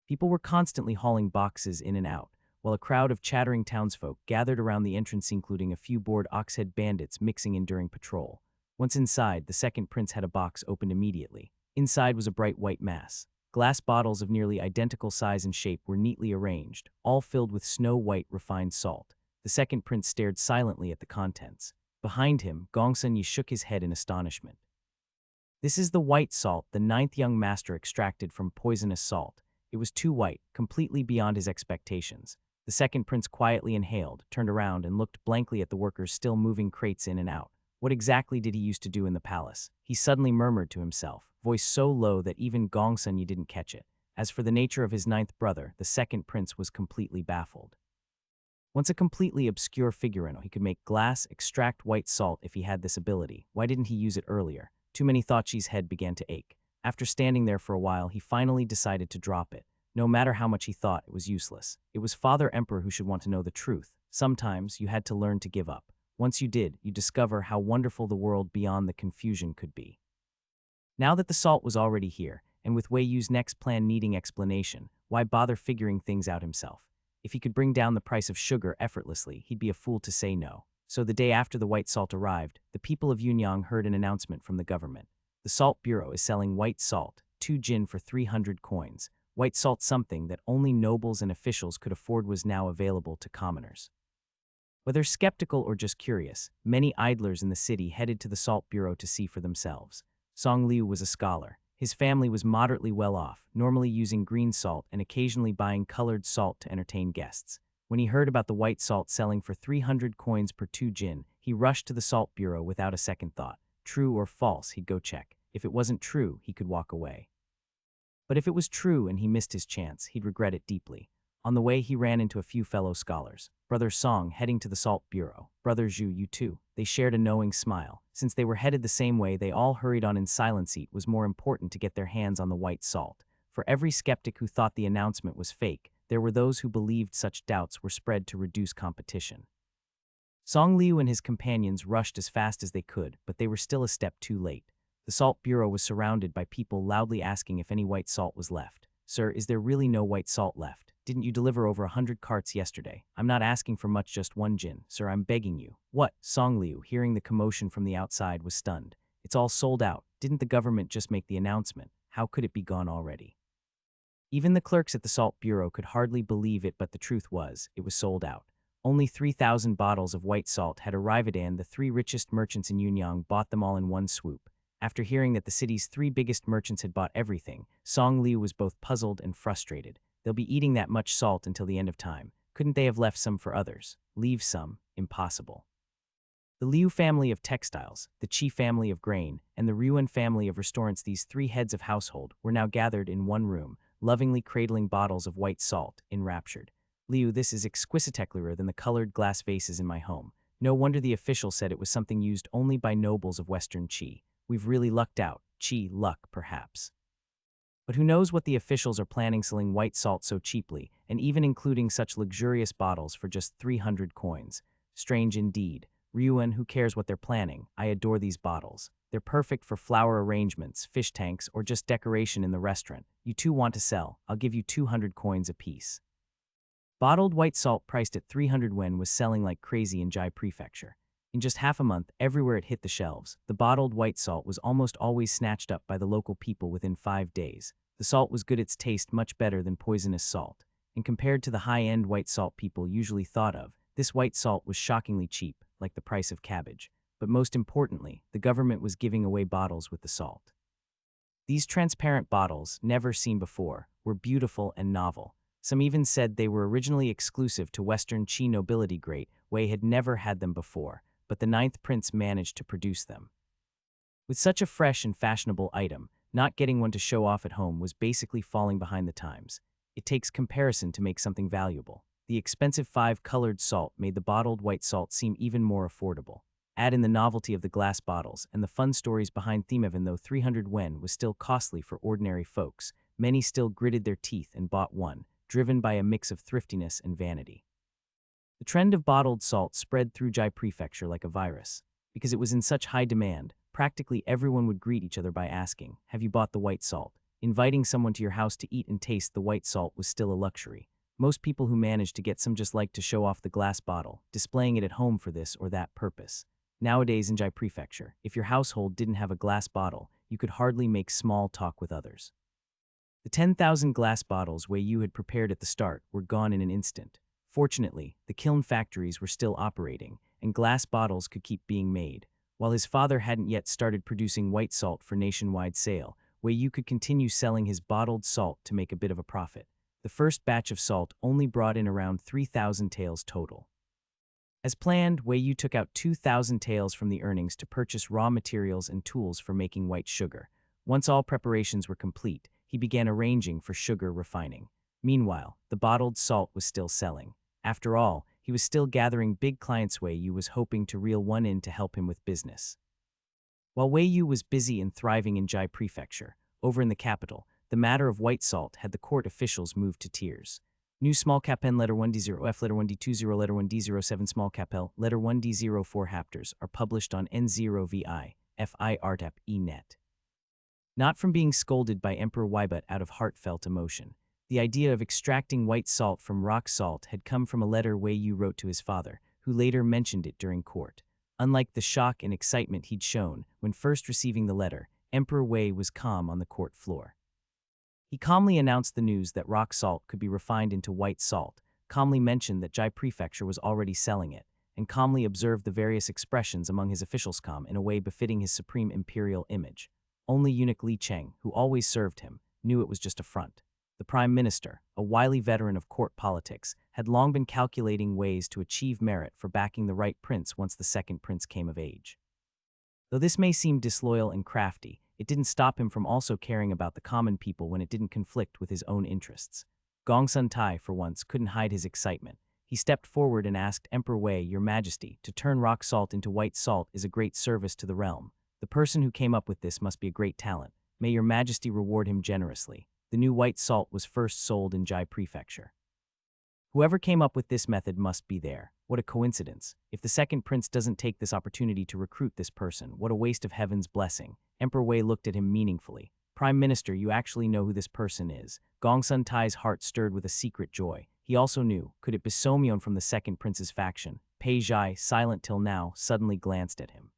S1: People were constantly hauling boxes in and out, while a crowd of chattering townsfolk gathered around the entrance, including a few bored oxhead bandits mixing in during patrol. Once inside, the second prince had a box opened immediately. Inside was a bright white mass. Glass bottles of nearly identical size and shape were neatly arranged, all filled with snow-white refined salt. The second prince stared silently at the contents. Behind him, Gongsun Yi shook his head in astonishment. This is the white salt the ninth young master extracted from poisonous salt. It was too white, completely beyond his expectations. The second prince quietly inhaled, turned around, and looked blankly at the workers still moving crates in and out. What exactly did he used to do in the palace? He suddenly murmured to himself, voice so low that even Gongsun Yi didn't catch it. As for the nature of his ninth brother, the second prince was completely baffled. Once a completely obscure figurino, he could make glass, extract white salt if he had this ability. Why didn't he use it earlier? Too many thought Chi's head began to ache. After standing there for a while, he finally decided to drop it. No matter how much he thought, it was useless. It was Father Emperor who should want to know the truth. Sometimes you had to learn to give up. Once you did, you discover how wonderful the world beyond the confusion could be. Now that the salt was already here, and with Wei Yu's next plan needing explanation, why bother figuring things out himself? If he could bring down the price of sugar effortlessly, he'd be a fool to say no. So the day after the white salt arrived, the people of Yuanyang heard an announcement from the government. The Salt Bureau is selling white salt, 2 jin for 300 coins. White salt, something that only nobles and officials could afford, was now available to commoners. Whether skeptical or just curious, many idlers in the city headed to the Salt Bureau to see for themselves. Song Liu was a scholar. His family was moderately well off, normally using green salt and occasionally buying colored salt to entertain guests. When he heard about the white salt selling for 300 coins per 2 jin, he rushed to the Salt Bureau without a second thought. True or false, he'd go check. If it wasn't true, he could walk away. But if it was true and he missed his chance, he'd regret it deeply. On the way, he ran into a few fellow scholars. Brother Song, heading to the Salt Bureau. Brother Zhu, you too. They shared a knowing smile. Since they were headed the same way, they all hurried on in silence. It was more important to get their hands on the white salt. For every skeptic who thought the announcement was fake, there were those who believed such doubts were spread to reduce competition. Song Liu and his companions rushed as fast as they could, but they were still a step too late. The Salt Bureau was surrounded by people loudly asking if any white salt was left. Sir, is there really no white salt left? Didn't you deliver over 100 carts yesterday? I'm not asking for much, just 1 jin. Sir, I'm begging you. What? Song Liu, hearing the commotion from the outside, was stunned. It's all sold out. Didn't the government just make the announcement? How could it be gone already? Even the clerks at the Salt Bureau could hardly believe it, but the truth was, it was sold out. Only 3,000 bottles of white salt had arrived, and the 3 richest merchants in Yuanyang bought them all in one swoop. After hearing that the city's 3 biggest merchants had bought everything, Song Liu was both puzzled and frustrated. They'll be eating that much salt until the end of time. Couldn't they have left some for others? Leave some? Impossible. The Liu family of textiles, the Qi family of grain, and the Ryuan family of restaurants, these 3 heads of household, were now gathered in one room, lovingly cradling bottles of white salt, enraptured. Liu, this is exquisitely than the colored glass vases in my home. No wonder the official said it was something used only by nobles of Western Qi. We've really lucked out. Qi luck, perhaps. But who knows what the officials are planning selling white salt so cheaply, and even including such luxurious bottles for just 300 coins. Strange indeed. Ryuan, who cares what they're planning? I adore these bottles. They're perfect for flower arrangements, fish tanks, or just decoration in the restaurant. You too want to sell? I'll give you 200 coins apiece. Bottled white salt priced at 300 yen was selling like crazy in Jai Prefecture. In just half a month, everywhere it hit the shelves, the bottled white salt was almost always snatched up by the local people within 5 days. The salt was good, its taste much better than poisonous salt. And compared to the high-end white salt people usually thought of, this white salt was shockingly cheap, like the price of cabbage. But most importantly, the government was giving away bottles with the salt. These transparent bottles, never seen before, were beautiful and novel. Some even said they were originally exclusive to Western Qi nobility. Great Wei had never had them before, but the 9th prince managed to produce them. With such a fresh and fashionable item, Not getting one to show off at home was basically falling behind the times. It takes comparison to make something valuable. The expensive 5-colored salt made the bottled white salt seem even more affordable. Add in the novelty of the glass bottles and the fun stories behind them. Even though 300 yen was still costly for ordinary folks, many still gritted their teeth and bought one, driven by a mix of thriftiness and vanity. The trend of bottled salt spread through Jai Prefecture like a virus. Because it was in such high demand, practically everyone would greet each other by asking, "Have you bought the white salt?" Inviting someone to your house to eat and taste the white salt was still a luxury. Most people who managed to get some just liked to show off the glass bottle, displaying it at home for this or that purpose. Nowadays in Jai Prefecture, if your household didn't have a glass bottle, you could hardly make small talk with others. The 10,000 glass bottles Wei Yu had prepared at the start were gone in an instant. Fortunately, the kiln factories were still operating, and glass bottles could keep being made. While his father hadn't yet started producing white salt for nationwide sale, Wei Yu could continue selling his bottled salt to make a bit of a profit. The first batch of salt only brought in around 3,000 taels total. As planned, Wei Yu took out 2,000 taels from the earnings to purchase raw materials and tools for making white sugar. Once all preparations were complete, he began arranging for sugar refining. Meanwhile, the bottled salt was still selling. After all, he was still gathering big clients. Wei Yu was hoping to reel one in to help him with business. While Wei Yu was busy and thriving in Jai Prefecture, over in the capital, the matter of white salt had the court officials moved to tears. New small cap N letter 1D0F letter 1D20 letter 1D07 small cap L letter 1D04 hapters are published on N0VI, FI Artap E-net. Not from being scolded by Emperor Wybut out of heartfelt emotion. The idea of extracting white salt from rock salt had come from a letter Wei Yu wrote to his father, who later mentioned it during court. Unlike the shock and excitement he'd shown when first receiving the letter, Emperor Wei was calm on the court floor. He calmly announced the news that rock salt could be refined into white salt, calmly mentioned that Jai Prefecture was already selling it, and calmly observed the various expressions among his officials in a way befitting his supreme imperial image. Only eunuch Li Cheng, who always served him, knew it was just a front. The Prime Minister, a wily veteran of court politics, had long been calculating ways to achieve merit for backing the right prince once the second prince came of age. Though this may seem disloyal and crafty, it didn't stop him from also caring about the common people when it didn't conflict with his own interests. Gongsun Tai, for once, couldn't hide his excitement. He stepped forward and asked Emperor Wei, "Your Majesty, to turn rock salt into white salt is a great service to the realm. The person who came up with this must be a great talent. May your Majesty reward him generously." The new white salt was first sold in Jai Prefecture. Whoever came up with this method must be there. What a coincidence. If the second prince doesn't take this opportunity to recruit this person, what a waste of heaven's blessing. Emperor Wei looked at him meaningfully. "Prime Minister, you actually know who this person is." Gongsun Tai's heart stirred with a secret joy. He also knew, could it be Somyeon from the second prince's faction? Pei Zhai, silent till now, suddenly glanced at him.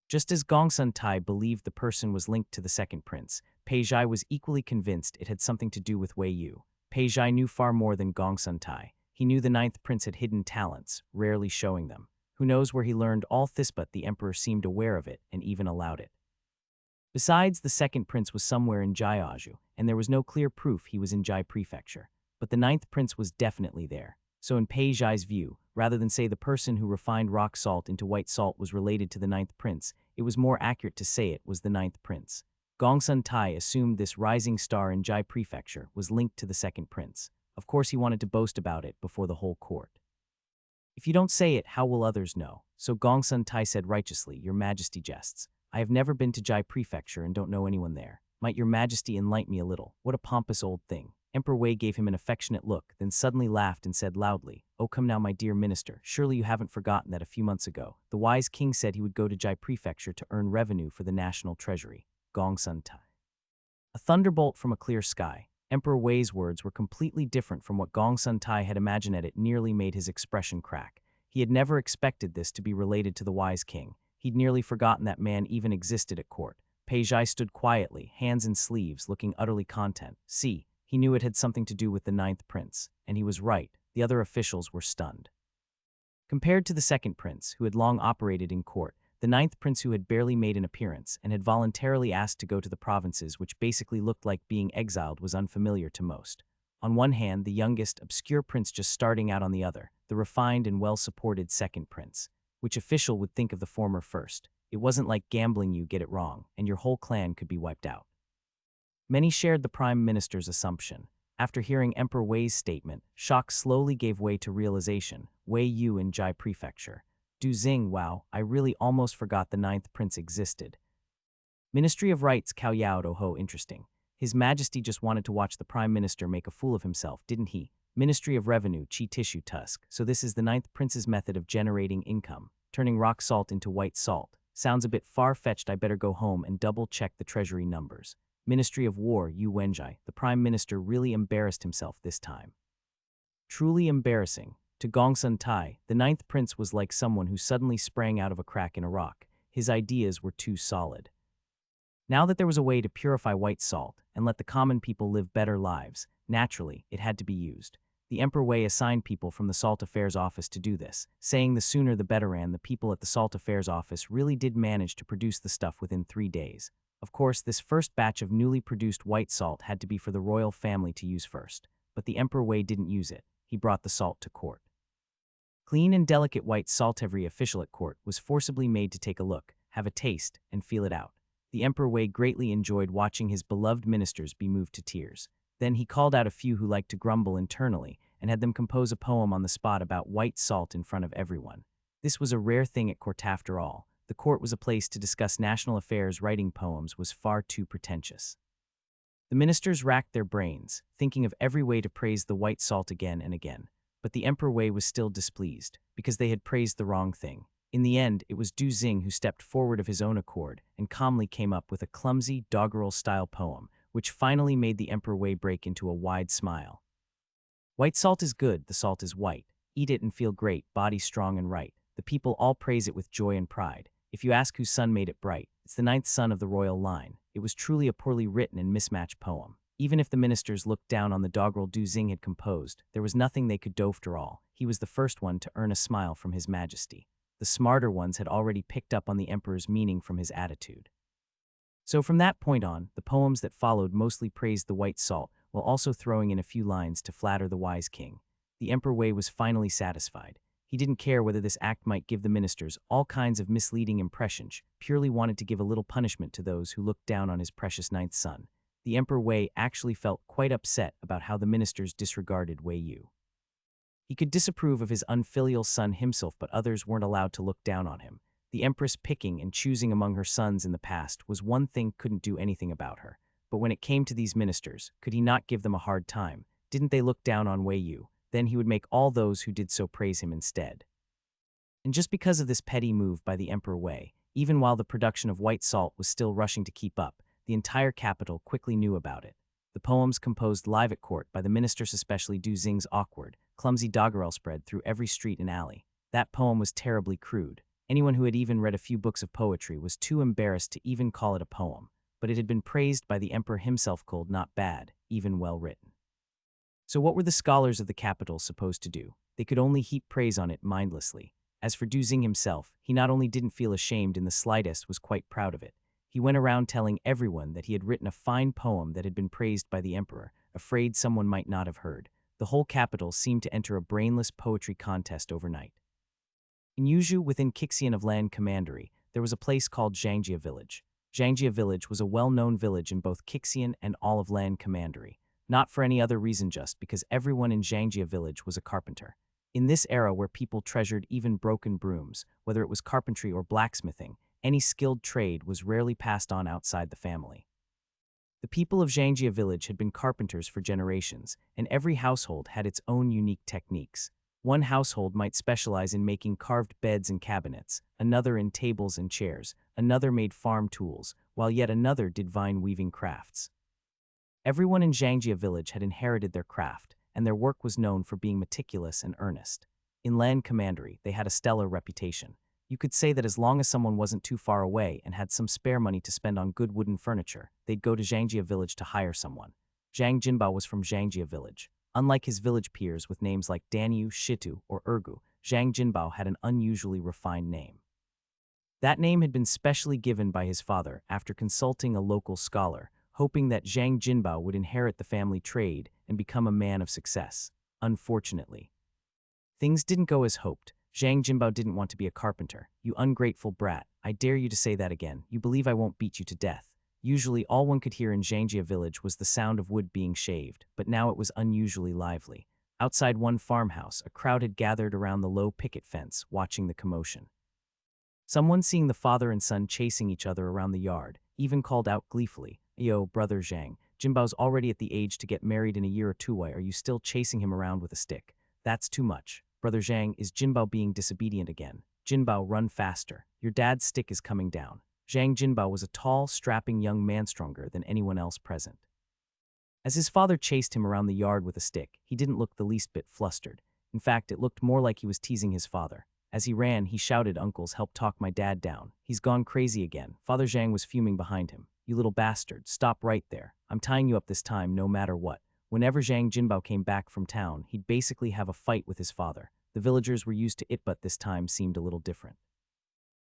S1: Just as Gongsun Tai believed the person was linked to the second prince, Pei Zhai was equally convinced it had something to do with Wei Yu. Pei Zhai knew far more than Gongsun Tai. He knew the ninth prince had hidden talents, rarely showing them. Who knows where he learned all this, but the emperor seemed aware of it and even allowed it. Besides, the second prince was somewhere in Jiaozhou, and there was no clear proof he was in Jai Prefecture. But the ninth prince was definitely there. So in Pei Zhai's view, rather than say the person who refined rock salt into white salt was related to the ninth prince, it was more accurate to say it was the ninth prince. Gongsun Tai assumed this rising star in Jai Prefecture was linked to the second prince. Of course he wanted to boast about it before the whole court. "If you don't say it, how will others know?" So Gongsun Tai said righteously, "Your Majesty jests. I have never been to Jai Prefecture and don't know anyone there. Might your Majesty enlighten me a little? What a pompous old thing." Emperor Wei gave him an affectionate look, then suddenly laughed and said loudly, "Oh, come now, my dear minister, surely you haven't forgotten that a few months ago, the wise king said he would go to Jai Prefecture to earn revenue for the national treasury." Gongsun Tai. A thunderbolt from a clear sky. Emperor Wei's words were completely different from what Gongsun Tai had imagined, and it nearly made his expression crack. He had never expected this to be related to the wise king. He'd nearly forgotten that man even existed at court. Pei Zhai stood quietly, hands in sleeves, looking utterly content. See, he knew it had something to do with the ninth prince, and he was right. The other officials were stunned. Compared to the second prince, who had long operated in court, the ninth prince, who had barely made an appearance and had voluntarily asked to go to the provinces, which basically looked like being exiled, was unfamiliar to most. On one hand, the youngest, obscure prince just starting out; on the other, the refined and well-supported second prince. Which official would think of the former first? It wasn't like gambling; you get it wrong, and your whole clan could be wiped out. Many shared the Prime Minister's assumption. After hearing Emperor Wei's statement, shock slowly gave way to realization. Wei Yu in Jai Prefecture. Du Xing, wow, I really almost forgot the ninth prince existed. Ministry of Rights, Cao Yao Do Ho, interesting. His Majesty just wanted to watch the Prime Minister make a fool of himself, didn't he? Ministry of Revenue, Chi Tissue Tusk. So this is the ninth prince's method of generating income, turning rock salt into white salt. Sounds a bit far-fetched, I better go home and double-check the treasury numbers. Ministry of War, Yu Wenjai. The Prime Minister really embarrassed himself this time. Truly embarrassing. To Gongsun Tai, the ninth prince was like someone who suddenly sprang out of a crack in a rock. His ideas were too solid. Now that there was a way to purify white salt and let the common people live better lives, naturally, it had to be used. The Emperor Wei assigned people from the Salt Affairs Office to do this, saying the sooner the better, and the people at the Salt Affairs Office really did manage to produce the stuff within 3 days. Of course, this first batch of newly produced white salt had to be for the royal family to use first, but the Emperor Wei didn't use it. He brought the salt to court. Clean and delicate white salt. Every official at court was forcibly made to take a look, have a taste, and feel it out. The Emperor Wei greatly enjoyed watching his beloved ministers be moved to tears. Then he called out a few who liked to grumble internally and had them compose a poem on the spot about white salt in front of everyone. This was a rare thing at court after all. The court was a place to discuss national affairs. Writing poems was far too pretentious. The ministers racked their brains, thinking of every way to praise the white salt again and again. But the Emperor Wei was still displeased, because they had praised the wrong thing. In the end, it was Du Xing who stepped forward of his own accord and calmly came up with a clumsy, doggerel-style poem, which finally made the Emperor Wei break into a wide smile. White salt is good, the salt is white. Eat it and feel great, body strong and right. The people all praise it with joy and pride. If you ask whose son made it bright, it's the ninth son of the royal line. It was truly a poorly written and mismatched poem. Even if the ministers looked down on the doggerel Du Xing had composed, there was nothing they could do. After all, he was the first one to earn a smile from His Majesty. The smarter ones had already picked up on the emperor's meaning from his attitude. So from that point on, the poems that followed mostly praised the white salt, while also throwing in a few lines to flatter the wise king. The Emperor Wei was finally satisfied. He didn't care whether this act might give the ministers all kinds of misleading impressions, purely wanted to give a little punishment to those who looked down on his precious ninth son. The Emperor Wei actually felt quite upset about how the ministers disregarded Wei Yu. He could disapprove of his unfilial son himself, but others weren't allowed to look down on him. The empress picking and choosing among her sons in the past was one thing, couldn't do anything about her. But when it came to these ministers, could he not give them a hard time? Didn't they look down on Wei Yu? Then he would make all those who did so praise him instead. And just because of this petty move by the Emperor Wei, even while the production of white salt was still rushing to keep up, the entire capital quickly knew about it. The poems composed live at court by the ministers, especially Du Xing's awkward, clumsy doggerel, spread through every street and alley. That poem was terribly crude. Anyone who had even read a few books of poetry was too embarrassed to even call it a poem, but it had been praised by the emperor himself, called not bad, even well written. So what were the scholars of the capital supposed to do? They could only heap praise on it mindlessly. As for Du Xing himself, he not only didn't feel ashamed in the slightest, was quite proud of it. He went around telling everyone that he had written a fine poem that had been praised by the emperor, afraid someone might not have heard. The whole capital seemed to enter a brainless poetry contest overnight. In Yuzhou, within Xixian of Land Commandery, there was a place called Zhangjia Village. Zhangjia Village was a well-known village in both Xixian and all of Land Commandery, not for any other reason, just because everyone in Zhangjia Village was a carpenter. In this era where people treasured even broken brooms, whether it was carpentry or blacksmithing, any skilled trade was rarely passed on outside the family. The people of Zhangjia Village had been carpenters for generations, and every household had its own unique techniques. One household might specialize in making carved beds and cabinets, another in tables and chairs, another made farm tools, while yet another did vine-weaving crafts. Everyone in Zhangjia Village had inherited their craft, and their work was known for being meticulous and earnest. In Land Commandery, they had a stellar reputation. You could say that as long as someone wasn't too far away and had some spare money to spend on good wooden furniture, they'd go to Zhangjia Village to hire someone. Zhang Jinbao was from Zhangjia Village. Unlike his village peers with names like Danyu, Shitu, or Ergu, Zhang Jinbao had an unusually refined name. That name had been specially given by his father after consulting a local scholar, hoping that Zhang Jinbao would inherit the family trade and become a man of success. Unfortunately, things didn't go as hoped. Zhang Jinbao didn't want to be a carpenter. You ungrateful brat, I dare you to say that again. You believe I won't beat you to death. Usually, all one could hear in Zhangjia village was the sound of wood being shaved, but now it was unusually lively. Outside one farmhouse, a crowd had gathered around the low picket fence, watching the commotion. Someone, seeing the father and son chasing each other around the yard, even called out gleefully, "Yo, brother Zhang, Jinbao's already at the age to get married in a year or two. Why are you still chasing him around with a stick? That's too much. Brother Zhang, is Jinbao being disobedient again? Jinbao, run faster. Your dad's stick is coming down." Zhang Jinbao was a tall, strapping young man, stronger than anyone else present. As his father chased him around the yard with a stick, he didn't look the least bit flustered. In fact, it looked more like he was teasing his father. As he ran, he shouted, "Uncles, help talk my dad down. He's gone crazy again." Father Zhang was fuming behind him. "You little bastard, stop right there. I'm tying you up this time no matter what." Whenever Zhang Jinbao came back from town, he'd basically have a fight with his father. The villagers were used to it, but this time seemed a little different.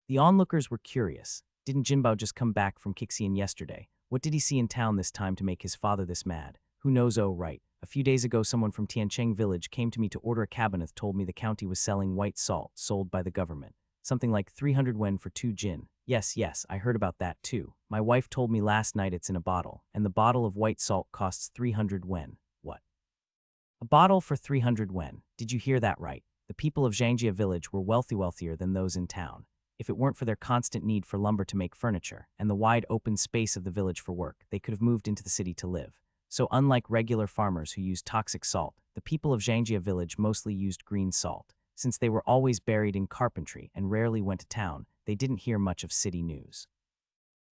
S1: The onlookers were curious. Didn't Jinbao just come back from Kixian yesterday? What did he see in town this time to make his father this mad? Who knows? Oh, right. A few days ago, someone from Tiancheng village came to me to order a cabinet, told me the county was selling white salt, sold by the government. Something like 300 wen for 2 jin. Yes, I heard about that too. My wife told me last night it's in a bottle, and the bottle of white salt costs 300 wen. What? A bottle for 300 wen. Did you hear that right? The people of Zhangjia village were wealthier than those in town. If it weren't for their constant need for lumber to make furniture, and the wide open space of the village for work, they could have moved into the city to live. So unlike regular farmers who used toxic salt, the people of Zhangjia village mostly used green salt. Since they were always buried in carpentry and rarely went to town, they didn't hear much of city news.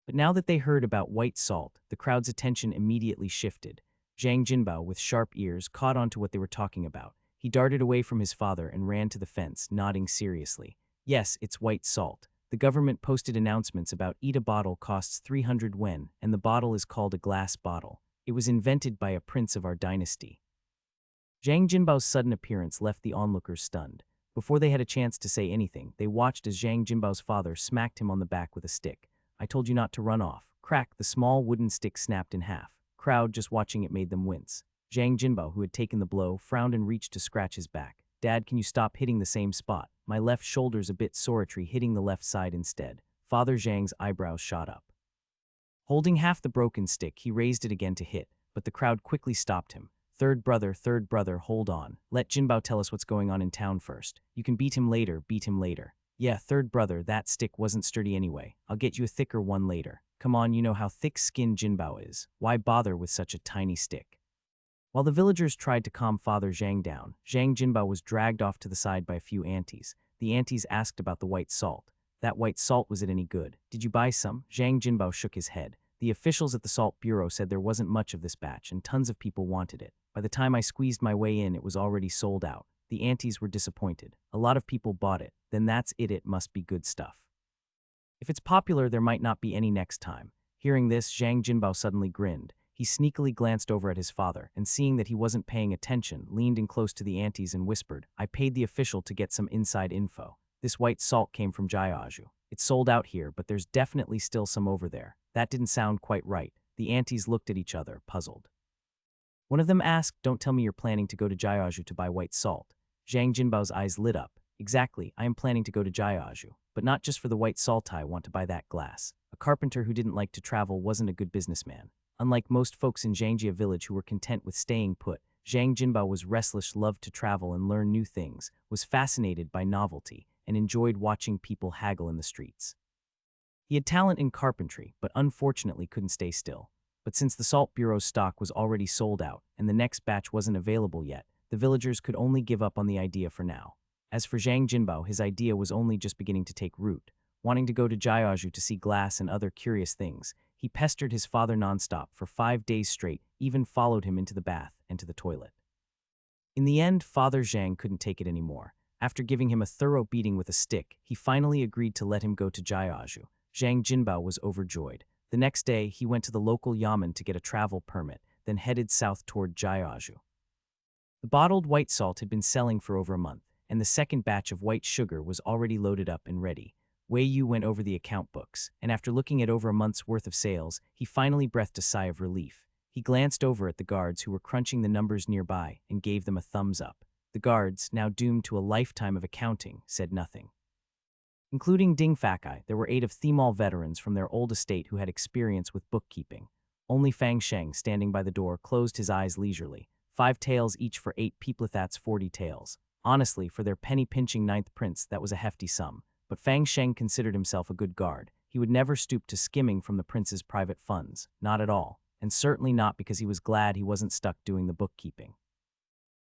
S1: But now that they heard about white salt, the crowd's attention immediately shifted. Zhang Jinbao, with sharp ears, caught on to what they were talking about. He darted away from his father and ran to the fence, nodding seriously. "Yes, it's white salt. The government posted announcements about eat a bottle costs 300 wen, and the bottle is called a glass bottle. It was invented by a prince of our dynasty." Zhang Jinbao's sudden appearance left the onlookers stunned. Before they had a chance to say anything, they watched as Zhang Jinbao's father smacked him on the back with a stick. "I told you not to run off." Crack, the small wooden stick snapped in half. Crowd just watching it made them wince. Zhang Jinbao, who had taken the blow, frowned and reached to scratch his back. "Dad, can you stop hitting the same spot? My left shoulder's a bit sore. Try hitting the left side instead." Father Zhang's eyebrows shot up. Holding half the broken stick, he raised it again to hit, but the crowd quickly stopped him. Third brother, hold on. Let Jinbao tell us what's going on in town first. You can beat him later. Yeah, third brother, that stick wasn't sturdy anyway. I'll get you a thicker one later. Come on, you know how thick-skinned Jinbao is. Why bother with such a tiny stick? While the villagers tried to calm Father Zhang down, Zhang Jinbao was dragged off to the side by a few aunties. The aunties asked about the white salt. That white salt, was it any good? Did you buy some? Zhang Jinbao shook his head. The officials at the Salt Bureau said there wasn't much of this batch and tons of people wanted it. By the time I squeezed my way in, it was already sold out. The aunties were disappointed. A lot of people bought it. Then that's it. It must be good stuff. If it's popular, there might not be any next time. Hearing this, Zhang Jinbao suddenly grinned. He sneakily glanced over at his father, and seeing that he wasn't paying attention, leaned in close to the aunties and whispered, "I paid the official to get some inside info. This white salt came from Jiaozhu. It's sold out here, but there's definitely still some over there." That didn't sound quite right. The aunties looked at each other, puzzled. One of them asked, "Don't tell me you're planning to go to Jiaozhu to buy white salt." Zhang Jinbao's eyes lit up. "Exactly, I am planning to go to Jiaozhu, but not just for the white salt. I want to buy that glass." A carpenter who didn't like to travel wasn't a good businessman. Unlike most folks in Zhangjia village who were content with staying put, Zhang Jinbao was restless, loved to travel and learn new things, was fascinated by novelty, and enjoyed watching people haggle in the streets. He had talent in carpentry, but unfortunately couldn't stay still. But since the Salt Bureau's stock was already sold out, and the next batch wasn't available yet, the villagers could only give up on the idea for now. As for Zhang Jinbao, his idea was only just beginning to take root. Wanting to go to Jiaozhu to see glass and other curious things, he pestered his father nonstop for 5 days straight, even followed him into the bath and to the toilet. In the end, Father Zhang couldn't take it anymore. After giving him a thorough beating with a stick, he finally agreed to let him go to Jiaozhu. Zhang Jinbao was overjoyed. The next day, he went to the local yamen to get a travel permit, then headed south toward Jiaozhu. The bottled white salt had been selling for over a month, and the second batch of white sugar was already loaded up and ready. Wei Yu went over the account books, and after looking at over a month's worth of sales, he finally breathed a sigh of relief. He glanced over at the guards who were crunching the numbers nearby and gave them a thumbs up. The guards, now doomed to a lifetime of accounting, said nothing. Including Ding Fakai, there were 8 of Themol veterans from their old estate who had experience with bookkeeping. Only Fang Sheng, standing by the door, closed his eyes leisurely. 5 taels each for 8 people, that's 40 taels. Honestly, for their penny-pinching 9th prince, that was a hefty sum. But Fang Sheng considered himself a good guard. He would never stoop to skimming from the prince's private funds. Not at all. And certainly not because he was glad he wasn't stuck doing the bookkeeping.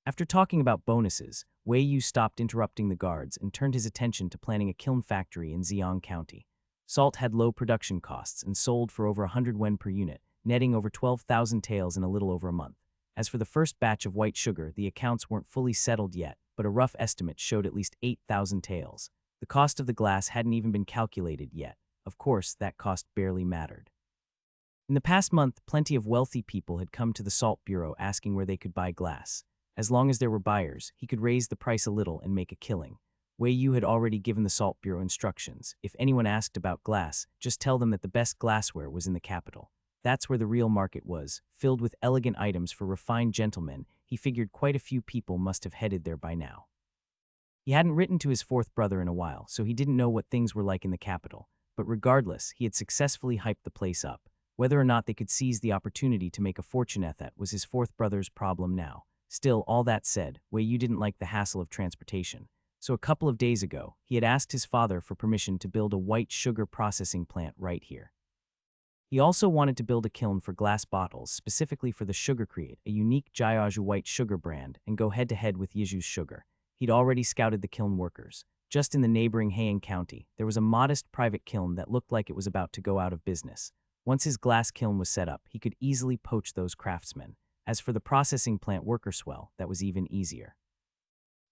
S1: After talking about bonuses, Wei Yu stopped interrupting the guards and turned his attention to planning a kiln factory in Ziyang County. Salt had low production costs and sold for over 100 wen per unit, netting over 12,000 taels in a little over a month. As for the first batch of white sugar, the accounts weren't fully settled yet, but a rough estimate showed at least 8,000 taels. The cost of the glass hadn't even been calculated yet. Of course, that cost barely mattered. In the past month, plenty of wealthy people had come to the Salt Bureau asking where they could buy glass. As long as there were buyers, he could raise the price a little and make a killing. Wei Yu had already given the Salt Bureau instructions. If anyone asked about glass, just tell them that the best glassware was in the capital. That's where the real market was, filled with elegant items for refined gentlemen. He figured quite a few people must have headed there by now. He hadn't written to his 4th brother in a while, so he didn't know what things were like in the capital. But regardless, he had successfully hyped the place up. Whether or not they could seize the opportunity to make a fortune at that was his 4th brother's problem now. Still, all that said, Wei Yu didn't like the hassle of transportation. So a couple of days ago, he had asked his father for permission to build a white sugar processing plant right here. He also wanted to build a kiln for glass bottles, specifically for the Sugar Create, a unique Jiaozhu white sugar brand, and go head-to-head with Yizhu's sugar. He'd already scouted the kiln workers. Just in the neighboring Heian County, there was a modest private kiln that looked like it was about to go out of business. Once his glass kiln was set up, he could easily poach those craftsmen. As for the processing plant worker swell, that was even easier.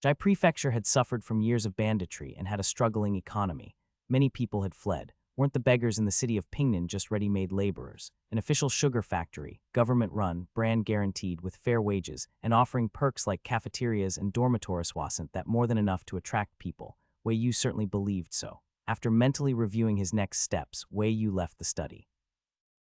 S1: Jai Prefecture had suffered from years of banditry and had a struggling economy. Many people had fled. Weren't the beggars in the city of Pingnan just ready-made laborers? An official sugar factory, government-run, brand-guaranteed with fair wages, and offering perks like cafeterias and dormitories wasn't that more than enough to attract people. Wei Yu certainly believed so. After mentally reviewing his next steps, Wei Yu left the study.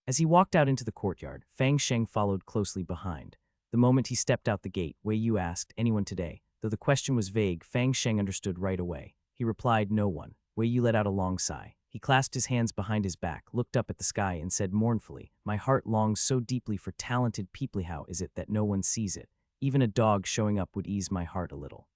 S1: As he walked out into the courtyard, Fang Sheng followed closely behind. The moment he stepped out the gate, Wei Yu asked, "Anyone today?" Though the question was vague, Fang Sheng understood right away. He replied, "No one." Wei Yu let out a long sigh. He clasped his hands behind his back, looked up at the sky, and said mournfully, "My heart longs so deeply for talented people. How is it that no one sees it? Even a dog showing up would ease my heart a little."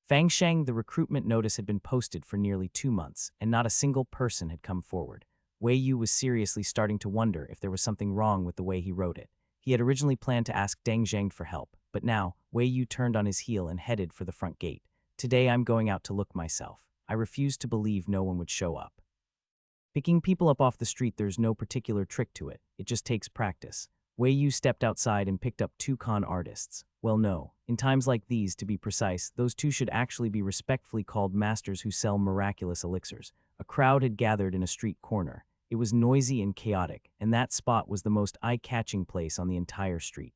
S1: Fang Sheng, the recruitment notice had been posted for nearly 2 months, and not a single person had come forward. Wei Yu was seriously starting to wonder if there was something wrong with the way he wrote it. He had originally planned to ask Deng Zhang for help, but now, Wei Yu turned on his heel and headed for the front gate. "Today I'm going out to look myself. I refuse to believe no one would show up." Picking people up off the street, there's no particular trick to it. It just takes practice. Wei Yu stepped outside and picked up 2 con artists. Well, no. In times like these, to be precise, those 2 should actually be respectfully called masters who sell miraculous elixirs. A crowd had gathered in a street corner. It was noisy and chaotic, and that spot was the most eye-catching place on the entire street.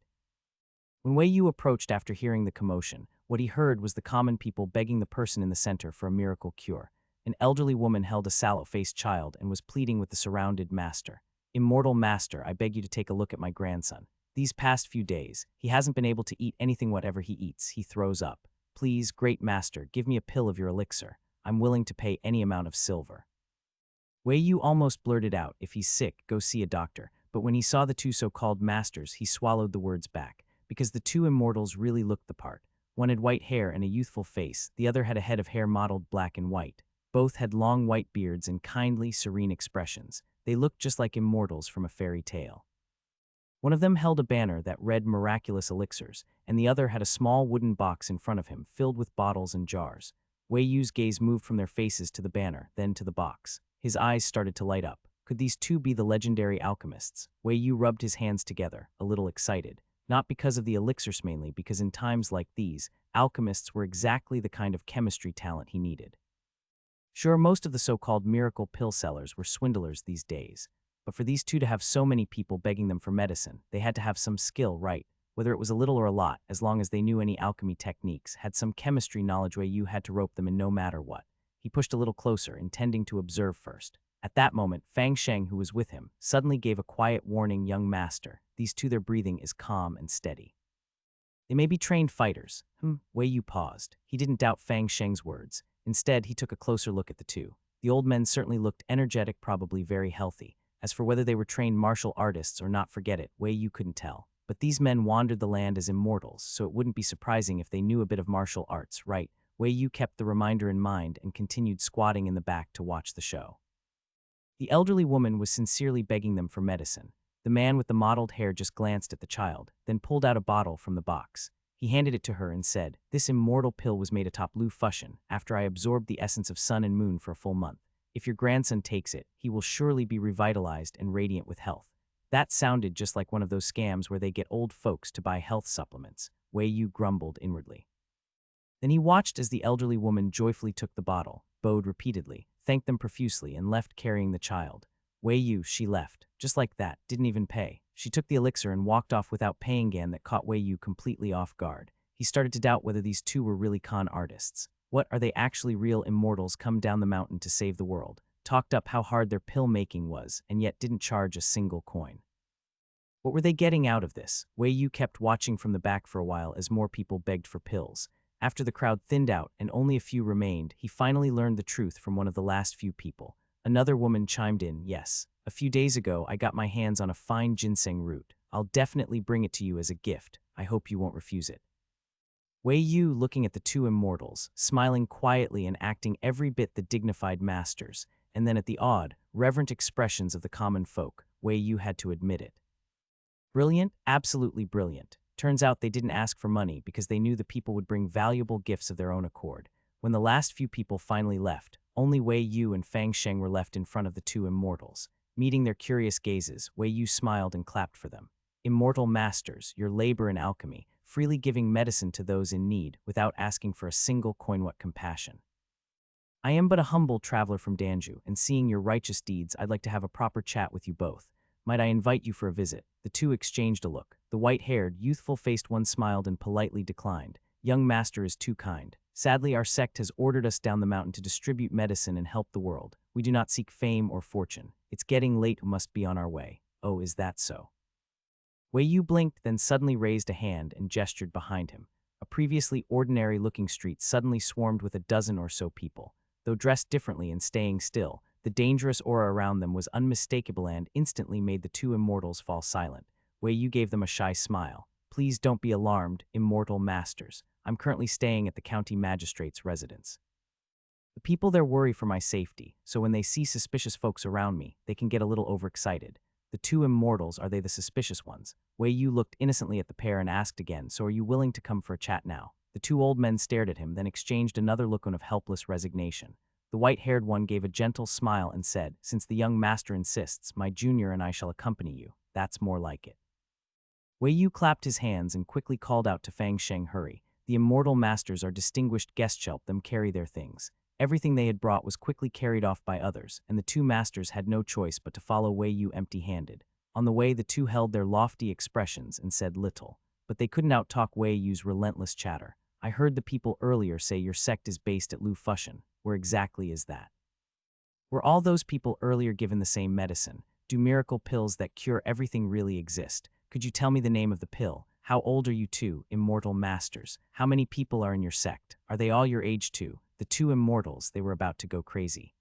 S1: When Wei Yu approached after hearing the commotion, what he heard was the common people begging the person in the center for a miracle cure. An elderly woman held a sallow-faced child and was pleading with the surrounded master. "Immortal master, I beg you to take a look at my grandson. These past few days, he hasn't been able to eat anything. Whatever he eats, he throws up. Please, great master, give me a pill of your elixir. I'm willing to pay any amount of silver." Wei Yu almost blurted out, "If he's sick, go see a doctor." But when he saw the 2 so-called masters, he swallowed the words back, because the 2 immortals really looked the part. One had white hair and a youthful face, the other had a head of hair mottled black and white. Both had long white beards and kindly, serene expressions. They looked just like immortals from a fairy tale. One of them held a banner that read "Miraculous Elixirs," and the other had a small wooden box in front of him filled with bottles and jars. Wei Yu's gaze moved from their faces to the banner, then to the box. His eyes started to light up. Could these 2 be the legendary alchemists? Wei Yu rubbed his hands together, a little excited. Not because of the elixirs, mainly because in times like these, alchemists were exactly the kind of chemistry talent he needed. Sure, most of the so-called miracle pill sellers were swindlers these days, but for these 2 to have so many people begging them for medicine, they had to have some skill, right? Whether it was a little or a lot, as long as they knew any alchemy techniques, had some chemistry knowledge, Wei Yu had to rope them in no matter what. He pushed a little closer, intending to observe first. At that moment, Fang Sheng, who was with him, suddenly gave a quiet warning, "Young master, these 2, their breathing is calm and steady. They may be trained fighters." Wei Yu paused. He didn't doubt Fang Sheng's words. Instead, he took a closer look at the two. The old men certainly looked energetic, probably very healthy. As for whether they were trained martial artists or not, forget it, Wei Yu couldn't tell. But these men wandered the land as immortals, so it wouldn't be surprising if they knew a bit of martial arts, right? Wei Yu kept the reminder in mind and continued squatting in the back to watch the show. The elderly woman was sincerely begging them for medicine. The man with the mottled hair just glanced at the child, then pulled out a bottle from the box. He handed it to her and said, "This immortal pill was made atop Lu Fushan after I absorbed the essence of sun and moon for a full month. If your grandson takes it, he will surely be revitalized and radiant with health." That sounded just like one of those scams where they get old folks to buy health supplements, Wei Yu grumbled inwardly. Then he watched as the elderly woman joyfully took the bottle, bowed repeatedly, thanked them profusely, and left carrying the child. Wei Yu, she left. Just like that, didn't even pay. She took the elixir and walked off without paying again. That caught Wei Yu completely off guard. He started to doubt whether these two were really con artists. What, are they actually real immortals come down the mountain to save the world? Talked up how hard their pill making was, and yet didn't charge a single coin. What were they getting out of this? Wei Yu kept watching from the back for a while as more people begged for pills. After the crowd thinned out and only a few remained, he finally learned the truth from one of the last few people. Another woman chimed in, "Yes, a few days ago I got my hands on a fine ginseng root. I'll definitely bring it to you as a gift. I hope you won't refuse it." Wei Yu, looking at the two immortals, smiling quietly and acting every bit the dignified masters, and then at the odd, reverent expressions of the common folk, Wei Yu had to admit it. Brilliant, absolutely brilliant. Turns out they didn't ask for money because they knew the people would bring valuable gifts of their own accord. When the last few people finally left, only Wei Yu and Fang Sheng were left in front of the two immortals. Meeting their curious gazes, Wei Yu smiled and clapped for them. "Immortal masters, your labor in alchemy, freely giving medicine to those in need without asking for a single coin. What compassion. I am but a humble traveler from Danju, and seeing your righteous deeds, I'd like to have a proper chat with you both. Might I invite you for a visit?" The two exchanged a look. The white-haired, youthful-faced one smiled and politely declined. "Young master is too kind. Sadly, our sect has ordered us down the mountain to distribute medicine and help the world. We do not seek fame or fortune. It's getting late, we must be on our way." "Oh, is that so?" Wei Yu blinked, then suddenly raised a hand and gestured behind him. A previously ordinary-looking street suddenly swarmed with a dozen or so people. Though dressed differently and staying still, the dangerous aura around them was unmistakable and instantly made the two immortals fall silent. Wei Yu gave them a shy smile. "Please don't be alarmed, immortal masters. I'm currently staying at the county magistrate's residence. The people there worry for my safety, so when they see suspicious folks around me, they can get a little overexcited." The two immortals, are they the suspicious ones? Wei Yu looked innocently at the pair and asked again, "So are you willing to come for a chat now?" The two old men stared at him, then exchanged another look of helpless resignation. The white-haired one gave a gentle smile and said, "Since the young master insists, my junior and I shall accompany you. That's more like it." Wei Yu clapped his hands and quickly called out to Fang Sheng, "Hurry. The immortal masters are distinguished guests. Help them carry their things." Everything they had brought was quickly carried off by others, and the two masters had no choice but to follow Wei Yu empty-handed. On the way, the two held their lofty expressions and said little, but they couldn't out-talk Wei Yu's relentless chatter. "I heard the people earlier say your sect is based at Lu Fushan. Where exactly is that?" "Were all those people earlier given the same medicine? Do miracle pills that cure everything really exist? Could you tell me the name of the pill? How old are you two, immortal masters? How many people are in your sect? Are they all your age too?" The two immortals, they were about to go crazy.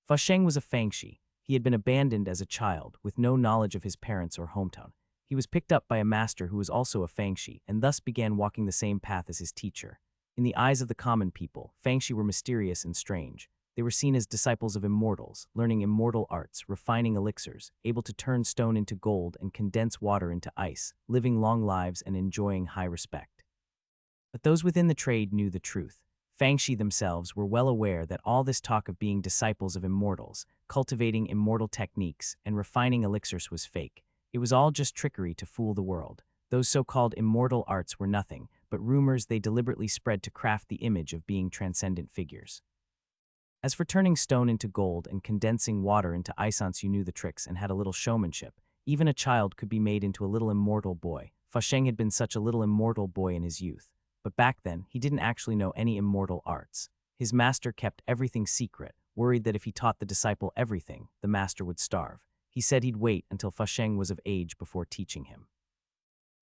S1: Fusheng was a Fangshi. He had been abandoned as a child, with no knowledge of his parents or hometown. He was picked up by a master who was also a Fangshi, and thus began walking the same path as his teacher. In the eyes of the common people, Fangshi were mysterious and strange. They were seen as disciples of immortals, learning immortal arts, refining elixirs, able to turn stone into gold and condense water into ice, living long lives and enjoying high respect. But those within the trade knew the truth. Fangshi themselves were well aware that all this talk of being disciples of immortals, cultivating immortal techniques, and refining elixirs was fake. It was all just trickery to fool the world. Those so-called immortal arts were nothing but rumors they deliberately spread to craft the image of being transcendent figures. As for turning stone into gold and condensing water into ice, you knew the tricks and had a little showmanship. Even a child could be made into a little immortal boy. Fusheng had been such a little immortal boy in his youth. But back then, he didn't actually know any immortal arts. His master kept everything secret, worried that if he taught the disciple everything, the master would starve. He said he'd wait until Fusheng was of age before teaching him.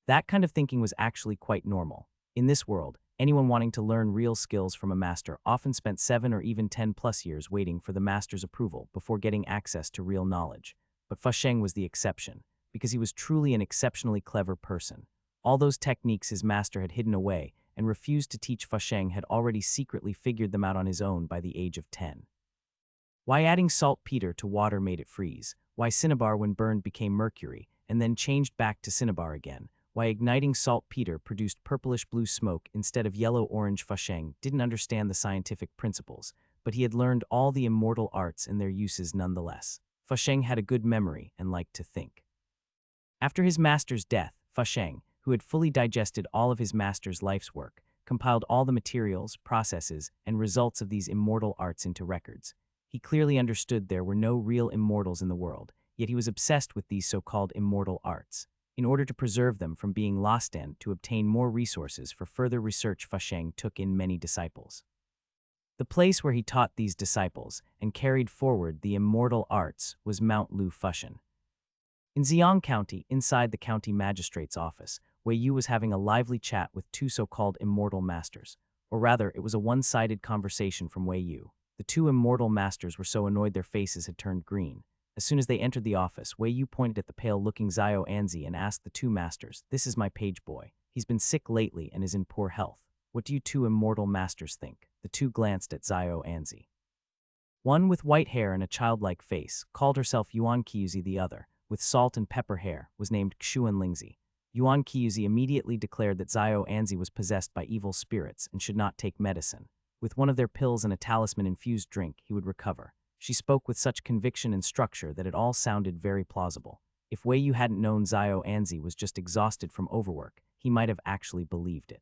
S1: That kind of thinking was actually quite normal. In this world, Anyone wanting to learn real skills from a master often spent 7 or even 10+ years waiting for the master's approval before getting access to real knowledge. But Fusheng was the exception, because he was truly an exceptionally clever person. All those techniques his master had hidden away and refused to teach Fusheng had already secretly figured them out on his own by the age of 10. Why adding saltpeter to water made it freeze, why cinnabar when burned became mercury, and then changed back to cinnabar again, why igniting saltpeter produced purplish-blue smoke instead of yellow-orange. Fusheng didn't understand the scientific principles, but he had learned all the immortal arts and their uses nonetheless. Fusheng had a good memory and liked to think. After his master's death, Fusheng, who had fully digested all of his master's life's work, compiled all the materials, processes, and results of these immortal arts into records. He clearly understood there were no real immortals in the world, yet he was obsessed with these so-called immortal arts. In order to preserve them from being lost and to obtain more resources for further research, Fusheng took in many disciples. The place where he taught these disciples and carried forward the immortal arts was Mount Lu Fushan. In Ziyang County, inside the county magistrate's office, Wei Yu was having a lively chat with two so-called immortal masters. Or rather, it was a one-sided conversation from Wei Yu. The two immortal masters were so annoyed their faces had turned green. As soon as they entered the office, Wei Yu pointed at the pale-looking Xiao Anzi and asked the two masters, "This is my page boy. He's been sick lately and is in poor health. What do you two immortal masters think?" The two glanced at Xiao Anzi. One with white hair and a childlike face called herself Yuan Qiuzi. The other, with salt and pepper hair, was named Xuan Lingzi. Yuan Qiuzi immediately declared that Xiao Anzi was possessed by evil spirits and should not take medicine. With one of their pills and a talisman-infused drink, he would recover. She spoke with such conviction and structure that it all sounded very plausible. If Wei Yu hadn't known Xiao Anzi was just exhausted from overwork, he might have actually believed it.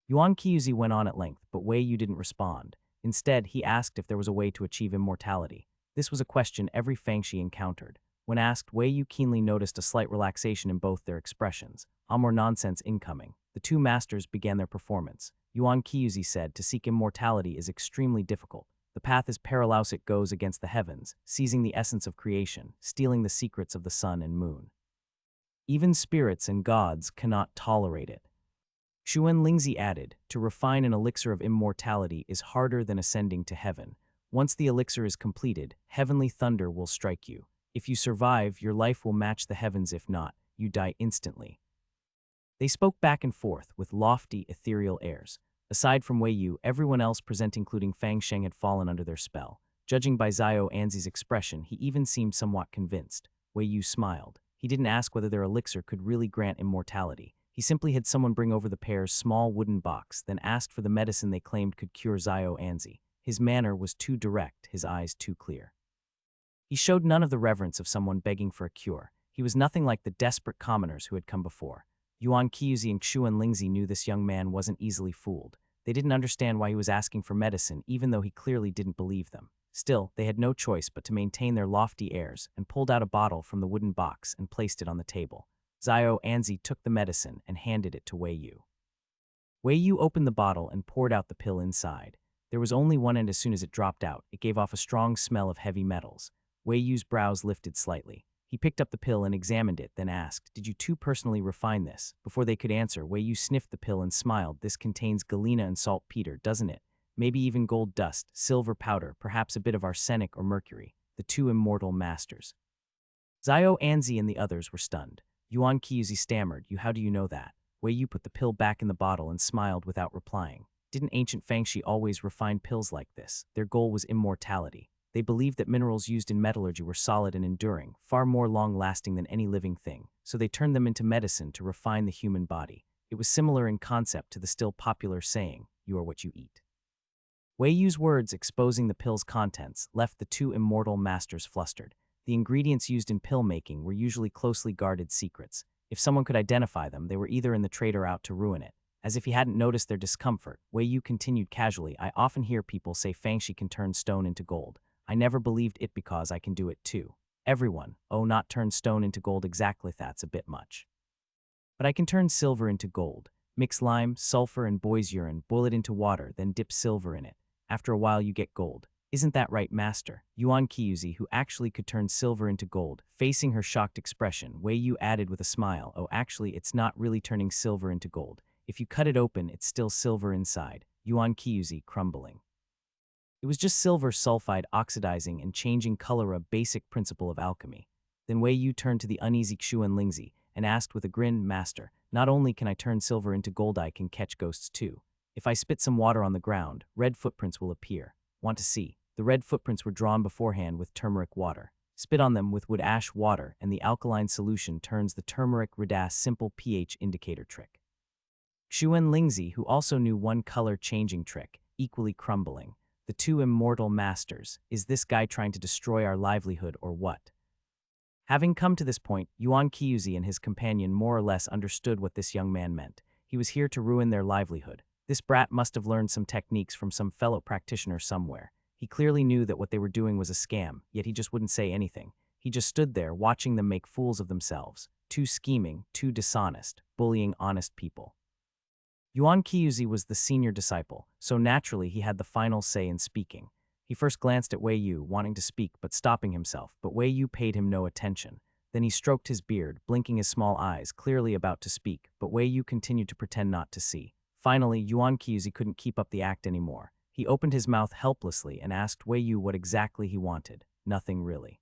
S1: Yuan Qiuzi went on at length, but Wei Yu didn't respond. Instead, he asked if there was a way to achieve immortality. This was a question every Fangshi encountered. When asked, Wei Yu keenly noticed a slight relaxation in both their expressions. More nonsense incoming. The two masters began their performance. Yuan Qiuzi said, "To seek immortality is extremely difficult. The path is perilous. It goes against the heavens, seizing the essence of creation, stealing the secrets of the sun and moon. Even spirits and gods cannot tolerate it." Xuan Lingzi added, "To refine an elixir of immortality is harder than ascending to heaven. Once the elixir is completed, heavenly thunder will strike you. If you survive, your life will match the heavens. If not, you die instantly." They spoke back and forth with lofty, ethereal airs. Aside from Wei Yu, everyone else present, including Fang Sheng, had fallen under their spell. Judging by Xiao Anzi's expression, he even seemed somewhat convinced. Wei Yu smiled. He didn't ask whether their elixir could really grant immortality. He simply had someone bring over the pair's small wooden box, then asked for the medicine they claimed could cure Xiao Anzi. His manner was too direct, his eyes too clear. He showed none of the reverence of someone begging for a cure. He was nothing like the desperate commoners who had come before. Yuan Qiuzi and Xuan Lingzi knew this young man wasn't easily fooled. They didn't understand why he was asking for medicine, even though he clearly didn't believe them. Still, they had no choice but to maintain their lofty airs and pulled out a bottle from the wooden box and placed it on the table. Xiao Anzi took the medicine and handed it to Wei Yu. Wei Yu opened the bottle and poured out the pill inside. There was only one end. As soon as it dropped out, it gave off a strong smell of heavy metals. Wei Yu's brows lifted slightly. He picked up the pill and examined it, then asked, "Did you two personally refine this?" Before they could answer, Wei Yu sniffed the pill and smiled. "This contains galena and saltpeter, doesn't it? Maybe even gold dust, silver powder, perhaps a bit of arsenic or mercury." The two immortal masters. Xiao Anzi and the others were stunned. Yuan Qiuzi stammered, "How do you know that?" Wei Yu put the pill back in the bottle and smiled without replying. Didn't ancient Fangshi always refine pills like this? Their goal was immortality. They believed that minerals used in metallurgy were solid and enduring, far more long-lasting than any living thing, so they turned them into medicine to refine the human body. It was similar in concept to the still popular saying, "You are what you eat." Wei Yu's words exposing the pill's contents left the two immortal masters flustered. The ingredients used in pill making were usually closely guarded secrets. If someone could identify them, they were either in the trade or out to ruin it. As if he hadn't noticed their discomfort, Wei Yu continued casually, "I often hear people say Fangshi can turn stone into gold. I never believed it because I can do it too. Everyone, not turn stone into gold exactly, that's a bit much. But I can turn silver into gold. Mix lime, sulfur, and boy's urine, boil it into water, then dip silver in it. After a while you get gold. Isn't that right, master?" Yuan Qiuzi, who actually could turn silver into gold, facing her shocked expression, Wei Yu added with a smile, "Oh, actually, it's not really turning silver into gold. If you cut it open, it's still silver inside. Yuan Kyuzi crumbling. It was just silver sulfide oxidizing and changing color, a basic principle of alchemy. Then Wei Yu turned to the uneasy Xuan Lingzi and asked with a grin, Master, not only can I turn silver into gold, I can catch ghosts too. If I spit some water on the ground, red footprints will appear. Want to see? The red footprints were drawn beforehand with turmeric water. Spit on them with wood ash water, and the alkaline solution turns the turmeric redas simple pH indicator trick. Xuan Lingzi, who also knew one color changing trick, equally crumbling. The two immortal masters. Is this guy trying to destroy our livelihood or what? Having come to this point, Yuan Kyuzi and his companion more or less understood what this young man meant. He was here to ruin their livelihood. This brat must have learned some techniques from some fellow practitioner somewhere. He clearly knew that what they were doing was a scam, yet he just wouldn't say anything. He just stood there watching them make fools of themselves. Too scheming, too dishonest, bullying honest people. Yuan Kyuzi was the senior disciple, so naturally he had the final say in speaking. He first glanced at Wei Yu, wanting to speak but stopping himself, but Wei Yu paid him no attention. Then he stroked his beard, blinking his small eyes, clearly about to speak, but Wei Yu continued to pretend not to see. Finally, Yuan Kyuzi couldn't keep up the act anymore. He opened his mouth helplessly and asked Wei Yu what exactly he wanted. Nothing really.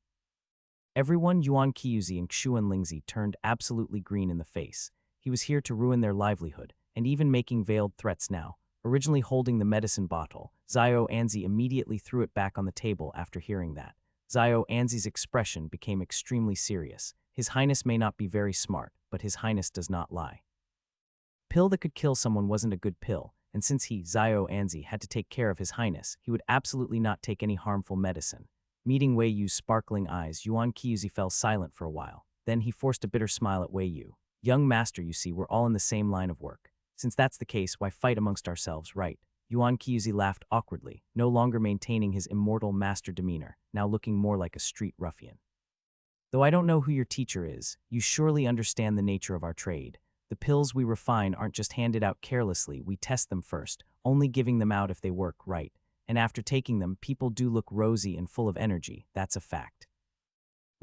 S1: Everyone, Yuan Kyuzi and Xuan Lingzi, turned absolutely green in the face. He was here to ruin their livelihood, and even making veiled threats now. Originally holding the medicine bottle, Zhao Anzi immediately threw it back on the table after hearing that. Zhao Anzi's expression became extremely serious. His Highness may not be very smart, but His Highness does not lie. Pill that could kill someone wasn't a good pill, and since he, Zhao Anzi, had to take care of His Highness, he would absolutely not take any harmful medicine. Meeting Wei Yu's sparkling eyes, Yuan Kyuzi fell silent for a while. Then he forced a bitter smile at Wei Yu. Young master, you see, we're all in the same line of work. Since that's the case, why fight amongst ourselves, right? Yuan Kyuzi laughed awkwardly, no longer maintaining his immortal master demeanor, now looking more like a street ruffian. Though I don't know who your teacher is, you surely understand the nature of our trade. The pills we refine aren't just handed out carelessly, we test them first, only giving them out if they work right. And after taking them, people do look rosy and full of energy, that's a fact.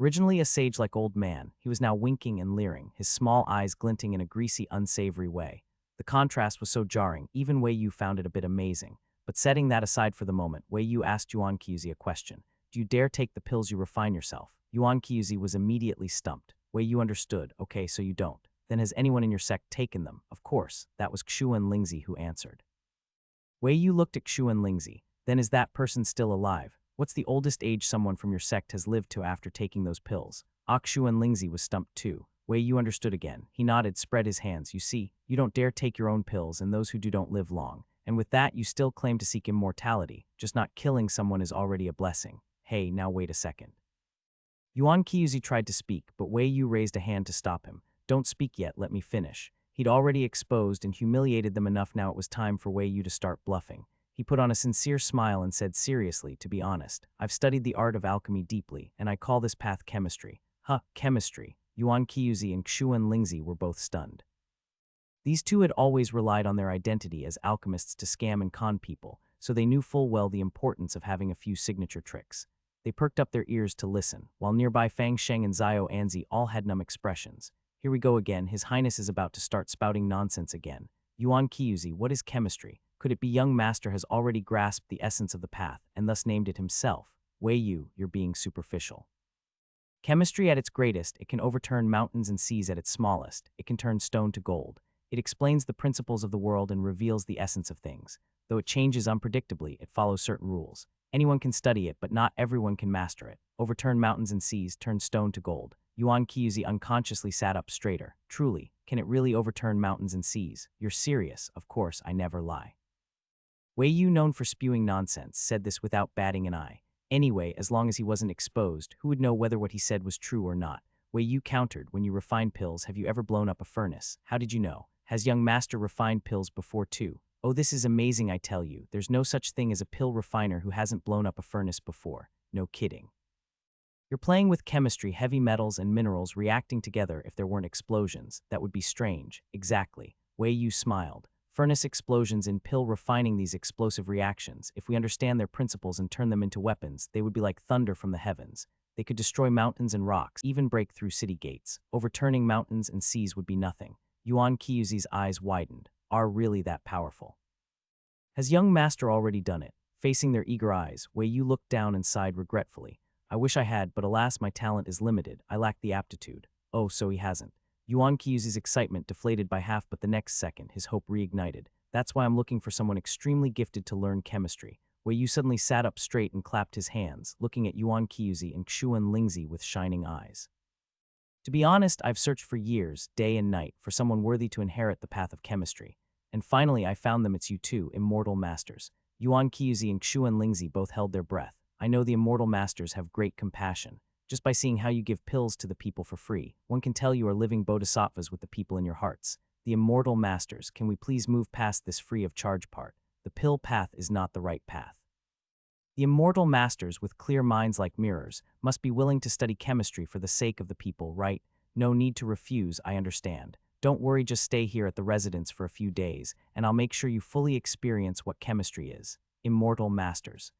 S1: Originally a sage-like old man, he was now winking and leering, his small eyes glinting in a greasy, unsavory way. The contrast was so jarring, even Wei Yu found it a bit amazing. But setting that aside for the moment, Wei Yu asked Yuan Kyuzi a question. Do you dare take the pills you refine yourself? Yuan Kyuzi was immediately stumped. Wei Yu understood. Okay, so you don't. Then has anyone in your sect taken them? Of course, that was Xuan Lingzi who answered. Wei Yu looked at Xuan Lingzi. Then is that person still alive? What's the oldest age someone from your sect has lived to after taking those pills? Xuan Lingzi was stumped too. Wei Yu understood again. He nodded, spread his hands. You see, you don't dare take your own pills, and those who do don't live long. And with that, you still claim to seek immortality. Just not killing someone is already a blessing. Hey, now wait a second. Yuan Kyuzi tried to speak, but Wei Yu raised a hand to stop him. Don't speak yet, let me finish. He'd already exposed and humiliated them enough, now it was time for Wei Yu to start bluffing. He put on a sincere smile and said seriously, to be honest, I've studied the art of alchemy deeply, and I call this path chemistry. Huh, chemistry. Yuan Kyuzi and Xuan Lingzi were both stunned. These two had always relied on their identity as alchemists to scam and con people, so they knew full well the importance of having a few signature tricks. They perked up their ears to listen, while nearby Fang Sheng and Zhao Anzi all had numb expressions. Here we go again, His Highness is about to start spouting nonsense again. Yuan Kyuzi, what is chemistry? Could it be young master has already grasped the essence of the path, and thus named it himself? Wei Yu, you're being superficial. Chemistry at its greatest, it can overturn mountains and seas at its smallest. It can turn stone to gold. It explains the principles of the world and reveals the essence of things. Though it changes unpredictably, it follows certain rules. Anyone can study it, but not everyone can master it. Overturn mountains and seas, turn stone to gold. Yuan Kyuzi unconsciously sat up straighter. Truly, can it really overturn mountains and seas? You're serious, of course, I never lie. Wei Yu, known for spewing nonsense, said this without batting an eye. Anyway, as long as he wasn't exposed, who would know whether what he said was true or not? Wei Yu countered, when you refine pills, have you ever blown up a furnace? How did you know? Has young master refined pills before too? Oh, this is amazing, I tell you. There's no such thing as a pill refiner who hasn't blown up a furnace before. No kidding. You're playing with chemistry, heavy metals and minerals reacting together. If there weren't explosions, that would be strange. Exactly. Wei Yu smiled. Furnace explosions in pill refining, these explosive reactions. If we understand their principles and turn them into weapons, they would be like thunder from the heavens. They could destroy mountains and rocks, even break through city gates. Overturning mountains and seas would be nothing. Yuan Kyuzi's eyes widened. are really that powerful. Has young master already done it? Facing their eager eyes, Wei Yu looked down and sighed regretfully. I wish I had, but alas my talent is limited, I lack the aptitude. Oh, so he hasn't. Yuan Qiyuzi's excitement deflated by half, but the next second, his hope reignited. That's why I'm looking for someone extremely gifted to learn chemistry. Wei Yu suddenly sat up straight and clapped his hands, looking at Yuan Qiyuzi and Xuan Lingzi with shining eyes. To be honest, I've searched for years, day and night, for someone worthy to inherit the path of chemistry. And finally I found them. It's you two, immortal masters. Yuan Qiyuzi and Xuan Lingzi both held their breath. I know the immortal masters have great compassion. Just by seeing how you give pills to the people for free, one can tell you are living bodhisattvas with the people in your hearts. The immortal masters, can we please move past this free of charge part? The pill path is not the right path. The immortal masters with clear minds like mirrors must be willing to study chemistry for the sake of the people, right? No need to refuse, I understand. Don't worry, just stay here at the residence for a few days, and I'll make sure you fully experience what chemistry is. Immortal masters.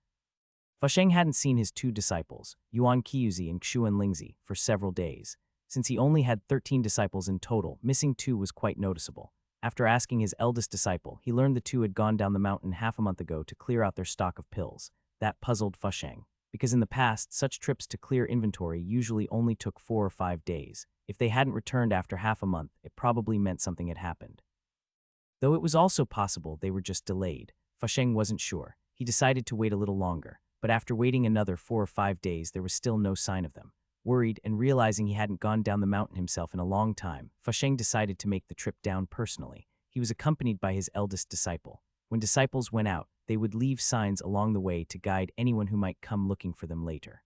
S1: Fasheng hadn't seen his two disciples, Yuan Qiyuzi and Xuan Lingzi, for several days. Since he only had 13 disciples in total, missing two was quite noticeable. After asking his eldest disciple, he learned the two had gone down the mountain half a month ago to clear out their stock of pills. That puzzled Fasheng, because in the past, such trips to clear inventory usually only took 4 or 5 days. If they hadn't returned after half a month, it probably meant something had happened. Though it was also possible they were just delayed, Fasheng wasn't sure. He decided to wait a little longer, but after waiting another 4 or 5 days, there was still no sign of them. Worried and realizing he hadn't gone down the mountain himself in a long time, Fasheng decided to make the trip down personally. He was accompanied by his eldest disciple. When disciples went out, they would leave signs along the way to guide anyone who might come looking for them later.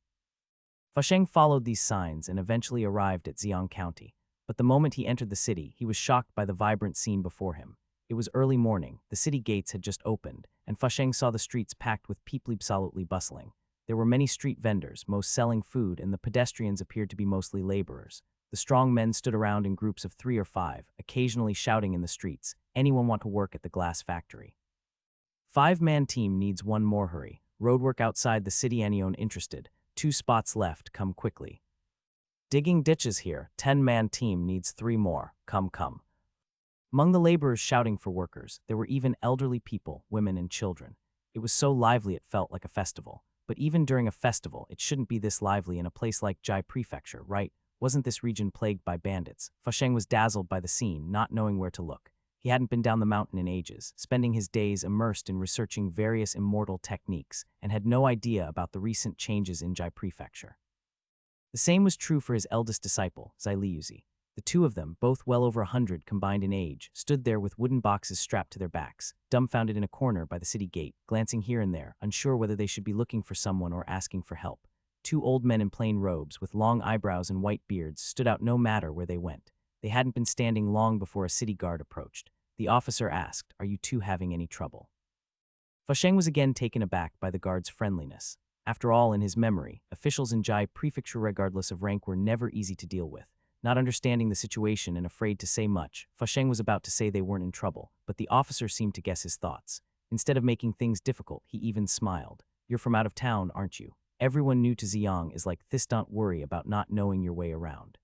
S1: Fasheng followed these signs and eventually arrived at Xiang County. But the moment he entered the city, he was shocked by the vibrant scene before him. It was early morning, the city gates had just opened, and Fasheng saw the streets packed with people absolutely bustling. There were many street vendors, most selling food, and the pedestrians appeared to be mostly laborers. The strong men stood around in groups of 3 or 5, occasionally shouting in the streets, "Anyone want to work at the glass factory?" 5-man team needs one more, hurry. Roadwork outside the city, anyone interested? 2 spots left, come quickly. Digging ditches here, 10-man team needs 3 more, come. Among the laborers shouting for workers, there were even elderly people, women and children. It was so lively it felt like a festival. But even during a festival, it shouldn't be this lively in a place like Jai Prefecture, right? Wasn't this region plagued by bandits? Fasheng was dazzled by the scene, not knowing where to look. He hadn't been down the mountain in ages, spending his days immersed in researching various immortal techniques, and had no idea about the recent changes in Jai Prefecture. The same was true for his eldest disciple, Zai Liuzi. The two of them, both well over 100 combined in age, stood there with wooden boxes strapped to their backs, dumbfounded in a corner by the city gate, glancing here and there, unsure whether they should be looking for someone or asking for help. 2 old men in plain robes, with long eyebrows and white beards, stood out no matter where they went. They hadn't been standing long before a city guard approached. The officer asked, "Are you two having any trouble?" Fasheng was again taken aback by the guard's friendliness. After all, in his memory, officials in Jai Prefecture regardless of rank were never easy to deal with. Not understanding the situation and afraid to say much, Fasheng was about to say they weren't in trouble, but the officer seemed to guess his thoughts. Instead of making things difficult, he even smiled. "You're from out of town, aren't you? Everyone new to Xiang is like this, don't worry about not knowing your way around.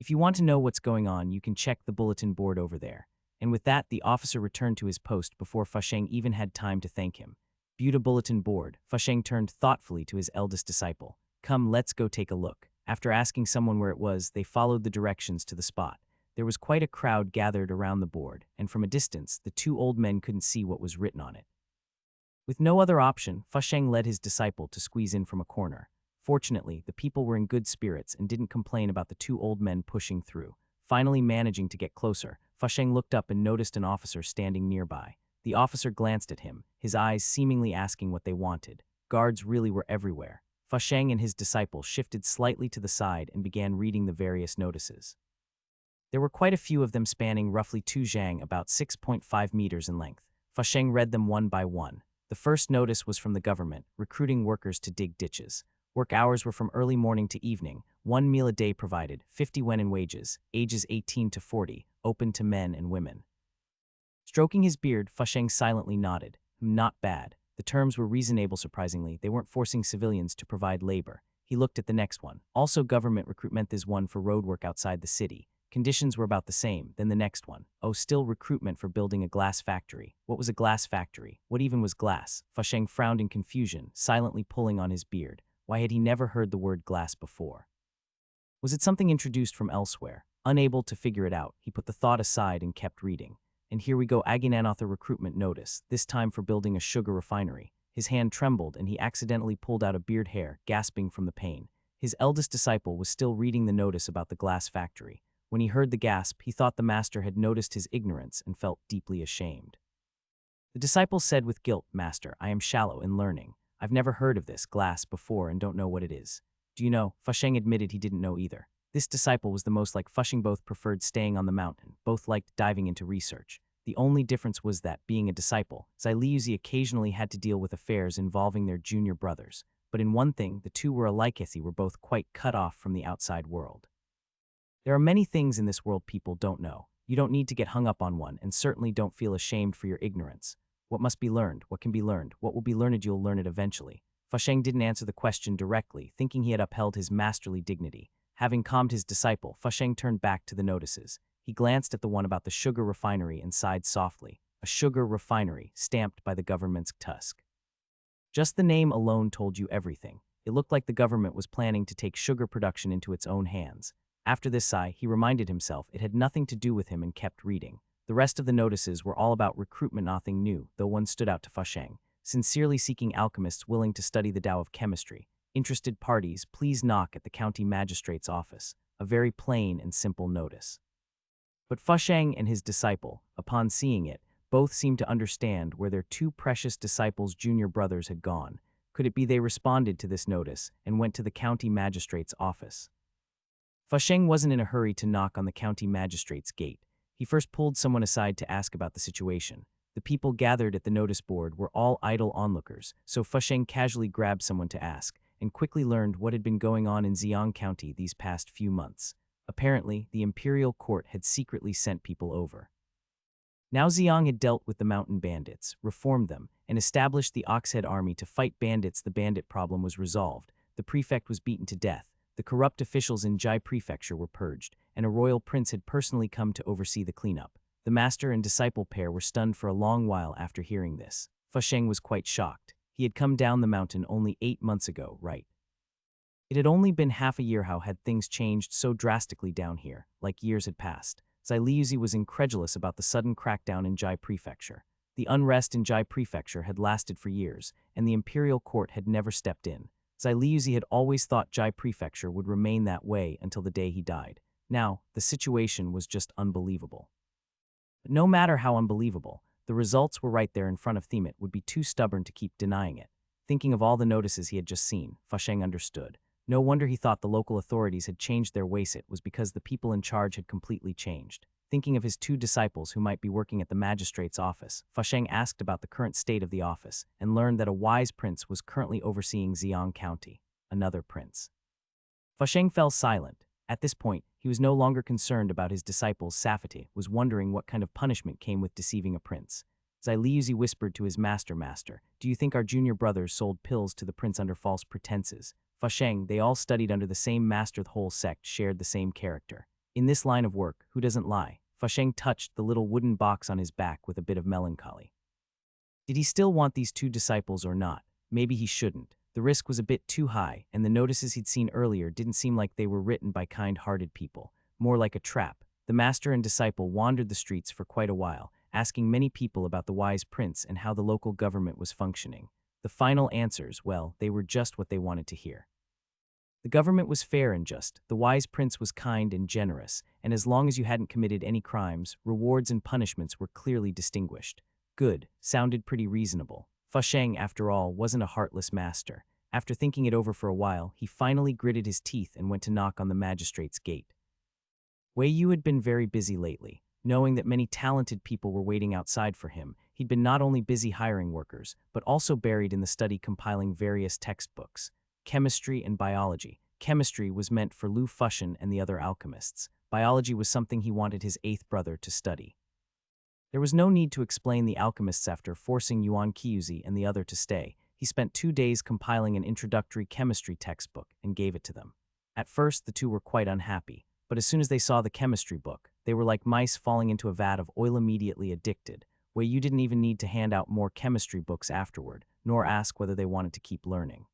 S1: If you want to know what's going on, you can check the bulletin board over there." And with that, the officer returned to his post before Fasheng even had time to thank him. Viewed a bulletin board, Fasheng turned thoughtfully to his eldest disciple. "Come, let's go take a look." After asking someone where it was, they followed the directions to the spot. There was quite a crowd gathered around the board, and from a distance, the 2 old men couldn't see what was written on it. With no other option, Fasheng led his disciple to squeeze in from a corner. Fortunately, the people were in good spirits and didn't complain about the 2 old men pushing through. Finally managing to get closer, Fasheng looked up and noticed an officer standing nearby. The officer glanced at him, his eyes seemingly asking what they wanted. Guards really were everywhere. Fasheng and his disciple shifted slightly to the side and began reading the various notices. There were quite a few of them spanning roughly 2 zhang, about 6.5 meters in length. Fasheng read them one by one. The first notice was from the government, recruiting workers to dig ditches. Work hours were from early morning to evening, 1 meal a day provided, 50 yuan in wages, ages 18 to 40, open to men and women. Stroking his beard, Fasheng silently nodded. Not bad. The terms were reasonable. Surprisingly, they weren't forcing civilians to provide labor. He looked at the next one. Also government recruitment. There's one for road work outside the city. Conditions were about the same. Then the next one. Oh, still recruitment for building a glass factory. What was a glass factory? What even was glass? Fusheng frowned in confusion, silently pulling on his beard. Why had he never heard the word glass before? Was it something introduced from elsewhere? Unable to figure it out, he put the thought aside and kept reading. And here we go, Aginanother recruitment notice, this time for building a sugar refinery. His hand trembled and he accidentally pulled out a beard hair, gasping from the pain. His eldest disciple was still reading the notice about the glass factory. When he heard the gasp, he thought the master had noticed his ignorance and felt deeply ashamed. The disciple said with guilt, Master, I am shallow in learning. I've never heard of this glass before and don't know what it is. Do you know? Fusheng admitted he didn't know either. This disciple was the most like Fusheng. Both preferred staying on the mountain, both liked diving into research. The only difference was that, being a disciple, Zai occasionally had to deal with affairs involving their junior brothers. But in one thing, the two were alike, as they were both quite cut off from the outside world. There are many things in this world people don't know. You don't need to get hung up on one, and certainly don't feel ashamed for your ignorance. What must be learned? What can be learned? What will be learned? You'll learn it eventually. Fusheng didn't answer the question directly, thinking he had upheld his masterly dignity. Having calmed his disciple, Fusheng turned back to the notices. He glanced at the one about the sugar refinery and sighed softly. A sugar refinery, stamped by the government's tusk. Just the name alone told you everything. It looked like the government was planning to take sugar production into its own hands. After this sigh, he reminded himself it had nothing to do with him and kept reading. The rest of the notices were all about recruitment, nothing new, though one stood out to Fusheng. Sincerely seeking alchemists willing to study the Tao of chemistry. Interested parties, please knock at the county magistrate's office. A very plain and simple notice. But Fusheng and his disciple, upon seeing it, both seemed to understand where their two precious disciples' junior brothers had gone. Could it be they responded to this notice and went to the county magistrate's office? Fusheng wasn't in a hurry to knock on the county magistrate's gate. He first pulled someone aside to ask about the situation. The people gathered at the notice board were all idle onlookers, so Fusheng casually grabbed someone to ask, and quickly learned what had been going on in Xiang County these past few months. Apparently, the imperial court had secretly sent people over. Now Xiang had dealt with the mountain bandits, reformed them, and established the Oxhead army to fight bandits. The bandit problem was resolved. The prefect was beaten to death. The corrupt officials in Jai Prefecture were purged, and a royal prince had personally come to oversee the cleanup. The master and disciple pair were stunned for a long while after hearing this. Fusheng was quite shocked. He had come down the mountain only 8 months ago, right? It had only been half a year. How had things changed so drastically down here, like years had passed? Zai was incredulous about the sudden crackdown in Jai Prefecture. The unrest in Jai Prefecture had lasted for years, and the imperial court had never stepped in. Zai had always thought Jai Prefecture would remain that way until the day he died. Now, the situation was just unbelievable. But no matter how unbelievable, the results were right there in front of Themet would be too stubborn to keep denying it. Thinking of all the notices he had just seen, Fusheng understood. No wonder he thought the local authorities had changed their ways. It was because the people in charge had completely changed. Thinking of his two disciples who might be working at the magistrate's office, Fusheng asked about the current state of the office and learned that a wise prince was currently overseeing Xiang County. Another prince. Fusheng fell silent. At this point, he was no longer concerned about his disciple's safety, was wondering what kind of punishment came with deceiving a prince. Zai whispered to his master, do you think our junior brothers sold pills to the prince under false pretenses? Fusheng, they all studied under the same master. The whole sect shared the same character. In this line of work, who doesn't lie? Fusheng touched the little wooden box on his back with a bit of melancholy. Did he still want these two disciples or not? Maybe he shouldn't. The risk was a bit too high, and the notices he'd seen earlier didn't seem like they were written by kind-hearted people, more like a trap. The master and disciple wandered the streets for quite a while, asking many people about the wise prince and how the local government was functioning. The final answers, well, they were just what they wanted to hear. The government was fair and just, the wise prince was kind and generous, and as long as you hadn't committed any crimes, rewards and punishments were clearly distinguished. Good, sounded pretty reasonable. Fusheng, after all, wasn't a heartless master. After thinking it over for a while, he finally gritted his teeth and went to knock on the magistrate's gate. Wei Yu had been very busy lately. Knowing that many talented people were waiting outside for him, he'd been not only busy hiring workers, but also buried in the study compiling various textbooks. Chemistry and biology. Chemistry was meant for Lu Fushen and the other alchemists. Biology was something he wanted his 8th brother to study. There was no need to explain the alchemists. After forcing Yuan Qiuzi and the other to stay, he spent 2 days compiling an introductory chemistry textbook and gave it to them. At first, the two were quite unhappy. But as soon as they saw the chemistry book, they were like mice falling into a vat of oil, immediately addicted, where you didn't even need to hand out more chemistry books afterward, nor ask whether they wanted to keep learning.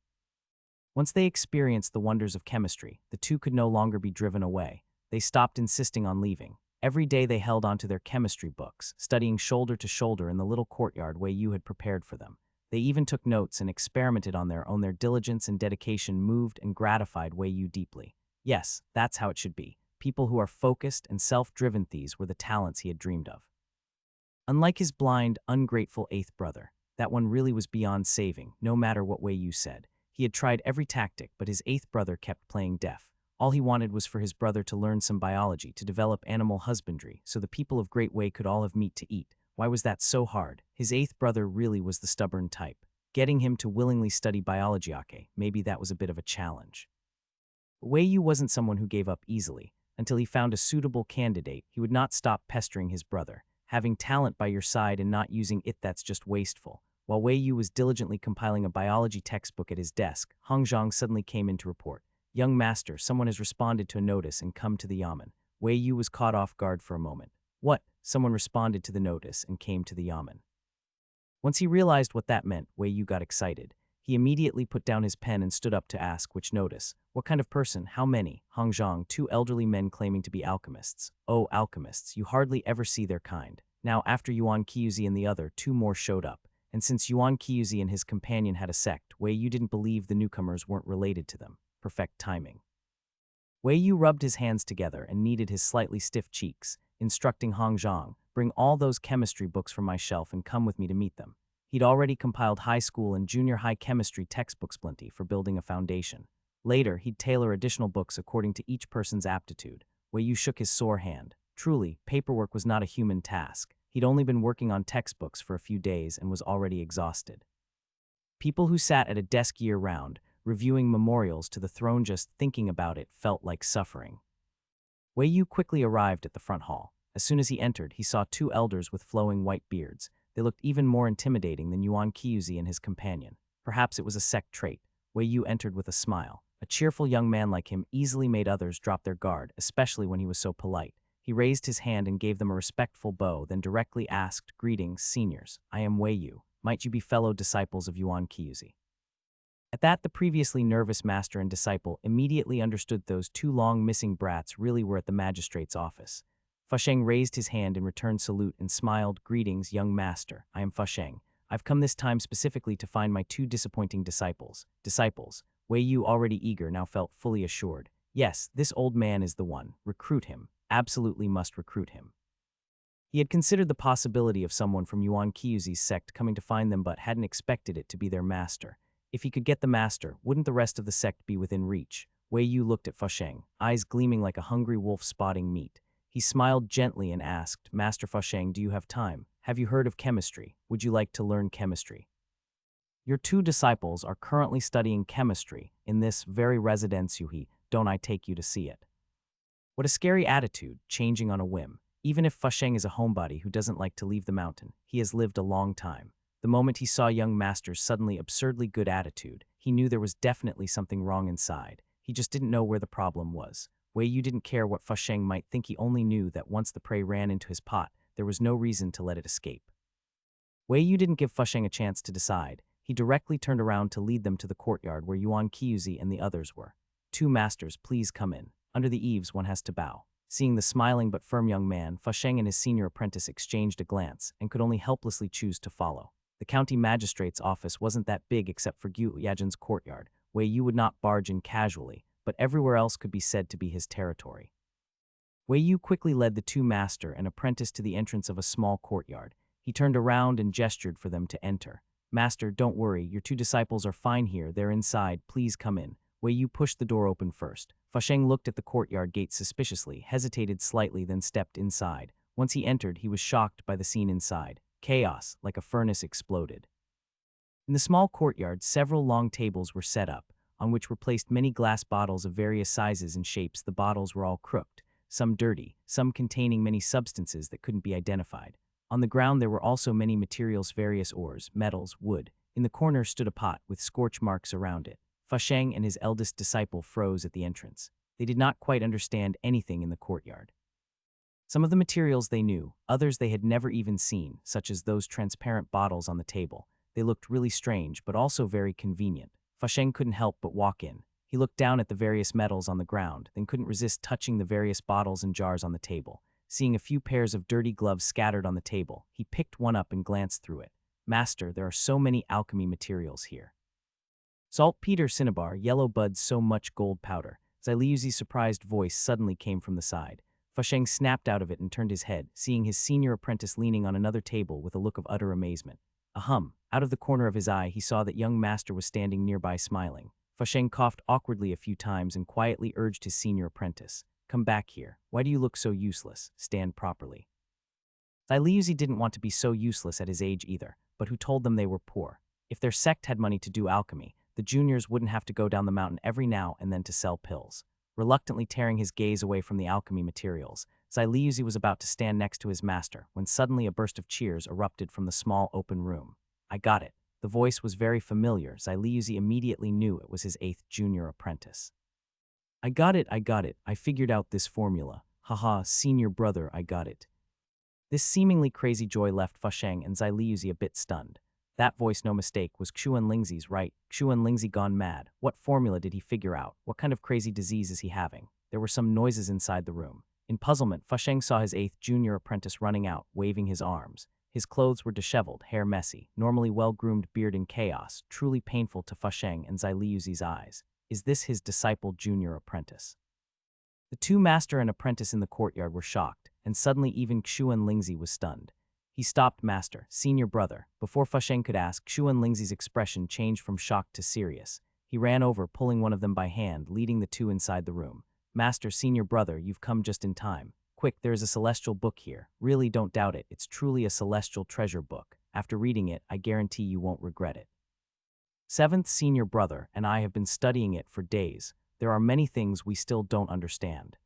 S1: Once they experienced the wonders of chemistry, the two could no longer be driven away. They stopped insisting on leaving. Every day they held onto their chemistry books, studying shoulder to shoulder in the little courtyard Wei Yu had prepared for them. They even took notes and experimented on their own. Their diligence and dedication moved and gratified Wei Yu deeply. Yes, that's how it should be. People who are focused and self-driven, these were the talents he had dreamed of. Unlike his blind, ungrateful eighth brother, that one really was beyond saving, no matter what Wei Yu said. He had tried every tactic, but his eighth brother kept playing deaf. All he wanted was for his brother to learn some biology, to develop animal husbandry, so the people of Great Wei could all have meat to eat. Why was that so hard? His eighth brother really was the stubborn type. Getting him to willingly study biology, okay, maybe that was a bit of a challenge. Wei Yu wasn't someone who gave up easily. Until he found a suitable candidate, he would not stop pestering his brother. Having talent by your side and not using it, that's just wasteful. While Wei Yu was diligently compiling a biology textbook at his desk, Hong Zhang suddenly came in to report. Young master, someone has responded to a notice and come to the yamen. Wei Yu was caught off guard for a moment. What? Someone responded to the notice and came to the yamen. Once he realized what that meant, Wei Yu got excited. He immediately put down his pen and stood up to ask which notice. What kind of person? How many? Hong Zhang, two elderly men claiming to be alchemists. Oh, alchemists, you hardly ever see their kind. Now, after Yuan Qiuzi and the other, two more showed up. And since Yuan Qiuzi and his companion had a sect, Wei Yu didn't believe the newcomers weren't related to them. Perfect timing. Wei Yu rubbed his hands together and kneaded his slightly stiff cheeks, instructing Hong Zhang, bring all those chemistry books from my shelf and come with me to meet them. He'd already compiled high school and junior high chemistry textbooks plenty for building a foundation. Later, he'd tailor additional books according to each person's aptitude. Wei Yu shook his sore hand. Truly, paperwork was not a human task. He'd only been working on textbooks for a few days and was already exhausted. People who sat at a desk year-round, reviewing memorials to the throne, just thinking about it felt like suffering. Wei Yu quickly arrived at the front hall. As soon as he entered, he saw two elders with flowing white beards. They looked even more intimidating than Yuan Qiuzi and his companion. Perhaps it was a sect trait. Wei Yu entered with a smile. A cheerful young man like him easily made others drop their guard, especially when he was so polite. He raised his hand and gave them a respectful bow, then directly asked, "Greetings, seniors. I am Wei Yu. Might you be fellow disciples of Yuan Qiuzi?" At that, the previously nervous master and disciple immediately understood those two long-missing brats really were at the magistrate's office. Fusheng raised his hand in return salute and smiled, "Greetings, young master. I am Fusheng. I've come this time specifically to find my two disappointing disciples." Disciples? Wei Yu, already eager, now felt fully assured. Yes, this old man is the one. Recruit him. Absolutely must recruit him. He had considered the possibility of someone from Yuan Qiuzi's sect coming to find them, but hadn't expected it to be their master. If he could get the master, wouldn't the rest of the sect be within reach? Wei Yu looked at Fusheng, eyes gleaming like a hungry wolf spotting meat. He smiled gently and asked, "Master Fusheng, do you have time? Have you heard of chemistry? Would you like to learn chemistry?" "Your two disciples are currently studying chemistry in this very residence, Yuhi. Don't I take you to see it?" What a scary attitude, changing on a whim. Even if Fusheng is a homebody who doesn't like to leave the mountain, he has lived a long time. The moment he saw young master's suddenly absurdly good attitude, he knew there was definitely something wrong inside. He just didn't know where the problem was. Wei Yu didn't care what Fusheng might think. He only knew that once the prey ran into his pot, there was no reason to let it escape. Wei Yu didn't give Fusheng a chance to decide. He directly turned around to lead them to the courtyard where Yuan Qiuzi and the others were. "Two masters, please come in. Under the eaves, one has to bow." Seeing the smiling but firm young man, Fusheng and his senior apprentice exchanged a glance and could only helplessly choose to follow. The county magistrate's office wasn't that big except for Gu Yajin's courtyard. Wei Yu would not barge in casually, but everywhere else could be said to be his territory. Wei Yu quickly led the two master and apprentice to the entrance of a small courtyard. He turned around and gestured for them to enter. "Master, don't worry, your two disciples are fine here. They're inside. Please come in." Wei Yu pushed the door open first. Fusheng looked at the courtyard gate suspiciously, hesitated slightly, then stepped inside. Once he entered, he was shocked by the scene inside. Chaos, like a furnace, exploded. In the small courtyard, several long tables were set up, on which were placed many glass bottles of various sizes and shapes. The bottles were all crooked, some dirty, some containing many substances that couldn't be identified. On the ground there were also many materials, various ores, metals, wood. In the corner stood a pot with scorch marks around it. Fusheng and his eldest disciple froze at the entrance. They did not quite understand anything in the courtyard. Some of the materials they knew, others they had never even seen, such as those transparent bottles on the table. They looked really strange, but also very convenient. Fasheng couldn't help but walk in. He looked down at the various metals on the ground, then couldn't resist touching the various bottles and jars on the table. Seeing a few pairs of dirty gloves scattered on the table, he picked one up and glanced through it. "Master, there are so many alchemy materials here." Saltpeter cinnabar, yellow buds, so much gold powder. Ziliuzi's surprised voice suddenly came from the side. Fasheng snapped out of it and turned his head, seeing his senior apprentice leaning on another table with a look of utter amazement. Ahem. Out of the corner of his eye, he saw that young master was standing nearby smiling. Fasheng coughed awkwardly a few times and quietly urged his senior apprentice, "Come back here. Why do you look so useless? Stand properly." Ziliuzi didn't want to be so useless at his age either, but who told them they were poor? If their sect had money to do alchemy, the juniors wouldn't have to go down the mountain every now and then to sell pills. Reluctantly tearing his gaze away from the alchemy materials, Ziliuzi was about to stand next to his master when suddenly a burst of cheers erupted from the small open room. "I got it." The voice was very familiar. Ziliuzi immediately knew it was his 8th junior apprentice. I got it. I figured out this formula. Haha, senior brother, I got it." This seemingly crazy joy left Fasheng and Ziliuzi a bit stunned. That voice, no mistake, was Xuan Lingzi's, right? Xuan Lingzi gone mad. What formula did he figure out? What kind of crazy disease is he having? There were some noises inside the room. In puzzlement, Fasheng saw his 8th junior apprentice running out, waving his arms. His clothes were disheveled, hair messy, normally well-groomed beard in chaos, truly painful to Fasheng and Ziliuzi's eyes. Is this his disciple junior apprentice? The two master and apprentice in the courtyard were shocked, and suddenly even Xuan Lingzi was stunned. He stopped master, senior brother. Before Fasheng could ask, Xuan Lingzi's expression changed from shocked to serious. He ran over, pulling one of them by hand, leading the two inside the room. "Master, senior brother, you've come just in time. Quick, there is a celestial book here. Really, don't doubt it. It's truly a celestial treasure book. After reading it, I guarantee you won't regret it. 7th senior brother and I have been studying it for days. There are many things we still don't understand."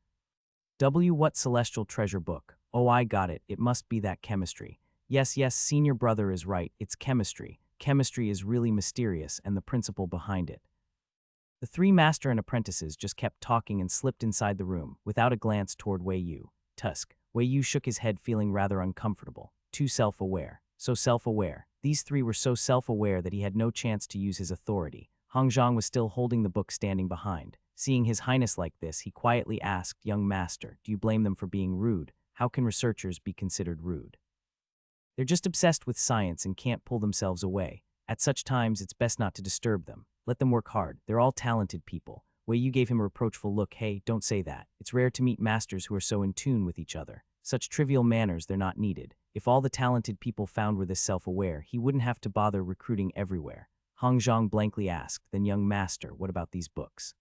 S1: What celestial treasure book? Oh, I got it. It must be that chemistry. Yes, senior brother is right. It's chemistry. Chemistry is really mysterious and the principle behind it. The three master and apprentices just kept talking and slipped inside the room, without a glance toward Wei Yu. Tusk. Wei Yu shook his head, feeling rather uncomfortable. Too self-aware. So self-aware. These three were so self-aware that he had no chance to use his authority. Hongzhang was still holding the book, standing behind. Seeing His Highness like this, he quietly asked, "Young master, do you blame them for being rude? How can researchers be considered rude? They're just obsessed with science and can't pull themselves away. At such times, it's best not to disturb them. Let them work hard. They're all talented people." Wei Yu gave him a reproachful look. "Hey, don't say that. It's rare to meet masters who are so in tune with each other. Such trivial manners, they're not needed. If all the talented people found were this self-aware, he wouldn't have to bother recruiting everywhere." Hongzhang blankly asked, "Then young master, what about these books?"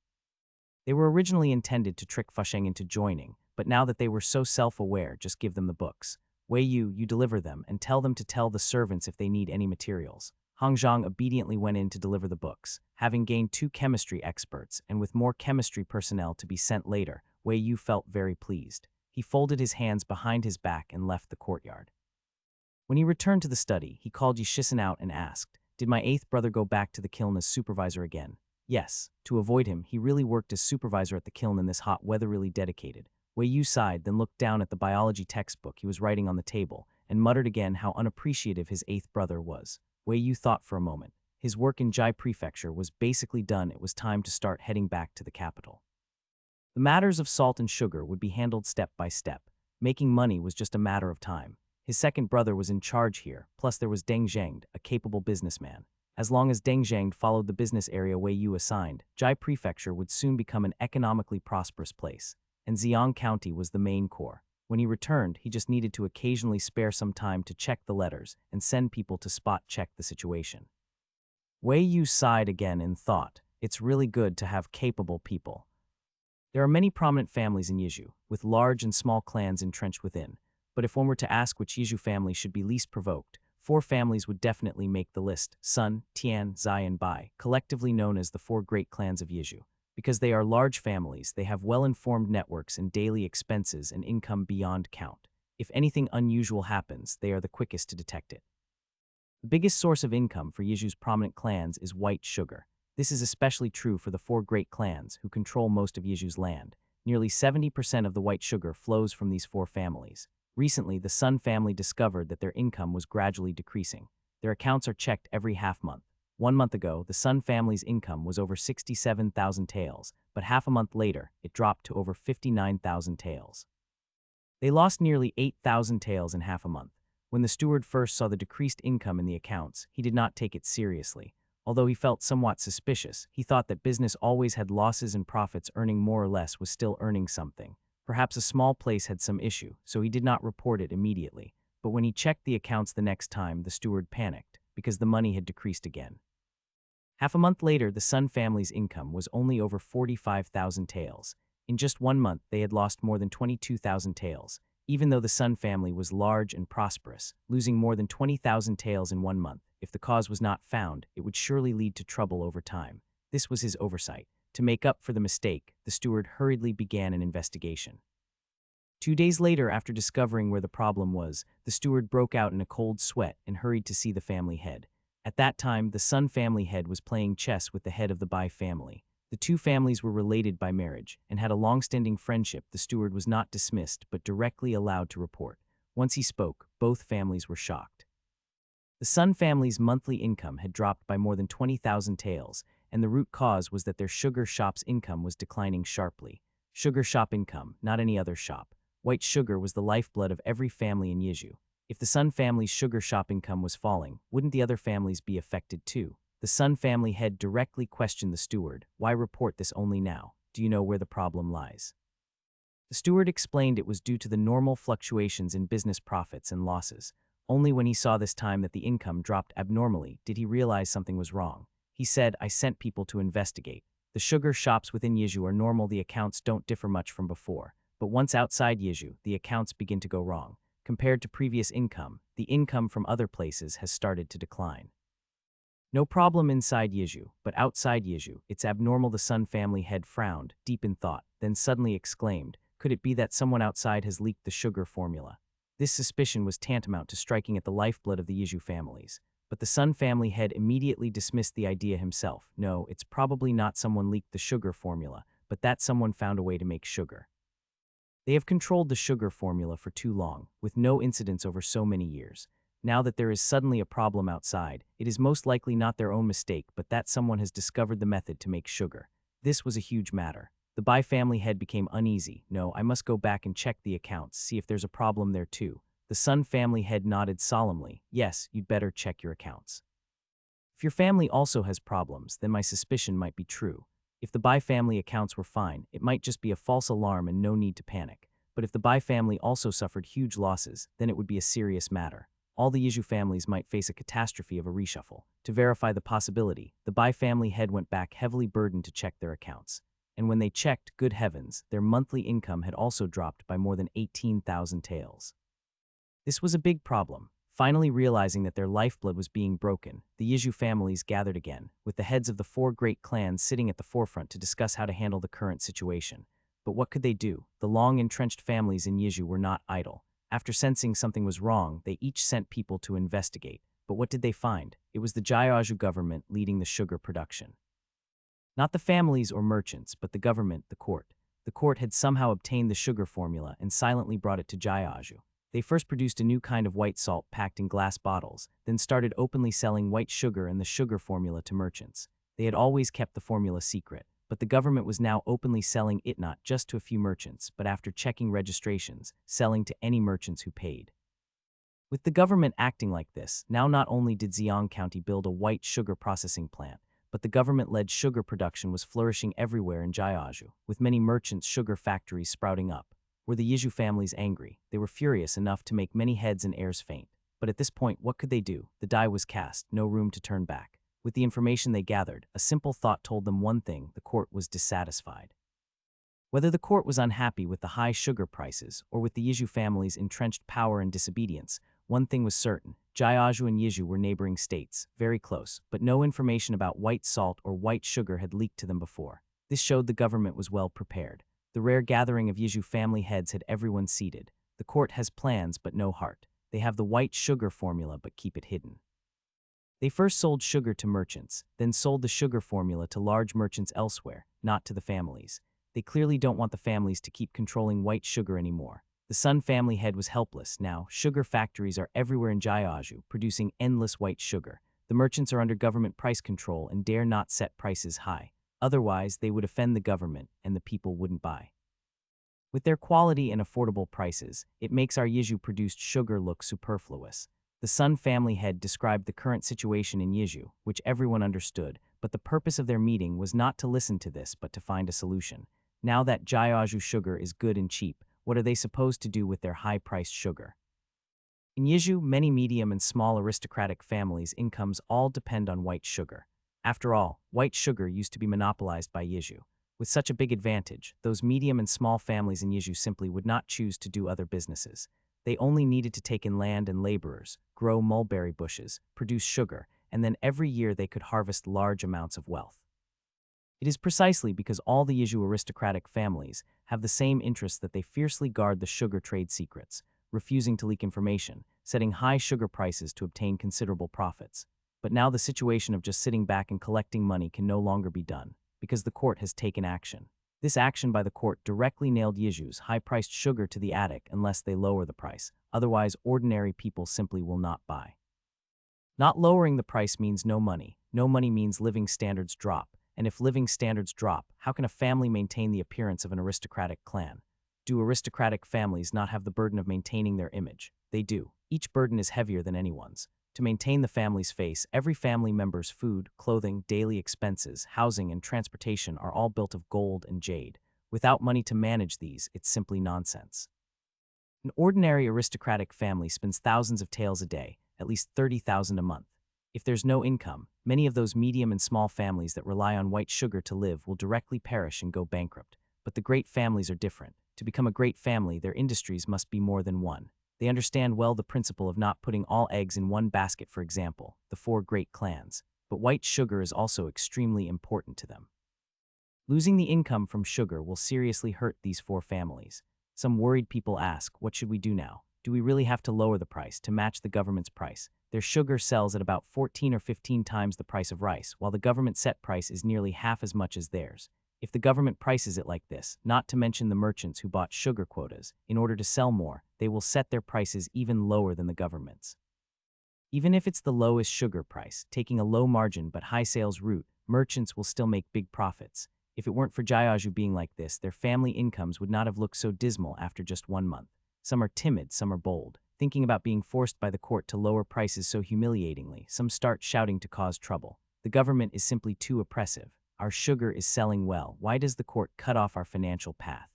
S1: They were originally intended to trick Fasheng into joining, but now that they were so self-aware, just give them the books. Wei Yu, you deliver them and tell them to tell the servants if they need any materials. Hongzhang obediently went in to deliver the books. Having gained 2 chemistry experts and with more chemistry personnel to be sent later, Wei Yu felt very pleased. He folded his hands behind his back and left the courtyard. When he returned to the study, he called Yishisan out and asked, "Did my 8th brother go back to the kiln as supervisor again?" Yes. To avoid him, he really worked as supervisor at the kiln in this hot weather, really dedicated. Wei Yu sighed, then looked down at the biology textbook he was writing on the table, and muttered again how unappreciative his 8th brother was. Wei Yu thought for a moment. His work in Jai Prefecture was basically done. It was time to start heading back to the capital. The matters of salt and sugar would be handled step by step. Making money was just a matter of time. His second brother was in charge here, plus there was Deng Zheng, a capable businessman. As long as Deng Zheng followed the business area Wei Yu assigned, Jai Prefecture would soon become an economically prosperous place, and Xiang County was the main core. When he returned, he just needed to occasionally spare some time to check the letters and send people to spot-check the situation. Wei Yu sighed again and thought, it's really good to have capable people. There are many prominent families in Yizhu, with large and small clans entrenched within, but if one were to ask which Yizhu family should be least provoked, 4 families would definitely make the list: Sun, Tian, Zai, and Bai, collectively known as the 4 great clans of Yizhu. Because they are large families, they have well-informed networks and daily expenses and income beyond count. If anything unusual happens, they are the quickest to detect it. The biggest source of income for Yizhu's prominent clans is white sugar. This is especially true for the four great clans who control most of Yeju's land. Nearly 70% of the white sugar flows from these four families. Recently, the Sun family discovered that their income was gradually decreasing. Their accounts are checked every half month. 1 month ago, the Sun family's income was over 67,000 taels, but half a month later, it dropped to over 59,000 taels. They lost nearly 8,000 taels in half a month. When the steward first saw the decreased income in the accounts, he did not take it seriously. Although he felt somewhat suspicious, he thought that business always had losses and profits. Earning more or less was still earning something. Perhaps a small place had some issue, so he did not report it immediately. But when he checked the accounts the next time, the steward panicked, because the money had decreased again. Half a month later, the Sun family's income was only over 45,000 taels. In just 1 month, they had lost more than 22,000 taels. Even though the Sun family was large and prosperous, losing more than 20,000 taels in 1 month, if the cause was not found, it would surely lead to trouble over time. This was his oversight. To make up for the mistake, the steward hurriedly began an investigation. 2 days later, after discovering where the problem was, the steward broke out in a cold sweat and hurried to see the family head. At that time, the Sun family head was playing chess with the head of the Bai family. The two families were related by marriage and had a long-standing friendship. The steward was not dismissed but directly allowed to report. Once he spoke, both families were shocked. The Sun family's monthly income had dropped by more than 20,000 taels, and the root cause was that their sugar shop's income was declining sharply. Sugar shop income, not any other shop. White sugar was the lifeblood of every family in Yeju. If the Sun family's sugar shop income was falling, wouldn't the other families be affected too? The Sun family head directly questioned the steward. Why report this only now? Do you know where the problem lies? The steward explained it was due to the normal fluctuations in business profits and losses. Only when he saw this time that the income dropped abnormally did he realize something was wrong. He said, I sent people to investigate. The sugar shops within Yeju are normal. The accounts don't differ much from before. But once outside Yeju, the accounts begin to go wrong. Compared to previous income, the income from other places has started to decline. No problem inside Yeju, but outside Yeju, it's abnormal. The Sun family head frowned, deep in thought, then suddenly exclaimed, could it be that someone outside has leaked the sugar formula? This suspicion was tantamount to striking at the lifeblood of the Yeju families. But the Sun family head immediately dismissed the idea himself. No, it's probably not someone leaked the sugar formula, but that someone found a way to make sugar. They have controlled the sugar formula for too long, with no incidents over so many years. Now that there is suddenly a problem outside, it is most likely not their own mistake, but that someone has discovered the method to make sugar. This was a huge matter. The Bai family head became uneasy. No, I must go back and check the accounts, see if there's a problem there too. The Sun family head nodded solemnly. Yes, you'd better check your accounts. If your family also has problems, then my suspicion might be true. If the Bai family accounts were fine, it might just be a false alarm and no need to panic. But if the Bai family also suffered huge losses, then it would be a serious matter. All the Yeju families might face a catastrophe of a reshuffle. To verify the possibility, the Bai family head went back heavily burdened to check their accounts. And when they checked, good heavens, their monthly income had also dropped by more than 18,000 taels. This was a big problem. Finally realizing that their lifeblood was being broken, the Yeju families gathered again, with the heads of the four great clans sitting at the forefront to discuss how to handle the current situation. But what could they do? The long-entrenched families in Yeju were not idle. After sensing something was wrong, they each sent people to investigate. But what did they find? It was the Jiaozhu government leading the sugar production. Not the families or merchants, but the government, the court. The court had somehow obtained the sugar formula and silently brought it to Jiaozhu. They first produced a new kind of white salt packed in glass bottles, then started openly selling white sugar and the sugar formula to merchants. They had always kept the formula secret, but the government was now openly selling it not just to a few merchants, but after checking registrations, selling to any merchants who paid. With the government acting like this, now not only did Xiong County build a white sugar processing plant, but the government-led sugar production was flourishing everywhere in Jiaozhu, with many merchants' sugar factories sprouting up. Were the Yeju families angry? They were furious enough to make many heads and heirs faint. But at this point, what could they do? The die was cast, no room to turn back. With the information they gathered, a simple thought told them one thing: the court was dissatisfied. Whether the court was unhappy with the high sugar prices or with the Yeju family's entrenched power and disobedience, one thing was certain: Jiaozhu and Yeju were neighboring states, very close, but no information about white salt or white sugar had leaked to them before. This showed the government was well prepared. The rare gathering of Yeju family heads had everyone seated. The court has plans but no heart. They have the white sugar formula but keep it hidden. They first sold sugar to merchants, then sold the sugar formula to large merchants elsewhere, not to the families. They clearly don't want the families to keep controlling white sugar anymore. The Sun family head was helpless. Now, sugar factories are everywhere in Jayaju, producing endless white sugar. The merchants are under government price control and dare not set prices high. Otherwise, they would offend the government and the people wouldn't buy. With their quality and affordable prices, it makes our Yiju-produced sugar look superfluous. The Sun family head described the current situation in Yiju, which everyone understood, but the purpose of their meeting was not to listen to this but to find a solution. Now that Jayaju sugar is good and cheap, what are they supposed to do with their high-priced sugar? In Yiju, many medium and small aristocratic families' incomes all depend on white sugar. After all, white sugar used to be monopolized by Yiju. With such a big advantage, those medium and small families in Yiju simply would not choose to do other businesses. They only needed to take in land and laborers, grow mulberry bushes, produce sugar, and then every year they could harvest large amounts of wealth. It is precisely because all the Yiju aristocratic families have the same interests that they fiercely guard the sugar trade secrets, refusing to leak information, setting high sugar prices to obtain considerable profits. But now the situation of just sitting back and collecting money can no longer be done, because the court has taken action. This action by the court directly nailed Yiju's high-priced sugar to the attic unless they lower the price. Otherwise, ordinary people simply will not buy. Not lowering the price means no money. No money means living standards drop. And if living standards drop, how can a family maintain the appearance of an aristocratic clan? Do aristocratic families not have the burden of maintaining their image? They do. Each burden is heavier than anyone's. To maintain the family's face, every family member's food, clothing, daily expenses, housing, and transportation are all built of gold and jade. Without money to manage these, it's simply nonsense. An ordinary aristocratic family spends thousands of taels a day, at least 30,000 a month. If there's no income, many of those medium and small families that rely on white sugar to live will directly perish and go bankrupt. But the great families are different. To become a great family, their industries must be more than one. They understand well the principle of not putting all eggs in one basket, for example, the 4 great clans. But white sugar is also extremely important to them. Losing the income from sugar will seriously hurt these 4 families. Some worried people ask, what should we do now? Do we really have to lower the price to match the government's price? Their sugar sells at about 14 or 15 times the price of rice, while the government set price is nearly half as much as theirs. If the government prices it like this, not to mention the merchants who bought sugar quotas, in order to sell more, they will set their prices even lower than the government's. Even if it's the lowest sugar price, taking a low margin but high sales route, merchants will still make big profits. If it weren't for Jayaju being like this, their family incomes would not have looked so dismal after just 1 month. Some are timid, some are bold, thinking about being forced by the court to lower prices so humiliatingly. Some start shouting to cause trouble. The government is simply too oppressive. Our sugar is selling well. Why does the court cut off our financial path?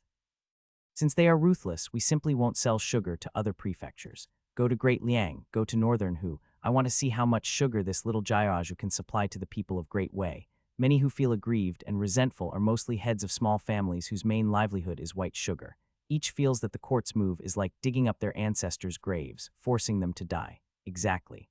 S1: Since they are ruthless, we simply won't sell sugar to other prefectures. Go to Great Liang, go to Northern Hu. I want to see how much sugar this little Jayaju can supply to the people of Great Wei. Many who feel aggrieved and resentful are mostly heads of small families whose main livelihood is white sugar. Each feels that the court's move is like digging up their ancestors' graves, forcing them to die. Exactly.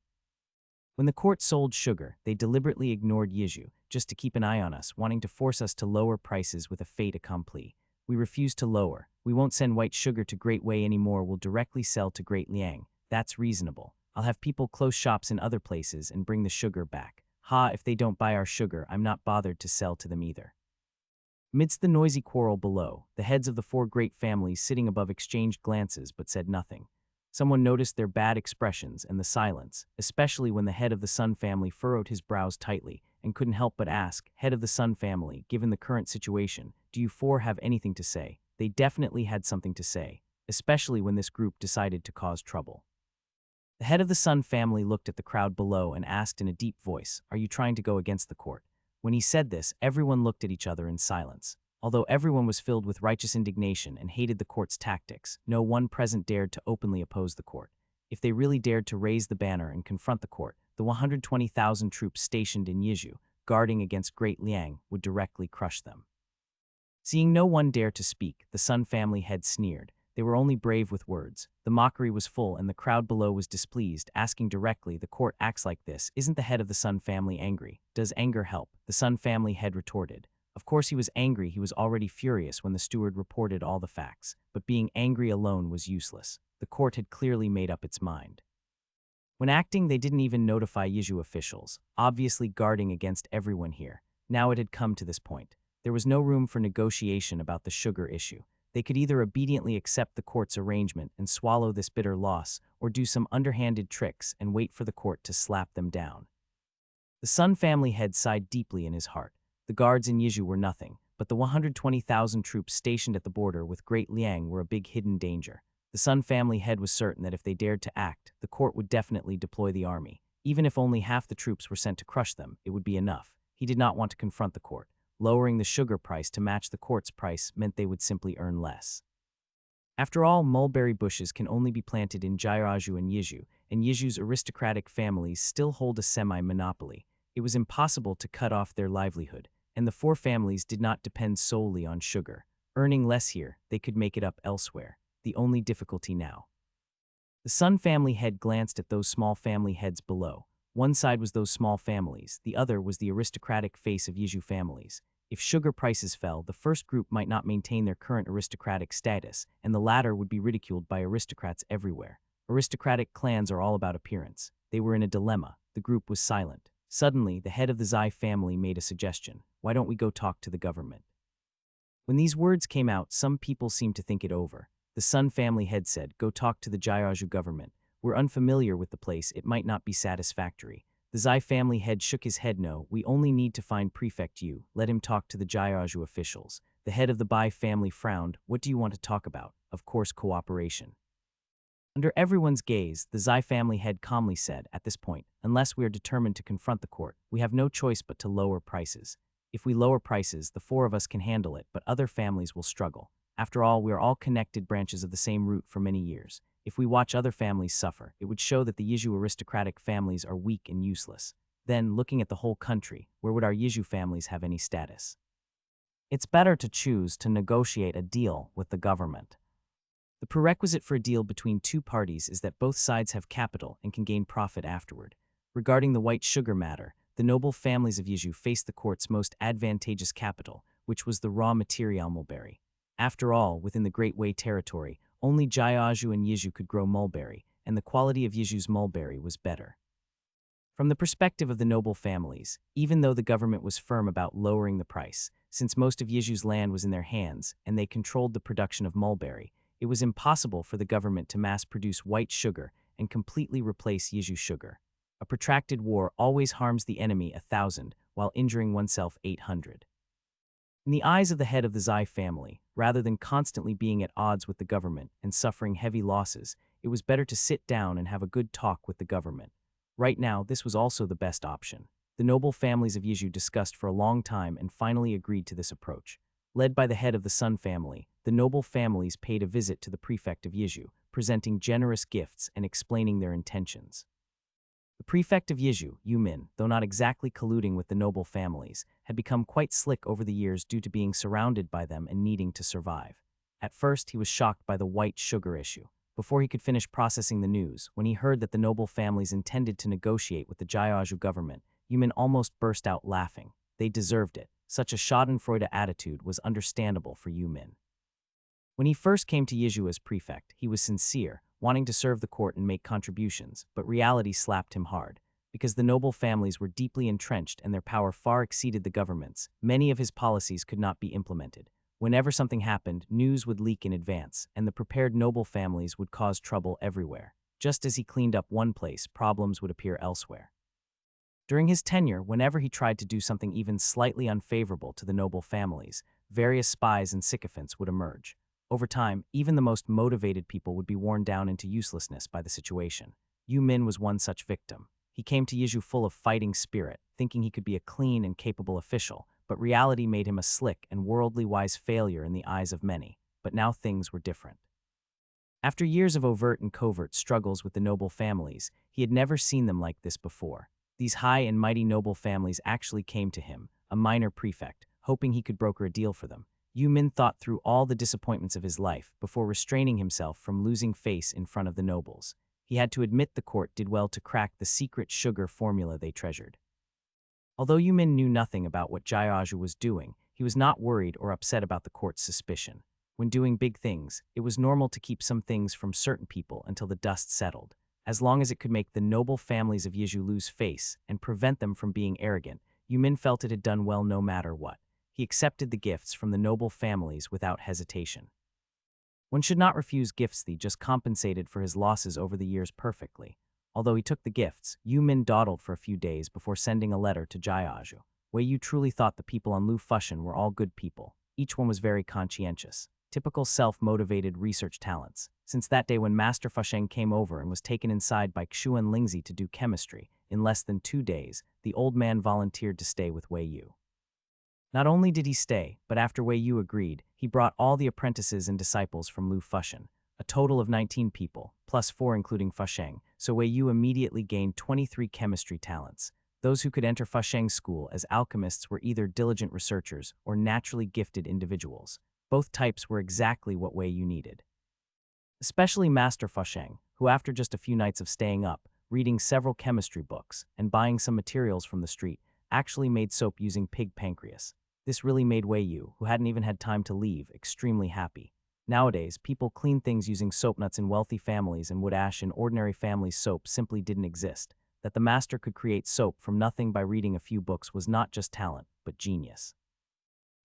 S1: When the court sold sugar, they deliberately ignored Yiju, just to keep an eye on us, wanting to force us to lower prices with a fait accompli. We refuse to lower. We won't send white sugar to Great Wei anymore. We'll directly sell to Great Liang. That's reasonable. I'll have people close shops in other places and bring the sugar back. Ha, if they don't buy our sugar, I'm not bothered to sell to them either. Amidst the noisy quarrel below, the heads of the 4 great families sitting above exchanged glances but said nothing. Someone noticed their bad expressions and the silence, especially when the head of the Sun family furrowed his brows tightly and couldn't help but ask, head of the Sun family, given the current situation, do you 4 have anything to say? They definitely had something to say, especially when this group decided to cause trouble. The head of the Sun family looked at the crowd below and asked in a deep voice, are you trying to go against the court? When he said this, everyone looked at each other in silence. Although everyone was filled with righteous indignation and hated the court's tactics, no one present dared to openly oppose the court. If they really dared to raise the banner and confront the court, the 120,000 troops stationed in Yiju, guarding against Great Liang, would directly crush them. Seeing no one dare to speak, the Sun family head sneered. They were only brave with words. The mockery was full and the crowd below was displeased, asking directly, the court acts like this. Isn't the head of the Sun family angry? Does anger help? The Sun family head retorted. Of course he was angry. He was already furious when the steward reported all the facts. But being angry alone was useless. The court had clearly made up its mind. When acting, they didn't even notify Yiju officials, obviously guarding against everyone here. Now it had come to this point. There was no room for negotiation about the sugar issue. They could either obediently accept the court's arrangement and swallow this bitter loss, or do some underhanded tricks and wait for the court to slap them down. The Sun family head sighed deeply in his heart. The guards in Yiju were nothing, but the 120,000 troops stationed at the border with Great Liang were a big hidden danger. The Sun family head was certain that if they dared to act, the court would definitely deploy the army. Even if only half the troops were sent to crush them, it would be enough. He did not want to confront the court. Lowering the sugar price to match the court's price meant they would simply earn less. After all, mulberry bushes can only be planted in Jairaju and Yiju's aristocratic families still hold a semi-monopoly. It was impossible to cut off their livelihood, and the four families did not depend solely on sugar. Earning less here, they could make it up elsewhere. The only difficulty now. The Sun family head glanced at those small family heads below. One side was those small families, the other was the aristocratic face of Yiju families. If sugar prices fell, the first group might not maintain their current aristocratic status, and the latter would be ridiculed by aristocrats everywhere. Aristocratic clans are all about appearance. They were in a dilemma. The group was silent. Suddenly, the head of the Zai family made a suggestion. Why don't we go talk to the government? When these words came out, some people seemed to think it over. The Sun family head said, go talk to the Jairaju government. We're unfamiliar with the place, it might not be satisfactory. The Zai family head shook his head. No, we only need to find Prefect Yu. Let him talk to the Jairaju officials. The head of the Bai family frowned. What do you want to talk about? Of course, cooperation. Under everyone's gaze, the Zai family head calmly said, at this point, unless we are determined to confront the court, we have no choice but to lower prices. If we lower prices, the four of us can handle it, but other families will struggle. After all, we are all connected branches of the same root for many years. If we watch other families suffer, it would show that the Yiju aristocratic families are weak and useless. Then, looking at the whole country, where would our Yiju families have any status? It's better to choose to negotiate a deal with the government. The prerequisite for a deal between two parties is that both sides have capital and can gain profit afterward. Regarding the white sugar matter, the noble families of Yiju faced the court's most advantageous capital, which was the raw material mulberry. After all, within the Great Way territory, only Jairaju and Yiju could grow mulberry, and the quality of Yiju's mulberry was better. From the perspective of the noble families, even though the government was firm about lowering the price, since most of Yiju's land was in their hands and they controlled the production of mulberry, it was impossible for the government to mass-produce white sugar and completely replace Yiju sugar. A protracted war always harms the enemy 1,000, while injuring oneself 800. In the eyes of the head of the Zai family, rather than constantly being at odds with the government and suffering heavy losses, it was better to sit down and have a good talk with the government. Right now, this was also the best option. The noble families of Yiju discussed for a long time and finally agreed to this approach. Led by the head of the Sun family, the noble families paid a visit to the prefect of Yiju, presenting generous gifts and explaining their intentions. The prefect of Yiju, Yu Min, though not exactly colluding with the noble families, had become quite slick over the years due to being surrounded by them and needing to survive. At first, he was shocked by the white sugar issue. Before he could finish processing the news, when he heard that the noble families intended to negotiate with the Jairaju government, Yu Min almost burst out laughing. They deserved it. Such a schadenfreude attitude was understandable for Yu Min. When he first came to Yiju as prefect, he was sincere, wanting to serve the court and make contributions, but reality slapped him hard. Because the noble families were deeply entrenched and their power far exceeded the government's, many of his policies could not be implemented. Whenever something happened, news would leak in advance, and the prepared noble families would cause trouble everywhere. Just as he cleaned up one place, problems would appear elsewhere. During his tenure, whenever he tried to do something even slightly unfavorable to the noble families, various spies and sycophants would emerge. Over time, even the most motivated people would be worn down into uselessness by the situation. Yu Min was one such victim. He came to Yiju full of fighting spirit, thinking he could be a clean and capable official, but reality made him a slick and worldly wise failure in the eyes of many. But now things were different. After years of overt and covert struggles with the noble families, he had never seen them like this before. These high and mighty noble families actually came to him, a minor prefect, hoping he could broker a deal for them. Yu Min thought through all the disappointments of his life before restraining himself from losing face in front of the nobles. He had to admit the court did well to crack the secret sugar formula they treasured. Although Yu Min knew nothing about what Jairaju was doing, he was not worried or upset about the court's suspicion. When doing big things, it was normal to keep some things from certain people until the dust settled. As long as it could make the noble families of Yizhu lose face and prevent them from being arrogant, Yumin felt it had done well no matter what. He accepted the gifts from the noble families without hesitation. One should not refuse gifts. He just compensated for his losses over the years perfectly. Although he took the gifts, Yumin dawdled for a few days before sending a letter to Jiaju. Wei Yu truly thought the people on Lu Fushan were all good people. Each one was very conscientious. Typical self-motivated research talents. Since that day when Master Fusheng came over and was taken inside by Xuan Lingzi to do chemistry, in less than 2 days, the old man volunteered to stay with Wei Yu. Not only did he stay, but after Wei Yu agreed, he brought all the apprentices and disciples from Lu Fushan, a total of 19 people, plus 4 including Fusheng, so Wei Yu immediately gained 23 chemistry talents. Those who could enter Fusheng's school as alchemists were either diligent researchers or naturally gifted individuals. Both types were exactly what Wei Yu needed. Especially Master Fusheng, who after just a few nights of staying up, reading several chemistry books, and buying some materials from the street, actually made soap using pig pancreas. This really made Wei Yu, who hadn't even had time to leave, extremely happy. Nowadays, people clean things using soap nuts in wealthy families and wood ash in ordinary families. Soap simply didn't exist. That the master could create soap from nothing by reading a few books was not just talent, but genius.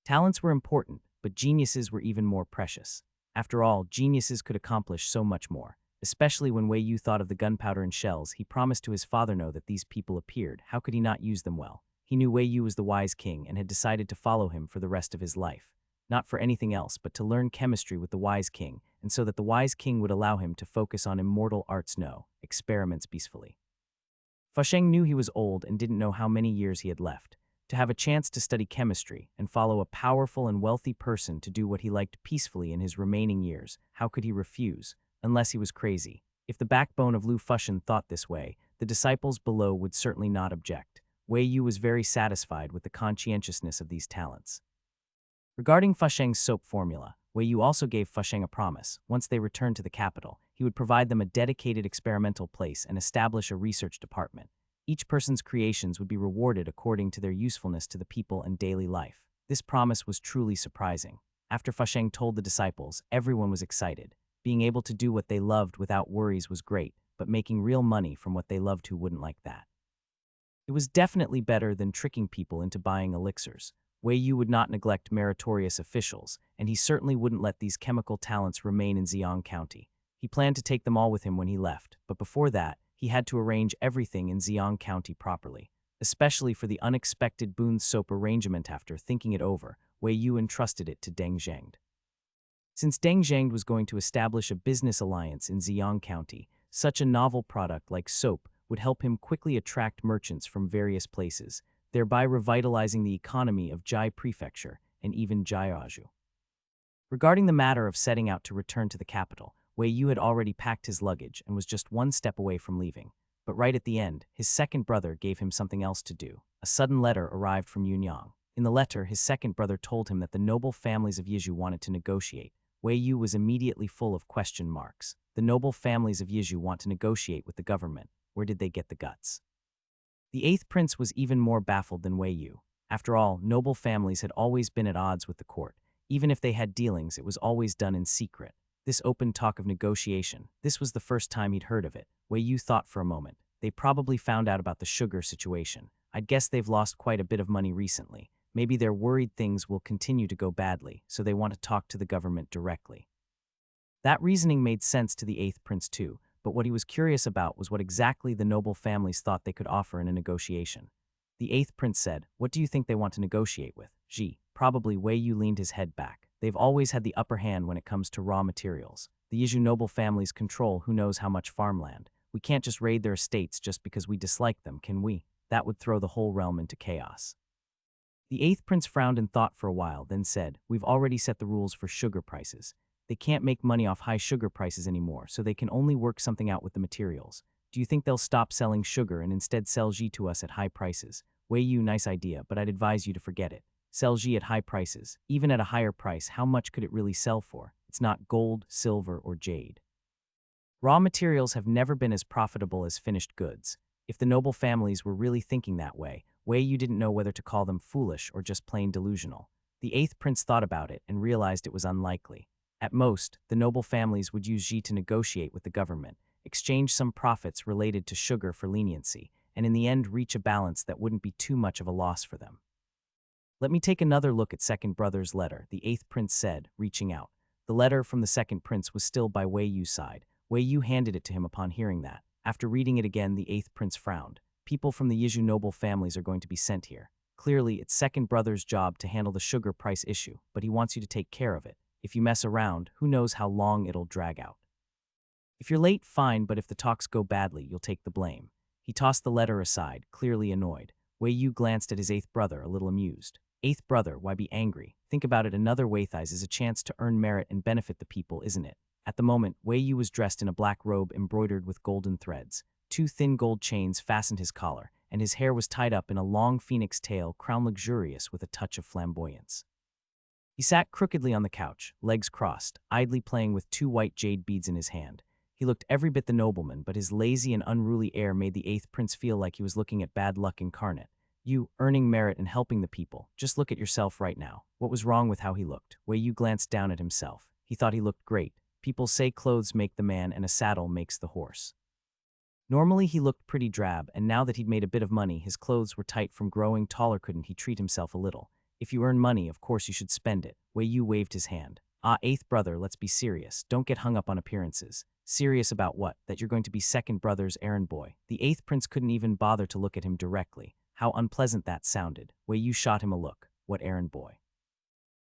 S1: Talents were important, but geniuses were even more precious. After all, geniuses could accomplish so much more. Especially when Wei Yu thought of the gunpowder and shells, he promised to his father no that these people appeared. How could he not use them well? He knew Wei Yu was the wise king and had decided to follow him for the rest of his life. Not for anything else, but to learn chemistry with the wise king, and so that the wise king would allow him to focus on immortal arts. No, experiments peacefully. Fusheng knew he was old and didn't know how many years he had left. To have a chance to study chemistry and follow a powerful and wealthy person to do what he liked peacefully in his remaining years, how could he refuse? Unless he was crazy. If the backbone of Lu Fushan thought this way, the disciples below would certainly not object. Wei Yu was very satisfied with the conscientiousness of these talents. Regarding Fusheng's soap formula, Wei Yu also gave Fusheng a promise. Once they returned to the capital, he would provide them a dedicated experimental place and establish a research department. Each person's creations would be rewarded according to their usefulness to the people and daily life. This promise was truly surprising. After Fusheng told the disciples, everyone was excited. Being able to do what they loved without worries was great, but making real money from what they loved, who wouldn't like that? It was definitely better than tricking people into buying elixirs. Wei Yu would not neglect meritorious officials, and he certainly wouldn't let these chemical talents remain in Ziyang County. He planned to take them all with him when he left, but before that, he had to arrange everything in Ziyang County properly, especially for the unexpected Boon soap arrangement. After thinking it over, Wei Yu entrusted it to Deng Zhengde. Since Deng Zhengde was going to establish a business alliance in Ziyang County, such a novel product like soap would help him quickly attract merchants from various places, thereby revitalizing the economy of Jai Prefecture and even Jiaju. Regarding the matter of setting out to return to the capital, Wei Yu had already packed his luggage and was just one step away from leaving. But right at the end, his second brother gave him something else to do. A sudden letter arrived from Yunyang. In the letter, his second brother told him that the noble families of Yizhu wanted to negotiate. Wei Yu was immediately full of question marks. The noble families of Yizhu want to negotiate with the government. Where did they get the guts? The 8th prince was even more baffled than Wei Yu. After all, noble families had always been at odds with the court. Even if they had dealings, it was always done in secret. This open talk of negotiation, this was the first time he'd heard of it. Wei Yu thought for a moment. They probably found out about the sugar situation. I'd guess they've lost quite a bit of money recently. Maybe they're worried things will continue to go badly, so they want to talk to the government directly. That reasoning made sense to the 8th prince too, but what he was curious about was what exactly the noble families thought they could offer in a negotiation. The 8th prince said, "What do you think they want to negotiate with?" Ji. Probably. Wei Yu leaned his head back. They've always had the upper hand when it comes to raw materials. The Yizhu noble families control who knows how much farmland. We can't just raid their estates just because we dislike them, can we? That would throw the whole realm into chaos. The 8th prince frowned and thought for a while, then said, "We've already set the rules for sugar prices. They can't make money off high sugar prices anymore, so they can only work something out with the materials. Do you think they'll stop selling sugar and instead sell Ji to us at high prices?" Wei Yu, nice idea, but I'd advise you to forget it. Sell Ji at high prices. Even at a higher price, how much could it really sell for? It's not gold, silver, or jade. Raw materials have never been as profitable as finished goods. If the noble families were really thinking that way, Wei Yu didn't know whether to call them foolish or just plain delusional. The 8th prince thought about it and realized it was unlikely. At most, the noble families would use Ji to negotiate with the government. exchange some profits related to sugar for leniency, and in the end reach a balance that wouldn't be too much of a loss for them. Let me take another look at second brother's letter, the eighth prince said, reaching out. The letter from the second prince was still by Wei Yu's side. Wei Yu handed it to him upon hearing that. After reading it again, the eighth prince frowned. People from the Yizhu noble families are going to be sent here. Clearly, it's second brother's job to handle the sugar price issue, but he wants you to take care of it. If you mess around, who knows how long it'll drag out. If you're late, fine, but if the talks go badly, you'll take the blame. He tossed the letter aside, clearly annoyed. Wei Yu glanced at his eighth brother, a little amused. Eighth brother, why be angry? Think about it, another Weithais is a chance to earn merit and benefit the people, isn't it? At the moment, Wei Yu was dressed in a black robe embroidered with golden threads. 2 thin gold chains fastened his collar, and his hair was tied up in a long phoenix tail crowned luxurious with a touch of flamboyance. He sat crookedly on the couch, legs crossed, idly playing with 2 white jade beads in his hand. He looked every bit the nobleman, but his lazy and unruly air made the eighth prince feel like he was looking at bad luck incarnate. You, earning merit and helping the people. Just look at yourself right now. What was wrong with how he looked? Wei Yu glanced down at himself. He thought he looked great. People say clothes make the man and a saddle makes the horse. Normally he looked pretty drab, and now that he'd made a bit of money, his clothes were tight from growing taller. Couldn't he treat himself a little? If you earn money, of course you should spend it. Wei Yu waved his hand. Eighth brother, let's be serious. Don't get hung up on appearances. Serious about what? That you're going to be second brother's errand boy. The eighth prince couldn't even bother to look at him directly. How unpleasant that sounded. Wei Yu shot him a look. What errand boy?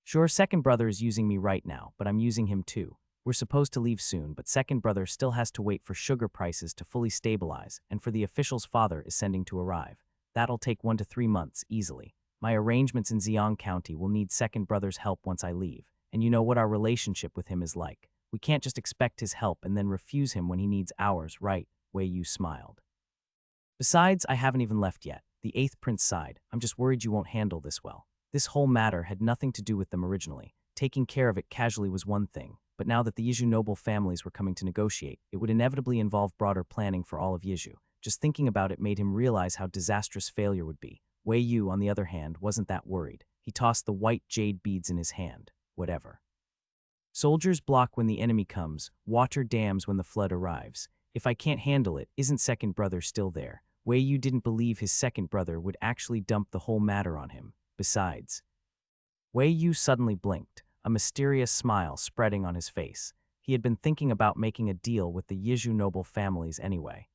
S1: Sure, second brother is using me right now, but I'm using him too. We're supposed to leave soon, but second brother still has to wait for sugar prices to fully stabilize, and for the official's father is sending to arrive. That'll take 1 to 3 months, easily. My arrangements in Ziyang County will need second brother's help once I leave, and you know what our relationship with him is like. We can't just expect his help and then refuse him when he needs ours, right? Wei Yu smiled. Besides, I haven't even left yet. The eighth prince sighed. I'm just worried you won't handle this well. This whole matter had nothing to do with them originally. Taking care of it casually was one thing, but now that the Yizhu noble families were coming to negotiate, it would inevitably involve broader planning for all of Yizhu. Just thinking about it made him realize how disastrous failure would be. Wei Yu, on the other hand, wasn't that worried. He tossed the white jade beads in his hand. Whatever. Soldiers block when the enemy comes, water dams when the flood arrives. If I can't handle it, isn't second brother still there? Wei Yu didn't believe his second brother would actually dump the whole matter on him. Besides, Wei Yu suddenly blinked, a mysterious smile spreading on his face. He had been thinking about making a deal with the Yizhu noble families anyway.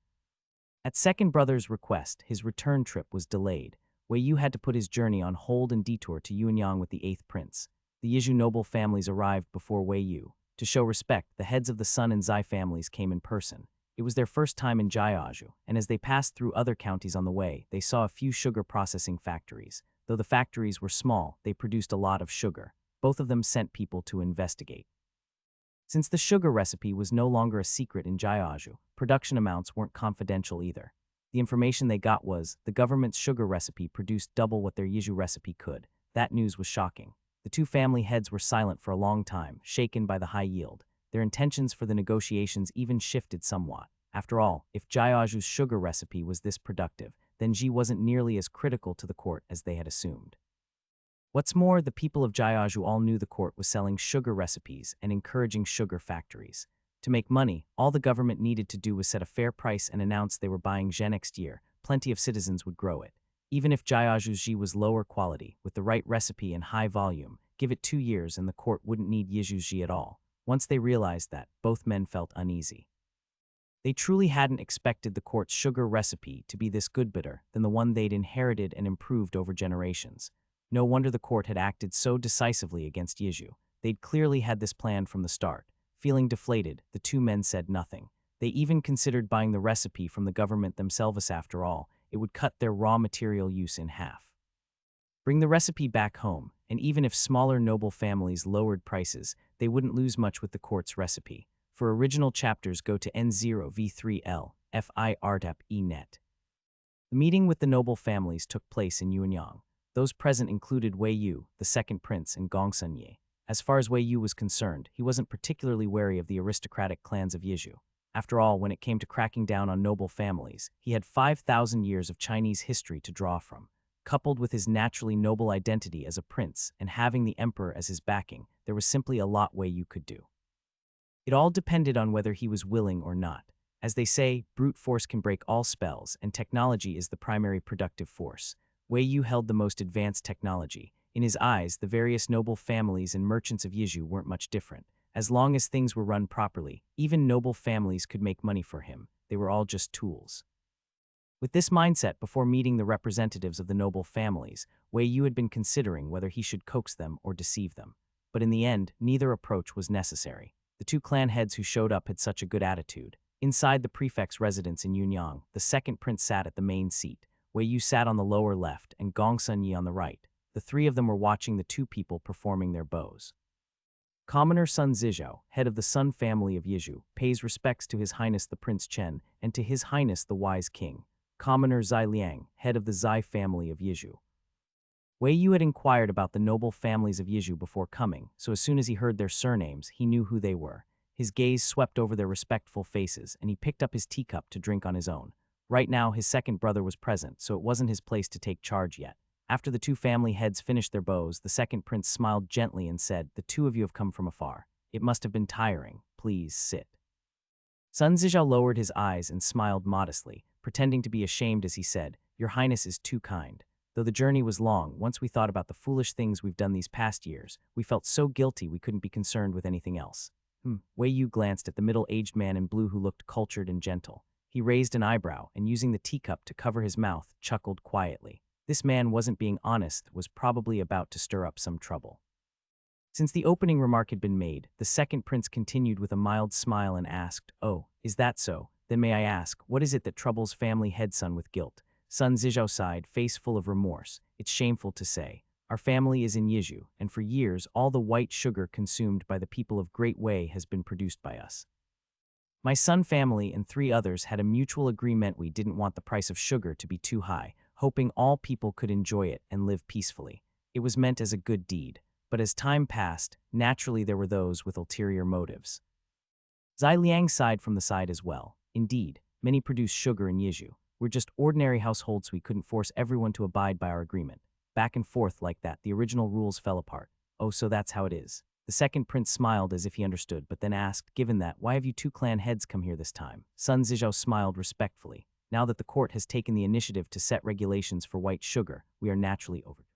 S1: At second brother's request, his return trip was delayed. Wei Yu had to put his journey on hold and detour to Yuanyang with the eighth prince. The Yizhu noble families arrived before Wei Yu. To show respect, the heads of the Sun and Zai families came in person. It was their first time in Jiazhu, and as they passed through other counties on the way, they saw a few sugar processing factories. Though the factories were small, they produced a lot of sugar. Both of them sent people to investigate. Since the sugar recipe was no longer a secret in Jiazhu, production amounts weren't confidential either. The information they got was, the government's sugar recipe produced double what their Yizhu recipe could. That news was shocking. The 2 family heads were silent for a long time, shaken by the high yield. Their intentions for the negotiations even shifted somewhat. After all, if Jiazhu's sugar recipe was this productive, then Ji wasn't nearly as critical to the court as they had assumed. What's more, the people of Jiazhu all knew the court was selling sugar recipes and encouraging sugar factories. To make money, all the government needed to do was set a fair price and announce they were buying Zhe next year. Plenty of citizens would grow it. Even if Jiazhu's Ji was lower quality, with the right recipe and high volume, give it 2 years and the court wouldn't need Yizhu's Ji at all. Once they realized that, both men felt uneasy. They truly hadn't expected the court's sugar recipe to be this good, better than the one they'd inherited and improved over generations. No wonder the court had acted so decisively against Yizhu. They'd clearly had this plan from the start. Feeling deflated, the 2 men said nothing. They even considered buying the recipe from the government themselves. After all, it would cut their raw material use in half. Bring the recipe back home, and even if smaller noble families lowered prices, they wouldn't lose much with the court's recipe. For original chapters, go to N0V3L, FIRTAP-E-net. The meeting with the noble families took place in Yuanyang. Those present included Wei Yu, the second prince, and Gong Sunye. As far as Wei Yu was concerned, he wasn't particularly wary of the aristocratic clans of Yizhu. After all, when it came to cracking down on noble families, he had 5,000 years of Chinese history to draw from. Coupled with his naturally noble identity as a prince and having the emperor as his backing, there was simply a lot Wei Yu could do. It all depended on whether he was willing or not. As they say, brute force can break all spells, and technology is the primary productive force. Wei Yu held the most advanced technology. In his eyes, the various noble families and merchants of Yizhu weren't much different. As long as things were run properly, even noble families could make money for him. They were all just tools. With this mindset before meeting the representatives of the noble families, Wei Yu had been considering whether he should coax them or deceive them. But in the end, neither approach was necessary. The two clan heads who showed up had such a good attitude. Inside the prefect's residence in Yunyang, the second prince sat at the main seat. Wei Yu sat on the lower left and Gong Sun Yi on the right. The three of them were watching the two people performing their bows. Commoner Sun Zizhou, head of the Sun family of Yizhu, pays respects to His Highness the Prince Chen and to His Highness the Wise King. Commoner Zai Liang, head of the Zai family of Yizhu. Wei Yu had inquired about the noble families of Yizhu before coming, so as soon as he heard their surnames, he knew who they were. His gaze swept over their respectful faces, and he picked up his teacup to drink on his own. Right now, his second brother was present, so it wasn't his place to take charge yet. After the two family heads finished their bows, the second prince smiled gently and said, "The two of you have come from afar. It must have been tiring. Please sit." Sun Zizhou lowered his eyes and smiled modestly, pretending to be ashamed as he said, "Your Highness is too kind. Though the journey was long, once we thought about the foolish things we've done these past years, we felt so guilty we couldn't be concerned with anything else." Wei Yu glanced at the middle-aged man in blue who looked cultured and gentle. He raised an eyebrow and, using the teacup to cover his mouth, chuckled quietly. This man wasn't being honest, was probably about to stir up some trouble. Since the opening remark had been made, the second prince continued with a mild smile and asked, "Oh, is that so? Then may I ask, what is it that troubles family head son with guilt?" Sun Zizhou sighed, face full of remorse. "It's shameful to say. Our family is in Yizhu, and for years all the white sugar consumed by the people of Great Wei has been produced by us. My Sun family and 3 others had a mutual agreement we didn't want the price of sugar to be too high, hoping all people could enjoy it and live peacefully. It was meant as a good deed, but as time passed, naturally there were those with ulterior motives." Zai Liang sighed from the side as well. "Indeed, many produce sugar in Yizhu. We're just ordinary households, so we couldn't force everyone to abide by our agreement. Back and forth like that, the original rules fell apart." "Oh, so that's how it is." The second prince smiled as if he understood, but then asked, "Given that, why have you two clan heads come here this time?" Sun Zizhou smiled respectfully. "Now that the court has taken the initiative to set regulations for white sugar, we are naturally over."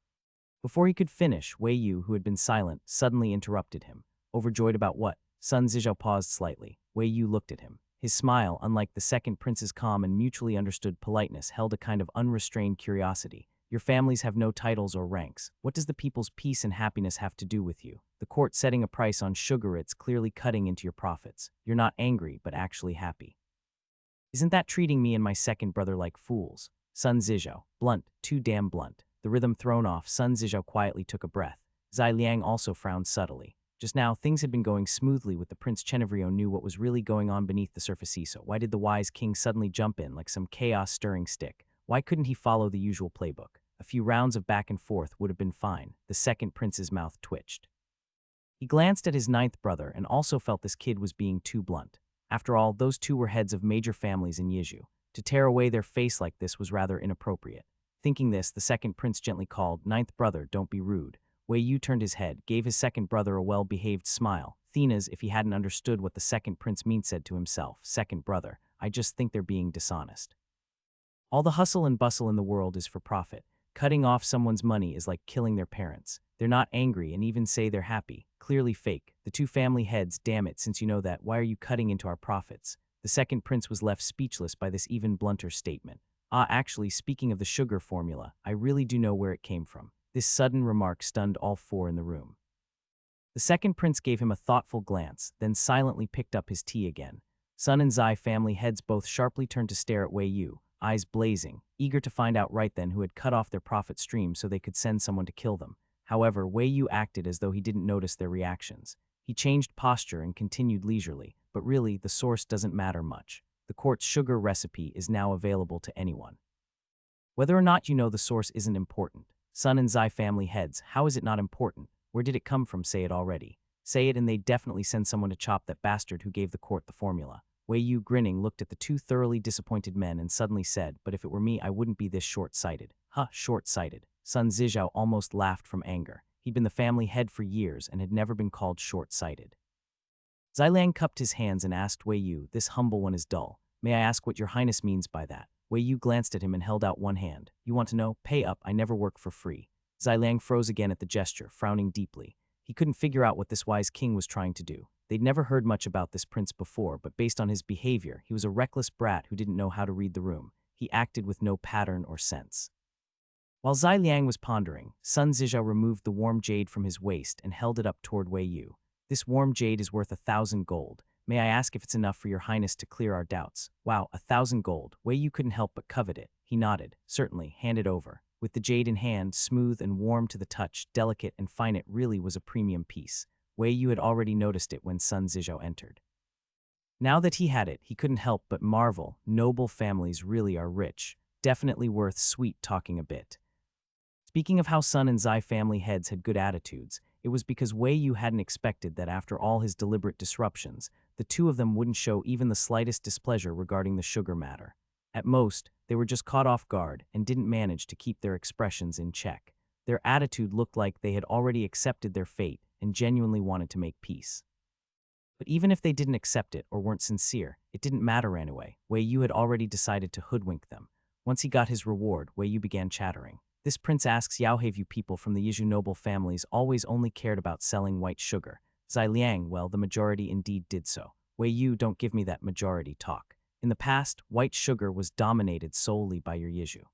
S1: Before he could finish, Wei Yu, who had been silent, suddenly interrupted him. "Overjoyed about what?" Sun Zizhou paused slightly. Wei Yu looked at him. His smile, unlike the second prince's calm and mutually understood politeness, held a kind of unrestrained curiosity. "Your families have no titles or ranks. What does the people's peace and happiness have to do with you? The court setting a price on sugar, it's clearly cutting into your profits. You're not angry, but actually happy. Isn't that treating me and my second brother like fools?" Sun Zizhou, blunt, too damn blunt. The rhythm thrown off, Sun Zizhou quietly took a breath. Zai Liang also frowned subtly. Just now, things had been going smoothly with the Prince Chenevrio knew what was really going on beneath the surface, so why did the wise king suddenly jump in like some chaos-stirring stick? Why couldn't he follow the usual playbook? A few rounds of back and forth would have been fine. The second prince's mouth twitched. He glanced at his 9th brother and also felt this kid was being too blunt. After all, those two were heads of major families in Yizhu. To tear away their face like this was rather inappropriate. Thinking this, the second prince gently called, "9th brother, don't be rude." Wei Yu turned his head, gave his second brother a well-behaved smile. Thena's, if he hadn't understood what the second prince meant, said to himself, "Second brother, I just think they're being dishonest. All the hustle and bustle in the world is for profit. Cutting off someone's money is like killing their parents. They're not angry and even say they're happy. Clearly fake. The two family heads, damn it, since you know that, why are you cutting into our profits?" The second prince was left speechless by this even blunter statement. Actually, speaking of the sugar formula, I really do know where it came from." This sudden remark stunned all 4 in the room. The second prince gave him a thoughtful glance, then silently picked up his tea again. Sun and Zai family heads both sharply turned to stare at Wei Yu, eyes blazing, eager to find out right then who had cut off their profit stream so they could send someone to kill them. However, Wei Yu acted as though he didn't notice their reactions. He changed posture and continued leisurely, "But really, the source doesn't matter much. The court's sugar recipe is now available to anyone. Whether or not you know the source isn't important. Sun and Zai family heads, how is it not important? Where did it come from? Say it already. Say it and they'd definitely send someone to chop that bastard who gave the court the formula." Wei Yu, grinning, looked at the 2 thoroughly disappointed men and suddenly said, "But if it were me, I wouldn't be this short-sighted." "Huh, short-sighted." Sun Zizhou almost laughed from anger. He'd been the family head for years and had never been called short-sighted. Zai Liang cupped his hands and asked Wei Yu, "This humble one is dull. May I ask what your highness means by that? Wei Yu glanced at him and held out one hand. You want to know? Pay up, I never work for free. Zai Liang froze again at the gesture, frowning deeply. He couldn't figure out what this wise king was trying to do. They'd never heard much about this prince before, but based on his behavior, he was a reckless brat who didn't know how to read the room. He acted with no pattern or sense. While Zai Liang was pondering, Sun Zizhao removed the warm jade from his waist and held it up toward Wei Yu. This warm jade is worth 1,000 gold. May I ask if it's enough for your highness to clear our doubts? Wow, 1,000 gold. Wei Yu couldn't help but covet it. He nodded. Certainly, hand it over. With the jade in hand, smooth and warm to the touch, delicate and fine, it really was a premium piece. Wei Yu had already noticed it when Sun Zizhao entered. Now that he had it, he couldn't help but marvel. Noble families really are rich. Definitely worth sweet talking a bit. Speaking of how Sun and Zai family heads had good attitudes, it was because Wei Yu hadn't expected that after all his deliberate disruptions, the two of them wouldn't show even the slightest displeasure regarding the sugar matter. At most, they were just caught off guard and didn't manage to keep their expressions in check. Their attitude looked like they had already accepted their fate and genuinely wanted to make peace. But even if they didn't accept it or weren't sincere, it didn't matter anyway. Wei Yu had already decided to hoodwink them. Once he got his reward, Wei Yu began chattering. This prince asks Yao have you people from the Yizhu noble families always only cared about selling white sugar. Zai Liang, well, the majority indeed did so. Wei Yu, don't give me that majority talk. In the past, white sugar was dominated solely by your Yizhu.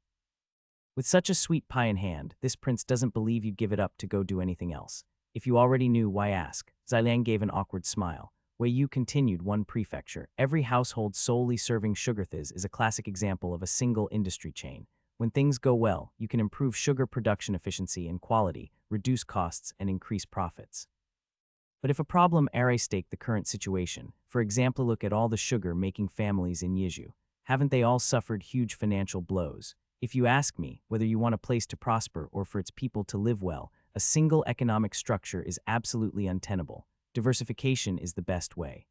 S1: With such a sweet pie in hand, this prince doesn't believe you'd give it up to go do anything else. If you already knew, why ask? Zai Liang gave an awkward smile. Wei Yu continued, one prefecture. Every household solely serving sugarthis is a classic example of a single industry chain. When things go well, you can improve sugar production efficiency and quality, reduce costs, and increase profits. But if a problem stake the current situation, for example, look at all the sugar-making families in Yizhu. Haven't they all suffered huge financial blows? If you ask me, whether you want a place to prosper or for its people to live well, a single economic structure is absolutely untenable. Diversification is the best way.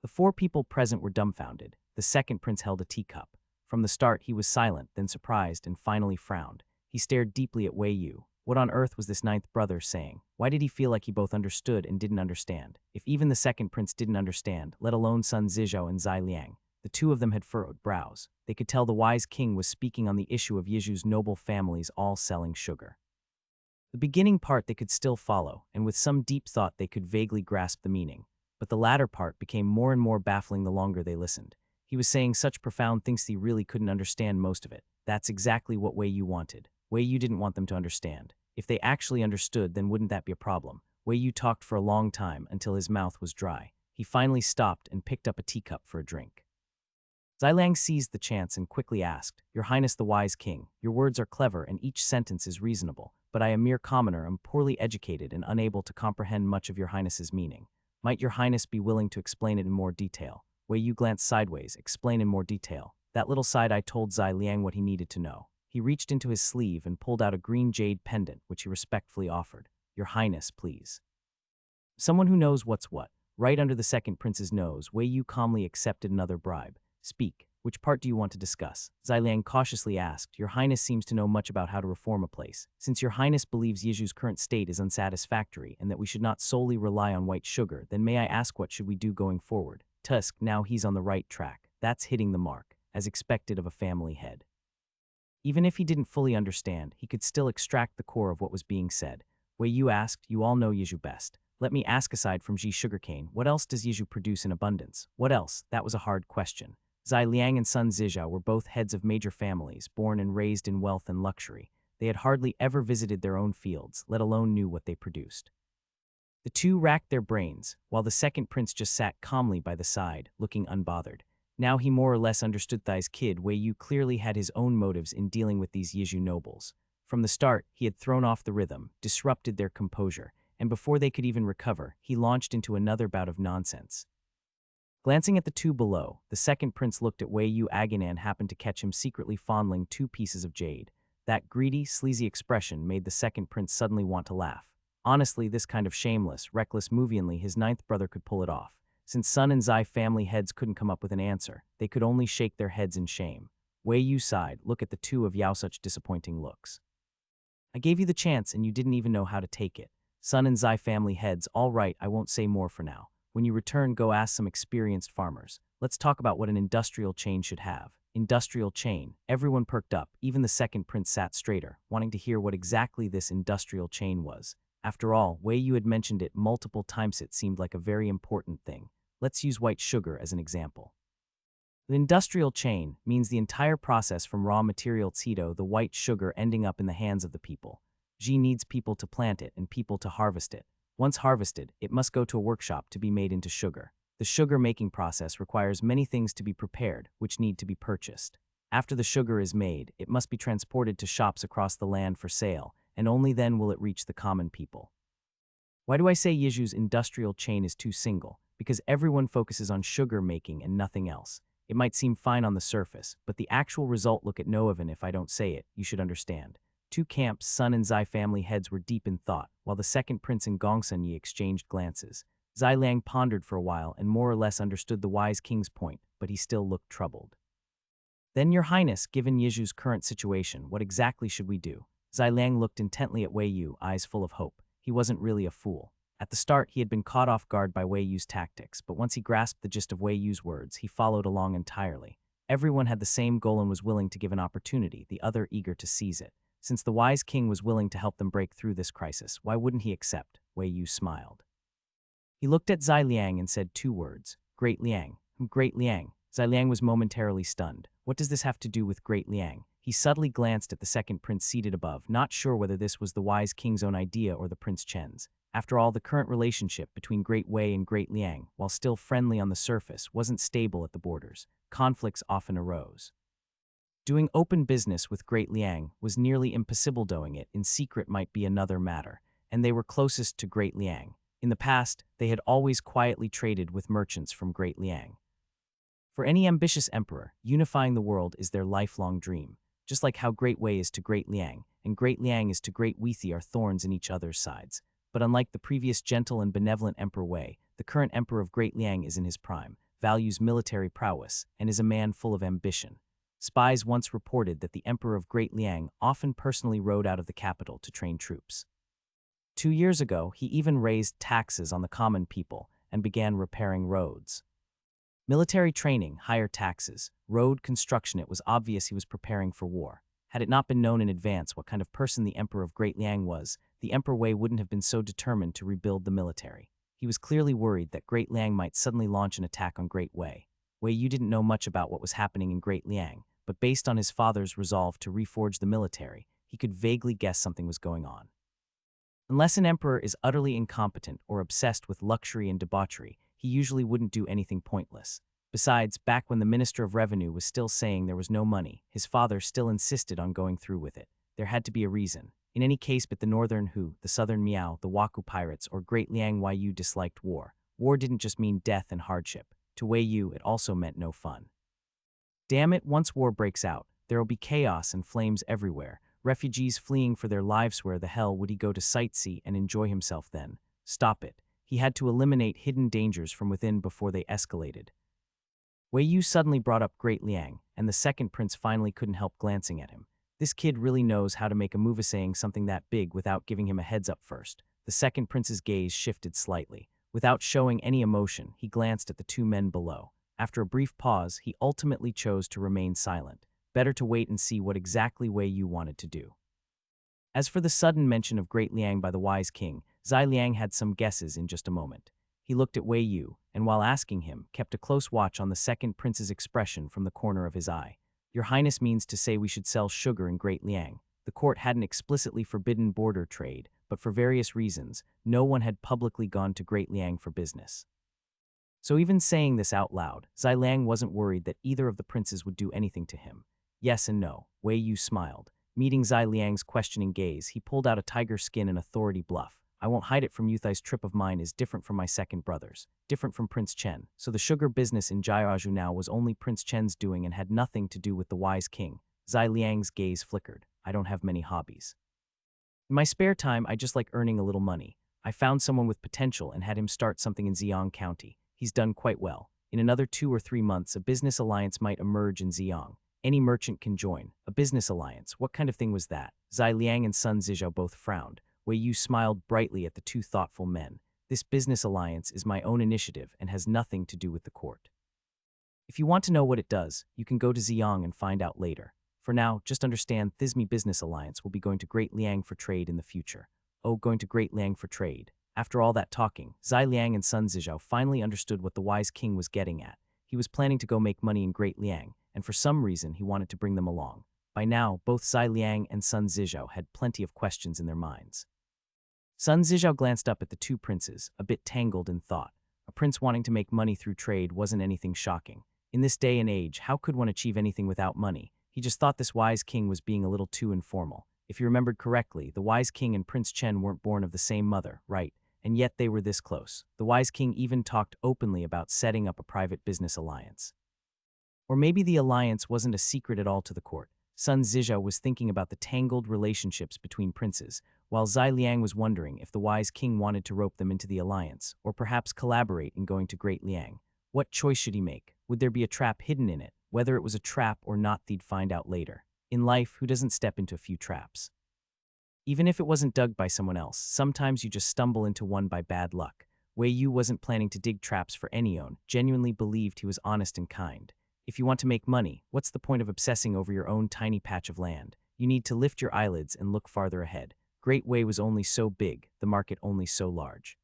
S1: The four people present were dumbfounded. The second prince held a teacup. From the start, he was silent, then surprised, and finally frowned. He stared deeply at Wei Yu. What on earth was this ninth brother saying? Why did he feel like he both understood and didn't understand? If even the second prince didn't understand, let alone Sun Zizhao and Zai Liang, the two of them had furrowed brows. They could tell the wise king was speaking on the issue of Yizhu's noble families all selling sugar. The beginning part they could still follow, and with some deep thought they could vaguely grasp the meaning. But the latter part became more and more baffling the longer they listened. He was saying such profound things he really couldn't understand most of it. That's exactly what Wei Yu wanted. Wei Yu didn't want them to understand. If they actually understood, then wouldn't that be a problem? Wei Yu talked for a long time until his mouth was dry. He finally stopped and picked up a teacup for a drink. Zai Liang seized the chance and quickly asked, Your Highness the Wise King, your words are clever and each sentence is reasonable, but I, a mere commoner, am poorly educated and unable to comprehend much of your Highness's meaning. Might your Highness be willing to explain it in more detail? Wei Yu glanced sideways. Explain in more detail. That little side-eye told Zai Liang what he needed to know. He reached into his sleeve and pulled out a green jade pendant, which he respectfully offered. Your Highness, please. Someone who knows what's what. Right under the second prince's nose, Wei Yu calmly accepted another bribe. Speak. Which part do you want to discuss? Zai Liang cautiously asked. Your Highness seems to know much about how to reform a place. Since your Highness believes Yizhu's current state is unsatisfactory and that we should not solely rely on white sugar, then may I ask what should we do going forward? Tusk, now he's on the right track. That's hitting the mark, as expected of a family head. Even if he didn't fully understand, he could still extract the core of what was being said. Wei Yu asked, you all know Yizhu best. Let me ask, aside from Ji sugarcane, what else does Yizhu produce in abundance? What else? That was a hard question. Zai Liang and Sun Zizhao were both heads of major families, born and raised in wealth and luxury. They had hardly ever visited their own fields, let alone knew what they produced. The two racked their brains, while the second prince just sat calmly by the side, looking unbothered. Now he more or less understood Thai's kid. Wei Yu clearly had his own motives in dealing with these Yizhu nobles. From the start, he had thrown off the rhythm, disrupted their composure, and before they could even recover, he launched into another bout of nonsense. Glancing at the two below, the second prince looked at Wei Yu. Aganan happened to catch him secretly fondling 2 pieces of jade. That greedy, sleazy expression made the second prince suddenly want to laugh. Honestly, this kind of shameless, reckless movie only his ninth brother could pull it off. Since Sun and Zai family heads couldn't come up with an answer, they could only shake their heads in shame. Wei Yu sighed. Look at the two of Yao, such disappointing looks. I gave you the chance and you didn't even know how to take it. Sun and Zai family heads, all right, I won't say more for now. When you return, go ask some experienced farmers. let's talk about what an industrial chain should have. Industrial chain. Everyone perked up, even the second prince sat straighter, wanting to hear what exactly this industrial chain was. After all, Wei Yu had mentioned it multiple times. It seemed like a very important thing. Let's use white sugar as an example. The industrial chain means the entire process from raw material Tito, the white sugar, ending up in the hands of the people. Ji needs people to plant it and people to harvest it. Once harvested, it must go to a workshop to be made into sugar. The sugar-making process requires many things to be prepared, which need to be purchased. After the sugar is made, it must be transported to shops across the land for sale, and only then will it reach the common people. Why do I say Yiju's industrial chain is too single? Because everyone focuses on sugar making and nothing else. It might seem fine on the surface, but the actual result, look at Novelrecap. If I don't say it, you should understand. Two camps, Sun and Zai family heads were deep in thought, while the second prince and Gongsun exchanged glances. Zai Liang pondered for a while and more or less understood the wise king's point, but he still looked troubled. Then, Your Highness, given Yiju's current situation, what exactly should we do? Zai Liang looked intently at Wei Yu, eyes full of hope. He wasn't really a fool. At the start, he had been caught off guard by Wei Yu's tactics, but once he grasped the gist of Wei Yu's words, he followed along entirely. Everyone had the same goal and was willing to give an opportunity, the other eager to seize it. Since the wise king was willing to help them break through this crisis, why wouldn't he accept? Wei Yu smiled. He looked at Zai Liang and said two words, Great Liang. Great Liang. Zai Liang was momentarily stunned. What does this have to do with Great Liang? He subtly glanced at the second prince seated above, not sure whether this was the wise king's own idea or the Prince Chen's. After all, the current relationship between Great Wei and Great Liang, while still friendly on the surface, wasn't stable at the borders. Conflicts often arose. Doing open business with Great Liang was nearly impossible. Doing it in secret might be another matter, and they were closest to Great Liang. In the past, they had always quietly traded with merchants from Great Liang. For any ambitious emperor, unifying the world is their lifelong dream. Just like how Great Wei is to Great Liang, and Great Liang is to Great Weithi, are thorns in each other's sides. But unlike the previous gentle and benevolent Emperor Wei, the current emperor of Great Liang is in his prime, values military prowess, and is a man full of ambition. Spies once reported that the emperor of Great Liang often personally rode out of the capital to train troops. 2 years ago, he even raised taxes on the common people and began repairing roads. Military training, higher taxes, road construction. It was obvious he was preparing for war. Had it not been known in advance what kind of person the emperor of Great Liang was, the Emperor Wei wouldn't have been so determined to rebuild the military. He was clearly worried that Great Liang might suddenly launch an attack on Great Wei. Wei Yu didn't know much about what was happening in Great Liang, but based on his father's resolve to reforge the military, he could vaguely guess something was going on. Unless an emperor is utterly incompetent or obsessed with luxury and debauchery, he usually wouldn't do anything pointless. Besides, back when the Minister of Revenue was still saying there was no money, his father still insisted on going through with it. There had to be a reason. In any case, but the Northern Hu, the Southern Miao, the Waku pirates, or Great Liang Yu disliked war. War didn't just mean death and hardship. To Wei Yu, it also meant no fun. Damn it, once war breaks out, there'll be chaos and flames everywhere. Refugees fleeing for their lives. Where the hell would he go to sightsee and enjoy himself then? Stop it. He had to eliminate hidden dangers from within before they escalated. Wei Yu suddenly brought up Great Liang, and the second prince finally couldn't help glancing at him. This kid really knows how to make a move, saying something that big without giving him a heads up first. The second prince's gaze shifted slightly. Without showing any emotion, he glanced at the two men below. After a brief pause, he ultimately chose to remain silent. Better to wait and see what exactly Wei Yu wanted to do. As for the sudden mention of Great Liang by the wise king, Zai Liang had some guesses in just a moment. He looked at Wei Yu, and while asking him, kept a close watch on the second prince's expression from the corner of his eye. Your Highness means to say we should sell sugar in Great Liang. The court hadn't explicitly forbidden border trade, but for various reasons, no one had publicly gone to Great Liang for business. So even saying this out loud, Zai Liang wasn't worried that either of the princes would do anything to him. Yes and no, Wei Yu smiled. Meeting Zai Liang's questioning gaze, he pulled out a tiger skin and authority bluff. I won't hide it from you. This trip of mine is different from my second brother's, different from Prince Chen. So the sugar business in Jiaozhou now was only Prince Chen's doing and had nothing to do with the wise king. Zai Liang's gaze flickered. I don't have many hobbies. In my spare time, I just like earning a little money. I found someone with potential and had him start something in Ziyang County. He's done quite well. In another 2 or 3 months, a business alliance might emerge in Ziyang. Any merchant can join. A business alliance? What kind of thing was that? Zai Liang and Sun Zizhou both frowned. Wei Yu smiled brightly at the two thoughtful men. This business alliance is my own initiative and has nothing to do with the court. If you want to know what it does, you can go to Ziyang and find out later. For now, just understand Thisme Business Alliance will be going to Great Liang for trade in the future. Oh, going to Great Liang for trade. After all that talking, Zai Liang and Sun Zizhou finally understood what the wise king was getting at. He was planning to go make money in Great Liang, and for some reason he wanted to bring them along. By now, both Zai Liang and Sun Zizhou had plenty of questions in their minds. Sun Zizhou glanced up at the two princes, a bit tangled in thought. A prince wanting to make money through trade wasn't anything shocking. In this day and age, how could one achieve anything without money? He just thought this wise king was being a little too informal. If he remembered correctly, the wise king and Prince Chen weren't born of the same mother, right? And yet they were this close. The wise king even talked openly about setting up a private business alliance. Or maybe the alliance wasn't a secret at all to the court. Sun Zizhou was thinking about the tangled relationships between princes, while Zai Liang was wondering if the wise king wanted to rope them into the alliance, or perhaps collaborate in going to Great Liang. What choice should he make? Would there be a trap hidden in it? Whether it was a trap or not, they'd find out later. In life, who doesn't step into a few traps? Even if it wasn't dug by someone else, sometimes you just stumble into one by bad luck. Wei Yu wasn't planning to dig traps for anyone, genuinely believed he was honest and kind. If you want to make money, what's the point of obsessing over your own tiny patch of land? You need to lift your eyelids and look farther ahead. Great Wei was only so big, the market only so large.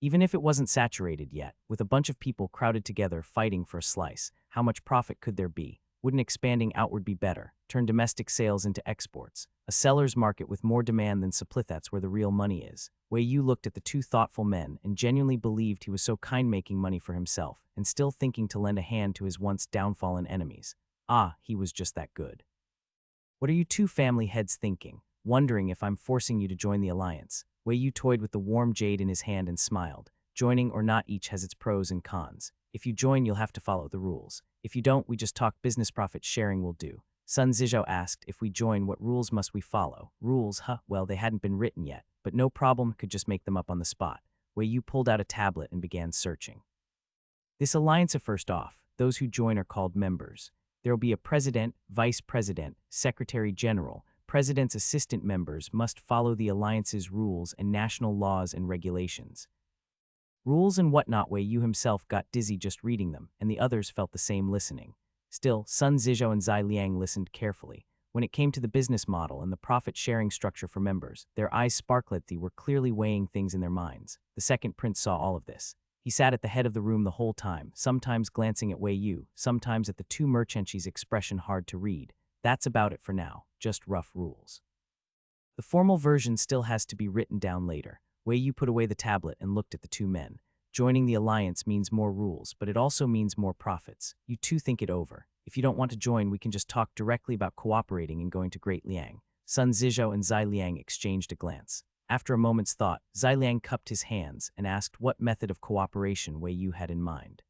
S1: Even if it wasn't saturated yet, with a bunch of people crowded together fighting for a slice, how much profit could there be? Wouldn't expanding outward be better? Turn domestic sales into exports. A seller's market with more demand than supply, that's where the real money is. Wei Yu looked at the two thoughtful men and genuinely believed he was so kind, making money for himself, and still thinking to lend a hand to his once downfallen enemies. Ah, he was just that good. What are you two family heads thinking? Wondering if I'm forcing you to join the alliance? Wei Yu toyed with the warm jade in his hand and smiled. Joining or not, each has its pros and cons. If you join, you'll have to follow the rules. If you don't, we just talk business, profit sharing will do. Sun Zizhou asked, if we join, what rules must we follow? Rules, huh? Well, they hadn't been written yet, but no problem, could just make them up on the spot. Wei Yu pulled out a tablet and began searching. This alliance, first off, those who join are called members. There will be a president, vice president, secretary general. President's assistant members must follow the alliance's rules and national laws and regulations. Rules and whatnot. Wei Yu himself got dizzy just reading them, and the others felt the same listening. Still, Sun Zizhou and Zai Liang listened carefully. When it came to the business model and the profit-sharing structure for members, their eyes sparkled. They were clearly weighing things in their minds. The second prince saw all of this. He sat at the head of the room the whole time, sometimes glancing at Wei Yu, sometimes at the two merchants' expression hard to read. That's about it for now, just rough rules. The formal version still has to be written down later. Wei Yu put away the tablet and looked at the two men. Joining the alliance means more rules, but it also means more profits. You two think it over. If you don't want to join, we can just talk directly about cooperating and going to Great Liang. Sun Zizhou and Zai Liang exchanged a glance. After a moment's thought, Zai Liang cupped his hands and asked what method of cooperation Wei Yu had in mind.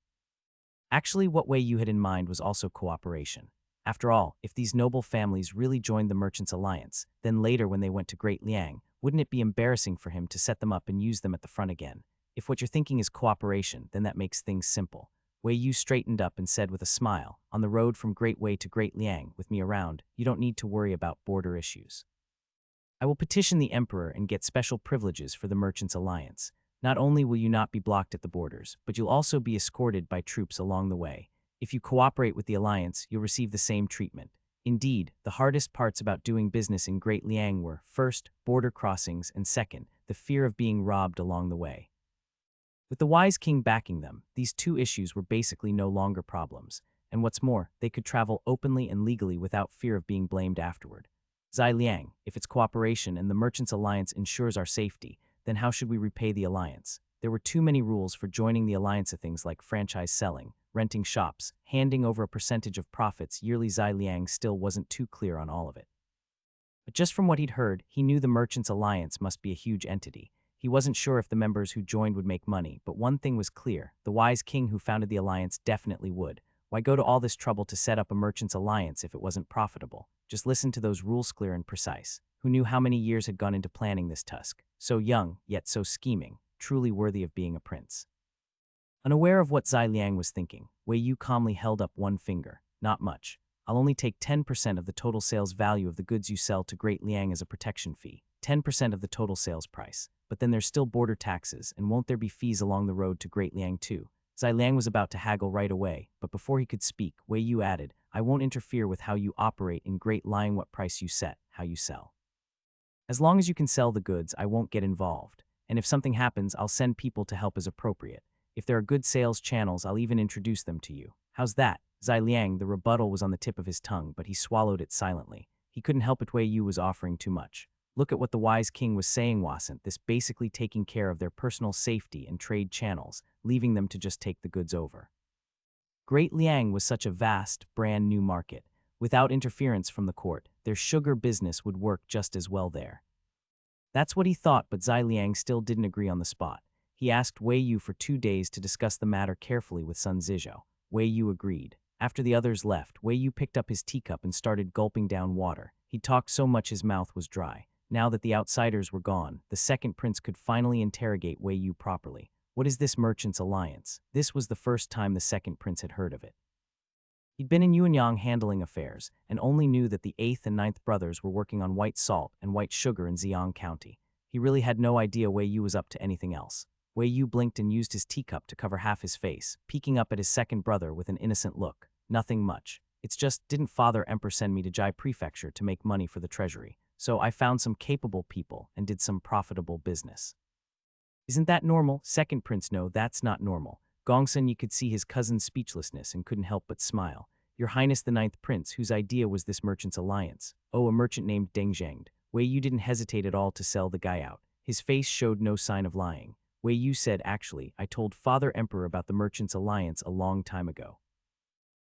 S1: Actually, what Wei Yu had in mind was also cooperation. After all, if these noble families really joined the Merchants' Alliance, then later when they went to Great Liang, wouldn't it be embarrassing for him to set them up and use them at the front again? If what you're thinking is cooperation, then that makes things simple. Wei Yu straightened up and said with a smile, on the road from Great Wei to Great Liang, with me around, you don't need to worry about border issues. I will petition the Emperor and get special privileges for the Merchants' Alliance. Not only will you not be blocked at the borders, but you'll also be escorted by troops along the way. If you cooperate with the alliance, you'll receive the same treatment. Indeed, the hardest parts about doing business in Great Liang were, first, border crossings, and second, the fear of being robbed along the way. With the wise king backing them, these two issues were basically no longer problems. And what's more, they could travel openly and legally without fear of being blamed afterward. Zai Liang, if it's cooperation and the Merchants' Alliance ensures our safety, then how should we repay the alliance? There were too many rules for joining the alliance, of things like franchise selling, renting shops, handing over a percentage of profits yearly. Zai Liang still wasn't too clear on all of it. But just from what he'd heard, he knew the Merchants' Alliance must be a huge entity. He wasn't sure if the members who joined would make money, but one thing was clear, the wise king who founded the alliance definitely would. Why go to all this trouble to set up a Merchants' Alliance if it wasn't profitable? Just listen to those rules, clear and precise. Who knew how many years had gone into planning this tusk? So young, yet so scheming, truly worthy of being a prince. Unaware of what Zai Liang was thinking, Wei Yu calmly held up one finger. Not much. I'll only take 10% of the total sales value of the goods you sell to Great Liang as a protection fee. 10% of the total sales price. But then there's still border taxes, and won't there be fees along the road to Great Liang too? Zai Liang was about to haggle right away, but before he could speak, Wei Yu added, I won't interfere with how you operate in great lying what price you set, how you sell. As long as you can sell the goods, I won't get involved. And if something happens, I'll send people to help as appropriate. If there are good sales channels, I'll even introduce them to you. How's that? Zai Liang, the rebuttal was on the tip of his tongue, but he swallowed it silently. He couldn't help it. Wei Yu was offering too much. Look at what the wise king was saying, wasn't this basically taking care of their personal safety and trade channels, leaving them to just take the goods over? Great Liang was such a vast, brand new market. Without interference from the court, their sugar business would work just as well there. That's what he thought, but Zai Liang still didn't agree on the spot. He asked Wei Yu for 2 days to discuss the matter carefully with Sun Zizhou. Wei Yu agreed. After the others left, Wei Yu picked up his teacup and started gulping down water. He talked so much his mouth was dry. Now that the outsiders were gone, the second prince could finally interrogate Wei Yu properly. What is this merchant's alliance? This was the first time the second prince had heard of it. He'd been in Yuanyang handling affairs, and only knew that the 8th and 9th brothers were working on white salt and white sugar in Ziyang County. He really had no idea Wei Yu was up to anything else. Wei Yu blinked and used his teacup to cover half his face, peeking up at his second brother with an innocent look. Nothing much. It's just, didn't Father Emperor send me to Jai Prefecture to make money for the treasury? So I found some capable people and did some profitable business. Isn't that normal? Second prince, no, that's not normal. Gongsun, you could see his cousin's speechlessness and couldn't help but smile. Your Highness the 9th prince, whose idea was this merchant's alliance? Oh, a merchant named Deng Zhengde. Wei Yu didn't hesitate at all to sell the guy out. His face showed no sign of lying. Wei Yu said, actually, I told Father Emperor about the merchant's alliance a long time ago.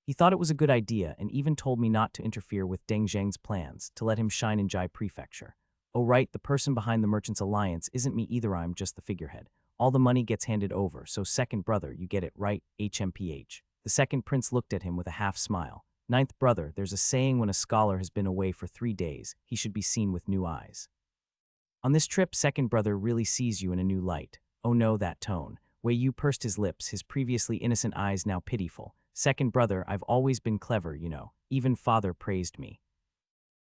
S1: He thought it was a good idea and even told me not to interfere with Deng Zhengde's plans, to let him shine in Jai Prefecture. Oh right, the person behind the merchant's alliance isn't me either, I'm just the figurehead. All the money gets handed over, so second brother, you get it right, HMPH. The second prince looked at him with a half smile. 9th brother, there's a saying when a scholar has been away for 3 days, he should be seen with new eyes. On this trip, second brother really sees you in a new light. Oh no, that tone. Wei Yu pursed his lips, his previously innocent eyes now pitiful. Second brother, I've always been clever, you know. Even father praised me.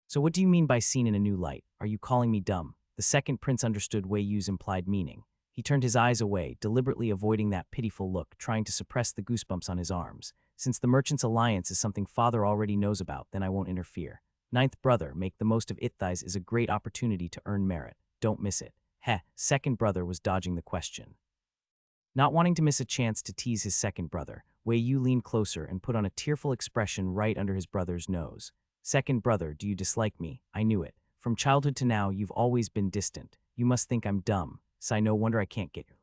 S1: So what do you mean by seen in a new light? Are you calling me dumb? The second prince understood Wei Yu's implied meaning. He turned his eyes away, deliberately avoiding that pitiful look, trying to suppress the goosebumps on his arms. Since the merchant's alliance is something father already knows about, then I won't interfere. 9th brother, make the most of it. This is a great opportunity to earn merit. Don't miss it. Heh, second brother was dodging the question. Not wanting to miss a chance to tease his second brother, Wei Yu leaned closer and put on a tearful expression right under his brother's nose. Second brother, do you dislike me? I knew it. From childhood to now, you've always been distant. You must think I'm dumb. So no wonder I can't get you.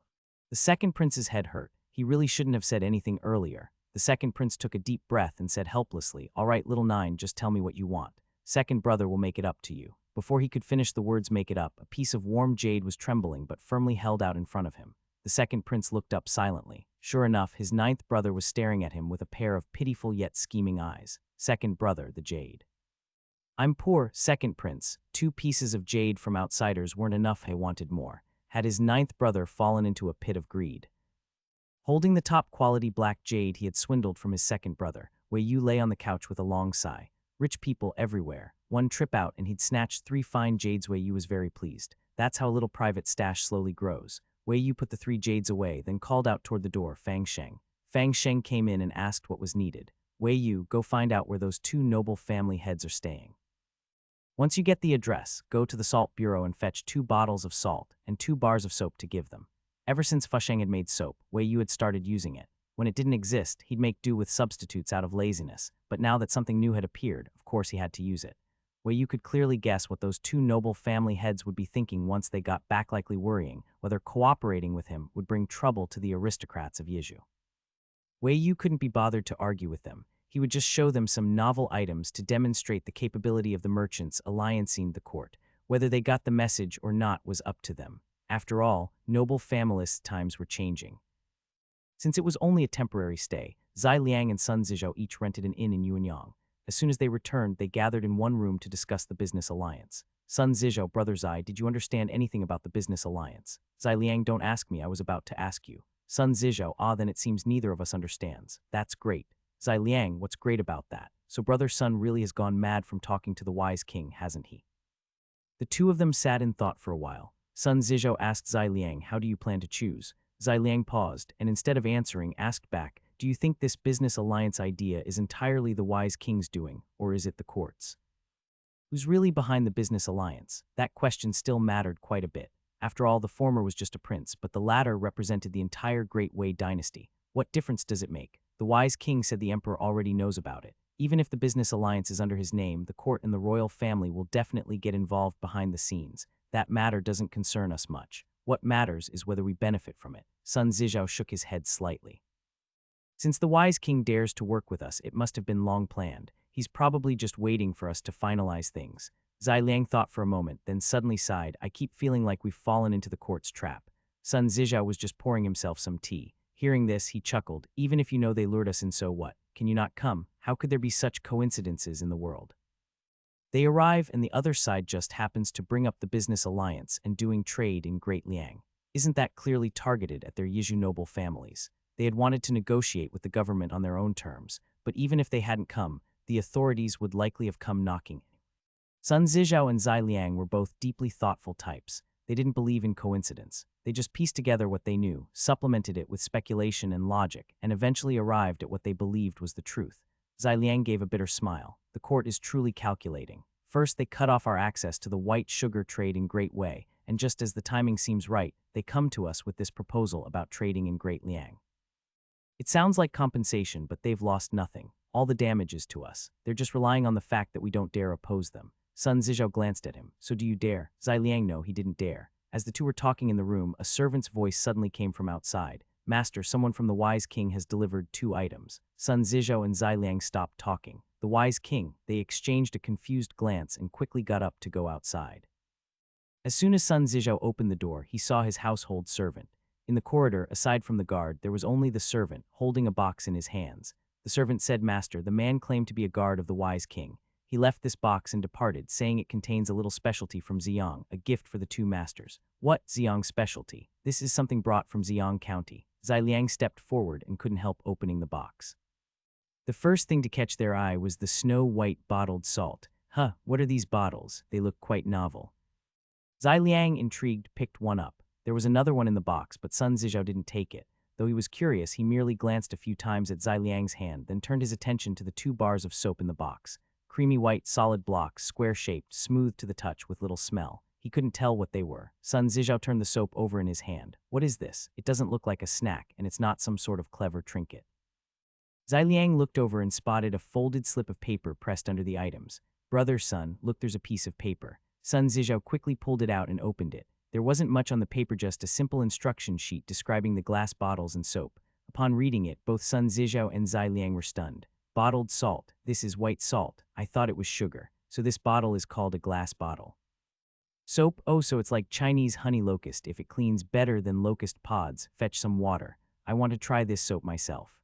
S1: The second prince's head hurt. He really shouldn't have said anything earlier. The second prince took a deep breath and said helplessly, all right, little 9, just tell me what you want. Second brother will make it up to you. Before he could finish the words make it up, a piece of warm jade was trembling but firmly held out in front of him. The second prince looked up silently. Sure enough, his 9th brother was staring at him with a pair of pitiful yet scheming eyes. Second brother, the jade. I'm poor, second prince. 2 pieces of jade from outsiders weren't enough, he wanted more. Had his 9th brother fallen into a pit of greed? Holding the top-quality black jade he had swindled from his second brother, Wei Yu lay on the couch with a long sigh. Rich people everywhere. One trip out and he'd snatched 3 fine jades. Wei Yu was very pleased. That's how a little private stash slowly grows. Wei Yu put the 3 jades away, then called out toward the door, Fang Sheng. Fang Sheng came in and asked what was needed. Wei Yu, go find out where those 2 noble family heads are staying. Once you get the address, go to the salt bureau and fetch 2 bottles of salt and 2 bars of soap to give them. Ever since Fusheng had made soap, Wei Yu had started using it. When it didn't exist, he'd make do with substitutes out of laziness, but now that something new had appeared, of course he had to use it. Wei Yu could clearly guess what those 2 noble family heads would be thinking once they got back, likely worrying whether cooperating with him would bring trouble to the aristocrats of Yizhu. Wei Yu couldn't be bothered to argue with them. He would just show them some novel items to demonstrate the capability of the merchants alliancing the court. Whether they got the message or not was up to them. After all, noble families' times were changing. Since it was only a temporary stay, Zai Liang and Sun Zizhou each rented an inn in Yuanyang. As soon as they returned, they gathered in one room to discuss the business alliance. Sun Zizhou, brother Zai, did you understand anything about the business alliance? Zai Liang, don't ask me, I was about to ask you. Sun Zizhou, then it seems neither of us understands. That's great. Zai Liang, what's great about that? So brother Sun really has gone mad from talking to the wise king, hasn't he? The 2 of them sat in thought for a while. Sun Zizhou asked Zai Liang, how do you plan to choose? Zai Liang paused, and instead of answering, asked back, "Do you think this business alliance idea is entirely the wise king's doing, or is it the court's? Who's really behind the business alliance?" That question still mattered quite a bit. After all, the former was just a prince, but the latter represented the entire Great Wei dynasty. What difference does it make? The wise king said the emperor already knows about it. Even if the business alliance is under his name, the court and the royal family will definitely get involved behind the scenes. That matter doesn't concern us much. What matters is whether we benefit from it. Sun Zizhao shook his head slightly. Since the wise king dares to work with us, it must have been long planned. He's probably just waiting for us to finalize things. Zai Liang thought for a moment, then suddenly sighed. "I keep feeling like we've fallen into the court's trap." Sun Zizhao was just pouring himself some tea. Hearing this, he chuckled. "Even if you know they lured us in, so what? Can you not come? How could there be such coincidences in the world?" They arrive, and the other side just happens to bring up the business alliance and doing trade in Great Liang. Isn't that clearly targeted at their Yizhu noble families? They had wanted to negotiate with the government on their own terms, but even if they hadn't come, the authorities would likely have come knocking. Sun Zizhao and Zai Liang were both deeply thoughtful types. They didn't believe in coincidence. They just pieced together what they knew, supplemented it with speculation and logic, and eventually arrived at what they believed was the truth. Zai Liang gave a bitter smile. The court is truly calculating. First, they cut off our access to the white sugar trade in Great Wei, and just as the timing seems right, they come to us with this proposal about trading in Great Liang. It sounds like compensation, but they've lost nothing. All the damage is to us. They're just relying on the fact that we don't dare oppose them. Sun Zizhao glanced at him. "So do you dare?" Zai Liang, no, he didn't dare. As the two were talking in the room, a servant's voice suddenly came from outside. "Master, someone from the wise king has delivered 2 items." Sun Zizhao and Zai Liang stopped talking. The wise king, they exchanged a confused glance and quickly got up to go outside. As soon as Sun Zizhao opened the door, he saw his household servant. In the corridor, aside from the guard, there was only the servant, holding a box in his hands. The servant said, "Master, the man claimed to be a guard of the wise king. He left this box and departed, saying it contains a little specialty from Ziyang, a gift for the 2 masters." "What? Ziyang specialty?" "This is something brought from Ziyang County." Zai Liang stepped forward and couldn't help opening the box. The first thing to catch their eye was the snow-white bottled salt. "Huh, what are these bottles? They look quite novel." Zai Liang, intrigued, picked one up. There was another one in the box, but Sun Zizhao didn't take it. Though he was curious, he merely glanced a few times at Zai Liang's hand, then turned his attention to the 2 bars of soap in the box. Creamy white, solid blocks, square-shaped, smooth to the touch with little smell. He couldn't tell what they were. Sun Zizhao turned the soap over in his hand. "What is this? It doesn't look like a snack, and it's not some sort of clever trinket." Zai Liang looked over and spotted a folded slip of paper pressed under the items. "Brother Sun, look, there's a piece of paper." Sun Zizhao quickly pulled it out and opened it. There wasn't much on the paper, just a simple instruction sheet describing the glass bottles and soap. Upon reading it, both Sun Zizhao and Zai Liang were stunned. "Bottled salt. This is white salt. I thought it was sugar. So this bottle is called a glass bottle. Soap? Oh, so it's like Chinese honey locust. If it cleans better than locust pods, fetch some water. I want to try this soap myself."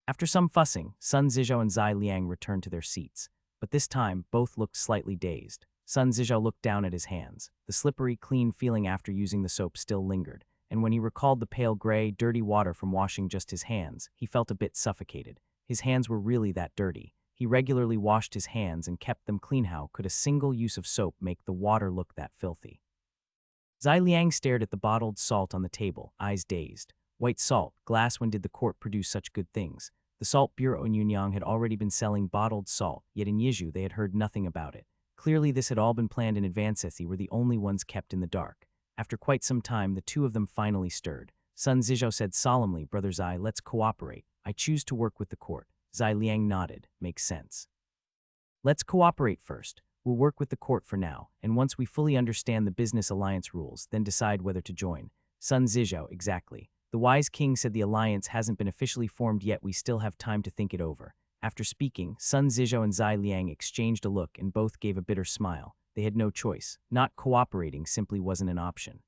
S1: After some fussing, Sun Zizhao and Zai Liang returned to their seats. But this time, both looked slightly dazed. Sun Zizhao looked down at his hands. The slippery, clean feeling after using the soap still lingered, and when he recalled the pale gray, dirty water from washing just his hands, he felt a bit suffocated. His hands were really that dirty. He regularly washed his hands and kept them clean. How could a single use of soap make the water look that filthy? Zai Liang stared at the bottled salt on the table, eyes dazed. White salt, glass. When did the court produce such good things? The Salt Bureau in Yunyang had already been selling bottled salt, yet in Yizhu they had heard nothing about it. Clearly this had all been planned in advance. They were the only ones kept in the dark. After quite some time, the 2 of them finally stirred. Sun Zizhao said solemnly, "Brother Zai, let's cooperate. I choose to work with the court." Zai Liang nodded. "Makes sense. Let's cooperate first. We'll work with the court for now, and once we fully understand the business alliance rules, then decide whether to join." Sun Zizhao, exactly. The wise king said the alliance hasn't been officially formed yet. We still have time to think it over. After speaking, Sun Zizhao and Zai Liang exchanged a look and both gave a bitter smile. They had no choice. Not cooperating simply wasn't an option.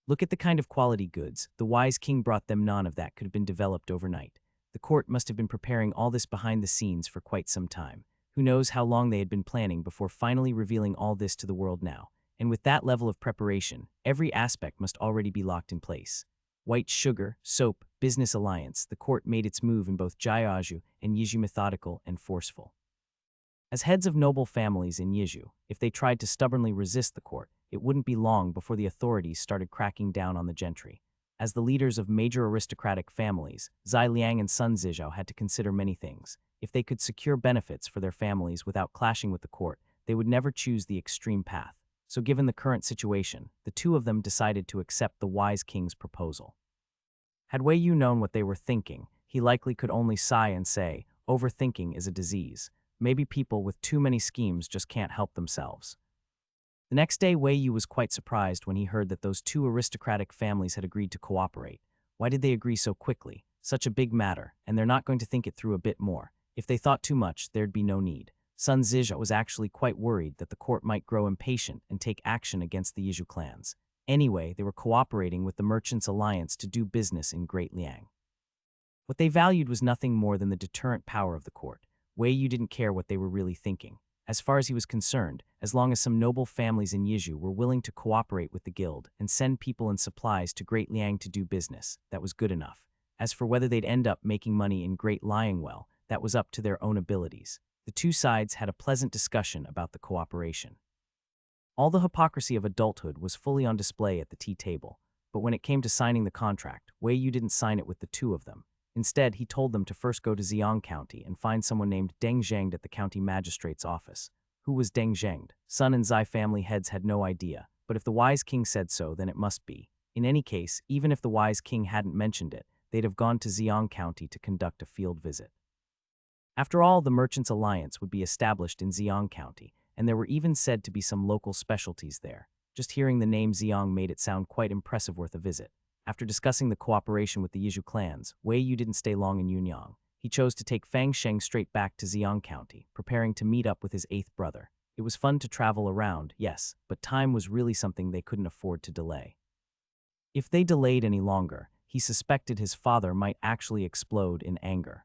S1: Look at the kind of quality goods. The wise king brought them. None of that could have been developed overnight. The court must have been preparing all this behind the scenes for quite some time. Who knows how long they had been planning before finally revealing all this to the world now. And with that level of preparation, every aspect must already be locked in place. White sugar, soap, business alliance. The court made its move in both Jiaozhu and Yizhu, methodical and forceful. As heads of noble families in Yizhu, if they tried to stubbornly resist the court, it wouldn't be long before the authorities started cracking down on the gentry. As the leaders of major aristocratic families, Zai Liang and Sun Zizhao had to consider many things. If they could secure benefits for their families without clashing with the court, they would never choose the extreme path. So given the current situation, the two of them decided to accept the wise king's proposal. Had Wei Yu known what they were thinking, he likely could only sigh and say, overthinking is a disease. Maybe people with too many schemes just can't help themselves. The next day, Wei Yu was quite surprised when he heard that those two aristocratic families had agreed to cooperate. Why did they agree so quickly? Such a big matter, and they're not going to think it through a bit more. If they thought too much, there'd be no need. Sun Zizhao was actually quite worried that the court might grow impatient and take action against the Yizhu clans. Anyway, they were cooperating with the Merchants' Alliance to do business in Great Liang. What they valued was nothing more than the deterrent power of the court. Wei Yu didn't care what they were really thinking. As far as he was concerned, as long as some noble families in Yizhu were willing to cooperate with the guild and send people and supplies to Great Liang to do business, that was good enough. As for whether they'd end up making money in Great Liang, well, that was up to their own abilities. The two sides had a pleasant discussion about the cooperation. All the hypocrisy of adulthood was fully on display at the tea table, but when it came to signing the contract, Wei Yu didn't sign it with the two of them. Instead, he told them to first go to Xiang County and find someone named Deng Zhengde at the county magistrate's office. Who was Deng Zhengde? Sun and Zai family heads had no idea, but if the wise king said so, then it must be. In any case, even if the wise king hadn't mentioned it, they'd have gone to Xiang County to conduct a field visit. After all, the Merchants' Alliance would be established in Xiang County, and there were even said to be some local specialties there. Just hearing the name Xiang made it sound quite impressive, worth a visit. After discussing the cooperation with the Yizhu clans, Wei Yu didn't stay long in Yunyang. He chose to take Fang Sheng straight back to Xiang County, preparing to meet up with his eighth brother. It was fun to travel around, yes, but time was really something they couldn't afford to delay. If they delayed any longer, he suspected his father might actually explode in anger.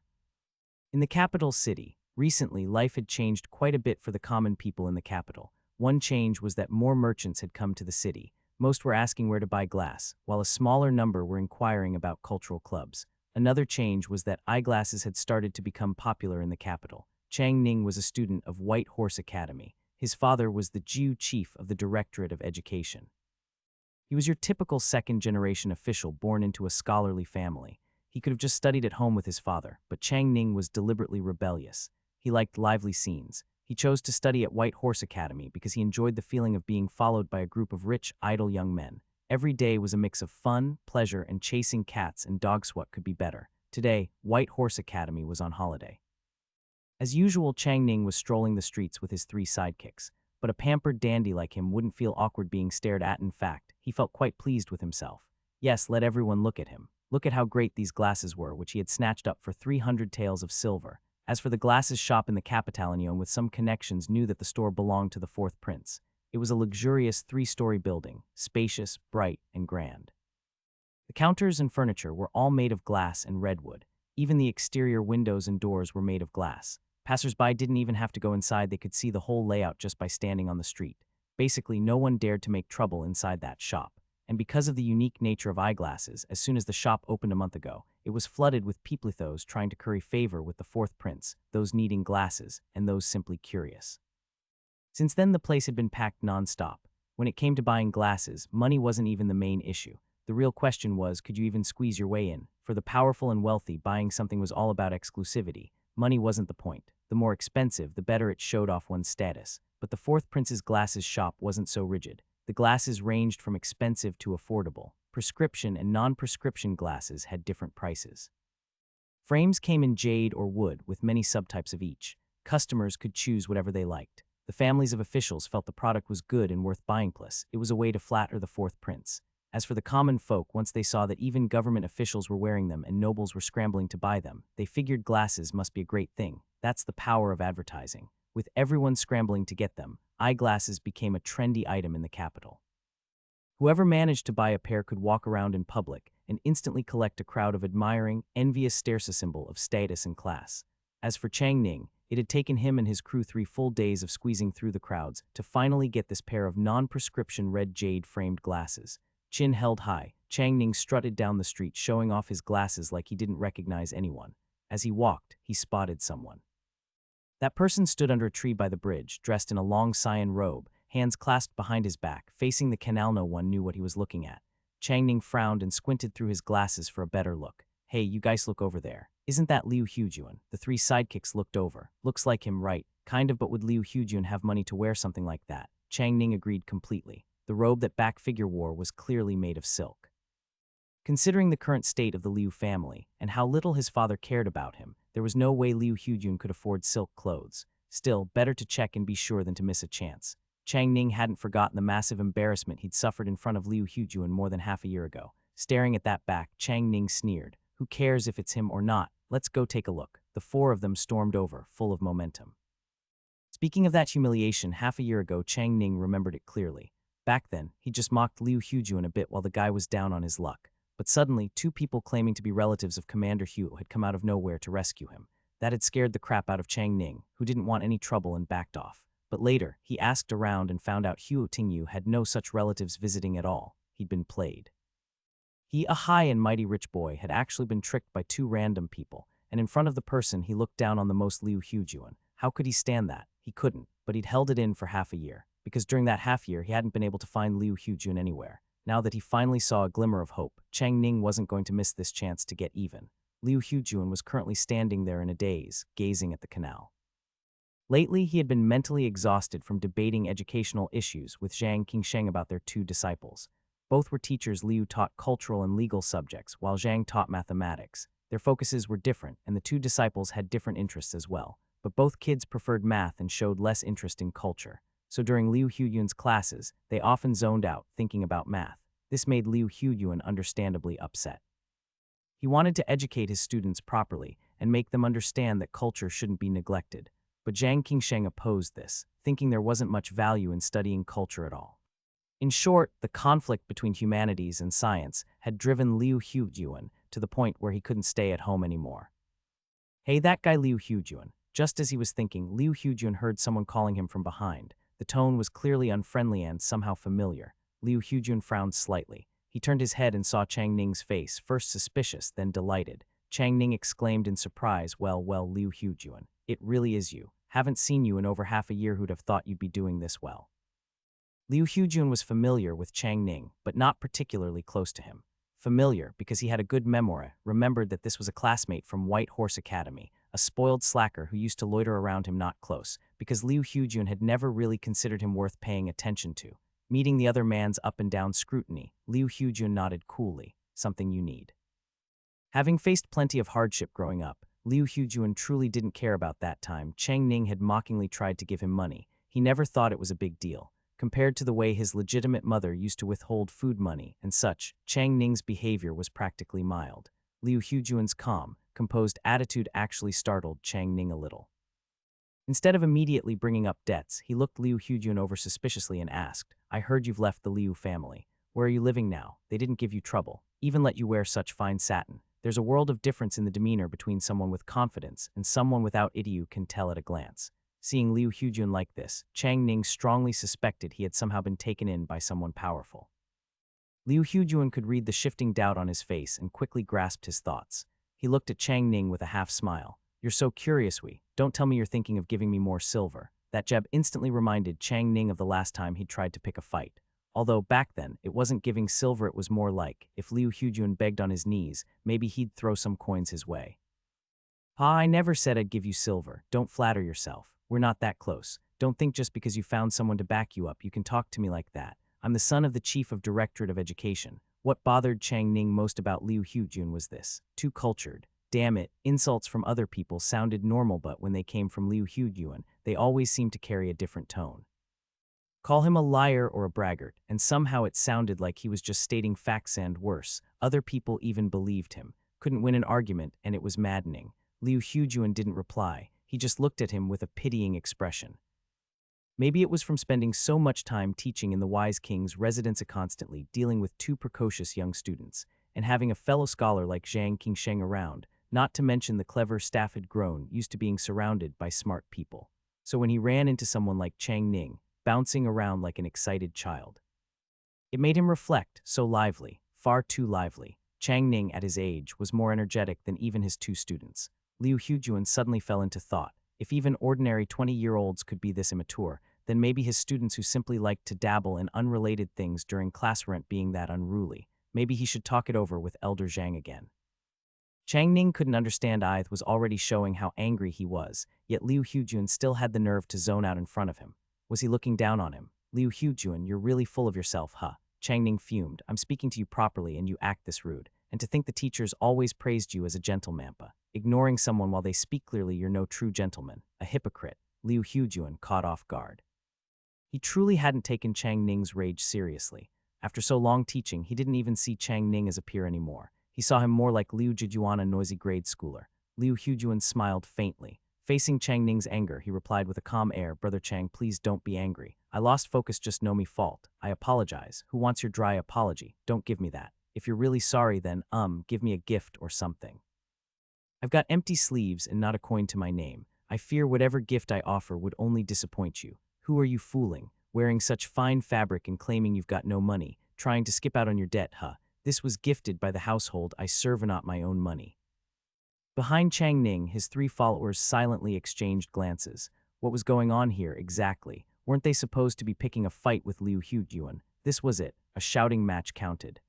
S1: In the capital city, recently life had changed quite a bit for the common people in the capital. One change was that more merchants had come to the city. Most were asking where to buy glass, while a smaller number were inquiring about cultural clubs. Another change was that eyeglasses had started to become popular in the capital. Chang Ning was a student of White Horse Academy. His father was the Jiu chief of the Directorate of Education. He was your typical second-generation official born into a scholarly family. He could have just studied at home with his father, but Chang Ning was deliberately rebellious. He liked lively scenes. He chose to study at White Horse Academy because he enjoyed the feeling of being followed by a group of rich, idle young men. Every day was a mix of fun, pleasure, and chasing cats and dogs. What could be better? Today, White Horse Academy was on holiday. As usual, Chang Ning was strolling the streets with his three sidekicks, but a pampered dandy like him wouldn't feel awkward being stared at. In fact, he felt quite pleased with himself. Yes, let everyone look at him. Look at how great these glasses were, which he had snatched up for 300 taels of silver. As for the glasses shop in the Capitalion with some connections knew that the store belonged to the fourth prince. It was a luxurious three-story building, spacious, bright, and grand. The counters and furniture were all made of glass and redwood. Even the exterior windows and doors were made of glass. Passers-by didn't even have to go inside, they could see the whole layout just by standing on the street. Basically, no one dared to make trouble inside that shop. And because of the unique nature of eyeglasses, as soon as the shop opened a month ago, it was flooded with peoplethos trying to curry favor with the fourth prince, those needing glasses, and those simply curious. Since then, the place had been packed non-stop. When it came to buying glasses, money wasn't even the main issue. The real question was, could you even squeeze your way in? For the powerful and wealthy, buying something was all about exclusivity. Money wasn't the point. The more expensive, the better it showed off one's status. But the fourth prince's glasses shop wasn't so rigid. The glasses ranged from expensive to affordable. Prescription and non-prescription glasses had different prices. Frames came in jade or wood with many subtypes of each. Customers could choose whatever they liked. The families of officials felt the product was good and worth buying, plus it was a way to flatter the fourth prince. As for the common folk, once they saw that even government officials were wearing them and nobles were scrambling to buy them, they figured glasses must be a great thing. That's the power of advertising. With everyone scrambling to get them, eyeglasses became a trendy item in the capital. Whoever managed to buy a pair could walk around in public and instantly collect a crowd of admiring, envious stares, a symbol of status and class. As for Chang Ning, it had taken him and his crew 3 full days of squeezing through the crowds to finally get this pair of non-prescription red jade-framed glasses. Chin held high, Chang Ning strutted down the street showing off his glasses like he didn't recognize anyone. As he walked, he spotted someone. That person stood under a tree by the bridge, dressed in a long cyan robe, hands clasped behind his back, facing the canal. No one knew what he was looking at. Chang Ning frowned and squinted through his glasses for a better look. Hey, you guys look over there. Isn't that Liu Hujun? The three sidekicks looked over. Looks like him, right? Kind of, but would Liu Hujun have money to wear something like that? Chang Ning agreed completely. The robe that back figure wore was clearly made of silk. Considering the current state of the Liu family, and how little his father cared about him, there was no way Liu Hujun could afford silk clothes. Still, better to check and be sure than to miss a chance. Chang Ning hadn't forgotten the massive embarrassment he'd suffered in front of Liu Hujun more than half a year ago. Staring at that back, Chang Ning sneered. Who cares if it's him or not? Let's go take a look. The four of them stormed over, full of momentum. Speaking of that humiliation half a year ago, Chang Ning remembered it clearly. Back then, he just mocked Liu Hujun a bit while the guy was down on his luck. But suddenly, two people claiming to be relatives of Commander Hu had come out of nowhere to rescue him. That had scared the crap out of Chang Ning, who didn't want any trouble and backed off. But later, he asked around and found out Hu Tingyu had no such relatives visiting at all. He'd been played. He, a high and mighty rich boy, had actually been tricked by two random people, and in front of the person he looked down on the most Liu Hujun. How could he stand that? He couldn't, but he'd held it in for half a year, because during that half year he hadn't been able to find Liu Hujun anywhere. Now that he finally saw a glimmer of hope, Chang Ning wasn't going to miss this chance to get even. Liu Hujun was currently standing there in a daze, gazing at the canal. Lately, he had been mentally exhausted from debating educational issues with Zhang Qingsheng about their two disciples. Both were teachers. Liu taught cultural and legal subjects, while Zhang taught mathematics. Their focuses were different, and the two disciples had different interests as well. But both kids preferred math and showed less interest in culture. So during Liu Huyun's classes, they often zoned out, thinking about math. This made Liu Huyun understandably upset. He wanted to educate his students properly and make them understand that culture shouldn't be neglected. But Zhang Qingsheng opposed this, thinking there wasn't much value in studying culture at all. In short, the conflict between humanities and science had driven Liu Huyun to the point where he couldn't stay at home anymore. Hey, that guy Liu Huyun. Just as he was thinking, Liu Huyun heard someone calling him from behind. The tone was clearly unfriendly and somehow familiar. Liu Huyun frowned slightly. He turned his head and saw Chang Ning's face, first suspicious, then delighted. Chang Ning exclaimed in surprise, well, Liu Huyun, it really is you. Haven't seen you in over half a year. Who'd have thought you'd be doing this well? Liu Huyun was familiar with Chang Ning, but not particularly close to him. Familiar because he had a good memory, remembered that this was a classmate from White Horse Academy, a spoiled slacker who used to loiter around him. Not close, because Liu Huyun had never really considered him worth paying attention to. Meeting the other man's up and down scrutiny, Liu Huyun nodded coolly. Something you need. Having faced plenty of hardship growing up, Liu Huyun truly didn't care about that time. Chang Ning had mockingly tried to give him money. He never thought it was a big deal. Compared to the way his legitimate mother used to withhold food money and such, Chang Ning's behavior was practically mild. Liu Huyun's calm, composed attitude actually startled Chang Ning a little. Instead of immediately bringing up debts, he looked Liu Huyun over suspiciously and asked, I heard you've left the Liu family. Where are you living now? They didn't give you trouble, even let you wear such fine satin. There's a world of difference in the demeanor between someone with confidence and someone without it. You can tell at a glance. Seeing Liu Huyun like this, Chang Ning strongly suspected he had somehow been taken in by someone powerful. Liu Huyun could read the shifting doubt on his face and quickly grasped his thoughts. He looked at Chang Ning with a half smile. You're so curious, don't tell me you're thinking of giving me more silver. That jab instantly reminded Chang Ning of the last time he'd tried to pick a fight. Although back then, it wasn't giving silver, it was more like, if Liu Huyun begged on his knees, maybe he'd throw some coins his way. I never said I'd give you silver. Don't flatter yourself. We're not that close. Don't think just because you found someone to back you up you can talk to me like that. I'm the son of the chief of Directorate of Education. What bothered Chang Ning most about Liu Huyun was this. Too cultured. Damn it, insults from other people sounded normal, but when they came from Liu Huyun, they always seemed to carry a different tone. Call him a liar or a braggart, and somehow it sounded like he was just stating facts, and worse, other people even believed him. Couldn't win an argument, and it was maddening. Liu Huyun didn't reply. He just looked at him with a pitying expression. Maybe it was from spending so much time teaching in the Wise King's residence, constantly dealing with two precocious young students, and having a fellow scholar like Zhang Qingsheng around, not to mention the clever staff had grown used to being surrounded by smart people. So when he ran into someone like Chang Ning, bouncing around like an excited child, it made him reflect, so lively, far too lively. Chang Ning, at his age, was more energetic than even his two students. Liu Huyun suddenly fell into thought. If even ordinary 20-year-olds could be this immature, then maybe his students who simply liked to dabble in unrelated things during class weren't being that unruly. Maybe he should talk it over with Elder Zhang again. Chang Ning couldn't understand Ith was already showing how angry he was, yet Liu Hujun still had the nerve to zone out in front of him. Was he looking down on him? Liu Hujun, you're really full of yourself, huh? Chang Ning fumed. I'm speaking to you properly and you act this rude. And to think the teachers always praised you as a gentlemampa. Ignoring someone while they speak clearly, you're no true gentleman. A hypocrite. Liu Hujun caught off guard. He truly hadn't taken Chang Ning's rage seriously. After so long teaching, he didn't even see Chang Ning as a peer anymore. He saw him more like Liu Jijuan, a noisy grade schooler. Liu Hujuan smiled faintly. Facing Chang Ning's anger, he replied with a calm air, Brother Chang, please don't be angry. I lost focus, just know me fault. I apologize. Who wants your dry apology? Don't give me that. If you're really sorry, then, give me a gift or something. I've got empty sleeves and not a coin to my name. I fear whatever gift I offer would only disappoint you. Who are you fooling? Wearing such fine fabric and claiming you've got no money, trying to skip out on your debt, huh? This was gifted by the household I serve, not my own money. Behind Chang Ning, his three followers silently exchanged glances. What was going on here exactly? Weren't they supposed to be picking a fight with Liu Hujun? This was it. A shouting match counted.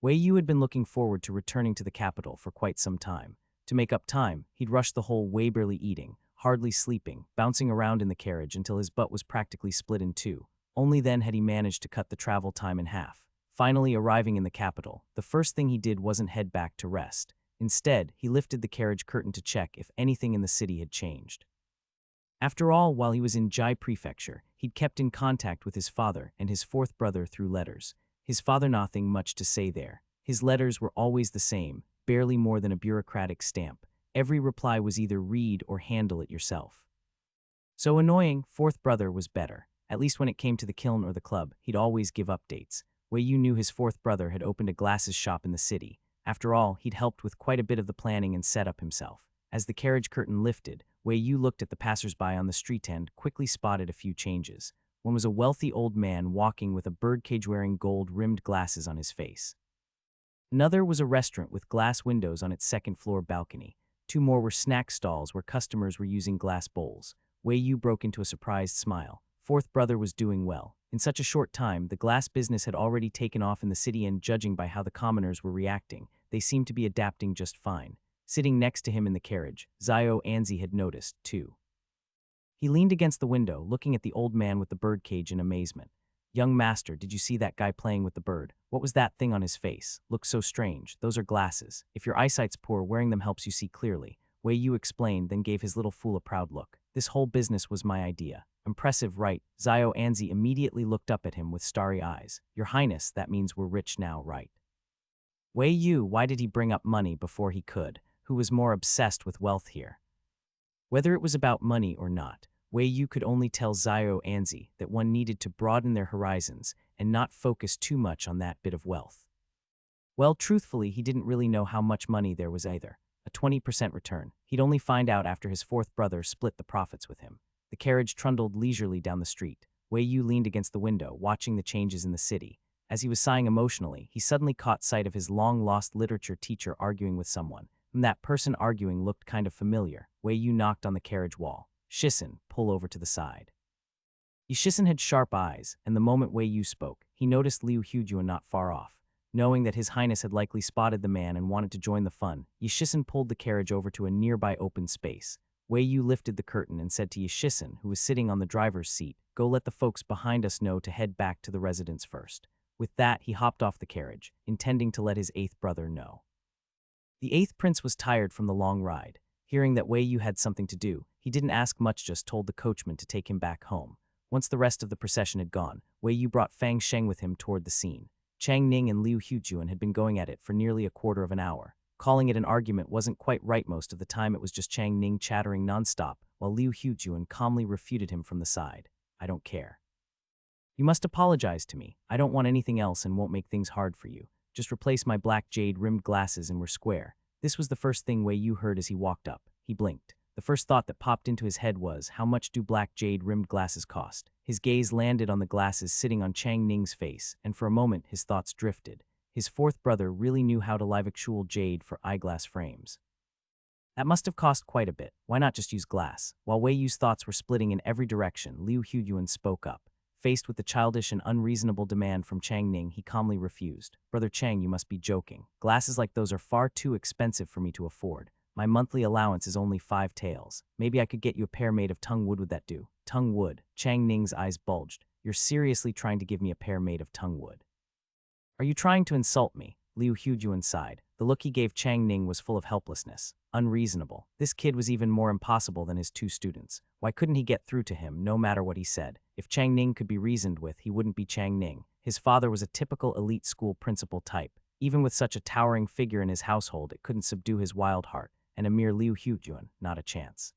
S1: Wei Yu had been looking forward to returning to the capital for quite some time. To make up time, he'd rushed the whole way, barely eating, hardly sleeping, bouncing around in the carriage until his butt was practically split in two. Only then had he managed to cut the travel time in half. Finally arriving in the capital, the first thing he did wasn't head back to rest. Instead, he lifted the carriage curtain to check if anything in the city had changed. After all, while he was in Jai Prefecture, he'd kept in contact with his father and his fourth brother through letters. His father nothing much to say there. His letters were always the same, barely more than a bureaucratic stamp. Every reply was either read or handle it yourself. So annoying, fourth brother was better. At least when it came to the kiln or the club, he'd always give updates. Wei Yu knew his fourth brother had opened a glasses shop in the city. After all, he'd helped with quite a bit of the planning and setup himself. As the carriage curtain lifted, Wei Yu looked at the passersby on the street and quickly spotted a few changes. One was a wealthy old man walking with a birdcage wearing gold-rimmed glasses on his face. Another was a restaurant with glass windows on its second-floor balcony. Two more were snack stalls where customers were using glass bowls. Wei Yu broke into a surprised smile. Fourth brother was doing well. In such a short time, the glass business had already taken off in the city, and judging by how the commoners were reacting, they seemed to be adapting just fine. Sitting next to him in the carriage, Zhao Anzi had noticed, too. He leaned against the window, looking at the old man with the birdcage in amazement. Young master, did you see that guy playing with the bird? What was that thing on his face? Looks so strange. Those are glasses. If your eyesight's poor, wearing them helps you see clearly. Wei Yu explained, then gave his little fool a proud look. This whole business was my idea. Impressive, right? Zhao Anzi immediately looked up at him with starry eyes. Your Highness, that means we're rich now, right? Wei Yu, why did he bring up money before he could? Who was more obsessed with wealth here? Whether it was about money or not, Wei Yu could only tell Zhao Anzi that one needed to broaden their horizons and not focus too much on that bit of wealth. Well, truthfully, he didn't really know how much money there was either. A 20% return. He'd only find out after his fourth brother split the profits with him. The carriage trundled leisurely down the street. Wei Yu leaned against the window, watching the changes in the city. As he was sighing emotionally, he suddenly caught sight of his long-lost literature teacher arguing with someone. And that person arguing looked kind of familiar. Wei Yu knocked on the carriage wall. Shisen, pull over to the side. Shisen had sharp eyes, and the moment Wei Yu spoke, he noticed Liu Hujun not far off. Knowing that His Highness had likely spotted the man and wanted to join the fun, Shisen pulled the carriage over to a nearby open space. Wei Yu lifted the curtain and said to Shisen, who was sitting on the driver's seat, "Go let the folks behind us know to head back to the residence first." With that, he hopped off the carriage, intending to let his eighth brother know. The eighth prince was tired from the long ride. Hearing that Wei Yu had something to do, he didn't ask much, just told the coachman to take him back home. Once the rest of the procession had gone, Wei Yu brought Fang Sheng with him toward the scene. Chang Ning and Liu Hujun had been going at it for nearly a quarter of an hour. Calling it an argument wasn't quite right. Most of the time it was just Chang Ning chattering nonstop, while Liu Hujun calmly refuted him from the side. I don't care. You must apologize to me. I don't want anything else and won't make things hard for you. Just replace my black jade-rimmed glasses and we're square. This was the first thing Wei Yu heard as he walked up. He blinked. The first thought that popped into his head was, how much do black jade-rimmed glasses cost? His gaze landed on the glasses sitting on Chang Ning's face, and for a moment his thoughts drifted. His fourth brother really knew how to live actual jade for eyeglass frames. That must have cost quite a bit. Why not just use glass? While Wei Yu's thoughts were splitting in every direction, Liu Hujun spoke up. Faced with the childish and unreasonable demand from Chang Ning, he calmly refused. Brother Chang, you must be joking. Glasses like those are far too expensive for me to afford. My monthly allowance is only 5 taels. Maybe I could get you a pair made of tongue wood, would that do? Tongue wood. Chang Ning's eyes bulged. You're seriously trying to give me a pair made of tongue wood? Are you trying to insult me? Liu Hujuan sighed. The look he gave Chang Ning was full of helplessness. Unreasonable. This kid was even more impossible than his 2 students. Why couldn't he get through to him, no matter what he said? If Chang Ning could be reasoned with, he wouldn't be Chang Ning. His father was a typical elite school principal type. Even with such a towering figure in his household, it couldn't subdue his wild heart, and a mere Liu Hujuan, not a chance.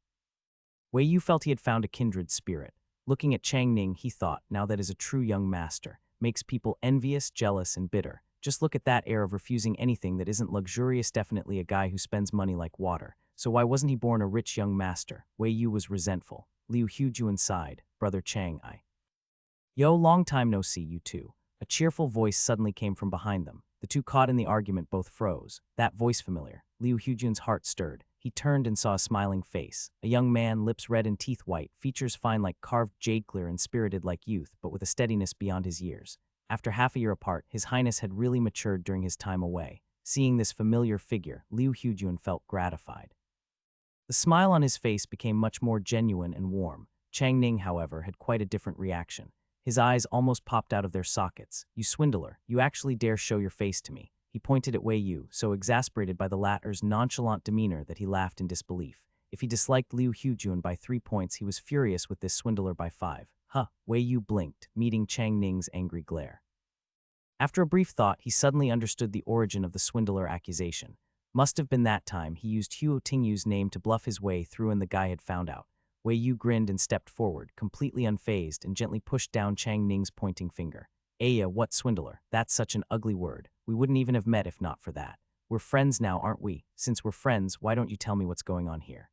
S1: Wei Yu felt he had found a kindred spirit. Looking at Chang Ning, he thought, now that is a true young master. Makes people envious, jealous, and bitter. Just look at that air of refusing anything that isn't luxurious, definitely a guy who spends money like water. So why wasn't he born a rich young master? Wei Yu was resentful. Liu Hujuan sighed. Brother Chang, Yo, long time no see, you two. A cheerful voice suddenly came from behind them. The two caught in the argument both froze. That voice familiar. Liu Hujuan's heart stirred. He turned and saw a smiling face. A young man, lips red and teeth white, features fine like carved jade, clear and spirited like youth, but with a steadiness beyond his years. After half a year apart, His Highness had really matured during his time away. Seeing this familiar figure, Liu Hujuan felt gratified. The smile on his face became much more genuine and warm. Chang Ning, however, had quite a different reaction. His eyes almost popped out of their sockets. You swindler, you actually dare show your face to me. He pointed at Wei Yu, so exasperated by the latter's nonchalant demeanor that he laughed in disbelief. If he disliked Liu Hujuan by 3 points, he was furious with this swindler by 5. Huh, Wei Yu blinked, meeting Chang Ning's angry glare. After a brief thought, he suddenly understood the origin of the swindler accusation. Must have been that time he used Huo Tingyu's name to bluff his way through and the guy had found out. Wei Yu grinned and stepped forward, completely unfazed, and gently pushed down Chang Ning's pointing finger. Aya, what swindler? That's such an ugly word. We wouldn't even have met if not for that. We're friends now, aren't we? Since we're friends, why don't you tell me what's going on here?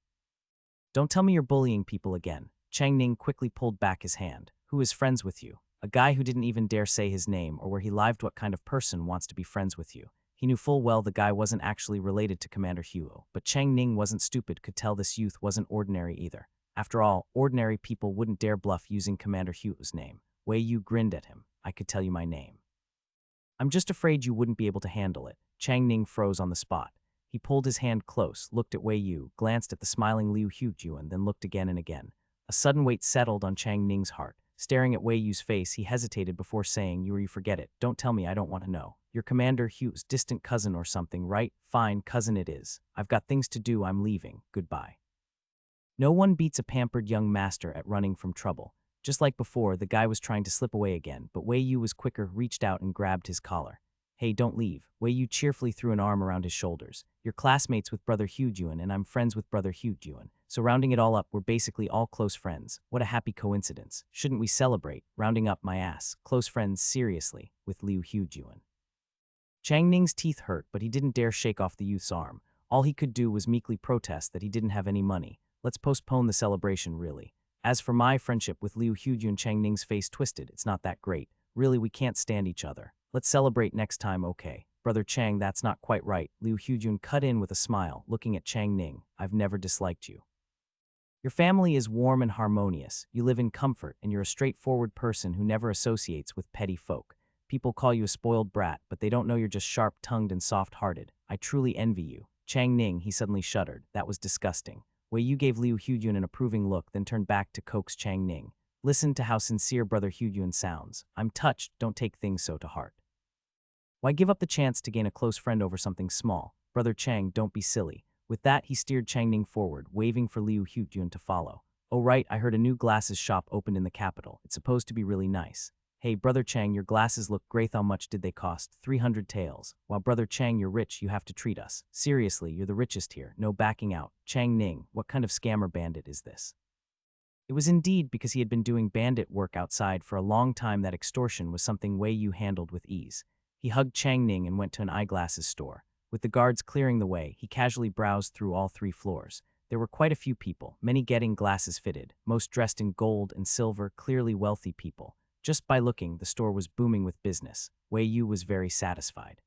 S1: Don't tell me you're bullying people again. Chang Ning quickly pulled back his hand. Who is friends with you? A guy who didn't even dare say his name or where he lived. What kind of person wants to be friends with you? He knew full well the guy wasn't actually related to Commander Huo, but Chang Ning wasn't stupid, could tell this youth wasn't ordinary either. After all, ordinary people wouldn't dare bluff using Commander Huo's name. Wei Yu grinned at him. I could tell you my name. I'm just afraid you wouldn't be able to handle it. Chang Ning froze on the spot. He pulled his hand close, looked at Wei Yu, glanced at the smiling Liu Hujuan, then looked again and again. A sudden weight settled on Chang Ning's heart. Staring at Wei Yu's face, he hesitated before saying, You forget it. Don't tell me, I don't want to know. You're Commander Huo's distant cousin or something, right? Fine, cousin it is. I've got things to do, I'm leaving. Goodbye. No one beats a pampered young master at running from trouble. Just like before, the guy was trying to slip away again, but Wei Yu was quicker, reached out and grabbed his collar. Hey, don't leave. Wei Yu cheerfully threw an arm around his shoulders. You're classmates with Brother Hujuan, and I'm friends with Brother Hujuan. So rounding it all up, we're basically all close friends. What a happy coincidence. Shouldn't we celebrate? Rounding up my ass. Close friends, seriously, with Liu Hujuan. Chang Ning's teeth hurt, but he didn't dare shake off the youth's arm. All he could do was meekly protest that he didn't have any money. Let's postpone the celebration, really. As for my friendship with Liu Hujuan, Chang Ning's face twisted. It's not that great. Really, we can't stand each other. Let's celebrate next time, okay? Brother Chang, that's not quite right. Liu Hujuan cut in with a smile, looking at Chang Ning. I've never disliked you. Your family is warm and harmonious. You live in comfort, and you're a straightforward person who never associates with petty folk. People call you a spoiled brat, but they don't know you're just sharp-tongued and soft-hearted. I truly envy you. Chang Ning, he suddenly shuddered. That was disgusting. Wei Yu gave Liu Hujuan an approving look, then turned back to coax Chang Ning. Listen to how sincere Brother Hujuan sounds. I'm touched, don't take things so to heart. Why give up the chance to gain a close friend over something small? Brother Chang, don't be silly. With that, he steered Chang Ning forward, waving for Liu Hujuan to follow. Oh right, I heard a new glasses shop opened in the capital. It's supposed to be really nice. Hey, Brother Chang, your glasses look great. How much did they cost? 300 taels. While Brother Chang, you're rich, you have to treat us. Seriously, you're the richest here. No backing out. Chang Ning, what kind of scammer bandit is this? It was indeed because he had been doing bandit work outside for a long time that extortion was something Wei Yu handled with ease. He hugged Chang Ning and went to an eyeglasses store. With the guards clearing the way, he casually browsed through all 3 floors. There were quite a few people, many getting glasses fitted, most dressed in gold and silver, clearly wealthy people. Just by looking, the store was booming with business. Wei Yu was very satisfied.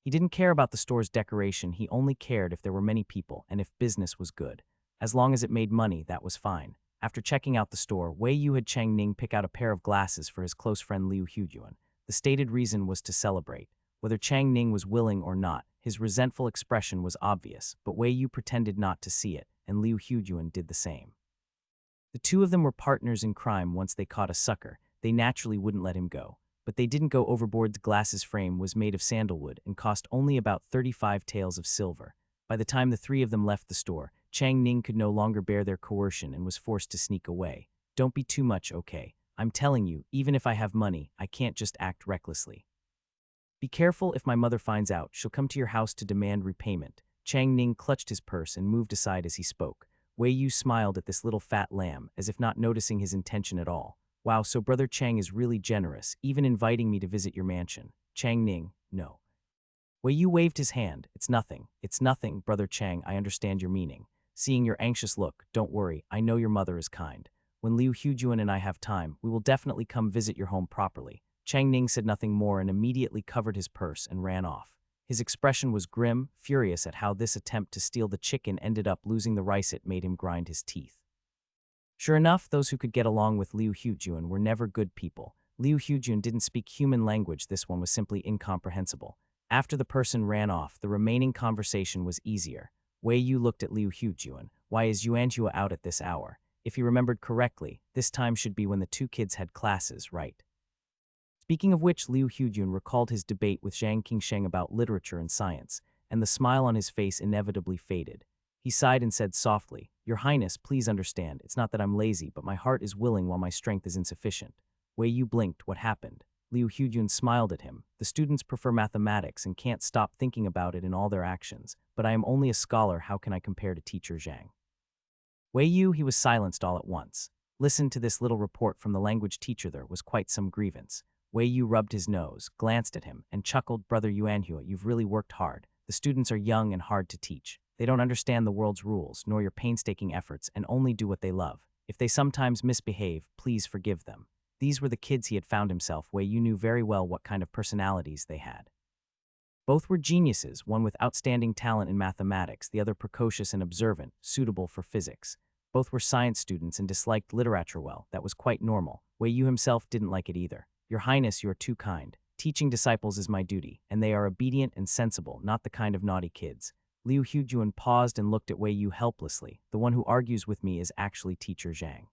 S1: He didn't care about the store's decoration, he only cared if there were many people and if business was good. As long as it made money, that was fine. After checking out the store, Wei Yu had Chang Ning pick out a pair of glasses for his close friend Liu Hugyuan. The stated reason was to celebrate. Whether Chang Ning was willing or not, his resentful expression was obvious, but Wei Yu pretended not to see it, and Liu Hugyuan did the same. The two of them were partners in crime once they caught a sucker. They naturally wouldn't let him go. But they didn't go overboard. The glasses frame was made of sandalwood and cost only about 35 taels of silver. By the time the three of them left the store, Chang Ning could no longer bear their coercion and was forced to sneak away. Don't be too much, okay? I'm telling you, even if I have money, I can't just act recklessly. Be careful. If my mother finds out, she'll come to your house to demand repayment. Chang Ning clutched his purse and moved aside as he spoke. Wei Yu smiled at this little fat lamb, as if not noticing his intention at all. Wow, so Brother Chang is really generous, even inviting me to visit your mansion. Chang Ning, no. Wei Yu waved his hand. It's nothing, Brother Chang, I understand your meaning. Seeing your anxious look, don't worry, I know your mother is kind. When Liu Hugyuan and I have time, we will definitely come visit your home properly. Chang Ning said nothing more and immediately covered his purse and ran off. His expression was grim, furious at how this attempt to steal the chicken ended up losing the rice. It made him grind his teeth. Sure enough, those who could get along with Liu Hugyuan were never good people. Liu Hugyuan didn't speak human language. This one was simply incomprehensible. After the person ran off, the remaining conversation was easier. Wei Yu looked at Liu Hugyuan. Why is Yuanhua out at this hour? If he remembered correctly, this time should be when the two kids had classes, right? Speaking of which, Liu Hugyuan recalled his debate with Zhang Qingsheng about literature and science, and the smile on his face inevitably faded. He sighed and said softly, Your Highness, please understand, it's not that I'm lazy, but my heart is willing while my strength is insufficient. Wei Yu blinked. What happened? Liu Hugyuan smiled at him. The students prefer mathematics and can't stop thinking about it in all their actions, but I am only a scholar. How can I compare to teacher Zhang? Wei Yu, he was silenced all at once. Listen to this little report from the language teacher. There was quite some grievance. Wei Yu rubbed his nose, glanced at him, and chuckled. Brother Yuanhua, you've really worked hard. The students are young and hard to teach. They don't understand the world's rules, nor your painstaking efforts, and only do what they love. If they sometimes misbehave, please forgive them. These were the kids he had found himself. Wei Yu knew very well what kind of personalities they had. Both were geniuses, one with outstanding talent in mathematics, the other precocious and observant, suitable for physics. Both were science students and disliked literature well. That was quite normal. Wei Yu himself didn't like it either. Your Highness, you are too kind. Teaching disciples is my duty, and they are obedient and sensible, not the kind of naughty kids. Liu Hugyuan paused and looked at Wei Yu helplessly. The one who argues with me is actually teacher Zhang.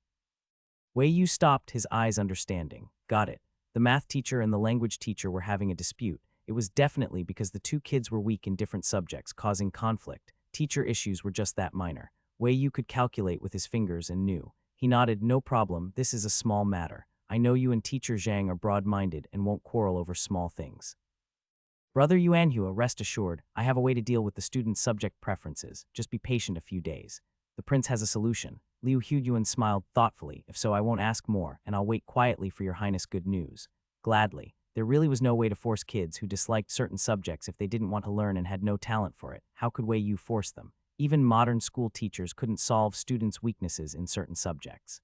S1: Wei Yu stopped, his eyes understanding. Got it. The math teacher and the language teacher were having a dispute. It was definitely because the two kids were weak in different subjects, causing conflict. Teacher issues were just that minor. Wei Yu could calculate with his fingers and knew. He nodded. No problem, this is a small matter. I know you and teacher Zhang are broad-minded and won't quarrel over small things. Brother Yuanhua, rest assured, I have a way to deal with the student's subject preferences. Just be patient a few days. The prince has a solution. Liu Hugyuan smiled thoughtfully. If so, I won't ask more, and I'll wait quietly for your highness good news. Gladly. There really was no way to force kids who disliked certain subjects if they didn't want to learn and had no talent for it. How could Wei Yu force them? Even modern school teachers couldn't solve students' weaknesses in certain subjects.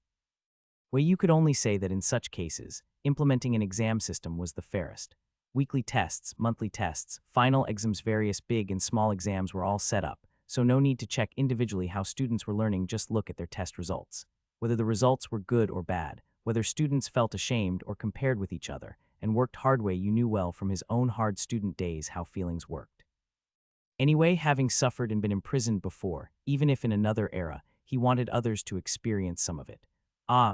S1: Wei Yu could only say that in such cases, implementing an exam system was the fairest. Weekly tests, monthly tests, final exams, various big and small exams were all set up, so no need to check individually how students were learning. Just look at their test results. Whether the results were good or bad, whether students felt ashamed or compared with each other, and worked hard. Wei Yu knew well from his own hard student days how feelings worked. Anyway, having suffered and been imprisoned before, even if in another era, he wanted others to experience some of it.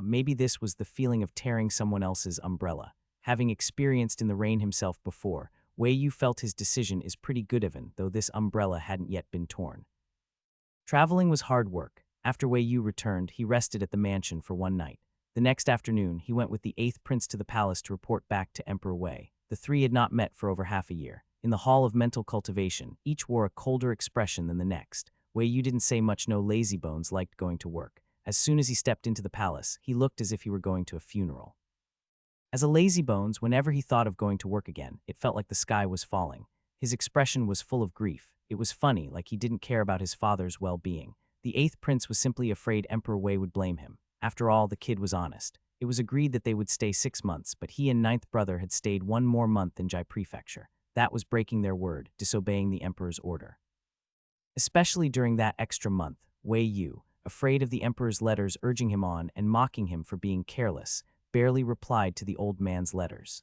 S1: Maybe this was the feeling of tearing someone else's umbrella. Having experienced in the rain himself before, Wei Yu felt his decision is pretty good even, though this umbrella hadn't yet been torn. Traveling was hard work. After Wei Yu returned, he rested at the mansion for one night. The next afternoon, he went with the 8th prince to the palace to report back to Emperor Wei. The three had not met for over half a year. In the hall of mental cultivation, each wore a colder expression than the next. Wei Yu didn't say much. No lazybones liked going to work. As soon as he stepped into the palace, he looked as if he were going to a funeral. As a lazybones, whenever he thought of going to work again, it felt like the sky was falling. His expression was full of grief. It was funny, like he didn't care about his father's well-being. The 8th prince was simply afraid Emperor Wei would blame him. After all, the kid was honest. It was agreed that they would stay 6 months, but he and 9th brother had stayed one more month in Jai Prefecture. That was breaking their word, disobeying the emperor's order. Especially during that extra month, Wei Yu, afraid of the emperor's letters urging him on and mocking him for being careless, barely replied to the old man's letters.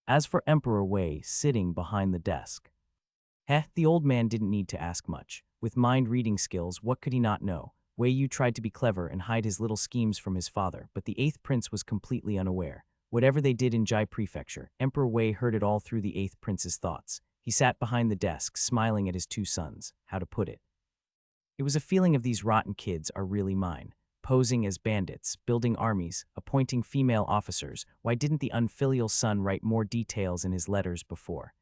S1: As for Emperor Wei sitting behind the desk, the old man didn't need to ask much. With mind-reading skills, what could he not know? Wei Yu tried to be clever and hide his little schemes from his father, but the 8th prince was completely unaware. Whatever they did in Jai Prefecture, Emperor Wei heard it all through the 8th prince's thoughts. He sat behind the desk, smiling at his 2 sons. How to put it? It was a feeling of these rotten kids are really mine. Posing as bandits, building armies, appointing female officers. Why didn't the unfilial son write more details in his letters before?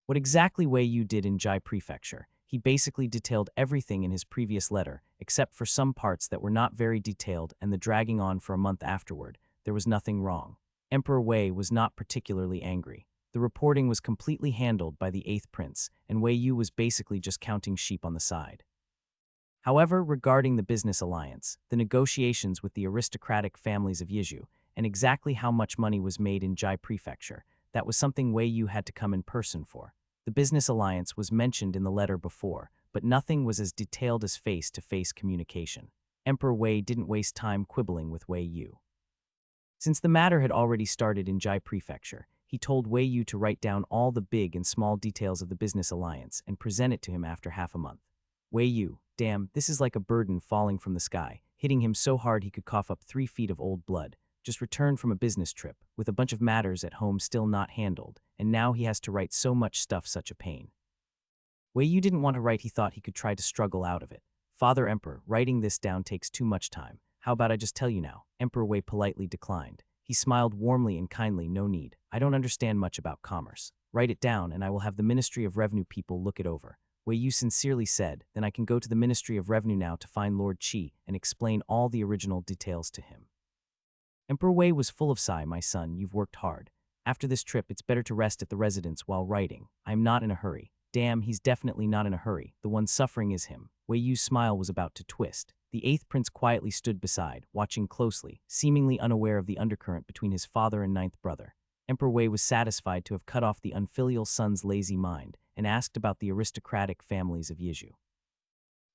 S1: What exactly Wei Yu did in Jai Prefecture? He basically detailed everything in his previous letter, except for some parts that were not very detailed and the dragging on for a month afterward. There was nothing wrong. Emperor Wei was not particularly angry. The reporting was completely handled by the 8th prince, and Wei Yu was basically just counting sheep on the side. However, regarding the business alliance, the negotiations with the aristocratic families of Yizhu, and exactly how much money was made in Jai Prefecture, that was something Wei Yu had to come in person for. The business alliance was mentioned in the letter before, but nothing was as detailed as face-to-face communication. Emperor Wei didn't waste time quibbling with Wei Yu. Since the matter had already started in Jai Prefecture, he told Wei Yu to write down all the big and small details of the business alliance and present it to him after half a month. Wei Yu, damn, this is like a burden falling from the sky, hitting him so hard he could cough up 3 feet of old blood. Just returned from a business trip, with a bunch of matters at home still not handled, and now he has to write so much stuff, such a pain. Wei Yu didn't want to write, he thought he could try to struggle out of it. Father Emperor, writing this down takes too much time. How about I just tell you now? Emperor Wei politely declined. He smiled warmly and kindly, no need. I don't understand much about commerce. Write it down and I will have the Ministry of Revenue people look it over. Wei Yu sincerely said, then I can go to the Ministry of Revenue now to find Lord Qi and explain all the original details to him. Emperor Wei was full of sigh. My son, you've worked hard. After this trip, it's better to rest at the residence while writing. I'm not in a hurry. Damn, he's definitely not in a hurry. The one suffering is him. Wei Yu's smile was about to twist. The 8th prince quietly stood beside, watching closely, seemingly unaware of the undercurrent between his father and 9th brother. Emperor Wei was satisfied to have cut off the unfilial son's lazy mind and asked about the aristocratic families of Yizhu.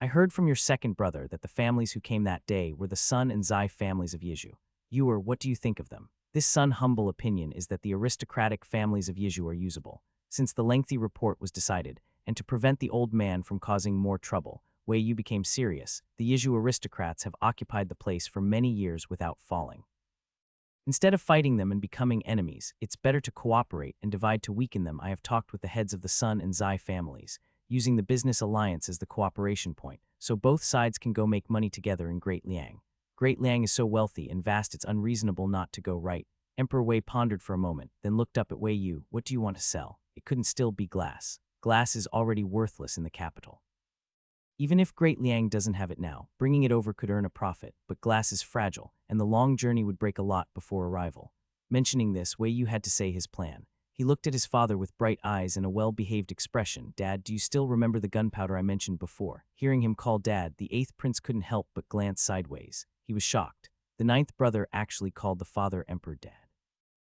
S1: I heard from your 2nd brother that the families who came that day were the Sun and Zai families of Yizhu. Yuer, what do you think of them? This Sun humble opinion is that the aristocratic families of Yizhu are usable. Since the lengthy report was decided, and to prevent the old man from causing more trouble, Wei Yu became serious. The Yizhu aristocrats have occupied the place for many years without falling. Instead of fighting them and becoming enemies, it's better to cooperate and divide to weaken them. I have talked with the heads of the Sun and Zai families, using the business alliance as the cooperation point, so both sides can go make money together in Great Liang. Great Liang is so wealthy and vast it's unreasonable not to go right. Emperor Wei pondered for a moment, then looked up at Wei Yu. What do you want to sell? It couldn't still be glass. Glass is already worthless in the capital. Even if Great Liang doesn't have it now, bringing it over could earn a profit, but glass is fragile, and the long journey would break a lot before arrival. Mentioning this, Wei Yu had to say his plan. He looked at his father with bright eyes and a well-behaved expression. Dad, do you still remember the gunpowder I mentioned before? Hearing him call Dad, the 8th prince couldn't help but glance sideways. He was shocked. The 9th brother actually called the father Emperor Dad.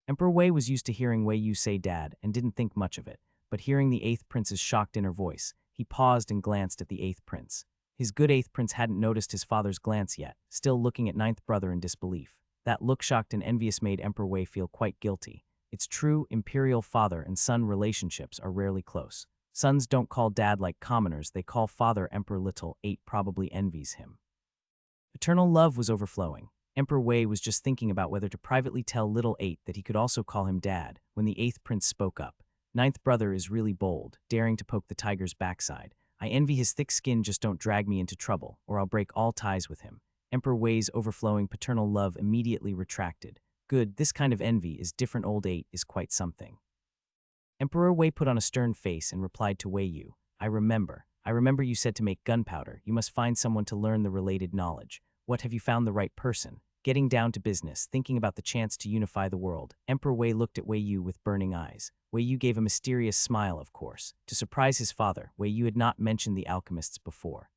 S1: Emperor Wei was used to hearing Wei Yu say Dad and didn't think much of it, but hearing the 8th prince's shocked inner voice, he paused and glanced at the 8th prince. His good 8th prince hadn't noticed his father's glance yet, still looking at 9th brother in disbelief. That look, shocked and envious, made Emperor Wei feel quite guilty. It's true, imperial father and son relationships are rarely close. Sons don't call Dad like commoners, they call father Emperor. Little 8 probably envies him. Paternal love was overflowing. Emperor Wei was just thinking about whether to privately tell little 8 that he could also call him Dad, when the 8th prince spoke up. 9th brother is really bold, daring to poke the tiger's backside. I envy his thick skin, just don't drag me into trouble, or I'll break all ties with him. Emperor Wei's overflowing paternal love immediately retracted. Good, this kind of envy is different. Old 8 is quite something. Emperor Wei put on a stern face and replied to Wei Yu, I remember you said to make gunpowder, you must find someone to learn the related knowledge. What, have you found the right person? Getting down to business, thinking about the chance to unify the world, Emperor Wei looked at Wei Yu with burning eyes. Wei Yu gave a mysterious smile, of course. To surprise his father, Wei Yu had not mentioned the alchemists before.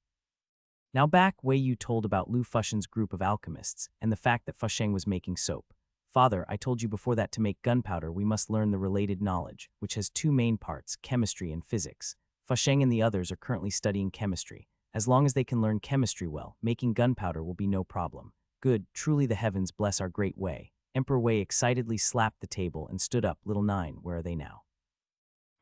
S1: Now back, Wei Yu told about Lu Fushen's group of alchemists, and the fact that Fusheng was making soap. Father, I told you before that to make gunpowder we must learn the related knowledge, which has 2 main parts, chemistry and physics. Fusheng and the others are currently studying chemistry. As long as they can learn chemistry well, making gunpowder will be no problem. Good, truly the heavens bless our great Wei. Emperor Wei excitedly slapped the table and stood up. Little Nine, where are they now?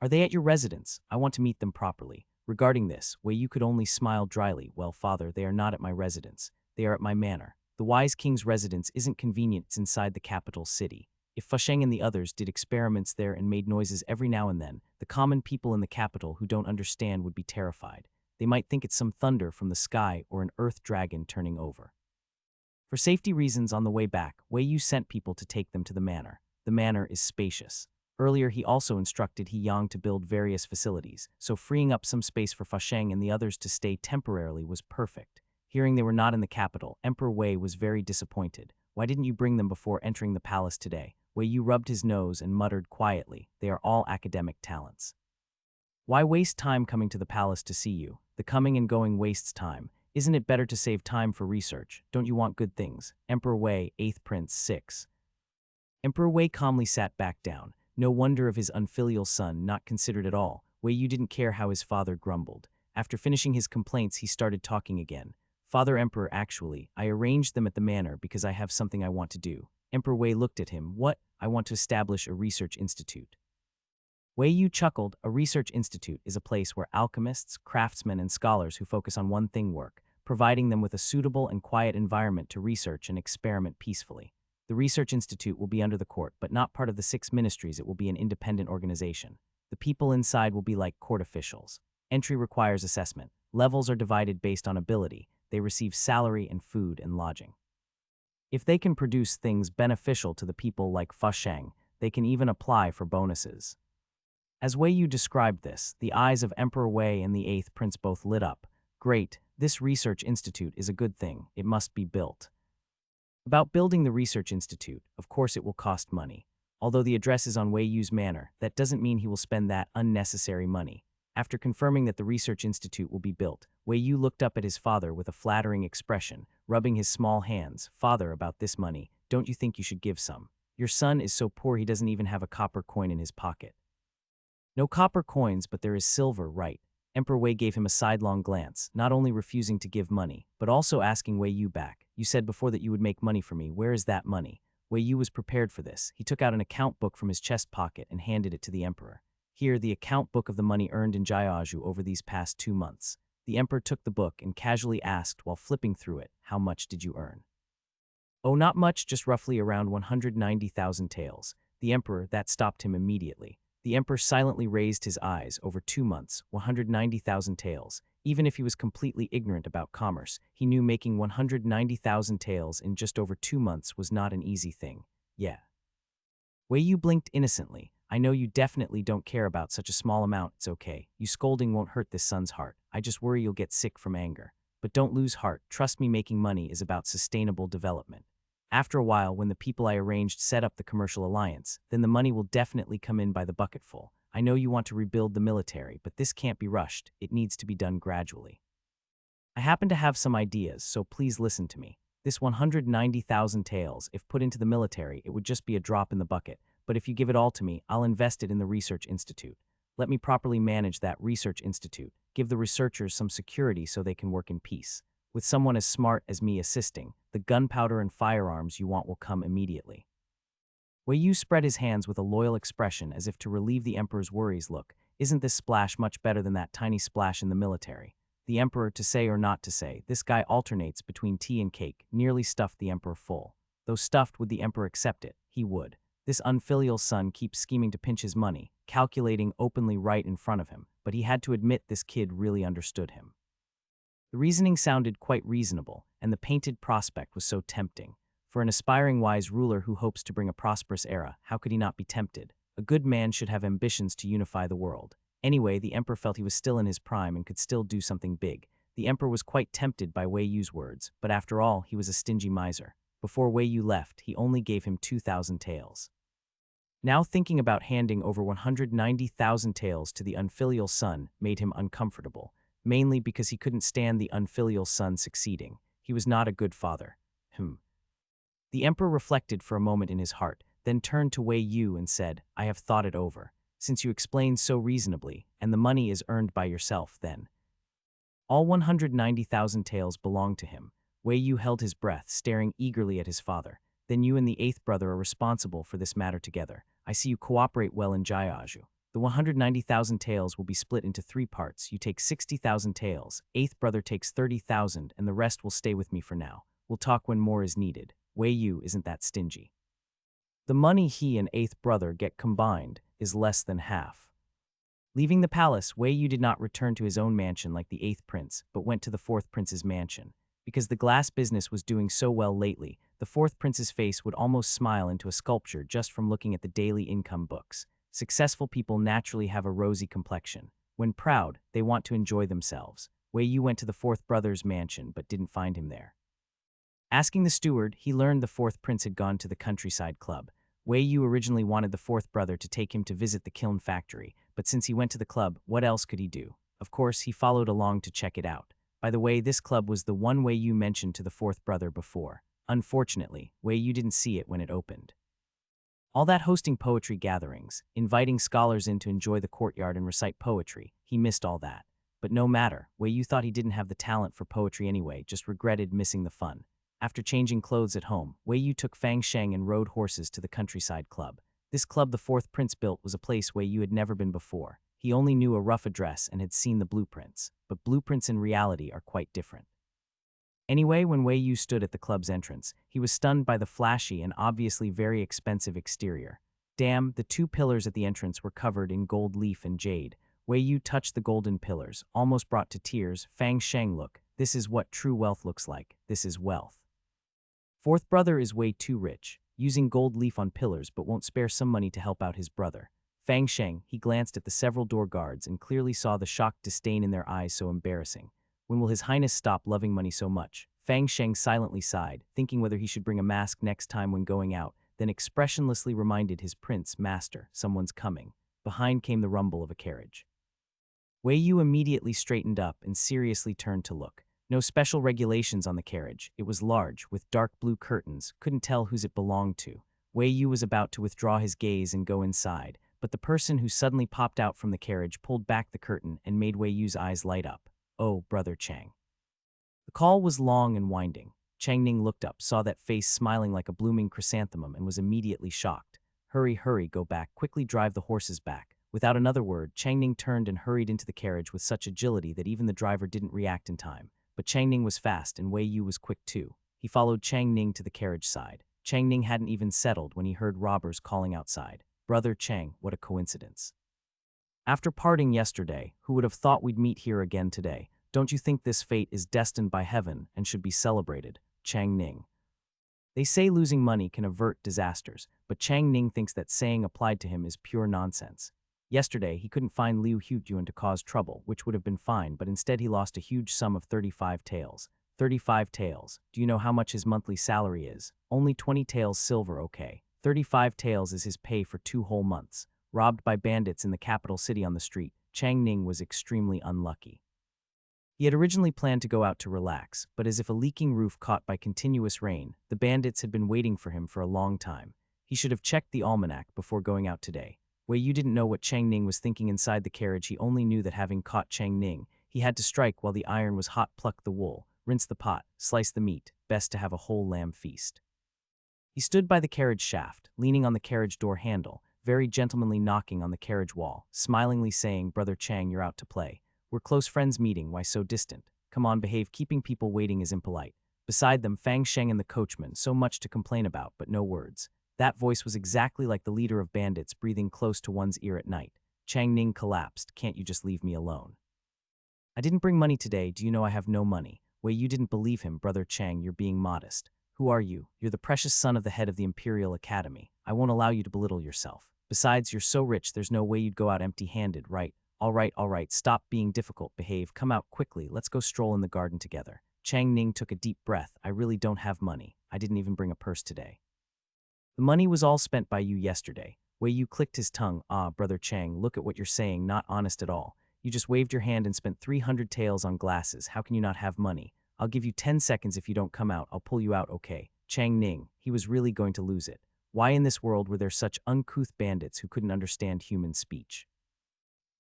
S1: Are they at your residence? I want to meet them properly. Regarding this, Wei Yu could only smile dryly. Well, father, they are not at my residence. They are at my manor. The wise king's residence isn't convenient, it's inside the capital city. If Fusheng and the others did experiments there and made noises every now and then, the common people in the capital who don't understand would be terrified. They might think it's some thunder from the sky or an earth dragon turning over. For safety reasons on the way back, Wei Yu sent people to take them to the manor. The manor is spacious. Earlier he also instructed He Yang to build various facilities, so freeing up some space for Fusheng and the others to stay temporarily was perfect. Hearing they were not in the capital, Emperor Wei was very disappointed. Why didn't you bring them before entering the palace today? Wei Yu rubbed his nose and muttered quietly, they are all academic talents. Why waste time coming to the palace to see you? The coming and going wastes time. Isn't it better to save time for research? Don't you want good things? Emperor Wei, 8th Prince 6. Emperor Wei calmly sat back down. No wonder of his unfilial son not considered at all. Wei Yu didn't care how his father grumbled. After finishing his complaints, he started talking again. Father Emperor, actually, I arranged them at the manor because I have something I want to do. Emperor Wei looked at him. What? I want to establish a research institute. Wei Yu chuckled. A research institute is a place where alchemists, craftsmen, and scholars who focus on one thing work, providing them with a suitable and quiet environment to research and experiment peacefully. The research institute will be under the court, but not part of the 6 ministries. It will be an independent organization. The people inside will be like court officials. Entry requires assessment. Levels are divided based on ability. They receive salary and food and lodging. If they can produce things beneficial to the people like Fusheng, they can even apply for bonuses. As Wei Yu described this, the eyes of Emperor Wei and the 8th Prince both lit up. Great, this research institute is a good thing. It must be built. About building the research institute, of course it will cost money. Although the address is on Wei Yu's manor, that doesn't mean he will spend that unnecessary money. After confirming that the research institute will be built, Wei Yu looked up at his father with a flattering expression, rubbing his small hands. Father, about this money, don't you think you should give some? Your son is so poor he doesn't even have a copper coin in his pocket. No copper coins, but there is silver, right? Emperor Wei gave him a sidelong glance, not only refusing to give money, but also asking Wei Yu back. You said before that you would make money for me. Where is that money? Wei Yu was prepared for this. He took out an account book from his chest pocket and handed it to the emperor. Here, the account book of the money earned in Jiaozhou over these past 2 months. The emperor took the book and casually asked while flipping through it, how much did you earn? Oh, not much, just roughly around 190,000 taels. The emperor, that stopped him immediately. The emperor silently raised his eyes. Over 2 months, 190,000 taels. Even if he was completely ignorant about commerce, he knew making 190,000 taels in just over 2 months was not an easy thing. Yeah. Wei Yu blinked innocently. I know you definitely don't care about such a small amount. It's okay. You scolding won't hurt this son's heart. I just worry you'll get sick from anger. But don't lose heart. Trust me, making money is about sustainable development. After a while, when the people I arranged set up the commercial alliance, then the money will definitely come in by the bucketful. I know you want to rebuild the military, but this can't be rushed. It needs to be done gradually. I happen to have some ideas, so please listen to me. This 190,000 taels, if put into the military, it would just be a drop in the bucket. But if you give it all to me, I'll invest it in the research institute. Let me properly manage that research institute. Give the researchers some security so they can work in peace. With someone as smart as me assisting, the gunpowder and firearms you want will come immediately. Wei Yu spread his hands with a loyal expression as if to relieve the emperor's worries. Look, isn't this splash much better than that tiny splash in the military? The emperor, to say or not to say, this guy alternates between tea and cake, nearly stuffed the emperor full. Though stuffed, would the emperor accept it? He would. This unfilial son keeps scheming to pinch his money, calculating openly right in front of him, but he had to admit this kid really understood him. The reasoning sounded quite reasonable, and the painted prospect was so tempting. For an aspiring wise ruler who hopes to bring a prosperous era, how could he not be tempted? A good man should have ambitions to unify the world. Anyway, the emperor felt he was still in his prime and could still do something big. The emperor was quite tempted by Wei Yu's words, but after all, he was a stingy miser. Before Wei Yu left, he only gave him 2,000 taels. Now thinking about handing over 190,000 taels to the unfilial son made him uncomfortable, mainly because he couldn't stand the unfilial son succeeding. He was not a good father. The emperor reflected for a moment in his heart, then turned to Wei Yu and said, I have thought it over. Since you explained so reasonably, and the money is earned by yourself, then All 190,000 taels belonged to him. Wei Yu held his breath, staring eagerly at his father. Then you and the eighth brother are responsible for this matter together. I see you cooperate well in Jayaju. The 190,000 taels will be split into 3 parts. You take 60,000 taels, eighth brother takes 30,000, and the rest will stay with me for now. We'll talk when more is needed. Wei Yu isn't that stingy. The money he and eighth brother get combined is less than half. Leaving the palace, Wei Yu did not return to his own mansion like the eighth prince, but went to the fourth prince's mansion. Because the glass business was doing so well lately, the fourth prince's face would almost smile into a sculpture just from looking at the daily income books. Successful people naturally have a rosy complexion. When proud, they want to enjoy themselves. Wei Yu went to the fourth brother's mansion but didn't find him there. Asking the steward, he learned the fourth prince had gone to the countryside club. Wei Yu originally wanted the fourth brother to take him to visit the kiln factory, but since he went to the club, what else could he do? Of course, he followed along to check it out. By the way, this club was the one Wei Yu mentioned to the fourth brother before. Unfortunately, Wei Yu didn't see it when it opened. All that hosting poetry gatherings, inviting scholars in to enjoy the courtyard and recite poetry, he missed all that. But no matter, Wei Yu thought he didn't have the talent for poetry anyway, just regretted missing the fun. After changing clothes at home, Wei Yu took Fang Sheng and rode horses to the countryside club. This club the fourth prince built was a place Wei Yu had never been before. He only knew a rough address and had seen the blueprints, but blueprints in reality are quite different. Anyway, when Wei Yu stood at the club's entrance, he was stunned by the flashy and obviously very expensive exterior. Damn, the 2 pillars at the entrance were covered in gold leaf and jade. Wei Yu touched the golden pillars, almost brought to tears. Fang Sheng, look, this is what true wealth looks like. This is wealth. Fourth brother is way too rich, using gold leaf on pillars but won't spare some money to help out his brother. Fang Sheng, he glanced at the several door guards and clearly saw the shocked disdain in their eyes. So embarrassing. When will His Highness stop loving money so much? Fang Sheng silently sighed, thinking whether he should bring a mask next time when going out, then expressionlessly reminded his prince, Master, someone's coming. Behind came the rumble of a carriage. Wei Yu immediately straightened up and seriously turned to look. No special regulations on the carriage. It was large, with dark blue curtains, couldn't tell whose it belonged to. Wei Yu was about to withdraw his gaze and go inside, but the person who suddenly popped out from the carriage pulled back the curtain and made Wei Yu's eyes light up. Oh, Brother Chang. The call was long and winding. Chang Ning looked up, saw that face smiling like a blooming chrysanthemum, and was immediately shocked. Hurry, hurry, go back, quickly drive the horses back. Without another word, Chang Ning turned and hurried into the carriage with such agility that even the driver didn't react in time. But Chang Ning was fast and Wei Yu was quick too. He followed Chang Ning to the carriage side. Chang Ning hadn't even settled when he heard robbers calling outside. Brother Chang, what a coincidence. After parting yesterday, who would have thought we'd meet here again today? Don't you think this fate is destined by heaven and should be celebrated? Chang Ning. They say losing money can avert disasters, but Chang Ning thinks that saying applied to him is pure nonsense. Yesterday, he couldn't find Liu Hutyuan to cause trouble, which would have been fine, but instead he lost a huge sum of 35 taels. 35 taels. Do you know how much his monthly salary is? Only 20 taels silver, okay. 35 taels is his pay for 2 whole months. Robbed by bandits in the capital city on the street, Chang Ning was extremely unlucky. He had originally planned to go out to relax, but as if a leaking roof caught by continuous rain, the bandits had been waiting for him for a long time. He should have checked the almanac before going out today. Wei Yu didn't know what Chang Ning was thinking inside the carriage. He only knew that having caught Chang Ning, he had to strike while the iron was hot, pluck the wool, rinse the pot, slice the meat, best to have a whole lamb feast. He stood by the carriage shaft, leaning on the carriage door handle, very gentlemanly knocking on the carriage wall, smilingly saying, Brother Chang, you're out to play. We're close friends meeting, why so distant? Come on, behave, keeping people waiting is impolite. Beside them, Fang Sheng and the coachman, so much to complain about, but no words. That voice was exactly like the leader of bandits breathing close to one's ear at night. Chang Ning collapsed. Can't you just leave me alone? I didn't bring money today. Do you know I have no money? Wei Yu didn't believe him. Brother Chang, you're being modest. Who are you? You're the precious son of the head of the Imperial Academy. I won't allow you to belittle yourself. Besides, you're so rich, there's no way you'd go out empty-handed, right? All right, stop being difficult, behave, come out quickly, let's go stroll in the garden together. Chang Ning took a deep breath. I really don't have money. I didn't even bring a purse today. The money was all spent by you yesterday. Wei Yu clicked his tongue. Ah, Brother Chang, look at what you're saying, not honest at all. You just waved your hand and spent 300 taels on glasses. How can you not have money? I'll give you 10 seconds if you don't come out. I'll pull you out, okay? Chang Ning, he was really going to lose it. Why in this world were there such uncouth bandits who couldn't understand human speech?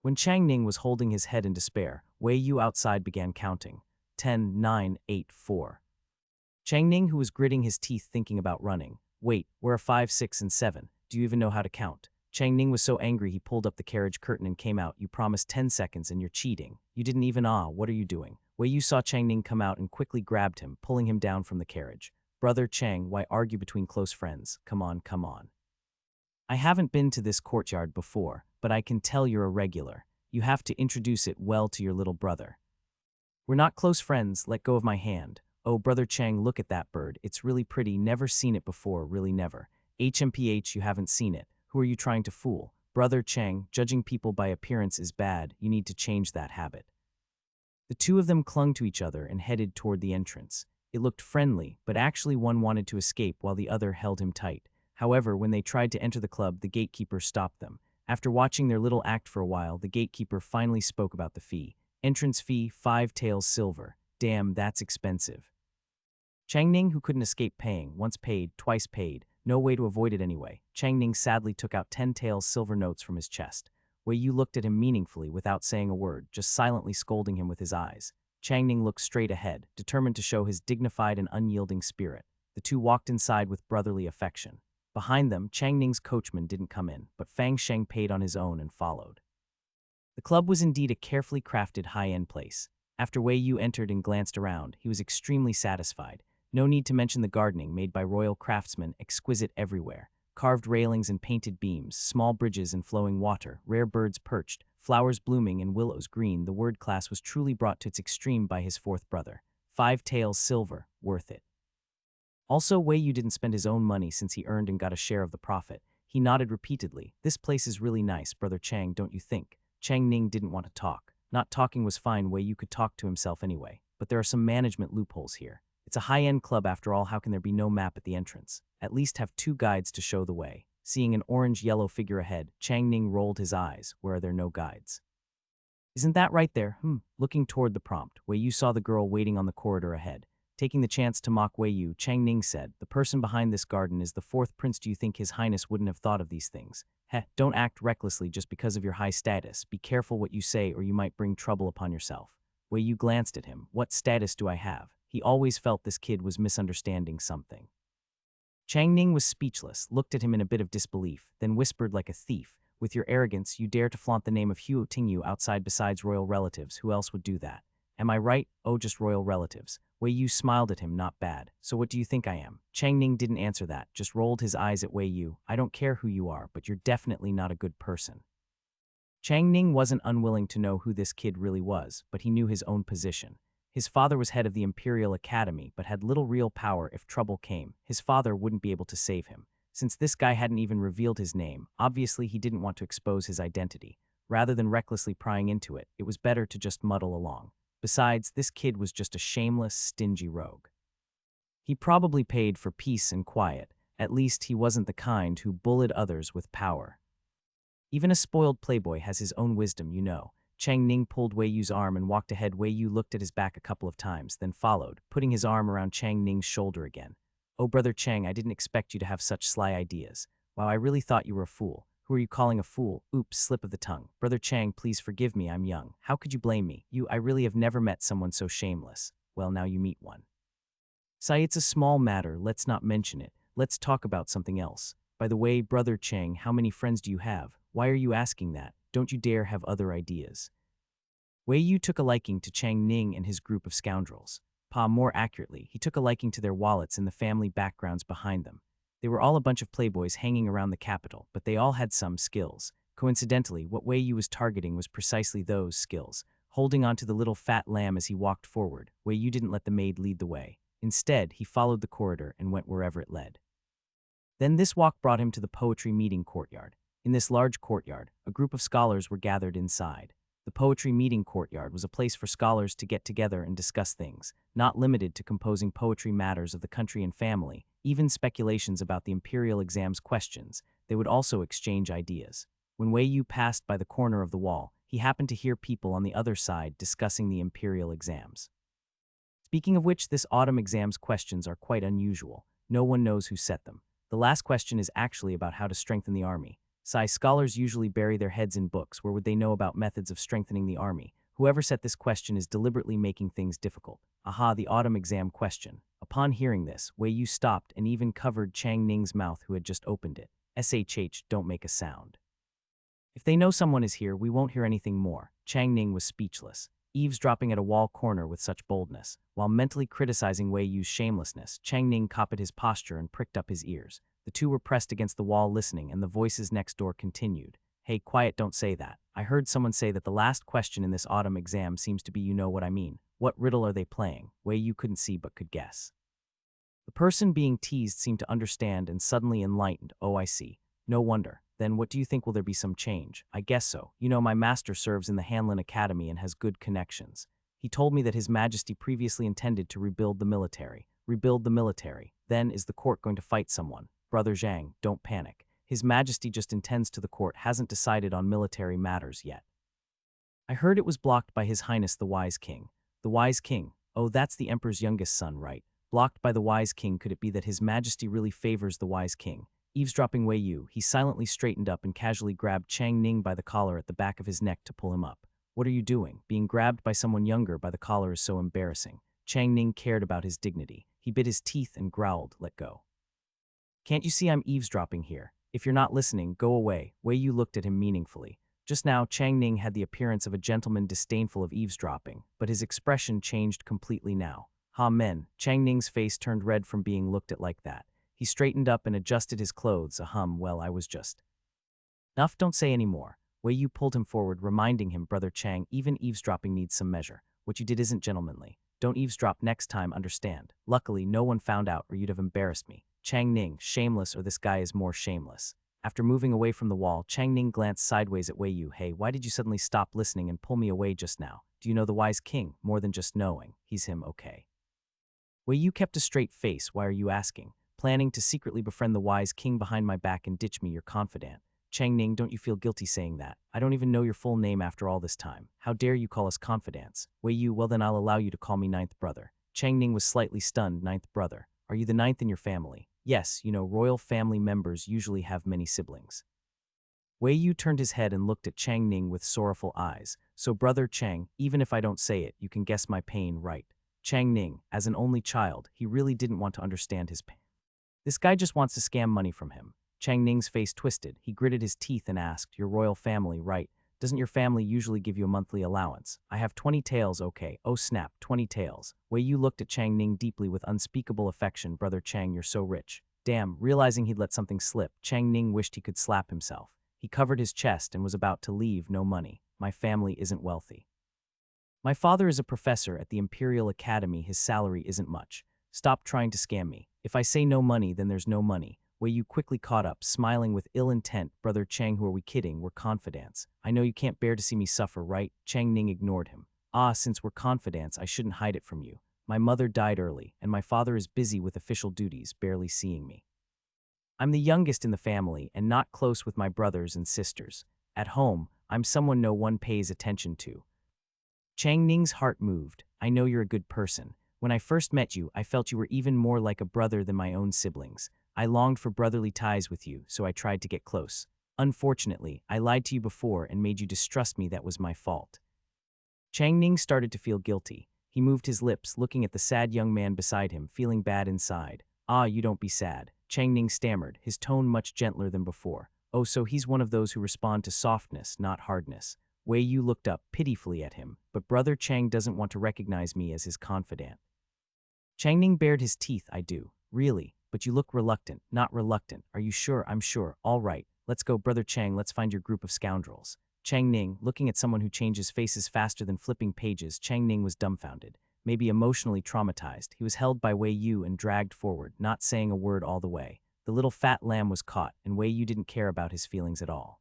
S1: When Chang Ning was holding his head in despair, Wei Yu outside began counting. 10, 9, 8, 4. Chang Ning, who was gritting his teeth thinking about running. Wait, where are 5, 6, and 7? Do you even know how to count? Chang Ning was so angry he pulled up the carriage curtain and came out. You promised 10 seconds and you're cheating. You didn't even what are you doing? Wei Yu saw Chang Ning come out and quickly grabbed him, pulling him down from the carriage. Brother Chang, why argue between close friends? Come on, come on. I haven't been to this courtyard before, but I can tell you're a regular. You have to introduce it well to your little brother. We're not close friends, let go of my hand. Oh, Brother Chang, look at that bird. It's really pretty, never seen it before, really never. HMPH, you haven't seen it. Who are you trying to fool? Brother Chang, judging people by appearance is bad, you need to change that habit. The two of them clung to each other and headed toward the entrance. It looked friendly, but actually one wanted to escape while the other held him tight. However, when they tried to enter the club, the gatekeeper stopped them. After watching their little act for a while, the gatekeeper finally spoke about the fee. Entrance fee, 5 taels silver. Damn, that's expensive. Chang Ning, who couldn't escape paying, once paid, twice paid, no way to avoid it anyway. Chang Ning sadly took out 10 taels silver notes from his chest. Wei Yu looked at him meaningfully without saying a word, just silently scolding him with his eyes. Chang Ning looked straight ahead, determined to show his dignified and unyielding spirit. The two walked inside with brotherly affection. Behind them, Chang Ning's coachman didn't come in, but Fang Sheng paid on his own and followed. The club was indeed a carefully crafted high-end place. After Wei Yu entered and glanced around, he was extremely satisfied. No need to mention the gardening made by royal craftsmen, exquisite everywhere. Carved railings and painted beams, small bridges and flowing water, rare birds perched, flowers blooming and willows green. The word class was truly brought to its extreme by his fourth brother. 5 taels silver, worth it. Also, Wei Yu didn't spend his own money since he earned and got a share of the profit. He nodded repeatedly. This place is really nice, Brother Chang, don't you think? Chang Ning didn't want to talk. Not talking was fine, Wei Yu could talk to himself anyway. But there are some management loopholes here. It's a high-end club after all, how can there be no map at the entrance? At least have 2 guides to show the way. Seeing an orange-yellow figure ahead, Chang Ning rolled his eyes. Where are there no guides? Isn't that right there? Looking toward the prompt, Wei Yu saw the girl waiting on the corridor ahead. Taking the chance to mock Wei Yu, Chang Ning said, the person behind this garden is the 4th prince. Do you think His Highness wouldn't have thought of these things? Don't act recklessly just because of your high status. Be careful what you say or you might bring trouble upon yourself. Wei Yu glanced at him. What status do I have? He always felt this kid was misunderstanding something. Chang Ning was speechless, looked at him in a bit of disbelief, then whispered like a thief, with your arrogance, you dare to flaunt the name of Huo Tingyu outside besides royal relatives. Who else would do that? Am I right? Oh, just royal relatives. Wei Yu smiled at him, not bad. So what do you think I am? Chang Ning didn't answer that, just rolled his eyes at Wei Yu. I don't care who you are, but you're definitely not a good person. Chang Ning wasn't unwilling to know who this kid really was, but he knew his own position. His father was head of the Imperial Academy, but had little real power. If trouble came, his father wouldn't be able to save him. Since this guy hadn't even revealed his name, obviously he didn't want to expose his identity. Rather than recklessly prying into it, it was better to just muddle along. Besides, this kid was just a shameless, stingy rogue. He probably paid for peace and quiet. At least he wasn't the kind who bullied others with power. Even a spoiled playboy has his own wisdom, you know. Chang Ning pulled Wei Yu's arm and walked ahead. Wei Yu looked at his back a couple of times, then followed, putting his arm around Chang Ning's shoulder again. Oh, Brother Chang, I didn't expect you to have such sly ideas. Wow, I really thought you were a fool. Who are you calling a fool? Oops, slip of the tongue. Brother Chang, please forgive me, I'm young. How could you blame me? I really have never met someone so shameless. Well, now you meet one. Sai, it's a small matter, let's not mention it. Let's talk about something else. By the way, Brother Chang, how many friends do you have? Why are you asking that? Don't you dare have other ideas. Wei Yu took a liking to Chang Ning and his group of scoundrels. More accurately, he took a liking to their wallets and the family backgrounds behind them. They were all a bunch of playboys hanging around the capital, but they all had some skills. Coincidentally, what Wei Yu was targeting was precisely those skills. Holding onto the little fat lamb as he walked forward, Wei Yu didn't let the maid lead the way. Instead, he followed the corridor and went wherever it led. Then this walk brought him to the poetry meeting courtyard. In this large courtyard, a group of scholars were gathered inside. The poetry meeting courtyard was a place for scholars to get together and discuss things, not limited to composing poetry matters of the country and family, even speculations about the imperial exams questions. They would also exchange ideas. When Wei Yu passed by the corner of the wall, he happened to hear people on the other side discussing the imperial exams. Speaking of which, this autumn exams questions are quite unusual. No one knows who set them. The last question is actually about how to strengthen the army. Sigh, scholars usually bury their heads in books. Where would they know about methods of strengthening the army? Whoever set this question is deliberately making things difficult. Aha, the autumn exam question. Upon hearing this, Wei Yu stopped and even covered Chang Ning's mouth, who had just opened it. SHH, don't make a sound. If they know someone is here, we won't hear anything more. Chang Ning was speechless, eavesdropping at a wall corner with such boldness. While mentally criticizing Wei Yu's shamelessness, Chang Ning copied his posture and pricked up his ears. The two were pressed against the wall listening, and the voices next door continued. Hey, quiet, don't say that. I heard someone say that the last question in this autumn exam seems to be you know what I mean. What riddle are they playing? Wei Yu couldn't see but could guess. The person being teased seemed to understand and suddenly enlightened. Oh, I see. No wonder. Then what do you think? Will there be some change? I guess so. You know, my master serves in the Hanlin Academy and has good connections. He told me that His Majesty previously intended to rebuild the military. Rebuild the military. Then is the court going to fight someone? Brother Zhang, don't panic. His Majesty just intends to. The court hasn't decided on military matters yet. I heard it was blocked by His Highness the Wise King. The Wise King? Oh, that's the Emperor's youngest son, right? Blocked by the Wise King. Could it be that His Majesty really favors the Wise King? Eavesdropping Wei Yu, he silently straightened up and casually grabbed Chang Ning by the collar at the back of his neck to pull him up. What are you doing? Being grabbed by someone younger by the collar is so embarrassing. Chang Ning cared about his dignity. He bit his teeth and growled, let go. Can't you see I'm eavesdropping here? If you're not listening, go away. Wei Yu looked at him meaningfully. Just now, Chang Ning had the appearance of a gentleman disdainful of eavesdropping, but his expression changed completely now. Ha men, Chang Ning's face turned red from being looked at like that. He straightened up and adjusted his clothes. Well, I was just. Enough, don't say any more. Wei Yu pulled him forward, reminding him, Brother Chang, even eavesdropping needs some measure. What you did isn't gentlemanly. Don't eavesdrop next time, understand? Luckily, no one found out or you'd have embarrassed me. Chang Ning, shameless, or this guy is more shameless. After moving away from the wall, Chang Ning glanced sideways at Wei Yu. Hey, why did you suddenly stop listening and pull me away just now? Do you know the Wise King? More than just knowing. He's him, okay. Wei Yu kept a straight face. Why are you asking? Planning to secretly befriend the Wise King behind my back and ditch me? You're confident. Chang Ning, don't you feel guilty saying that? I don't even know your full name after all this time. How dare you call us confidants? Wei Yu, well then I'll allow you to call me ninth brother. Chang Ning was slightly stunned. Ninth brother. Are you the ninth in your family? Yes, you know, royal family members usually have many siblings. Wei Yu turned his head and looked at Chang Ning with sorrowful eyes. So brother Chang, even if I don't say it, you can guess my pain, right? Chang Ning, as an only child, he really didn't want to understand his pain. This guy just wants to scam money from him. Chang Ning's face twisted. He gritted his teeth and asked, your royal family, right? Doesn't your family usually give you a monthly allowance? I have 20 taels, okay. Oh snap, 20 taels. Wei Yu looked at Chang Ning deeply with unspeakable affection. Brother Chang, you're so rich. Damn, realizing he'd let something slip, Chang Ning wished he could slap himself. He covered his chest and was about to leave. No money. My family isn't wealthy. My father is a professor at the Imperial Academy. His salary isn't much. Stop trying to scam me. If I say no money, then there's no money. Wei Yu quickly caught up, smiling with ill intent. Brother Chang, who are we kidding? We're confidants. I know you can't bear to see me suffer, right? Chang Ning ignored him. Since we're confidants, I shouldn't hide it from you. My mother died early, and my father is busy with official duties, barely seeing me. I'm the youngest in the family and not close with my brothers and sisters. At home, I'm someone no one pays attention to. Chang Ning's heart moved. I know you're a good person. When I first met you, I felt you were even more like a brother than my own siblings. I longed for brotherly ties with you, so I tried to get close. Unfortunately, I lied to you before and made you distrust me. That was my fault. Chang Ning started to feel guilty. He moved his lips, looking at the sad young man beside him, feeling bad inside. You don't be sad. Chang Ning stammered, his tone much gentler than before. Oh, so he's one of those who respond to softness, not hardness. Wei Yu looked up pitifully at him, but brother Chang doesn't want to recognize me as his confidant. Chang Ning bared his teeth. I do. Really? But you look reluctant. Not reluctant. Are you sure? I'm sure. All right. Let's go, brother Chang. Let's find your group of scoundrels. Chang Ning, looking at someone who changes faces faster than flipping pages, Chang Ning was dumbfounded, maybe emotionally traumatized. He was held by Wei Yu and dragged forward, not saying a word all the way. The little fat lamb was caught, and Wei Yu didn't care about his feelings at all.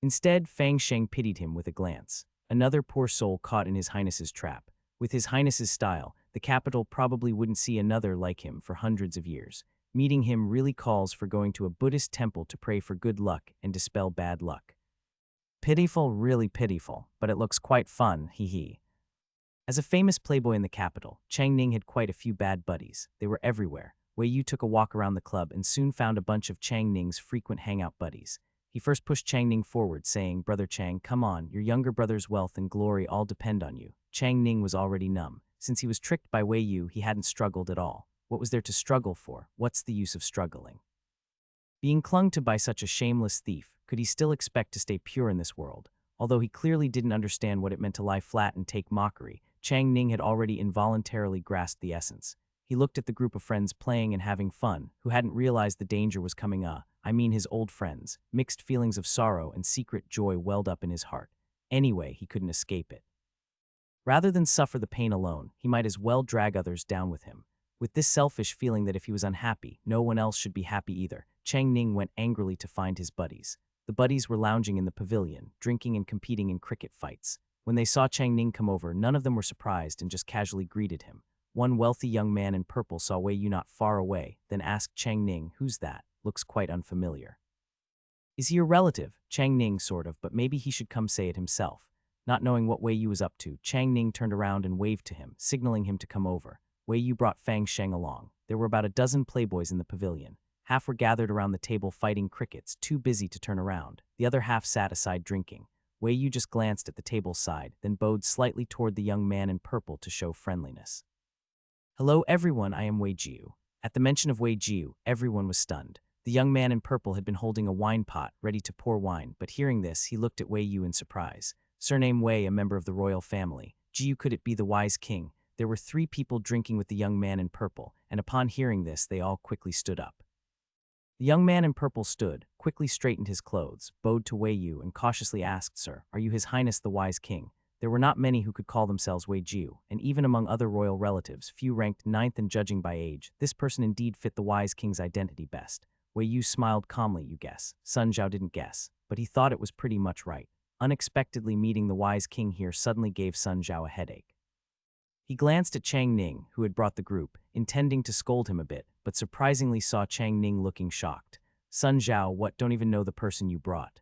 S1: Instead, Fang Sheng pitied him with a glance. Another poor soul caught in His Highness's trap. With His Highness's style, the capital probably wouldn't see another like him for hundreds of years. Meeting him really calls for going to a Buddhist temple to pray for good luck and dispel bad luck. Pitiful, really pitiful, but it looks quite fun, hee hee. As a famous playboy in the capital, Chang Ning had quite a few bad buddies. They were everywhere. Wei Yu took a walk around the club and soon found a bunch of Chang Ning's frequent hangout buddies. He first pushed Chang Ning forward, saying, "Brother Chang, come on, your younger brother's wealth and glory all depend on you." Chang Ning was already numb. Since he was tricked by Wei Yu, he hadn't struggled at all. What was there to struggle for? What's the use of struggling? Being clung to by such a shameless thief, could he still expect to stay pure in this world? Although he clearly didn't understand what it meant to lie flat and take mockery, Chang Ning had already involuntarily grasped the essence. He looked at the group of friends playing and having fun, who hadn't realized the danger was coming. His old friends. Mixed feelings of sorrow and secret joy welled up in his heart. Anyway, he couldn't escape it. Rather than suffer the pain alone, he might as well drag others down with him. With this selfish feeling that if he was unhappy, no one else should be happy either, Chang Ning went angrily to find his buddies. The buddies were lounging in the pavilion, drinking and competing in cricket fights. When they saw Chang Ning come over, none of them were surprised and just casually greeted him. One wealthy young man in purple saw Wei Yu not far away, then asked Chang Ning, "Who's that? Looks quite unfamiliar." "Is he your relative?" Chang Ning, sort of, but maybe he should come say it himself. Not knowing what Wei Yu was up to, Chang Ning turned around and waved to him, signaling him to come over. Wei Yu brought Fang Sheng along. There were about a dozen playboys in the pavilion. Half were gathered around the table fighting crickets, too busy to turn around. The other half sat aside drinking. Wei Yu just glanced at the table's side, then bowed slightly toward the young man in purple to show friendliness. "Hello everyone, I am Wei Jiu." At the mention of Wei Jiu, everyone was stunned. The young man in purple had been holding a wine pot, ready to pour wine, but hearing this, he looked at Wei Yu in surprise. Surname Wei, a member of the royal family. Jiu, could it be the wise king? There were 3 people drinking with the young man in purple, and upon hearing this, they all quickly stood up. The young man in purple stood, quickly straightened his clothes, bowed to Wei Yu, and cautiously asked, "Sir, are you His Highness the Wise King?" There were not many who could call themselves Wei Jiu, and even among other royal relatives, few ranked 9th in judging by age. This person indeed fit the Wise King's identity best. Wei Yu smiled calmly. "You guess." Sun Zhao didn't guess, but he thought it was pretty much right. Unexpectedly meeting the Wise King here suddenly gave Sun Zhao a headache. He glanced at Chang Ning, who had brought the group, intending to scold him a bit, but surprisingly saw Chang Ning looking shocked. "Sun Zhao, what, don't even know the person you brought?"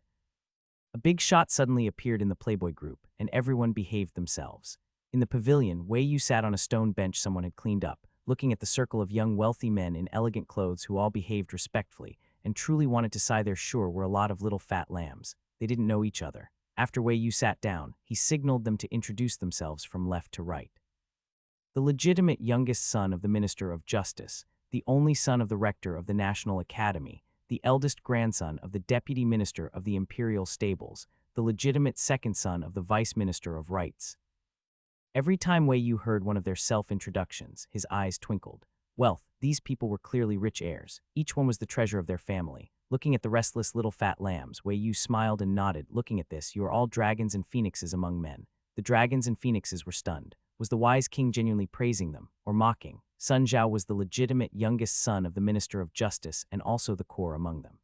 S1: A big shot suddenly appeared in the Playboy group, and everyone behaved themselves. In the pavilion, Wei Yu sat on a stone bench someone had cleaned up, looking at the circle of young wealthy men in elegant clothes who all behaved respectfully and truly wanted to say they're sure were a lot of little fat lambs. They didn't know each other. After Wei Yu sat down, he signaled them to introduce themselves from left to right. The legitimate youngest son of the Minister of Justice, the only son of the Rector of the National Academy, the eldest grandson of the Deputy Minister of the Imperial Stables, the legitimate second son of the Vice Minister of Rights. Every time Wei Yu heard one of their self-introductions, his eyes twinkled. Wealth, these people were clearly rich heirs. Each one was the treasure of their family. Looking at the restless little fat lambs, Wei Yu smiled and nodded. "Looking at this, you are all dragons and phoenixes among men." The dragons and phoenixes were stunned. Was the wise king genuinely praising them, or mocking? Sun Zhao was the legitimate youngest son of the Minister of Justice and also the core among them.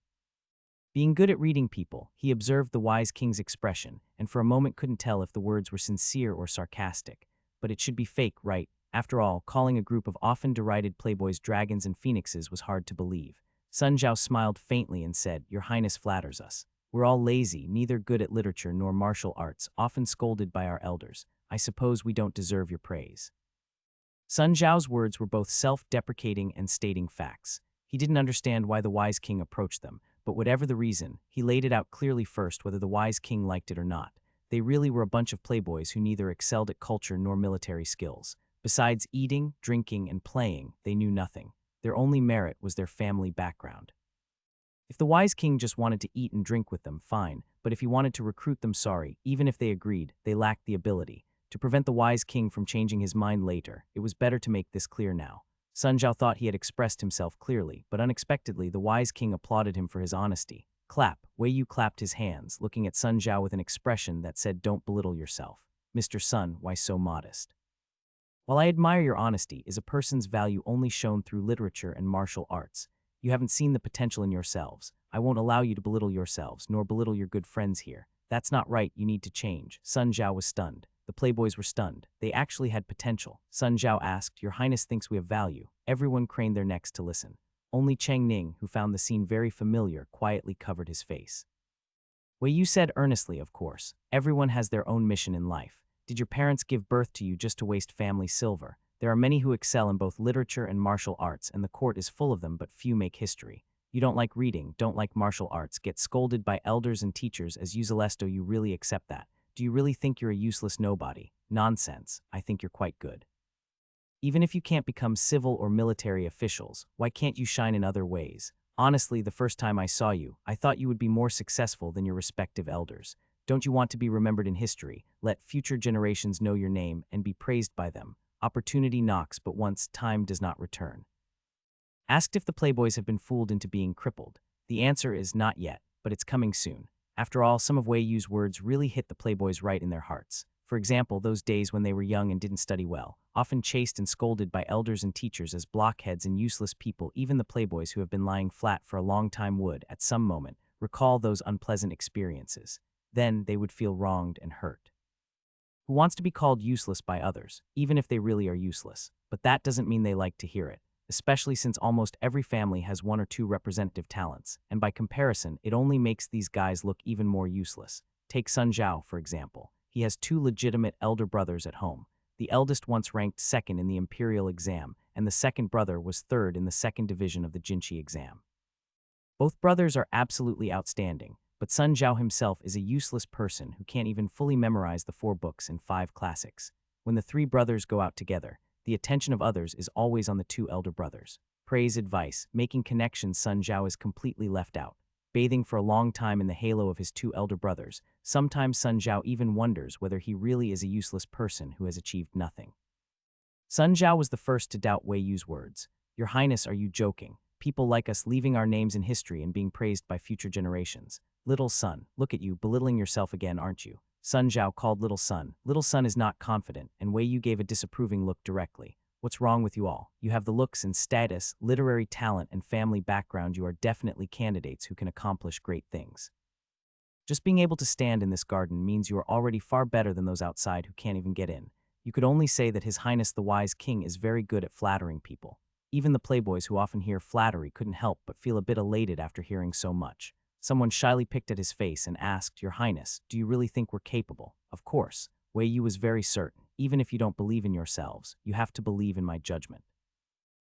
S1: Being good at reading people, he observed the wise king's expression, and for a moment couldn't tell if the words were sincere or sarcastic. But it should be fake, right? After all, calling a group of often derided playboys dragons and phoenixes was hard to believe. Sun Zhao smiled faintly and said, "Your Highness flatters us. We're all lazy, neither good at literature nor martial arts, often scolded by our elders. I suppose we don't deserve your praise." Sun Zhao's words were both self-deprecating and stating facts. He didn't understand why the wise king approached them, but whatever the reason, he laid it out clearly first whether the wise king liked it or not. They really were a bunch of playboys who neither excelled at culture nor military skills. Besides eating, drinking, and playing, they knew nothing. Their only merit was their family background. If the wise king just wanted to eat and drink with them, fine, but if he wanted to recruit them, sorry, even if they agreed, they lacked the ability. To prevent the wise king from changing his mind later, it was better to make this clear now. Sun Zhao thought he had expressed himself clearly, but unexpectedly the wise king applauded him for his honesty. Clap. Wei Yu clapped his hands, looking at Sun Zhao with an expression that said, "Don't belittle yourself. Mr. Sun, why so modest?" "While I admire your honesty, is a person's value only shown through literature and martial arts? You haven't seen the potential in yourselves. I won't allow you to belittle yourselves, nor belittle your good friends here. That's not right, you need to change." Sun Zhao was stunned. The playboys were stunned. They actually had potential. Sun Zhao asked, "Your Highness thinks we have value." Everyone craned their necks to listen. Only Chang Ning, who found the scene very familiar, quietly covered his face. Wei Yu said earnestly, "Of course. Everyone has their own mission in life. Did your parents give birth to you just to waste family silver? There are many who excel in both literature and martial arts, and the court is full of them, but few make history. You don't like reading, don't like martial arts, get scolded by elders and teachers as useless. Do you really accept that? Do you really think you're a useless nobody? Nonsense. I think you're quite good. Even if you can't become civil or military officials, why can't you shine in other ways? Honestly, the first time I saw you, I thought you would be more successful than your respective elders. Don't you want to be remembered in history? Let future generations know your name and be praised by them. Opportunity knocks, but once time does not return. Asked if the Playboys have been fooled into being crippled, the answer is not yet, but it's coming soon. After all, some of Wei Yu's words really hit the Playboys right in their hearts. For example, those days when they were young and didn't study well, often chased and scolded by elders and teachers as blockheads and useless people. Even the Playboys who have been lying flat for a long time would, at some moment, recall those unpleasant experiences. Then they would feel wronged and hurt. Who wants to be called useless by others, even if they really are useless? But that doesn't mean they like to hear it, especially since almost every family has one or two representative talents, and by comparison, it only makes these guys look even more useless. Take Sun Zhao, for example. He has two legitimate elder brothers at home. The eldest once ranked second in the imperial exam, and the second brother was third in the second division of the Jinchi exam. Both brothers are absolutely outstanding, but Sun Zhao himself is a useless person who can't even fully memorize the 4 books and 5 classics. When the 3 brothers go out together, the attention of others is always on the 2 elder brothers. Praise, advice, making connections. Sun Zhao is completely left out. Bathing for a long time in the halo of his 2 elder brothers, sometimes Sun Zhao even wonders whether he really is a useless person who has achieved nothing. Sun Zhao was the first to doubt Wei Yu's words. Your Highness, are you joking? People like us leaving our names in history and being praised by future generations. Little Sun, look at you, belittling yourself again, aren't you? Sun Zhao called Little Sun. Little Sun is not confident, and Wei Yu gave a disapproving look directly. What's wrong with you all? You have the looks and status, literary talent, and family background. You are definitely candidates who can accomplish great things. Just being able to stand in this garden means you are already far better than those outside who can't even get in. You could only say that His Highness the Wise King is very good at flattering people. Even the Playboys who often hear flattery couldn't help but feel a bit elated after hearing so much. Someone shyly picked at his face and asked, Your Highness, do you really think we're capable? Of course. Wei Yu was very certain. Even if you don't believe in yourselves, you have to believe in my judgment.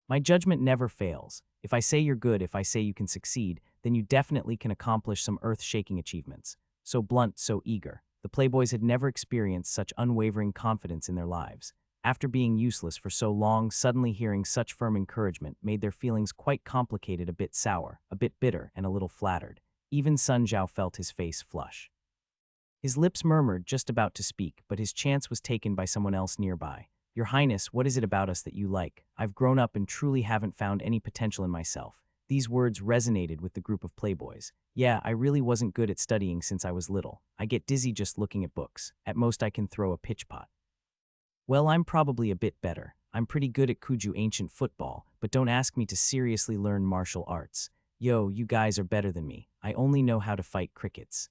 S1: My judgment never fails. If I say you're good, if I say you can succeed, then you definitely can accomplish some earth-shaking achievements. So blunt, so eager. The Playboys had never experienced such unwavering confidence in their lives. After being useless for so long, suddenly hearing such firm encouragement made their feelings quite complicated, a bit sour, a bit bitter, and a little flattered. Even Sun Zhao felt his face flush. His lips murmured, just about to speak, but his chance was taken by someone else nearby. Your Highness, what is it about us that you like? I've grown up and truly haven't found any potential in myself. These words resonated with the group of Playboys. Yeah, I really wasn't good at studying since I was little. I get dizzy just looking at books. At most I can throw a pitch pot. Well, I'm probably a bit better. I'm pretty good at Kuju ancient football, but don't ask me to seriously learn martial arts. Yo, you guys are better than me. I only know how to fight crickets.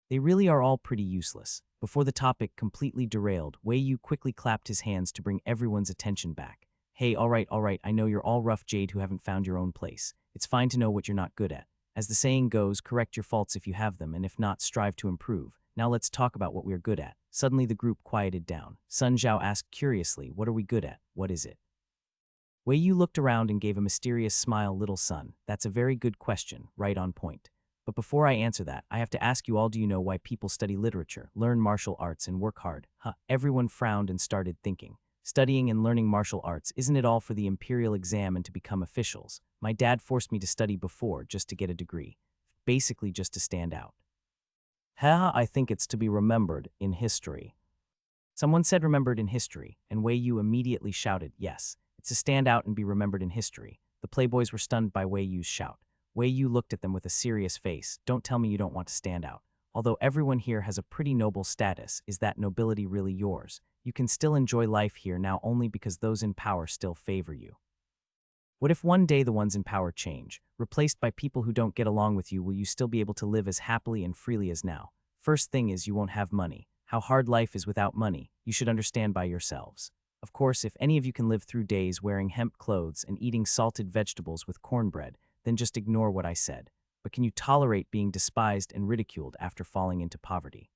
S1: They really are all pretty useless. Before the topic completely derailed, Wei Yu quickly clapped his hands to bring everyone's attention back. Hey, all right, I know you're all rough jade who haven't found your own place. It's fine to know what you're not good at. As the saying goes, correct your faults if you have them, and if not, strive to improve. Now let's talk about what we are good at. Suddenly the group quieted down. Sun Zhao asked curiously, what are we good at? What is it? Wei Yu looked around and gave a mysterious smile. Little Sun, that's a very good question, right on point. But before I answer that, I have to ask you all, do you know why people study literature, learn martial arts, and work hard? Everyone frowned and started thinking. Studying and learning martial arts, isn't it all for the imperial exam and to become officials? My dad forced me to study before just to get a degree. Basically just to stand out. I think it's to be remembered in history. Someone said remembered in history, and Wei Yu immediately shouted, yes, it's to stand out and be remembered in history. The Playboys were stunned by Wei Yu's shout. Wei Yu looked at them with a serious face. Don't tell me you don't want to stand out. Although everyone here has a pretty noble status, is that nobility really yours? You can still enjoy life here now only because those in power still favor you. What if one day the ones in power change, replaced by people who don't get along with you? Will you still be able to live as happily and freely as now? First thing is you won't have money. How hard life is without money, you should understand by yourselves. Of course, if any of you can live through days wearing hemp clothes and eating salted vegetables with cornbread, then just ignore what I said. But can you tolerate being despised and ridiculed after falling into poverty?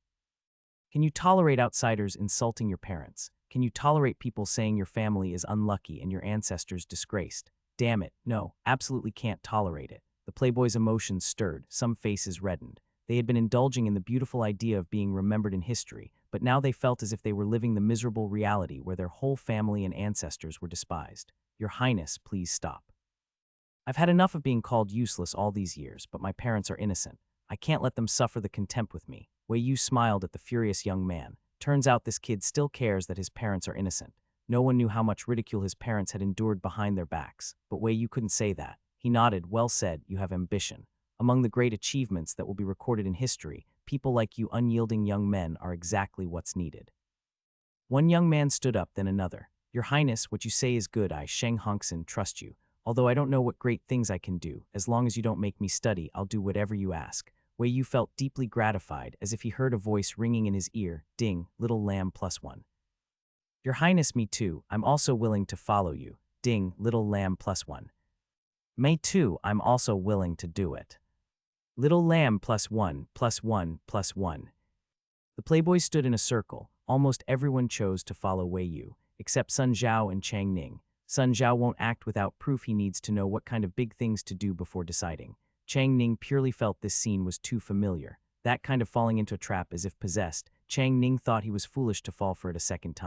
S1: Can you tolerate outsiders insulting your parents? Can you tolerate people saying your family is unlucky and your ancestors disgraced? Damn it, no, absolutely can't tolerate it. The playboys' emotions stirred, some faces reddened. They had been indulging in the beautiful idea of being remembered in history, but now they felt as if they were living the miserable reality where their whole family and ancestors were despised. Your Highness, please stop. I've had enough of being called useless all these years, but my parents are innocent. I can't let them suffer the contempt with me. Wei Yu smiled at the furious young man. Turns out this kid still cares that his parents are innocent. No one knew how much ridicule his parents had endured behind their backs, but Wei Yu couldn't say that. He nodded. Well said, you have ambition. Among the great achievements that will be recorded in history, people like you unyielding young men are exactly what's needed. One young man stood up, then another. Your Highness, what you say is good. I, Sheng Hongxin, trust you. Although I don't know what great things I can do, as long as you don't make me study, I'll do whatever you ask. Wei Yu felt deeply gratified, as if he heard a voice ringing in his ear. Ding, little lamb +1. Your Highness, me too. I'm also willing to follow you. Ding, little lamb +1. Me too. I'm also willing to do it. Little lamb +1, +1, +1. The playboys stood in a circle. Almost everyone chose to follow Wei Yu, except Sun Zhao and Chang Ning. Sun Zhao won't act without proof. He needs to know what kind of big things to do before deciding. Chang Ning purely felt this scene was too familiar. That kind of falling into a trap as if possessed. Chang Ning thought he was foolish to fall for it a second time.